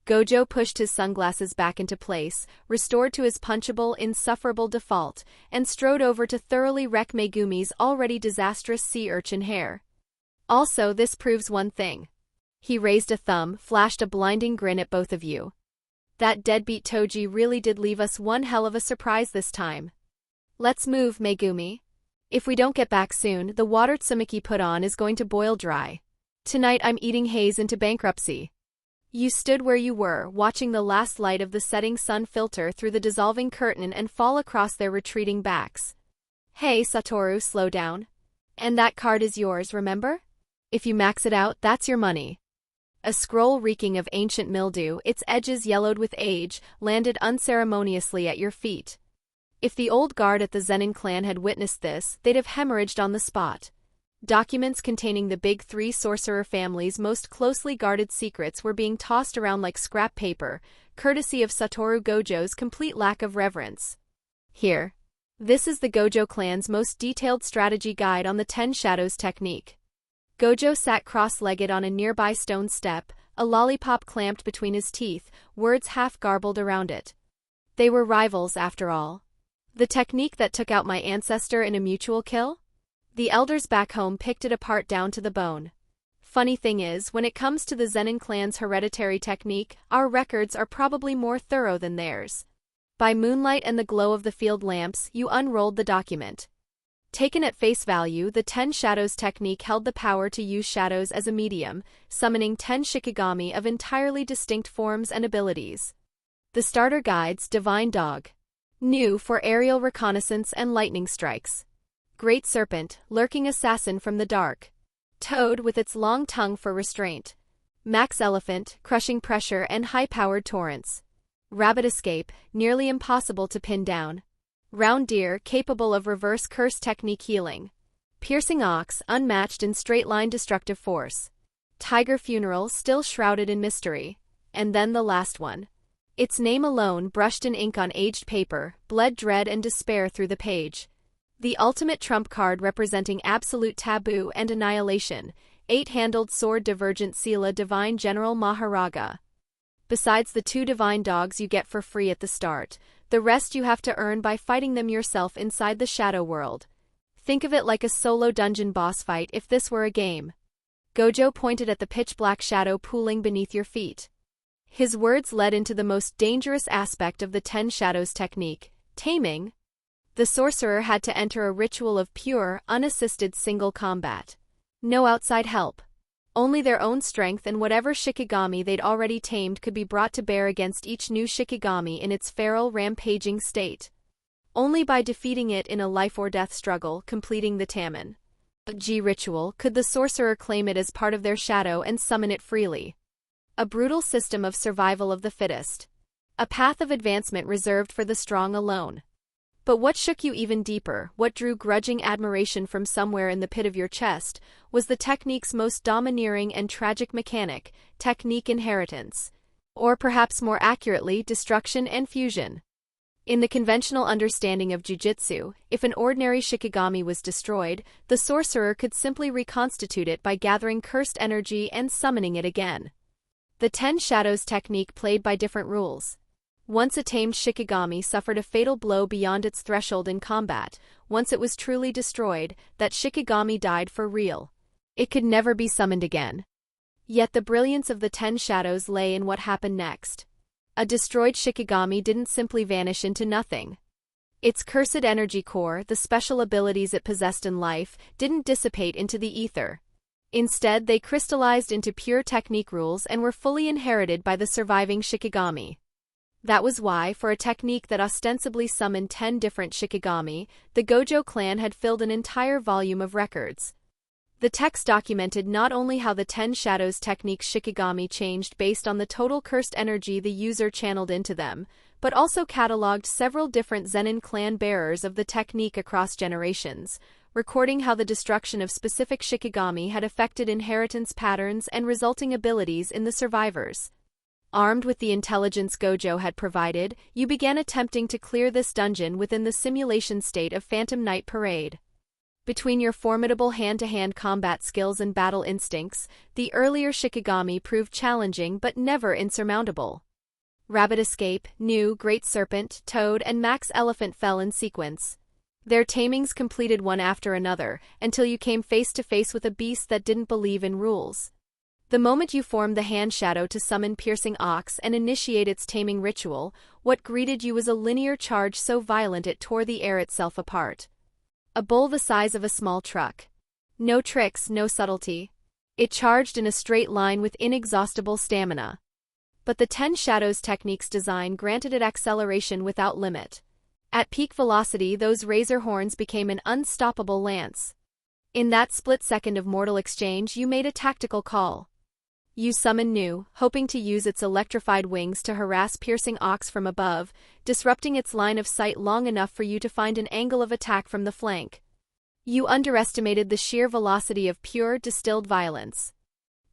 Gojo pushed his sunglasses back into place, restored to his punchable, insufferable default, and strode over to thoroughly wreck Megumi's already disastrous sea urchin hair. Also, this proves one thing. He raised a thumb, flashed a blinding grin at both of you. That deadbeat Toji really did leave us one hell of a surprise this time. Let's move, Megumi. If we don't get back soon, the water Tsumaki put on is going to boil dry. Tonight I'm eating haze into bankruptcy. You stood where you were, watching the last light of the setting sun filter through the dissolving curtain and fall across their retreating backs. Hey, Satoru, slow down. And that card is yours, remember? If you max it out, that's your money. A scroll reeking of ancient mildew, its edges yellowed with age, landed unceremoniously at your feet. If the old guard at the Zenin clan had witnessed this, they'd have hemorrhaged on the spot. Documents containing the big 3 sorcerer family's most closely guarded secrets were being tossed around like scrap paper, courtesy of Satoru Gojo's complete lack of reverence. Here. This is the Gojo clan's most detailed strategy guide on the 10 Shadows technique. Gojo sat cross-legged on a nearby stone step, a lollipop clamped between his teeth, words half garbled around it. They were rivals, after all. The technique that took out my ancestor in a mutual kill? The elders back home picked it apart down to the bone. Funny thing is, when it comes to the Zenin clan's hereditary technique, our records are probably more thorough than theirs. By moonlight and the glow of the field lamps, you unrolled the document. Taken at face value, the 10 Shadows technique held the power to use shadows as a medium, summoning 10 Shikigami of entirely distinct forms and abilities. The starter guides, Divine Dog. New for aerial reconnaissance and lightning strikes. Great Serpent, lurking assassin from the dark. Toad with its long tongue for restraint. Max Elephant, crushing pressure and high-powered torrents. Rabbit Escape, nearly impossible to pin down. Round Deer, capable of reverse curse technique healing. Piercing Ox, unmatched in straight-line destructive force. Tiger Funeral, still shrouded in mystery. And then the last one. Its name alone, brushed in ink on aged paper, bled dread and despair through the page. The ultimate trump card representing absolute taboo and annihilation, 8-handled sword divergent Sela Divine General Maharaga. Besides the 2 divine dogs you get for free at the start, the rest you have to earn by fighting them yourself inside the shadow world. Think of it like a solo dungeon boss fight if this were a game. Gojo pointed at the pitch-black shadow pooling beneath your feet. His words led into the most dangerous aspect of the 10 Shadows technique, taming. The sorcerer had to enter a ritual of pure, unassisted single combat. No outside help. Only their own strength and whatever Shikigami they'd already tamed could be brought to bear against each new Shikigami in its feral, rampaging state. Only by defeating it in a life-or-death struggle, completing the Tamen G ritual, could the sorcerer claim it as part of their shadow and summon it freely. A brutal system of survival of the fittest. A path of advancement reserved for the strong alone. But what shook you even deeper, what drew grudging admiration from somewhere in the pit of your chest, was the technique's most domineering and tragic mechanic, technique inheritance. Or perhaps more accurately, destruction and fusion. In the conventional understanding of jujutsu, if an ordinary Shikigami was destroyed, the sorcerer could simply reconstitute it by gathering cursed energy and summoning it again. The 10 Shadows technique played by different rules. Once a tamed Shikigami suffered a fatal blow beyond its threshold in combat, once it was truly destroyed, that Shikigami died for real. It could never be summoned again. Yet the brilliance of the 10 Shadows lay in what happened next. A destroyed Shikigami didn't simply vanish into nothing. Its cursed energy core, the special abilities it possessed in life, didn't dissipate into the ether. Instead, they crystallized into pure technique rules and were fully inherited by the surviving Shikigami. That was why, for a technique that ostensibly summoned 10 different Shikigami, the Gojo clan had filled an entire volume of records. The text documented not only how the 10 Shadows technique's Shikigami changed based on the total cursed energy the user channeled into them, but also catalogued several different Zenin clan bearers of the technique across generations, recording how the destruction of specific Shikigami had affected inheritance patterns and resulting abilities in the survivors. Armed with the intelligence Gojo had provided, you began attempting to clear this dungeon within the simulation state of Phantom Night Parade. Between your formidable hand-to-hand combat skills and battle instincts, the earlier Shikigami proved challenging but never insurmountable. Rabbit Escape, New, Great Serpent, Toad, and Max Elephant fell in sequence. Their tamings completed one after another, until you came face to face with a beast that didn't believe in rules. The moment you formed the hand shadow to summon Piercing Ox and initiate its taming ritual, what greeted you was a linear charge so violent it tore the air itself apart. A bull the size of a small truck. No tricks, no subtlety. It charged in a straight line with inexhaustible stamina. But the 10 Shadows technique's design granted it acceleration without limit. At peak velocity, those razor horns became an unstoppable lance. In that split second of mortal exchange, you made a tactical call. You summoned New, hoping to use its electrified wings to harass Piercing Ox from above, disrupting its line of sight long enough for you to find an angle of attack from the flank. You underestimated the sheer velocity of pure, distilled violence.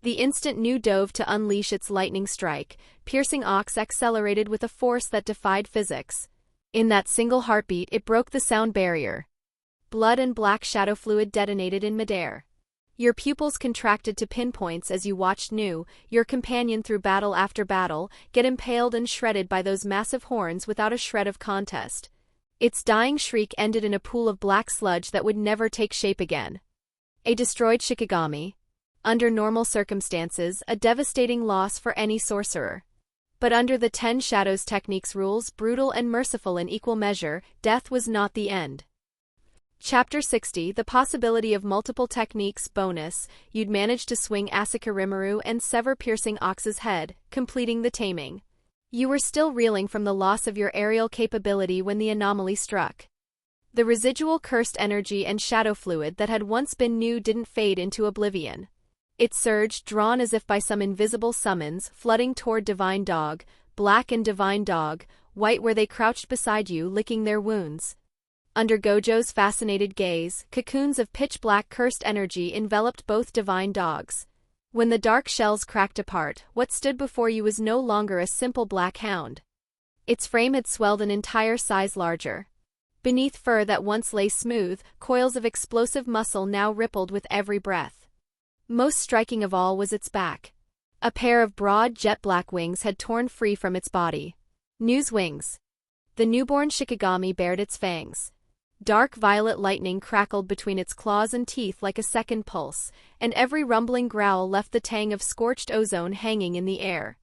The instant New dove to unleash its lightning strike, Piercing Ox accelerated with a force that defied physics. In that single heartbeat, it broke the sound barrier. Blood and black shadow fluid detonated in midair. Your pupils contracted to pinpoints as you watched New, your companion through battle after battle, get impaled and shredded by those massive horns without a shred of contest. Its dying shriek ended in a pool of black sludge that would never take shape again. A destroyed Shikigami. Under normal circumstances, a devastating loss for any sorcerer. But under the 10 Shadows technique's rules, brutal and merciful in equal measure, death was not the end. Chapter 60, The Possibility of Multiple Techniques bonus, you'd managed to swing Asaka Rimuru and sever Piercing Ox's head, completing the taming. You were still reeling from the loss of your aerial capability when the anomaly struck. The residual cursed energy and shadow fluid that had once been New didn't fade into oblivion. It surged, drawn as if by some invisible summons, flooding toward Divine Dog, Black and Divine Dog, White where they crouched beside you, licking their wounds. Under Gojo's fascinated gaze, cocoons of pitch-black cursed energy enveloped both Divine Dogs. When the dark shells cracked apart, what stood before you was no longer a simple black hound. Its frame had swelled an entire size larger. Beneath fur that once lay smooth, coils of explosive muscle now rippled with every breath. Most striking of all was its back. A pair of broad jet-black wings had torn free from its body. New's wings. The newborn Shikigami bared its fangs. Dark violet lightning crackled between its claws and teeth like a second pulse, and every rumbling growl left the tang of scorched ozone hanging in the air.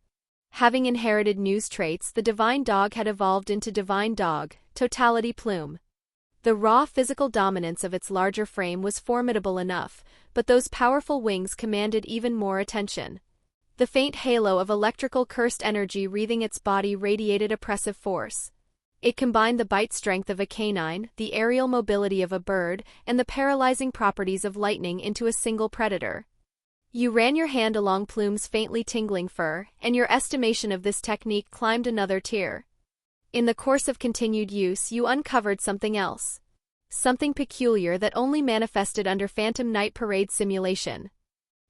Having inherited New's traits, the Divine Dog had evolved into Divine Dog, Totality Plume. The raw physical dominance of its larger frame was formidable enough, but those powerful wings commanded even more attention. The faint halo of electrical cursed energy wreathing its body radiated oppressive force. It combined the bite strength of a canine, the aerial mobility of a bird, and the paralyzing properties of lightning into a single predator. You ran your hand along Plume's faintly tingling fur, and your estimation of this technique climbed another tier. In the course of continued use, you uncovered something else. Something peculiar that only manifested under Phantom Night Parade simulation.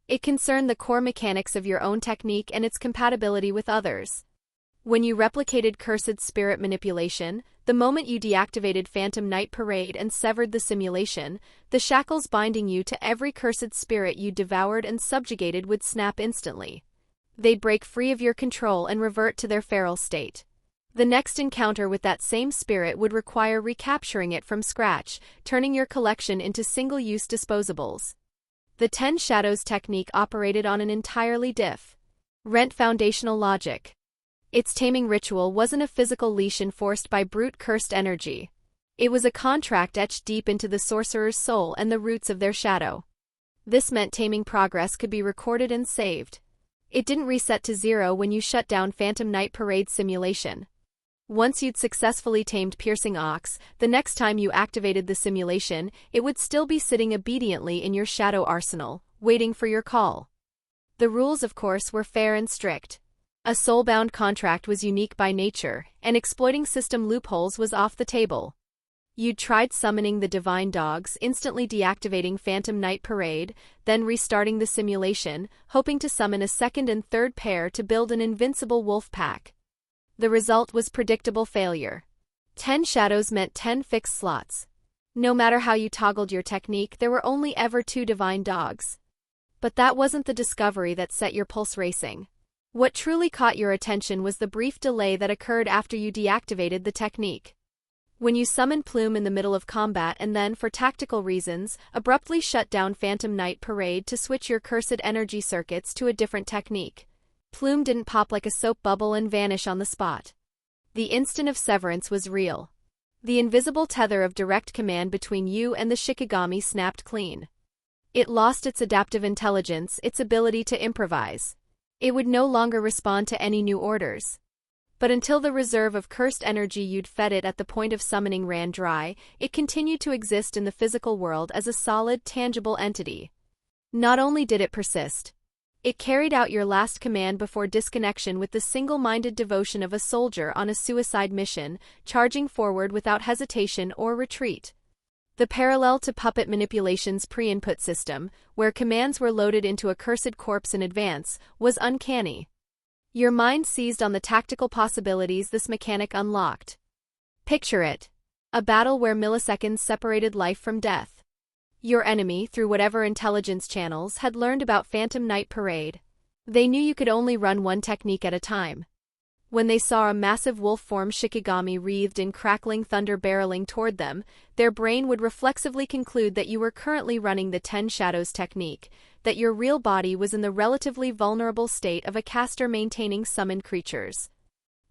It concerned the core mechanics of your own technique and its compatibility with others. When you replicated Cursed Spirit Manipulation, the moment you deactivated Phantom Night Parade and severed the simulation, the shackles binding you to every cursed spirit you devoured and subjugated would snap instantly. They'd break free of your control and revert to their feral state. The next encounter with that same spirit would require recapturing it from scratch, turning your collection into single-use disposables. The 10 Shadows technique operated on an entirely different foundational logic. Its taming ritual wasn't a physical leash enforced by brute cursed energy. It was a contract etched deep into the sorcerer's soul and the roots of their shadow. This meant taming progress could be recorded and saved. It didn't reset to zero when you shut down Phantom Night Parade simulation. Once you'd successfully tamed Piercing Ox, the next time you activated the simulation, it would still be sitting obediently in your shadow arsenal, waiting for your call. The rules, of course, were fair and strict. A soulbound contract was unique by nature, and exploiting system loopholes was off the table. You'd tried summoning the Divine Dogs, instantly deactivating Phantom Night Parade, then restarting the simulation, hoping to summon a second and third pair to build an invincible wolf pack. The result was predictable failure. 10 shadows meant 10 fixed slots. No matter how you toggled your technique, there were only ever 2 Divine Dogs. But that wasn't the discovery that set your pulse racing. What truly caught your attention was the brief delay that occurred after you deactivated the technique. When you summoned Plume in the middle of combat and then, for tactical reasons, abruptly shut down Phantom Night Parade to switch your cursed energy circuits to a different technique, Plume didn't pop like a soap bubble and vanish on the spot. The instant of severance was real. The invisible tether of direct command between you and the Shikigami snapped clean. It lost its adaptive intelligence, its ability to improvise. It would no longer respond to any new orders. But until the reserve of cursed energy you'd fed it at the point of summoning ran dry, it continued to exist in the physical world as a solid, tangible entity. Not only did it persist, it carried out your last command before disconnection with the single-minded devotion of a soldier on a suicide mission, charging forward without hesitation or retreat. The parallel to Puppet Manipulation's pre-input system, where commands were loaded into a cursed corpse in advance, was uncanny. Your mind seized on the tactical possibilities this mechanic unlocked. Picture it. A battle where milliseconds separated life from death. Your enemy, through whatever intelligence channels, had learned about Phantom Night Parade. They knew you could only run one technique at a time. When they saw a massive wolf-form Shikigami wreathed in crackling thunder barreling toward them, their brain would reflexively conclude that you were currently running the 10 Shadows technique, that your real body was in the relatively vulnerable state of a caster maintaining summoned creatures.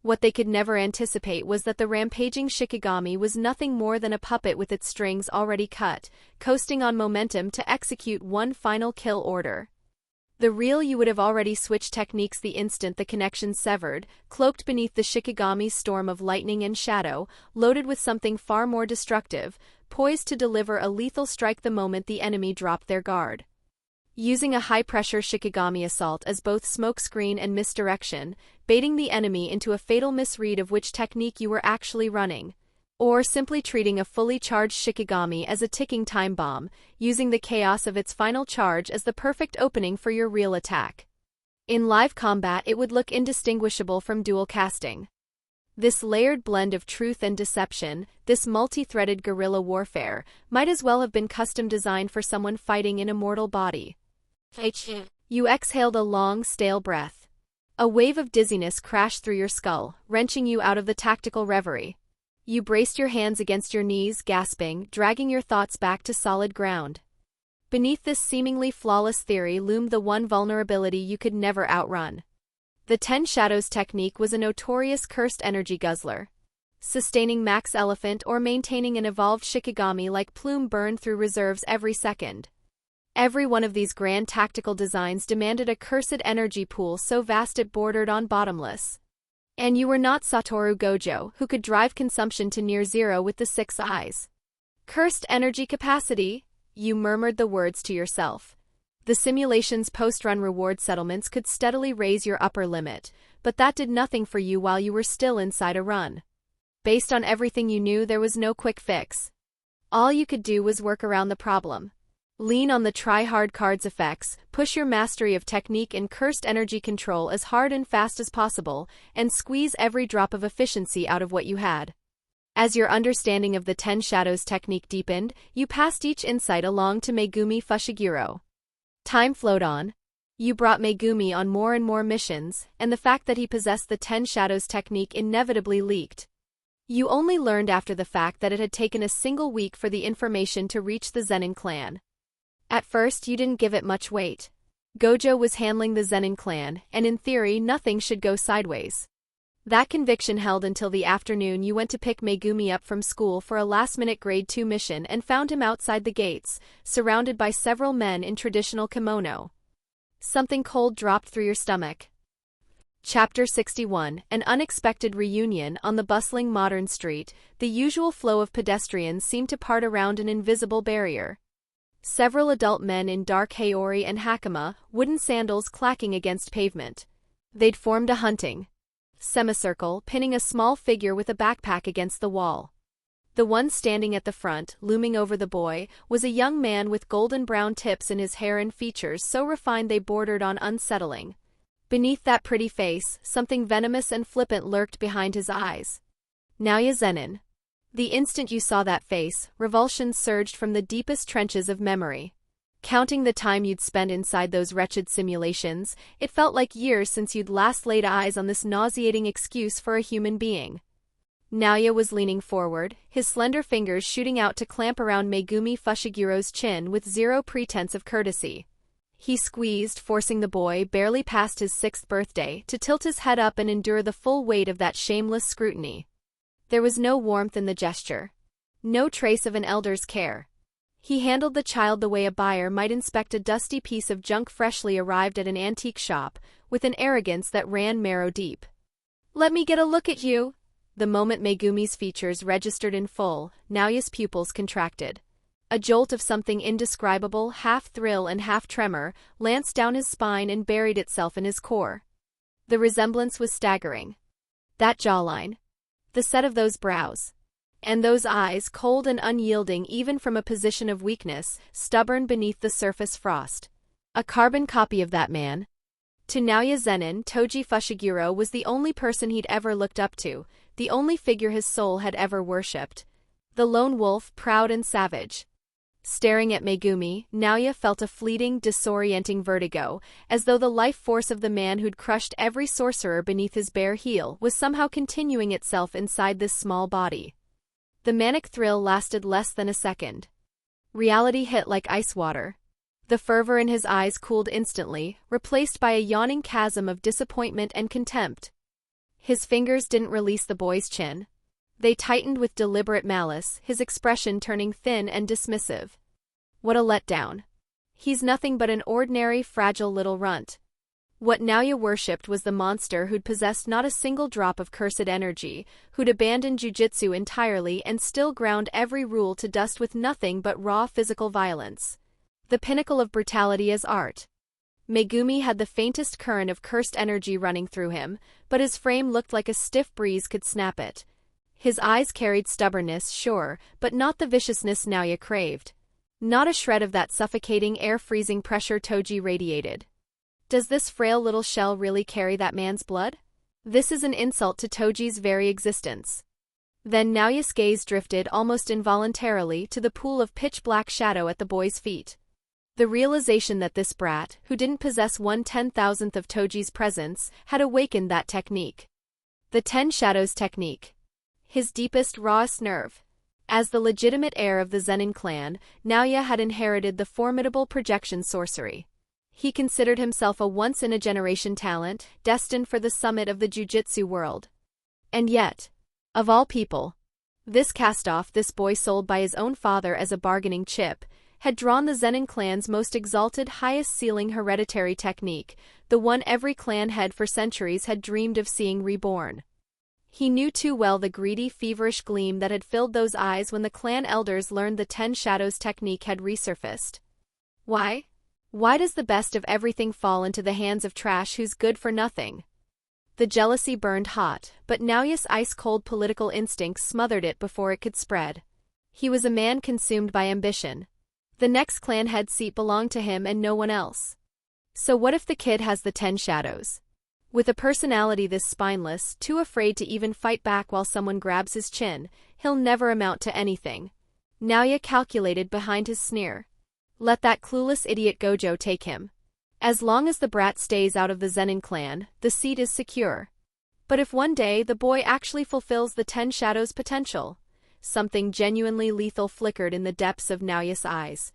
What they could never anticipate was that the rampaging Shikigami was nothing more than a puppet with its strings already cut, coasting on momentum to execute one final kill order. The real you would have already switched techniques the instant the connection severed, cloaked beneath the Shikigami's storm of lightning and shadow, loaded with something far more destructive, poised to deliver a lethal strike the moment the enemy dropped their guard. Using a high-pressure Shikigami assault as both smokescreen and misdirection, baiting the enemy into a fatal misread of which technique you were actually running. Or simply treating a fully charged Shikigami as a ticking time bomb, using the chaos of its final charge as the perfect opening for your real attack. In live combat it would look indistinguishable from dual casting. This layered blend of truth and deception, this multi-threaded guerrilla warfare, might as well have been custom designed for someone fighting in a mortal body. You exhaled a long, stale breath. A wave of dizziness crashed through your skull, wrenching you out of the tactical reverie. You braced your hands against your knees, gasping, dragging your thoughts back to solid ground. Beneath this seemingly flawless theory loomed the one vulnerability you could never outrun. The 10 Shadows technique was a notorious cursed energy guzzler. Sustaining Max Elephant or maintaining an evolved Shikigami like Plume burned through reserves every second. Every one of these grand tactical designs demanded a cursed energy pool so vast it bordered on bottomless. And you were not Satoru Gojo, who could drive consumption to near zero with the 6 eyes. Cursed energy capacity? You murmured the words to yourself. The simulation's post-run reward settlements could steadily raise your upper limit, but that did nothing for you while you were still inside a run. Based on everything you knew, there was no quick fix. All you could do was work around the problem. Lean on the try-hard cards effects, push your mastery of technique and cursed energy control as hard and fast as possible, and squeeze every drop of efficiency out of what you had. As your understanding of the 10 Shadows technique deepened, you passed each insight along to Megumi Fushiguro. Time flowed on. You brought Megumi on more and more missions, and the fact that he possessed the 10 Shadows technique inevitably leaked. You only learned after the fact that it had taken a single week for the information to reach the Zenin clan. At first, you didn't give it much weight. Gojo was handling the Zenin clan, and in theory, nothing should go sideways. That conviction held until the afternoon you went to pick Megumi up from school for a last-minute Grade 2 mission and found him outside the gates, surrounded by several men in traditional kimono. Something cold dropped through your stomach. Chapter 61, An unexpected reunion. On the bustling modern street, the usual flow of pedestrians seemed to part around an invisible barrier. Several adult men in dark haori and hakama, wooden sandals clacking against pavement. They'd formed a hunting semicircle, pinning a small figure with a backpack against the wall. The one standing at the front, looming over the boy, was a young man with golden brown tips in his hair and features so refined they bordered on unsettling. Beneath that pretty face, something venomous and flippant lurked behind his eyes. Naoya Zenin. The instant you saw that face, revulsion surged from the deepest trenches of memory. Counting the time you'd spent inside those wretched simulations, it felt like years since you'd last laid eyes on this nauseating excuse for a human being. Naoya was leaning forward, his slender fingers shooting out to clamp around Megumi Fushigiro's chin with zero pretense of courtesy. He squeezed, forcing the boy, barely past his 6th birthday, to tilt his head up and endure the full weight of that shameless scrutiny. There was no warmth in the gesture. No trace of an elder's care. He handled the child the way a buyer might inspect a dusty piece of junk freshly arrived at an antique shop, with an arrogance that ran marrow deep. "Let me get a look at you." The moment Megumi's features registered in full, Naoya's pupils contracted. A jolt of something indescribable, half thrill and half tremor, lanced down his spine and buried itself in his core. The resemblance was staggering. That jawline. The set of those brows. And those eyes, cold and unyielding even from a position of weakness, stubborn beneath the surface frost. A carbon copy of that man. To Naoya Zenin, Toji Fushiguro was the only person he'd ever looked up to, the only figure his soul had ever worshipped. The lone wolf, proud and savage. Staring at Megumi, Naoya felt a fleeting, disorienting vertigo, as though the life force of the man who'd crushed every sorcerer beneath his bare heel was somehow continuing itself inside this small body. The manic thrill lasted less than a second. Reality hit like ice water. The fervor in his eyes cooled instantly, replaced by a yawning chasm of disappointment and contempt. His fingers didn't release the boy's chin. They tightened with deliberate malice, his expression turning thin and dismissive. What a letdown. He's nothing but an ordinary, fragile little runt. What Naoya worshipped was the monster who'd possessed not a single drop of cursed energy, who'd abandoned jujutsu entirely and still ground every rule to dust with nothing but raw physical violence. The pinnacle of brutality as art. Megumi had the faintest current of cursed energy running through him, but his frame looked like a stiff breeze could snap it. His eyes carried stubbornness, sure, but not the viciousness Naoya craved. Not a shred of that suffocating, air-freezing pressure Toji radiated. Does this frail little shell really carry that man's blood? This is an insult to Toji's very existence. Then Naoya's gaze drifted almost involuntarily to the pool of pitch-black shadow at the boy's feet. The realization that this brat, who didn't possess 1/10,000th of Toji's presence, had awakened that technique. The 10 Shadows technique. His deepest, rawest nerve. As the legitimate heir of the Zenin clan, Naoya had inherited the formidable projection sorcery. He considered himself a once-in-a-generation talent, destined for the summit of the jujutsu world. And yet, of all people, this cast-off, this boy sold by his own father as a bargaining chip, had drawn the Zenin clan's most exalted, highest-ceiling hereditary technique, the one every clan head for centuries had dreamed of seeing reborn. He knew too well the greedy, feverish gleam that had filled those eyes when the clan elders learned the 10 Shadows technique had resurfaced. Why? Why does the best of everything fall into the hands of trash who's good for nothing? The jealousy burned hot, but Naoya's ice-cold political instincts smothered it before it could spread. He was a man consumed by ambition. The next clan head seat belonged to him and no one else. So what if the kid has the 10 Shadows? With a personality this spineless, too afraid to even fight back while someone grabs his chin, he'll never amount to anything. Naoya calculated behind his sneer. Let that clueless idiot Gojo take him. As long as the brat stays out of the Zenin clan, the seat is secure. But if one day the boy actually fulfills the 10 Shadows' potential, something genuinely lethal flickered in the depths of Naoya's eyes.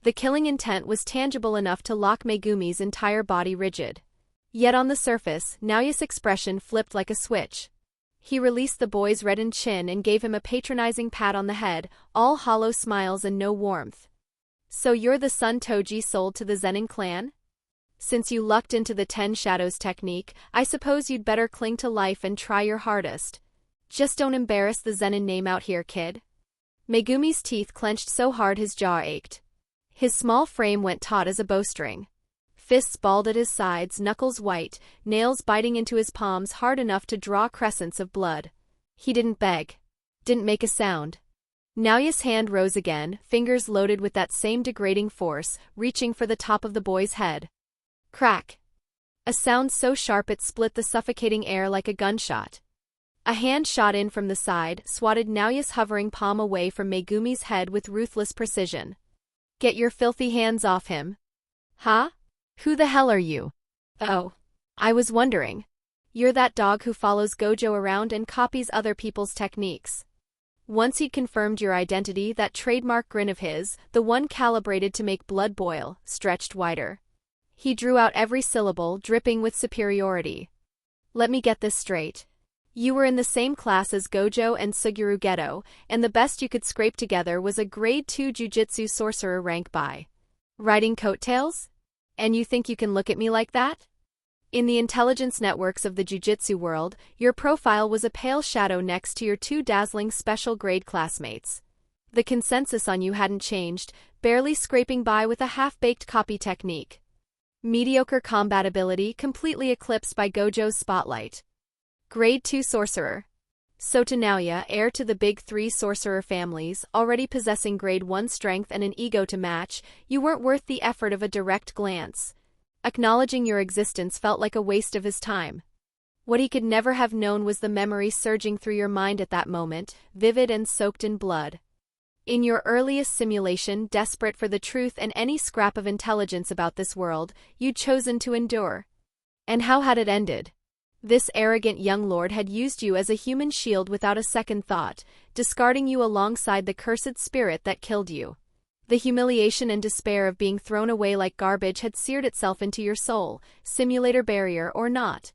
The killing intent was tangible enough to lock Megumi's entire body rigid. Yet on the surface, Naoya's expression flipped like a switch. He released the boy's reddened chin and gave him a patronizing pat on the head, all hollow smiles and no warmth. So you're the son Toji sold to the Zenin clan? Since you lucked into the 10 Shadows technique, I suppose you'd better cling to life and try your hardest. Just don't embarrass the Zenin name out here, kid. Megumi's teeth clenched so hard his jaw ached. His small frame went taut as a bowstring. Fists balled at his sides, knuckles white, nails biting into his palms hard enough to draw crescents of blood. He didn't beg. Didn't make a sound. Naoya's hand rose again, fingers loaded with that same degrading force, reaching for the top of the boy's head. Crack. A sound so sharp it split the suffocating air like a gunshot. A hand shot in from the side, swatted Naoya's hovering palm away from Megumi's head with ruthless precision. Get your filthy hands off him. Huh? Who the hell are you? Oh. I was wondering. You're that dog who follows Gojo around and copies other people's techniques. Once he'd confirmed your identity, that trademark grin of his, the one calibrated to make blood boil, stretched wider. He drew out every syllable, dripping with superiority. Let me get this straight. You were in the same class as Gojo and Suguru Geto, and the best you could scrape together was a grade 2 Jujutsu sorcerer rank by riding coattails? And you think you can look at me like that? In the intelligence networks of the Jujutsu world, your profile was a pale shadow next to your 2 dazzling special grade classmates. The consensus on you hadn't changed, barely scraping by with a half-baked copy technique. Mediocre combat ability completely eclipsed by Gojo's spotlight. Grade 2 sorcerer. Sodto Naoya, heir to the big 3 sorcerer families, already possessing grade 1 strength and an ego to match, you weren't worth the effort of a direct glance. Acknowledging your existence felt like a waste of his time. What he could never have known was the memory surging through your mind at that moment, vivid and soaked in blood. In your earliest simulation, desperate for the truth and any scrap of intelligence about this world, you'd chosen to endure. And how had it ended? This arrogant young lord had used you as a human shield without a second thought, discarding you alongside the cursed spirit that killed you. The humiliation and despair of being thrown away like garbage had seared itself into your soul, simulator barrier or not.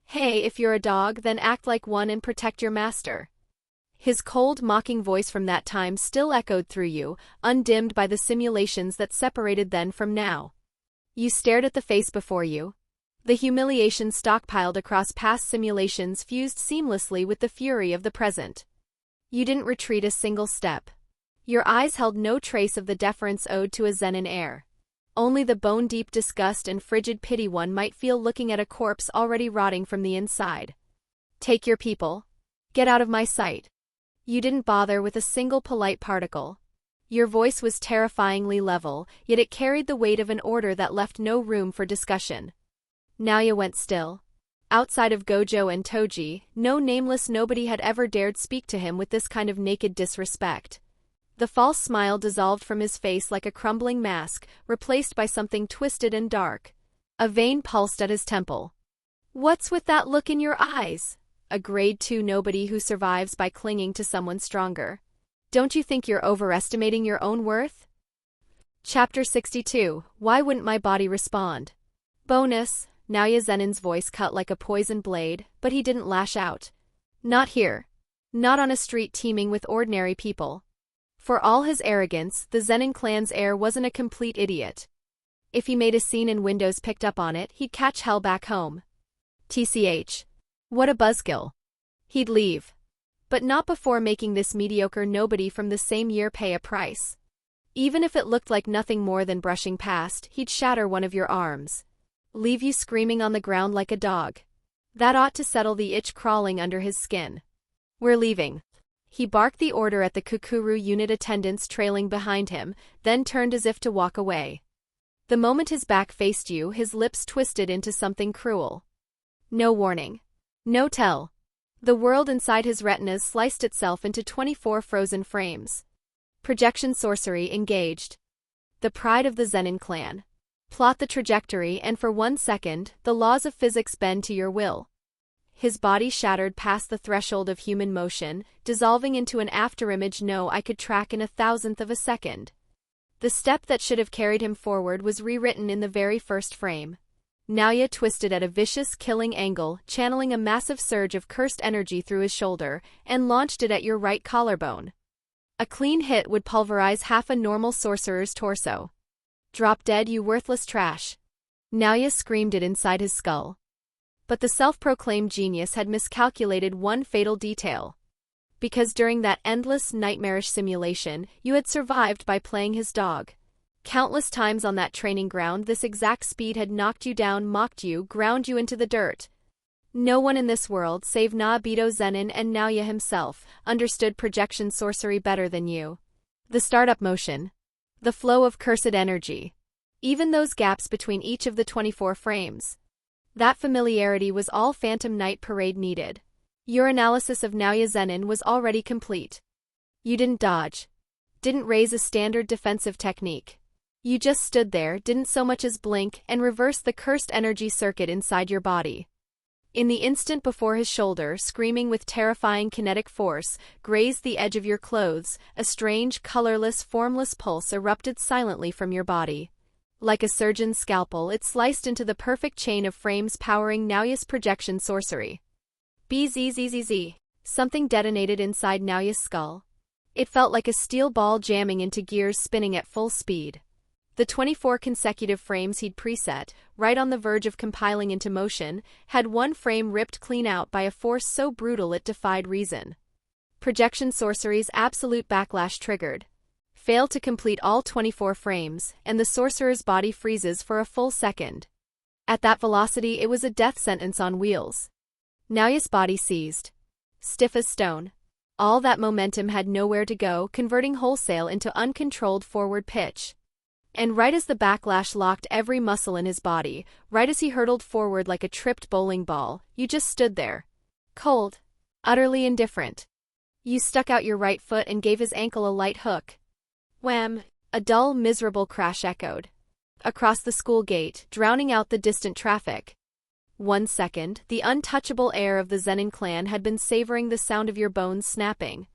Hey, if you're a dog, then act like one and protect your master. His cold, mocking voice from that time still echoed through you, undimmed by the simulations that separated then from now. You stared at the face before you. The humiliation stockpiled across past simulations fused seamlessly with the fury of the present. You didn't retreat a single step. Your eyes held no trace of the deference owed to a Zenin heir. Only the bone-deep disgust and frigid pity one might feel looking at a corpse already rotting from the inside. Take your people. Get out of my sight. You didn't bother with a single polite particle. Your voice was terrifyingly level, yet it carried the weight of an order that left no room for discussion. Naoya went still. Outside of Gojo and Toji, no nameless nobody had ever dared speak to him with this kind of naked disrespect. The false smile dissolved from his face like a crumbling mask, replaced by something twisted and dark. A vein pulsed at his temple. What's with that look in your eyes? A grade 2 nobody who survives by clinging to someone stronger. Don't you think you're overestimating your own worth? Chapter 62, Why Wouldn't My Body Respond? Bonus, Naoya Zenin's voice cut like a poison blade, but he didn't lash out. Not here. Not on a street teeming with ordinary people. For all his arrogance, the Zenin clan's heir wasn't a complete idiot. If he made a scene and Windows picked up on it, he'd catch hell back home. TCH. What a buzzkill. He'd leave. But not before making this mediocre nobody from the same year pay a price. Even if it looked like nothing more than brushing past, he'd shatter one of your arms. Leave you screaming on the ground like a dog. That ought to settle the itch crawling under his skin. We're leaving. He barked the order at the Kukuru unit attendants trailing behind him, then turned as if to walk away. The moment his back faced you, his lips twisted into something cruel. No warning. No tell. The world inside his retinas sliced itself into 24 frozen frames. Projection sorcery engaged. The pride of the Zenin clan. Plot the trajectory and for 1 second, the laws of physics bend to your will. His body shattered past the threshold of human motion, dissolving into an afterimage I could track in 1,000th of a second. The step that should have carried him forward was rewritten in the very first frame. Naoya twisted at a vicious, killing angle, channeling a massive surge of cursed energy through his shoulder, and launched it at your right collarbone. A clean hit would pulverize half a normal sorcerer's torso. Drop dead, you worthless trash. Naoya screamed it inside his skull. But the self-proclaimed genius had miscalculated one fatal detail. Because during that endless, nightmarish simulation, you had survived by playing his dog. Countless times on that training ground, this exact speed had knocked you down, mocked you, ground you into the dirt. No one in this world, save Naobito Zenin and Naoya himself, understood projection sorcery better than you. The startup motion. The flow of cursed energy. Even those gaps between each of the 24 frames. That familiarity was all Phantom Night Parade needed. Your analysis of Naoya Zenin was already complete. You didn't dodge. Didn't raise a standard defensive technique. You just stood there, didn't so much as blink, and reverse the cursed energy circuit inside your body. In the instant before his shoulder, screaming with terrifying kinetic force, grazed the edge of your clothes, a strange, colorless, formless pulse erupted silently from your body. Like a surgeon's scalpel, it sliced into the perfect chain of frames powering Naoya's projection sorcery. Bzzz. Something detonated inside Naoya's skull. It felt like a steel ball jamming into gears spinning at full speed. The 24 consecutive frames he'd preset, right on the verge of compiling into motion, had one frame ripped clean out by a force so brutal it defied reason. Projection sorcery's absolute backlash triggered. Fail to complete all 24 frames, and the sorcerer's body freezes for a full second. At that velocity, it was a death sentence on wheels. Naoya's body seized. Stiff as stone. All that momentum had nowhere to go, converting wholesale into uncontrolled forward pitch. And right as the backlash locked every muscle in his body, right as he hurtled forward like a tripped bowling ball, you just stood there. Cold. Utterly indifferent. You stuck out your right foot and gave his ankle a light hook. Wham! A dull, miserable crash echoed across the school gate, drowning out the distant traffic. 1 second, the untouchable heir of the Zenin clan had been savoring the sound of your bones snapping.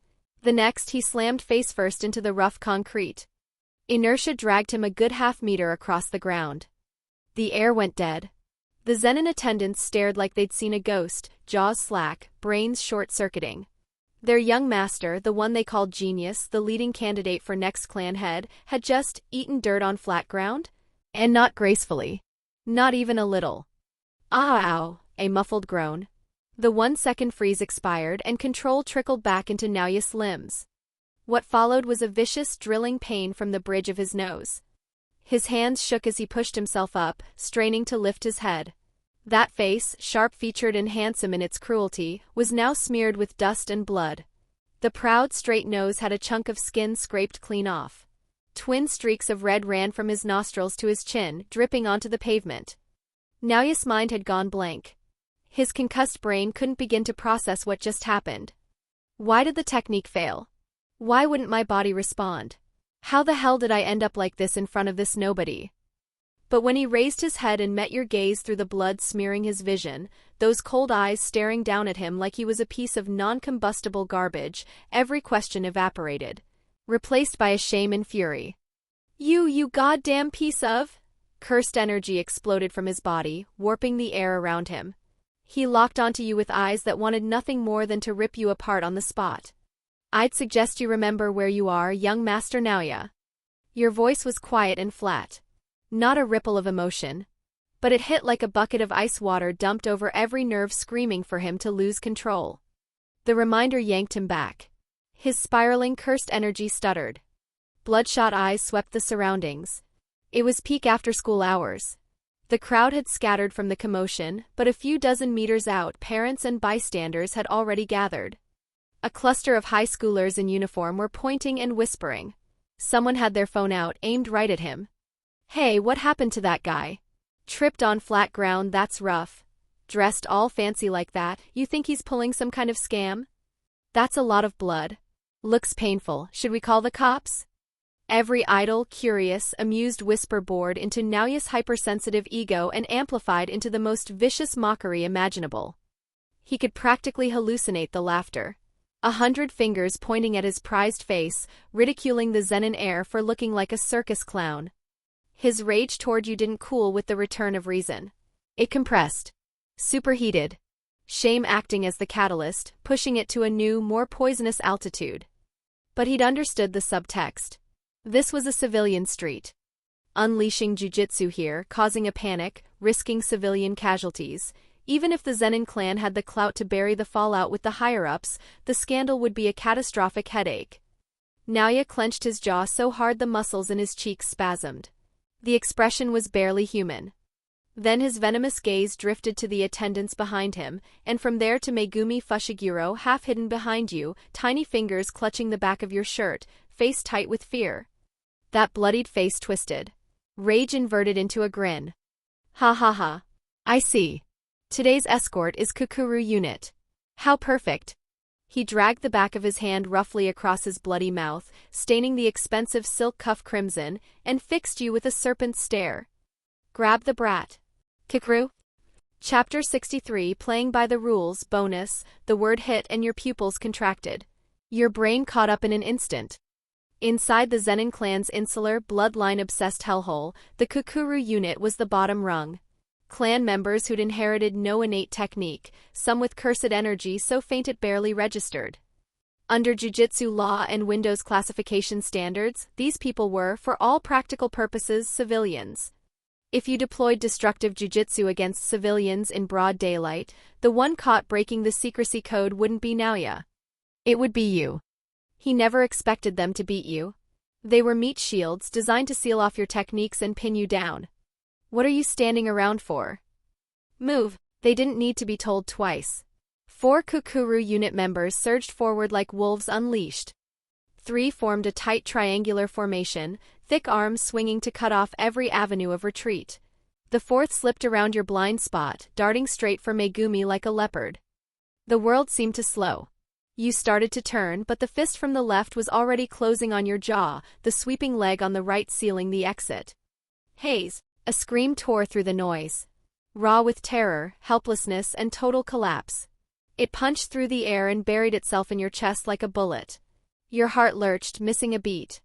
The next, he slammed face first into the rough concrete. Inertia dragged him a good half-meter across the ground. The air went dead. The Zenin attendants stared like they'd seen a ghost, jaws slack, brains short-circuiting. Their young master, the one they called Genius, the leading candidate for next clan head, had just eaten dirt on flat ground? And not gracefully. Not even a little. Ow! A muffled groan. The 1 second freeze expired and control trickled back into Naoya's limbs. What followed was a vicious, drilling pain from the bridge of his nose. His hands shook as he pushed himself up, straining to lift his head. That face, sharp-featured and handsome in its cruelty, was now smeared with dust and blood. The proud, straight nose had a chunk of skin scraped clean off. Twin streaks of red ran from his nostrils to his chin, dripping onto the pavement. Naoya's mind had gone blank. His concussed brain couldn't begin to process what just happened. Why did the technique fail? Why wouldn't my body respond? How the hell did I end up like this in front of this nobody? But when he raised his head and met your gaze through the blood smearing his vision, those cold eyes staring down at him like he was a piece of non-combustible garbage, every question evaporated, replaced by a shame and fury. You goddamn piece of... Cursed energy exploded from his body, warping the air around him. He locked onto you with eyes that wanted nothing more than to rip you apart on the spot. I'd suggest you remember where you are, young Master Naoya. Your voice was quiet and flat. Not a ripple of emotion. But it hit like a bucket of ice water dumped over every nerve, screaming for him to lose control. The reminder yanked him back. His spiraling, cursed energy stuttered. Bloodshot eyes swept the surroundings. It was peak after-school hours. The crowd had scattered from the commotion, but a few dozen meters out, parents and bystanders had already gathered. A cluster of high schoolers in uniform were pointing and whispering. Someone had their phone out, aimed right at him. Hey, what happened to that guy? Tripped on flat ground, that's rough. Dressed all fancy like that, you think he's pulling some kind of scam? That's a lot of blood. Looks painful, should we call the cops? Every idle, curious, amused whisper bored into Naoya's hypersensitive ego and amplified into the most vicious mockery imaginable. He could practically hallucinate the laughter. 100 fingers pointing at his prized face, ridiculing the Zenin heir for looking like a circus clown. His rage toward you didn't cool with the return of reason. It compressed. Superheated. Shame acting as the catalyst, pushing it to a new, more poisonous altitude. But he'd understood the subtext. This was a civilian street. unleashing jujutsu here, causing a panic, risking civilian casualties. Even if the Zenin clan had the clout to bury the fallout with the higher-ups, the scandal would be a catastrophic headache. Naoya clenched his jaw so hard the muscles in his cheeks spasmed. The expression was barely human. Then his venomous gaze drifted to the attendants behind him, and from there to Megumi Fushiguro half hidden behind you, tiny fingers clutching the back of your shirt, face tight with fear. That bloodied face twisted. Rage inverted into a grin. Ha ha ha. I see. Today's escort is Kukuru unit. How perfect. He dragged the back of his hand roughly across his bloody mouth, staining the expensive silk cuff crimson, and fixed you with a serpent's stare. Grab the brat. Kukuru? Chapter 63 Playing by the Rules bonus, the word hit and your pupils contracted. Your brain caught up in an instant. Inside the Zenin clan's insular, bloodline-obsessed hellhole, the Kukuru unit was the bottom rung. Clan members who'd inherited no innate technique, some with cursed energy so faint it barely registered. Under Jujutsu law and Windows classification standards, these people were, for all practical purposes, civilians. If you deployed destructive jujutsu against civilians in broad daylight, the one caught breaking the secrecy code wouldn't be Naoya. It would be you. He never expected them to beat you. They were meat shields designed to seal off your techniques and pin you down. What are you standing around for? Move. They didn't need to be told twice. 4 Kukuru unit members surged forward like wolves unleashed. 3 formed a tight triangular formation, thick arms swinging to cut off every avenue of retreat. The 4th slipped around your blind spot, darting straight for Megumi like a leopard. The world seemed to slow. You started to turn, but the fist from the left was already closing on your jaw, the sweeping leg on the right sealing the exit. Haze. A scream tore through the noise. Raw with terror, helplessness, and total collapse. It punched through the air and buried itself in your chest like a bullet. Your heart lurched, missing a beat.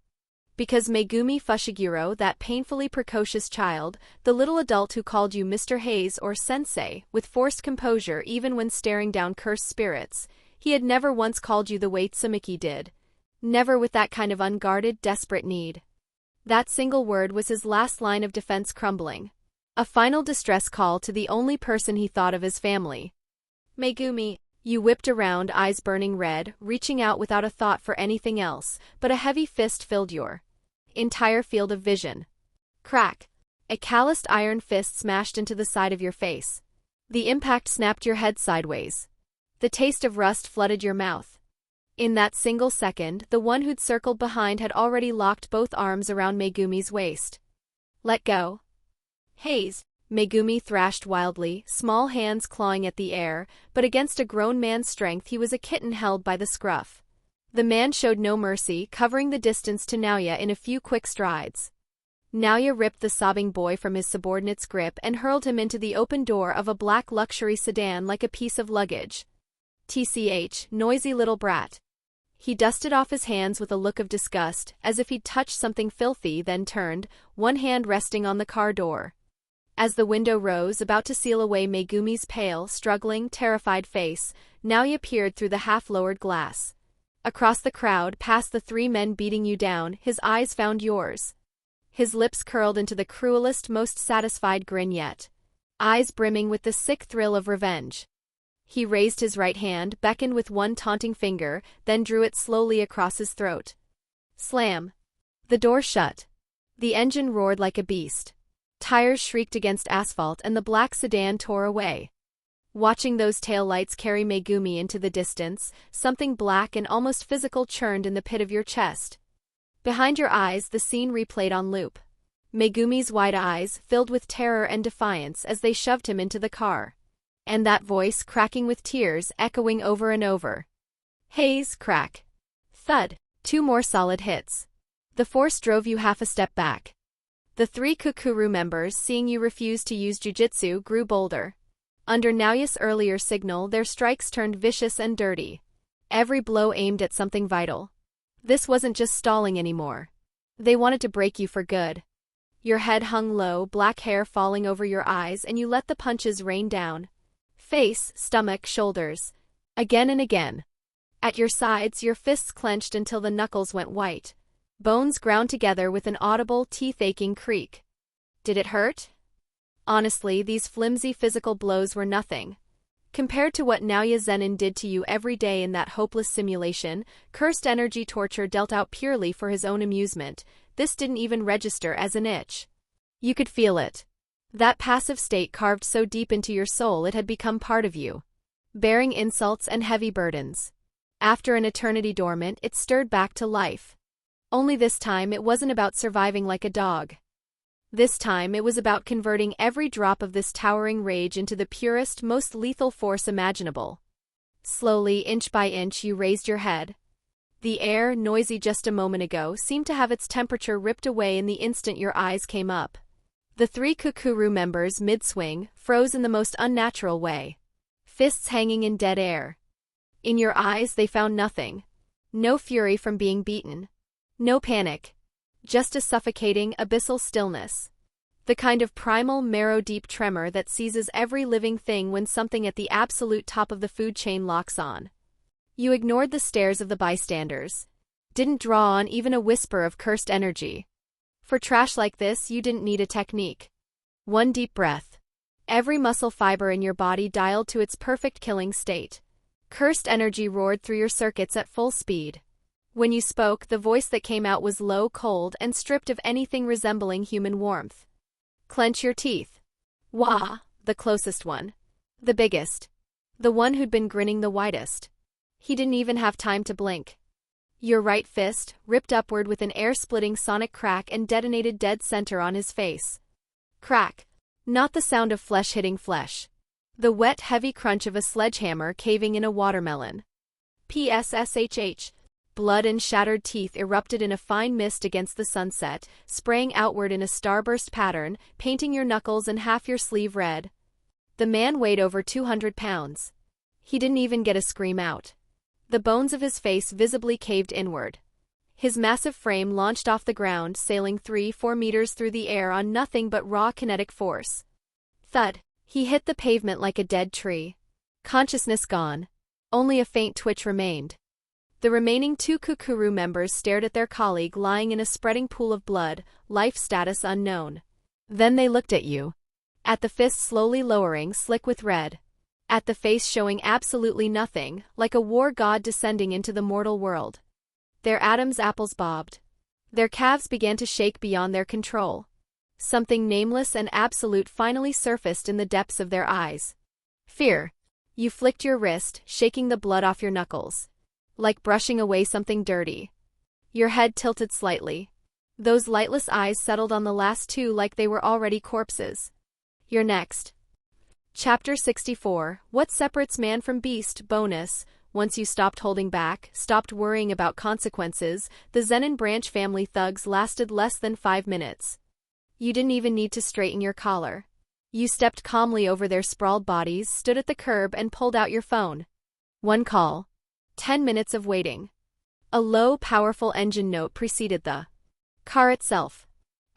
Because Megumi Fushiguro, that painfully precocious child, the little adult who called you Mr. Hayes or Sensei, with forced composure even when staring down cursed spirits, he had never once called you the way Tsumiki did. Never with that kind of unguarded, desperate need. That single word was his last line of defense crumbling. A final distress call to the only person he thought of as family. Megumi, you whipped around, eyes burning red, reaching out without a thought for anything else, but a heavy fist filled your entire field of vision. Crack. A calloused iron fist smashed into the side of your face. The impact snapped your head sideways. The taste of rust flooded your mouth. In that single second, the one who'd circled behind had already locked both arms around Megumi's waist. Let go. Hayes, Megumi thrashed wildly, small hands clawing at the air, but against a grown man's strength he was a kitten held by the scruff. The man showed no mercy, covering the distance to Naoya in a few quick strides. Naoya ripped the sobbing boy from his subordinate's grip and hurled him into the open door of a black luxury sedan like a piece of luggage. TCH, noisy little brat. He dusted off his hands with a look of disgust, as if he'd touched something filthy, then turned, one hand resting on the car door. As the window rose, about to seal away Megumi's pale, struggling, terrified face, Naoya peered through the half-lowered glass. Across the crowd, past the 3 men beating you down, his eyes found yours. His lips curled into the cruelest, most satisfied grin yet. Eyes brimming with the sick thrill of revenge. He raised his right hand, beckoned with one taunting finger, then drew it slowly across his throat. Slam. The door shut. The engine roared like a beast. Tires shrieked against asphalt and the black sedan tore away. Watching those taillights carry Megumi into the distance, something black and almost physical churned in the pit of your chest. Behind your eyes, the scene replayed on loop. Megumi's wide eyes, filled with terror and defiance as they shoved him into the car. And that voice, cracking with tears, echoing over and over. Hayes, crack. Thud. 2 more solid hits. The force drove you half a step back. The 3 Kukuru members, seeing you refuse to use jujutsu, grew bolder. Under Naoya's earlier signal, their strikes turned vicious and dirty. Every blow aimed at something vital. This wasn't just stalling anymore. They wanted to break you for good. Your head hung low, black hair falling over your eyes, and you let the punches rain down. Face, stomach, shoulders. Again and again. At your sides, your fists clenched until the knuckles went white. Bones ground together with an audible, teeth-aching creak. Did it hurt? Honestly, these flimsy physical blows were nothing. Compared to what Naoya Zenin did to you every day in that hopeless simulation, cursed energy torture dealt out purely for his own amusement, this didn't even register as an itch. You could feel it. That passive state carved so deep into your soul it had become part of you. Bearing insults and heavy burdens. After an eternity dormant, it stirred back to life. Only this time it wasn't about surviving like a dog. This time it was about converting every drop of this towering rage into the purest, most lethal force imaginable. Slowly, inch by inch, you raised your head. The air, noisy just a moment ago, seemed to have its temperature ripped away in the instant your eyes came up. The three Kukuru members, mid-swing, froze in the most unnatural way. Fists hanging in dead air. In your eyes they found nothing. No fury from being beaten. No panic. Just a suffocating, abyssal stillness. The kind of primal, marrow-deep tremor that seizes every living thing when something at the absolute top of the food chain locks on. You ignored the stares of the bystanders. Didn't draw on even a whisper of cursed energy. For trash like this, you didn't need a technique. One deep breath. Every muscle fiber in your body dialed to its perfect killing state. Cursed energy roared through your circuits at full speed. When you spoke, the voice that came out was low, cold, and stripped of anything resembling human warmth. Clench your teeth. Wah, the closest one. The biggest. The one who'd been grinning the widest. He didn't even have time to blink. Your right fist, ripped upward with an air-splitting sonic crack and detonated dead center on his face. Crack. Not the sound of flesh hitting flesh. The wet, heavy crunch of a sledgehammer caving in a watermelon. PSSHH. Blood and shattered teeth erupted in a fine mist against the sunset, spraying outward in a starburst pattern, painting your knuckles and half your sleeve red. The man weighed over 200 pounds. He didn't even get a scream out. The bones of his face visibly caved inward. His massive frame launched off the ground, sailing 3-4 meters through the air on nothing but raw kinetic force. Thud. He hit the pavement like a dead tree. Consciousness gone. Only a faint twitch remained. The remaining two Kukuru members stared at their colleague lying in a spreading pool of blood, life status unknown. Then they looked at you. At the fist slowly lowering, slick with red. At the face showing absolutely nothing, like a war god descending into the mortal world. Their Adam's apples bobbed. Their calves began to shake beyond their control. Something nameless and absolute finally surfaced in the depths of their eyes. Fear. You flicked your wrist, shaking the blood off your knuckles. Like brushing away something dirty. Your head tilted slightly. Those lightless eyes settled on the last two like they were already corpses. You're next. Chapter 64, What Separates Man from Beast? Bonus. Once you stopped holding back, stopped worrying about consequences, the Zenin branch family thugs lasted less than 5 minutes. You didn't even need to straighten your collar. You stepped calmly over their sprawled bodies, stood at the curb and pulled out your phone. One call. 10 minutes of waiting. A low, powerful engine note preceded the car itself.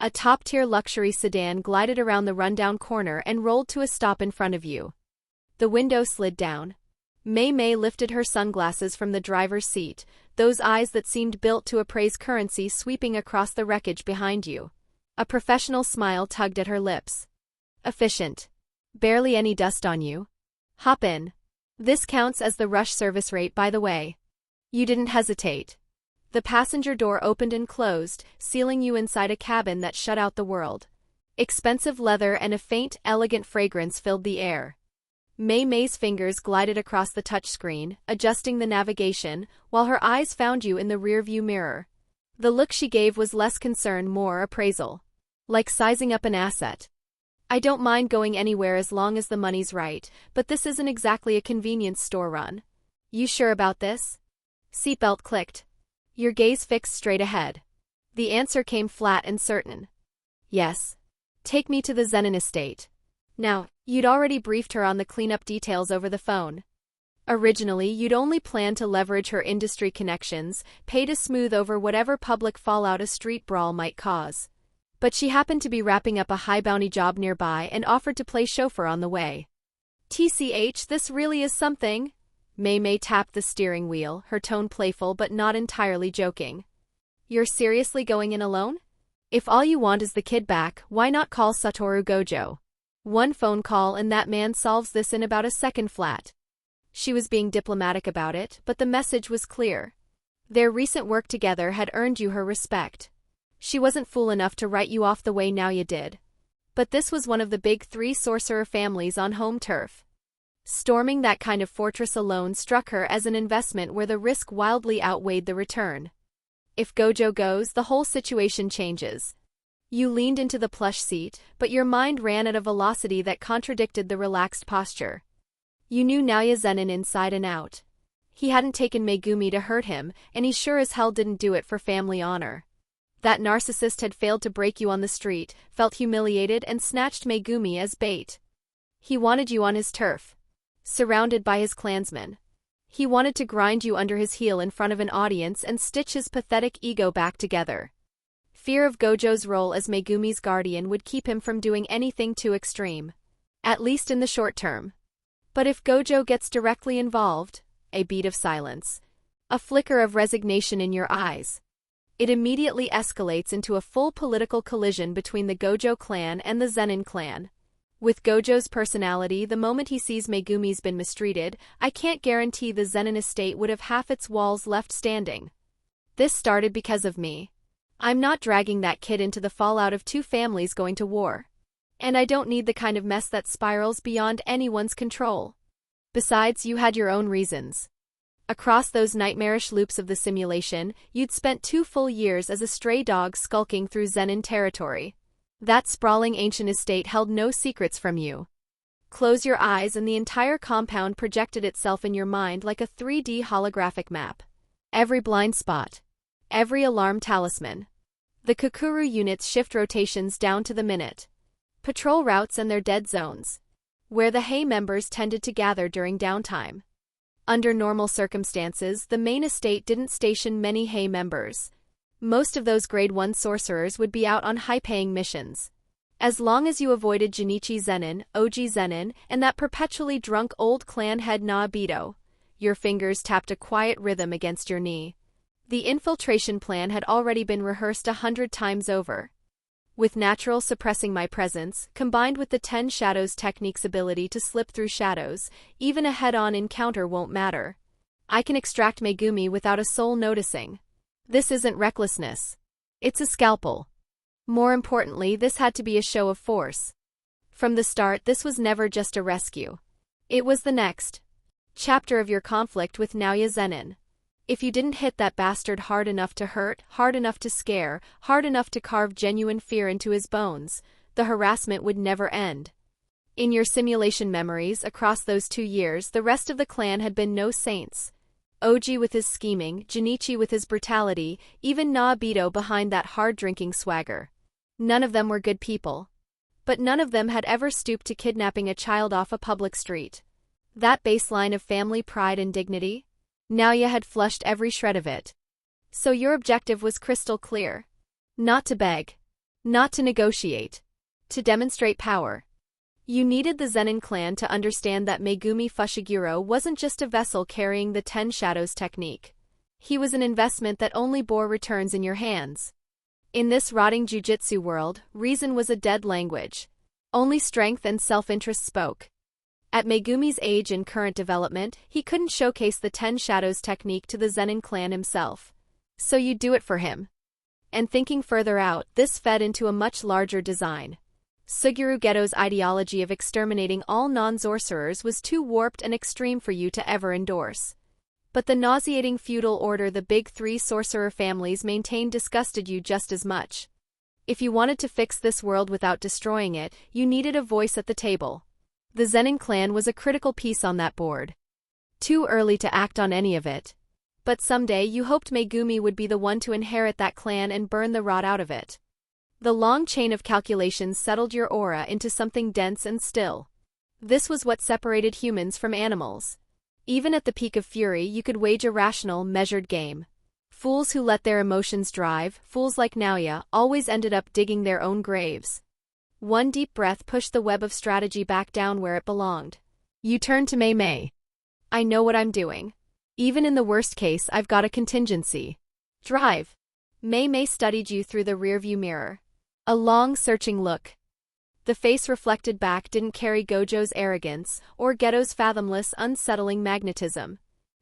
A top-tier luxury sedan glided around the rundown corner and rolled to a stop in front of you. The window slid down. Mei lifted her sunglasses from the driver's seat, those eyes that seemed built to appraise currency sweeping across the wreckage behind you. A professional smile tugged at her lips. Efficient. Barely any dust on you. Hop in. This counts as the rush service rate, by the way. You didn't hesitate. The passenger door opened and closed, sealing you inside a cabin that shut out the world. Expensive leather and a faint, elegant fragrance filled the air. Mei's fingers glided across the touchscreen, adjusting the navigation, while her eyes found you in the rearview mirror. The look she gave was less concern, more appraisal. Like sizing up an asset. I don't mind going anywhere as long as the money's right, but this isn't exactly a convenience store run. You sure about this? Seatbelt clicked. Your gaze fixed straight ahead. The answer came flat and certain. Yes. Take me to the Zenin estate. Now, you'd already briefed her on the cleanup details over the phone. Originally, you'd only planned to leverage her industry connections, pay to smooth over whatever public fallout a street brawl might cause. But she happened to be wrapping up a high-bounty job nearby and offered to play chauffeur on the way. TCH, this really is something. Mei tapped the steering wheel, her tone playful but not entirely joking. You're seriously going in alone? If all you want is the kid back, why not call Satoru Gojo? One phone call and that man solves this in about a second flat. She was being diplomatic about it, but the message was clear. Their recent work together had earned you her respect. She wasn't fool enough to write you off the way Naoya did. But this was one of the big three sorcerer families on home turf. Storming that kind of fortress alone struck her as an investment where the risk wildly outweighed the return. If Gojo goes, the whole situation changes. You leaned into the plush seat, but your mind ran at a velocity that contradicted the relaxed posture. You knew Naoya Zenin inside and out. He hadn't taken Megumi to hurt him, and he sure as hell didn't do it for family honor. That narcissist had failed to break you on the street, felt humiliated, and snatched Megumi as bait. He wanted you on his turf, surrounded by his clansmen. He wanted to grind you under his heel in front of an audience and stitch his pathetic ego back together. Fear of Gojo's role as Megumi's guardian would keep him from doing anything too extreme, at least in the short term. But if Gojo gets directly involved, a beat of silence, a flicker of resignation in your eyes, it immediately escalates into a full political collision between the Gojo clan and the Zenin clan. With Gojo's personality, the moment he sees Megumi's been mistreated, I can't guarantee the Zenin estate would have half its walls left standing. This started because of me. I'm not dragging that kid into the fallout of two families going to war. And I don't need the kind of mess that spirals beyond anyone's control. Besides, you had your own reasons. Across those nightmarish loops of the simulation, you'd spent 2 full years as a stray dog skulking through Zenin territory. That sprawling ancient estate held no secrets from you. Close your eyes and the entire compound projected itself in your mind like a 3D holographic map. Every blind spot. Every alarm talisman. The Kukuru units shift rotations down to the minute. Patrol routes and their dead zones, where the Hei members tended to gather during downtime. Under normal circumstances, the main estate didn't station many Hei members. Most of those Grade 1 sorcerers would be out on high-paying missions. As long as you avoided Junichi Zenin, Oji Zenin, and that perpetually drunk old clan head Naobito, your fingers tapped a quiet rhythm against your knee. The infiltration plan had already been rehearsed 100 times over. With natural suppressing my presence, combined with the 10 Shadows technique's ability to slip through shadows, even a head-on encounter won't matter. I can extract Megumi without a soul noticing. This isn't recklessness. It's a scalpel. More importantly, this had to be a show of force. From the start, this was never just a rescue. It was the next chapter of your conflict with Naoya Zenin. If you didn't hit that bastard hard enough to hurt, hard enough to scare, hard enough to carve genuine fear into his bones, the harassment would never end. In your simulation memories across those 2 years, the rest of the clan had been no saints. Oji with his scheming, Junichi with his brutality, even Naobito behind that hard-drinking swagger. None of them were good people. But none of them had ever stooped to kidnapping a child off a public street. That baseline of family pride and dignity? Naoya had flushed every shred of it. So your objective was crystal clear. Not to beg. Not to negotiate. To demonstrate power. You needed the Zenin clan to understand that Megumi Fushiguro wasn't just a vessel carrying the 10 Shadows technique. He was an investment that only bore returns in your hands. In this rotting jujutsu world, reason was a dead language. Only strength and self-interest spoke. At Megumi's age and current development, he couldn't showcase the 10 Shadows technique to the Zenin clan himself. So you'd do it for him. And thinking further out, this fed into a much larger design. Suguru Geto's ideology of exterminating all non-sorcerers was too warped and extreme for you to ever endorse. But the nauseating feudal order the big 3 sorcerer families maintained disgusted you just as much. If you wanted to fix this world without destroying it, you needed a voice at the table. The Zenin clan was a critical piece on that board. Too early to act on any of it. But someday you hoped Megumi would be the one to inherit that clan and burn the rot out of it. The long chain of calculations settled your aura into something dense and still. This was what separated humans from animals. Even at the peak of fury, you could wage a rational, measured game. Fools who let their emotions drive, fools like Naoya, always ended up digging their own graves. One deep breath pushed the web of strategy back down where it belonged. You turned to Mei Mei. I know what I'm doing. Even in the worst case, I've got a contingency. Drive. Mei studied you through the rearview mirror. A long, searching look. The face reflected back didn't carry Gojo's arrogance or Geto's fathomless, unsettling magnetism.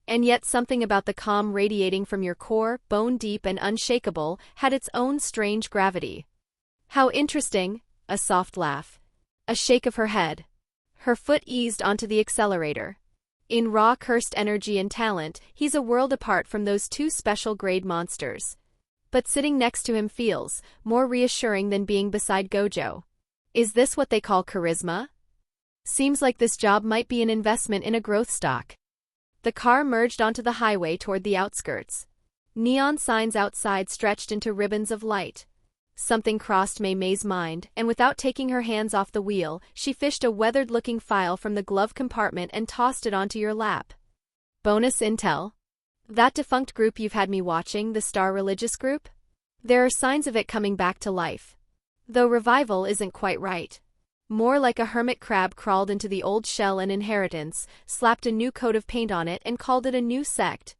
And yet something about the calm radiating from your core, bone-deep and unshakable, had its own strange gravity. How interesting, a soft laugh. A shake of her head. Her foot eased onto the accelerator. In raw cursed energy and talent, he's a world apart from those two special-grade monsters. But sitting next to him feels more reassuring than being beside Gojo. Is this what they call charisma? Seems like this job might be an investment in a growth stock. The car merged onto the highway toward the outskirts. Neon signs outside stretched into ribbons of light. Something crossed Mei's mind, and without taking her hands off the wheel, she fished a weathered-looking file from the glove compartment and tossed it onto your lap. Bonus intel. That defunct group you've had me watching, the Star Religious Group? There are signs of it coming back to life. Though revival isn't quite right. More like a hermit crab crawled into the old shell and inheritance, slapped a new coat of paint on it and called it a new sect.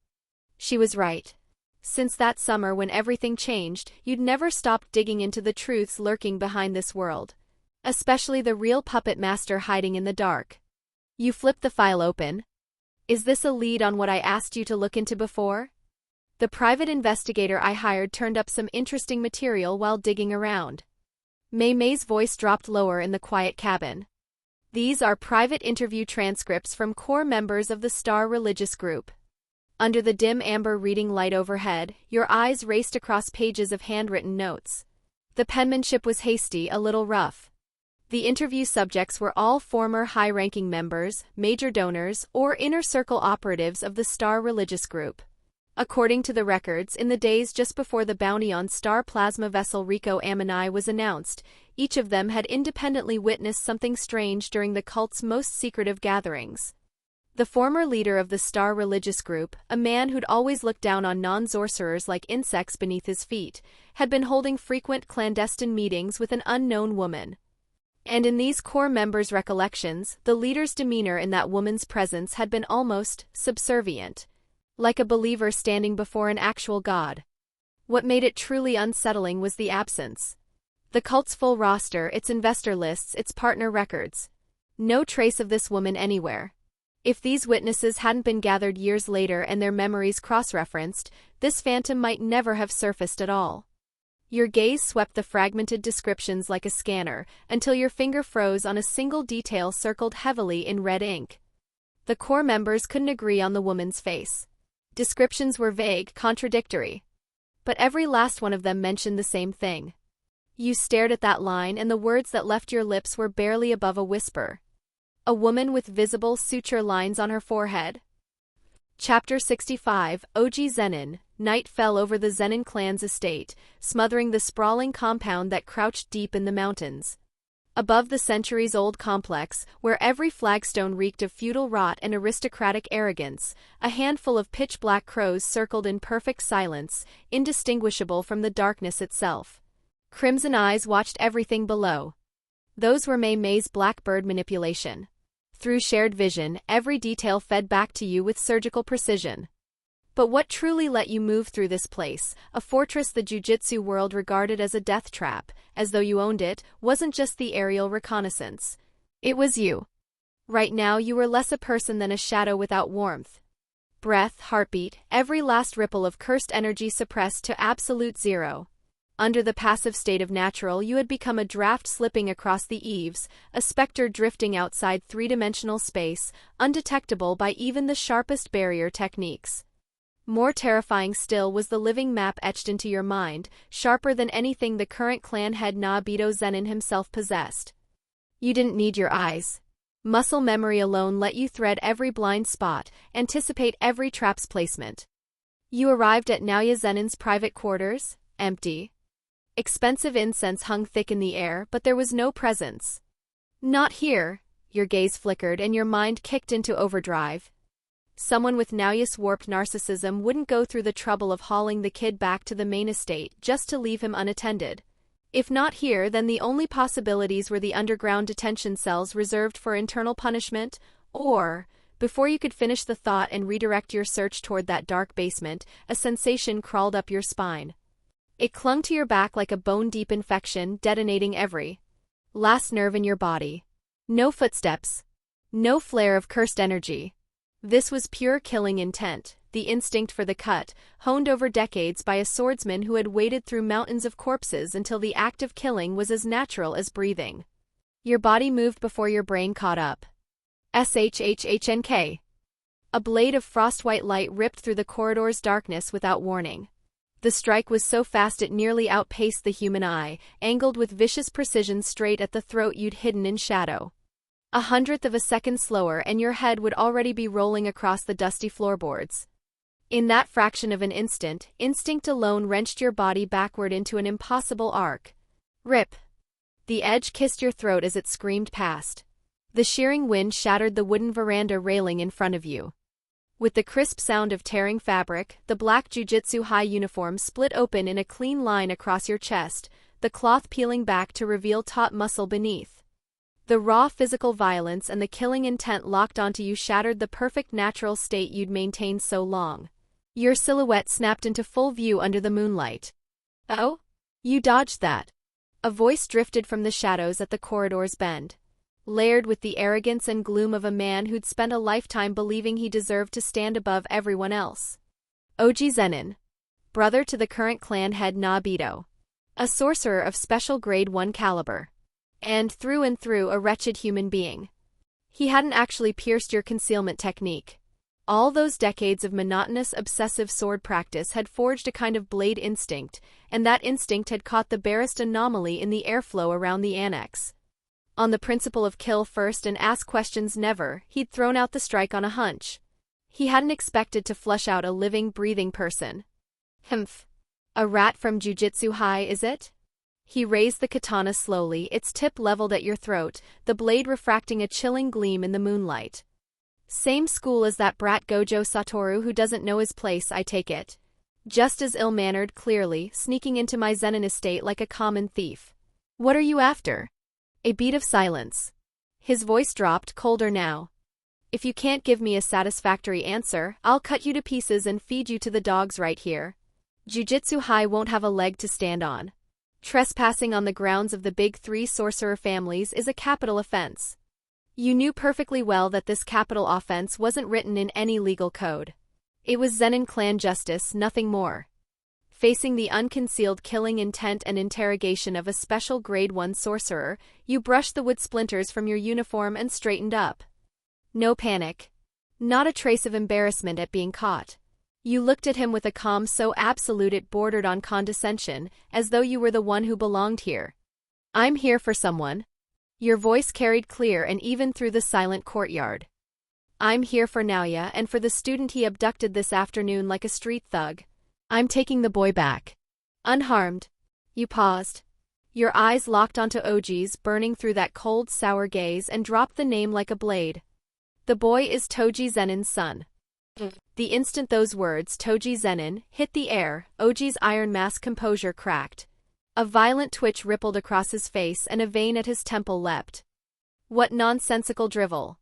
She was right. Since that summer when everything changed, you'd never stopped digging into the truths lurking behind this world. Especially the real puppet master hiding in the dark. You flipped the file open. Is this a lead on what I asked you to look into before? The private investigator I hired turned up some interesting material while digging around. Mei's voice dropped lower in the quiet cabin. These are private interview transcripts from core members of the Star Religious Group. Under the dim amber reading light overhead, your eyes raced across pages of handwritten notes. The penmanship was hasty, a little rough. The interview subjects were all former high-ranking members, major donors, or inner circle operatives of the Star Religious Group. According to the records, in the days just before the bounty on Star Plasma vessel Rico Ammonai was announced, each of them had independently witnessed something strange during the cult's most secretive gatherings. The former leader of the Star Religious Group, a man who'd always looked down on non-sorcerers like insects beneath his feet, had been holding frequent clandestine meetings with an unknown woman. And in these core members' recollections, the leader's demeanor in that woman's presence had been almost subservient. Like a believer standing before an actual god. What made it truly unsettling was the absence. The cult's full roster, its investor lists, its partner records. No trace of this woman anywhere. If these witnesses hadn't been gathered years later and their memories cross-referenced, this phantom might never have surfaced at all. Your gaze swept the fragmented descriptions like a scanner, until your finger froze on a single detail circled heavily in red ink. The core members couldn't agree on the woman's face. Descriptions were vague, contradictory. But every last one of them mentioned the same thing. You stared at that line and the words that left your lips were barely above a whisper. A woman with visible suture lines on her forehead. Chapter 65, OG Zenin. Night fell over the Zenin clan's estate, smothering the sprawling compound that crouched deep in the mountains. Above the centuries-old complex, where every flagstone reeked of feudal rot and aristocratic arrogance, a handful of pitch-black crows circled in perfect silence, indistinguishable from the darkness itself. Crimson eyes watched everything below. Those were Mei's blackbird manipulation. Through shared vision, every detail fed back to you with surgical precision. But what truly let you move through this place, a fortress the Jujutsu world regarded as a death trap, as though you owned it, wasn't just the aerial reconnaissance. It was you. Right now you were less a person than a shadow without warmth. Breath, heartbeat, every last ripple of cursed energy suppressed to absolute zero. Under the passive state of natural you had become a draft slipping across the eaves, a specter drifting outside three-dimensional space, undetectable by even the sharpest barrier techniques. More terrifying still was the living map etched into your mind, sharper than anything the current clan head Naobito Zenin himself possessed. You didn't need your eyes. Muscle memory alone let you thread every blind spot, anticipate every trap's placement. You arrived at Naoya Zenin's private quarters, empty. Expensive incense hung thick in the air, but there was no presence. Not here, your gaze flickered and your mind kicked into overdrive. Someone with Naoya's warped narcissism wouldn't go through the trouble of hauling the kid back to the main estate just to leave him unattended. If not here, then the only possibilities were the underground detention cells reserved for internal punishment, or, before you could finish the thought and redirect your search toward that dark basement, a sensation crawled up your spine. It clung to your back like a bone-deep infection, detonating every last nerve in your body. No footsteps. No flare of cursed energy. This was pure killing intent, the instinct for the cut, honed over decades by a swordsman who had waded through mountains of corpses until the act of killing was as natural as breathing. Your body moved before your brain caught up. SHHHNK. A blade of frost-white light ripped through the corridor's darkness without warning. The strike was so fast it nearly outpaced the human eye, angled with vicious precision straight at the throat you'd hidden in shadow. 1/100th of a second slower and your head would already be rolling across the dusty floorboards. In that fraction of an instant, instinct alone wrenched your body backward into an impossible arc. Rip. The edge kissed your throat as it screamed past. The shearing wind shattered the wooden veranda railing in front of you. With the crisp sound of tearing fabric, the black Jujutsu High uniform split open in a clean line across your chest, the cloth peeling back to reveal taut muscle beneath. The raw physical violence and the killing intent locked onto you shattered the perfect natural state you'd maintained so long. Your silhouette snapped into full view under the moonlight. Oh? You dodged that. A voice drifted from the shadows at the corridor's bend. Layered with the arrogance and gloom of a man who'd spent a lifetime believing he deserved to stand above everyone else. Oji Zenin. Brother to the current clan head Nabito. A sorcerer of special grade 1 caliber. And through a wretched human being. He hadn't actually pierced your concealment technique. All those decades of monotonous obsessive sword practice had forged a kind of blade instinct, and that instinct had caught the barest anomaly in the airflow around the annex. On the principle of kill first and ask questions never, he'd thrown out the strike on a hunch. He hadn't expected to flush out a living, breathing person. Humph. A rat from Jujutsu High, is it? He raised the katana slowly, its tip leveled at your throat, the blade refracting a chilling gleam in the moonlight. Same school as that brat Gojo Satoru who doesn't know his place, I take it. Just as ill-mannered, clearly, sneaking into my Zenin estate like a common thief. What are you after? A beat of silence. His voice dropped, colder now. If you can't give me a satisfactory answer, I'll cut you to pieces and feed you to the dogs right here. Jujutsu High won't have a leg to stand on. Trespassing on the grounds of the big 3 sorcerer families is a capital offense. You knew perfectly well that this capital offense wasn't written in any legal code. It was Zenin clan justice, nothing more. Facing the unconcealed killing intent and interrogation of a special grade 1 sorcerer, you brushed the wood splinters from your uniform and straightened up. No panic. Not a trace of embarrassment at being caught. You looked at him with a calm so absolute it bordered on condescension, as though you were the one who belonged here. I'm here for someone. Your voice carried clear and even through the silent courtyard. I'm here for Naoya and for the student he abducted this afternoon like a street thug. I'm taking the boy back. Unharmed. You paused. Your eyes locked onto Oji's, burning through that cold, sour gaze, and dropped the name like a blade. The boy is Toji Zenin's son. The instant those words, Toji Zenin, hit the air, Oji's iron mask composure cracked. A violent twitch rippled across his face and a vein at his temple leapt. What nonsensical drivel!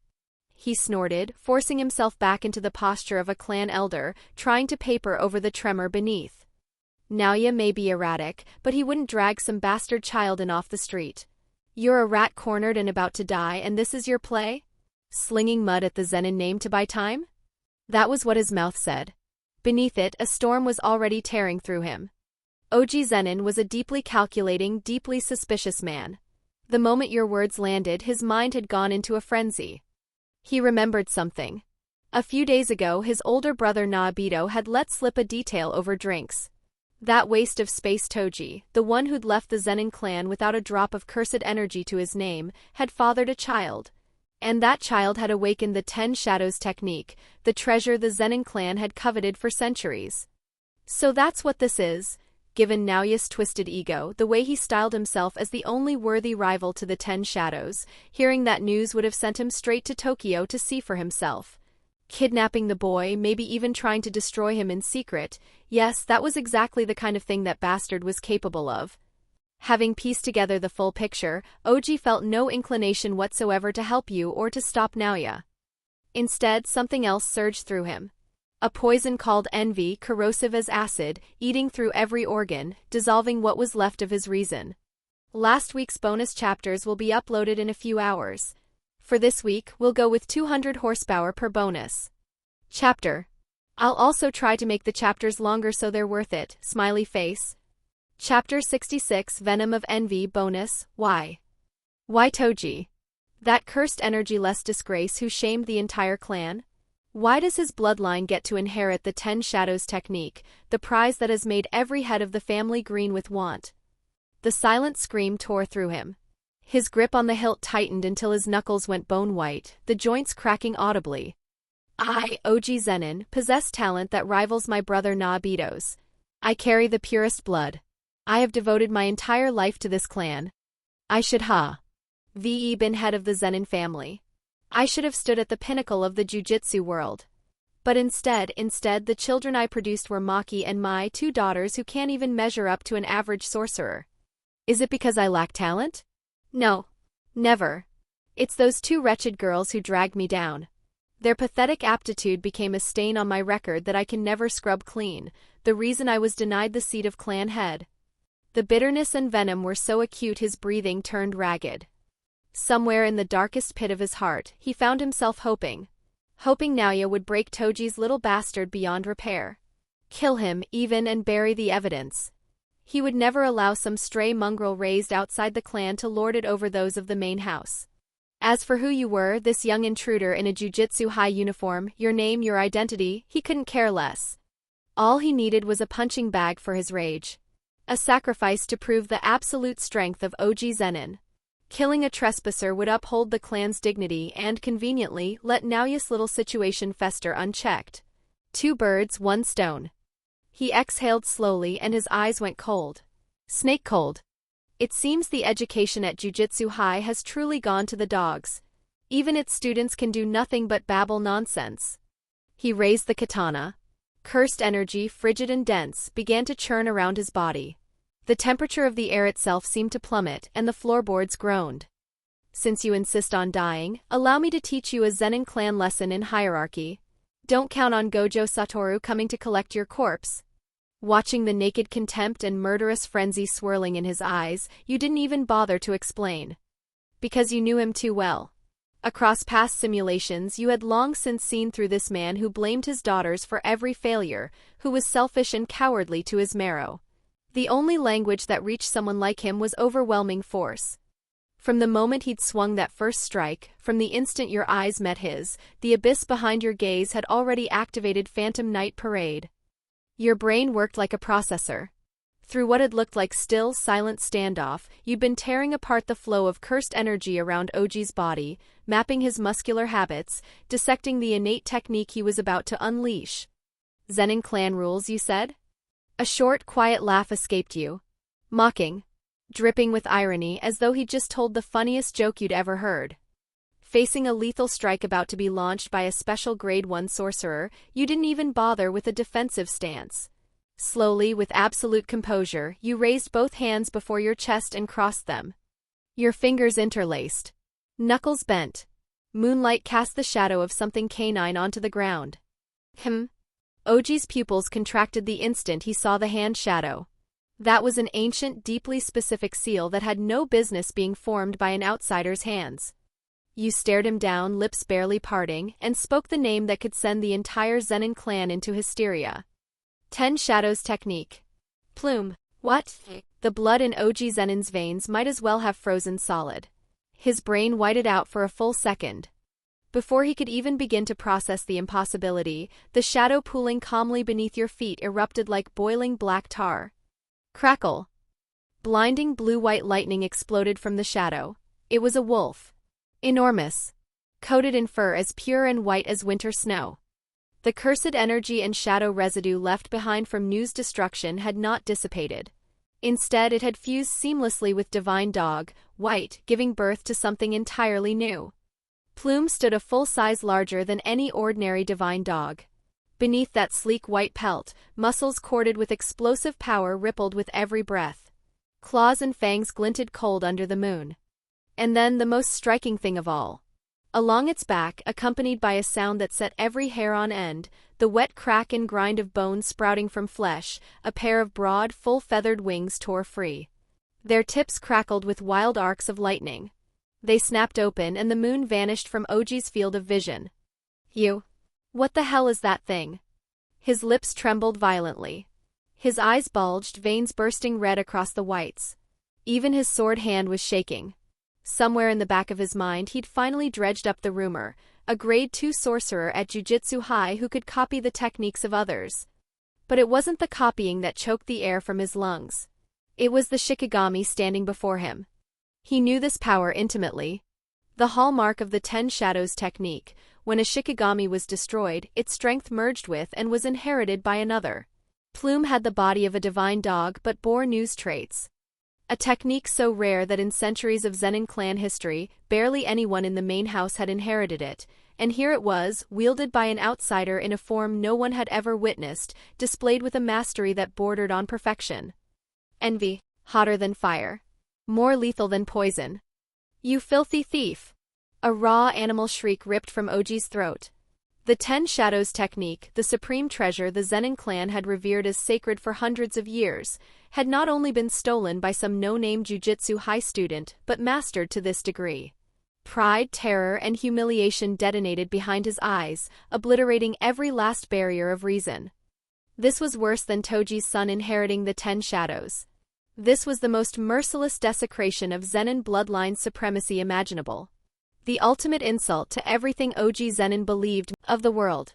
He snorted, forcing himself back into the posture of a clan elder, trying to paper over the tremor beneath. Naoya may be erratic, but he wouldn't drag some bastard child in off the street. You're a rat cornered and about to die, and this is your play? Slinging mud at the Zenin name to buy time? That was what his mouth said. Beneath it, a storm was already tearing through him. Oji Zenin was a deeply calculating, deeply suspicious man. The moment your words landed, his mind had gone into a frenzy. He remembered something. A few days ago, his older brother Nabito had let slip a detail over drinks. That waste of space Toji, the one who'd left the Zenin clan without a drop of cursed energy to his name, had fathered a child. And that child had awakened the 10 Shadows technique, the treasure the Zenin clan had coveted for centuries. So that's what this is. Given Naoya's twisted ego, the way he styled himself as the only worthy rival to the 10 Shadows, hearing that news would have sent him straight to Tokyo to see for himself. Kidnapping the boy, maybe even trying to destroy him in secret, yes, that was exactly the kind of thing that bastard was capable of. Having pieced together the full picture, Oji felt no inclination whatsoever to help you or to stop Naoya. Instead, something else surged through him. A poison called envy, corrosive as acid, eating through every organ, dissolving what was left of his reason. Last week's bonus chapters will be uploaded in a few hours. For this week, we'll go with 200 horsepower per bonus chapter. I'll also try to make the chapters longer so they're worth it, smiley face. Chapter 66 Venom of Envy bonus, Why? Why Toji? That cursed energy-less disgrace who shamed the entire clan? Why does his bloodline get to inherit the 10 Shadows technique, the prize that has made every head of the family green with want? The silent scream tore through him. His grip on the hilt tightened until his knuckles went bone-white, the joints cracking audibly. I, OG Zenin, possess talent that rivals my brother Naobito's. I carry the purest blood. I have devoted my entire life to this clan. I should been head of the Zenin family. I should have stood at the pinnacle of the Jujutsu world. But instead, the children I produced were Maki and my 2 daughters who can't even measure up to an average sorcerer. Is it because I lack talent? No. Never. It's those 2 wretched girls who dragged me down. Their pathetic aptitude became a stain on my record that I can never scrub clean, the reason I was denied the seat of clan head. The bitterness and venom were so acute his breathing turned ragged. Somewhere in the darkest pit of his heart, he found himself hoping Naoya would break Toji's little bastard beyond repair. Kill him, even, and bury the evidence. He would never allow some stray mongrel raised outside the clan to lord it over those of the main house. As for who you were, this young intruder in a Jujutsu High uniform, your name, your identity, he couldn't care less. All he needed was a punching bag for his rage. A sacrifice to prove the absolute strength of OG Zenin. Killing a trespasser would uphold the clan's dignity and, conveniently, let Naoya's little situation fester unchecked. 2 birds, 1 stone. He exhaled slowly and his eyes went cold. Snake cold. It seems the education at Jujutsu High has truly gone to the dogs. Even its students can do nothing but babble nonsense. He raised the katana. Cursed energy, frigid and dense, began to churn around his body. The temperature of the air itself seemed to plummet, and the floorboards groaned. Since you insist on dying, allow me to teach you a Zenin clan lesson in hierarchy. Don't count on Gojo Satoru coming to collect your corpse. Watching the naked contempt and murderous frenzy swirling in his eyes, you didn't even bother to explain. Because you knew him too well. Across past simulations, you had long since seen through this man who blamed his daughters for every failure, who was selfish and cowardly to his marrow. The only language that reached someone like him was overwhelming force. From the moment he'd swung that first strike, from the instant your eyes met his, the abyss behind your gaze had already activated Phantom Night Parade. Your brain worked like a processor. Through what had looked like still, silent standoff, you'd been tearing apart the flow of cursed energy around OG's body, mapping his muscular habits, dissecting the innate technique he was about to unleash. Zenin clan rules, you said? A short, quiet laugh escaped you. Mocking. Dripping with irony, as though he'd just told the funniest joke you'd ever heard. Facing a lethal strike about to be launched by a special Grade 1 sorcerer, you didn't even bother with a defensive stance. Slowly, with absolute composure, you raised both hands before your chest and crossed them. Your fingers interlaced. Knuckles bent. Moonlight cast the shadow of something canine onto the ground. OG's pupils contracted the instant he saw the hand shadow. That was an ancient, deeply specific seal that had no business being formed by an outsider's hands. You stared him down, lips barely parting, and spoke the name that could send the entire Zenin clan into hysteria. 10 Shadows Technique. Plume. What? The blood in OG Zenin's veins might as well have frozen solid. His brain whited out for a full second. Before he could even begin to process the impossibility, the shadow pooling calmly beneath your feet erupted like boiling black tar. Crackle. Blinding blue-white lightning exploded from the shadow. It was a wolf. Enormous. Coated in fur as pure and white as winter snow. The cursed energy and shadow residue left behind from Nu's destruction had not dissipated. Instead, it had fused seamlessly with divine dog, white, giving birth to something entirely new. Plume stood a full size larger than any ordinary divine dog. Beneath that sleek white pelt, muscles corded with explosive power rippled with every breath. Claws and fangs glinted cold under the moon. And then the most striking thing of all. Along its back, accompanied by a sound that set every hair on end, the wet crack and grind of bones sprouting from flesh, a pair of broad, full-feathered wings tore free. Their tips crackled with wild arcs of lightning. They snapped open and the moon vanished from Oji's field of vision. You. What the hell is that thing? His lips trembled violently. His eyes bulged, veins bursting red across the whites. Even his sword hand was shaking. Somewhere in the back of his mind he'd finally dredged up the rumor, a grade 2 sorcerer at Jujutsu High who could copy the techniques of others. But it wasn't the copying that choked the air from his lungs. It was the Shikigami standing before him. He knew this power intimately. The hallmark of the 10 Shadows technique, when a Shikigami was destroyed, its strength merged with and was inherited by another. Plume had the body of a divine dog but bore news traits. A technique so rare that in centuries of Zenin clan history, barely anyone in the main house had inherited it, and here it was, wielded by an outsider in a form no one had ever witnessed, displayed with a mastery that bordered on perfection. Envy, hotter than fire. More lethal than poison. You filthy thief! A raw animal shriek ripped from Oji's throat. The 10 Shadows technique, the supreme treasure the Zenin clan had revered as sacred for hundreds of years, had not only been stolen by some no-name Jujutsu High student, but mastered to this degree. Pride, terror, and humiliation detonated behind his eyes, obliterating every last barrier of reason. This was worse than Toji's son inheriting the 10 Shadows. This was the most merciless desecration of Zenin bloodline supremacy imaginable. The ultimate insult to everything Oji Zenin believed of the world.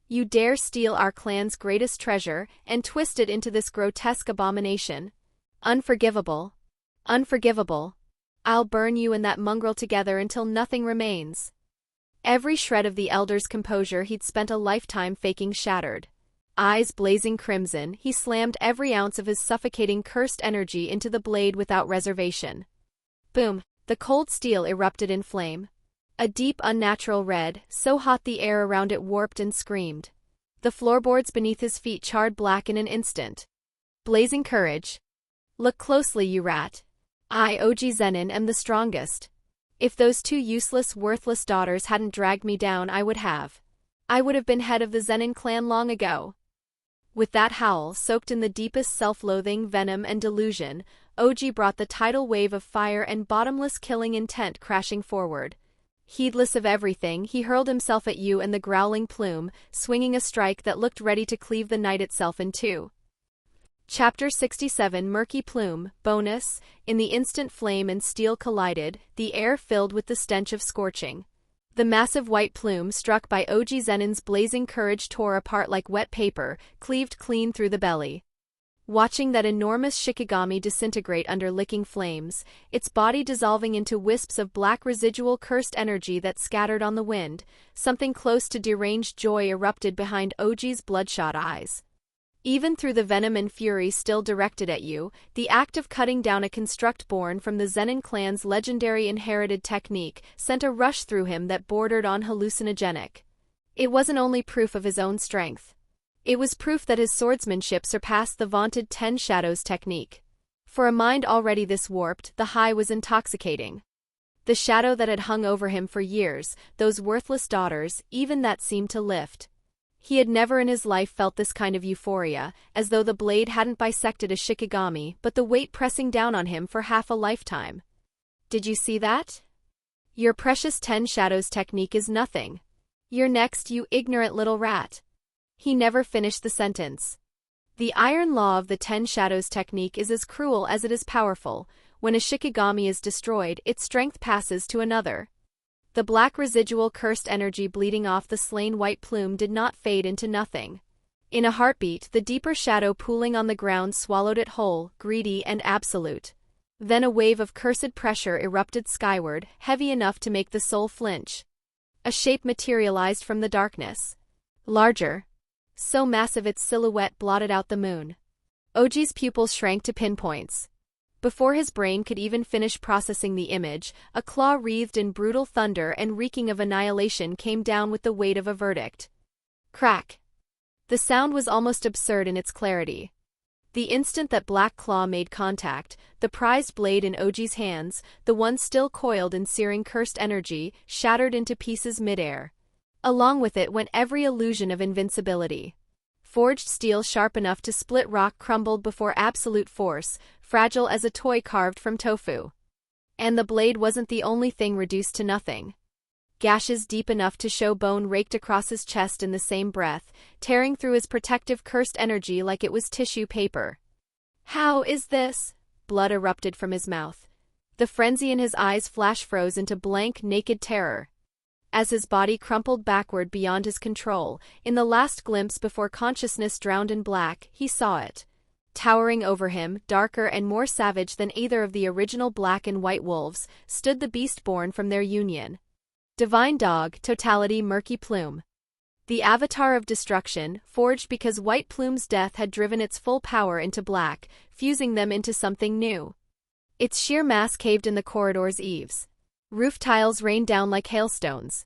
You dare steal our clan's greatest treasure and twist it into this grotesque abomination. Unforgivable. Unforgivable. I'll burn you and that mongrel together until nothing remains. Every shred of the elder's composure he'd spent a lifetime faking shattered. Eyes blazing crimson, he slammed every ounce of his suffocating cursed energy into the blade without reservation. Boom! The cold steel erupted in flame. A deep, unnatural red, so hot the air around it warped and screamed. The floorboards beneath his feet charred black in an instant. Blazing courage. Look closely, you rat. I, Oji Zenin, am the strongest. If those 2 useless, worthless daughters hadn't dragged me down, I would have been head of the Zenin clan long ago. With that howl, soaked in the deepest self-loathing, venom, and delusion, Oji brought the tidal wave of fire and bottomless killing intent crashing forward. Heedless of everything, he hurled himself at you and the growling plume, swinging a strike that looked ready to cleave the night itself in two. Chapter 67 Murky Plume, Bonus. In the instant flame and steel collided, the air filled with the stench of scorching. The massive white plume struck by Oji Zenin's blazing courage tore apart like wet paper, cleaved clean through the belly. Watching that enormous Shikigami disintegrate under licking flames, its body dissolving into wisps of black residual cursed energy that scattered on the wind, something close to deranged joy erupted behind Oji's bloodshot eyes. Even through the venom and fury still directed at you, the act of cutting down a construct born from the Zenin clan's legendary inherited technique sent a rush through him that bordered on hallucinogenic. It wasn't only proof of his own strength. It was proof that his swordsmanship surpassed the vaunted 10 Shadows technique. For a mind already this warped, the high was intoxicating. The shadow that had hung over him for years, those worthless daughters, even that seemed to lift. He had never in his life felt this kind of euphoria, as though the blade hadn't bisected a Shikigami, but the weight pressing down on him for half a lifetime. Did you see that? Your precious 10 Shadows technique is nothing. You're next, you ignorant little rat. He never finished the sentence. The iron law of the 10 Shadows technique is as cruel as it is powerful. When a Shikigami is destroyed, its strength passes to another. The black residual cursed energy bleeding off the slain white plume did not fade into nothing. In a heartbeat, the deeper shadow pooling on the ground swallowed it whole, greedy and absolute. Then a wave of cursed pressure erupted skyward, heavy enough to make the soul flinch. A shape materialized from the darkness. Larger. So massive its silhouette blotted out the moon. Oji's pupils shrank to pinpoints. Before his brain could even finish processing the image, a claw wreathed in brutal thunder and reeking of annihilation came down with the weight of a verdict. Crack. The sound was almost absurd in its clarity. The instant that Black Claw made contact, the prized blade in Oji's hands, the one still coiled in searing cursed energy, shattered into pieces midair. Along with it went every illusion of invincibility. Forged steel sharp enough to split rock crumbled before absolute force, fragile as a toy carved from tofu. And the blade wasn't the only thing reduced to nothing. Gashes deep enough to show bone raked across his chest in the same breath, tearing through his protective cursed energy like it was tissue paper. "How is this?" Blood erupted from his mouth. The frenzy in his eyes froze into blank, naked terror. As his body crumpled backward beyond his control, in the last glimpse before consciousness drowned in black, he saw it. Towering over him, darker and more savage than either of the original black and white wolves, stood the beast born from their union. Divine Dog, Totality Murky Plume. The avatar of destruction, forged because White Plume's death had driven its full power into black, fusing them into something new. Its sheer mass caved in the corridor's eaves. Roof tiles rained down like hailstones.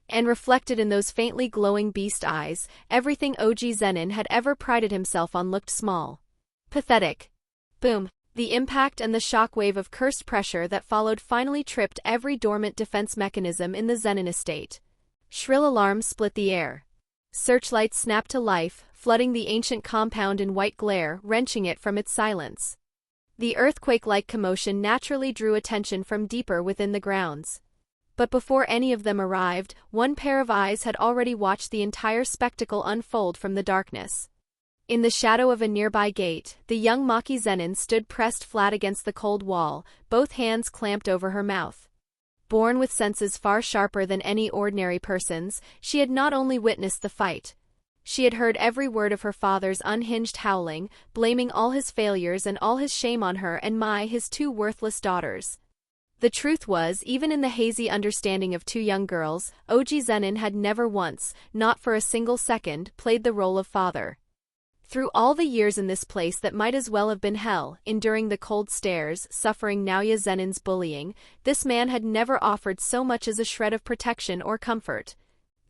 And reflected in those faintly glowing beast eyes, everything OG Zenin had ever prided himself on looked small. Pathetic. Boom. The impact and the shockwave of cursed pressure that followed finally tripped every dormant defense mechanism in the Zenin estate. Shrill alarms split the air. Searchlights snapped to life, flooding the ancient compound in white glare, wrenching it from its silence. The earthquake-like commotion naturally drew attention from deeper within the grounds. But before any of them arrived, one pair of eyes had already watched the entire spectacle unfold from the darkness. In the shadow of a nearby gate, the young Maki Zenin stood pressed flat against the cold wall, both hands clamped over her mouth. Born with senses far sharper than any ordinary person's, she had not only witnessed the fight. She had heard every word of her father's unhinged howling, blaming all his failures and all his shame on her and his two worthless daughters. The truth was, even in the hazy understanding of two young girls, OG Zenin had never once, not for a single second, played the role of father. Through all the years in this place that might as well have been hell, enduring the cold stares, suffering Naoya Zenin's bullying, this man had never offered so much as a shred of protection or comfort.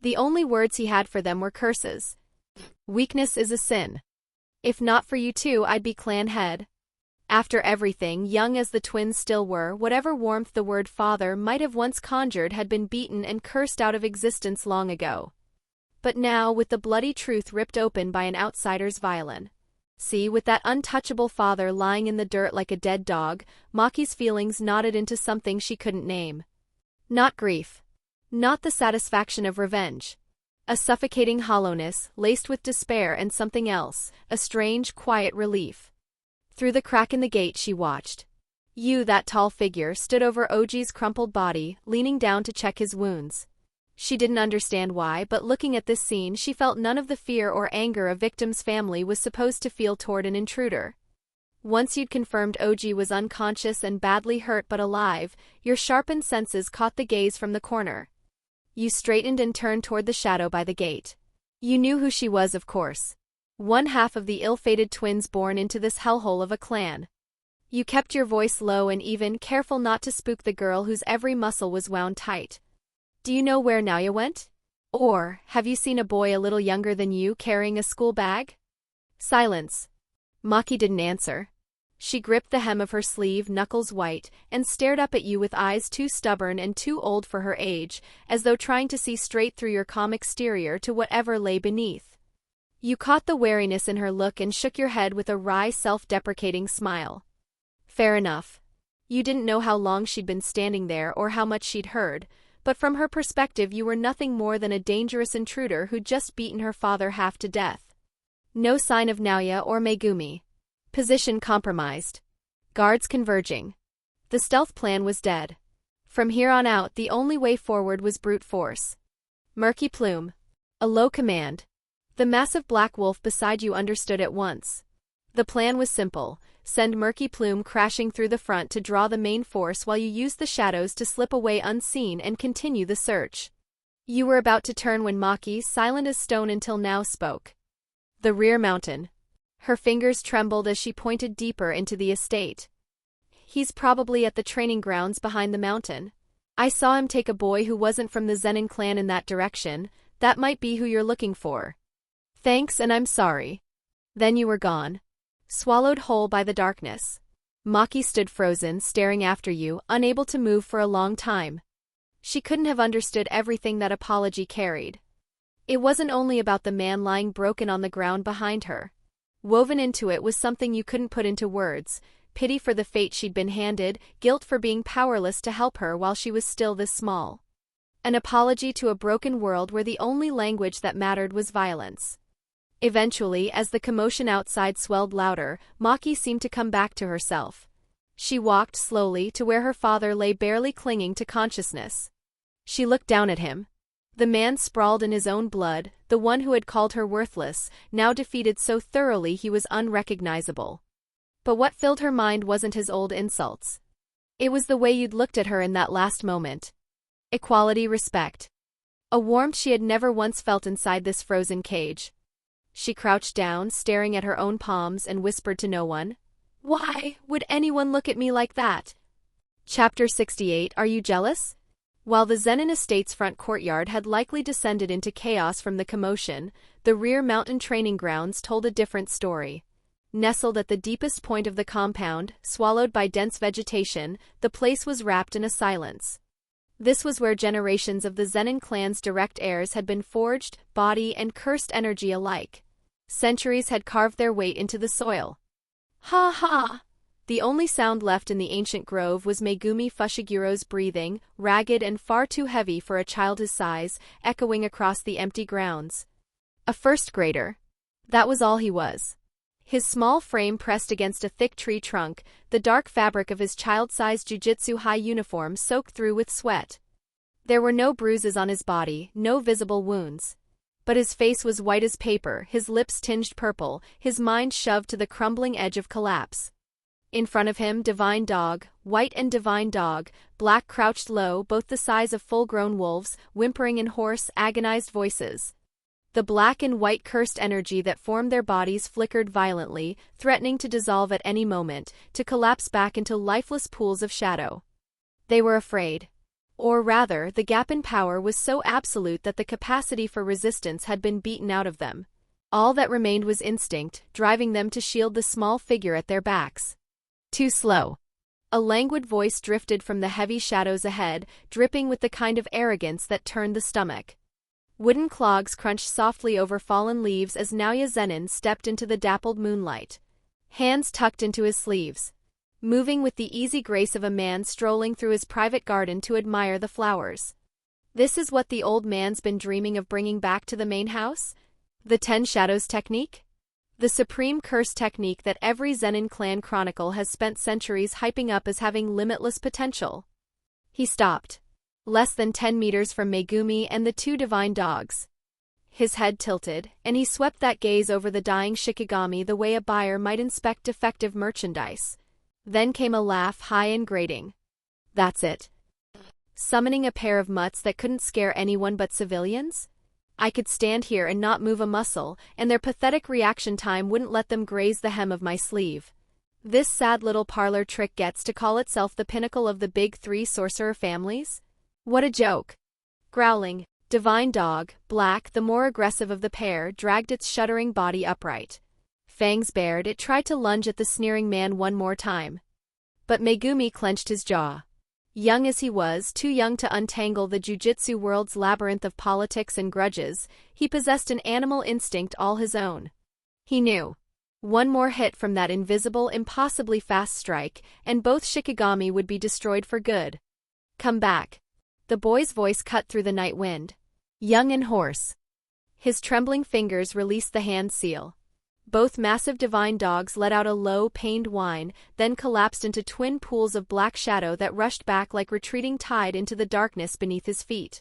The only words he had for them were curses. "Weakness is a sin. If not for you two, I'd be clan head." After everything, young as the twins still were, whatever warmth the word father might have once conjured had been beaten and cursed out of existence long ago. But now, with the bloody truth ripped open by an outsider's violin. See, with that untouchable father lying in the dirt like a dead dog, Maki's feelings knotted into something she couldn't name. Not grief. Not the satisfaction of revenge. A suffocating hollowness, laced with despair and something else, a strange, quiet relief. Through the crack in the gate she watched. That tall figure, stood over OG's crumpled body, leaning down to check his wounds. She didn't understand why, but looking at this scene she felt none of the fear or anger a victim's family was supposed to feel toward an intruder. Once you'd confirmed OG was unconscious and badly hurt but alive, your sharpened senses caught the gaze from the corner. You straightened and turned toward the shadow by the gate. You knew who she was, of course. One half of the ill-fated twins born into this hellhole of a clan. You kept your voice low and even, careful not to spook the girl whose every muscle was wound tight. "Do you know where Naoya went? Or, have you seen a boy a little younger than you carrying a school bag?" Silence. Maki didn't answer. She gripped the hem of her sleeve, knuckles white, and stared up at you with eyes too stubborn and too old for her age, as though trying to see straight through your calm exterior to whatever lay beneath. You caught the wariness in her look and shook your head with a wry, self-deprecating smile. Fair enough. You didn't know how long she'd been standing there or how much she'd heard, but from her perspective you were nothing more than a dangerous intruder who'd just beaten her father half to death. No sign of Naoya or Megumi. Position compromised. Guards converging. The stealth plan was dead. From here on out the only way forward was brute force. Murky Plume. A low command. The massive black wolf beside you understood at once. The plan was simple. Send Murky Plume crashing through the front to draw the main force while you used the shadows to slip away unseen and continue the search. You were about to turn when Maki, silent as stone until now, spoke. "The rear mountain." Her fingers trembled as she pointed deeper into the estate. "He's probably at the training grounds behind the mountain. I saw him take a boy who wasn't from the Zenin clan in that direction. That might be who you're looking for." "Thanks, and I'm sorry." Then you were gone. swallowed whole by the darkness. Maki stood frozen, staring after you, unable to move for a long time. She couldn't have understood everything that apology carried. It wasn't only about the man lying broken on the ground behind her. Woven into it was something you couldn't put into words: pity for the fate she'd been handed, guilt for being powerless to help her while she was still this small. An apology to a broken world where the only language that mattered was violence. Eventually, as the commotion outside swelled louder, Maki seemed to come back to herself. She walked slowly to where her father lay barely clinging to consciousness. She looked down at him. The man sprawled in his own blood, the one who had called her worthless, now defeated so thoroughly he was unrecognizable. But what filled her mind wasn't his old insults. It was the way you'd looked at her in that last moment. Equality, respect. A warmth she had never once felt inside this frozen cage. She crouched down, staring at her own palms, and whispered to no one, "Why would anyone look at me like that?" Chapter 68. Are you jealous? While the Zenin estate's front courtyard had likely descended into chaos from the commotion, the rear mountain training grounds told a different story. Nestled at the deepest point of the compound, swallowed by dense vegetation, the place was wrapped in a silence. This was where generations of the Zenin clan's direct heirs had been forged, body and cursed energy alike. Centuries had carved their weight into the soil. Ha ha! The only sound left in the ancient grove was Megumi Fushigiro's breathing, ragged and far too heavy for a child his size, echoing across the empty grounds. A first grader. That was all he was. His small frame pressed against a thick tree trunk, the dark fabric of his child-sized Jujutsu High uniform soaked through with sweat. There were no bruises on his body, no visible wounds. But his face was white as paper, his lips tinged purple, his mind shoved to the crumbling edge of collapse. In front of him, Divine Dog, White and Divine Dog, Black crouched low, both the size of full-grown wolves, whimpering in hoarse, agonized voices. The black and white cursed energy that formed their bodies flickered violently, threatening to dissolve at any moment, to collapse back into lifeless pools of shadow. They were afraid. Or rather, the gap in power was so absolute that the capacity for resistance had been beaten out of them. All that remained was instinct, driving them to shield the small figure at their backs. Too slow. A languid voice drifted from the heavy shadows ahead, dripping with the kind of arrogance that turned the stomach. Wooden clogs crunched softly over fallen leaves as Naoya Zenin stepped into the dappled moonlight. Hands tucked into his sleeves. Moving with the easy grace of a man strolling through his private garden to admire the flowers. This is what the old man's been dreaming of bringing back to the main house? The 10 Shadows technique? The supreme curse technique that every Zenin clan chronicle has spent centuries hyping up as having limitless potential. He stopped. Less than 10 meters from Megumi and the 2 divine dogs. His head tilted, and he swept that gaze over the dying Shikigami the way a buyer might inspect defective merchandise. Then came a laugh, high and grating. That's it. Summoning a pair of mutts that couldn't scare anyone but civilians? I could stand here and not move a muscle, and their pathetic reaction time wouldn't let them graze the hem of my sleeve. This sad little parlor trick gets to call itself the pinnacle of the big 3 sorcerer families? What a joke. Growling, Divine Dog, Black, the more aggressive of the pair, dragged its shuddering body upright. Fangs bared, it tried to lunge at the sneering man one more time. But Megumi clenched his jaw. Young as he was, too young to untangle the jujutsu world's labyrinth of politics and grudges, he possessed an animal instinct all his own. He knew. One more hit from that invisible, impossibly fast strike, and both Shikigami would be destroyed for good. Come back. The boy's voice cut through the night wind. Young and hoarse. His trembling fingers released the hand seal. Both massive divine dogs let out a low, pained whine, then collapsed into twin pools of black shadow that rushed back like retreating tide into the darkness beneath his feet.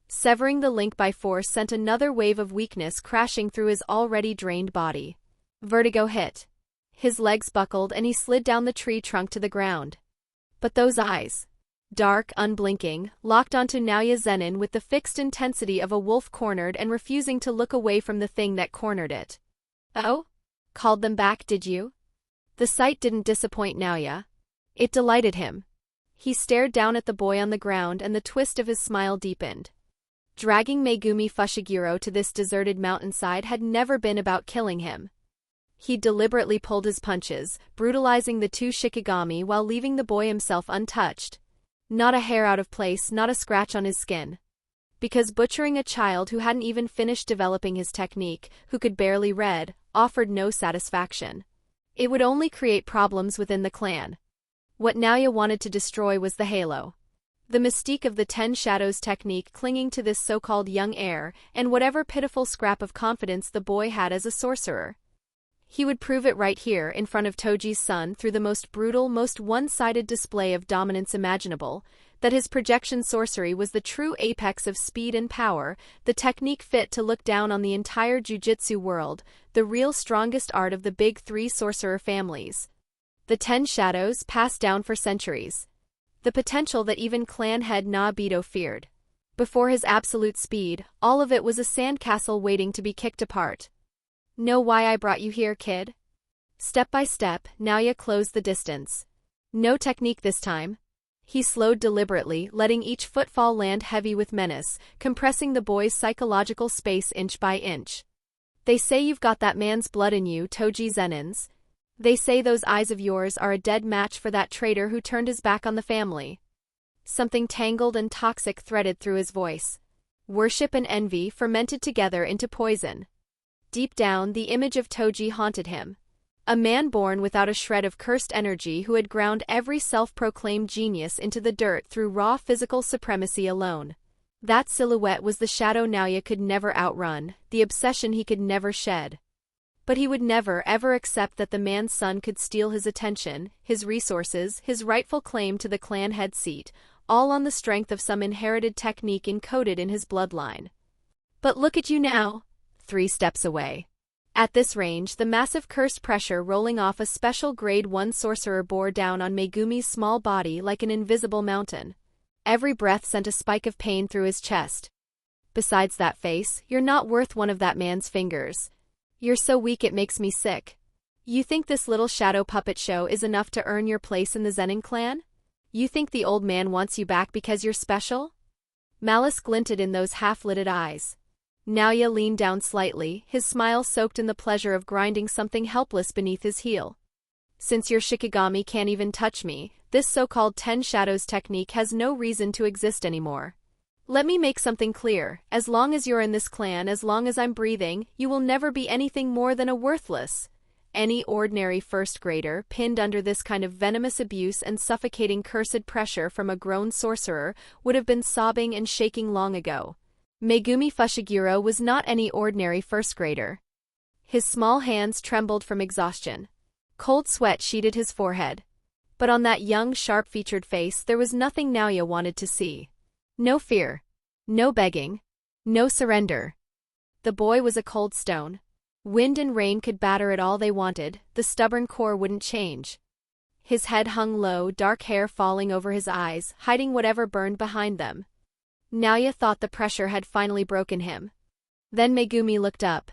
Severing the link by force sent another wave of weakness crashing through his already drained body. Vertigo hit. His legs buckled and he slid down the tree trunk to the ground. But those eyes, dark, unblinking, locked onto Naoya Zenin with the fixed intensity of a wolf cornered and refusing to look away from the thing that cornered it. Oh? Called them back, did you? The sight didn't disappoint Naoya. It delighted him. He stared down at the boy on the ground and the twist of his smile deepened. Dragging Megumi Fushiguro to this deserted mountainside had never been about killing him. He deliberately pulled his punches, brutalizing the two Shikigami while leaving the boy himself untouched. Not a hair out of place, not a scratch on his skin. Because butchering a child who hadn't even finished developing his technique, who could barely read, offered no satisfaction. It would only create problems within the clan. What Naoya wanted to destroy was the halo. The mystique of the 10 Shadows technique clinging to this so-called young heir, and whatever pitiful scrap of confidence the boy had as a sorcerer. He would prove it right here in front of Toji's son through the most brutal, most one-sided display of dominance imaginable, that his projection sorcery was the true apex of speed and power, the technique fit to look down on the entire jujutsu world, the real strongest art of the big 3 sorcerer families. The 10 Shadows passed down for centuries. The potential that even clan head Nobito feared. Before his absolute speed, all of it was a sandcastle waiting to be kicked apart. Know why I brought you here, kid? Step by step, Naoya closed the distance. No technique this time. He slowed deliberately, letting each footfall land heavy with menace, compressing the boy's psychological space inch by inch. They say you've got that man's blood in you, Toji Zenins. They say those eyes of yours are a dead match for that traitor who turned his back on the family. Something tangled and toxic threaded through his voice. Worship and envy fermented together into poison. Deep down, the image of Toji haunted him. A man born without a shred of cursed energy who had ground every self-proclaimed genius into the dirt through raw physical supremacy alone. That silhouette was the shadow Naoya could never outrun, the obsession he could never shed. But he would never ever accept that the man's son could steal his attention, his resources, his rightful claim to the clan head seat, all on the strength of some inherited technique encoded in his bloodline. But look at you now, 3 steps away. At this range, the massive cursed pressure rolling off a special grade 1 sorcerer bore down on Megumi's small body like an invisible mountain. Every breath sent a spike of pain through his chest. Besides that face, you're not worth one of that man's fingers. You're so weak it makes me sick. You think this little shadow puppet show is enough to earn your place in the Zenin clan? You think the old man wants you back because you're special? Malice glinted in those half-lidded eyes. Naoya leaned down slightly, his smile soaked in the pleasure of grinding something helpless beneath his heel. Since your Shikigami can't even touch me, this so-called 10 Shadows technique has no reason to exist anymore. Let me make something clear, as long as you're in this clan, as long as I'm breathing, you will never be anything more than a worthless. Any ordinary first grader, pinned under this kind of venomous abuse and suffocating cursed pressure from a grown sorcerer, would have been sobbing and shaking long ago. Megumi Fushiguro was not any ordinary first grader. His small hands trembled from exhaustion. Cold sweat sheeted his forehead. But on that young, sharp-featured face there was nothing Naoya wanted to see. No fear. No begging. No surrender. The boy was a cold stone. Wind and rain could batter it all they wanted, the stubborn core wouldn't change. His head hung low, dark hair falling over his eyes, hiding whatever burned behind them. Naoya thought the pressure had finally broken him. Then Megumi looked up.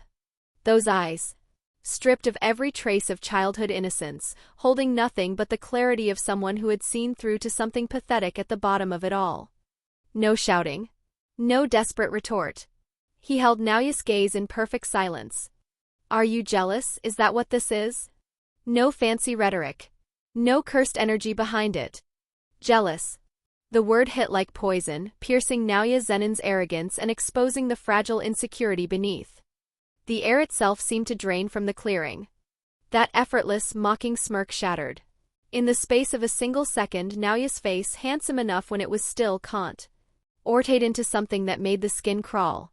Those eyes. Stripped of every trace of childhood innocence, holding nothing but the clarity of someone who had seen through to something pathetic at the bottom of it all. No shouting. No desperate retort. He held Naoya's gaze in perfect silence. Are you jealous? Is that what this is? No fancy rhetoric. No cursed energy behind it. Jealous. The word hit like poison, piercing Naoya Zenin's arrogance and exposing the fragile insecurity beneath. The air itself seemed to drain from the clearing. That effortless, mocking smirk shattered. In the space of a single second, Naoya's face, handsome enough when it was still, contorted into something that made the skin crawl.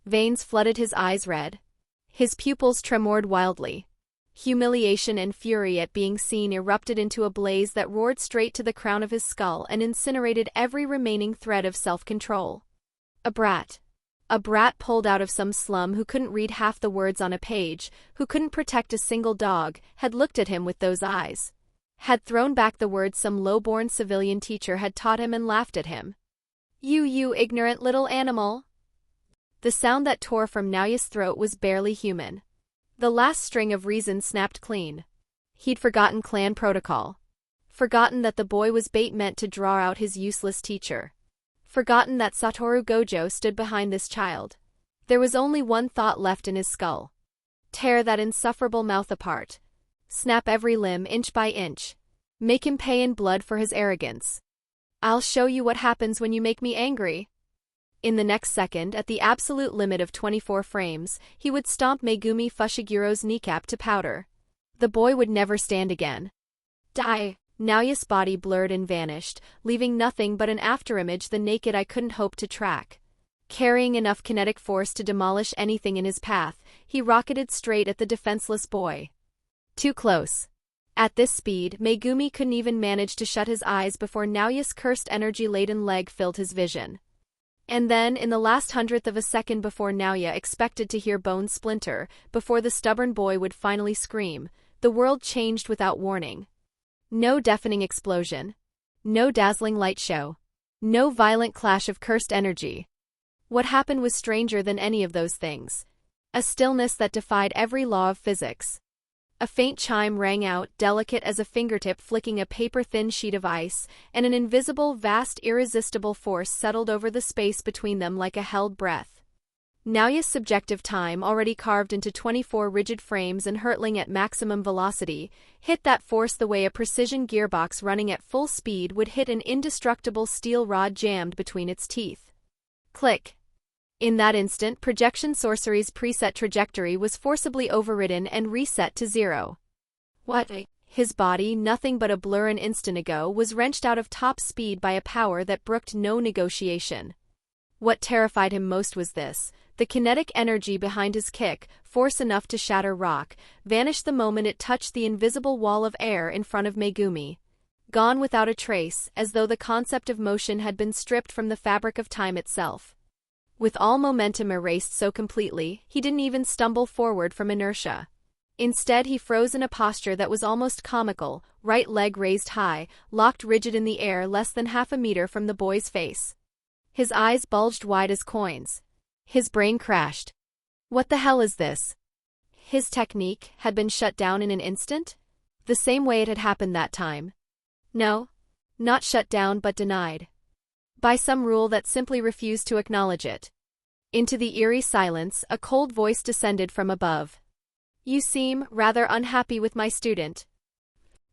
Veins flooded his eyes red. His pupils tremored wildly. Humiliation and fury at being seen erupted into a blaze that roared straight to the crown of his skull and incinerated every remaining thread of self-control. A brat. A brat pulled out of some slum who couldn't read half the words on a page, who couldn't protect a single dog, had looked at him with those eyes. Had thrown back the words some low-born civilian teacher had taught him and laughed at him. You ignorant little animal. The sound that tore from Naoya's throat was barely human. The last string of reason snapped clean. He'd forgotten clan protocol. Forgotten that the boy was bait meant to draw out his useless teacher. Forgotten that Satoru Gojo stood behind this child. There was only one thought left in his skull. Tear that insufferable mouth apart. Snap every limb inch by inch. Make him pay in blood for his arrogance. I'll show you what happens when you make me angry. In the next second, at the absolute limit of 24 frames, he would stomp Megumi Fushigiro's kneecap to powder. The boy would never stand again. Die. Naoya's body blurred and vanished, leaving nothing but an afterimage the naked eye couldn't hope to track. Carrying enough kinetic force to demolish anything in his path, he rocketed straight at the defenseless boy. Too close. At this speed, Megumi couldn't even manage to shut his eyes before Naoya's cursed energy-laden leg filled his vision. And then, in the last hundredth of a second before Naoya expected to hear bones splinter, before the stubborn boy would finally scream, the world changed without warning. No deafening explosion. No dazzling light show. No violent clash of cursed energy. What happened was stranger than any of those things. A stillness that defied every law of physics. A faint chime rang out, delicate as a fingertip flicking a paper-thin sheet of ice, and an invisible, vast, irresistible force settled over the space between them like a held breath. Naoya's subjective time, already carved into 24 rigid frames and hurtling at maximum velocity, hit that force the way a precision gearbox running at full speed would hit an indestructible steel rod jammed between its teeth. Click. In that instant, projection sorcery's preset trajectory was forcibly overridden and reset to 0. What? His body, nothing but a blur an instant ago, was wrenched out of top speed by a power that brooked no negotiation. What terrified him most was this: the kinetic energy behind his kick, force enough to shatter rock, vanished the moment it touched the invisible wall of air in front of Megumi. Gone without a trace, as though the concept of motion had been stripped from the fabric of time itself. With all momentum erased so completely, he didn't even stumble forward from inertia. Instead, he froze in a posture that was almost comical, right leg raised high, locked rigid in the air less than half a meter from the boy's face. His eyes bulged wide as coins. His brain crashed. What the hell is this? His technique had been shut down in an instant? The same way it had happened that time. No. Not shut down but denied. By some rule that simply refused to acknowledge it. Into the eerie silence, a cold voice descended from above. You seem rather unhappy with my student.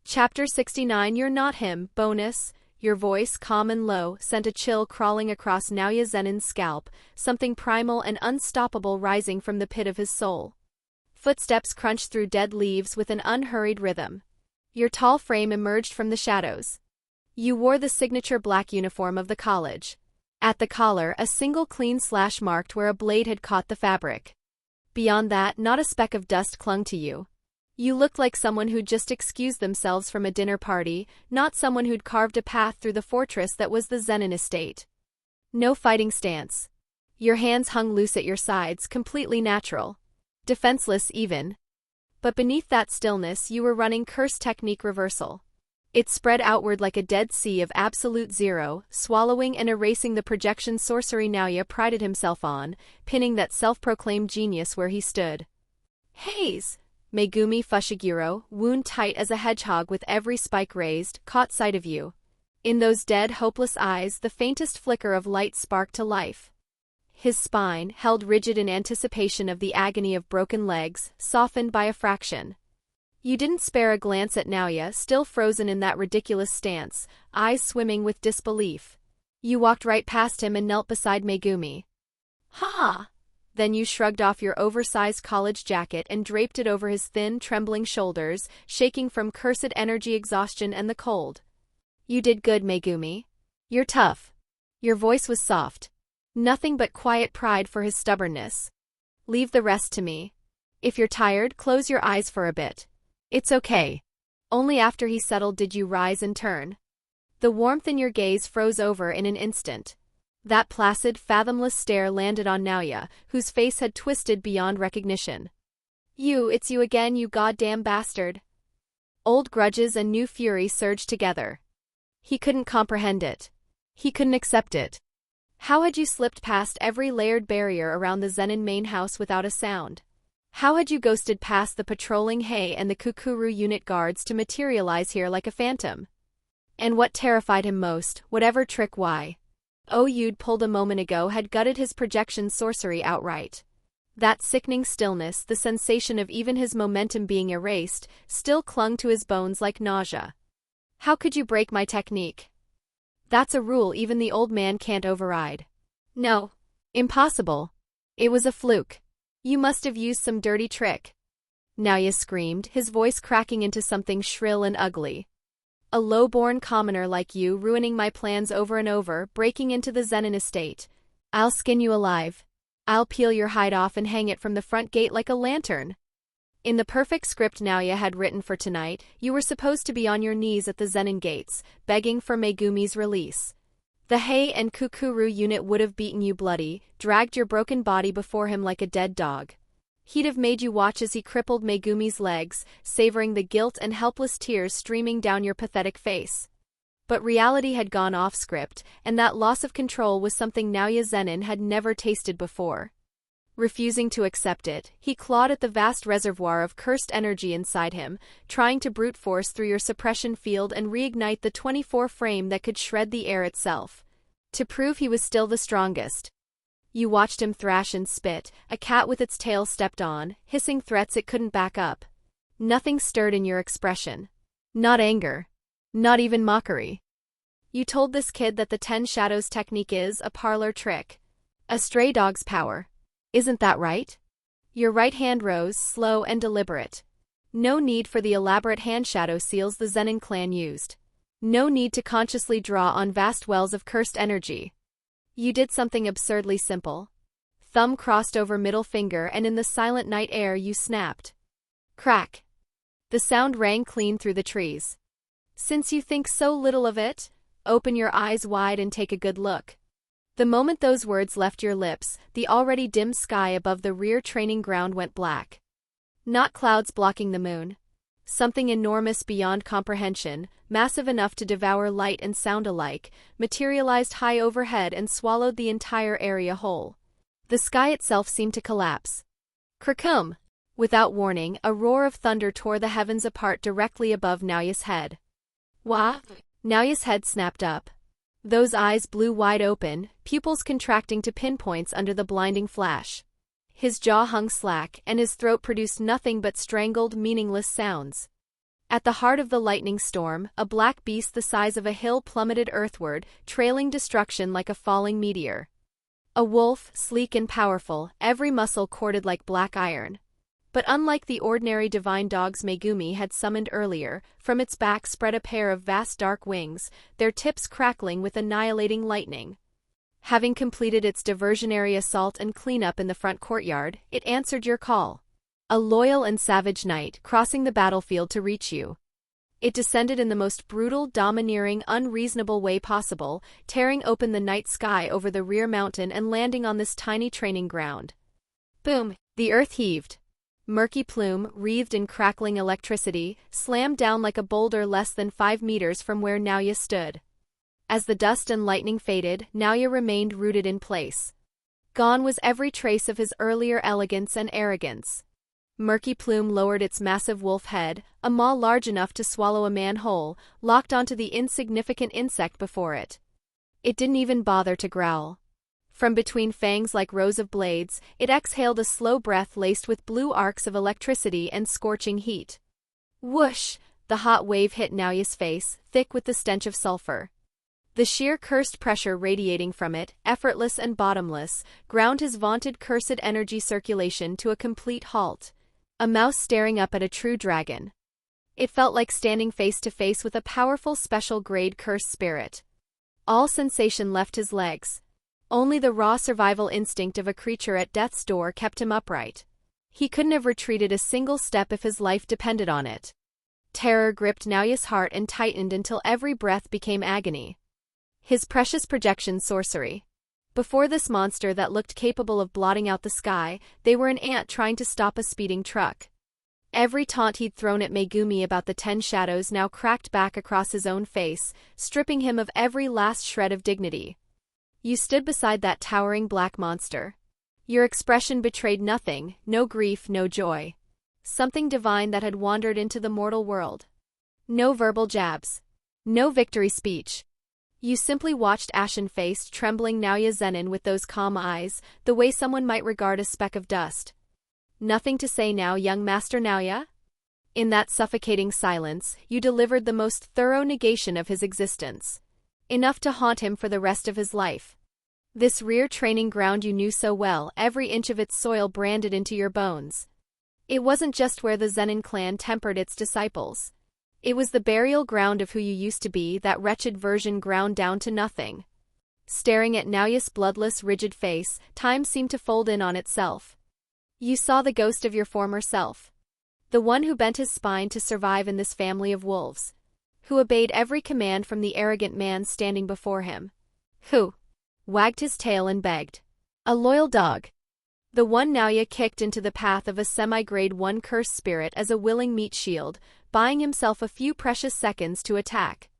Chapter 69. You're not him. Bonus. Your voice, calm and low, sent a chill crawling across Naoya Zenin's scalp, something primal and unstoppable rising from the pit of his soul. Footsteps crunched through dead leaves with an unhurried rhythm. Your tall frame emerged from the shadows. You wore the signature black uniform of the college. At the collar, a single clean slash marked where a blade had caught the fabric. Beyond that, not a speck of dust clung to you. You looked like someone who'd just excused themselves from a dinner party, not someone who'd carved a path through the fortress that was the Zenin estate. No fighting stance. Your hands hung loose at your sides, completely natural. Defenseless even. But beneath that stillness, you were running curse technique reversal. It spread outward like a dead sea of absolute zero, swallowing and erasing the projection sorcery Naoya prided himself on, pinning that self-proclaimed genius where he stood. Haze! Megumi Fushiguro, wound tight as a hedgehog with every spike raised, caught sight of you. In those dead, hopeless eyes, the faintest flicker of light sparked to life. His spine, held rigid in anticipation of the agony of broken legs, softened by a fraction. You didn't spare a glance at Naoya, still frozen in that ridiculous stance, eyes swimming with disbelief. You walked right past him and knelt beside Megumi. Ha! Then you shrugged off your oversized college jacket and draped it over his thin, trembling shoulders, shaking from cursed energy exhaustion and the cold. You did good, Megumi. You're tough. Your voice was soft. Nothing but quiet pride for his stubbornness. Leave the rest to me. If you're tired, close your eyes for a bit. It's okay. Only after he settled did you rise and turn. The warmth in your gaze froze over in an instant. That placid, fathomless stare landed on Naoya, whose face had twisted beyond recognition. It's you again, you goddamn bastard. Old grudges and new fury surged together. He couldn't comprehend it. He couldn't accept it. How had you slipped past every layered barrier around the Zenin main house without a sound? How had you ghosted past the patrolling Hei and the Kukuru unit guards to materialize here like a phantom? And what terrified him most, whatever trick you'd pulled a moment ago had gutted his projection sorcery outright. That sickening stillness, the sensation of even his momentum being erased, still clung to his bones like nausea. How could you break my technique? That's a rule even the old man can't override. No. Impossible. It was a fluke. You must have used some dirty trick. Naoya screamed, his voice cracking into something shrill and ugly. A low-born commoner like you ruining my plans over and over, breaking into the Zenin estate. I'll skin you alive. I'll peel your hide off and hang it from the front gate like a lantern. In the perfect script Naoya had written for tonight, you were supposed to be on your knees at the Zenin gates, begging for Megumi's release. The Hei and Kukuru unit would have beaten you bloody, dragged your broken body before him like a dead dog. He'd have made you watch as he crippled Megumi's legs, savoring the guilt and helpless tears streaming down your pathetic face. But reality had gone off script, and that loss of control was something Naoya Zenin had never tasted before. Refusing to accept it, he clawed at the vast reservoir of cursed energy inside him, trying to brute force through your suppression field and reignite the 24 frame that could shred the air itself. To prove he was still the strongest. You watched him thrash and spit, a cat with its tail stepped on, hissing threats it couldn't back up. Nothing stirred in your expression. Not anger. Not even mockery. You told this kid that the 10 Shadows technique is a parlor trick. A stray dog's power. Isn't that right? Your right hand rose, slow and deliberate. No need for the elaborate hand shadow seals the Zenin clan used. No need to consciously draw on vast wells of cursed energy. You did something absurdly simple. Thumb crossed over middle finger and in the silent night air you snapped. Crack. The sound rang clean through the trees. Since you think so little of it, open your eyes wide and take a good look. The moment those words left your lips, the already dim sky above the rear training ground went black. Not clouds blocking the moon. Something enormous beyond comprehension, massive enough to devour light and sound alike, materialized high overhead and swallowed the entire area whole. The sky itself seemed to collapse. Krakum! Without warning, a roar of thunder tore the heavens apart directly above Naoya's head. Wah! Naoya's head snapped up. Those eyes blew wide open, pupils contracting to pinpoints under the blinding flash. His jaw hung slack, and his throat produced nothing but strangled, meaningless sounds. At the heart of the lightning storm, a black beast the size of a hill plummeted earthward, trailing destruction like a falling meteor. A wolf, sleek and powerful, every muscle corded like black iron. But unlike the ordinary divine dogs Megumi had summoned earlier, from its back spread a pair of vast dark wings, their tips crackling with annihilating lightning. Having completed its diversionary assault and cleanup in the front courtyard, it answered your call. A loyal and savage knight, crossing the battlefield to reach you. It descended in the most brutal, domineering, unreasonable way possible, tearing open the night sky over the rear mountain and landing on this tiny training ground. Boom! The earth heaved. Murky plume, wreathed in crackling electricity, slammed down like a boulder less than 5 meters from where Naoya stood. As the dust and lightning faded, Naoya remained rooted in place. Gone was every trace of his earlier elegance and arrogance. Murky plume lowered its massive wolf head, a maw large enough to swallow a man whole, locked onto the insignificant insect before it. It didn't even bother to growl. From between fangs like rows of blades, it exhaled a slow breath laced with blue arcs of electricity and scorching heat. Whoosh! The hot wave hit Naoya's face, thick with the stench of sulfur. The sheer cursed pressure radiating from it, effortless and bottomless, ground his vaunted cursed energy circulation to a complete halt. A mouse staring up at a true dragon. It felt like standing face to face with a powerful special-grade cursed spirit. All sensation left his legs. Only the raw survival instinct of a creature at death's door kept him upright. He couldn't have retreated a single step if his life depended on it. Terror gripped Naoya's heart and tightened until every breath became agony. His precious projection sorcery. Before this monster that looked capable of blotting out the sky, they were an ant trying to stop a speeding truck. Every taunt he'd thrown at Megumi about the 10 shadows now cracked back across his own face, stripping him of every last shred of dignity. You stood beside that towering black monster. Your expression betrayed nothing, no grief, no joy. Something divine that had wandered into the mortal world. No verbal jabs. No victory speech. You simply watched ashen-faced, trembling Naoya Zenin with those calm eyes, the way someone might regard a speck of dust. Nothing to say now, young Master Naoya? In that suffocating silence, you delivered the most thorough negation of his existence. Enough to haunt him for the rest of his life. This rear training ground you knew so well, every inch of its soil branded into your bones. It wasn't just where the Zenin clan tempered its disciples. It was the burial ground of who you used to be, that wretched version ground down to nothing. Staring at Naoya's bloodless, rigid face, time seemed to fold in on itself. You saw the ghost of your former self. The one who bent his spine to survive in this family of wolves. Who obeyed every command from the arrogant man standing before him. Who wagged his tail and begged. A loyal dog. The one Naoya kicked into the path of a semi-grade 1 cursed spirit as a willing meat shield, buying himself a few precious seconds to attack.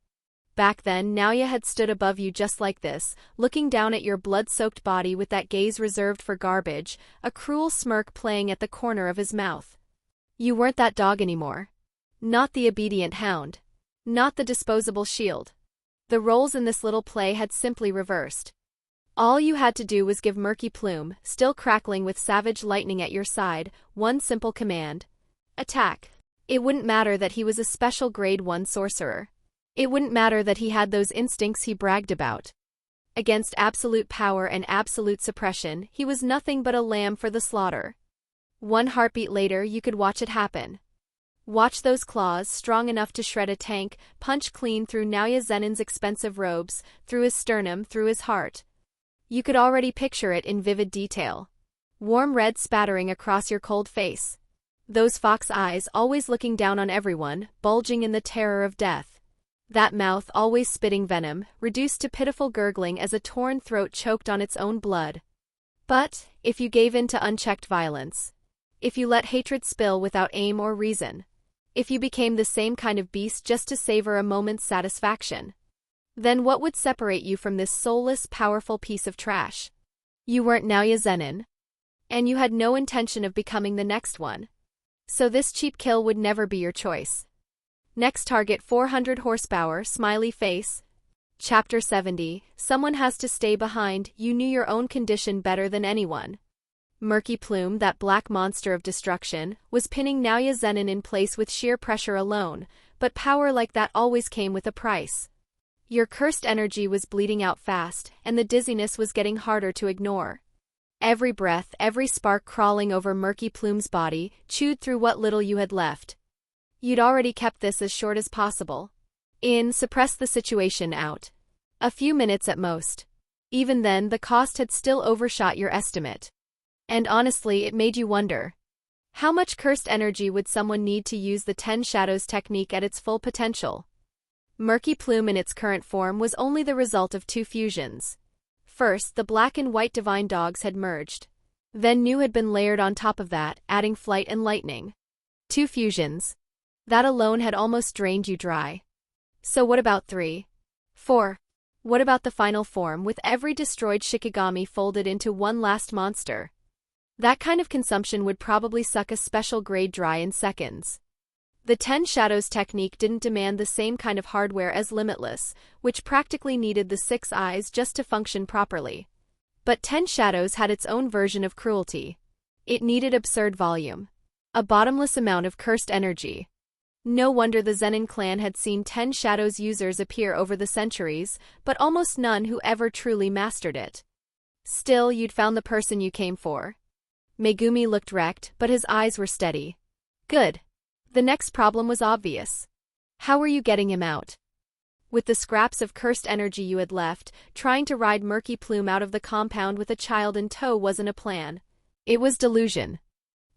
Back then, Naoya had stood above you just like this, looking down at your blood-soaked body with that gaze reserved for garbage, a cruel smirk playing at the corner of his mouth. You weren't that dog anymore. Not the obedient hound. Not the disposable shield. The roles in this little play had simply reversed. All you had to do was give Murky Plume, still crackling with savage lightning at your side, one simple command. Attack. It wouldn't matter that he was a special grade 1 sorcerer. It wouldn't matter that he had those instincts he bragged about. Against absolute power and absolute suppression, he was nothing but a lamb for the slaughter. One heartbeat later, you could watch it happen. Watch those claws, strong enough to shred a tank, punch clean through Naoya Zenin's expensive robes, through his sternum, through his heart. You could already picture it in vivid detail. Warm red spattering across your cold face. Those fox eyes always looking down on everyone, bulging in the terror of death. That mouth always spitting venom, reduced to pitiful gurgling as a torn throat choked on its own blood. But, if you gave in to unchecked violence, if you let hatred spill without aim or reason, if you became the same kind of beast just to savor a moment's satisfaction, then what would separate you from this soulless, powerful piece of trash? You weren't Naoya Zenin. And you had no intention of becoming the next one. So this cheap kill would never be your choice. Next target 400 horsepower, smiley face. Chapter 70, Someone has to stay behind. You knew your own condition better than anyone. Murky Plume, that black monster of destruction, was pinning Naoya Zenin in place with sheer pressure alone, but power like that always came with a price. Your cursed energy was bleeding out fast, and the dizziness was getting harder to ignore. Every breath, every spark crawling over Murky Plume's body, chewed through what little you had left. You'd already kept this as short as possible. Suppress the situation out. A few minutes at most. Even then, the cost had still overshot your estimate. And honestly, it made you wonder. How much cursed energy would someone need to use the 10 Shadows technique at its full potential? Murky Plume in its current form was only the result of 2 fusions. First, the black and white divine dogs had merged. Then new had been layered on top of that, adding flight and lightning. 2 fusions. That alone had almost drained you dry. So what about 3? 4? What about the final form, with every destroyed Shikigami folded into one last monster? That kind of consumption would probably suck a special grade dry in seconds. The 10 Shadows technique didn't demand the same kind of hardware as Limitless, which practically needed the 6 eyes just to function properly. But 10 Shadows had its own version of cruelty. It needed absurd volume. A bottomless amount of cursed energy. No wonder the Zenin clan had seen 10 Shadows users appear over the centuries, but almost none who ever truly mastered it. Still, you'd found the person you came for. Megumi looked wrecked, but his eyes were steady. Good. The next problem was obvious. How were you getting him out? With the scraps of cursed energy you had left, trying to ride Murky Plume out of the compound with a child in tow wasn't a plan. It was delusion.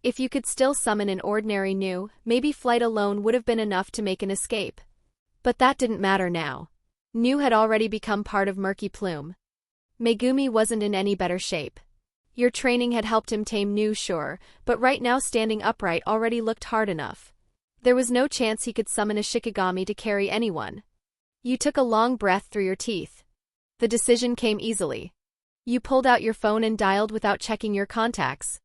If you could still summon an ordinary Nu, maybe flight alone would have been enough to make an escape. But that didn't matter now. Nu had already become part of Murky Plume. Megumi wasn't in any better shape. Your training had helped him tame Nu, sure, but right now standing upright already looked hard enough. There was no chance he could summon a Shikigami to carry anyone. You took a long breath through your teeth. The decision came easily. You pulled out your phone and dialed without checking your contacts.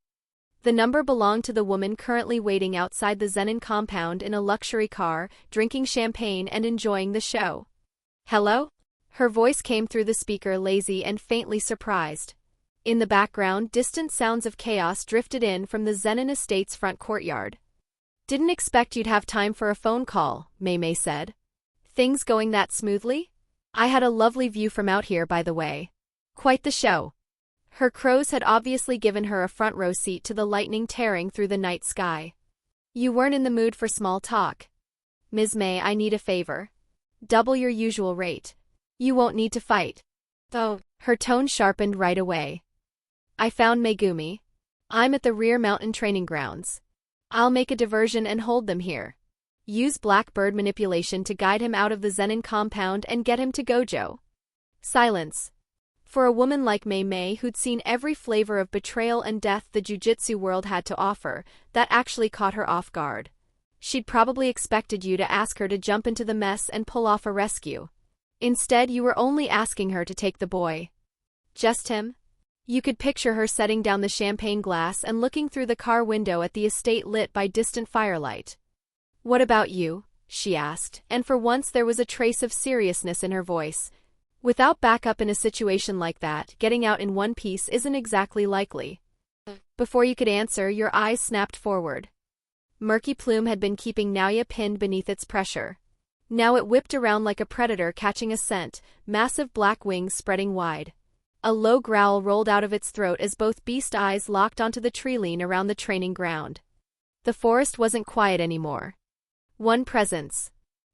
The number belonged to the woman currently waiting outside the Zenin compound in a luxury car, drinking champagne and enjoying the show. Hello? Her voice came through the speaker lazy and faintly surprised. In the background, distant sounds of chaos drifted in from the Zenin estate's front courtyard. Didn't expect you'd have time for a phone call, Mei said. Things going that smoothly? I had a lovely view from out here, by the way. Quite the show. Her crows had obviously given her a front row seat to the lightning tearing through the night sky. You weren't in the mood for small talk. Ms. May, I need a favor. Double your usual rate. You won't need to fight. Though, her tone sharpened right away. I found Megumi. I'm at the rear mountain training grounds. I'll make a diversion and hold them here. Use Blackbird manipulation to guide him out of the Zenin compound and get him to Gojo. Silence. For a woman like Mei who'd seen every flavor of betrayal and death the jujutsu world had to offer, that actually caught her off guard. She'd probably expected you to ask her to jump into the mess and pull off a rescue. Instead, you were only asking her to take the boy. Just him? You could picture her setting down the champagne glass and looking through the car window at the estate lit by distant firelight. What about you? She asked, and for once there was a trace of seriousness in her voice. Without backup in a situation like that, getting out in one piece isn't exactly likely. Before you could answer, your eyes snapped forward. Murky Plume had been keeping Naoya pinned beneath its pressure. Now it whipped around like a predator catching a scent, massive black wings spreading wide. A low growl rolled out of its throat as both beast eyes locked onto the tree line around the training ground. The forest wasn't quiet anymore. One presence.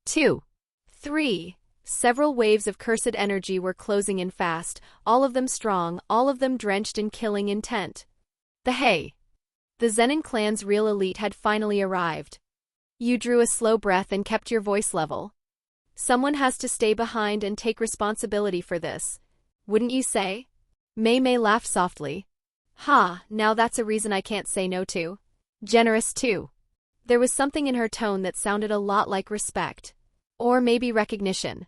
2. 3. Several waves of cursed energy were closing in fast, all of them strong, all of them drenched in killing intent. The Zenin clan's real elite had finally arrived. You drew a slow breath and kept your voice level. Someone has to stay behind and take responsibility for this. Wouldn't you say? Mei laughed softly. Ha, now that's a reason I can't say no to. Generous too. There was something in her tone that sounded a lot like respect. Or maybe recognition.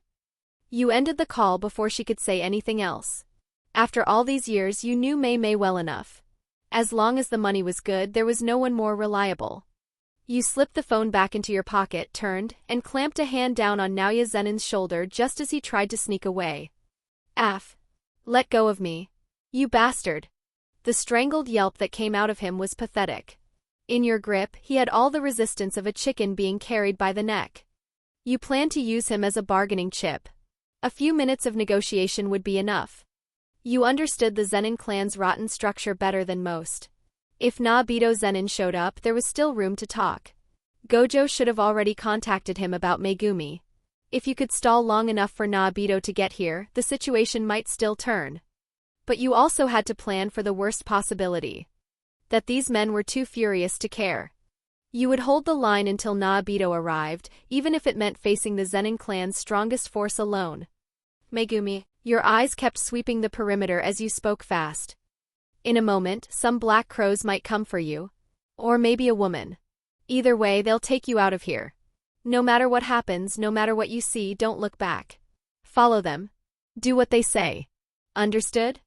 You ended the call before she could say anything else. After all these years, you knew Mei well enough. As long as the money was good, there was no one more reliable. You slipped the phone back into your pocket, turned, and clamped a hand down on Naoya Zenin's shoulder just as he tried to sneak away. Let go of me. You bastard. The strangled yelp that came out of him was pathetic. In your grip, he had all the resistance of a chicken being carried by the neck. You planned to use him as a bargaining chip. A few minutes of negotiation would be enough. You understood the Zenin clan's rotten structure better than most. If Nabito Zenin showed up, there was still room to talk. Gojo should have already contacted him about Megumi. If you could stall long enough for Nabito to get here, the situation might still turn. But you also had to plan for the worst possibility. That these men were too furious to care. You would hold the line until Nabito arrived, even if it meant facing the Zenin clan's strongest force alone. Megumi, your eyes kept sweeping the perimeter as you spoke fast. In a moment, some black crows might come for you. Or maybe a woman. Either way, they'll take you out of here. No matter what happens, no matter what you see, don't look back. Follow them. Do what they say. Understood?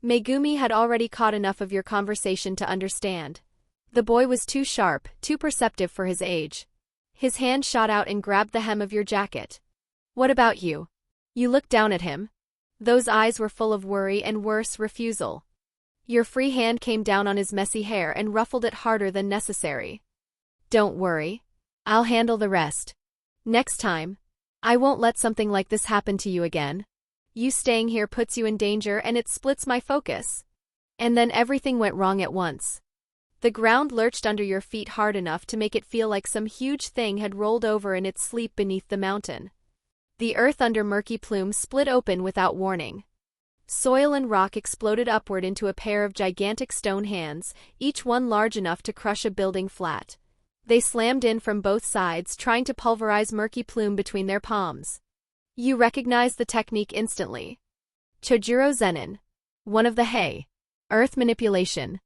Megumi had already caught enough of your conversation to understand. The boy was too sharp, too perceptive for his age. His hand shot out and grabbed the hem of your jacket. What about you? You looked down at him. Those eyes were full of worry and worse, refusal. Your free hand came down on his messy hair and ruffled it harder than necessary. Don't worry. I'll handle the rest. Next time. I won't let something like this happen to you again. You staying here puts you in danger and it splits my focus. And then everything went wrong at once. The ground lurched under your feet hard enough to make it feel like some huge thing had rolled over in its sleep beneath the mountain. The earth under Murky Plume split open without warning. Soil and rock exploded upward into a pair of gigantic stone hands, each one large enough to crush a building flat. They slammed in from both sides, trying to pulverize Murky Plume between their palms. You recognized the technique instantly. Chojuro Zenin. One of the Earth manipulation.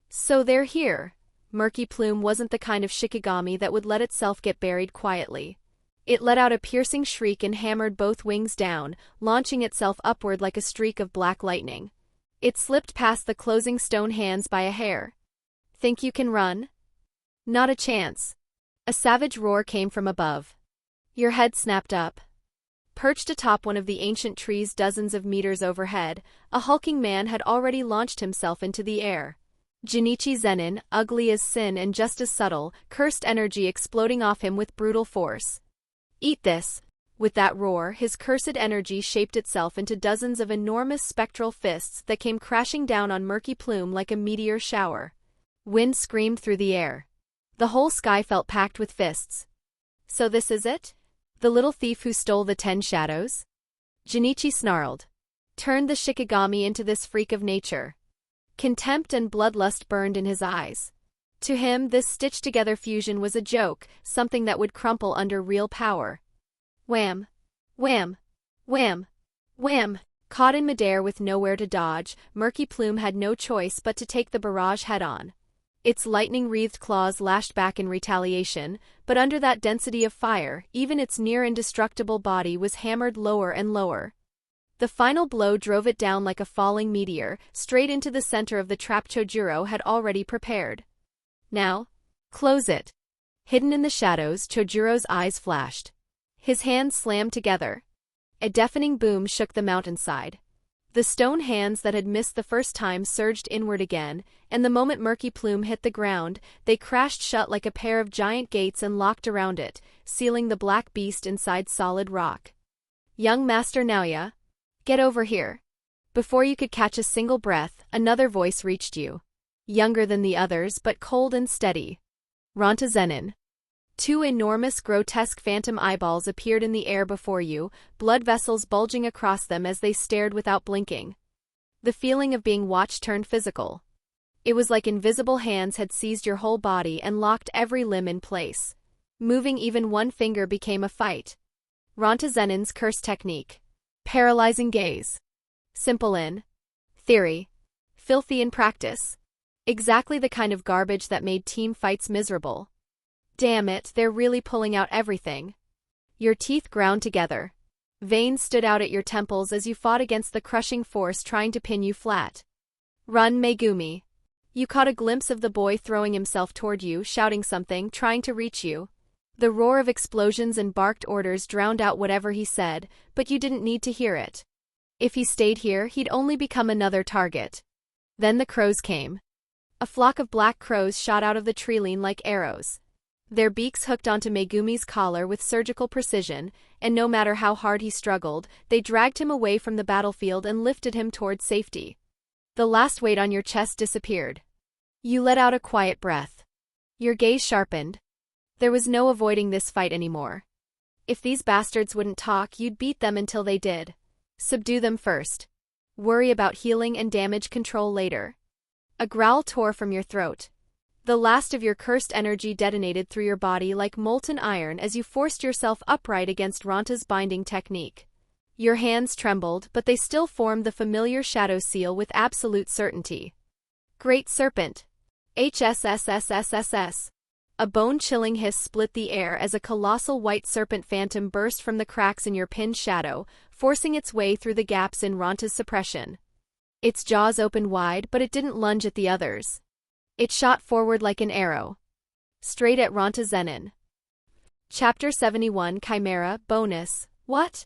So they're here. Murky Plume wasn't the kind of Shikigami that would let itself get buried quietly. It let out a piercing shriek and hammered both wings down, launching itself upward like a streak of black lightning. It slipped past the closing stone hands by a hair. Think you can run? Not a chance. A savage roar came from above. Your head snapped up. Perched atop one of the ancient trees dozens of meters overhead, a hulking man had already launched himself into the air. Junichi Zenin, ugly as sin and just as subtle, cursed energy exploding off him with brutal force. Eat this! With that roar, his cursed energy shaped itself into dozens of enormous spectral fists that came crashing down on Murky Plume like a meteor shower. Wind screamed through the air. The whole sky felt packed with fists. So this is it? The little thief who stole the 10 shadows? Junichi snarled. Turned the Shikigami into this freak of nature. Contempt and bloodlust burned in his eyes. To him, this stitched-together fusion was a joke, something that would crumple under real power. Wham! Wham! Wham! Wham! Caught in midair with nowhere to dodge, Murky Plume had no choice but to take the barrage head-on. Its lightning-wreathed claws lashed back in retaliation, but under that density of fire, even its near-indestructible body was hammered lower and lower. The final blow drove it down like a falling meteor, straight into the center of the trap Chojuro had already prepared. Now, close it. Hidden in the shadows, Chojuro's eyes flashed. His hands slammed together. A deafening boom shook the mountainside. The stone hands that had missed the first time surged inward again, and the moment Murky Plume hit the ground, they crashed shut like a pair of giant gates and locked around it, sealing the black beast inside solid rock. Young Master Naoya, get over here. Before you could catch a single breath, another voice reached you. Younger than the others, but cold and steady. Ronta Zenin. 2 enormous, grotesque phantom eyeballs appeared in the air before you, blood vessels bulging across them as they stared without blinking. The feeling of being watched turned physical. It was like invisible hands had seized your whole body and locked every limb in place. Moving even one finger became a fight. Ronta Zenin's curse technique. Paralyzing gaze. Simple in theory. Filthy in practice. Exactly the kind of garbage that made team fights miserable. Damn it, they're really pulling out everything. Your teeth ground together. Veins stood out at your temples as you fought against the crushing force trying to pin you flat. Run, Megumi. You caught a glimpse of the boy throwing himself toward you, shouting something, trying to reach you. The roar of explosions and barked orders drowned out whatever he said, but you didn't need to hear it. If he stayed here, he'd only become another target. Then the crows came. A flock of black crows shot out of the treeline like arrows. Their beaks hooked onto Megumi's collar with surgical precision, and no matter how hard he struggled, they dragged him away from the battlefield and lifted him toward safety. The last weight on your chest disappeared. You let out a quiet breath. Your gaze sharpened. There was no avoiding this fight anymore. If these bastards wouldn't talk, you'd beat them until they did. Subdue them first. Worry about healing and damage control later. A growl tore from your throat. The last of your cursed energy detonated through your body like molten iron as you forced yourself upright against Ronta's binding technique. Your hands trembled, but they still formed the familiar shadow seal with absolute certainty. Great Serpent. HSSSSSS. A bone-chilling hiss split the air as a colossal white serpent phantom burst from the cracks in your pinned shadow, forcing its way through the gaps in Ronta's suppression. Its jaws opened wide, but it didn't lunge at the others. It shot forward like an arrow. Straight at Ronta Zenin. Chapter 71 Chimera, Bonus. What?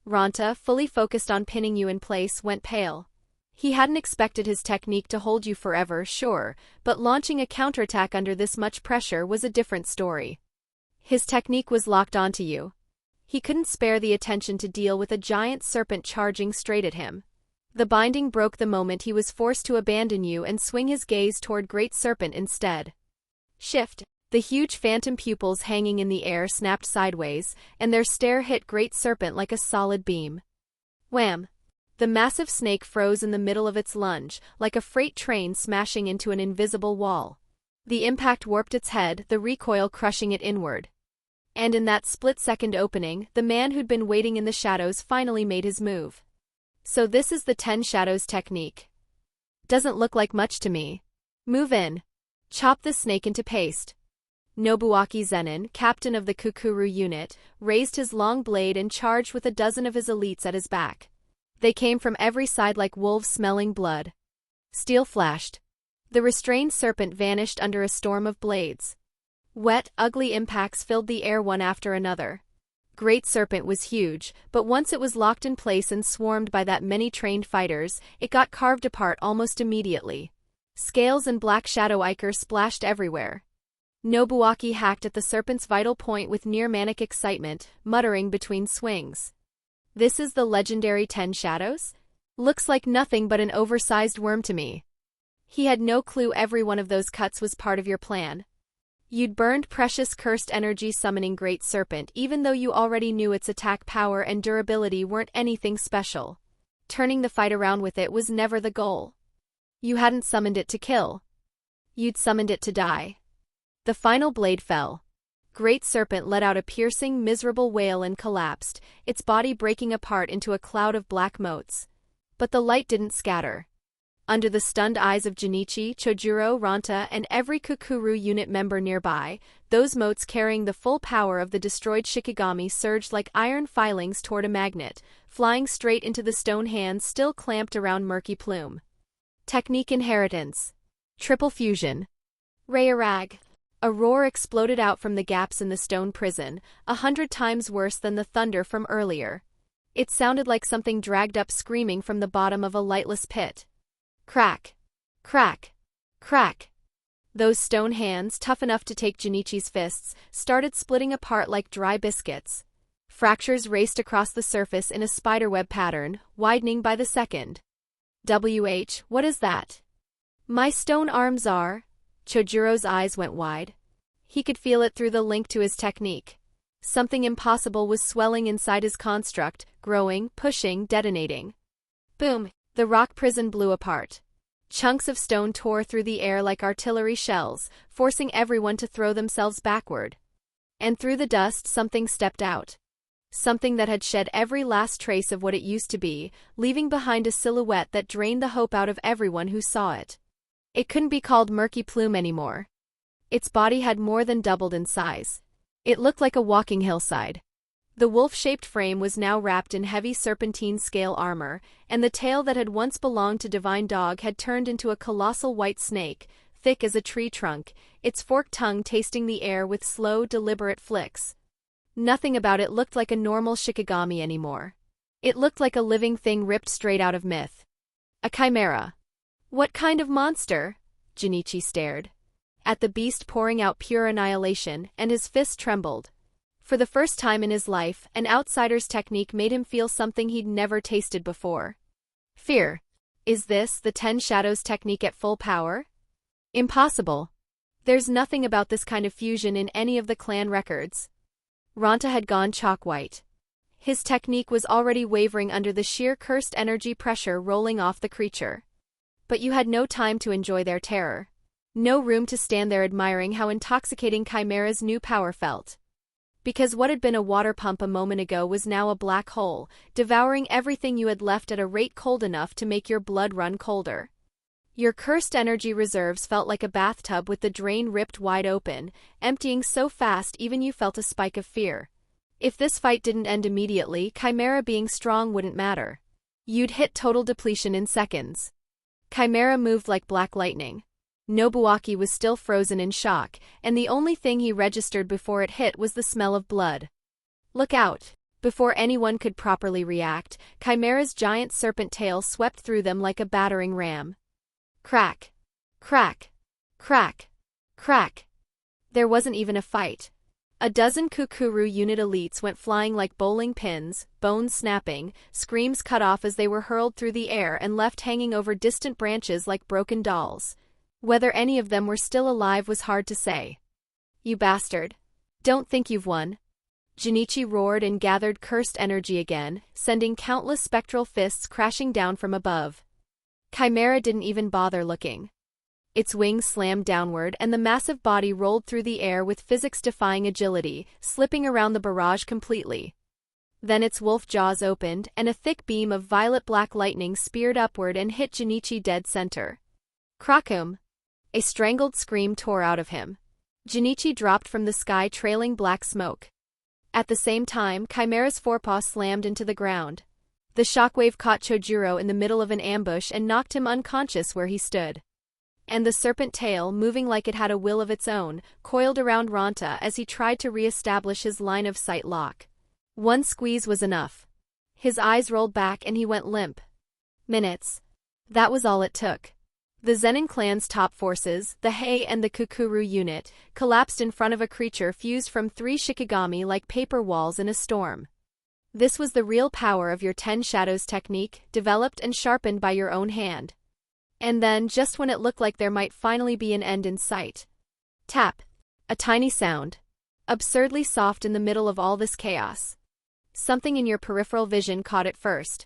Ronta, fully focused on pinning you in place, went pale. He hadn't expected his technique to hold you forever, sure, but launching a counterattack under this much pressure was a different story. His technique was locked onto you. He couldn't spare the attention to deal with a giant serpent charging straight at him. The binding broke the moment he was forced to abandon you and swing his gaze toward Great Serpent instead. Shift. The huge phantom pupils hanging in the air snapped sideways, and their stare hit Great Serpent like a solid beam. Wham! The massive snake froze in the middle of its lunge, like a freight train smashing into an invisible wall. The impact warped its head, the recoil crushing it inward. And in that split-second opening, the man who'd been waiting in the shadows finally made his move. So this is the 10 Shadows technique. Doesn't look like much to me. Move in. Chop the snake into paste. Nobuaki Zenin, captain of the Kukuru unit, raised his long blade and charged with a dozen of his elites at his back. They came from every side like wolves smelling blood. Steel flashed. The restrained serpent vanished under a storm of blades. Wet, ugly impacts filled the air one after another. Great Serpent was huge, but once it was locked in place and swarmed by that many trained fighters, it got carved apart almost immediately. Scales and black shadow ichor splashed everywhere. Nobuaki hacked at the serpent's vital point with near-manic excitement, muttering between swings. This is the legendary 10 Shadows? Looks like nothing but an oversized worm to me. He had no clue every one of those cuts was part of your plan. You'd burned precious cursed energy summoning Great Serpent even though you already knew its attack power and durability weren't anything special. Turning the fight around with it was never the goal. You hadn't summoned it to kill. You'd summoned it to die. The final blade fell. Great Serpent let out a piercing, miserable wail and collapsed, its body breaking apart into a cloud of black motes. But the light didn't scatter. Under the stunned eyes of Junichi, Chojuro, Ranta, and every Kukuru unit member nearby, those motes carrying the full power of the destroyed Shikigami surged like iron filings toward a magnet, flying straight into the stone hands still clamped around Murky Plume. Technique Inheritance. Triple Fusion. Rayarag. A roar exploded out from the gaps in the stone prison, 100 times worse than the thunder from earlier. It sounded like something dragged up screaming from the bottom of a lightless pit. Crack. Crack. Crack. Those stone hands, tough enough to take Junichi's fists, started splitting apart like dry biscuits. Fractures raced across the surface in a spiderweb pattern, widening by the second. What is that? My stone arms are... Chojuro's eyes went wide. He could feel it through the link to his technique. Something impossible was swelling inside his construct, growing, pushing, detonating. Boom! The rock prison blew apart. Chunks of stone tore through the air like artillery shells, forcing everyone to throw themselves backward. And through the dust something stepped out. Something that had shed every last trace of what it used to be, leaving behind a silhouette that drained the hope out of everyone who saw it. It couldn't be called Murky Plume anymore. Its body had more than doubled in size. It looked like a walking hillside. The wolf-shaped frame was now wrapped in heavy serpentine-scale armor, and the tail that had once belonged to Divine Dog had turned into a colossal white snake, thick as a tree trunk, its forked tongue tasting the air with slow, deliberate flicks. Nothing about it looked like a normal Shikigami anymore. It looked like a living thing ripped straight out of myth. A chimera. What kind of monster? Junichi stared at the beast pouring out pure annihilation, and his fist trembled. For the first time in his life, an outsider's technique made him feel something he'd never tasted before. Fear. Is this the 10 Shadows technique at full power? Impossible. There's nothing about this kind of fusion in any of the clan records. Ranta had gone chalk white. His technique was already wavering under the sheer cursed energy pressure rolling off the creature. But you had no time to enjoy their terror. No room to stand there admiring how intoxicating Chimera's new power felt. Because what had been a water pump a moment ago was now a black hole, devouring everything you had left at a rate cold enough to make your blood run colder. Your cursed energy reserves felt like a bathtub with the drain ripped wide open, emptying so fast even you felt a spike of fear. If this fight didn't end immediately, Chimera being strong wouldn't matter. You'd hit total depletion in seconds. Chimera moved like black lightning. Nobuaki was still frozen in shock, and the only thing he registered before it hit was the smell of blood. Look out! Before anyone could properly react, Chimera's giant serpent tail swept through them like a battering ram. Crack! Crack! Crack! Crack! There wasn't even a fight. A dozen Kukuru unit elites went flying like bowling pins, bones snapping, screams cut off as they were hurled through the air and left hanging over distant branches like broken dolls. Whether any of them were still alive was hard to say. You bastard. Don't think you've won. Junichi roared and gathered cursed energy again, sending countless spectral fists crashing down from above. Chimera didn't even bother looking. Its wings slammed downward and the massive body rolled through the air with physics-defying agility, slipping around the barrage completely. Then its wolf jaws opened and a thick beam of violet-black lightning speared upward and hit Junichi dead center. Krakum! A strangled scream tore out of him. Junichi dropped from the sky trailing black smoke. At the same time, Chimera's forepaw slammed into the ground. The shockwave caught Chojuro in the middle of an ambush and knocked him unconscious where he stood. And the serpent tail, moving like it had a will of its own, coiled around Ranta as he tried to re-establish his line-of-sight lock. One squeeze was enough. His eyes rolled back and he went limp. Minutes. That was all it took. The Zenin clan's top forces, the Hei and the Kukuru unit, collapsed in front of a creature fused from 3 Shikigami like paper walls in a storm. This was the real power of your 10 Shadows technique, developed and sharpened by your own hand. And then, just when it looked like there might finally be an end in sight. Tap. A tiny sound. Absurdly soft in the middle of all this chaos. Something in your peripheral vision caught it first.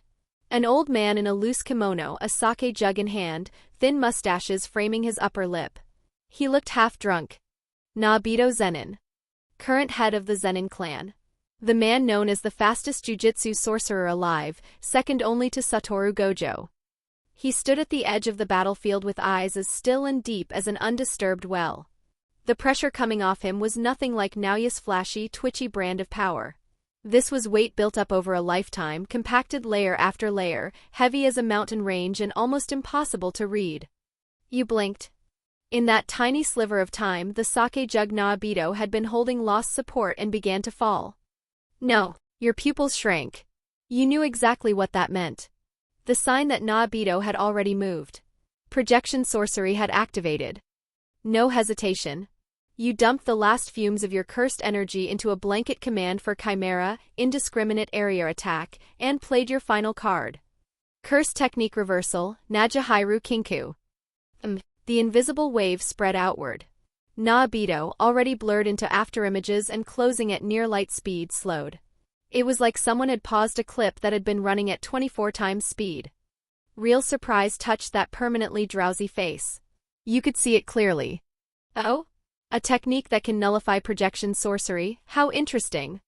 An old man in a loose kimono, a sake jug in hand, thin mustaches framing his upper lip. He looked half-drunk. Naobito Zenin. Current head of the Zenin clan. The man known as the fastest jujutsu sorcerer alive, second only to Satoru Gojo. He stood at the edge of the battlefield with eyes as still and deep as an undisturbed well. The pressure coming off him was nothing like Naoya's flashy, twitchy brand of power. This was weight built up over a lifetime, compacted layer after layer, heavy as a mountain range and almost impossible to read. You blinked. In that tiny sliver of time, the sake jug Naobito had been holding lost support and began to fall. No, your pupils shrank. You knew exactly what that meant. The sign that Naobito had already moved. Projection sorcery had activated. No hesitation. You dumped the last fumes of your cursed energy into a blanket command for Chimera, indiscriminate area attack, and played your final card. Cursed technique reversal, Najihairu Kinku. The invisible wave spread outward. Naobito, already blurred into afterimages and closing at near light speed, slowed. It was like someone had paused a clip that had been running at 24 times speed. Real surprise touched that permanently drowsy face. You could see it clearly. Oh? A technique that can nullify projection sorcery, how interesting.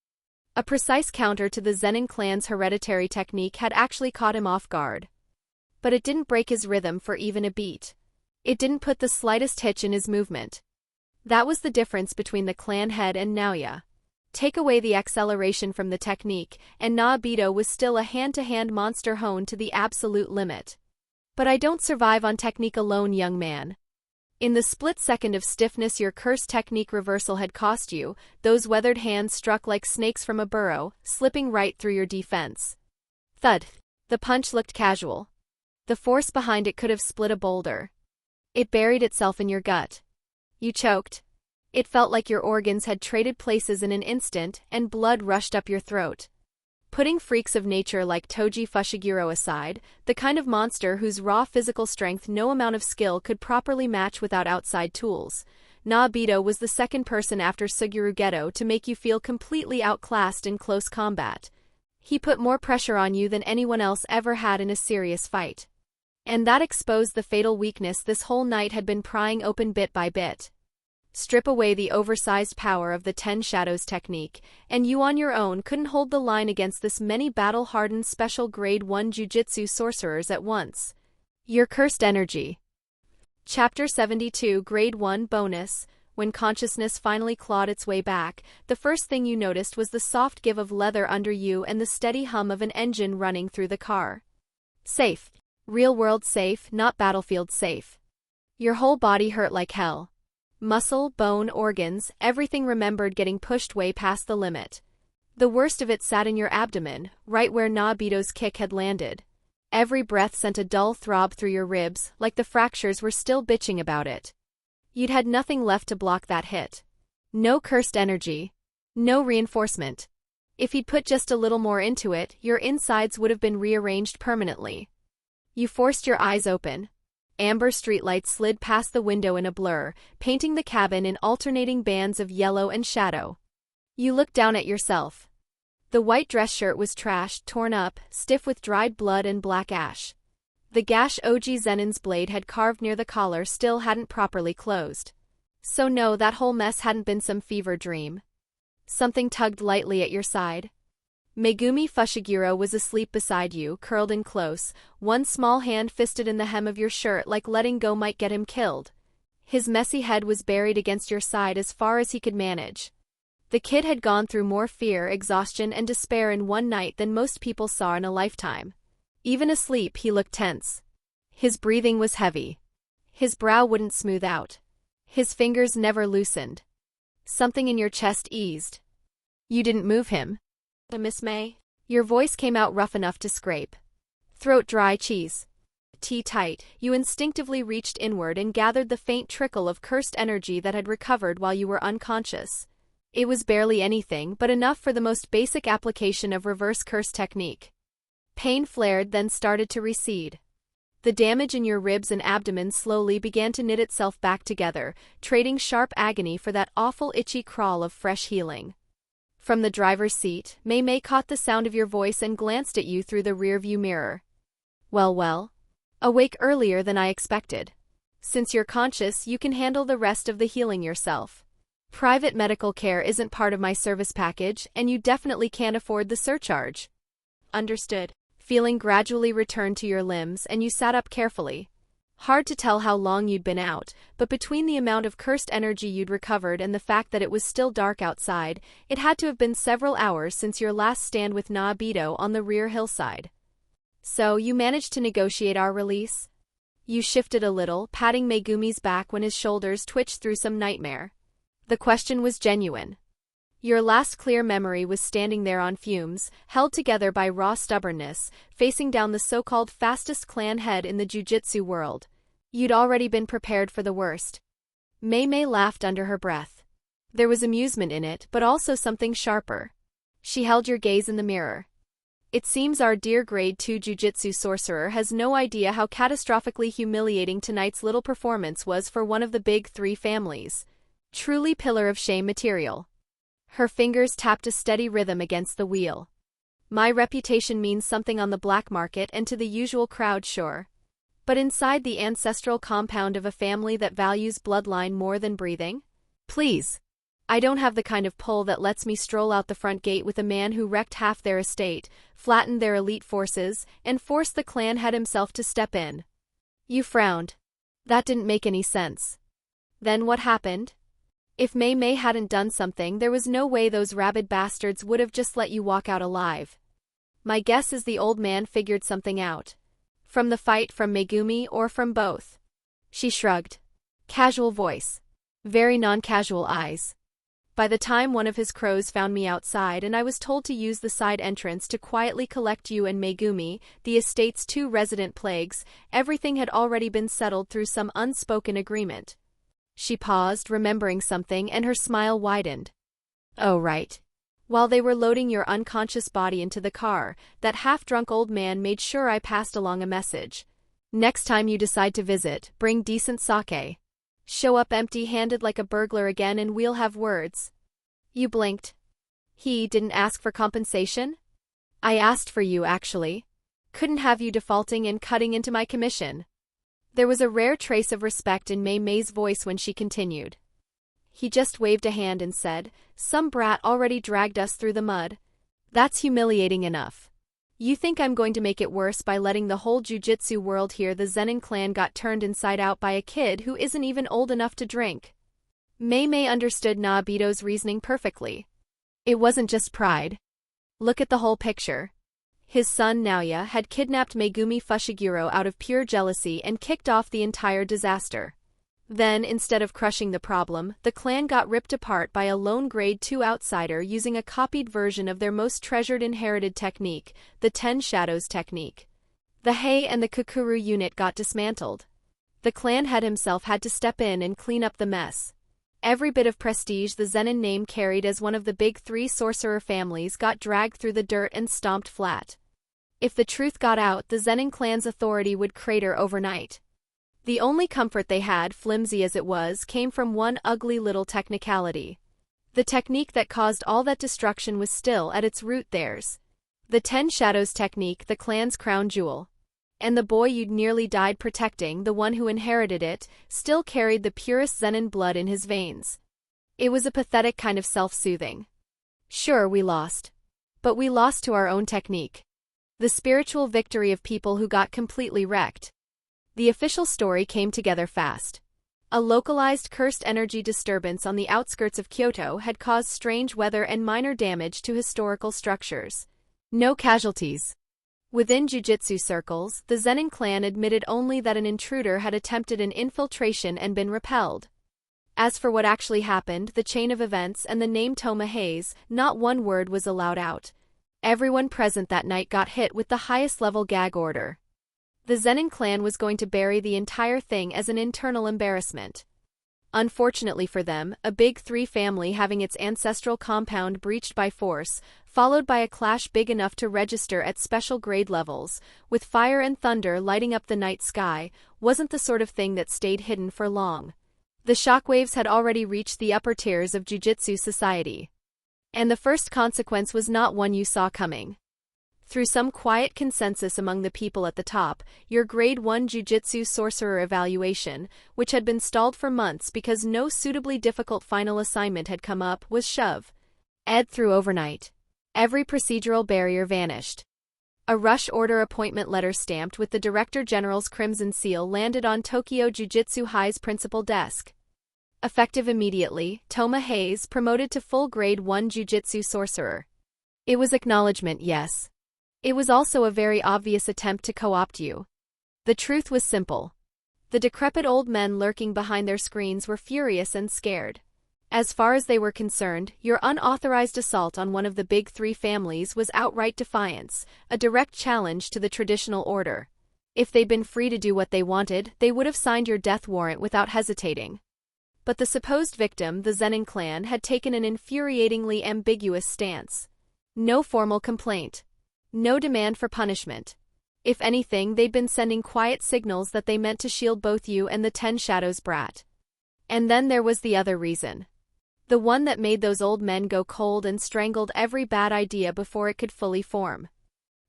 A precise counter to the Zenin clan's hereditary technique had actually caught him off guard. But it didn't break his rhythm for even a beat. It didn't put the slightest hitch in his movement. That was the difference between the clan head and Naoya. Take away the acceleration from the technique, and Naobito was still a hand-to-hand monster honed to the absolute limit. But I don't survive on technique alone, young man. In the split second of stiffness your cursed technique reversal had cost you, those weathered hands struck like snakes from a burrow, slipping right through your defense. Thud. The punch looked casual. The force behind it could have split a boulder. It buried itself in your gut. You choked. It felt like your organs had traded places in an instant, and blood rushed up your throat. Putting freaks of nature like Toji Fushiguro aside, the kind of monster whose raw physical strength no amount of skill could properly match without outside tools, Naobito was the second person after Suguru Geto to make you feel completely outclassed in close combat. He put more pressure on you than anyone else ever had in a serious fight. And that exposed the fatal weakness this whole night had been prying open bit by bit. Strip away the oversized power of the 10 Shadows technique, and you on your own couldn't hold the line against this many battle-hardened special grade 1 jujutsu sorcerers at once. Your cursed energy. Chapter 72 Grade 1 Bonus. When consciousness finally clawed its way back, the first thing you noticed was the soft give of leather under you and the steady hum of an engine running through the car. Safe. Real-world safe, not battlefield safe. Your whole body hurt like hell. Muscle, bone, organs, everything remembered getting pushed way past the limit. The worst of it sat in your abdomen, right where Naobito's kick had landed. Every breath sent a dull throb through your ribs, like the fractures were still bitching about it. You'd had nothing left to block that hit. No cursed energy. No reinforcement. If he'd put just a little more into it, your insides would have been rearranged permanently. You forced your eyes open. Amber streetlights slid past the window in a blur, painting the cabin in alternating bands of yellow and shadow. You looked down at yourself. The white dress shirt was trashed, torn up, stiff with dried blood and black ash. The gash OG Zenin's blade had carved near the collar still hadn't properly closed. So no, that whole mess hadn't been some fever dream. Something tugged lightly at your side. Megumi Fushiguro was asleep beside you, curled in close, one small hand fisted in the hem of your shirt like letting go might get him killed. His messy head was buried against your side as far as he could manage. The kid had gone through more fear, exhaustion, and despair in one night than most people saw in a lifetime. Even asleep, he looked tense. His breathing was heavy. His brow wouldn't smooth out. His fingers never loosened. Something in your chest eased. You didn't move him. Miss May? Your voice came out rough enough to scrape. Throat dry cheese. Tea tight, you instinctively reached inward and gathered the faint trickle of cursed energy that had recovered while you were unconscious. It was barely anything, but enough for the most basic application of reverse curse technique. Pain flared, then started to recede. The damage in your ribs and abdomen slowly began to knit itself back together, trading sharp agony for that awful itchy crawl of fresh healing. From the driver's seat, May caught the sound of your voice and glanced at you through the rearview mirror. Well. Awake earlier than I expected. Since you're conscious, you can handle the rest of the healing yourself. Private medical care isn't part of my service package, and you definitely can't afford the surcharge. Understood. Feeling gradually returned to your limbs, and you sat up carefully. Hard to tell how long you'd been out, but between the amount of cursed energy you'd recovered and the fact that it was still dark outside, it had to have been several hours since your last stand with Naobito on the rear hillside. So, you managed to negotiate our release? You shifted a little, patting Megumi's back when his shoulders twitched through some nightmare. The question was genuine. Your last clear memory was standing there on fumes, held together by raw stubbornness, facing down the so-called fastest clan head in the jujutsu world. You'd already been prepared for the worst. May laughed under her breath. There was amusement in it, but also something sharper. She held your gaze in the mirror. It seems our dear Grade 2 Jujutsu sorcerer has no idea how catastrophically humiliating tonight's little performance was for one of the big three families. Truly pillar of shame material. Her fingers tapped a steady rhythm against the wheel. My reputation means something on the black market and to the usual crowd, sure. But inside the ancestral compound of a family that values bloodline more than breathing? Please. I don't have the kind of pull that lets me stroll out the front gate with a man who wrecked half their estate, flattened their elite forces, and forced the clan head himself to step in. You frowned. That didn't make any sense. Then what happened? If May hadn't done something, there was no way those rabid bastards would have just let you walk out alive. My guess is the old man figured something out. From the fight, from Megumi, or from both. She shrugged. Casual voice. Very non-casual eyes. By the time one of his crows found me outside and I was told to use the side entrance to quietly collect you and Megumi, the estate's two resident plagues, everything had already been settled through some unspoken agreement. She paused, remembering something, and her smile widened. Oh, right. While they were loading your unconscious body into the car, that half-drunk old man made sure I passed along a message. Next time you decide to visit, bring decent sake. Show up empty-handed like a burglar again and we'll have words. You blinked. He didn't ask for compensation? I asked for you, actually. Couldn't have you defaulting and cutting into my commission. There was a rare trace of respect in May's voice when she continued. He just waved a hand and said, "Some brat already dragged us through the mud. That's humiliating enough. You think I'm going to make it worse by letting the whole jujutsu world hear the Zenin clan got turned inside out by a kid who isn't even old enough to drink?" May understood Naobito's reasoning perfectly. It wasn't just pride. Look at the whole picture. His son Naoya had kidnapped Megumi Fushiguro out of pure jealousy and kicked off the entire disaster. Then, instead of crushing the problem, the clan got ripped apart by a lone Grade 2 outsider using a copied version of their most treasured inherited technique, the 10 Shadows technique. The Hei and the Kukuru unit got dismantled. The clan head himself had to step in and clean up the mess. Every bit of prestige the Zenin name carried as one of the big three sorcerer families got dragged through the dirt and stomped flat. If the truth got out, the Zenin clan's authority would crater overnight. The only comfort they had, flimsy as it was, came from one ugly little technicality. The technique that caused all that destruction was still at its root theirs. The 10 Shadows technique, the clan's crown jewel. And the boy you'd nearly died protecting, the one who inherited it, still carried the purest Zenin blood in his veins. It was a pathetic kind of self-soothing. Sure, we lost. But we lost to our own technique. The spiritual victory of people who got completely wrecked. The official story came together fast. A localized cursed energy disturbance on the outskirts of Kyoto had caused strange weather and minor damage to historical structures. No casualties. Within jujutsu circles, the Zenin clan admitted only that an intruder had attempted an infiltration and been repelled. As for what actually happened, the chain of events and the name Touma Hayase, not one word was allowed out. Everyone present that night got hit with the highest level gag order. The Zenin clan was going to bury the entire thing as an internal embarrassment. Unfortunately for them, a Big Three family having its ancestral compound breached by force, followed by a clash big enough to register at special grade levels, with fire and thunder lighting up the night sky, wasn't the sort of thing that stayed hidden for long. The shockwaves had already reached the upper tiers of Jujutsu society. And the first consequence was not one you saw coming. Through some quiet consensus among the people at the top, your Grade 1 Jujutsu sorcerer evaluation, which had been stalled for months because no suitably difficult final assignment had come up, was shoved through overnight. Every procedural barrier vanished. A rush order appointment letter stamped with the Director General's crimson seal landed on Tokyo Jujutsu High's principal desk. Effective immediately, Touma Hayase promoted to full Grade 1 Jujutsu sorcerer. It was acknowledgement, yes. It was also a very obvious attempt to co-opt you. The truth was simple. The decrepit old men lurking behind their screens were furious and scared. As far as they were concerned, your unauthorized assault on one of the Big Three families was outright defiance, a direct challenge to the traditional order. If they'd been free to do what they wanted, they would have signed your death warrant without hesitating. But the supposed victim, the Zenin clan, had taken an infuriatingly ambiguous stance. No formal complaint. No demand for punishment. If anything, they'd been sending quiet signals that they meant to shield both you and the Ten Shadows brat. And then there was the other reason. The one that made those old men go cold and strangled every bad idea before it could fully form.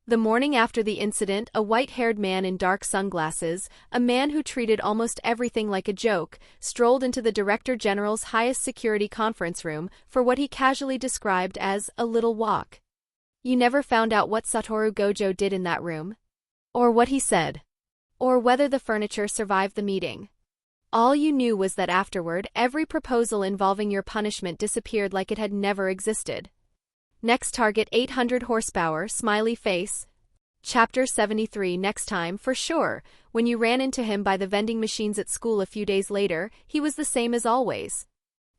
The morning after the incident, a white-haired man in dark sunglasses, a man who treated almost everything like a joke, strolled into the Director General's highest security conference room for what he casually described as a little walk. You never found out what Satoru Gojo did in that room, or what he said, or whether the furniture survived the meeting. All you knew was that afterward, every proposal involving your punishment disappeared like it had never existed. Next target 800 horsepower, smiley face. Chapter 73. Next time, for sure. When you ran into him by the vending machines at school a few days later, he was the same as always.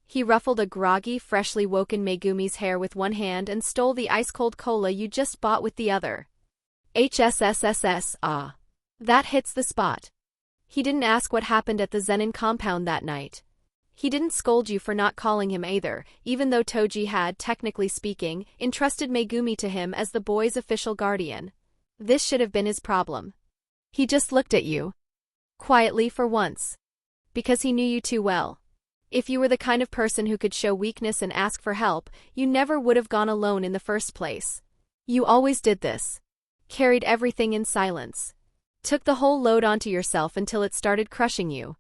He ruffled a groggy, freshly woken Megumi's hair with one hand and stole the ice-cold cola you just bought with the other. HSSSS, ah. That hits the spot. He didn't ask what happened at the Zenin compound that night. He didn't scold you for not calling him either, even though Toji had, technically speaking, entrusted Megumi to him as the boy's official guardian. This should have been his problem. He just looked at you. Quietly for once. Because he knew you too well. If you were the kind of person who could show weakness and ask for help, you never would have gone alone in the first place. You always did this. Carried everything in silence. Took the whole load onto yourself until it started crushing you.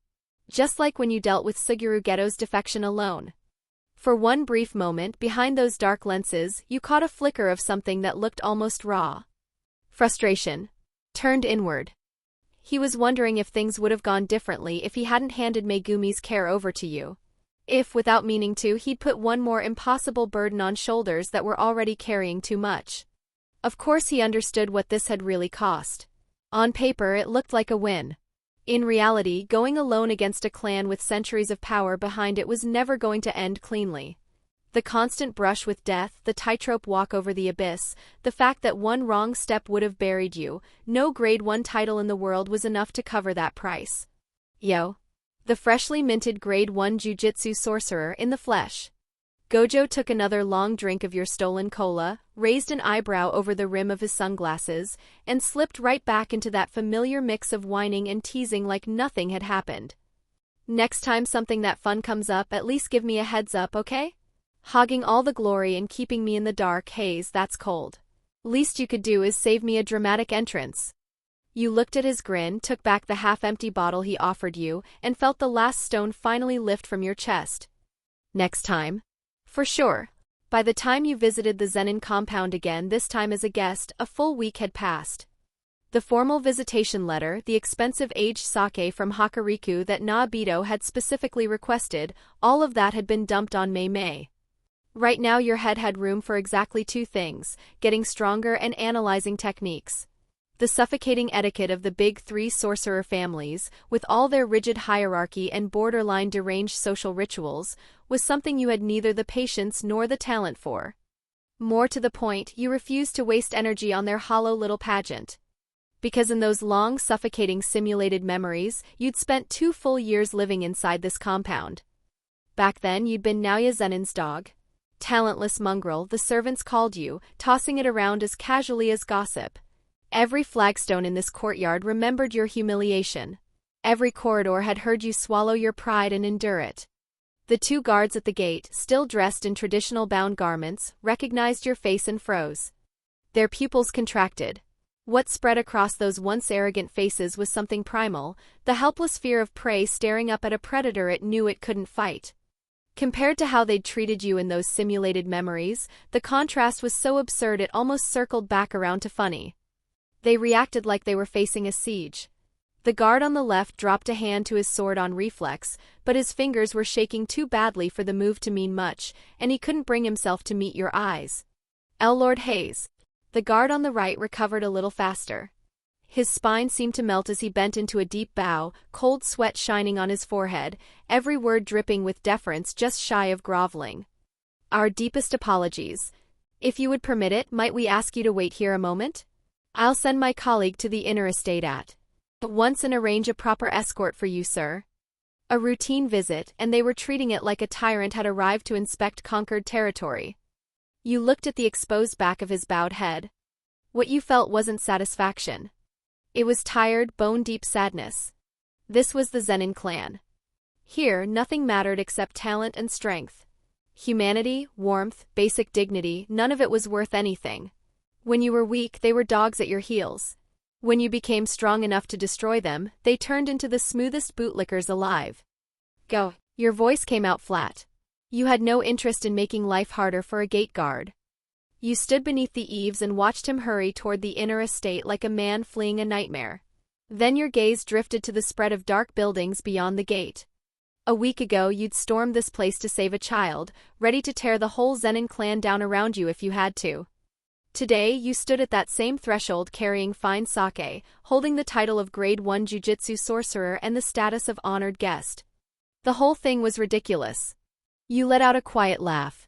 Just like when you dealt with Suguru Geto's defection alone. For one brief moment, behind those dark lenses, you caught a flicker of something that looked almost raw. Frustration. Turned inward. He was wondering if things would have gone differently if he hadn't handed Megumi's care over to you. If, without meaning to, he'd put one more impossible burden on shoulders that were already carrying too much. Of course he understood what this had really cost. On paper it looked like a win. In reality, going alone against a clan with centuries of power behind it was never going to end cleanly. The constant brush with death, the tightrope walk over the abyss, the fact that one wrong step would have buried you, no Grade 1 title in the world was enough to cover that price. Yo. The freshly minted Grade 1 Jujutsu sorcerer in the flesh. Gojo took another long drink of your stolen cola, raised an eyebrow over the rim of his sunglasses, and slipped right back into that familiar mix of whining and teasing like nothing had happened. Next time something that fun comes up, at least give me a heads up, okay? Hogging all the glory and keeping me in the dark, Hayes, that's cold. Least you could do is save me a dramatic entrance. You looked at his grin, took back the half-empty bottle he offered you, and felt the last stone finally lift from your chest. Next time? For sure. By the time you visited the Zenin compound again, this time as a guest, a full week had passed. The formal visitation letter, the expensive aged sake from Hakariku that Naobito had specifically requested, all of that had been dumped on Mei. Right now your head had room for exactly two things, getting stronger and analyzing techniques. The suffocating etiquette of the Big Three sorcerer families, with all their rigid hierarchy and borderline deranged social rituals, was something you had neither the patience nor the talent for. More to the point, you refused to waste energy on their hollow little pageant. Because in those long, suffocating simulated memories, you'd spent 2 full years living inside this compound. Back then, you'd been Naoya Zenin's dog. Talentless mongrel, the servants called you, tossing it around as casually as gossip. Every flagstone in this courtyard remembered your humiliation. Every corridor had heard you swallow your pride and endure it. The 2 guards at the gate, still dressed in traditional bound garments, recognized your face and froze. Their pupils contracted. What spread across those once arrogant faces was something primal, the helpless fear of prey staring up at a predator it knew it couldn't fight. Compared to how they'd treated you in those simulated memories, the contrast was so absurd it almost circled back around to funny. They reacted like they were facing a siege. The guard on the left dropped a hand to his sword on reflex, but his fingers were shaking too badly for the move to mean much, and he couldn't bring himself to meet your eyes. Lord Hayes. The guard on the right recovered a little faster. His spine seemed to melt as he bent into a deep bow, cold sweat shining on his forehead, every word dripping with deference just shy of groveling. Our deepest apologies. If you would permit it, might we ask you to wait here a moment? I'll send my colleague to the inner estate at once and arrange a proper escort for you, sir. A routine visit, and they were treating it like a tyrant had arrived to inspect conquered territory. You looked at the exposed back of his bowed head. What you felt wasn't satisfaction. It was tired, bone-deep sadness. This was the Zenin clan. Here, nothing mattered except talent and strength. Humanity, warmth, basic dignity, none of it was worth anything. When you were weak, they were dogs at your heels. When you became strong enough to destroy them, they turned into the smoothest bootlickers alive. Go. Your voice came out flat. You had no interest in making life harder for a gate guard. You stood beneath the eaves and watched him hurry toward the inner estate like a man fleeing a nightmare. Then your gaze drifted to the spread of dark buildings beyond the gate. A week ago you'd stormed this place to save a child, ready to tear the whole Zenin clan down around you if you had to. Today you stood at that same threshold carrying fine sake, holding the title of Grade 1 Jujutsu sorcerer and the status of honored guest. The whole thing was ridiculous. You let out a quiet laugh.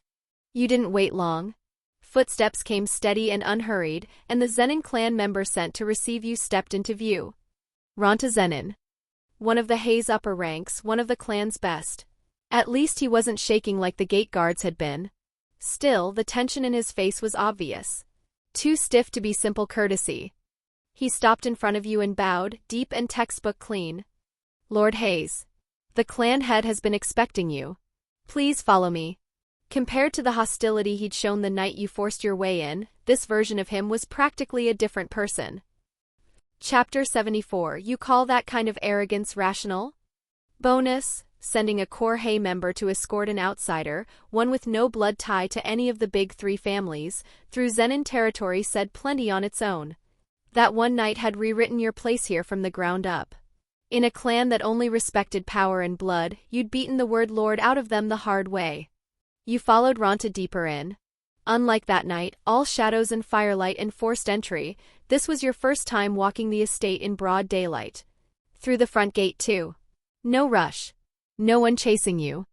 You didn't wait long. Footsteps came steady and unhurried, and the Zenin clan member sent to receive you stepped into view. Ronta Zenin. One of the Hayes upper ranks, one of the clan's best. At least he wasn't shaking like the gate guards had been. Still, the tension in his face was obvious. Too stiff to be simple courtesy. He stopped in front of you and bowed, deep and textbook clean. Lord Hayes. The clan head has been expecting you. Please follow me. Compared to the hostility he'd shown the night you forced your way in, this version of him was practically a different person. Chapter 74. You call that kind of arrogance rational? Bonus: sending a core Hay member to escort an outsider, one with no blood tie to any of the big 3 families, through Zenin territory said plenty on its own. That one night had rewritten your place here from the ground up. In a clan that only respected power and blood, you'd beaten the word lord out of them the hard way. You followed Ronta deeper in. Unlike that night, all shadows and firelight and forced entry, this was your first time walking the estate in broad daylight. Through the front gate too. No rush. No one chasing you.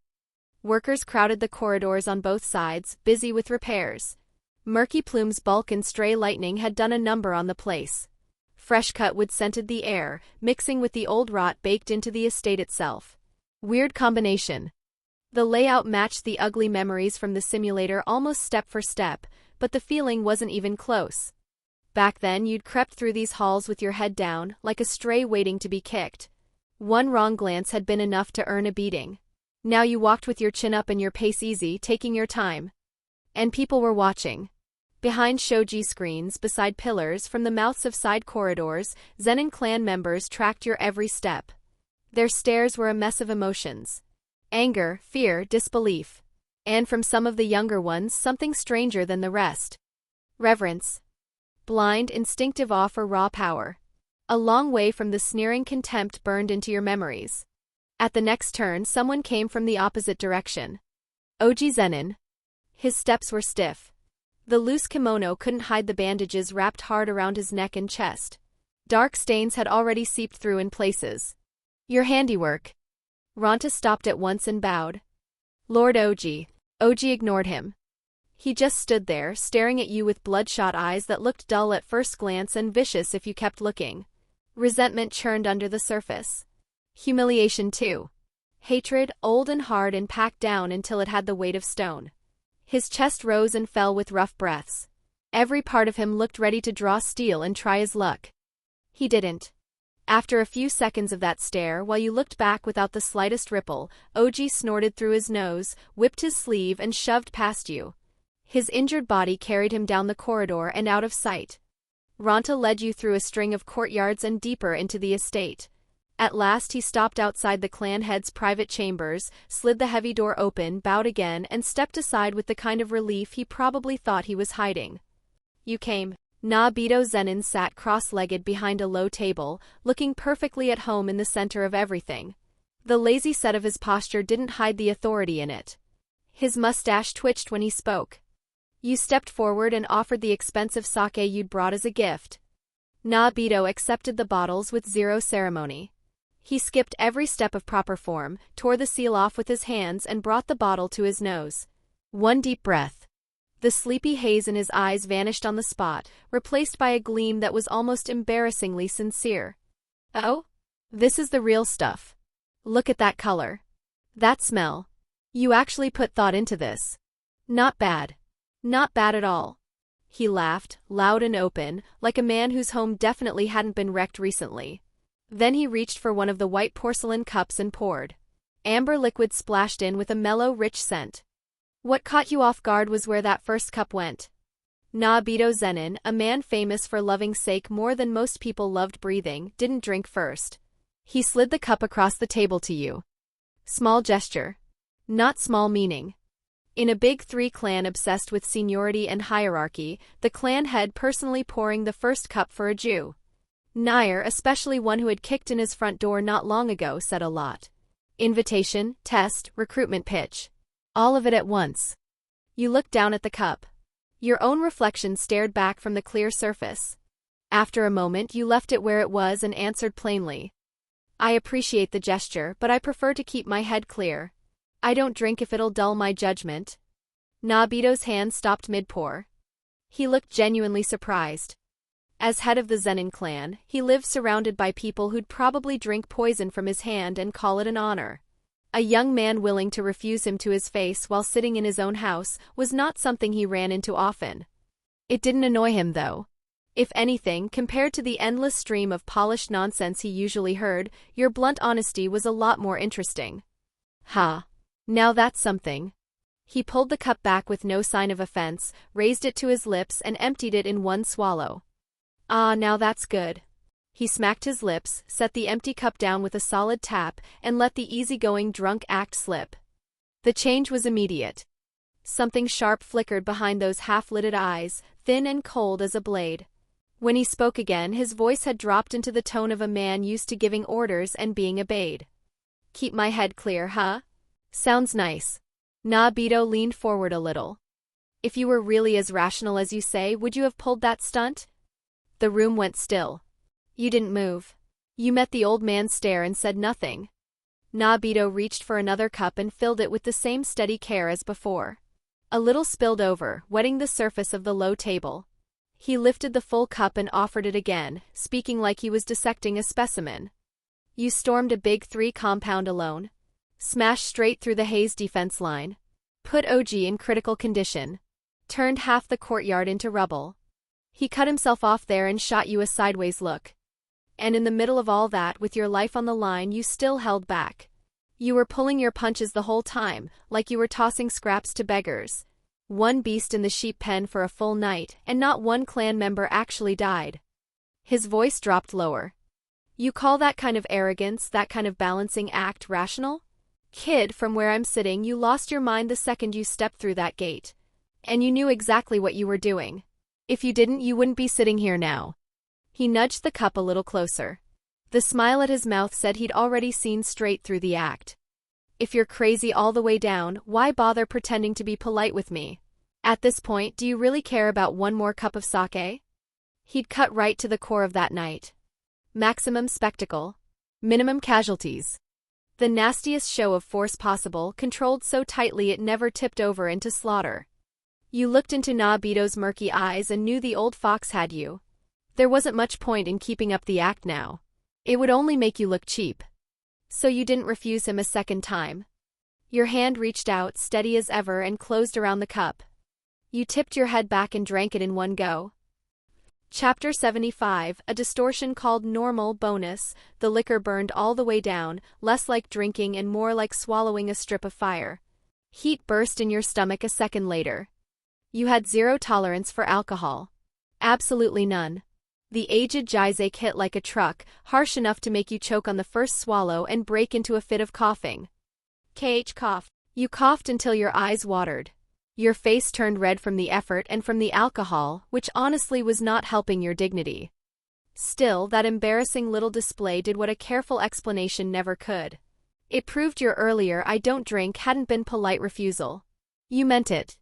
Workers crowded the corridors on both sides, busy with repairs. Murky Plume's bulk and stray lightning had done a number on the place. Fresh-cut wood scented the air, mixing with the old rot baked into the estate itself. Weird combination. The layout matched the ugly memories from the simulator almost step for step, but the feeling wasn't even close. Back then you'd crept through these halls with your head down, like a stray waiting to be kicked. One wrong glance had been enough to earn a beating. Now you walked with your chin up and your pace easy, taking your time. And people were watching. Behind shoji screens, beside pillars, from the mouths of side corridors, Zenin clan members tracked your every step. Their stares were a mess of emotions. Anger, fear, disbelief. And from some of the younger ones, something stranger than the rest. Reverence. Blind, instinctive awe for raw power. A long way from the sneering contempt burned into your memories. At the next turn, someone came from the opposite direction. Oji Zenin. His steps were stiff. The loose kimono couldn't hide the bandages wrapped hard around his neck and chest. Dark stains had already seeped through in places. Your handiwork. Ronta stopped at once and bowed. Lord Oji. Oji ignored him. He just stood there, staring at you with bloodshot eyes that looked dull at first glance and vicious if you kept looking. Resentment churned under the surface. Humiliation too. Hatred, old and hard and packed down until it had the weight of stone. His chest rose and fell with rough breaths. Every part of him looked ready to draw steel and try his luck. He didn't. After a few seconds of that stare, while you looked back without the slightest ripple, OG snorted through his nose, whipped his sleeve and shoved past you. His injured body carried him down the corridor and out of sight. Ranta led you through a string of courtyards and deeper into the estate. At last he stopped outside the clan head's private chambers, slid the heavy door open, bowed again, and stepped aside with the kind of relief he probably thought he was hiding. You came. Naobito Zenin sat cross-legged behind a low table, looking perfectly at home in the center of everything. The lazy set of his posture didn't hide the authority in it. His mustache twitched when he spoke. You stepped forward and offered the expensive sake you'd brought as a gift. Naobito accepted the bottles with zero ceremony. He skipped every step of proper form, tore the seal off with his hands and brought the bottle to his nose. One deep breath. The sleepy haze in his eyes vanished on the spot, replaced by a gleam that was almost embarrassingly sincere. Oh? This is the real stuff. Look at that color. That smell. You actually put thought into this. Not bad. Not bad at all. He laughed, loud and open, like a man whose home definitely hadn't been wrecked recently. Then he reached for one of the white porcelain cups and poured. Amber liquid splashed in with a mellow, rich scent. What caught you off guard was where that first cup went. Naobito Zenin, a man famous for loving sake more than most people loved breathing, didn't drink first. He slid the cup across the table to you. Small gesture. Not small meaning. In a big three clan obsessed with seniority and hierarchy, the clan head personally pouring the first cup for a Jew. Nair, especially one who had kicked in his front door not long ago, said a lot. Invitation, test, recruitment pitch. All of it at once. You looked down at the cup. Your own reflection stared back from the clear surface. After a moment you left it where it was and answered plainly. I appreciate the gesture, but I prefer to keep my head clear. I don't drink if it'll dull my judgment. Naobito's hand stopped mid-pour. He looked genuinely surprised. As head of the Zenin clan, he lived surrounded by people who'd probably drink poison from his hand and call it an honor. A young man willing to refuse him to his face while sitting in his own house was not something he ran into often. It didn't annoy him, though. If anything, compared to the endless stream of polished nonsense he usually heard, your blunt honesty was a lot more interesting. Ha. Now that's something. He pulled the cup back with no sign of offense, raised it to his lips and emptied it in one swallow. Ah, now that's good. He smacked his lips, set the empty cup down with a solid tap, and let the easygoing drunk act slip. The change was immediate. Something sharp flickered behind those half-lidded eyes, thin and cold as a blade. When he spoke again, his voice had dropped into the tone of a man used to giving orders and being obeyed. Keep my head clear, huh? Sounds nice. Naobito leaned forward a little. If you were really as rational as you say, would you have pulled that stunt? The room went still. You didn't move. You met the old man's stare and said nothing. Naobito reached for another cup and filled it with the same steady care as before. A little spilled over, wetting the surface of the low table. He lifted the full cup and offered it again, speaking like he was dissecting a specimen. You stormed a big 3 compound alone. Smashed straight through the Haze defense line. Put OG in critical condition. Turned half the courtyard into rubble. He cut himself off there and shot you a sideways look. And in the middle of all that, with your life on the line, you still held back. You were pulling your punches the whole time, like you were tossing scraps to beggars. One beast in the sheep pen for a full night, and not one clan member actually died. His voice dropped lower. You call that kind of arrogance, that kind of balancing act, rational? Kid, from where I'm sitting, you lost your mind the second you stepped through that gate. And you knew exactly what you were doing. If you didn't, you wouldn't be sitting here now. He nudged the cup a little closer. The smile at his mouth said he'd already seen straight through the act. If you're crazy all the way down, why bother pretending to be polite with me? At this point, do you really care about one more cup of sake? He'd cut right to the core of that night. Maximum spectacle. Minimum casualties. The nastiest show of force possible, controlled so tightly it never tipped over into slaughter. You looked into Nobito's murky eyes and knew the old fox had you. There wasn't much point in keeping up the act now. It would only make you look cheap. So you didn't refuse him a second time. Your hand reached out, steady as ever, and closed around the cup. You tipped your head back and drank it in one go. Chapter 75, a distortion called normal bonus. The liquor burned all the way down, less like drinking and more like swallowing a strip of fire. Heat burst in your stomach a second later. You had zero tolerance for alcohol. Absolutely none. The aged Jizake hit like a truck, harsh enough to make you choke on the first swallow and break into a fit of coughing. Cough. You coughed until your eyes watered. Your face turned red from the effort and from the alcohol, which honestly was not helping your dignity. Still, that embarrassing little display did what a careful explanation never could. It proved your earlier "I don't drink" hadn't been polite refusal. You meant it.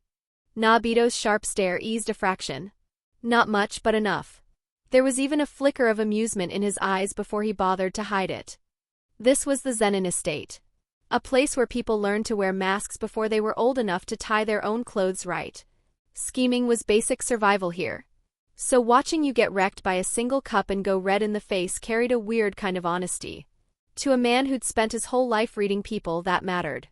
Nobito's sharp stare eased a fraction. Not much, but enough. There was even a flicker of amusement in his eyes before he bothered to hide it. This was the Zenin estate. A place where people learned to wear masks before they were old enough to tie their own clothes right. Scheming was basic survival here. So watching you get wrecked by a single cup and go red in the face carried a weird kind of honesty. To a man who'd spent his whole life reading people, that mattered.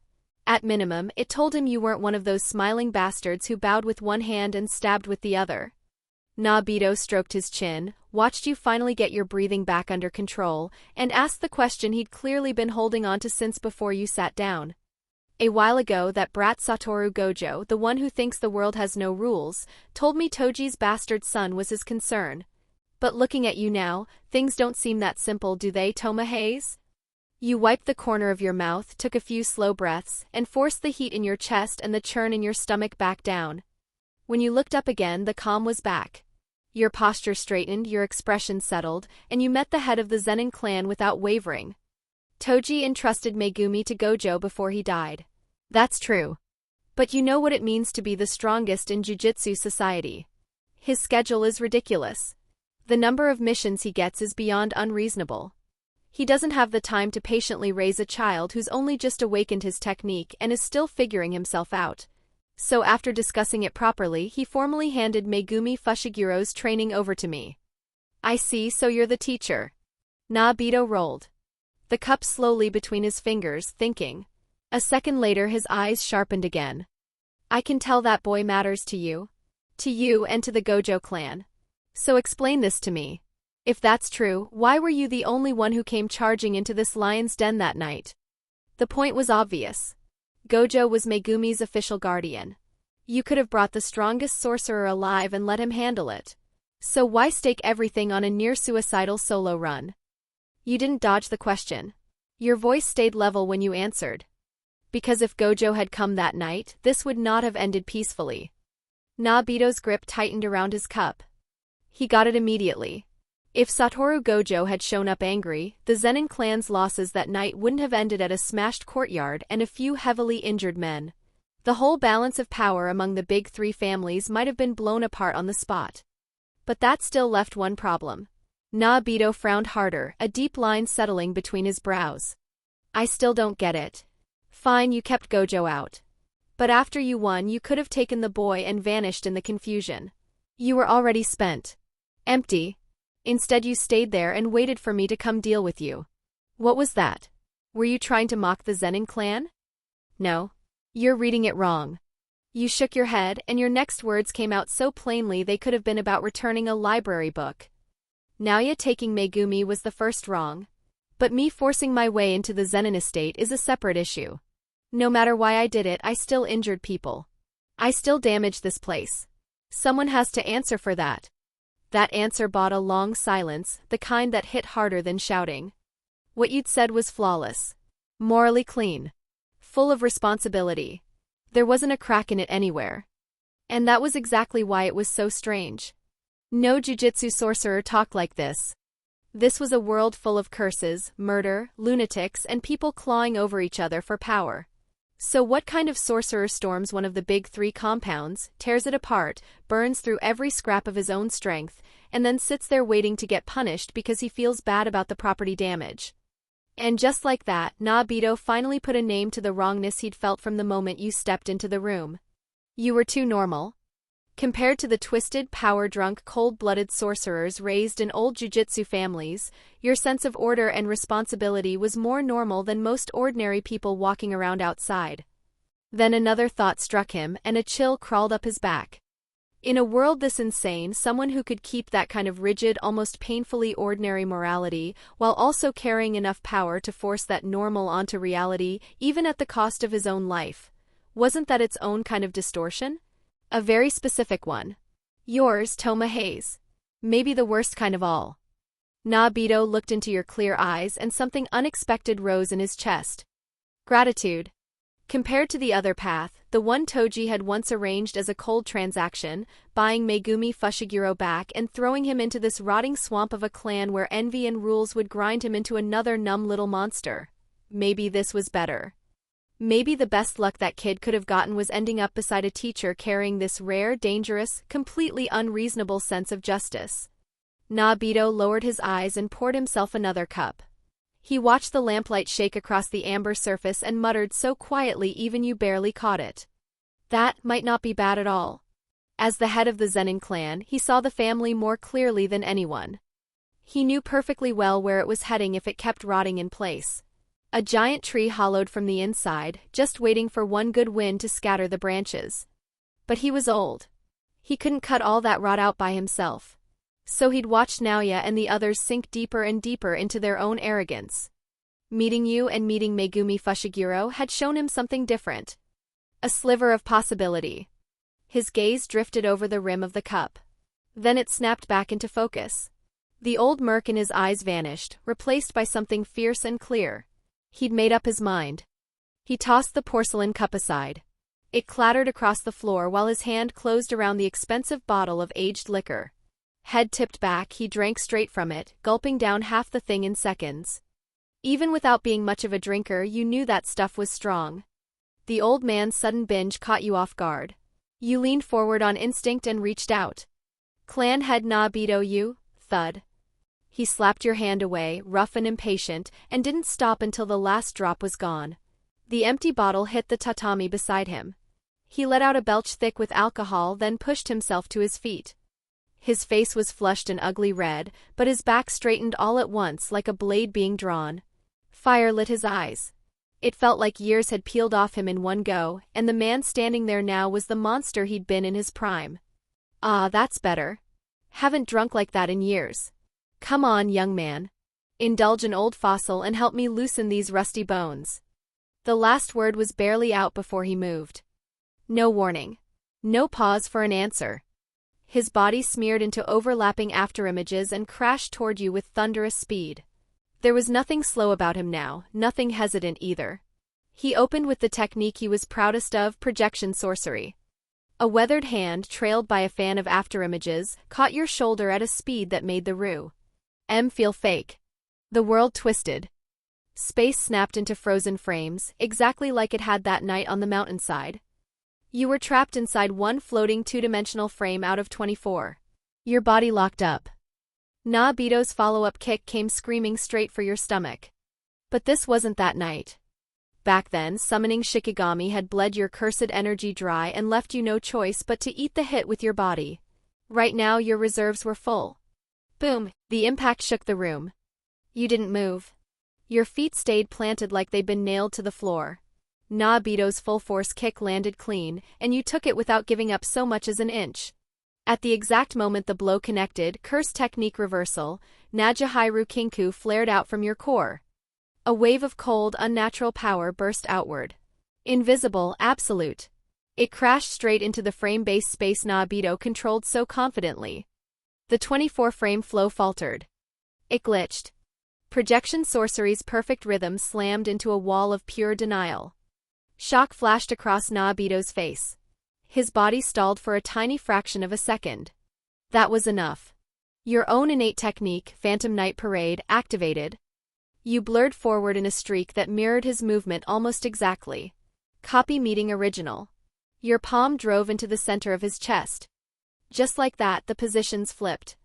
At minimum, it told him you weren't one of those smiling bastards who bowed with one hand and stabbed with the other. Nobito stroked his chin, watched you finally get your breathing back under control, and asked the question he'd clearly been holding on to since before you sat down. A while ago, that brat Satoru Gojo, the one who thinks the world has no rules, told me Toji's bastard son was his concern. But looking at you now, things don't seem that simple, do they, Touma Hayase? You wiped the corner of your mouth, took a few slow breaths, and forced the heat in your chest and the churn in your stomach back down. When you looked up again, the calm was back. Your posture straightened, your expression settled, and you met the head of the Zenin clan without wavering. Toji entrusted Megumi to Gojo before he died. That's true. But you know what it means to be the strongest in Jujutsu society. His schedule is ridiculous. The number of missions he gets is beyond unreasonable. He doesn't have the time to patiently raise a child who's only just awakened his technique and is still figuring himself out. So after discussing it properly, he formally handed Megumi Fushigiro's training over to me. I see, so you're the teacher. Nobito rolled the cup slowly between his fingers, thinking. A second later his eyes sharpened again. I can tell that boy matters to you. To you and to the Gojo clan. So explain this to me. If that's true, why were you the only one who came charging into this lion's den that night? The point was obvious. Gojo was Megumi's official guardian. You could have brought the strongest sorcerer alive and let him handle it. So why stake everything on a near-suicidal solo run? You didn't dodge the question. Your voice stayed level when you answered. Because if Gojo had come that night, this would not have ended peacefully. Nobito's grip tightened around his cup. He got it immediately. If Satoru Gojo had shown up angry, the Zenin clan's losses that night wouldn't have ended at a smashed courtyard and a few heavily injured men. The whole balance of power among the big three families might have been blown apart on the spot. But that still left one problem. Nobito frowned harder, a deep line settling between his brows. I still don't get it. Fine, you kept Gojo out. But after you won, you could have taken the boy and vanished in the confusion. You were already spent. Empty. Instead you stayed there and waited for me to come deal with you. What was that? Were you trying to mock the Zenin clan? No. You're reading it wrong. You shook your head, and your next words came out so plainly they could have been about returning a library book. Naoya taking Megumi was the first wrong. But me forcing my way into the Zenin estate is a separate issue. No matter why I did it, I still injured people. I still damaged this place. Someone has to answer for that. That answer brought a long silence, the kind that hit harder than shouting. What you'd said was flawless. Morally clean. Full of responsibility. There wasn't a crack in it anywhere. And that was exactly why it was so strange. No Jujutsu sorcerer talked like this. This was a world full of curses, murder, lunatics, and people clawing over each other for power. So what kind of sorcerer storms one of the big three compounds, tears it apart, burns through every scrap of his own strength, and then sits there waiting to get punished because he feels bad about the property damage? And just like that, Nobito finally put a name to the wrongness he'd felt from the moment you stepped into the room. You were too normal. Compared to the twisted, power-drunk, cold-blooded sorcerers raised in old jujutsu families, your sense of order and responsibility was more normal than most ordinary people walking around outside. Then another thought struck him, and a chill crawled up his back. In a world this insane, someone who could keep that kind of rigid, almost painfully ordinary morality, while also carrying enough power to force that normal onto reality, even at the cost of his own life. Wasn't that its own kind of distortion? A very specific one. Yours, Touma Hayase. Maybe the worst kind of all. Nobito looked into your clear eyes and something unexpected rose in his chest. Gratitude. Compared to the other path, the one Toji had once arranged as a cold transaction, buying Megumi Fushiguro back and throwing him into this rotting swamp of a clan where envy and rules would grind him into another numb little monster. Maybe this was better. Maybe the best luck that kid could have gotten was ending up beside a teacher carrying this rare, dangerous, completely unreasonable sense of justice. Nobito lowered his eyes and poured himself another cup. He watched the lamplight shake across the amber surface and muttered so quietly even you barely caught it. That might not be bad at all. As the head of the Zenin clan, he saw the family more clearly than anyone. He knew perfectly well where it was heading if it kept rotting in place. A giant tree hollowed from the inside, just waiting for one good wind to scatter the branches. But he was old. He couldn't cut all that rot out by himself. So he'd watched Naoya and the others sink deeper and deeper into their own arrogance. Meeting you and meeting Megumi Fushiguro had shown him something different. A sliver of possibility. His gaze drifted over the rim of the cup. Then it snapped back into focus. The old murk in his eyes vanished, replaced by something fierce and clear. He'd made up his mind. He tossed the porcelain cup aside. It clattered across the floor while his hand closed around the expensive bottle of aged liquor. Head tipped back, he drank straight from it, gulping down half the thing in seconds. Even without being much of a drinker, you knew that stuff was strong. The old man's sudden binge caught you off guard. You leaned forward on instinct and reached out. Clan head Nobito, you, thud. He slapped your hand away, rough and impatient, and didn't stop until the last drop was gone. The empty bottle hit the tatami beside him. He let out a belch thick with alcohol, then pushed himself to his feet. His face was flushed and ugly red, but his back straightened all at once like a blade being drawn. Fire lit his eyes. It felt like years had peeled off him in one go, and the man standing there now was the monster he'd been in his prime. Ah, that's better. Haven't drunk like that in years. Come on, young man. Indulge an old fossil and help me loosen these rusty bones. The last word was barely out before he moved. No warning. No pause for an answer. His body smeared into overlapping afterimages and crashed toward you with thunderous speed. There was nothing slow about him now, nothing hesitant either. He opened with the technique he was proudest of, projection sorcery. A weathered hand, trailed by a fan of afterimages, caught your shoulder at a speed that made the feel fake. The world twisted. Space snapped into frozen frames, exactly like it had that night on the mountainside. You were trapped inside one floating two-dimensional frame out of 24. Your body locked up. Nobito's follow-up kick came screaming straight for your stomach. But this wasn't that night. Back then, summoning Shikigami had bled your cursed energy dry and left you no choice but to eat the hit with your body. Right now your reserves were full. Boom, the impact shook the room. You didn't move. Your feet stayed planted like they'd been nailed to the floor. Nobito's full-force kick landed clean, and you took it without giving up so much as an inch. At the exact moment the blow connected, curse technique reversal, Najihairu Kinku flared out from your core. A wave of cold, unnatural power burst outward. Invisible, absolute. It crashed straight into the frame-based space Nobito controlled so confidently. The 24-frame flow faltered. It glitched. Projection sorcery's perfect rhythm slammed into a wall of pure denial. Shock flashed across Nobito's face. His body stalled for a tiny fraction of a second. That was enough. Your own innate technique, Phantom Night Parade, activated. You blurred forward in a streak that mirrored his movement almost exactly. Copy meeting original. Your palm drove into the center of his chest. Just like that, the positions flipped.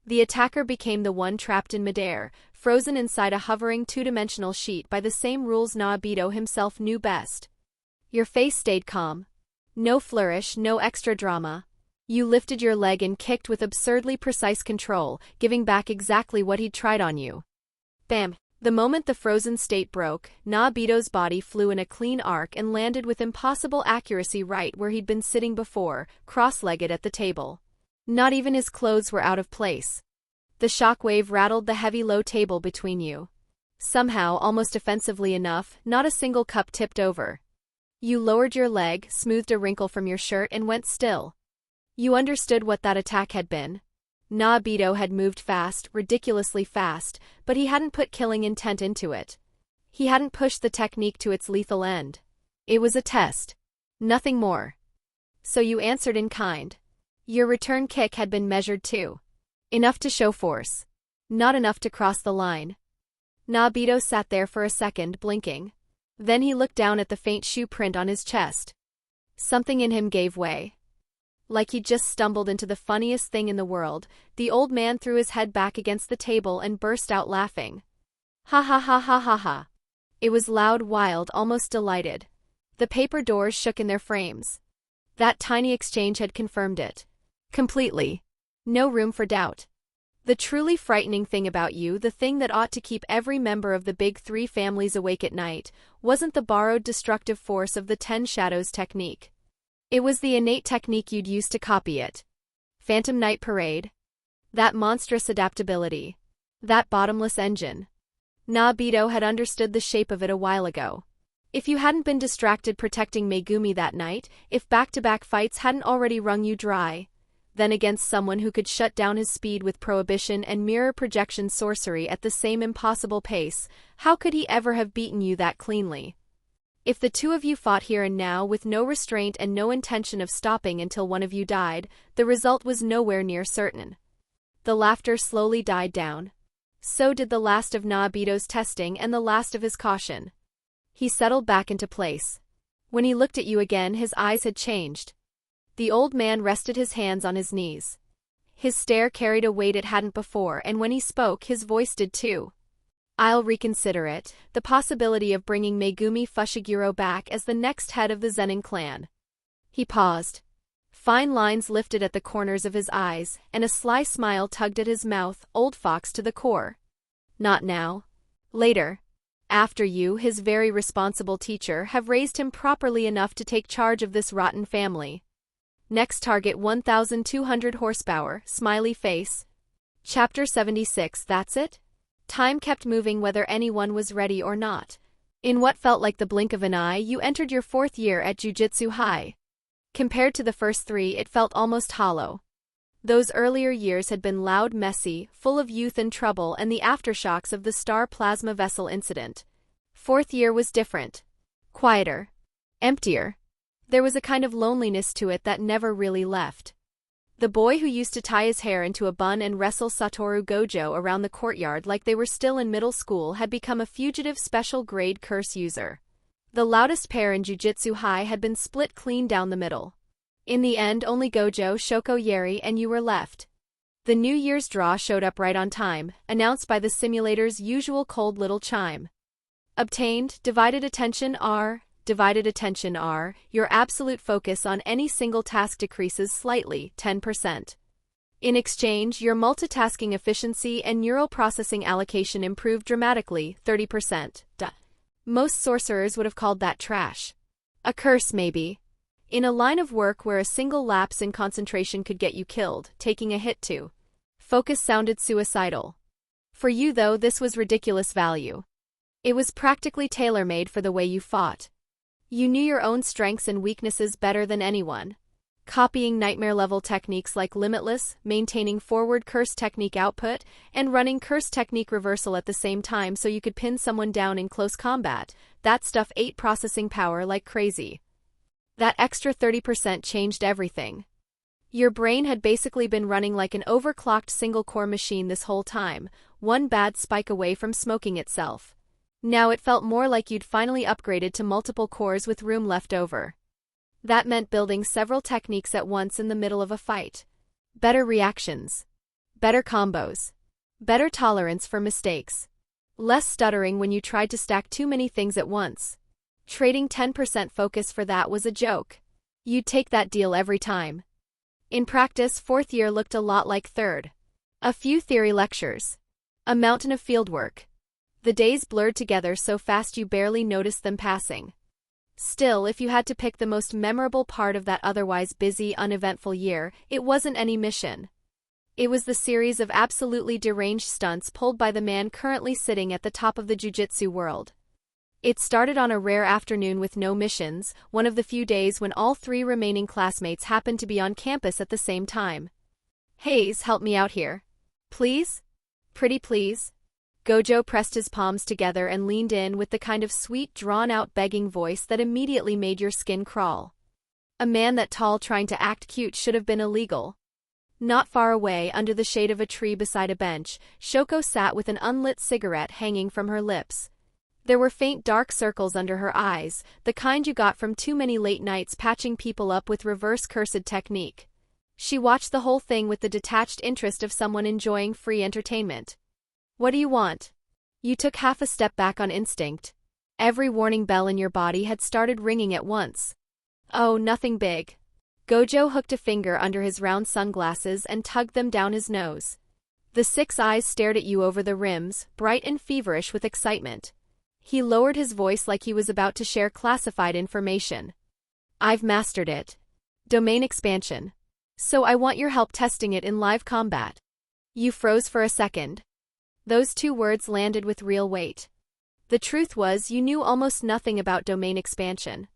The attacker became the one trapped in midair, frozen inside a hovering two-dimensional sheet by the same rules Nobito himself knew best. Your face stayed calm. No flourish, no extra drama. You lifted your leg and kicked with absurdly precise control, giving back exactly what he'd tried on you. Bam! The moment the frozen state broke, Naobito's body flew in a clean arc and landed with impossible accuracy right where he'd been sitting before, cross-legged at the table. Not even his clothes were out of place. The shockwave rattled the heavy low table between you. Somehow, almost offensively enough, not a single cup tipped over. You lowered your leg, smoothed a wrinkle from your shirt and went still. You understood what that attack had been. Naobito had moved fast, ridiculously fast, but he hadn't put killing intent into it. He hadn't pushed the technique to its lethal end. It was a test. Nothing more. So you answered in kind. Your return kick had been measured too. Enough to show force. Not enough to cross the line. Naobito sat there for a second, blinking. Then he looked down at the faint shoe print on his chest. Something in him gave way. Like he'd just stumbled into the funniest thing in the world, the old man threw his head back against the table and burst out laughing. Ha ha ha ha ha ha. It was loud, wild, almost delighted. The paper doors shook in their frames. That tiny exchange had confirmed it. Completely. No room for doubt. The truly frightening thing about you, the thing that ought to keep every member of the big three families awake at night, wasn't the borrowed destructive force of the 10 Shadows technique. It was the innate technique you'd used to copy it. Phantom Night Parade. That monstrous adaptability. That bottomless engine. Naobito had understood the shape of it a while ago. If you hadn't been distracted protecting Megumi that night, if back-to-back fights hadn't already wrung you dry, then against someone who could shut down his speed with prohibition and mirror projection sorcery at the same impossible pace, how could he ever have beaten you that cleanly? If the two of you fought here and now with no restraint and no intention of stopping until one of you died, the result was nowhere near certain. The laughter slowly died down. So did the last of Naobito's testing and the last of his caution. He settled back into place. When he looked at you again, his eyes had changed. The old man rested his hands on his knees. His stare carried a weight it hadn't before, and when he spoke, his voice did too. I'll reconsider it, the possibility of bringing Megumi Fushiguro back as the next head of the Zenin clan. He paused. Fine lines lifted at the corners of his eyes, and a sly smile tugged at his mouth, old fox to the core. Not now. Later. After you, his very responsible teacher, have raised him properly enough to take charge of this rotten family. Next target 1,200 horsepower, smiley face. Chapter 76, that's it? Time kept moving whether anyone was ready or not. In what felt like the blink of an eye, you entered your 4th year at Jujutsu High. Compared to the first 3, it felt almost hollow. Those earlier years had been loud, messy, full of youth and trouble and the aftershocks of the star plasma vessel incident. 4th year was different. Quieter. Emptier. There was a kind of loneliness to it that never really left. The boy who used to tie his hair into a bun and wrestle Satoru Gojo around the courtyard like they were still in middle school had become a fugitive special grade curse user. The loudest pair in Jujutsu High had been split clean down the middle. In the end, only Gojo, Shoko Yeri, and you were left. The New Year's draw showed up right on time, announced by the simulator's usual cold little chime. Obtained, divided attention R. Divided attention R, your absolute focus on any single task decreases slightly, 10%. In exchange, your multitasking efficiency and neural processing allocation improved dramatically, 30%. Most sorcerers would have called that trash. A curse, maybe. In a line of work where a single lapse in concentration could get you killed, taking a hit to focus sounded suicidal. For you, though, this was ridiculous value. It was practically tailor-made for the way you fought. You knew your own strengths and weaknesses better than anyone. Copying nightmare-level techniques like limitless, maintaining forward curse technique output, and running curse technique reversal at the same time so you could pin someone down in close combat, that stuff ate processing power like crazy. That extra 30% changed everything. Your brain had basically been running like an overclocked single-core machine this whole time, one bad spike away from smoking itself. Now it felt more like you'd finally upgraded to multiple cores with room left over. That meant building several techniques at once in the middle of a fight. Better reactions. Better combos. Better tolerance for mistakes. Less stuttering when you tried to stack too many things at once. Trading 10% focus for that was a joke. You'd take that deal every time. In practice, fourth year looked a lot like third. A few theory lectures. A mountain of fieldwork. The days blurred together so fast you barely noticed them passing. Still, if you had to pick the most memorable part of that otherwise busy, uneventful year, it wasn't any mission. It was the series of absolutely deranged stunts pulled by the man currently sitting at the top of the jujutsu world. It started on a rare afternoon with no missions, one of the few days when all 3 remaining classmates happened to be on campus at the same time. "Hayes, help me out here. Please? Pretty please?" Gojo pressed his palms together and leaned in with the kind of sweet, drawn-out begging voice that immediately made your skin crawl. A man that tall trying to act cute should have been illegal. Not far away, under the shade of a tree beside a bench, Shoko sat with an unlit cigarette hanging from her lips. There were faint dark circles under her eyes, the kind you got from too many late nights patching people up with reverse cursed technique. She watched the whole thing with the detached interest of someone enjoying free entertainment. "What do you want?" You took half a step back on instinct. Every warning bell in your body had started ringing at once. "Oh, nothing big." Gojo hooked a finger under his round sunglasses and tugged them down his nose. The 6 eyes stared at you over the rims, bright and feverish with excitement. He lowered his voice like he was about to share classified information. "I've mastered it. Domain expansion. So I want your help testing it in live combat." You froze for a second. Those 2 words landed with real weight. The truth was, you knew almost nothing about domain expansion.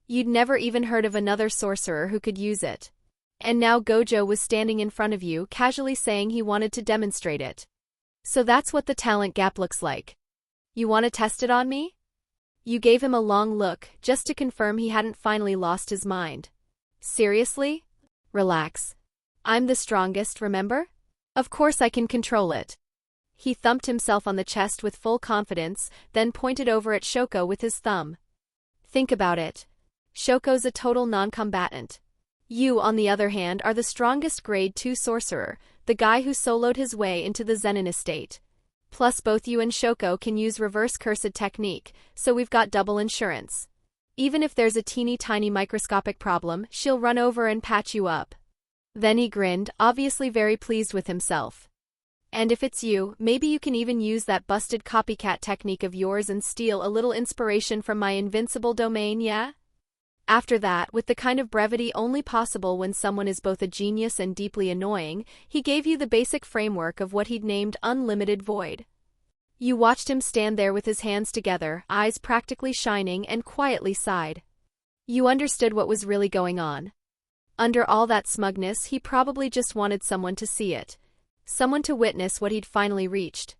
You'd never even heard of another sorcerer who could use it. And now Gojo was standing in front of you, casually saying he wanted to demonstrate it. "So that's what the talent gap looks like. You want to test it on me?" You gave him a long look, just to confirm he hadn't finally lost his mind. "Seriously? Relax. I'm the strongest, remember? Of course I can control it." He thumped himself on the chest with full confidence, then pointed over at Shoko with his thumb. "Think about it. Shoko's a total non-combatant. You, on the other hand, are the strongest grade 2 sorcerer, the guy who soloed his way into the Zenin estate. Plus both you and Shoko can use reverse cursed technique, so we've got double insurance. Even if there's a teeny-tiny microscopic problem, she'll run over and patch you up." Then he grinned, obviously very pleased with himself. "And if it's you, maybe you can even use that busted copycat technique of yours and steal a little inspiration from my invincible domain, yeah?" After that, with the kind of brevity only possible when someone is both a genius and deeply annoying, he gave you the basic framework of what he'd named Unlimited Void. You watched him stand there with his hands together, eyes practically shining, and quietly sighed. You understood what was really going on. Under all that smugness, he probably just wanted someone to see it. Someone to witness what he'd finally reached.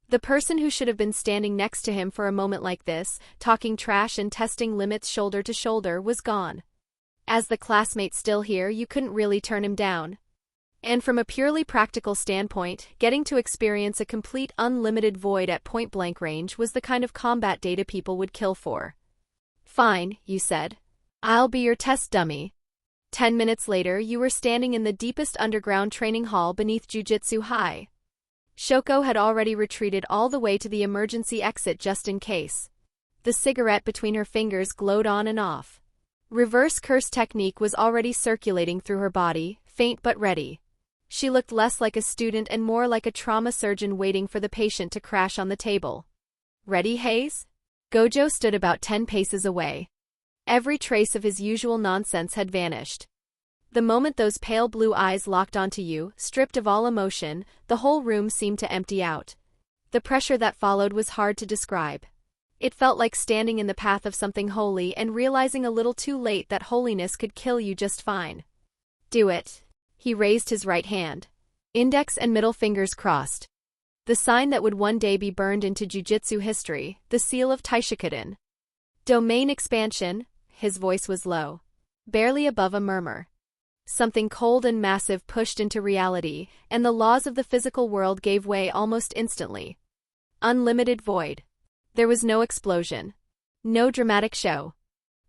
The person who should have been standing next to him for a moment like this, talking trash and testing limits shoulder to shoulder, was gone. As the classmate still here, you couldn't really turn him down. And from a purely practical standpoint, getting to experience a complete unlimited void at point-blank range was the kind of combat data people would kill for. "Fine," you said. "I'll be your test dummy." 10 minutes later, you were standing in the deepest underground training hall beneath Jujutsu High. Shoko had already retreated all the way to the emergency exit just in case. The cigarette between her fingers glowed on and off. Reverse curse technique was already circulating through her body, faint but ready. She looked less like a student and more like a trauma surgeon waiting for the patient to crash on the table. "Ready, Hayes?" Gojo stood about 10 paces away. Every trace of his usual nonsense had vanished. The moment those pale blue eyes locked onto you, stripped of all emotion, the whole room seemed to empty out. The pressure that followed was hard to describe. It felt like standing in the path of something holy and realizing a little too late that holiness could kill you just fine. "Do it." He raised his right hand. Index and middle fingers crossed. The sign that would one day be burned into jujutsu history, the seal of Taishikuden. "Domain expansion," his voice was low. Barely above a murmur. Something cold and massive pushed into reality, and the laws of the physical world gave way almost instantly. Unlimited void. There was no explosion. No dramatic show.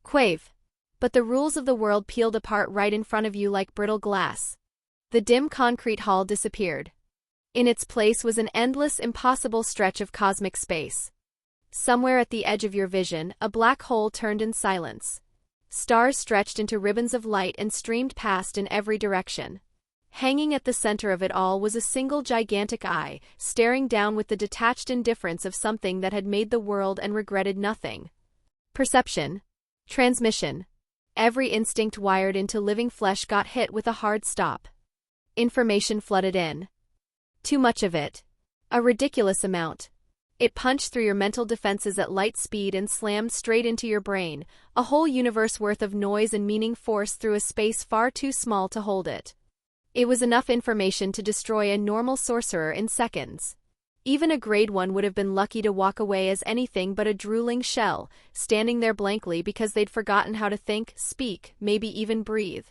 Quave. But the rules of the world peeled apart right in front of you like brittle glass. The dim concrete hall disappeared. In its place was an endless, impossible stretch of cosmic space. Somewhere at the edge of your vision, a black hole turned in silence. Stars stretched into ribbons of light and streamed past in every direction. Hanging at the center of it all was a single gigantic eye, staring down with the detached indifference of something that had made the world and regretted nothing. Perception. Transmission. Every instinct wired into living flesh got hit with a hard stop. Information flooded in. Too much of it. A ridiculous amount. It punched through your mental defenses at light speed and slammed straight into your brain, a whole universe worth of noise and meaning forced through a space far too small to hold it. It was enough information to destroy a normal sorcerer in seconds. Even a grade 1 would have been lucky to walk away as anything but a drooling shell, standing there blankly because they'd forgotten how to think, speak, maybe even breathe.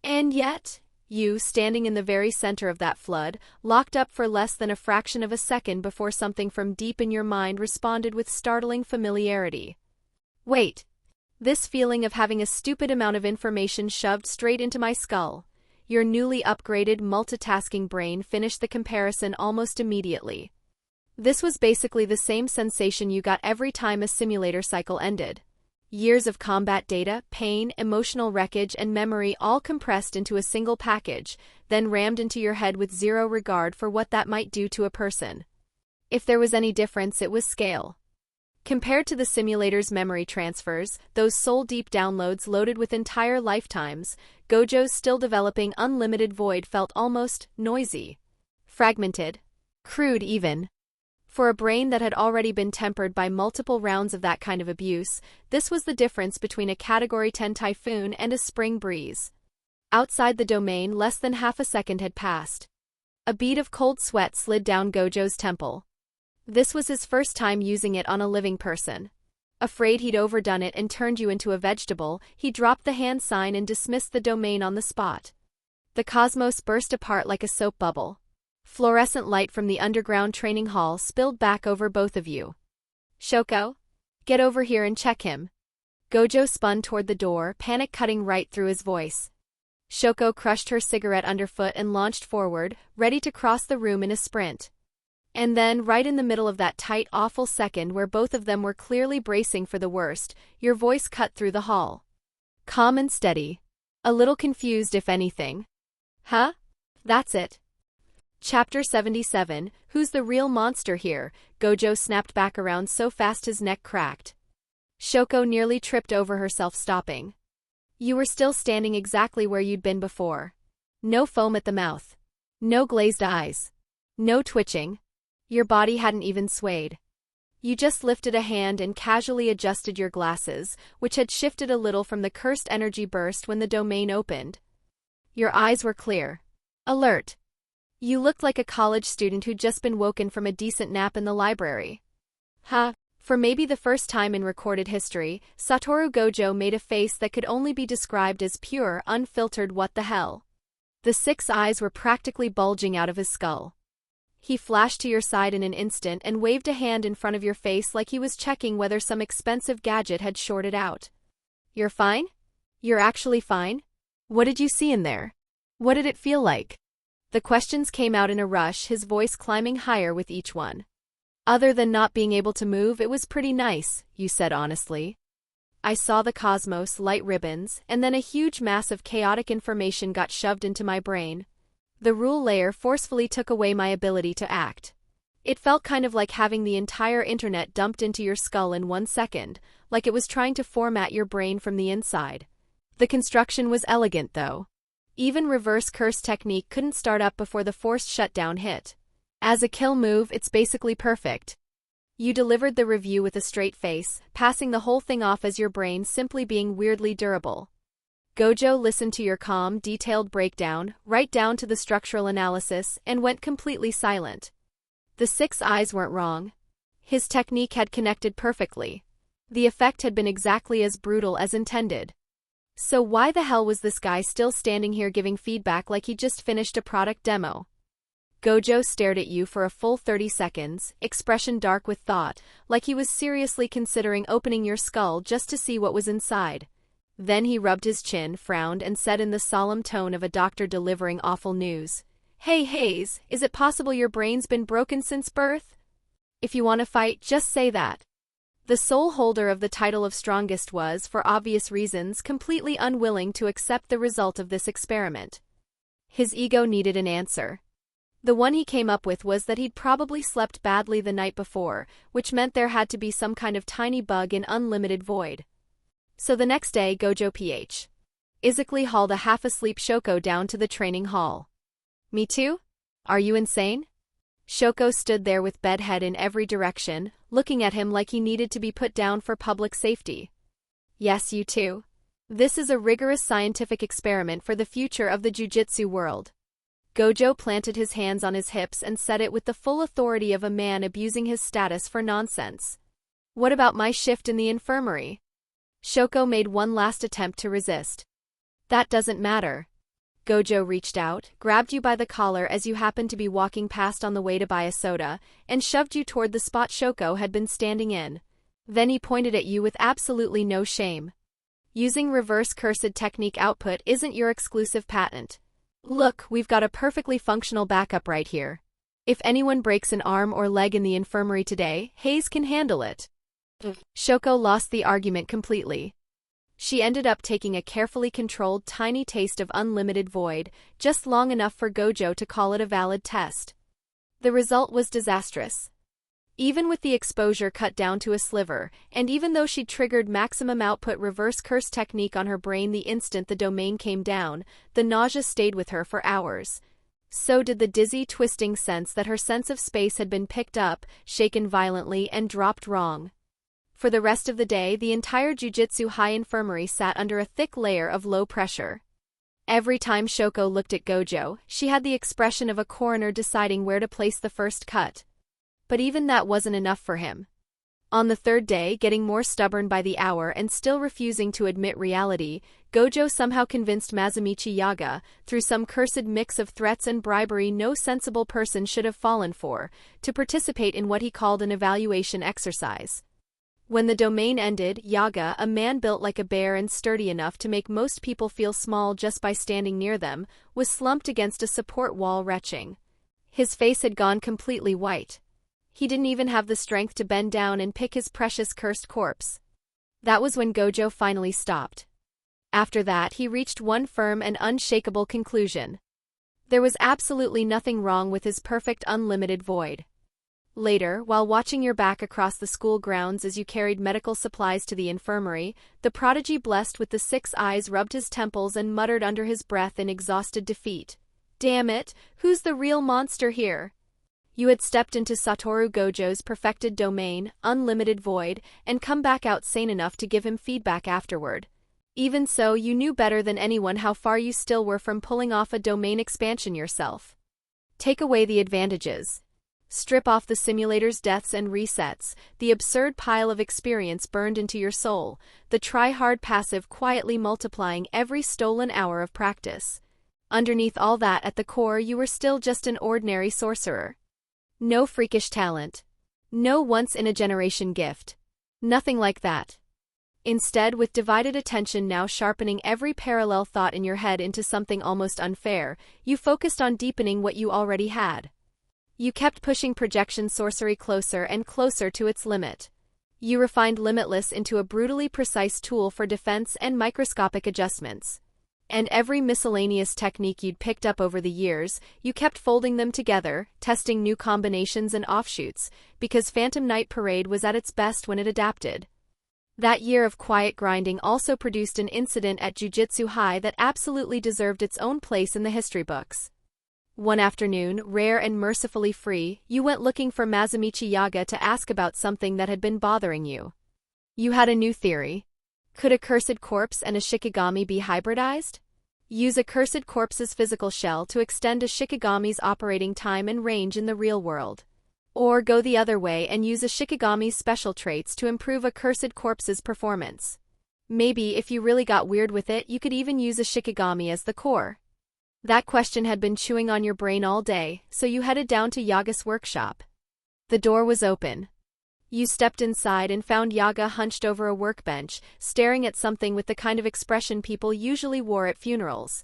And yet, you, standing in the very center of that flood, locked up for less than a fraction of a second before something from deep in your mind responded with startling familiarity. Wait. This feeling of having a stupid amount of information shoved straight into my skull. Your newly upgraded multitasking brain finished the comparison almost immediately. This was basically the same sensation you got every time a simulator cycle ended. Years of combat data, pain, emotional wreckage, and memory all compressed into a single package, then rammed into your head with zero regard for what that might do to a person. If there was any difference, it was scale. Compared to the simulator's memory transfers, those soul-deep downloads loaded with entire lifetimes, Gojo's still-developing unlimited void felt almost noisy. Fragmented. Crude even. For a brain that had already been tempered by multiple rounds of that kind of abuse, this was the difference between a Category 10 typhoon and a spring breeze. Outside the domain, less than half a second had passed. A bead of cold sweat slid down Gojo's temple. This was his first time using it on a living person. Afraid he'd overdone it and turned you into a vegetable, he dropped the hand sign and dismissed the domain on the spot. The cosmos burst apart like a soap bubble. Fluorescent light from the underground training hall spilled back over both of you. Shoko? Get over here and check him. Gojo spun toward the door, panic cutting right through his voice. Shoko crushed her cigarette underfoot and launched forward, ready to cross the room in a sprint. And then, right in the middle of that tight, awful second where both of them were clearly bracing for the worst, your voice cut through the hall. Calm and steady. A little confused, if anything. Huh? That's it. Chapter 77, Who's the real monster here? Gojo snapped back around so fast his neck cracked. Shoko nearly tripped over herself, stopping. You were still standing exactly where you'd been before. No foam at the mouth. No glazed eyes. No twitching. Your body hadn't even swayed. You just lifted a hand and casually adjusted your glasses, which had shifted a little from the cursed energy burst when the domain opened. Your eyes were clear. Alert. You looked like a college student who'd just been woken from a decent nap in the library. For maybe the first time in recorded history, Satoru Gojo made a face that could only be described as pure, unfiltered what the hell. The 6 eyes were practically bulging out of his skull. He flashed to your side in an instant and waved a hand in front of your face like he was checking whether some expensive gadget had shorted out. You're fine? You're actually fine? What did you see in there? What did it feel like? The questions came out in a rush, his voice climbing higher with each one. Other than not being able to move, it was pretty nice, you said honestly. I saw the cosmos, light ribbons, and then a huge mass of chaotic information got shoved into my brain. The rule layer forcefully took away my ability to act. It felt kind of like having the entire internet dumped into your skull in 1 second, like it was trying to format your brain from the inside. The construction was elegant, though. Even reverse curse technique couldn't start up before the forced shutdown hit. As a kill move, it's basically perfect. You delivered the review with a straight face, passing the whole thing off as your brain simply being weirdly durable. Gojo listened to your calm, detailed breakdown, right down to the structural analysis, and went completely silent. The 6 eyes weren't wrong. His technique had connected perfectly. The effect had been exactly as brutal as intended. So why the hell was this guy still standing here giving feedback like he just finished a product demo? Gojo stared at you for a full 30 seconds, expression dark with thought, like he was seriously considering opening your skull just to see what was inside. Then he rubbed his chin, frowned, and said in the solemn tone of a doctor delivering awful news, "Hey Hayes, is it possible your brain's been broken since birth? If you want to fight, just say that." The sole holder of the title of strongest was, for obvious reasons, completely unwilling to accept the result of this experiment. His ego needed an answer. The one he came up with was that he'd probably slept badly the night before, which meant there had to be some kind of tiny bug in unlimited void. So the next day, Gojo Ph. Izakly hauled a half-asleep Shoko down to the training hall. "Me too? Are you insane?" Shoko stood there with bedhead in every direction, looking at him like he needed to be put down for public safety. "Yes, you too. This is a rigorous scientific experiment for the future of the jujutsu world." Gojo planted his hands on his hips and said it with the full authority of a man abusing his status for nonsense. "What about my shift in the infirmary?" Shoko made one last attempt to resist. "That doesn't matter." Gojo reached out, grabbed you by the collar as you happened to be walking past on the way to buy a soda, and shoved you toward the spot Shoko had been standing in. Then he pointed at you with absolutely no shame. "Using reverse cursed technique output isn't your exclusive patent. Look, we've got a perfectly functional backup right here. If anyone breaks an arm or leg in the infirmary today, Hayes can handle it." Shoko lost the argument completely. She ended up taking a carefully controlled tiny taste of unlimited void, just long enough for Gojo to call it a valid test. The result was disastrous. Even with the exposure cut down to a sliver, and even though she triggered maximum output reverse curse technique on her brain the instant the domain came down, the nausea stayed with her for hours. So did the dizzy, twisting sense that her sense of space had been picked up, shaken violently, and dropped wrong. For the rest of the day, the entire Jujutsu High infirmary sat under a thick layer of low pressure. Every time Shoko looked at Gojo, she had the expression of a coroner deciding where to place the first cut. But even that wasn't enough for him. On the third day, getting more stubborn by the hour and still refusing to admit reality, Gojo somehow convinced Masamichi Yaga, through some cursed mix of threats and bribery no sensible person should have fallen for, to participate in what he called an evaluation exercise. When the domain ended, Yaga, a man built like a bear and sturdy enough to make most people feel small just by standing near them, was slumped against a support wall retching. His face had gone completely white. He didn't even have the strength to bend down and pick his precious cursed corpse. That was when Gojo finally stopped. After that, he reached one firm and unshakable conclusion. There was absolutely nothing wrong with his perfect unlimited void. Later, while watching your back across the school grounds as you carried medical supplies to the infirmary, the prodigy blessed with the 6 eyes rubbed his temples and muttered under his breath in exhausted defeat. "Damn it, who's the real monster here?" You had stepped into Satoru Gojo's perfected domain, unlimited void, and come back out sane enough to give him feedback afterward. Even so, you knew better than anyone how far you still were from pulling off a domain expansion yourself. Take away the advantages. Strip off the simulator's deaths and resets, the absurd pile of experience burned into your soul, the try-hard passive quietly multiplying every stolen hour of practice. Underneath all that, at the core, you were still just an ordinary sorcerer. No freakish talent. No once-in-a-generation gift. Nothing like that. Instead, with divided attention now sharpening every parallel thought in your head into something almost unfair, you focused on deepening what you already had. You kept pushing projection sorcery closer and closer to its limit. You refined limitless into a brutally precise tool for defense and microscopic adjustments. And every miscellaneous technique you'd picked up over the years, you kept folding them together, testing new combinations and offshoots, because Phantom Night Parade was at its best when it adapted. That year of quiet grinding also produced an incident at Jujutsu High that absolutely deserved its own place in the history books. One afternoon, rare and mercifully free, you went looking for Masamichi Yaga to ask about something that had been bothering you. You had a new theory. Could a cursed corpse and a Shikigami be hybridized? Use a cursed corpse's physical shell to extend a Shikigami's operating time and range in the real world. Or go the other way and use a Shikigami's special traits to improve a cursed corpse's performance. Maybe, if you really got weird with it, you could even use a Shikigami as the core. That question had been chewing on your brain all day, so you headed down to Yaga's workshop. The door was open. You stepped inside and found Yaga hunched over a workbench, staring at something with the kind of expression people usually wore at funerals.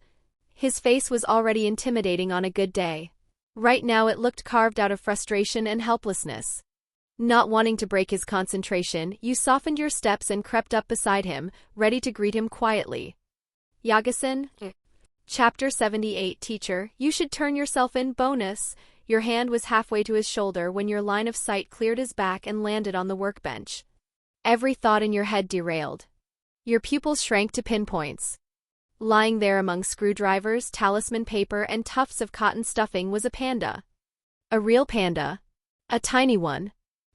His face was already intimidating on a good day. Right now it looked carved out of frustration and helplessness. Not wanting to break his concentration, you softened your steps and crept up beside him, ready to greet him quietly. Yaga-san? Chapter 78 Teacher, you should turn yourself in. Bonus. Your hand was halfway to his shoulder when your line of sight cleared his back and landed on the workbench. Every thought in your head derailed. Your pupils shrank to pinpoints. Lying there among screwdrivers, talisman paper, and tufts of cotton stuffing was a panda. A real panda. A tiny one.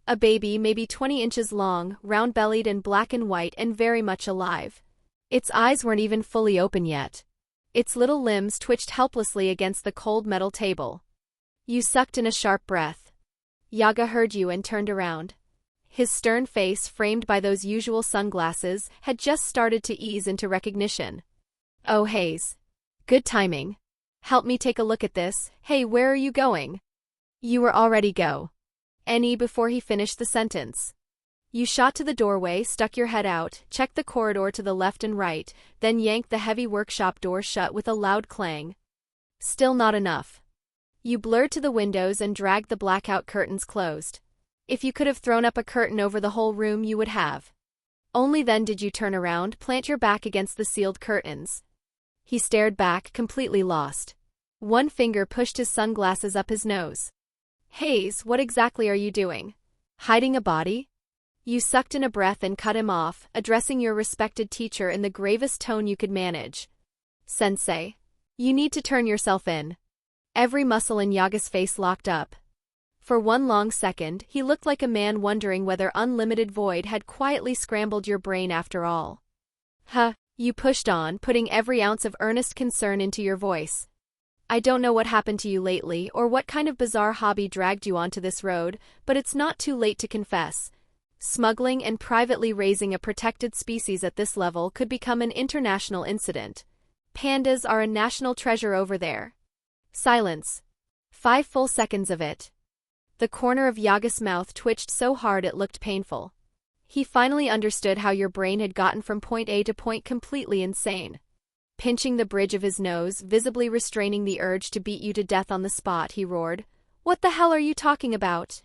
A baby maybe 20 inches long, round-bellied and black and white and very much alive. Its eyes weren't even fully open yet. Its little limbs twitched helplessly against the cold metal table. You sucked in a sharp breath. Yaga heard you and turned around. His stern face, framed by those usual sunglasses, had just started to ease into recognition. Oh, Hayes. Good timing. Help me take a look at this. Hey, where are you going? You were already go. Before he finished the sentence. You shot to the doorway, stuck your head out, checked the corridor to the left and right, then yanked the heavy workshop door shut with a loud clang. Still not enough. You blurred to the windows and dragged the blackout curtains closed. If you could have thrown up a curtain over the whole room, you would have. Only then did you turn around, plant your back against the sealed curtains. He stared back, completely lost. One finger pushed his sunglasses up his nose. Hayes, what exactly are you doing? Hiding a body? You sucked in a breath and cut him off, addressing your respected teacher in the gravest tone you could manage. Sensei. You need to turn yourself in. Every muscle in Yaga's face locked up. For one long second, he looked like a man wondering whether unlimited void had quietly scrambled your brain after all. Huh, you pushed on, putting every ounce of earnest concern into your voice. I don't know what happened to you lately or what kind of bizarre hobby dragged you onto this road, but it's not too late to confess. Smuggling and privately raising a protected species at this level could become an international incident. Pandas are a national treasure over there. Silence. 5 full seconds of it. The corner of Yaga's mouth twitched so hard it looked painful. He finally understood how your brain had gotten from point A to point completely insane. Pinching the bridge of his nose, visibly restraining the urge to beat you to death on the spot, he roared, "What the hell are you talking about?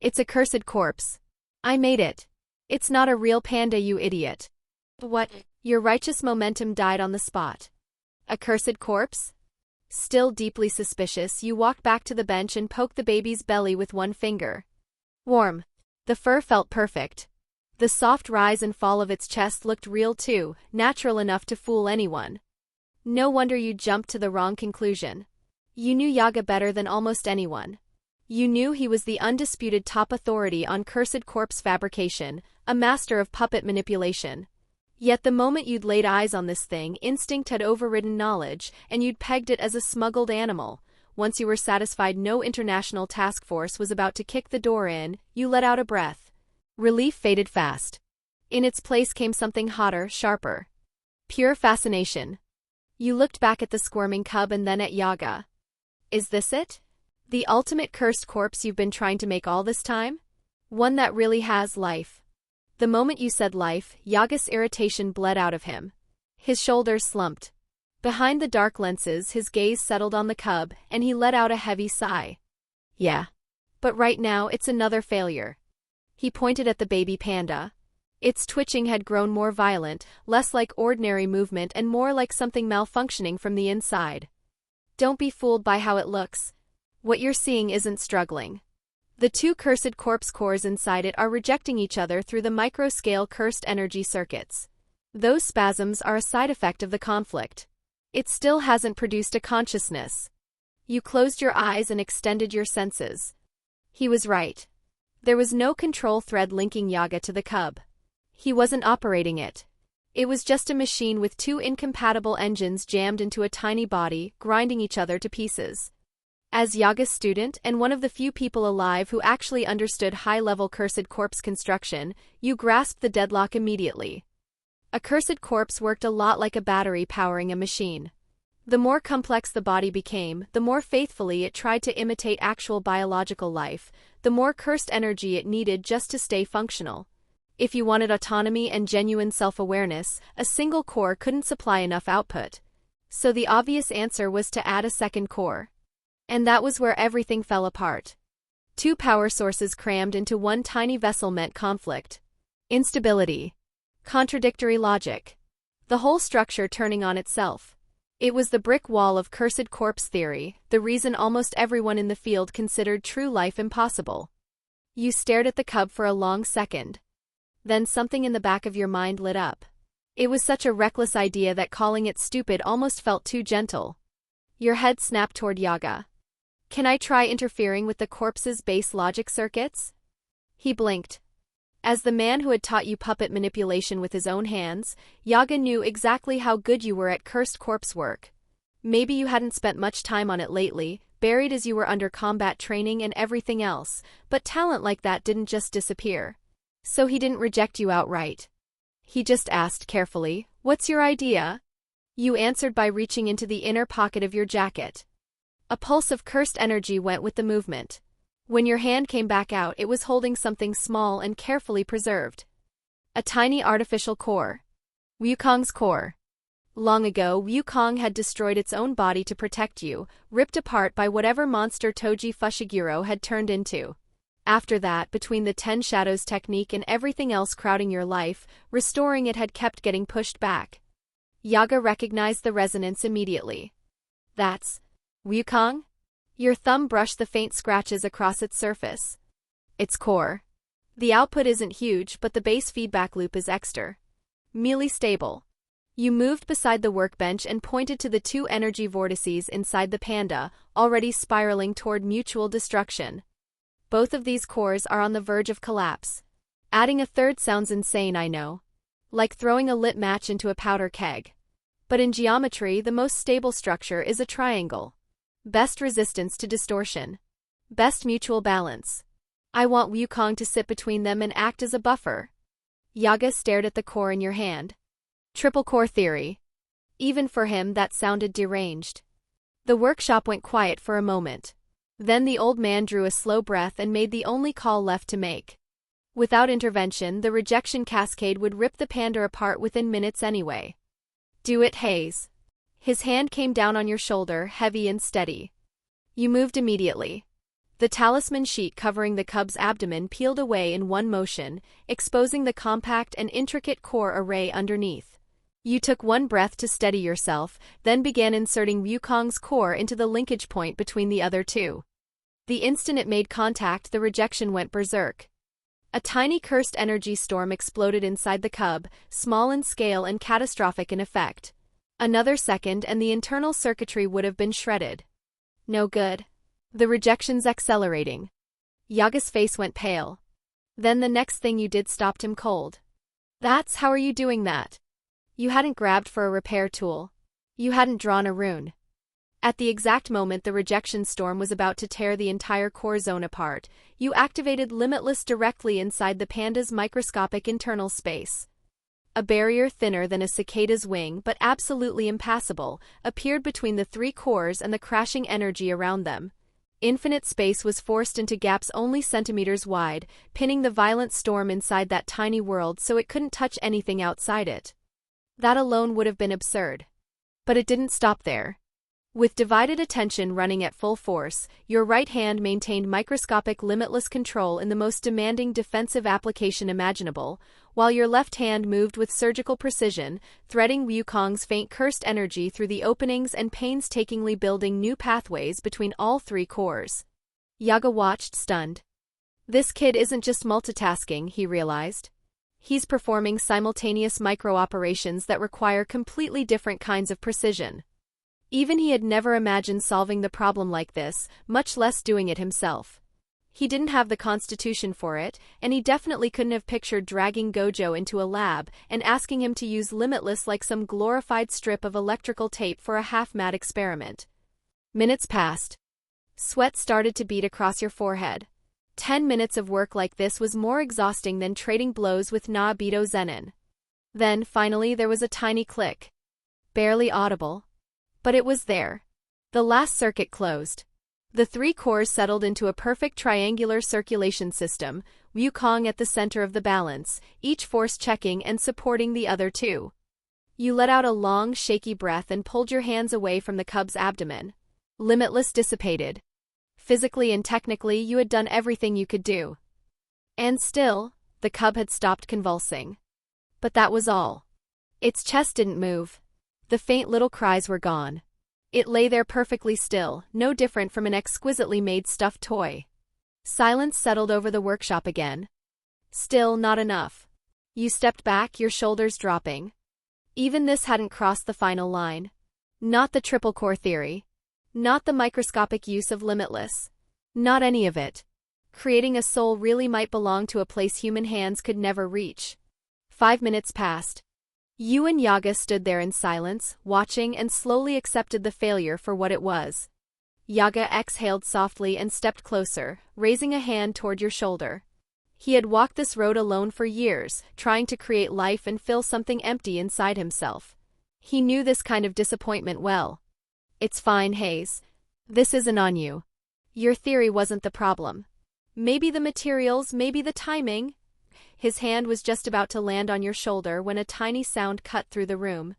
It's a cursed corpse. I made it. It's not a real panda, you idiot." What? Your righteous momentum died on the spot. A cursed corpse? Still deeply suspicious, you walked back to the bench and poked the baby's belly with one finger. Warm. The fur felt perfect. The soft rise and fall of its chest looked real too, natural enough to fool anyone. No wonder you jumped to the wrong conclusion. You knew Yaga better than almost anyone. You knew he was the undisputed top authority on cursed corpse fabrication, a master of puppet manipulation. Yet the moment you'd laid eyes on this thing, instinct had overridden knowledge, and you'd pegged it as a smuggled animal. Once you were satisfied no international task force was about to kick the door in, you let out a breath. Relief faded fast. In its place came something hotter, sharper. Pure fascination. You looked back at the squirming cub and then at Yaga. Is this it? The ultimate cursed corpse you've been trying to make all this time? One that really has life. The moment you said life, Yaga's irritation bled out of him. His shoulders slumped. Behind the dark lenses, his gaze settled on the cub, and he let out a heavy sigh. Yeah. But right now, it's another failure. He pointed at the baby panda. Its twitching had grown more violent, less like ordinary movement and more like something malfunctioning from the inside. Don't be fooled by how it looks. What you're seeing isn't struggling. The two cursed corpse cores inside it are rejecting each other through the micro-scale cursed energy circuits. Those spasms are a side effect of the conflict. It still hasn't produced a consciousness. You closed your eyes and extended your senses. He was right. There was no control thread linking Yaga to the cub. He wasn't operating it. It was just a machine with two incompatible engines jammed into a tiny body, grinding each other to pieces. As Yaga's student and one of the few people alive who actually understood high-level cursed corpse construction, you grasped the deadlock immediately. A cursed corpse worked a lot like a battery powering a machine. The more complex the body became, the more faithfully it tried to imitate actual biological life, the more cursed energy it needed just to stay functional. If you wanted autonomy and genuine self-awareness, a single core couldn't supply enough output. So the obvious answer was to add a second core. And that was where everything fell apart. Two power sources crammed into one tiny vessel meant conflict. Instability. Contradictory logic. The whole structure turning on itself. It was the brick wall of cursed corpse theory, the reason almost everyone in the field considered true life impossible. You stared at the cub for a long second. Then something in the back of your mind lit up. It was such a reckless idea that calling it stupid almost felt too gentle. Your head snapped toward Yaga. Can I try interfering with the corpse's base logic circuits? He blinked. As the man who had taught you puppet manipulation with his own hands, Yaga knew exactly how good you were at cursed corpse work. Maybe you hadn't spent much time on it lately, buried as you were under combat training and everything else, but talent like that didn't just disappear. So he didn't reject you outright. He just asked carefully, "What's your idea?" You answered by reaching into the inner pocket of your jacket. A pulse of cursed energy went with the movement. When your hand came back out, it was holding something small and carefully preserved. A tiny artificial core. Wukong's core. Long ago, Wukong had destroyed its own body to protect you, ripped apart by whatever monster Toji Fushiguro had turned into. After that, between the 10 Shadows technique and everything else crowding your life, restoring it had kept getting pushed back. Yaga recognized the resonance immediately. That's Wukong? Your thumb brushed the faint scratches across its surface. Its core. The output isn't huge, but the base feedback loop is extra. Merely stable. You moved beside the workbench and pointed to the two energy vortices inside the panda, already spiraling toward mutual destruction. Both of these cores are on the verge of collapse. Adding a third sounds insane, I know. Like throwing a lit match into a powder keg. But in geometry, the most stable structure is a triangle. Best resistance to distortion. Best mutual balance. I want Wukong to sit between them and act as a buffer. Yaga stared at the core in your hand. Triple core theory. Even for him, that sounded deranged. The workshop went quiet for a moment. Then the old man drew a slow breath and made the only call left to make. Without intervention, the rejection cascade would rip the panda apart within minutes anyway. Do it, Hayes. His hand came down on your shoulder, heavy and steady. You moved immediately. The talisman sheet covering the cub's abdomen peeled away in one motion, exposing the compact and intricate core array underneath. You took one breath to steady yourself, then began inserting Wukong's core into the linkage point between the other two. The instant it made contact, the rejection went berserk. A tiny cursed energy storm exploded inside the cub, small in scale and catastrophic in effect. Another second and the internal circuitry would have been shredded. No good. The rejection's accelerating. Yaga's face went pale. Then the next thing you did stopped him cold. How are you doing that? You hadn't grabbed for a repair tool. You hadn't drawn a rune. At the exact moment the rejection storm was about to tear the entire core zone apart, you activated limitless directly inside the panda's microscopic internal space. A barrier thinner than a cicada's wing but absolutely impassable appeared between the three cores and the crashing energy around them. Infinite space was forced into gaps only centimeters wide, pinning the violent storm inside that tiny world so it couldn't touch anything outside it. That alone would have been absurd. But it didn't stop there. With divided attention running at full force, your right hand maintained microscopic limitless control in the most demanding defensive application imaginable, while your left hand moved with surgical precision, threading Wukong's faint cursed energy through the openings and painstakingly building new pathways between all three cores. Yaga watched, stunned. This kid isn't just multitasking, he realized. He's performing simultaneous micro-operations that require completely different kinds of precision. Even he had never imagined solving the problem like this, much less doing it himself. He didn't have the constitution for it, and he definitely couldn't have pictured dragging Gojo into a lab and asking him to use limitless like some glorified strip of electrical tape for a half-mad experiment. Minutes passed. Sweat started to bead across your forehead. 10 minutes of work like this was more exhausting than trading blows with Naobito Zenin. Then, finally, there was a tiny click. Barely audible. But it was there. The last circuit closed. The three cores settled into a perfect triangular circulation system, Wukong at the center of the balance, each force checking and supporting the other two. You let out a long, shaky breath and pulled your hands away from the cub's abdomen. Limitless dissipated. Physically and technically, you had done everything you could do. And still, the cub had stopped convulsing. But that was all. Its chest didn't move. The faint little cries were gone. It lay there perfectly still, no different from an exquisitely made stuffed toy. Silence settled over the workshop again. Still not enough. You stepped back, your shoulders dropping. Even this hadn't crossed the final line. Not the triple core theory. Not the microscopic use of limitless. Not any of it. Creating a soul really might belong to a place human hands could never reach. 5 minutes passed. You and Yaga stood there in silence, watching, and slowly accepted the failure for what it was. Yaga exhaled softly and stepped closer, raising a hand toward your shoulder. He had walked this road alone for years, trying to create life and fill something empty inside himself. He knew this kind of disappointment well. It's fine, Hayes. This isn't on you. Your theory wasn't the problem. Maybe the materials, maybe the timing. His hand was just about to land on your shoulder when a tiny sound cut through the room.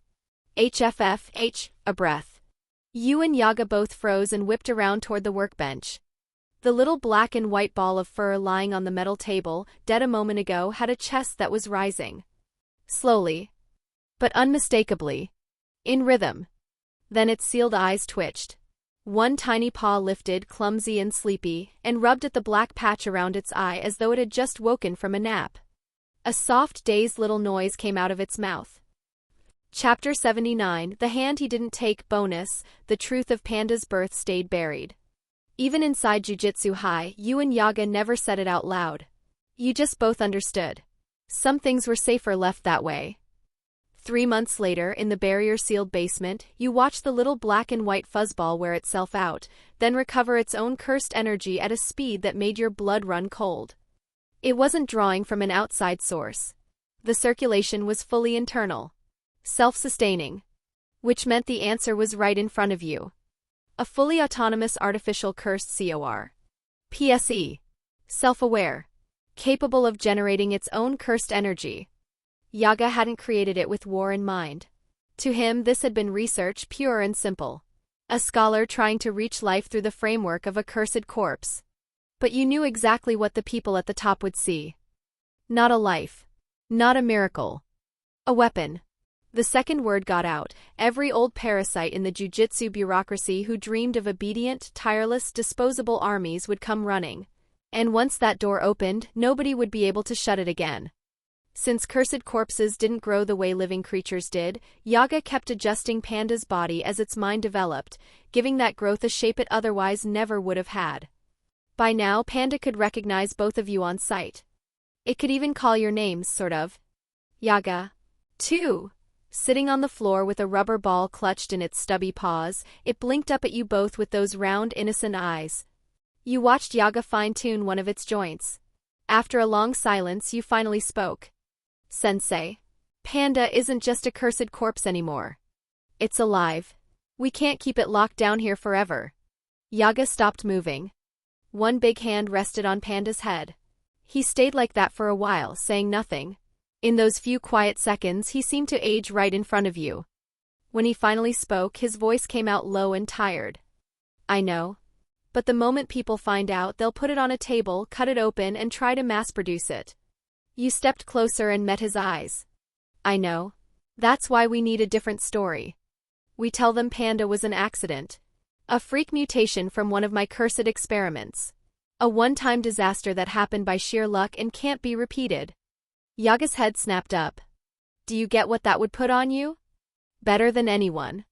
HFF, a breath. You and Yaga both froze and whipped around toward the workbench. The little black and white ball of fur lying on the metal table, dead a moment ago, had a chest that was rising. Slowly, but unmistakably. In rhythm. Then its sealed eyes twitched. One tiny paw lifted, clumsy and sleepy, and rubbed at the black patch around its eye as though it had just woken from a nap. A soft, dazed little noise came out of its mouth. Chapter 79, The Hand He Didn't Take bonus, the truth of Panda's birth stayed buried. Even inside Jujutsu High, you and Yaga never said it out loud. You just both understood. Some things were safer left that way. 3 months later, in the barrier-sealed basement, you watched the little black and white fuzzball wear itself out, then recover its own cursed energy at a speed that made your blood run cold. It wasn't drawing from an outside source. The circulation was fully internal. Self-sustaining. Which meant the answer was right in front of you. A fully autonomous artificial cursed COR. PSE. Self-aware. Capable of generating its own cursed energy. Yaga hadn't created it with war in mind. To him, this had been research, pure and simple. A scholar trying to reach life through the framework of a cursed corpse. But you knew exactly what the people at the top would see. Not a life. Not a miracle. A weapon. The second word got out. Every old parasite in the jujutsu bureaucracy who dreamed of obedient, tireless, disposable armies would come running. And once that door opened, nobody would be able to shut it again. Since cursed corpses didn't grow the way living creatures did, Yaga kept adjusting Panda's body as its mind developed, giving that growth a shape it otherwise never would have had. By now, Panda could recognize both of you on sight. It could even call your names, sort of. Yaga. 2. Sitting on the floor with a rubber ball clutched in its stubby paws, it blinked up at you both with those round, innocent eyes. You watched Yaga fine-tune one of its joints. After a long silence, you finally spoke. Sensei. Panda isn't just a cursed corpse anymore. It's alive. We can't keep it locked down here forever. Yaga stopped moving. One big hand rested on Panda's head. He stayed like that for a while, saying nothing. In those few quiet seconds, he seemed to age right in front of you. When he finally spoke, his voice came out low and tired. I know. But the moment people find out, they'll put it on a table, cut it open, and try to mass-produce it. You stepped closer and met his eyes. I know. That's why we need a different story. We tell them Panda was an accident. A freak mutation from one of my cursed experiments. A one-time disaster that happened by sheer luck and can't be repeated. Yaga's head snapped up. Do you get what that would put on you? Better than anyone.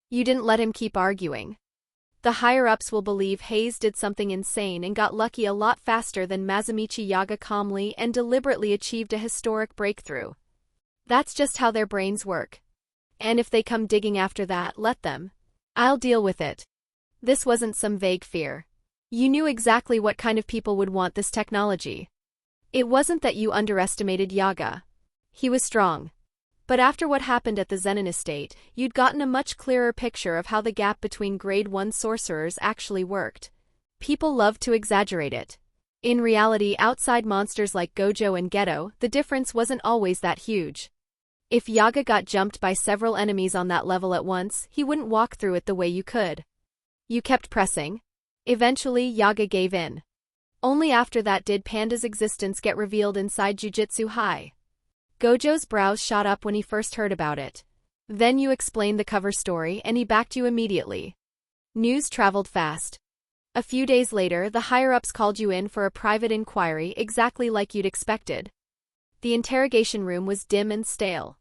You didn't let him keep arguing. The higher-ups will believe Hayes did something insane and got lucky a lot faster than Mazumichi Yaga calmly and deliberately achieved a historic breakthrough. That's just how their brains work. And if they come digging after that, let them. I'll deal with it. This wasn't some vague fear. You knew exactly what kind of people would want this technology. It wasn't that you underestimated Yaga. He was strong. But after what happened at the Zenin estate, you'd gotten a much clearer picture of how the gap between Grade 1 sorcerers actually worked. People loved to exaggerate it. In reality, outside monsters like Gojo and Geto, the difference wasn't always that huge. If Yaga got jumped by several enemies on that level at once, he wouldn't walk through it the way you could. You kept pressing. Eventually, Yaga gave in. Only after that did Panda's existence get revealed inside Jujutsu High. Gojo's brows shot up when he first heard about it. Then you explained the cover story and he backed you immediately. News traveled fast. A few days later, the higher-ups called you in for a private inquiry exactly like you'd expected. The interrogation room was dim and stale.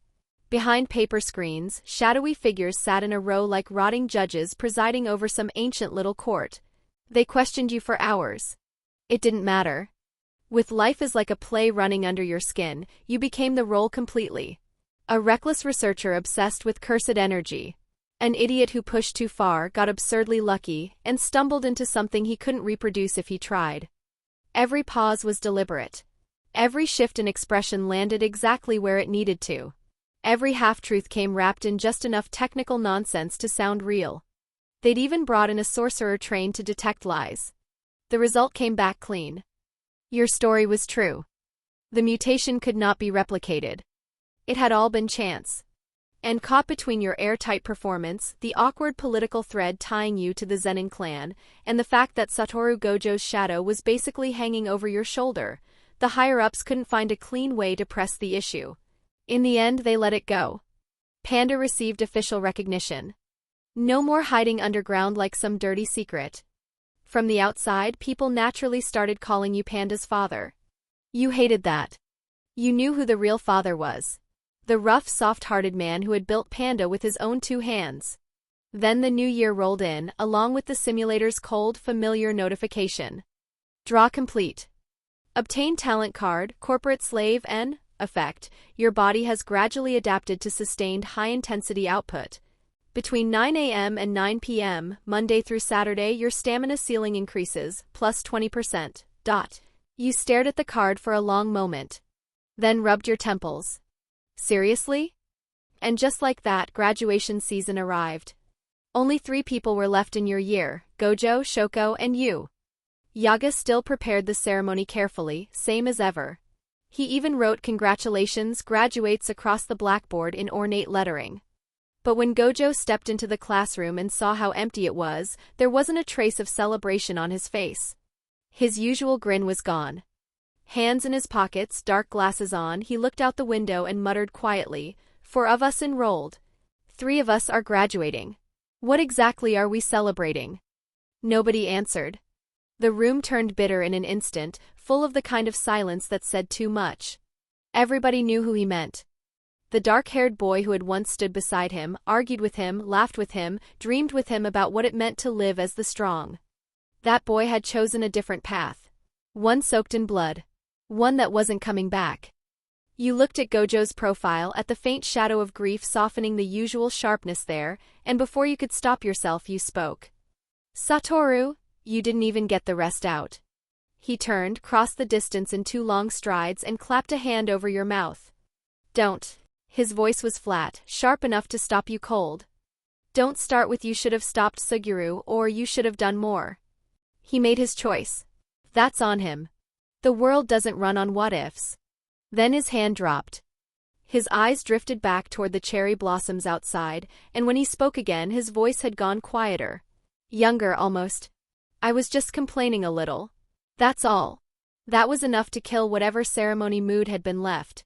Behind paper screens, shadowy figures sat in a row like rotting judges presiding over some ancient little court. They questioned you for hours. It didn't matter. With life as like a play running under your skin, you became the role completely. A reckless researcher obsessed with cursed energy. An idiot who pushed too far, got absurdly lucky, and stumbled into something he couldn't reproduce if he tried. Every pause was deliberate. Every shift in expression landed exactly where it needed to. Every half-truth came wrapped in just enough technical nonsense to sound real. They'd even brought in a sorcerer trained to detect lies. The result came back clean. Your story was true. The mutation could not be replicated. It had all been chance. And caught between your airtight performance, the awkward political thread tying you to the Zenin clan, and the fact that Satoru Gojo's shadow was basically hanging over your shoulder, the higher-ups couldn't find a clean way to press the issue. In the end, they let it go. Panda received official recognition. No more hiding underground like some dirty secret. From the outside, people naturally started calling you Panda's father. You hated that. You knew who the real father was. The rough, soft-hearted man who had built Panda with his own 2 hands. Then the new year rolled in, along with the simulator's cold, familiar notification. Draw complete. Obtain talent card, corporate slave and, effect, your body has gradually adapted to sustained high-intensity output. Between 9 a.m. and 9 p.m., Monday through Saturday, your stamina ceiling increases, plus 20%. You stared at the card for a long moment. Then rubbed your temples. Seriously? And just like that, graduation season arrived. Only 3 people were left in your year, Gojo, Shoko, and you. Yaga still prepared the ceremony carefully, same as ever. He even wrote congratulations graduates across the blackboard in ornate lettering. But when Gojo stepped into the classroom and saw how empty it was, there wasn't a trace of celebration on his face. His usual grin was gone. Hands in his pockets, dark glasses on, he looked out the window and muttered quietly, 4 of us enrolled. 3 of us are graduating. What exactly are we celebrating? Nobody answered. The room turned bitter in an instant, full of the kind of silence that said too much. Everybody knew who he meant. The dark-haired boy who had once stood beside him, argued with him, laughed with him, dreamed with him about what it meant to live as the strong. That boy had chosen a different path. One soaked in blood. One that wasn't coming back. You looked at Gojo's profile, at the faint shadow of grief softening the usual sharpness there, and before you could stop yourself you spoke. Satoru, you didn't even get the rest out. He turned, crossed the distance in 2 long strides and clapped a hand over your mouth. Don't. His voice was flat, sharp enough to stop you cold. Don't start with you should have stopped Suguru or you should have done more. He made his choice. That's on him. The world doesn't run on what-ifs. Then his hand dropped. His eyes drifted back toward the cherry blossoms outside, and when he spoke again his voice had gone quieter. Younger almost. I was just complaining a little. That's all. That was enough to kill whatever ceremony mood had been left.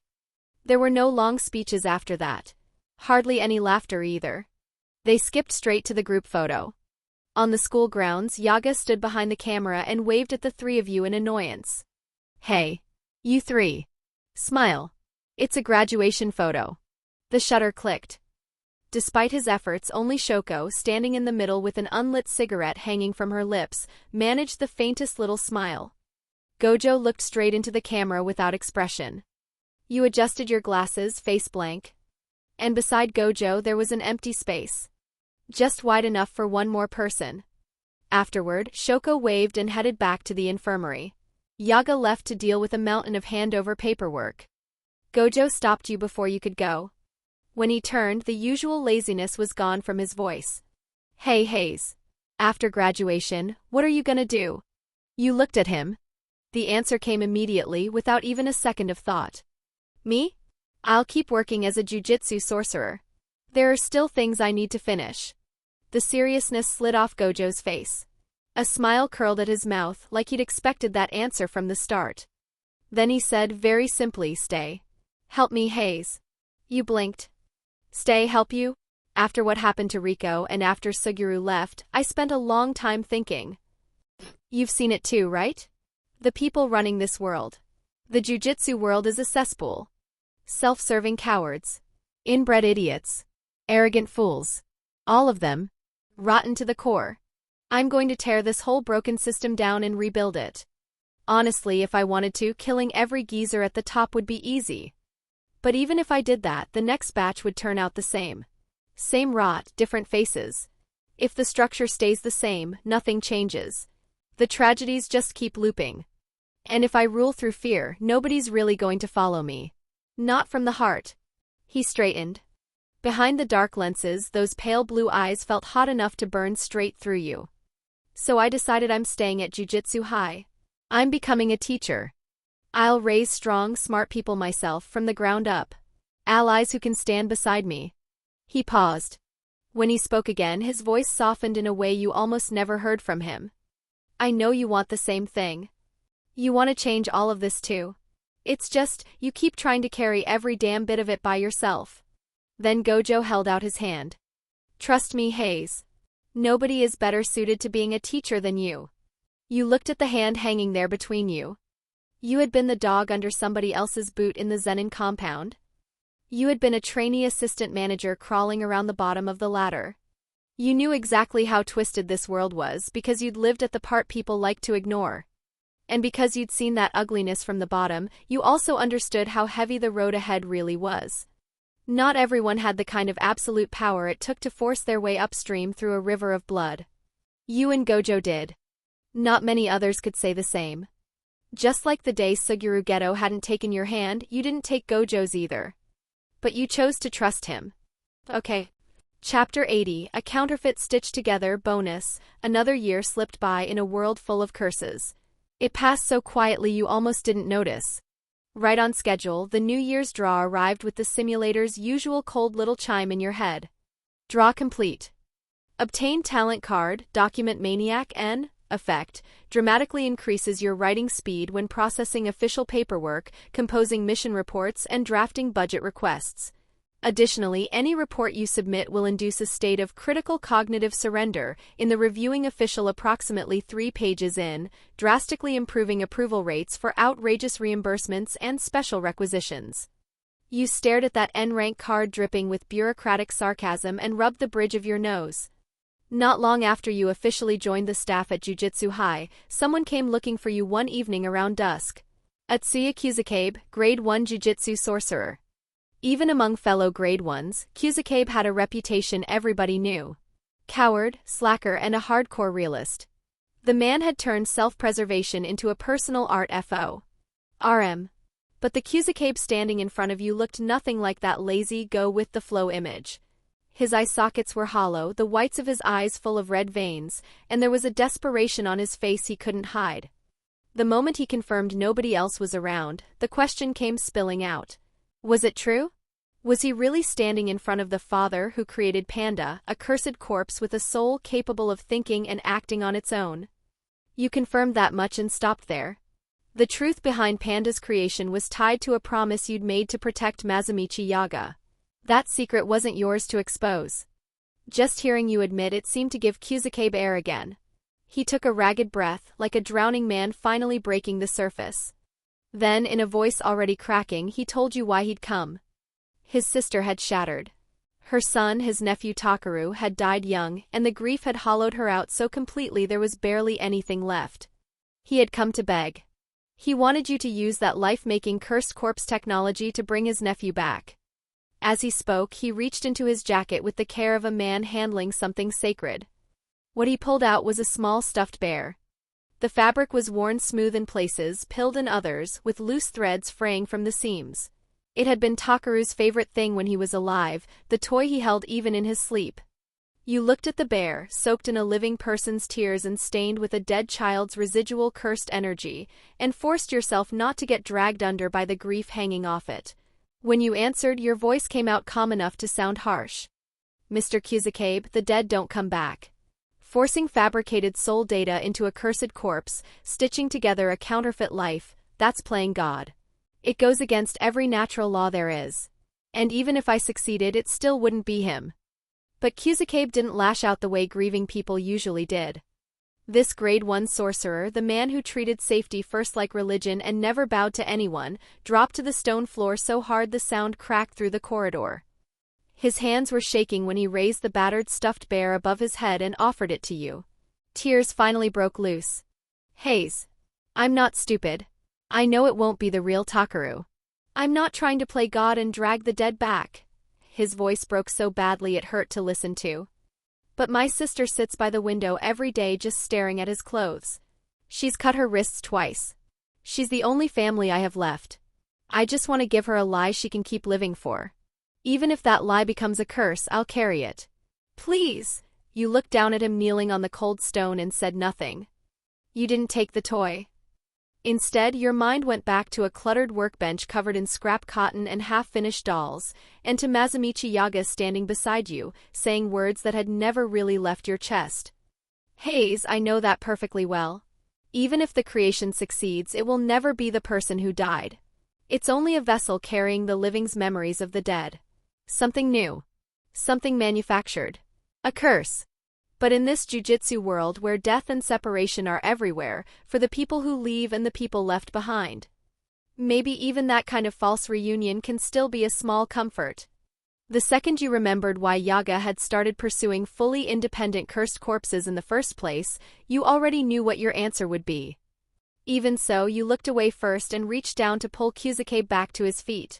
There were no long speeches after that. Hardly any laughter either. They skipped straight to the group photo. On the school grounds, Yaga stood behind the camera and waved at the 3 of you in annoyance. Hey. You 3. Smile. It's a graduation photo. The shutter clicked. Despite his efforts, only Shoko, standing in the middle with an unlit cigarette hanging from her lips, managed the faintest little smile. Gojo looked straight into the camera without expression. You adjusted your glasses, face blank. And beside Gojo there was an empty space. Just wide enough for one more person. Afterward, Shoko waved and headed back to the infirmary. Yaga left to deal with a mountain of handover paperwork. Gojo stopped you before you could go. When he turned, the usual laziness was gone from his voice. Hey Hayes. After graduation, what are you gonna do? You looked at him. The answer came immediately, without even a second of thought. Me? I'll keep working as a jujutsu sorcerer. There are still things I need to finish. The seriousness slid off Gojo's face. A smile curled at his mouth like he'd expected that answer from the start. Then he said very simply, "Stay. Help me, Hayes." You blinked. "Stay, help you?" After what happened to Rico and after Suguru left, I spent a long time thinking. You've seen it too, right? The people running this world. The jujutsu world is a cesspool. Self-serving cowards. Inbred idiots. Arrogant fools. All of them. Rotten to the core. I'm going to tear this whole broken system down and rebuild it. Honestly, if I wanted to, killing every geezer at the top would be easy. But even if I did that, the next batch would turn out the same. Same rot, different faces. If the structure stays the same, nothing changes. The tragedies just keep looping. And if I rule through fear, nobody's really going to follow me. Not from the heart. He straightened. Behind the dark lenses, those pale blue eyes felt hot enough to burn straight through you. So I decided I'm staying at Jujutsu High. I'm becoming a teacher. I'll raise strong, smart people myself from the ground up. Allies who can stand beside me. He paused. When he spoke again, his voice softened in a way you almost never heard from him. I know you want the same thing. You want to change all of this too. It's just, you keep trying to carry every damn bit of it by yourself. Then Gojo held out his hand. Trust me, Hayes. Nobody is better suited to being a teacher than you. You looked at the hand hanging there between you. You had been the dog under somebody else's boot in the Zenin compound. You had been a trainee assistant manager crawling around the bottom of the ladder. You knew exactly how twisted this world was because you'd lived at the part people like to ignore. And because you'd seen that ugliness from the bottom, you also understood how heavy the road ahead really was. Not everyone had the kind of absolute power it took to force their way upstream through a river of blood. You and Gojo did. Not many others could say the same. Just like the day Suguru Geto hadn't taken your hand, you didn't take Gojo's either. But you chose to trust him. Okay. Chapter 80, a counterfeit stitched together bonus. Another year slipped by in a world full of curses. It passed so quietly you almost didn't notice. Right on schedule, the New Year's draw arrived with the simulator's usual cold little chime in your head. Draw complete. Obtain talent card, document maniac N. Effect, dramatically increases your writing speed when processing official paperwork, composing mission reports, and drafting budget requests. Additionally, any report you submit will induce a state of critical cognitive surrender in the reviewing official approximately 3 pages in, drastically improving approval rates for outrageous reimbursements and special requisitions. You stared at that N-rank card dripping with bureaucratic sarcasm and rubbed the bridge of your nose. Not long after you officially joined the staff at Jujutsu High, someone came looking for you one evening around dusk. Atsuya Kusakabe, Grade 1 Jujutsu Sorcerer. Even among fellow Grade 1s, Kusakabe had a reputation everybody knew. Coward, slacker, and a hardcore realist. The man had turned self-preservation into a personal art form. But the Kusakabe standing in front of you looked nothing like that lazy, go-with-the-flow image. His eye sockets were hollow, the whites of his eyes full of red veins, and there was a desperation on his face he couldn't hide. The moment he confirmed nobody else was around, the question came spilling out. Was it true? Was he really standing in front of the father who created Panda, a cursed corpse with a soul capable of thinking and acting on its own? You confirmed that much and stopped there. The truth behind Panda's creation was tied to a promise you'd made to protect Mazumichi Yaga. That secret wasn't yours to expose. Just hearing you admit it seemed to give Kusakabe air again. He took a ragged breath, like a drowning man finally breaking the surface. Then, in a voice already cracking, he told you why he'd come. His sister had shattered. Her son, his nephew Takaru, had died young, and the grief had hollowed her out so completely there was barely anything left. He had come to beg. He wanted you to use that life-making cursed corpse technology to bring his nephew back. As he spoke, he reached into his jacket with the care of a man handling something sacred. What he pulled out was a small stuffed bear. The fabric was worn smooth in places, pilled in others, with loose threads fraying from the seams. It had been Takaru's favorite thing when he was alive, the toy he held even in his sleep. You looked at the bear, soaked in a living person's tears and stained with a dead child's residual cursed energy, and forced yourself not to get dragged under by the grief hanging off it. When you answered, your voice came out calm enough to sound harsh. Mr. Kusakabe, the dead don't come back. Forcing fabricated soul data into a cursed corpse, stitching together a counterfeit life, that's playing God. It goes against every natural law there is. And even if I succeeded, it still wouldn't be him. But Kusakabe didn't lash out the way grieving people usually did. This grade 1 sorcerer, the man who treated safety first like religion and never bowed to anyone, dropped to the stone floor so hard the sound cracked through the corridor. His hands were shaking when he raised the battered stuffed bear above his head and offered it to you. Tears finally broke loose. Hayase. I'm not stupid. I know it won't be the real Takaru. I'm not trying to play God and drag the dead back. His voice broke so badly it hurt to listen to. But my sister sits by the window every day just staring at his clothes. She's cut her wrists twice. She's the only family I have left. I just want to give her a lie she can keep living for. Even if that lie becomes a curse, I'll carry it. Please. You looked down at him kneeling on the cold stone and said nothing. You didn't take the toy. Instead, your mind went back to a cluttered workbench covered in scrap cotton and half-finished dolls, and to Mazumichi Yaga standing beside you, saying words that had never really left your chest. Hayase, I know that perfectly well. Even if the creation succeeds, it will never be the person who died. It's only a vessel carrying the living's memories of the dead. Something new. Something manufactured. A curse. But in this jujutsu world where death and separation are everywhere, for the people who leave and the people left behind, maybe even that kind of false reunion can still be a small comfort. The second you remembered why Yaga had started pursuing fully independent cursed corpses in the first place, you already knew what your answer would be. Even so, you looked away first and reached down to pull Kusakabe back to his feet.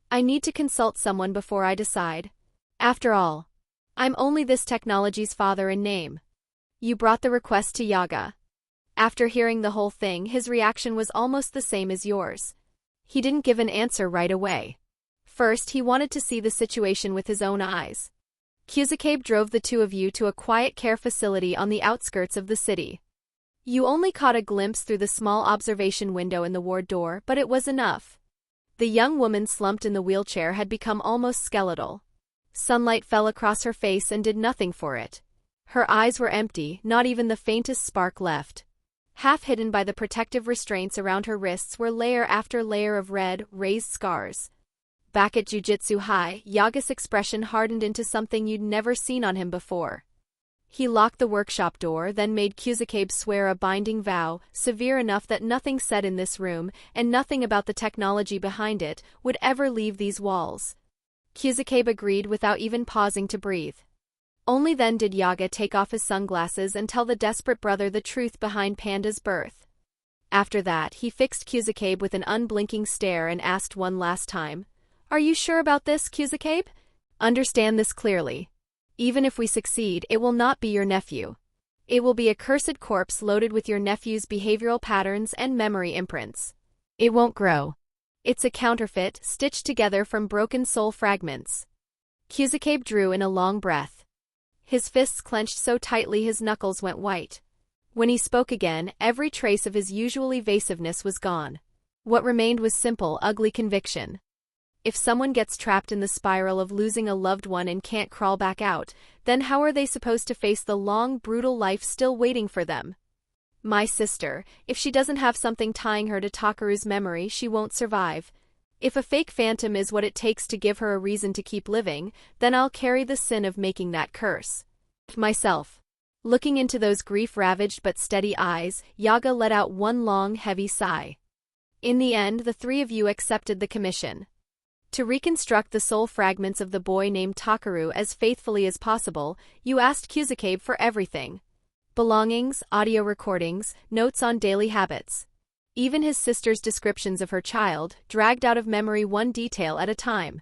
I need to consult someone before I decide. After all, I'm only this technology's father in name. You brought the request to Yaga. After hearing the whole thing, his reaction was almost the same as yours. He didn't give an answer right away. First, he wanted to see the situation with his own eyes. Kusakabe drove the two of you to a quiet care facility on the outskirts of the city. You only caught a glimpse through the small observation window in the ward door, but it was enough. The young woman slumped in the wheelchair had become almost skeletal. Sunlight fell across her face and did nothing for it. Her eyes were empty, not even the faintest spark left. Half hidden by the protective restraints around her wrists were layer after layer of red, raised scars. Back at Jujutsu High, Yaga's expression hardened into something you'd never seen on him before. He locked the workshop door, then made Kusakabe swear a binding vow, severe enough that nothing said in this room, and nothing about the technology behind it, would ever leave these walls. Kusakabe agreed without even pausing to breathe. Only then did Yaga take off his sunglasses and tell the desperate brother the truth behind Panda's birth. After that, he fixed Kusakabe with an unblinking stare and asked one last time, "Are you sure about this, Kusakabe? Understand this clearly. Even if we succeed, it will not be your nephew. It will be a cursed corpse loaded with your nephew's behavioral patterns and memory imprints. It won't grow. It's a counterfeit, stitched together from broken soul fragments." Kusakabe drew in a long breath. His fists clenched so tightly his knuckles went white. When he spoke again, every trace of his usual evasiveness was gone. What remained was simple, ugly conviction. If someone gets trapped in the spiral of losing a loved one and can't crawl back out, then how are they supposed to face the long, brutal life still waiting for them? My sister, if she doesn't have something tying her to Takaru's memory, she won't survive. If a fake phantom is what it takes to give her a reason to keep living, then I'll carry the sin of making that curse. Myself. Looking into those grief-ravaged but steady eyes, Yaga let out one long, heavy sigh. In the end, the three of you accepted the commission. To reconstruct the soul fragments of the boy named Takaru as faithfully as possible, you asked Kusakabe for everything. Belongings, audio recordings, notes on daily habits. Even his sister's descriptions of her child, dragged out of memory one detail at a time.